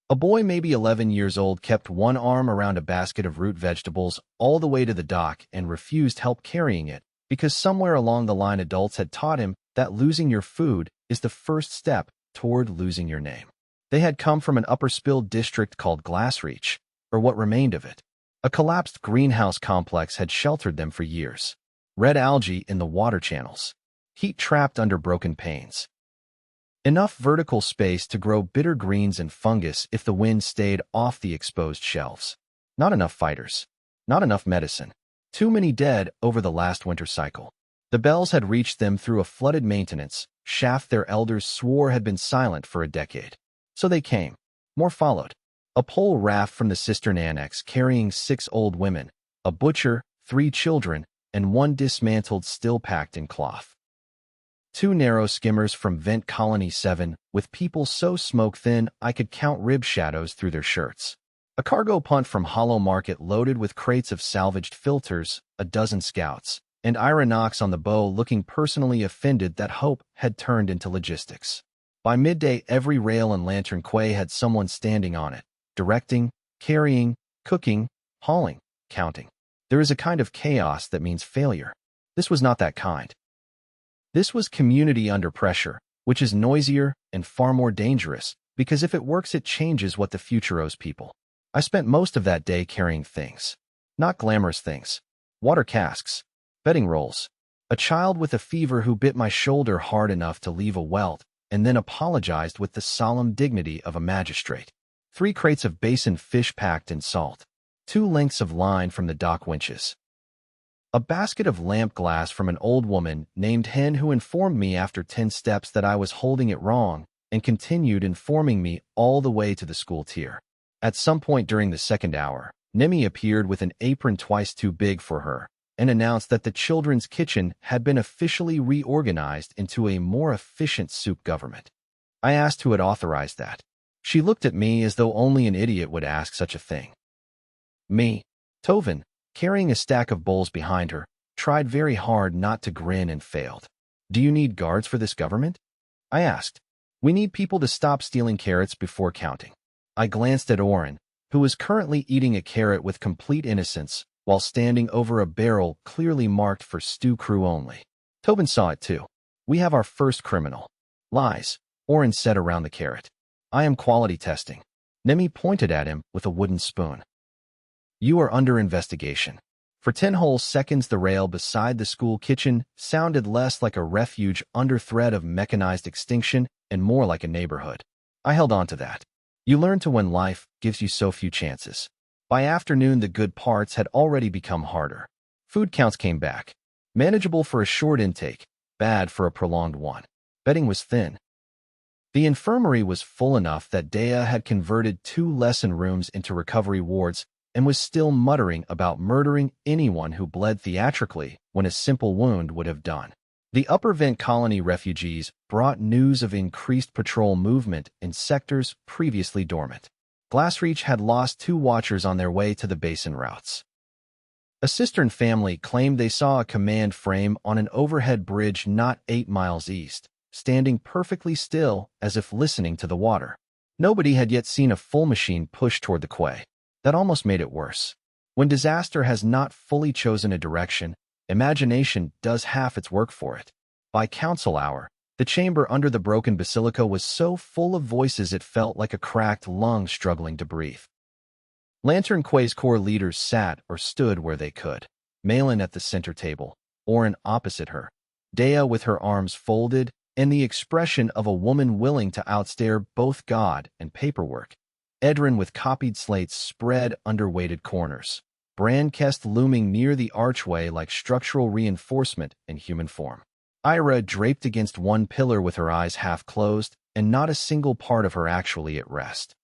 A boy maybe 11 years old kept one arm around a basket of root vegetables all the way to the dock and refused help carrying it, because somewhere along the line adults had taught him that losing your food is the first step toward losing your name. They had come from an upper-spilled district called Glassreach, or what remained of it. A collapsed greenhouse complex had sheltered them for years. Red algae in the water channels. Heat trapped under broken panes. Enough vertical space to grow bitter greens and fungus if the wind stayed off the exposed shelves. Not enough fighters. Not enough medicine. Too many dead over the last winter cycle. The bells had reached them through a flooded maintenance shaft their elders swore had been silent for a decade. So they came. More followed. A pole raft from the cistern annex carrying 6 old women, a butcher, 3 children, and 1 dismantled still packed in cloth. 2 narrow skimmers from Vent Colony 7 with people so smoke-thin I could count rib shadows through their shirts. A cargo punt from Hollow Market loaded with crates of salvaged filters, a dozen scouts, and Ira Knox on the bow looking personally offended that hope had turned into logistics. By midday, every rail in Lantern Quay had someone standing on it, directing, carrying, cooking, hauling, counting. There is a kind of chaos that means failure. This was not that kind. This was community under pressure, which is noisier and far more dangerous, because if it works it changes what the future owes people. I spent most of that day carrying things. Not glamorous things. Water casks. Bedding rolls. A child with a fever who bit my shoulder hard enough to leave a welt, and then apologized with the solemn dignity of a magistrate. 3 crates of basin fish packed in salt. 2 lengths of line from the dock winches. A basket of lamp glass from an old woman named Hen who informed me after 10 steps that I was holding it wrong and continued informing me all the way to the school tier. At some point during the second hour, Nemi appeared with an apron twice too big for her and announced that the children's kitchen had been officially reorganized into a more efficient soup government. I asked who had authorized that. She looked at me as though only an idiot would ask such a thing. Me, Tovin, carrying a stack of bowls behind her, tried very hard not to grin and failed. Do you need guards for this government? I asked. We need people to stop stealing carrots before counting. I glanced at Oren, who was currently eating a carrot with complete innocence while standing over a barrel clearly marked for stew crew only. Tobin saw it too. We have our first criminal. Lies, Oren said around the carrot. I am quality testing. Nemi pointed at him with a wooden spoon. You are under investigation. For 10 whole seconds the rail beside the school kitchen sounded less like a refuge under threat of mechanized extinction and more like a neighborhood. I held on to that. You learn to when life gives you so few chances. By afternoon the good parts had already become harder. Food counts came back. Manageable for a short intake, bad for a prolonged one. Bedding was thin. The infirmary was full enough that Dea had converted 2 lesson rooms into recovery wards and was still muttering about murdering anyone who bled theatrically when a simple wound would have done. The Upper Vent Colony refugees brought news of increased patrol movement in sectors previously dormant. Glassreach had lost 2 watchers on their way to the basin routes. A Cistern family claimed they saw a command frame on an overhead bridge not 8 miles east, standing perfectly still as if listening to the water. Nobody had yet seen a full machine push toward the quay. That almost made it worse. When disaster has not fully chosen a direction, imagination does half its work for it. By council hour, the chamber under the broken basilica was so full of voices it felt like a cracked lung struggling to breathe. Lantern Quay's core leaders sat or stood where they could. Malin at the center table, Oren opposite her, Dea with her arms folded, and the expression of a woman willing to outstare both God and paperwork. Edrin with copied slates spread under weighted corners. Brandkest looming near the archway like structural reinforcement in human form. Ira draped against one pillar with her eyes half closed and not a single part of her actually at rest.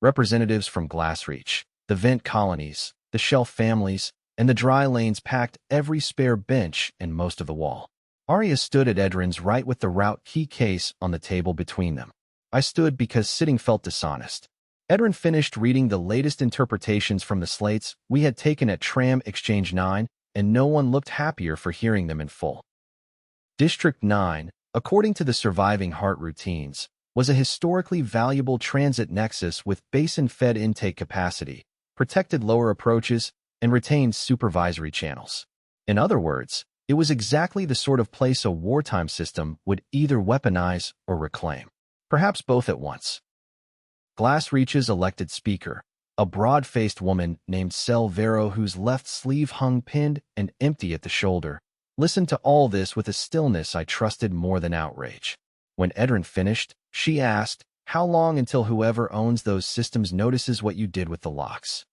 Representatives from Glassreach, the vent colonies, the shelf families, and the dry lanes packed every spare bench and most of the wall. Aria stood at Edrin's right with the route key case on the table between them. I stood because sitting felt dishonest. Edrin finished reading the latest interpretations from the slates we had taken at Tram Exchange 9, and no one looked happier for hearing them in full. District 9, according to the surviving heart routines, was a historically valuable transit nexus with basin-fed intake capacity, protected lower approaches, and retained supervisory channels. In other words, it was exactly the sort of place a wartime system would either weaponize or reclaim. Perhaps both at once. Glassreach's elected speaker, a broad-faced woman named Sel Vero whose left sleeve hung pinned and empty at the shoulder, listened to all this with a stillness I trusted more than outrage. When Edrin finished, she asked, "How long until whoever owns those systems notices what you did with the locks?"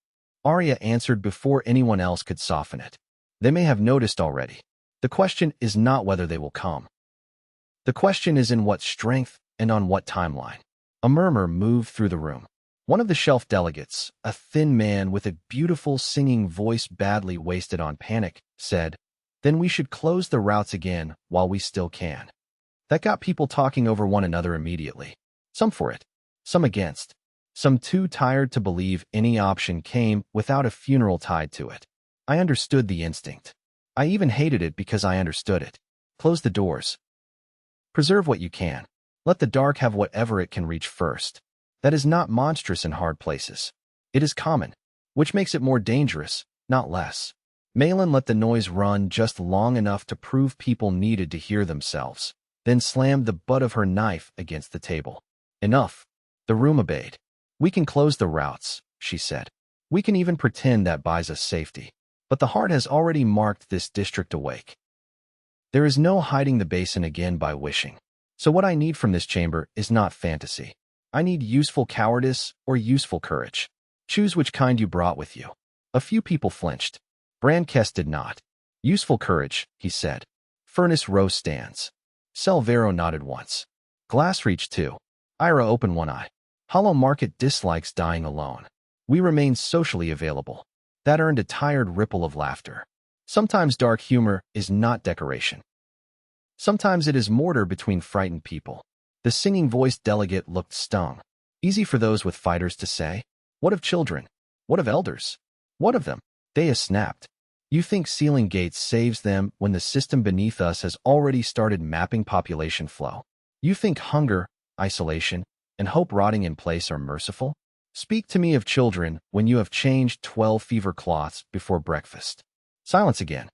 Aria answered before anyone else could soften it. They may have noticed already. The question is not whether they will come. The question is in what strength and on what timeline. A murmur moved through the room. One of the shelf delegates, a thin man with a beautiful singing voice badly wasted on panic, said, "Then we should close the routes again while we still can." That got people talking over one another immediately. Some for it, some against, some too tired to believe any option came without a funeral tied to it. I understood the instinct. I even hated it because I understood it. Close the doors. Preserve what you can. Let the dark have whatever it can reach first. That is not monstrous in hard places. It is common, which makes it more dangerous, not less. Malin let the noise run just long enough to prove people needed to hear themselves, then slammed the butt of her knife against the table. Enough. The room obeyed. We can close the routes, she said. We can even pretend that buys us safety. But the heart has already marked this district awake. There is no hiding the basin again by wishing. So what I need from this chamber is not fantasy. I need useful cowardice or useful courage. Choose which kind you brought with you. A few people flinched. Brandkest did not. Useful courage, he said. Furnace row stands. Selvero nodded once. Glassreach too. Ira opened one eye. Hollow Market dislikes dying alone. We remain socially available. That earned a tired ripple of laughter. Sometimes dark humor is not decoration. Sometimes it is mortar between frightened people. The singing-voiced delegate looked stung. Easy for those with fighters to say. What of children? What of elders? What of them? Dea snapped. You think sealing gates saves them when the system beneath us has already started mapping population flow? You think hunger, isolation, and hope rotting in place are merciful? Speak to me of children when you have changed 12 fever cloths before breakfast. Silence again.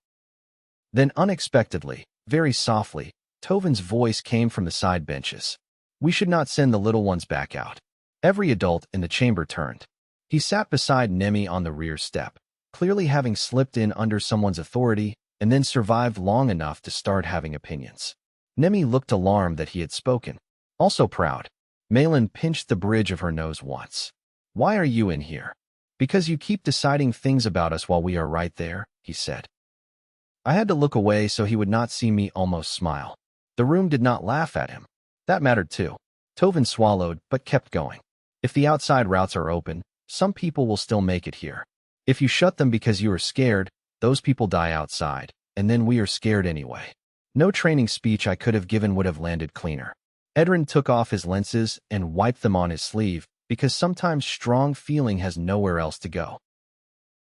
Then unexpectedly, very softly, Tovin's voice came from the side benches. We should not send the little ones back out. Every adult in the chamber turned. He sat beside Nemi on the rear step, clearly having slipped in under someone's authority and then survived long enough to start having opinions. Nemi looked alarmed that he had spoken. Also proud. Malin pinched the bridge of her nose once. Why are you in here? Because you keep deciding things about us while we are right there, he said. I had to look away so he would not see me almost smile. The room did not laugh at him. That mattered too. Tovin swallowed, but kept going. If the outside routes are open, some people will still make it here. If you shut them because you are scared, those people die outside, and then we are scared anyway. No training speech I could have given would have landed cleaner. Edrin took off his lenses and wiped them on his sleeve, because sometimes strong feeling has nowhere else to go.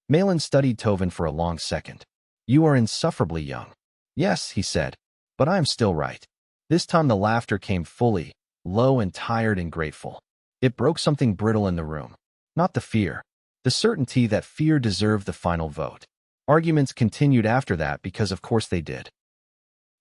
Malin studied Tovin for a long second. You are insufferably young. Yes, he said, but I am still right. This time the laughter came fully, low and tired and grateful. It broke something brittle in the room. Not the fear. The certainty that fear deserved the final vote. Arguments continued after that because of course they did.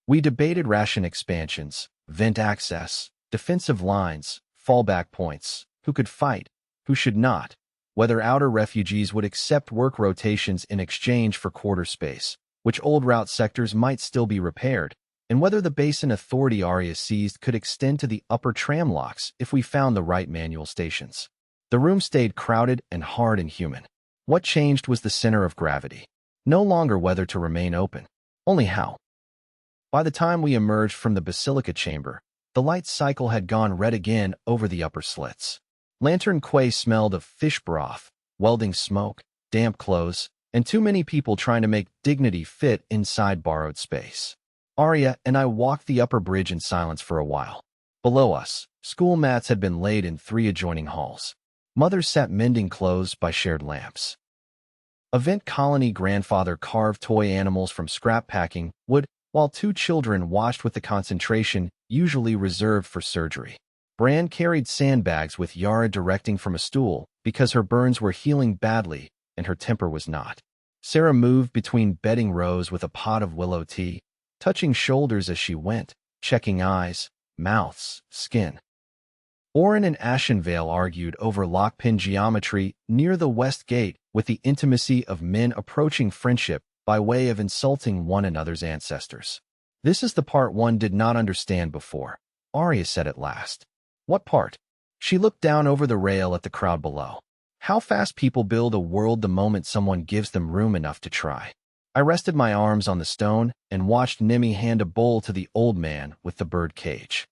We debated ration expansions, vent access, defensive lines, fallback points, who could fight, who should not, whether outer refugees would accept work rotations in exchange for quarter space, which old route sectors might still be repaired, and whether the basin authority Aria seized could extend to the upper tram locks if we found the right manual stations. The room stayed crowded and hard and human. What changed was the center of gravity. No longer whether to remain open, only how. By the time we emerged from the basilica chamber, the light cycle had gone red again over the upper slits. Lantern quay smelled of fish broth, welding smoke, damp clothes, and too many people trying to make dignity fit inside borrowed space. Aria and I walked the upper bridge in silence for a while. Below us, school mats had been laid in 3 adjoining halls. Mothers sat mending clothes by shared lamps. A Vent Colony grandfather carved toy animals from scrap packing wood, while 2 children watched with the concentration usually reserved for surgery. Bran carried sandbags with Yara directing from a stool because her burns were healing badly and her temper was not. Sarah moved between bedding rows with a pot of willow tea, touching shoulders as she went, checking eyes, mouths, skin. Oren and Ashenvale argued over lockpin geometry near the west gate with the intimacy of men approaching friendship by way of insulting one another's ancestors. This is the part one did not understand before, Aria said at last. What part? She looked down over the rail at the crowd below. How fast people build a world the moment someone gives them room enough to try. I rested my arms on the stone and watched Nemi hand a bowl to the old man with the bird cage.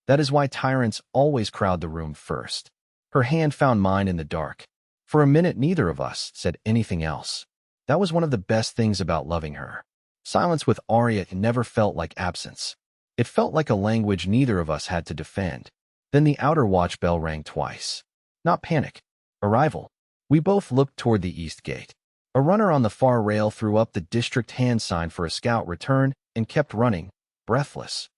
That is why tyrants always crowd the room first. Her hand found mine in the dark. For a minute neither of us said anything else. That was one of the best things about loving her. Silence with Aria never felt like absence. It felt like a language neither of us had to defend. Then the outer watch bell rang twice. Not panic. Arrival. We both looked toward the east gate. A runner on the far rail threw up the district hand sign for a scout return and kept running, breathless.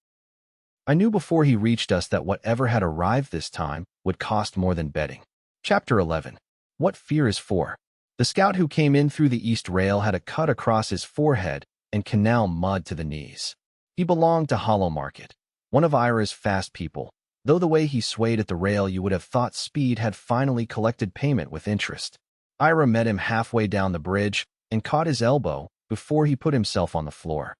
I knew before he reached us that whatever had arrived this time would cost more than betting. Chapter 11. What fear is for. The scout who came in through the east rail had a cut across his forehead and canal mud to the knees. He belonged to Hollow Market, one of Ira's fast people, though the way he swayed at the rail you would have thought speed had finally collected payment with interest. Ira met him halfway down the bridge and caught his elbow before he put himself on the floor.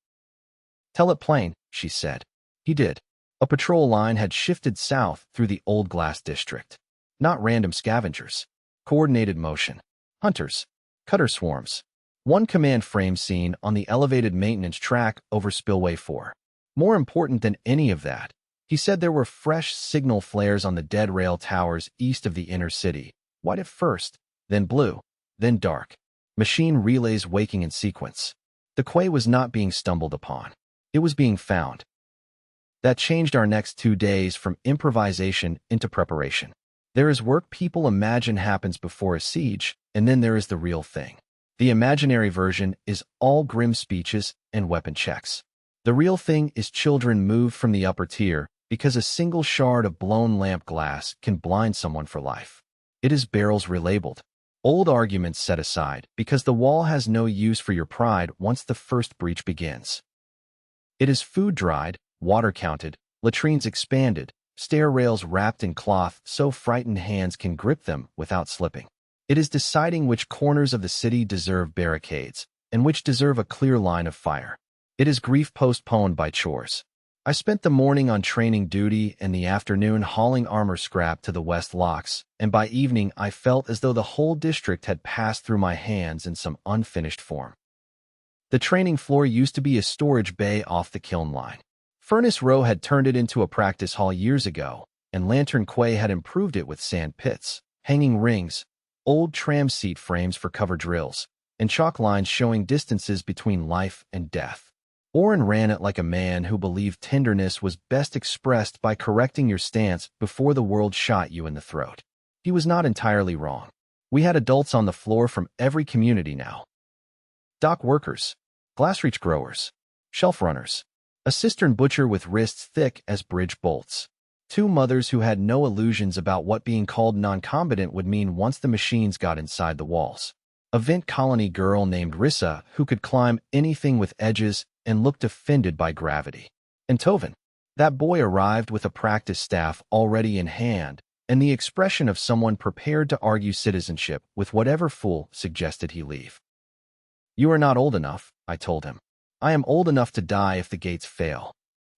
Tell it plain, she said. He did. A patrol line had shifted south through the Old Glass District. Not random scavengers. Coordinated motion. Hunters. Cutter swarms. One command frame scene on the elevated maintenance track over Spillway 4. More important than any of that, he said there were fresh signal flares on the dead rail towers east of the inner city. White at first, then blue, then dark. Machine relays waking in sequence. The quay was not being stumbled upon. It was being found. That changed our next 2 days from improvisation into preparation. There is work people imagine happens before a siege, and then there is the real thing. The imaginary version is all grim speeches and weapon checks. The real thing is children moved from the upper tier because a single shard of blown lamp glass can blind someone for life. It is barrels relabeled. Old arguments set aside because the wall has no use for your pride once the first breach begins. It is food dried, water counted, latrines expanded, stair rails wrapped in cloth so frightened hands can grip them without slipping. It is deciding which corners of the city deserve barricades and which deserve a clear line of fire. It is grief postponed by chores. I spent the morning on training duty and the afternoon hauling armor scrap to the West Locks, and by evening I felt as though the whole district had passed through my hands in some unfinished form. The training floor used to be a storage bay off the kiln line. Furnace Row had turned it into a practice hall years ago, and Lantern Quay had improved it with sand pits, hanging rings, old tram seat frames for cover drills, and chalk lines showing distances between life and death. Oren ran it like a man who believed tenderness was best expressed by correcting your stance before the world shot you in the throat. He was not entirely wrong. We had adults on the floor from every community now. Dock workers, glassreach growers, shelf runners, a cistern butcher with wrists thick as bridge bolts, two mothers who had no illusions about what being called non-combatant would mean once the machines got inside the walls, a vent colony girl named Rissa who could climb anything with edges and looked offended by gravity. And Tovin, that boy arrived with a practice staff already in hand and the expression of someone prepared to argue citizenship with whatever fool suggested he leave. You are not old enough, I told him. I am old enough to die if the gates fail.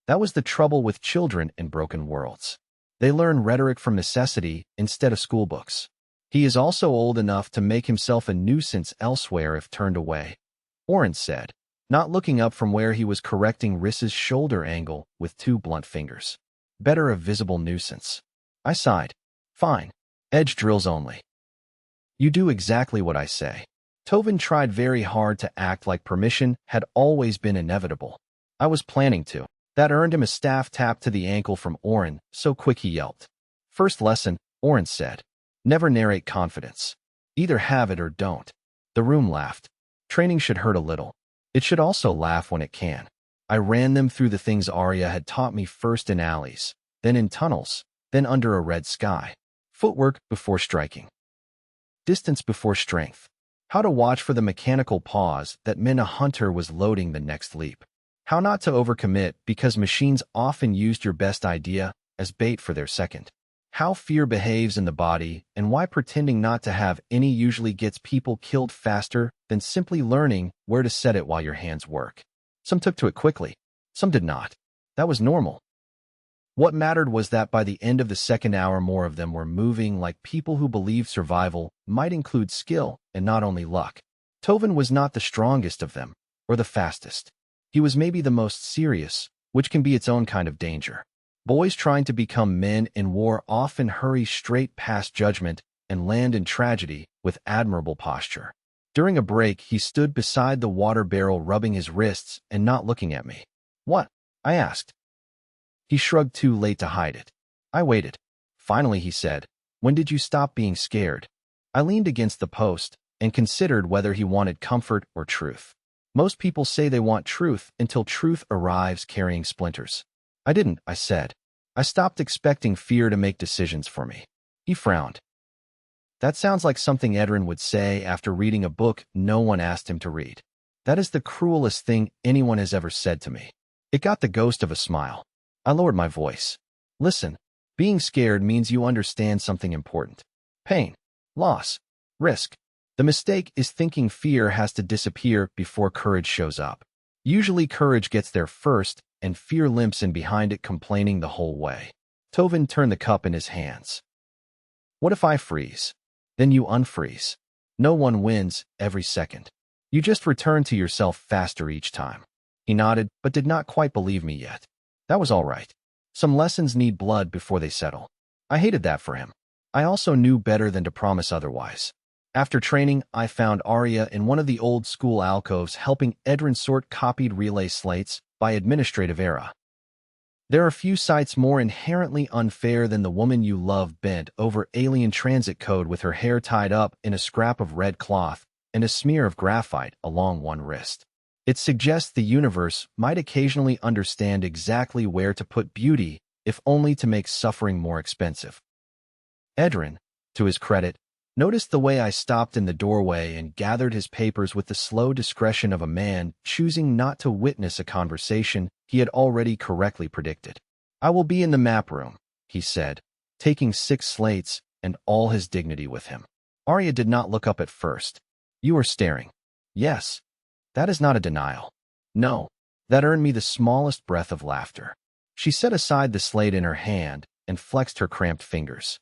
That was the trouble with children in broken worlds. They learn rhetoric from necessity instead of schoolbooks. He is also old enough to make himself a nuisance elsewhere if turned away, Oren said, not looking up from where he was correcting Rissa's shoulder angle with two blunt fingers. Better a visible nuisance. I sighed. Fine. Edge drills only. You do exactly what I say. Tovin tried very hard to act like permission had always been inevitable. I was planning to. That earned him a staff tap to the ankle from Oren, so quick he yelped. First lesson, Oren said. Never narrate confidence. Either have it or don't. The room laughed. Training should hurt a little. It should also laugh when it can. I ran them through the things Aria had taught me first in alleys, then in tunnels, then under a red sky. Footwork before striking. Distance before strength. How to watch for the mechanical pause that meant a hunter was loading the next leap. How not to overcommit because machines often used your best idea as bait for their second. How fear behaves in the body and why pretending not to have any usually gets people killed faster than simply learning where to set it while your hands work. Some took to it quickly. Some did not. That was normal. What mattered was that by the end of the second hour more of them were moving like people who believed survival might include skill and not only luck. Tovin was not the strongest of them, or the fastest. He was maybe the most serious, which can be its own kind of danger. Boys trying to become men in war often hurry straight past judgment and land in tragedy with admirable posture. During a break, he stood beside the water barrel rubbing his wrists and not looking at me. What? I asked. He shrugged too late to hide it. I waited. Finally, he said, when did you stop being scared? I leaned against the post and considered whether he wanted comfort or truth. Most people say they want truth until truth arrives carrying splinters. I didn't, I said. I stopped expecting fear to make decisions for me. He frowned. That sounds like something Edrin would say after reading a book no one asked him to read. That is the cruelest thing anyone has ever said to me. It got the ghost of a smile. I lowered my voice. Listen, being scared means you understand something important. Pain, loss, risk. The mistake is thinking fear has to disappear before courage shows up. Usually courage gets there first, and fear limps in behind it complaining the whole way. Tovin turned the cup in his hands. What if I freeze? Then you unfreeze. No one wins every second. You just return to yourself faster each time. He nodded, but did not quite believe me yet. That was all right. Some lessons need blood before they settle. I hated that for him. I also knew better than to promise otherwise. After training, I found Aria in one of the old school alcoves helping Edrin sort copied relay slates by administrative era. There are few sights more inherently unfair than the woman you love bent over alien transit code with her hair tied up in a scrap of red cloth and a smear of graphite along one wrist. It suggests the universe might occasionally understand exactly where to put beauty, if only to make suffering more expensive. Edrin, to his credit, noticed the way I stopped in the doorway and gathered his papers with the slow discretion of a man choosing not to witness a conversation he had already correctly predicted. "I will be in the map room," he said, taking 6 slates and all his dignity with him. Aria did not look up at first. "You are staring." "Yes." "That is not a denial." "No." That earned me the smallest breath of laughter. She set aside the slate in her hand and flexed her cramped fingers.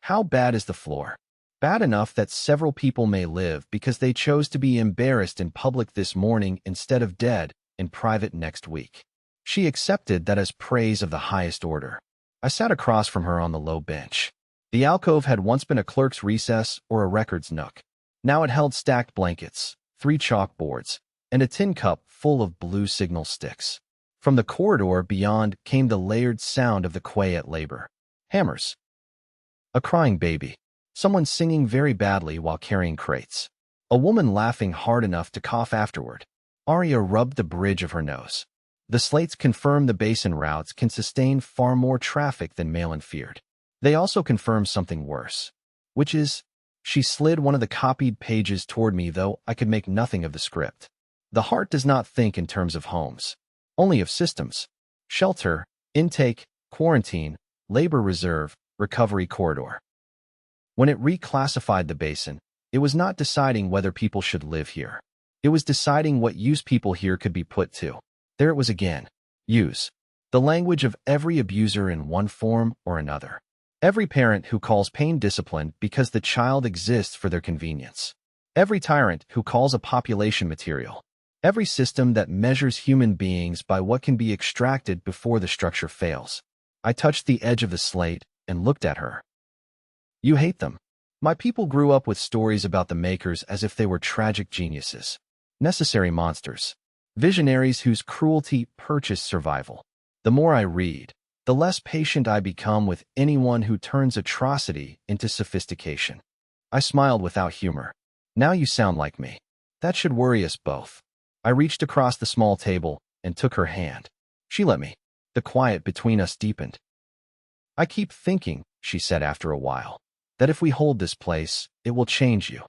"How bad is the floor?" "Bad enough that several people may live because they chose to be embarrassed in public this morning instead of dead in private next week." She accepted that as praise of the highest order. I sat across from her on the low bench. The alcove had once been a clerk's recess or a records nook. Now it held stacked blankets, 3 chalkboards, and a tin cup full of blue signal sticks. From the corridor beyond came the layered sound of the quay at labor. Hammers. A crying baby. Someone singing very badly while carrying crates. A woman laughing hard enough to cough afterward. Aria rubbed the bridge of her nose. The slates confirm the basin routes can sustain far more traffic than Malin feared. They also confirm something worse, which is, she slid one of the copied pages toward me, though I could make nothing of the script. The heart does not think in terms of homes, only of systems. Shelter, intake, quarantine, labor reserve, recovery corridor. When it reclassified the basin, it was not deciding whether people should live here. It was deciding what use people here could be put to. There it was again. Use. The language of every abuser in one form or another. Every parent who calls pain discipline because the child exists for their convenience. Every tyrant who calls a population material. Every system that measures human beings by what can be extracted before the structure fails. I touched the edge of the slate and looked at her. "You hate them." My people grew up with stories about the makers as if they were tragic geniuses. Necessary monsters. Visionaries whose cruelty purchased survival. The more I read, the less patient I become with anyone who turns atrocity into sophistication. I smiled without humor. "Now you sound like me. That should worry us both." I reached across the small table and took her hand. She let me. The quiet between us deepened. "I keep thinking," she said after a while, "that if we hold this place, it will change you."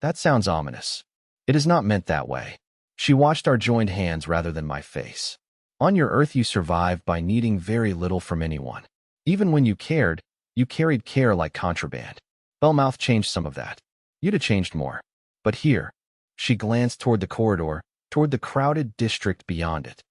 That sounds ominous. It is not meant that way. She watched our joined hands rather than my face. "On your earth you survived by needing very little from anyone. Even when you cared, you carried care like contraband. Bellmouth changed some of that. You'd have changed more. But here," she glanced toward the corridor, toward the crowded district beyond it.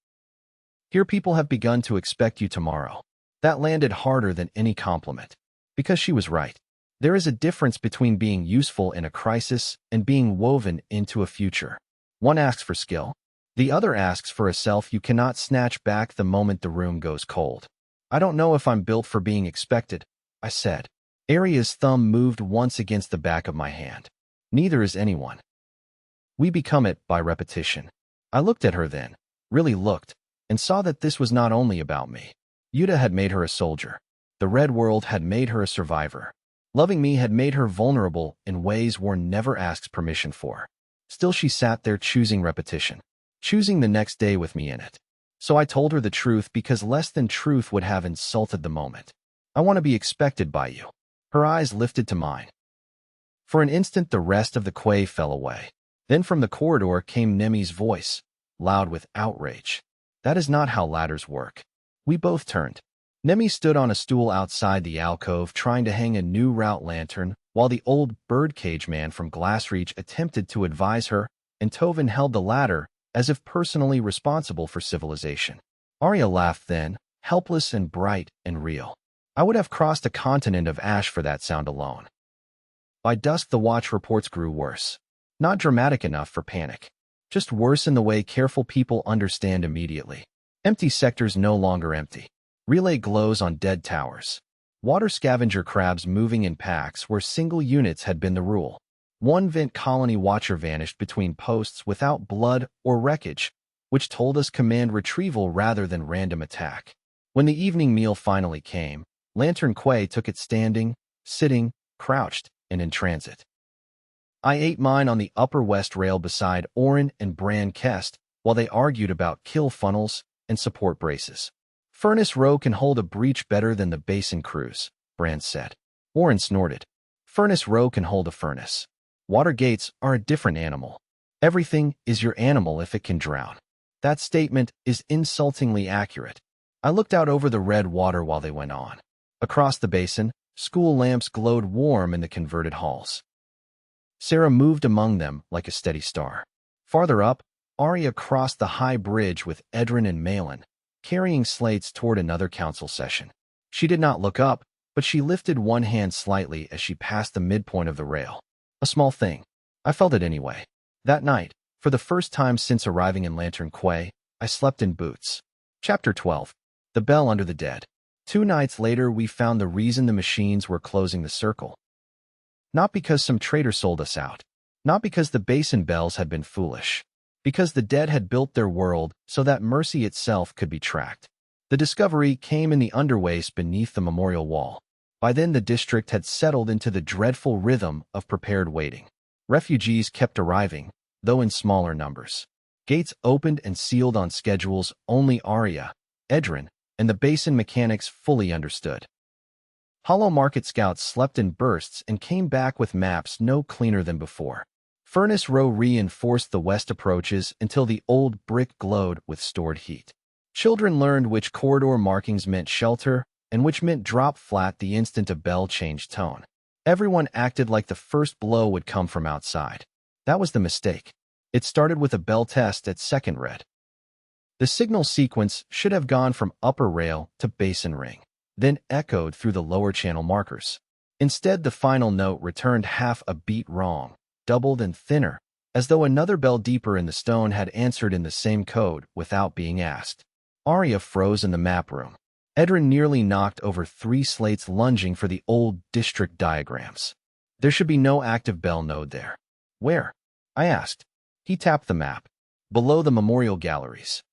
"Here people have begun to expect you tomorrow." That landed harder than any compliment. Because she was right. There is a difference between being useful in a crisis and being woven into a future. One asks for skill. The other asks for a self you cannot snatch back the moment the room goes cold. "I don't know if I'm built for being expected," I said. Aria's thumb moved once against the back of my hand. "Neither is anyone. We become it by repetition." I looked at her then, really looked, and saw that this was not only about me. Yuta had made her a soldier. The Red World had made her a survivor. Loving me had made her vulnerable in ways Warren never asks permission for. Still she sat there choosing repetition, choosing the next day with me in it. So I told her the truth because less than truth would have insulted the moment. "I want to be expected by you." Her eyes lifted to mine. For an instant the rest of the quay fell away. Then from the corridor came Nemi's voice, loud with outrage. "That is not how ladders work." We both turned. Nemi stood on a stool outside the alcove trying to hang a new route lantern, while the old birdcage man from Glassreach attempted to advise her, and Tovin held the ladder as if personally responsible for civilization. Aria laughed then, helpless and bright and real. I would have crossed a continent of ash for that sound alone. By dusk the watch reports grew worse. Not dramatic enough for panic. Just worse in the way careful people understand immediately. Empty sectors no longer empty. Relay glows on dead towers. Water scavenger crabs moving in packs where single units had been the rule. One vent colony watcher vanished between posts without blood or wreckage, which told us command retrieval rather than random attack. When the evening meal finally came, Lantern Quay took it standing, sitting, crouched, and in transit. I ate mine on the upper west rail beside Oren and Bran Kest while they argued about kill funnels and support braces. Furnace Row can hold a breach better than the Basin Cruise, Bran said. Oren snorted. Furnace Row can hold a furnace. Water gates are a different animal. Everything is your animal if it can drown. That statement is insultingly accurate. I looked out over the red water while they went on. Across the basin, school lamps glowed warm in the converted halls. Sarah moved among them like a steady star. Farther up, Aria crossed the high bridge with Edrin and Malin, carrying slates toward another council session. She did not look up, but she lifted one hand slightly as she passed the midpoint of the rail. A small thing. I felt it anyway. That night, for the first time since arriving in Lantern Quay, I slept in boots. Chapter 12. The Bell Under the Dead. 2 nights later, we found the reason the machines were closing the circle. Not because some traitor sold us out. Not because the Basin Bells had been foolish. Because the dead had built their world so that mercy itself could be tracked. The discovery came in the underways beneath the memorial wall. By then the district had settled into the dreadful rhythm of prepared waiting. Refugees kept arriving, though in smaller numbers. Gates opened and sealed on schedules only Aria, Edrin, and the Basin mechanics fully understood. Hollow Market scouts slept in bursts and came back with maps no cleaner than before. Furnace Row reinforced the west approaches until the old brick glowed with stored heat. Children learned which corridor markings meant shelter and which meant drop flat the instant a bell changed tone. Everyone acted like the first blow would come from outside. That was the mistake. It started with a bell test at second red. The signal sequence should have gone from upper rail to basin ring, then echoed through the lower channel markers. Instead, the final note returned half a beat wrong, doubled and thinner, as though another bell deeper in the stone had answered in the same code without being asked. Aria froze in the map room. Edrin nearly knocked over 3 slates lunging for the old district diagrams. There should be no active bell node there. Where? I asked. He tapped the map. Below the memorial galleries.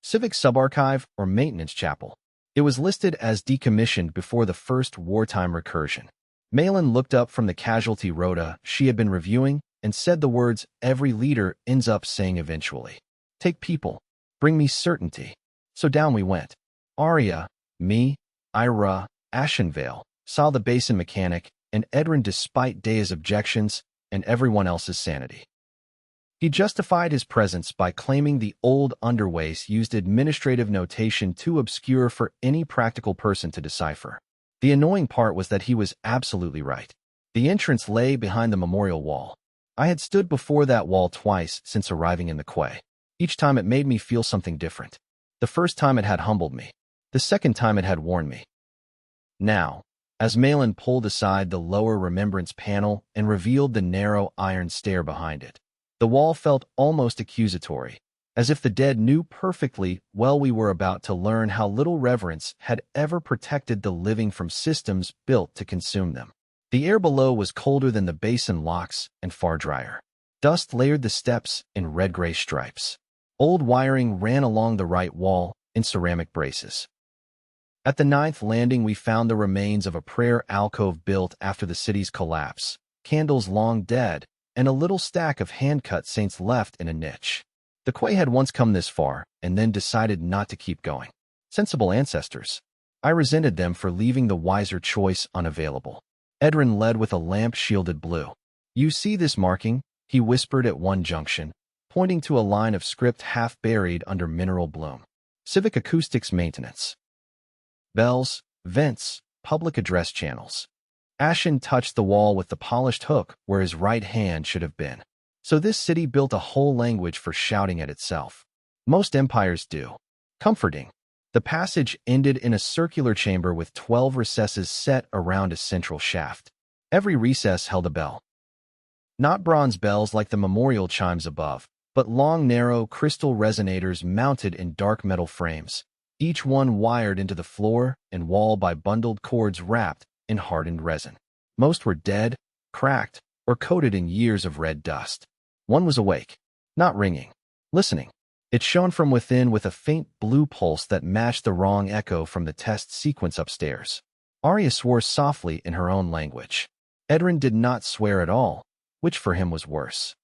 Civic Subarchive or Maintenance Chapel. It was listed as decommissioned before the first wartime recursion. Malin looked up from the casualty rota she had been reviewing and said the words every leader ends up saying eventually. Take people. Bring me certainty. So down we went. Aria, me, Ira, Ashenvale, saw the Basin mechanic, and Edrin despite Daya's objections and everyone else's sanity. He justified his presence by claiming the old underways used administrative notation too obscure for any practical person to decipher. The annoying part was that he was absolutely right. The entrance lay behind the memorial wall. I had stood before that wall twice since arriving in the quay. Each time it made me feel something different. The first time it had humbled me. The second time it had warned me. Now, as Malin pulled aside the lower remembrance panel and revealed the narrow iron stair behind it, the wall felt almost accusatory, as if the dead knew perfectly well we were about to learn how little reverence had ever protected the living from systems built to consume them. The air below was colder than the basin locks and far drier. Dust layered the steps in red-gray stripes. Old wiring ran along the right wall in ceramic braces. At the 9th landing, we found the remains of a prayer alcove built after the city's collapse, candles long dead, and a little stack of hand-cut saints left in a niche. The quay had once come this far and then decided not to keep going. Sensible ancestors. I resented them for leaving the wiser choice unavailable. Edrin led with a lamp-shielded blue. You see this marking? He whispered at one junction, pointing to a line of script half buried under mineral bloom. Civic acoustics maintenance. Bells, vents, public address channels. Ashen touched the wall with the polished hook where his right hand should have been. So this city built a whole language for shouting at itself. Most empires do. Comforting. The passage ended in a circular chamber with 12 recesses set around a central shaft. Every recess held a bell. Not bronze bells like the memorial chimes above, but long, narrow crystal resonators mounted in dark metal frames, each one wired into the floor and wall by bundled cords wrapped in hardened resin. Most were dead, cracked, or coated in years of red dust. One was awake, not ringing, listening. It shone from within with a faint blue pulse that matched the wrong echo from the test sequence upstairs. Aria swore softly in her own language. Edrin did not swear at all, which for him was worse.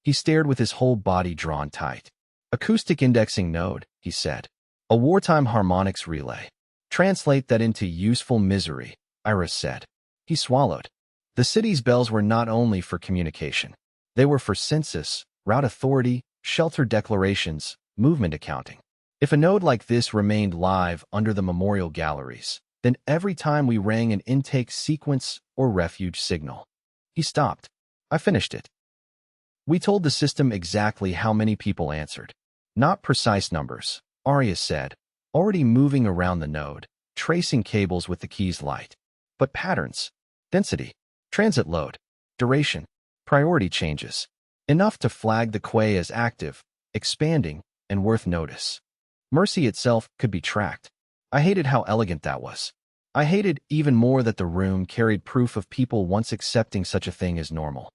He stared with his whole body drawn tight. Acoustic indexing node, he said. A wartime harmonics relay. Translate that into useful misery, Iris said. He swallowed. The city's bells were not only for communication. They were for census, route authority, shelter declarations, movement accounting. If a node like this remained live under the memorial galleries, then every time we rang an intake sequence or refuge signal. He stopped. I finished it. We told the system exactly how many people answered. Not precise numbers, Aria said, already moving around the node, tracing cables with the key's light. But patterns, density, transit load, duration, priority changes. Enough to flag the quay as active, expanding, and worth notice. Mercy itself could be tracked. I hated how elegant that was. I hated even more that the room carried proof of people once accepting such a thing as normal.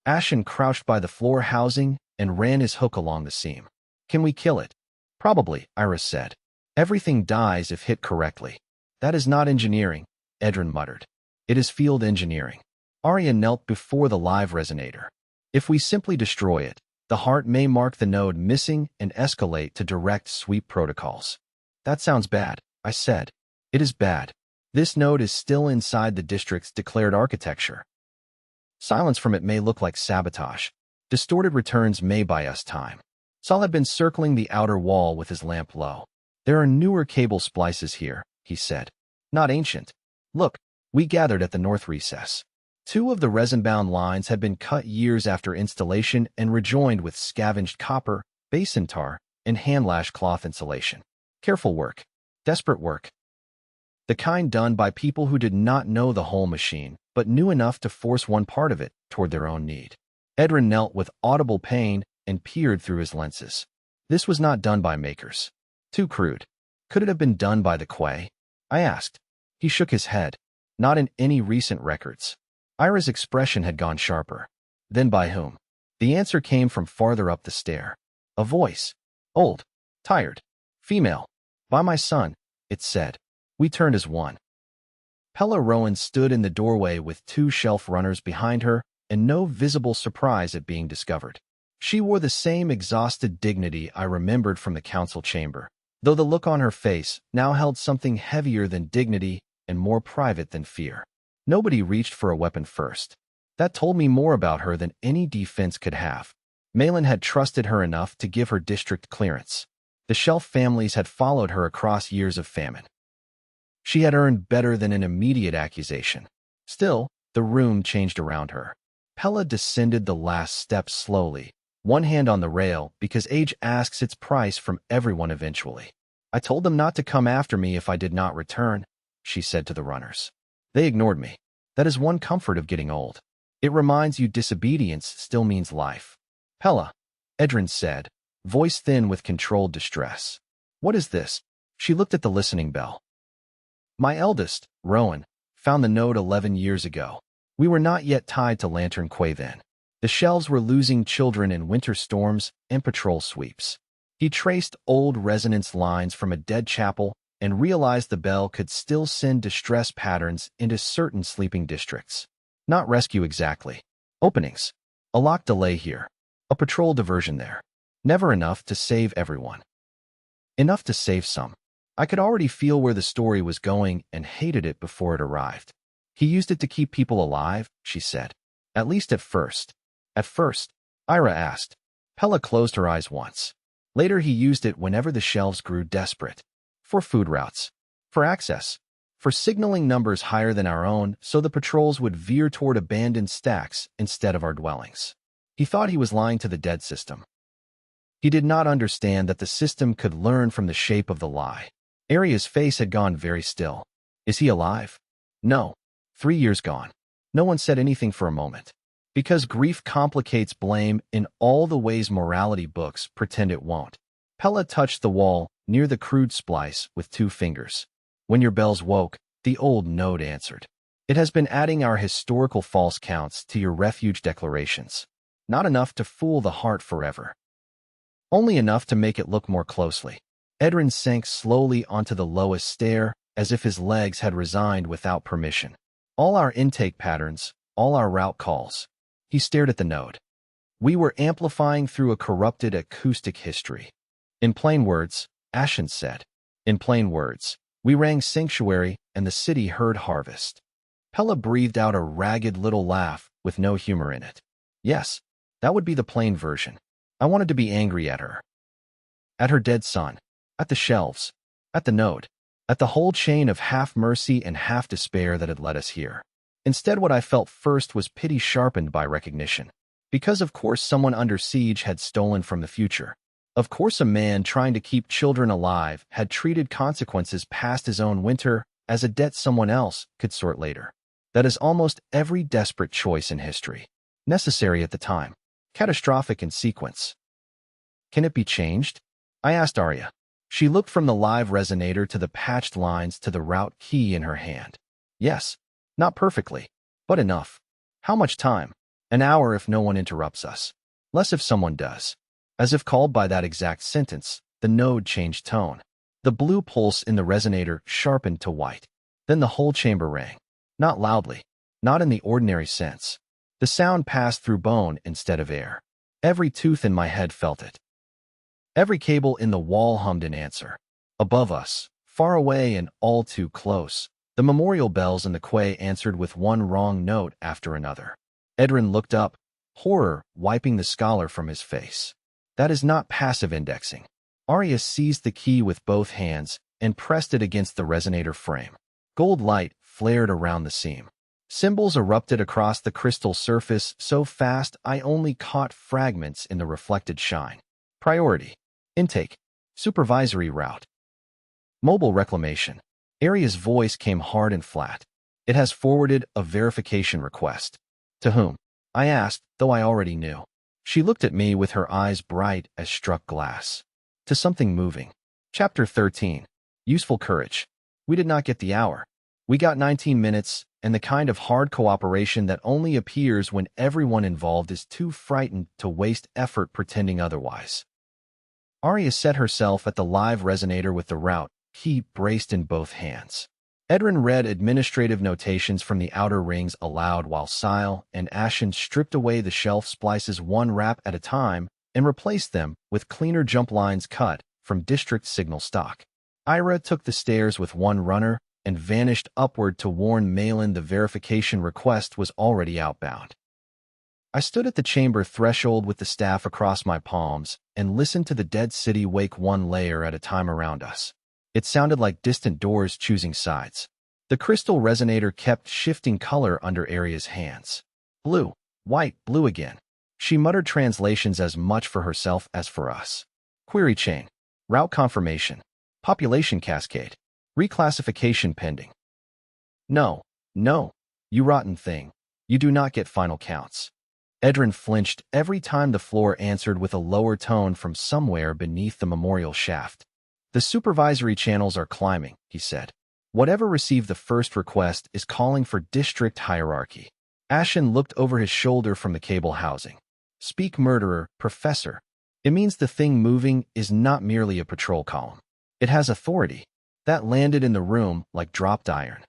Ashen crouched by the floor housing and ran his hook along the seam. Can we kill it? Probably, Iris said. Everything dies if hit correctly. That is not engineering, Edrin muttered. It is field engineering. Aria knelt before the live resonator. If we simply destroy it, the heart may mark the node missing and escalate to direct sweep protocols. That sounds bad, I said. It is bad. This node is still inside the district's declared architecture. Silence from it may look like sabotage. Distorted returns may buy us time. Saul had been circling the outer wall with his lamp low. There are newer cable splices here, he said. Not ancient. Look, we gathered at the north recess. 2 of the resin-bound lines had been cut years after installation and rejoined with scavenged copper, basin tar, and hand-lash cloth insulation. Careful work. Desperate work. The kind done by people who did not know the whole machine, but knew enough to force one part of it toward their own need. Edrin knelt with audible pain and peered through his lenses. This was not done by makers. Too crude. Could it have been done by the quay? I asked. He shook his head. Not in any recent records. Ira's expression had gone sharper. Then by whom? The answer came from farther up the stair. A voice. Old. Tired. Female. By my son, it said. We turned as one. Pella Rowan stood in the doorway with 2 shelf runners behind her and no visible surprise at being discovered. She wore the same exhausted dignity I remembered from the council chamber, though the look on her face now held something heavier than dignity and more private than fear. Nobody reached for a weapon first. That told me more about her than any defense could have. Malin had trusted her enough to give her district clearance. The Shelf families had followed her across years of famine. She had earned better than an immediate accusation. Still, the room changed around her. Pella descended the last step slowly, one hand on the rail because age asks its price from everyone eventually. I told them not to come after me if I did not return, she said to the runners. They ignored me. That is one comfort of getting old. It reminds you disobedience still means life. Pella, Edrin said, voice thin with controlled distress. What is this? She looked at the listening bell. My eldest, Rowan, found the node 11 years ago. We were not yet tied to Lantern Quay then. The shelves were losing children in winter storms and patrol sweeps. He traced old resonance lines from a dead chapel and realized the bell could still send distress patterns into certain sleeping districts. Not rescue exactly. Openings. A lock delay here. A patrol diversion there. Never enough to save everyone. Enough to save some. I could already feel where the story was going and hated it before it arrived. He used it to keep people alive, she said. At least at first. At first, Ira asked. Pella closed her eyes once. Later he used it whenever the shelves grew desperate. For food routes. For access. For signaling numbers higher than our own so the patrols would veer toward abandoned stacks instead of our dwellings. He thought he was lying to the dead system. He did not understand that the system could learn from the shape of the lie. Aria's face had gone very still. Is he alive? No. 3 years gone. No one said anything for a moment. Because grief complicates blame in all the ways morality books pretend it won't. Pella touched the wall near the crude splice with 2 fingers. When your bells woke, the old node answered. It has been adding our historical false counts to your refuge declarations. Not enough to fool the heart forever. only enough to make it look more closely. Edrin sank slowly onto the lowest stair, as if his legs had resigned without permission. All our intake patterns, all our route calls. He stared at the node. We were amplifying through a corrupted acoustic history. In plain words, Ashen said. In plain words, we rang sanctuary and the city heard harvest. Pella breathed out a ragged little laugh with no humor in it. Yes, that would be the plain version. I wanted to be angry at her. At her dead son. At the shelves. At the node. At the whole chain of half mercy and half despair that had led us here. Instead, what I felt first was pity sharpened by recognition. Because of course someone under siege had stolen from the future. Of course a man trying to keep children alive had treated consequences past his own winter as a debt someone else could sort later. That is almost every desperate choice in history. Necessary at the time. Catastrophic in sequence. Can it be changed? I asked Aria. She looked from the live resonator to the patched lines to the route key in her hand. Yes, not perfectly, but enough. How much time? An hour if no one interrupts us. Less if someone does. As if called by that exact sentence, the node changed tone. The blue pulse in the resonator sharpened to white. Then the whole chamber rang. Not loudly. Not in the ordinary sense. The sound passed through bone instead of air. Every tooth in my head felt it. Every cable in the wall hummed in answer. Above us, far away and all too close, the memorial bells in the quay answered with one wrong note after another. Edrin looked up, horror wiping the scholar from his face. That is not passive indexing. Aria seized the key with both hands and pressed it against the resonator frame. Gold light flared around the seam. Symbols erupted across the crystal surface so fast I only caught fragments in the reflected shine. Priority. Intake. Supervisory route. Mobile reclamation. Aria's voice came hard and flat. It has forwarded a verification request. To whom? I asked, though I already knew. She looked at me with her eyes bright as struck glass. To something moving. Chapter 13. Useful courage. We did not get the hour. We got 19 minutes, and the kind of hard cooperation that only appears when everyone involved is too frightened to waste effort pretending otherwise. Aria set herself at the live resonator with the route key braced in both hands. Edrin read administrative notations from the outer rings aloud while Sile and Ashen stripped away the shelf splices one wrap at a time and replaced them with cleaner jump lines cut from district signal stock. Ira took the stairs with one runner and vanished upward to warn Malin the verification request was already outbound. I stood at the chamber threshold with the staff across my palms and listened to the dead city wake one layer at a time around us. It sounded like distant doors choosing sides. The crystal resonator kept shifting color under Aria's hands. Blue, white, blue again. She muttered translations as much for herself as for us. Query chain. Route confirmation. Population cascade. Reclassification pending. No, no, you rotten thing. You do not get final counts. Edrin flinched every time the floor answered with a lower tone from somewhere beneath the memorial shaft. The supervisory channels are climbing, he said. Whatever received the first request is calling for district hierarchy. Ashen looked over his shoulder from the cable housing. Speak murderer, professor. It means the thing moving is not merely a patrol column. It has authority. That landed in the room like dropped iron.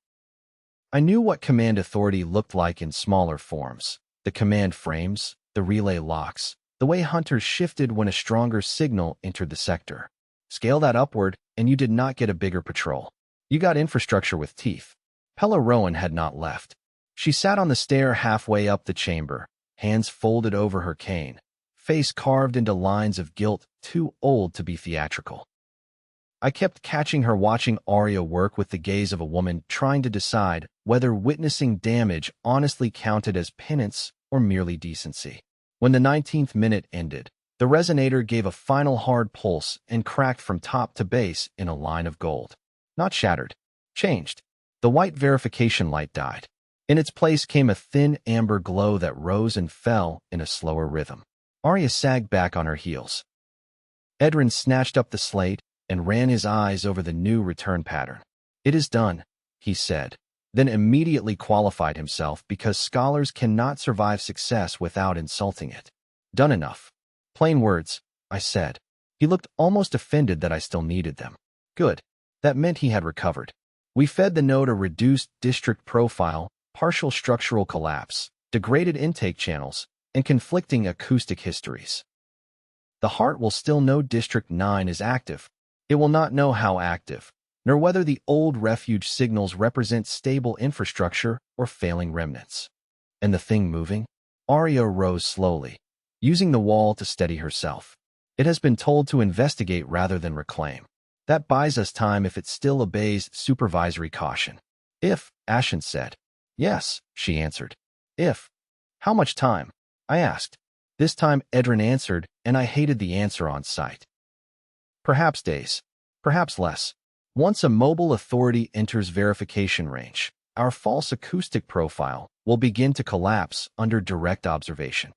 I knew what command authority looked like in smaller forms. The command frames, the relay locks, the way hunters shifted when a stronger signal entered the sector. Scale that upward, and you did not get a bigger patrol. You got infrastructure with teeth. Pella Rowan had not left. She sat on the stair halfway up the chamber, hands folded over her cane, face carved into lines of guilt too old to be theatrical. I kept catching her watching Aria work with the gaze of a woman trying to decide whether witnessing damage honestly counted as penance or merely decency. When the 19th minute ended, the resonator gave a final hard pulse and cracked from top to base in a line of gold. Not shattered. Changed. The white verification light died. In its place came a thin amber glow that rose and fell in a slower rhythm. Aria sagged back on her heels. Edrin snatched up the slate and ran his eyes over the new return pattern. It is done, he said, then immediately qualified himself because scholars cannot survive success without insulting it. Done enough. Plain words, I said. He looked almost offended that I still needed them. Good. That meant he had recovered. We fed the node a reduced district profile, partial structural collapse, degraded intake channels, and conflicting acoustic histories. The heart will still know District 9 is active. It will not know how active, nor whether the old refuge signals represent stable infrastructure or failing remnants. And the thing moving? Aria rose slowly, using the wall to steady herself. It has been told to investigate rather than reclaim. That buys us time if it still obeys supervisory caution. If, Ashen said. Yes, she answered. If. How much time? I asked. This time Edrin answered, and I hated the answer on sight. Perhaps days. Perhaps less. Once a mobile authority enters verification range, our false acoustic profile will begin to collapse under direct observation.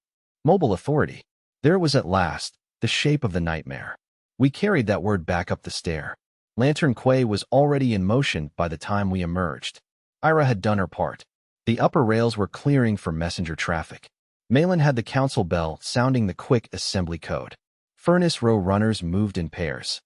Mobile authority. There it was at last, the shape of the nightmare. We carried that word back up the stair. Lantern Quay was already in motion by the time we emerged. Ira had done her part. The upper rails were clearing for messenger traffic. Malin had the council bell sounding the quick assembly code. Furnace row runners moved in pairs.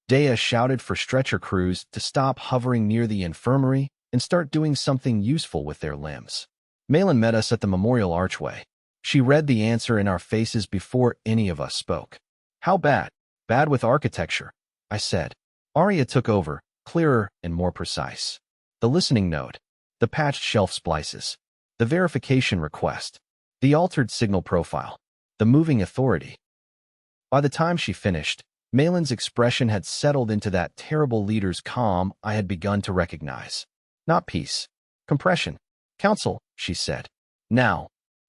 Dea shouted for stretcher crews to stop hovering near the infirmary and start doing something useful with their limbs. Malin met us at the memorial archway. She read the answer in our faces before any of us spoke. How bad? Bad with architecture, I said. Aria took over, clearer and more precise. The listening node, the patched shelf splices, the verification request, the altered signal profile, the moving authority. By the time she finished, Malin's expression had settled into that terrible leader's calm I had begun to recognize. Not peace. Compression. Council, she said. Now.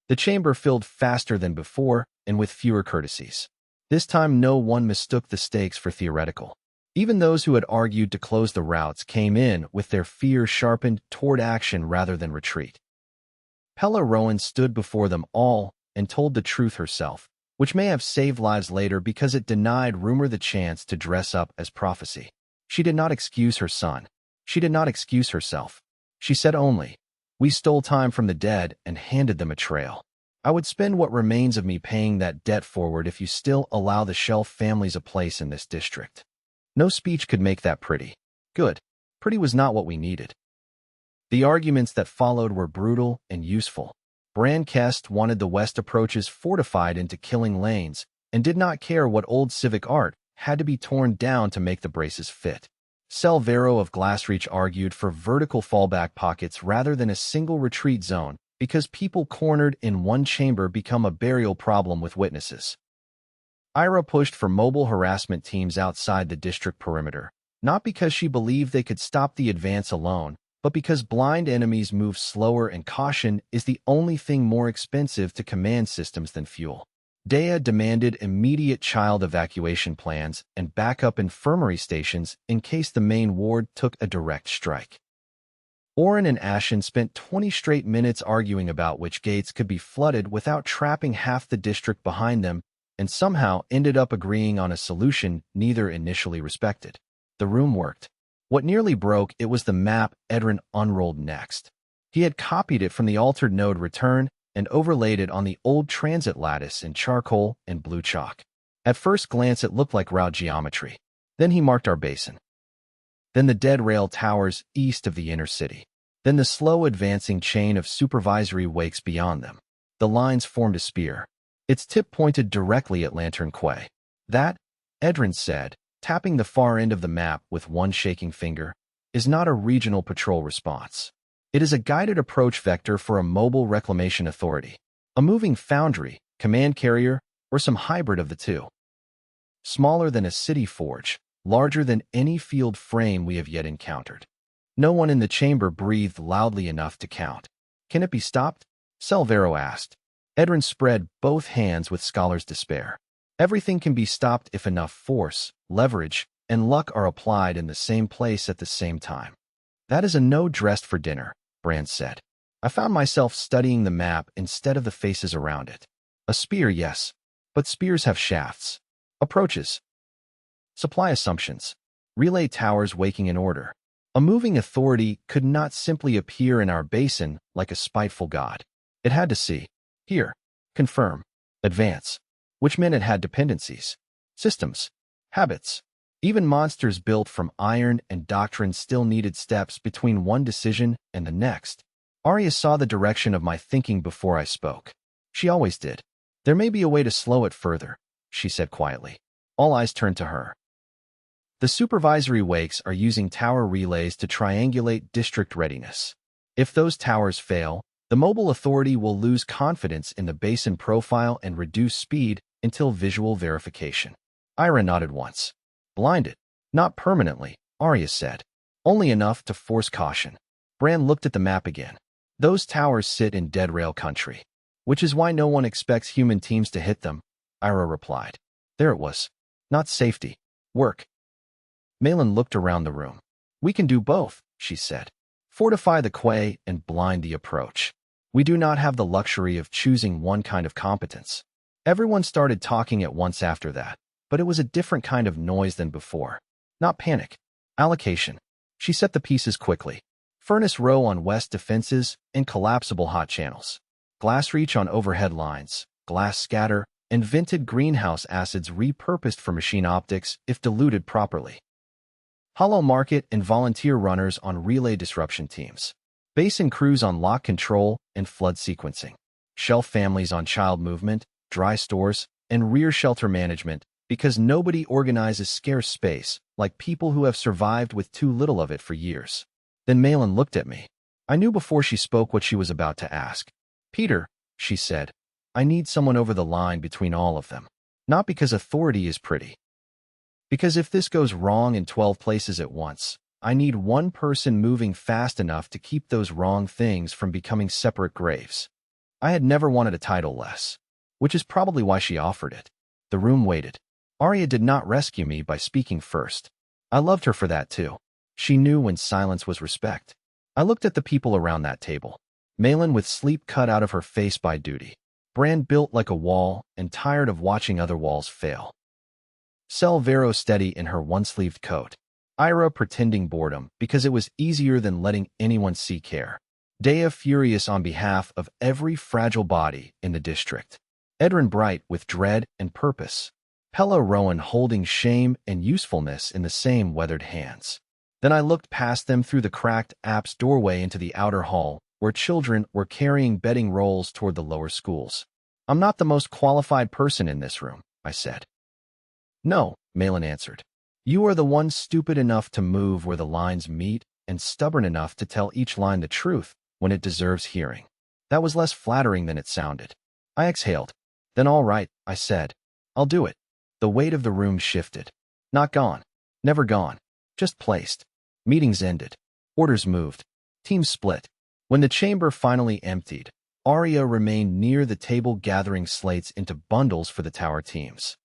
The chamber filled faster than before and with fewer courtesies. This time no one mistook the stakes for theoretical. Even those who had argued to close the routes came in with their fear sharpened toward action rather than retreat. Pella Rowan stood before them all and told the truth herself, which may have saved lives later because it denied rumor the chance to dress up as prophecy. She did not excuse her son. She did not excuse herself. She said only, "We stole time from the dead and handed them a trail. I would spend what remains of me paying that debt forward if you still allow the Shelf families a place in this district." No speech could make that pretty. Good. Pretty was not what we needed. The arguments that followed were brutal and useful. Bran Kest wanted the west approaches fortified into killing lanes and did not care what old civic art had to be torn down to make the braces fit. Selvero of Glassreach argued for vertical fallback pockets rather than a single retreat zone because people cornered in one chamber become a burial problem with witnesses. Ira pushed for mobile harassment teams outside the district perimeter, not because she believed they could stop the advance alone, but because blind enemies move slower and caution is the only thing more expensive to command systems than fuel. Dea demanded immediate child evacuation plans and backup infirmary stations in case the main ward took a direct strike. Oren and Ashen spent 20 straight minutes arguing about which gates could be flooded without trapping half the district behind them, and somehow ended up agreeing on a solution neither initially respected. The room worked. What nearly broke it was the map Edrin unrolled next. He had copied it from the altered node return and overlaid it on the old transit lattice in charcoal and blue chalk. At first glance it looked like route geometry. Then he marked our basin. Then the dead rail towers east of the inner city. Then the slow advancing chain of supervisory wakes beyond them. The lines formed a spear. Its tip pointed directly at Lantern Quay. That, Edrin said, tapping the far end of the map with one shaking finger, is not a regional patrol response. It is a guided approach vector for a mobile reclamation authority, a moving foundry, command carrier, or some hybrid of the two. Smaller than a city forge, larger than any field frame we have yet encountered. No one in the chamber breathed loudly enough to count. Can it be stopped? Selvero asked. Edrin spread both hands with scholar's despair. Everything can be stopped if enough force, leverage, and luck are applied in the same place at the same time. That is a no dressed for dinner, Brand said. I found myself studying the map instead of the faces around it. A spear, yes, but spears have shafts. Approaches. Supply assumptions. Relay towers waking in order. A moving authority could not simply appear in our basin like a spiteful god. It had to see, hear, confirm, advance, which meant it had dependencies. systems, habits. Even monsters built from iron and doctrine still needed steps between one decision and the next. Aria saw the direction of my thinking before I spoke. She always did. There may be a way to slow it further, she said quietly. All eyes turned to her. The supervisory wakes are using tower relays to triangulate district readiness. If those towers fail, the mobile authority will lose confidence in the basin profile and reduce speed until visual verification. Ira nodded once. Blinded. Not permanently, Aria said. Only enough to force caution. Bran looked at the map again. Those towers sit in dead rail country, which is why no one expects human teams to hit them, Ira replied. There it was. Not safety. Work. Malin looked around the room. We can do both, she said. Fortify the quay and blind the approach. We do not have the luxury of choosing one kind of competence. Everyone started talking at once after that, but it was a different kind of noise than before. Not panic. Allocation. She set the pieces quickly. Furnace row on west defenses and collapsible hot channels. Glass reach on overhead lines, glass scatter, and vented greenhouse acids repurposed for machine optics if diluted properly. Hollow market and volunteer runners on relay disruption teams. Basin crews on lock control and flood sequencing. Shelf families on child movement, dry stores, and rear shelter management, because nobody organizes scarce space like people who have survived with too little of it for years. Then Malin looked at me. I knew before she spoke what she was about to ask. Peter, she said, I need someone over the line between all of them. Not because authority is pretty. Because if this goes wrong in 12 places at once, I need one person moving fast enough to keep those wrong things from becoming separate graves. I had never wanted a title less, which is probably why she offered it. The room waited. Aria did not rescue me by speaking first. I loved her for that too. She knew when silence was respect. I looked at the people around that table. Malin with sleep cut out of her face by duty. Bran built like a wall and tired of watching other walls fail. Sel Vero steady in her one-sleeved coat. Ira pretending boredom because it was easier than letting anyone see care. Dea furious on behalf of every fragile body in the district. Edrin bright with dread and purpose. Pella Rowan holding shame and usefulness in the same weathered hands. Then I looked past them through the cracked app's doorway into the outer hall, where children were carrying bedding rolls toward the lower schools. I'm not the most qualified person in this room, I said. No, Malin answered. You are the one stupid enough to move where the lines meet and stubborn enough to tell each line the truth when it deserves hearing. That was less flattering than it sounded. I exhaled. Then all right, I said. I'll do it. The weight of the room shifted. Not gone. Never gone. Just placed. Meetings ended. Orders moved. Teams split. When the chamber finally emptied, Aria remained near the table gathering slates into bundles for the tower teams.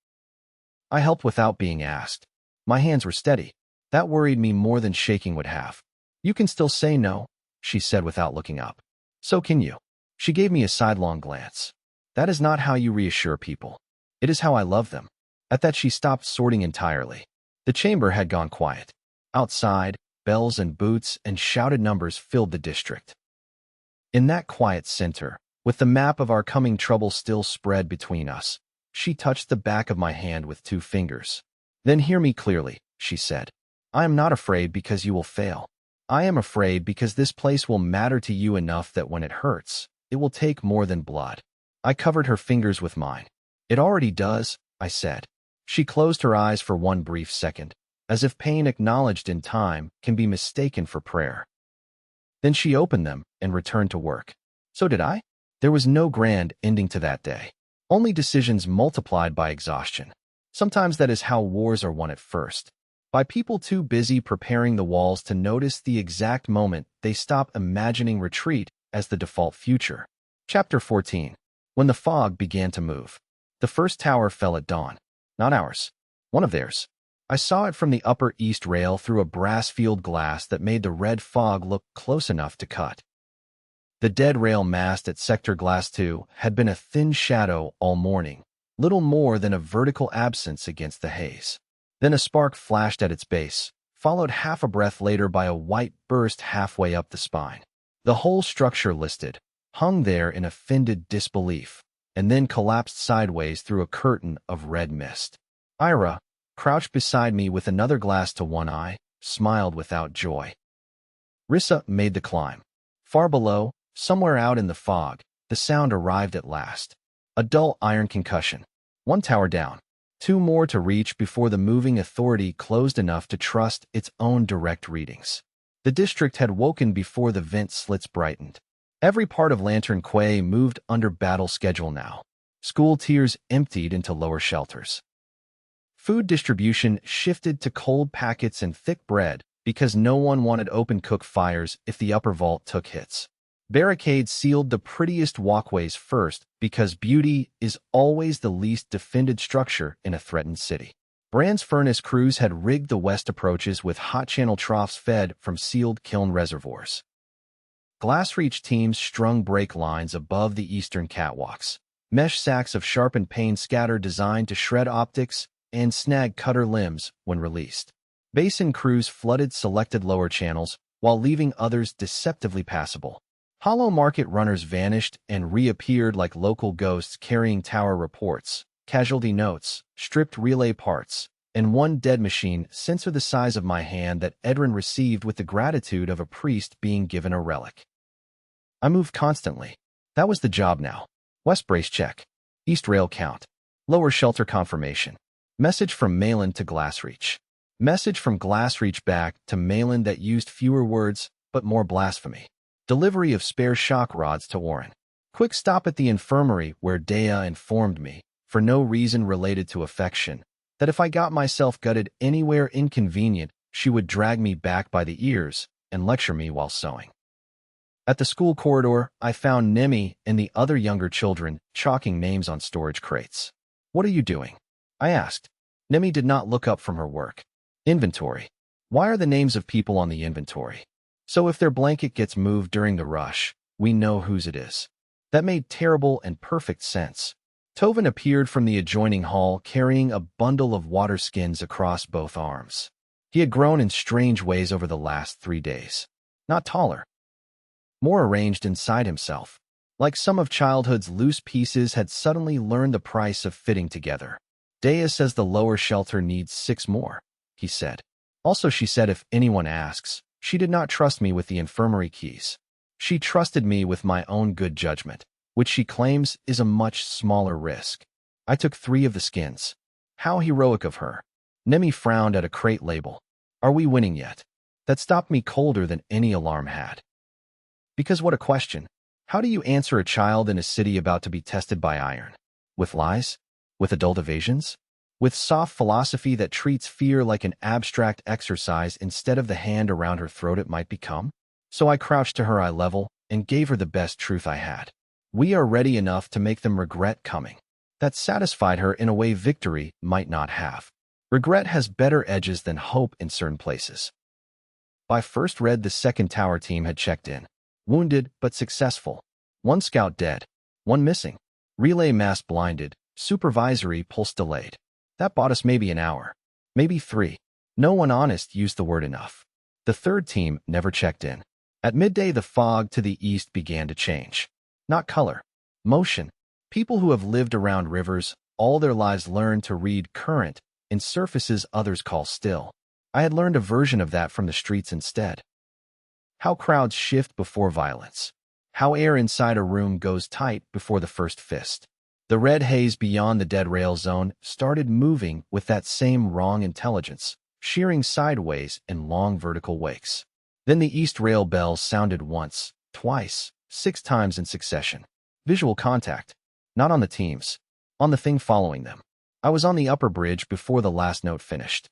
I helped without being asked. My hands were steady. That worried me more than shaking would have. You can still say no, she said without looking up. So can you. She gave me a sidelong glance. That is not how you reassure people. It is how I love them. At that she stopped sorting entirely. The chamber had gone quiet. Outside, bells and boots and shouted numbers filled the district. In that quiet center, with the map of our coming trouble still spread between us, she touched the back of my hand with 2 fingers. Then hear me clearly, she said. I am not afraid because you will fail. I am afraid because this place will matter to you enough that when it hurts, it will take more than blood. I covered her fingers with mine. It already does, I said. She closed her eyes for one brief second, as if pain acknowledged in time can be mistaken for prayer. Then she opened them and returned to work. So did I. There was no grand ending to that day. Only decisions multiplied by exhaustion. Sometimes that is how wars are won at first. By people too busy preparing the walls to notice the exact moment they stop imagining retreat as the default future. Chapter 14. When the fog began to move. The first tower fell at dawn. Not ours. One of theirs. I saw it from the upper east rail through a brass field glass that made the red fog look close enough to cut. The dead rail mast at Sector Glass 2 had been a thin shadow all morning, little more than a vertical absence against the haze. Then a spark flashed at its base, followed half a breath later by a white burst halfway up the spine. The whole structure listed, hung there in offended disbelief, and then collapsed sideways through a curtain of red mist. Ira, crouched beside me with another glass to one eye, smiled without joy. Rissa made the climb. Far below, somewhere out in the fog, the sound arrived at last. A dull iron concussion. One tower down. Two more to reach before the moving authority closed enough to trust its own direct readings. The district had woken before the vent slits brightened. Every part of Lantern Quay moved under battle schedule now. School tiers emptied into lower shelters. Food distribution shifted to cold packets and thick bread because no one wanted open cook fires if the upper vault took hits. Barricades sealed the prettiest walkways first because beauty is always the least defended structure in a threatened city. Brand's furnace crews had rigged the west approaches with hot channel troughs fed from sealed kiln reservoirs. Glassreach teams strung brake lines above the eastern catwalks. Mesh sacks of sharpened pane scatter designed to shred optics and snag cutter limbs when released. Basin crews flooded selected lower channels while leaving others deceptively passable. Hollow market runners vanished and reappeared like local ghosts carrying tower reports, casualty notes, stripped relay parts, and one dead machine sensor the size of my hand that Edrin received with the gratitude of a priest being given a relic. I moved constantly. That was the job now. West brace check. East rail count. Lower shelter confirmation. Message from Malin to Glassreach. Message from Glassreach back to Malin that used fewer words, but more blasphemy. Delivery of spare shock rods to Warren. Quick stop at the infirmary where Dea informed me, for no reason related to affection, that if I got myself gutted anywhere inconvenient, she would drag me back by the ears and lecture me while sewing. At the school corridor, I found Nemi and the other younger children chalking names on storage crates. "What are you doing?" I asked. Nemi did not look up from her work. "Inventory. Why are the names of people on the inventory? So if their blanket gets moved during the rush, we know whose it is." That made terrible and perfect sense. Tovin appeared from the adjoining hall carrying a bundle of water skins across both arms. He had grown in strange ways over the last 3 days. Not taller. More arranged inside himself. Like some of childhood's loose pieces had suddenly learned the price of fitting together. "Dea says the lower shelter needs 6 more, he said. Also, she said if anyone asks, she did not trust me with the infirmary keys. She trusted me with my own good judgment, which she claims is a much smaller risk. I took 3 of the skins. How heroic of her." Nemi frowned at a crate label. "Are we winning yet?" That stopped me colder than any alarm had. Because what a question. How do you answer a child in a city about to be tested by iron? With lies? With adult evasions? With soft philosophy that treats fear like an abstract exercise instead of the hand around her throat it might become? So I crouched to her eye level and gave her the best truth I had. "We are ready enough to make them regret coming." That satisfied her in a way victory might not have. Regret has better edges than hope in certain places. I first read the second tower team had checked in. Wounded, but successful. 1 scout dead. 1 missing. Relay mass blinded. Supervisory pulse delayed. That bought us maybe an hour. Maybe 3. No one honest used the word enough. The third team never checked in. At midday, the fog to the east began to change. Not color. Motion. People who have lived around rivers all their lives learn to read current in surfaces others call still. I had learned a version of that from the streets instead. How crowds shift before violence. How air inside a room goes tight before the first fist. The red haze beyond the dead rail zone started moving with that same wrong intelligence, shearing sideways in long vertical wakes. Then the east rail bells sounded once, twice, 6 times in succession. Visual contact. Not on the teams. On the thing following them. I was on the upper bridge before the last note finished.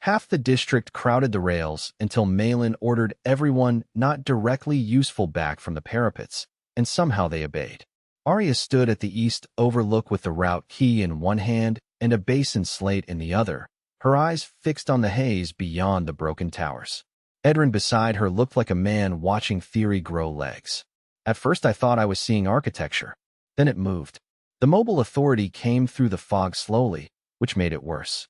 Half the district crowded the rails until Malin ordered everyone not directly useful back from the parapets, and somehow they obeyed. Aria stood at the east overlook with the route key in one hand and a basin slate in the other, her eyes fixed on the haze beyond the broken towers. Edrin beside her looked like a man watching theory grow legs. At first I thought I was seeing architecture. Then it moved. The mobile authority came through the fog slowly, which made it worse.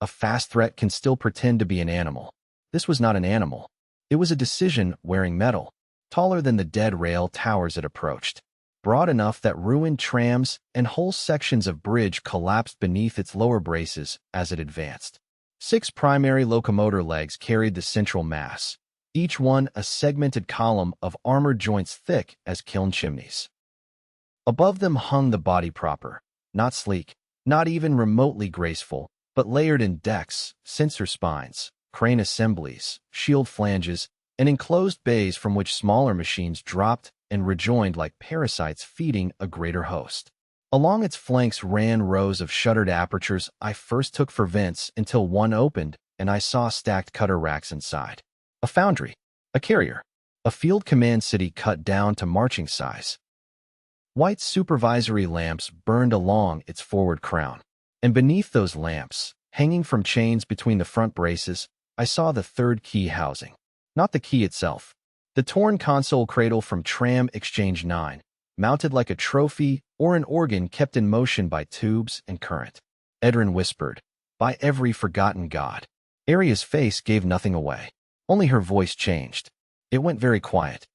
A fast threat can still pretend to be an animal. This was not an animal. It was a decision wearing metal, taller than the dead rail towers it approached. broad enough that ruined trams and whole sections of bridge collapsed beneath its lower braces as it advanced. 6 primary locomotor legs carried the central mass, each one a segmented column of armored joints thick as kiln chimneys. Above them hung the body proper, not sleek, not even remotely graceful, but layered in decks, sensor spines, crane assemblies, shield flanges, and enclosed bays from which smaller machines dropped and rejoined like parasites feeding a greater host. Along its flanks ran rows of shuttered apertures I first took for vents until one opened and I saw stacked cutter racks inside. A foundry, a carrier, a field command city cut down to marching size. White supervisory lamps burned along its forward crown, and beneath those lamps, hanging from chains between the front braces, I saw the third key housing. Not the key itself. The torn console cradle from Tram Exchange 9, mounted like a trophy or an organ kept in motion by tubes and current. Edrin whispered, "By every forgotten god." Aria's face gave nothing away. Only her voice changed. It went very quiet.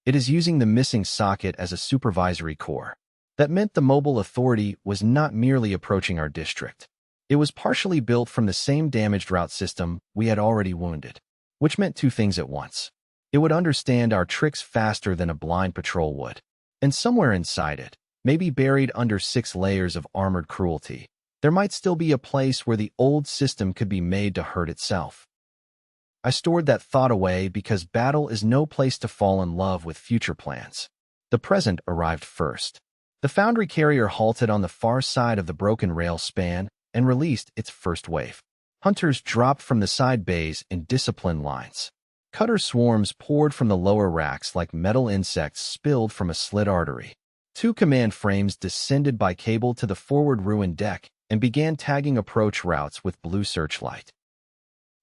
"It is using the missing socket as a supervisory core." That meant the mobile authority was not merely approaching our district. It was partially built from the same damaged route system we had already wounded, which meant 2 things at once. It would understand our tricks faster than a blind patrol would. And somewhere inside it, maybe buried under 6 layers of armored cruelty, there might still be a place where the old system could be made to hurt itself. I stored that thought away because battle is no place to fall in love with future plans. The present arrived first. The foundry carrier halted on the far side of the broken rail span and released its first wave. Hunters dropped from the side bays in disciplined lines. Cutter swarms poured from the lower racks like metal insects spilled from a slit artery. 2 command frames descended by cable to the forward ruined deck and began tagging approach routes with blue searchlight.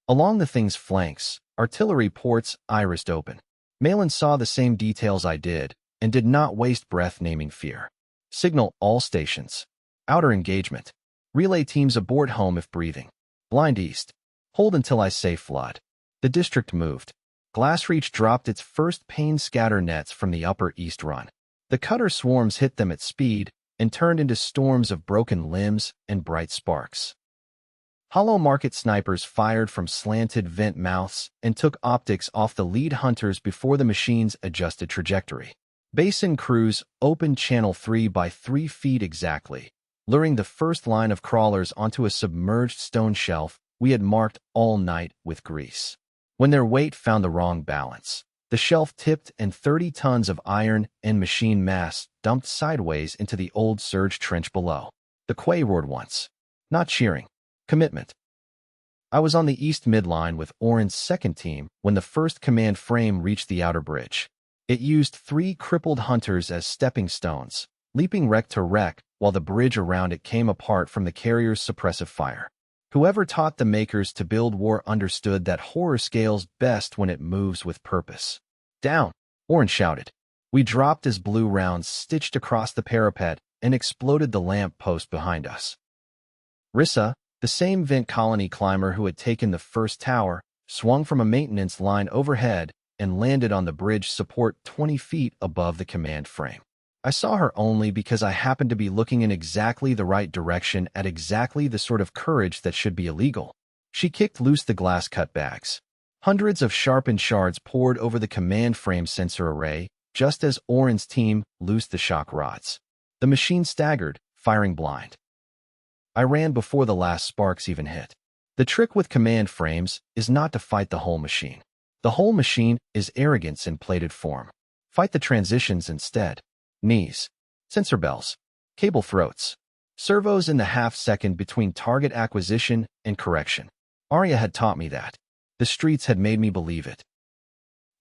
Along the thing's flanks, artillery ports irised open. Malin saw the same details I did and did not waste breath naming fear. Signal all stations. Outer engagement. Relay teams abort home if breathing. Blind east. Hold until I say flood. The district moved. Glassreach dropped its first pane scatter nets from the upper east run. The cutter swarms hit them at speed and turned into storms of broken limbs and bright sparks. Hollow market snipers fired from slanted vent mouths and took optics off the lead hunters before the machines adjusted trajectory. Basin crews opened channel 3 by 3 feet exactly, luring the first line of crawlers onto a submerged stone shelf we had marked all night with grease. When their weight found the wrong balance, the shelf tipped and 30 tons of iron and machine mass dumped sideways into the old surge trench below. The quay roared once. Not cheering. Commitment. I was on the east midline with Orin's second team when the first command frame reached the outer bridge. It used 3 crippled hunters as stepping stones, leaping wreck to wreck while the bridge around it came apart from the carrier's suppressive fire. Whoever taught the makers to build war understood that horror scales best when it moves with purpose. Down, Orin shouted. We dropped as blue rounds stitched across the parapet and exploded the lamp post behind us. Rissa, the same vent colony climber who had taken the first tower, swung from a maintenance line overhead and landed on the bridge support 20 feet above the command frame. I saw her only because I happened to be looking in exactly the right direction at exactly the sort of courage that should be illegal. She kicked loose the glass cut bags. Hundreds of sharpened shards poured over the command frame sensor array, just as Orin's team loosed the shock rods. The machine staggered, firing blind. I ran before the last sparks even hit. The trick with command frames is not to fight the whole machine. The whole machine is arrogance in plated form. Fight the transitions instead. Knees, sensor bells, cable throats, servos in the half-second between target acquisition and correction. Aria had taught me that. The streets had made me believe it.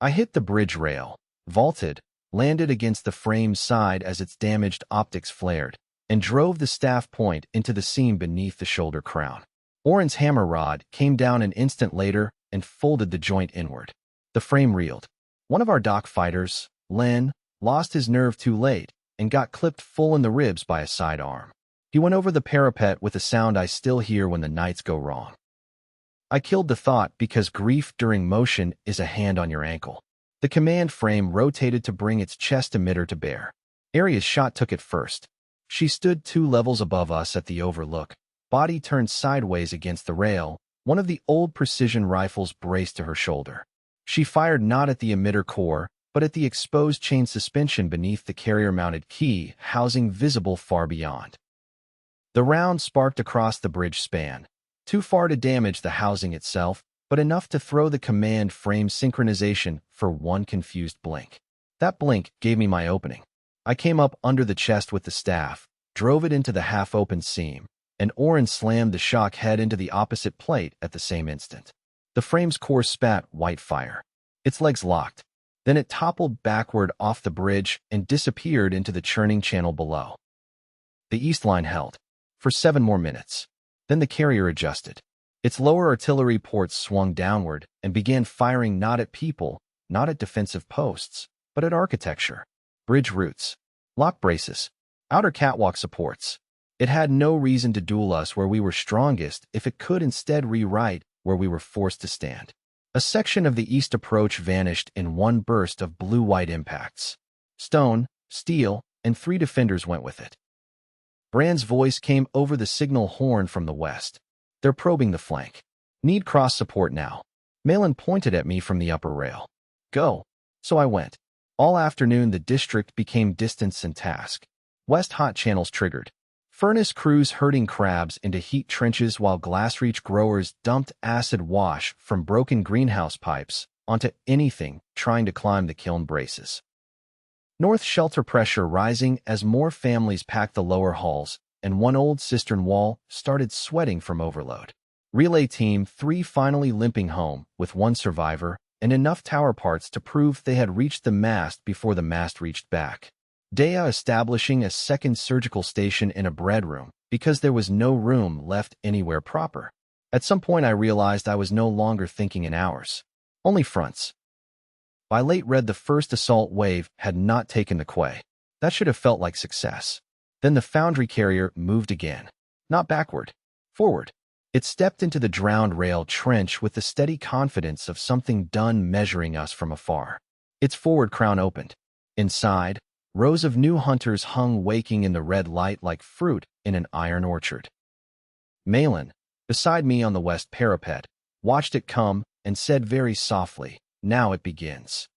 I hit the bridge rail, vaulted, landed against the frame's side as its damaged optics flared, and drove the staff point into the seam beneath the shoulder crown. Orin's hammer rod came down an instant later and folded the joint inward. The frame reeled. One of our dock fighters, Len, lost his nerve too late and got clipped full in the ribs by a sidearm. He went over the parapet with a sound I still hear when the nights go wrong. I killed the thought because grief during motion is a hand on your ankle. The command frame rotated to bring its chest emitter to bear. Aria's shot took it first. She stood 2 levels above us at the overlook, body turned sideways against the rail. One of the old precision rifles braced to her shoulder. She fired not at the emitter core, but at the exposed chain suspension beneath the carrier-mounted key housing visible far beyond. The round sparked across the bridge span, too far to damage the housing itself, but enough to throw the command frame synchronization for one confused blink. That blink gave me my opening. I came up under the chest with the staff, drove it into the half-open seam, and Oren slammed the shock head into the opposite plate at the same instant. The frame's core spat white fire. Its legs locked. Then it toppled backward off the bridge and disappeared into the churning channel below. The east line held for 7 more minutes. Then the carrier adjusted. Its lower artillery ports swung downward and began firing not at people, not at defensive posts, but at architecture, bridge routes, lock braces, outer catwalk supports. It had no reason to duel us where we were strongest if it could instead rewrite where we were forced to stand. A section of the east approach vanished in one burst of blue-white impacts. Stone, steel, and 3 defenders went with it. Brand's voice came over the signal horn from the west. They're probing the flank. Need cross support now. Malin pointed at me from the upper rail. Go. So I went. All afternoon the district became distance and task. West hot channels triggered. Furnace crews herding crabs into heat trenches while glassreach growers dumped acid wash from broken greenhouse pipes onto anything trying to climb the kiln braces. North shelter pressure rising as more families packed the lower halls, and one old cistern wall started sweating from overload. Relay Team 3 finally limping home with 1 survivor and enough tower parts to prove they had reached the mast before the mast reached back. Dea establishing a second surgical station in a bread room because there was no room left anywhere proper. At some point I realized I was no longer thinking in hours. Only fronts. By late red the first assault wave had not taken the quay. That should have felt like success. Then the foundry carrier moved again. Not backward. Forward. It stepped into the drowned rail trench with the steady confidence of something done measuring us from afar. Its forward crown opened. Inside, rows of new hunters hung waking in the red light like fruit in an iron orchard. Malin, beside me on the west parapet, watched it come and said very softly, "Now it begins."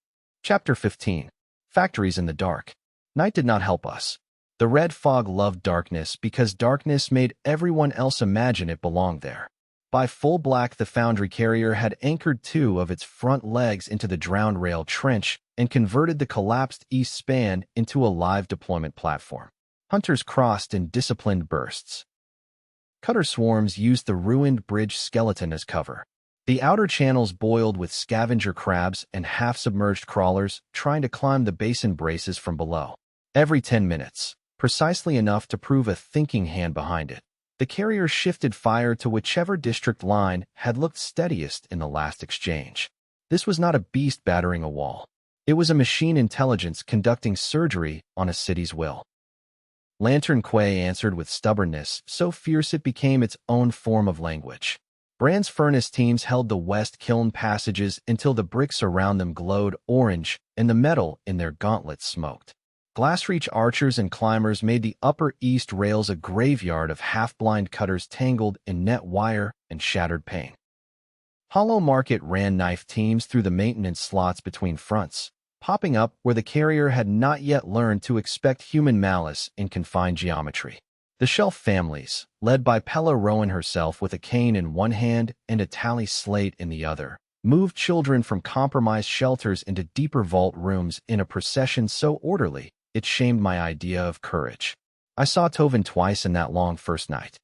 Chapter 15. Factories in the dark. Night did not help us. The red fog loved darkness because darkness made everyone else imagine it belonged there. By full black the foundry carrier had anchored 2 of its front legs into the drowned rail trench and converted the collapsed east span into a live deployment platform. Hunters crossed in disciplined bursts. Cutter swarms used the ruined bridge skeleton as cover. The outer channels boiled with scavenger crabs and half-submerged crawlers trying to climb the basin braces from below. Every 10 minutes, precisely enough to prove a thinking hand behind it, the carrier shifted fire to whichever district line had looked steadiest in the last exchange. This was not a beast battering a wall. It was a machine intelligence conducting surgery on a city's will. Lantern Quay answered with stubbornness so fierce it became its own form of language. Brand's furnace teams held the west kiln passages until the bricks around them glowed orange and the metal in their gauntlets smoked. Glassreach archers and climbers made the upper east rails a graveyard of half-blind cutters tangled in net wire and shattered pane. Hollow Market ran knife teams through the maintenance slots between fronts, popping up where the carrier had not yet learned to expect human malice in confined geometry. The Shelf families, led by Pella Rowan herself with a cane in one hand and a tally slate in the other, moved children from compromised shelters into deeper vault rooms in a procession so orderly it shamed my idea of courage. I saw Tovin twice in that long first night.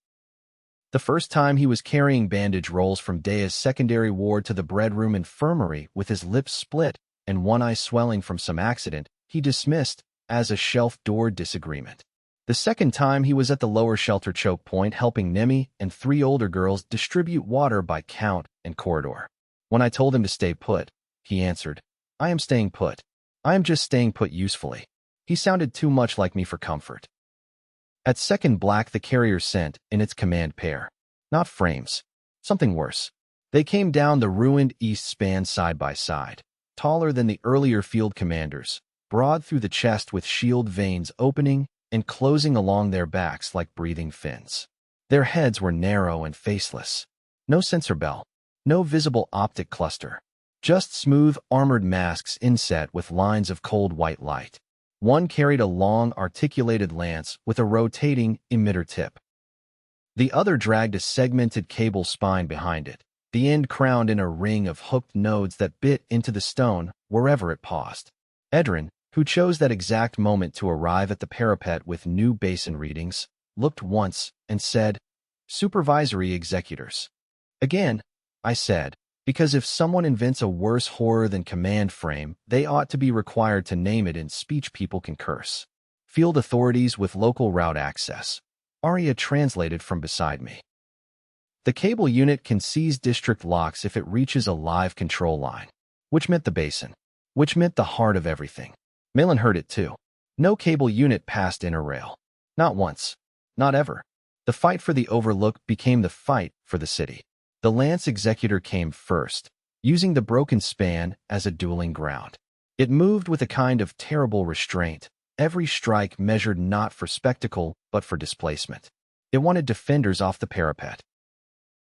The first time he was carrying bandage rolls from Dea's secondary ward to the bread room infirmary with his lips split and one eye swelling from some accident he dismissed as a shelf door disagreement. The second time he was at the lower shelter choke point helping Nemi and 3 older girls distribute water by count and corridor. When I told him to stay put, he answered, "I am staying put. I am just staying put usefully." He sounded too much like me for comfort. At second black the carrier sent in its command pair. Not frames. Something worse. They came down the ruined east span side by side, taller than the earlier field commanders, broad through the chest with shield veins opening and closing along their backs like breathing fins. Their heads were narrow and faceless. No sensor bell, no visible optic cluster. Just smooth, armored masks inset with lines of cold white light. One carried a long, articulated lance with a rotating emitter tip. The other dragged a segmented cable spine behind it, the end crowned in a ring of hooked nodes that bit into the stone wherever it paused. Edrin, who chose that exact moment to arrive at the parapet with new basin readings, looked once and said, "Supervisory executors." "Again," I said, because if someone invents a worse horror than command frame, they ought to be required to name it in speech people can curse. "Field authorities with local route access," Aria translated from beside me. "The cable unit can seize district locks if it reaches a live control line," which meant the basin, which meant the heart of everything. Malin heard it too. No cable unit passed inner rail. Not once. Not ever. The fight for the Overlook became the fight for the city. The Lance Executor came first, using the broken span as a dueling ground. It moved with a kind of terrible restraint, every strike measured not for spectacle but for displacement. It wanted defenders off the parapet,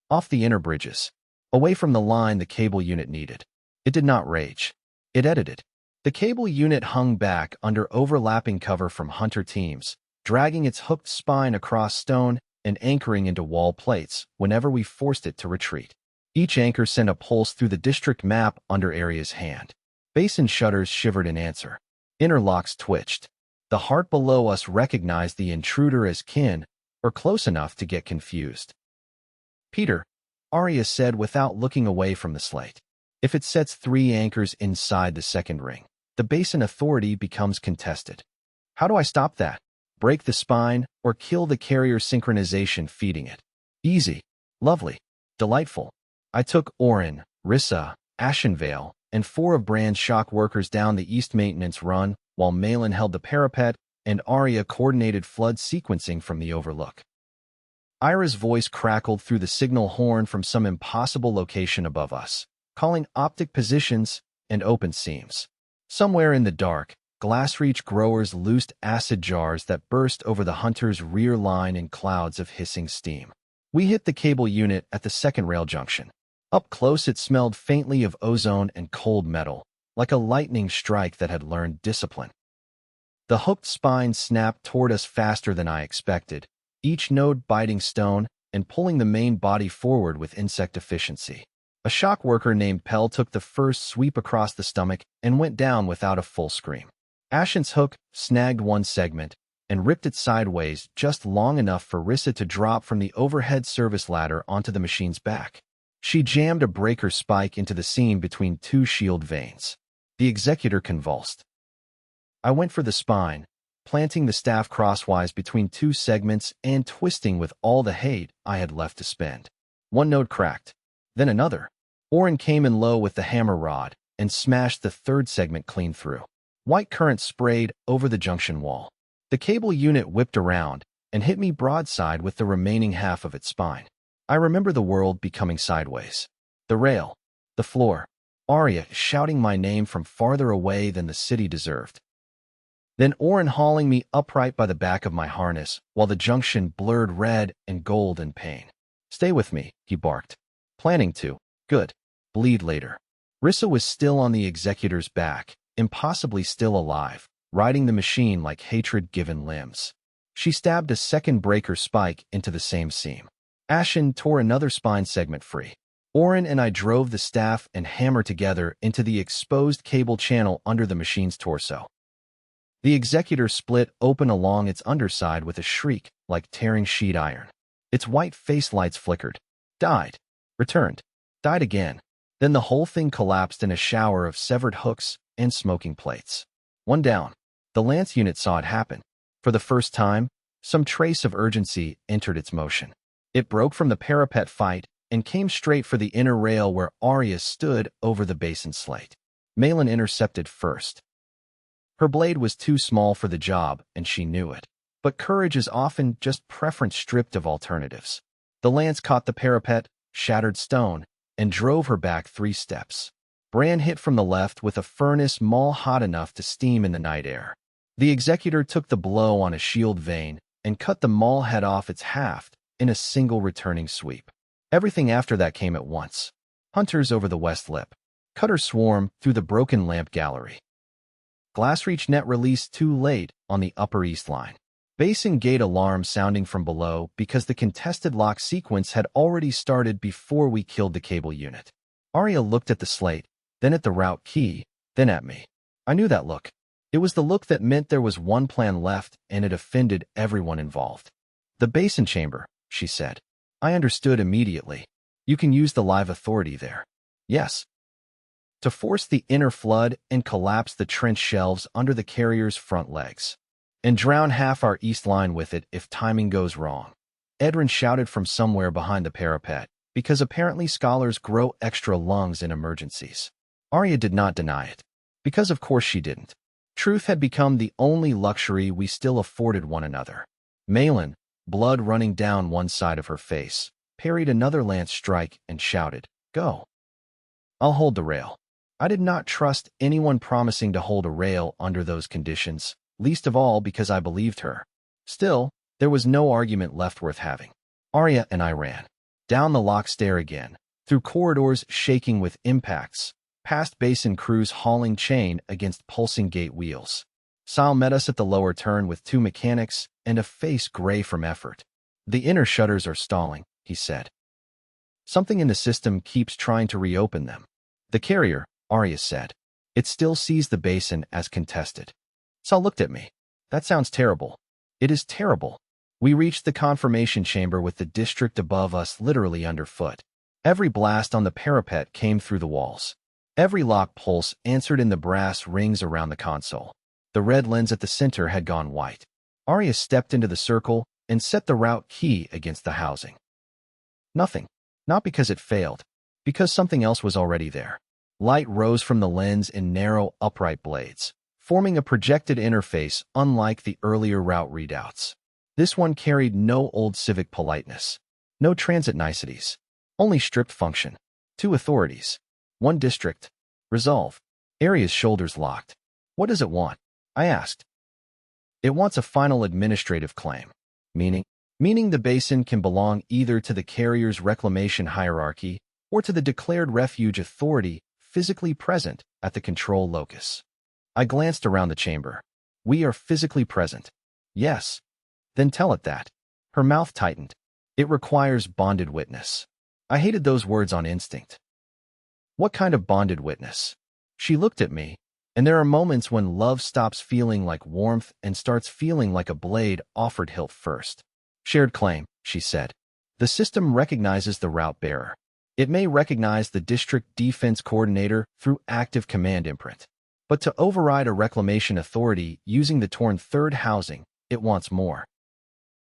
off the inner bridges, away from the line the cable unit needed. It did not rage. It edited. The cable unit hung back under overlapping cover from hunter teams, dragging its hooked spine across stone and anchoring into wall plates whenever we forced it to retreat. Each anchor sent a pulse through the district map under Aria's hand. Basin shutters shivered in answer. Interlocks twitched. The heart below us recognized the intruder as kin, or close enough to get confused. "Peter," Aria said without looking away from the slate. "If it sets 3 anchors inside the second ring, the basin authority becomes contested. How do I stop that? Break the spine, or kill the carrier synchronization feeding it?" Easy. Lovely. Delightful. I took Orin, Rissa, Ashenvale, and 4 of Brand's shock workers down the east maintenance run, while Malin held the parapet and Aria coordinated flood sequencing from the Overlook. Ira's voice crackled through the signal horn from some impossible location above us, calling optic positions and open seams. Somewhere in the dark, Glassreach growers loosed acid jars that burst over the hunter's rear line in clouds of hissing steam. We hit the cable unit at the second rail junction. Up close it smelled faintly of ozone and cold metal, like a lightning strike that had learned discipline. The hooked spine snapped toward us faster than I expected, each node biting stone and pulling the main body forward with insect efficiency. A shock worker named Pell took the first sweep across the stomach and went down without a full scream. Ashen's hook snagged one segment and ripped it sideways just long enough for Rissa to drop from the overhead service ladder onto the machine's back. She jammed a breaker spike into the seam between 2 shield veins. The executor convulsed. I went for the spine, planting the staff crosswise between 2 segments and twisting with all the hate I had left to spend. One node cracked, then another. Orin came in low with the hammer rod and smashed the 3rd segment clean through. White current sprayed over the junction wall. The cable unit whipped around and hit me broadside with the remaining half of its spine. I remember the world becoming sideways. The rail, the floor, Aria shouting my name from farther away than the city deserved. Then Orin hauling me upright by the back of my harness while the junction blurred red and gold in pain. "Stay with me," he barked. "Planning to. Good. Bleed later." Rissa was still on the executor's back, impossibly still alive, riding the machine like hatred given limbs. She stabbed a second breaker spike into the same seam. Ashen tore another spine segment free. Orin and I drove the staff and hammer together into the exposed cable channel under the machine's torso. The executor split open along its underside with a shriek like tearing sheet iron. Its white face lights flickered. Died. Returned. Died again. Then the whole thing collapsed in a shower of severed hooks and smoking plates. One down. The Lance unit saw it happen. For the first time, some trace of urgency entered its motion. It broke from the parapet fight and came straight for the inner rail where Aria stood over the basin slate. Malin intercepted first. Her blade was too small for the job, and she knew it. But courage is often just preference stripped of alternatives. The lance caught the parapet, shattered stone, and drove her back 3 steps. Bran hit from the left with a furnace maul hot enough to steam in the night air. The executor took the blow on a shield vein and cut the maul head off its haft in a single returning sweep. Everything after that came at once. Hunters over the west lip. Cutters swarm through the broken lamp gallery. Glassreach net released too late on the upper east line. Basin gate alarm sounding from below because the contested lock sequence had already started before we killed the cable unit. Aria looked at the slate, then at the route key, then at me. I knew that look. It was the look that meant there was one plan left and it offended everyone involved. The basin chamber, she said. I understood immediately. You can use the live authority there. Yes. To force the inner flood and collapse the trench shelves under the carrier's front legs. And drown half our east line with it if timing goes wrong. Edrin shouted from somewhere behind the parapet, because apparently scholars grow extra lungs in emergencies. Aria did not deny it, because of course she didn't. Truth had become the only luxury we still afforded one another. Malin, blood running down one side of her face, parried another lance strike and shouted, "Go." I'll hold the rail. I did not trust anyone promising to hold a rail under those conditions, least of all because I believed her. Still, there was no argument left worth having. Aria and I ran. Down the lock stair again, through corridors shaking with impacts, past basin crews hauling chain against pulsing gate wheels. Sal met us at the lower turn with two mechanics and a face gray from effort. The inner shutters are stalling, he said. Something in the system keeps trying to reopen them. The carrier, Aria said. It still sees the basin as contested. Sal looked at me. That sounds terrible. It is terrible. We reached the confirmation chamber with the district above us literally underfoot. Every blast on the parapet came through the walls. Every lock pulse answered in the brass rings around the console. The red lens at the center had gone white. Aria stepped into the circle and set the route key against the housing. Nothing. Not because it failed. Because something else was already there. Light rose from the lens in narrow, upright blades, forming a projected interface unlike the earlier route readouts. This one carried no old civic politeness, no transit niceties, only strict function. 2 authorities. 1 district. Resolve. Aria's shoulders locked. What does it want? I asked. It wants a final administrative claim. Meaning the basin can belong either to the carrier's reclamation hierarchy or to the declared refuge authority physically present at the control locus. I glanced around the chamber. We are physically present. Yes. Then tell it that. Her mouth tightened. It requires bonded witness. I hated those words on instinct. What kind of bonded witness? She looked at me, and there are moments when love stops feeling like warmth and starts feeling like a blade offered hilt first. Shared claim, she said. The system recognizes the route bearer. It may recognize the district defense coordinator through active command imprint. But to override a reclamation authority using the torn third housing, it wants more.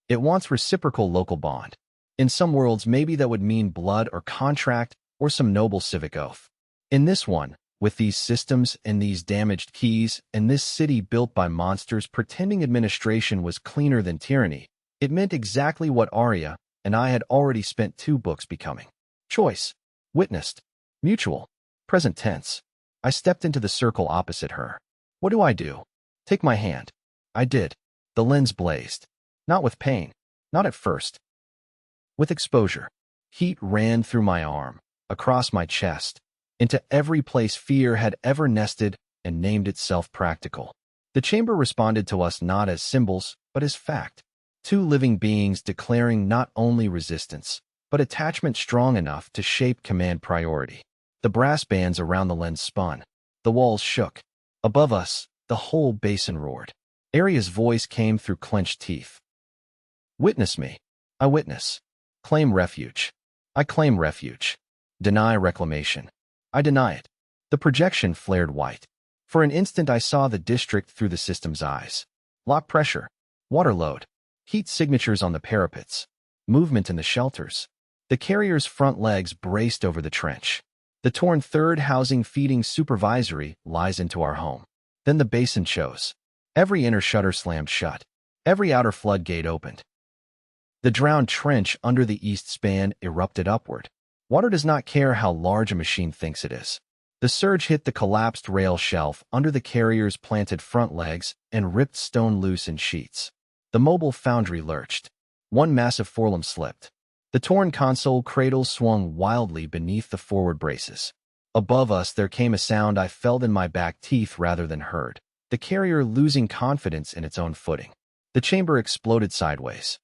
It wants reciprocal local bond. In some worlds, maybe that would mean blood or contract or some noble civic oath. In this one, with these systems and these damaged keys and this city built by monsters pretending administration was cleaner than tyranny, it meant exactly what Aria and I had already spent 2 books becoming. Choice. Witnessed. Mutual. Present tense. I stepped into the circle opposite her. What do I do? Take my hand. I did. The lens blazed. Not with pain. Not at first. With exposure. Heat ran through my arm, across my chest, into every place fear had ever nested and named itself practical. The chamber responded to us not as symbols, but as fact. 2 living beings declaring not only resistance, but attachment strong enough to shape command priority. The brass bands around the lens spun. The walls shook. Above us, the whole basin roared. Aria's voice came through clenched teeth. Witness me. I witness. Claim refuge. I claim refuge. Deny reclamation. I deny it. The projection flared white. For an instant I saw the district through the system's eyes. Lock pressure. Water load. Heat signatures on the parapets. Movement in the shelters. The carrier's front legs braced over the trench. The torn third housing feeding supervisory lies into our home. Then the basin chose. Every inner shutter slammed shut. Every outer floodgate opened. The drowned trench under the east span erupted upward. Water does not care how large a machine thinks it is. The surge hit the collapsed rail shelf under the carrier's planted front legs and ripped stone loose in sheets. The mobile foundry lurched. One massive forelumb slipped. The torn console cradle swung wildly beneath the forward braces. Above us there came a sound I felt in my back teeth rather than heard, the carrier losing confidence in its own footing. The chamber exploded sideways.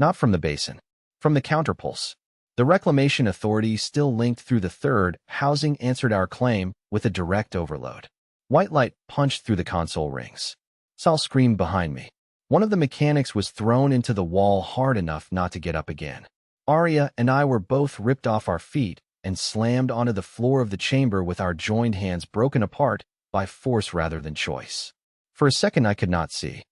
Not from the basin. From the counterpulse. The reclamation authority still linked through the third housing answered our claim with a direct overload. White light punched through the console rings. Sal screamed behind me. One of the mechanics was thrown into the wall hard enough not to get up again. Aria and I were both ripped off our feet and slammed onto the floor of the chamber with our joined hands broken apart by force rather than choice. For a second I could not see.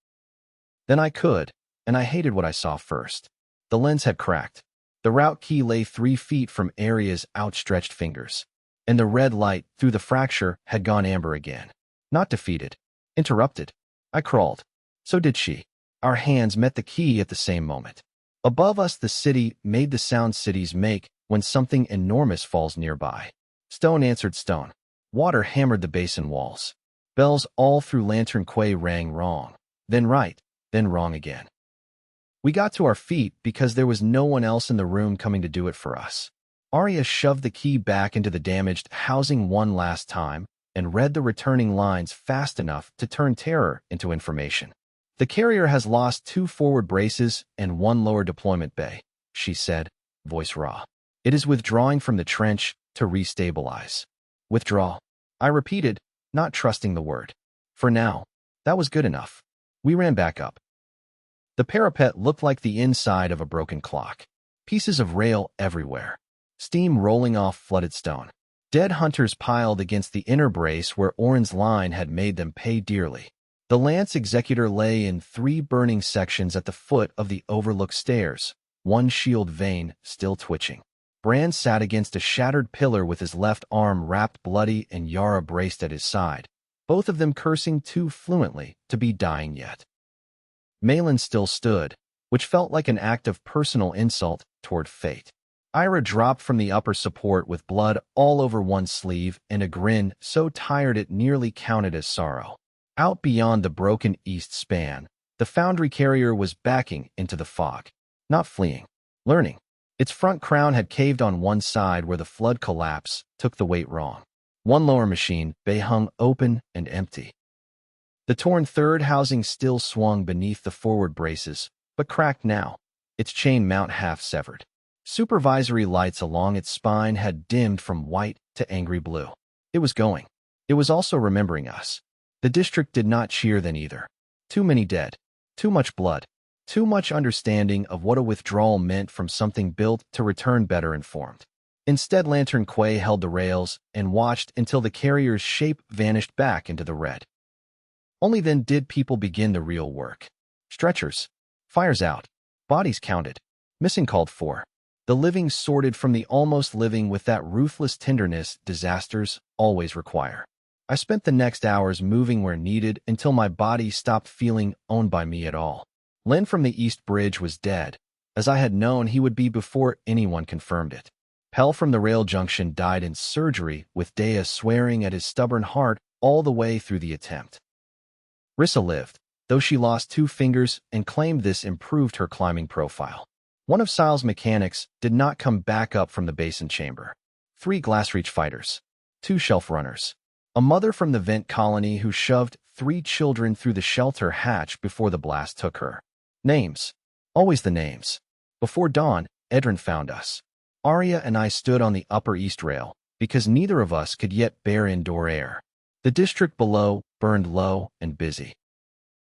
Then I could, and I hated what I saw first. The lens had cracked. The route key lay 3 feet from Aria's outstretched fingers, and the red light through the fracture had gone amber again. Not defeated. Interrupted. I crawled. So did she. Our hands met the key at the same moment. Above us the city made the sound cities make when something enormous falls nearby. Stone answered stone. Water hammered the basin walls. Bells all through Lantern Quay rang wrong. Then right, then wrong again. We got to our feet because there was no one else in the room coming to do it for us. Aria shoved the key back into the damaged housing one last time and read the returning lines fast enough to turn terror into information. The carrier has lost 2 forward braces and 1 lower deployment bay, she said, voice raw. It is withdrawing from the trench to restabilize. Withdraw. I repeated, not trusting the word. For now, that was good enough. We ran back up. The parapet looked like the inside of a broken clock. Pieces of rail everywhere. Steam rolling off flooded stone. Dead hunters piled against the inner brace where Orin's line had made them pay dearly. The Lance Executor lay in 3 burning sections at the foot of the overlooked stairs, one shield vein still twitching. Brand sat against a shattered pillar with his left arm wrapped bloody and Yara braced at his side, both of them cursing too fluently to be dying yet. Malin still stood, which felt like an act of personal insult toward fate. Ira dropped from the upper support with blood all over one sleeve and a grin so tired it nearly counted as sorrow. Out beyond the broken east span, the foundry carrier was backing into the fog, not fleeing, learning. Its front crown had caved on one side where the flood collapse took the weight wrong. One lower machine bay hung open and empty. The torn third housing still swung beneath the forward braces, but cracked now, its chain mount half severed. Supervisory lights along its spine had dimmed from white to angry blue. It was going. It was also remembering us. The district did not cheer then either. Too many dead. Too much blood. Too much understanding of what a withdrawal meant from something built to return better informed. Instead, Lantern Quay held the rails and watched until the carrier's shape vanished back into the red. Only then did people begin the real work. Stretchers. Fires out. Bodies counted. Missing called for. The living sorted from the almost living with that ruthless tenderness disasters always require. I spent the next hours moving where needed until my body stopped feeling owned by me at all. Len from the East Bridge was dead, as I had known he would be before anyone confirmed it. Pell from the rail junction died in surgery with Dea swearing at his stubborn heart all the way through the attempt. Rissa lived, though she lost 2 fingers and claimed this improved her climbing profile. One of Sile's mechanics did not come back up from the basin chamber. 3 glass-reach fighters. 2 shelf runners. A mother from the vent colony who shoved 3 children through the shelter hatch before the blast took her. Names. Always the names. Before dawn, Edrin found us. Aria and I stood on the upper east rail, because neither of us could yet bear indoor air. The district below burned low and busy.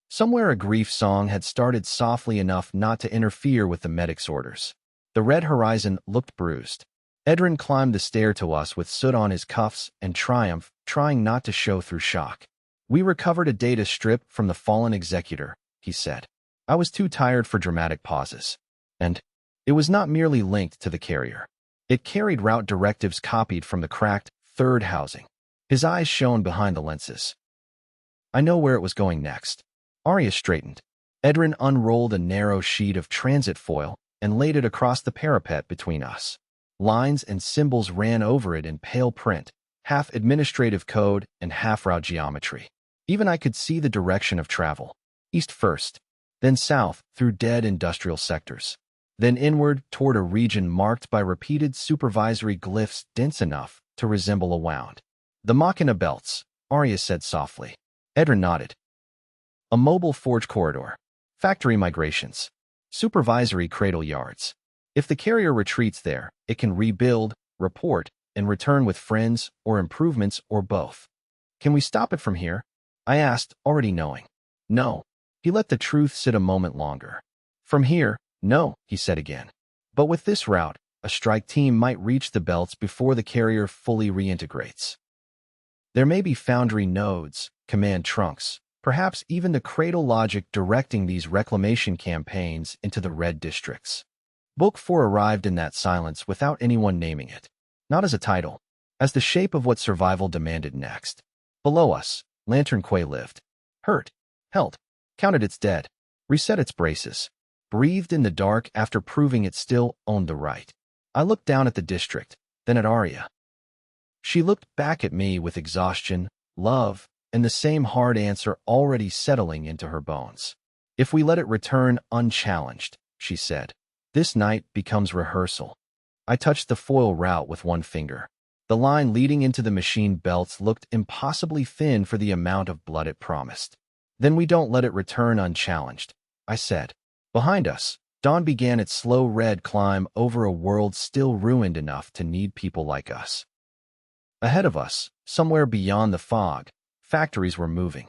Somewhere a grief song had started softly enough not to interfere with the medic's orders. The red horizon looked bruised. Edrin climbed the stair to us with soot on his cuffs and triumph, trying not to show through shock. We recovered a data strip from the fallen executor, he said. I was too tired for dramatic pauses. And it was not merely linked to the carrier. It carried route directives copied from the cracked third housing. His eyes shone behind the lenses. I know where it was going next. Aria straightened. Edrin unrolled a narrow sheet of transit foil and laid it across the parapet between us. Lines and symbols ran over it in pale print, half administrative code and half route geometry. Even I could see the direction of travel. East first, then south through dead industrial sectors, then inward toward a region marked by repeated supervisory glyphs dense enough to resemble a wound. The Machina belts, Aria said softly. Edgar nodded. A mobile forge corridor. Factory migrations. Supervisory cradle yards. If the carrier retreats there, it can rebuild, report, and return with friends or improvements or both. Can we stop it from here? I asked, already knowing. No. He let the truth sit a moment longer. From here, no, he said again. But with this route, a strike team might reach the belts before the carrier fully reintegrates. There may be foundry nodes, command trunks, perhaps even the cradle logic directing these reclamation campaigns into the red districts. Book 4 arrived in that silence without anyone naming it. Not as a title, as the shape of what survival demanded next. Below us, Lantern Quay lived. Hurt, held, counted its dead, reset its braces, breathed in the dark after proving it still owned the right. I looked down at the district, then at Aria. She looked back at me with exhaustion, love, and the same hard answer already settling into her bones. If we let it return unchallenged, she said, this night becomes rehearsal. I touched the foil route with one finger. The line leading into the machine belts looked impossibly thin for the amount of blood it promised. Then we don't let it return unchallenged, I said. Behind us, dawn began its slow red climb over a world still ruined enough to need people like us. Ahead of us, somewhere beyond the fog, factories were moving.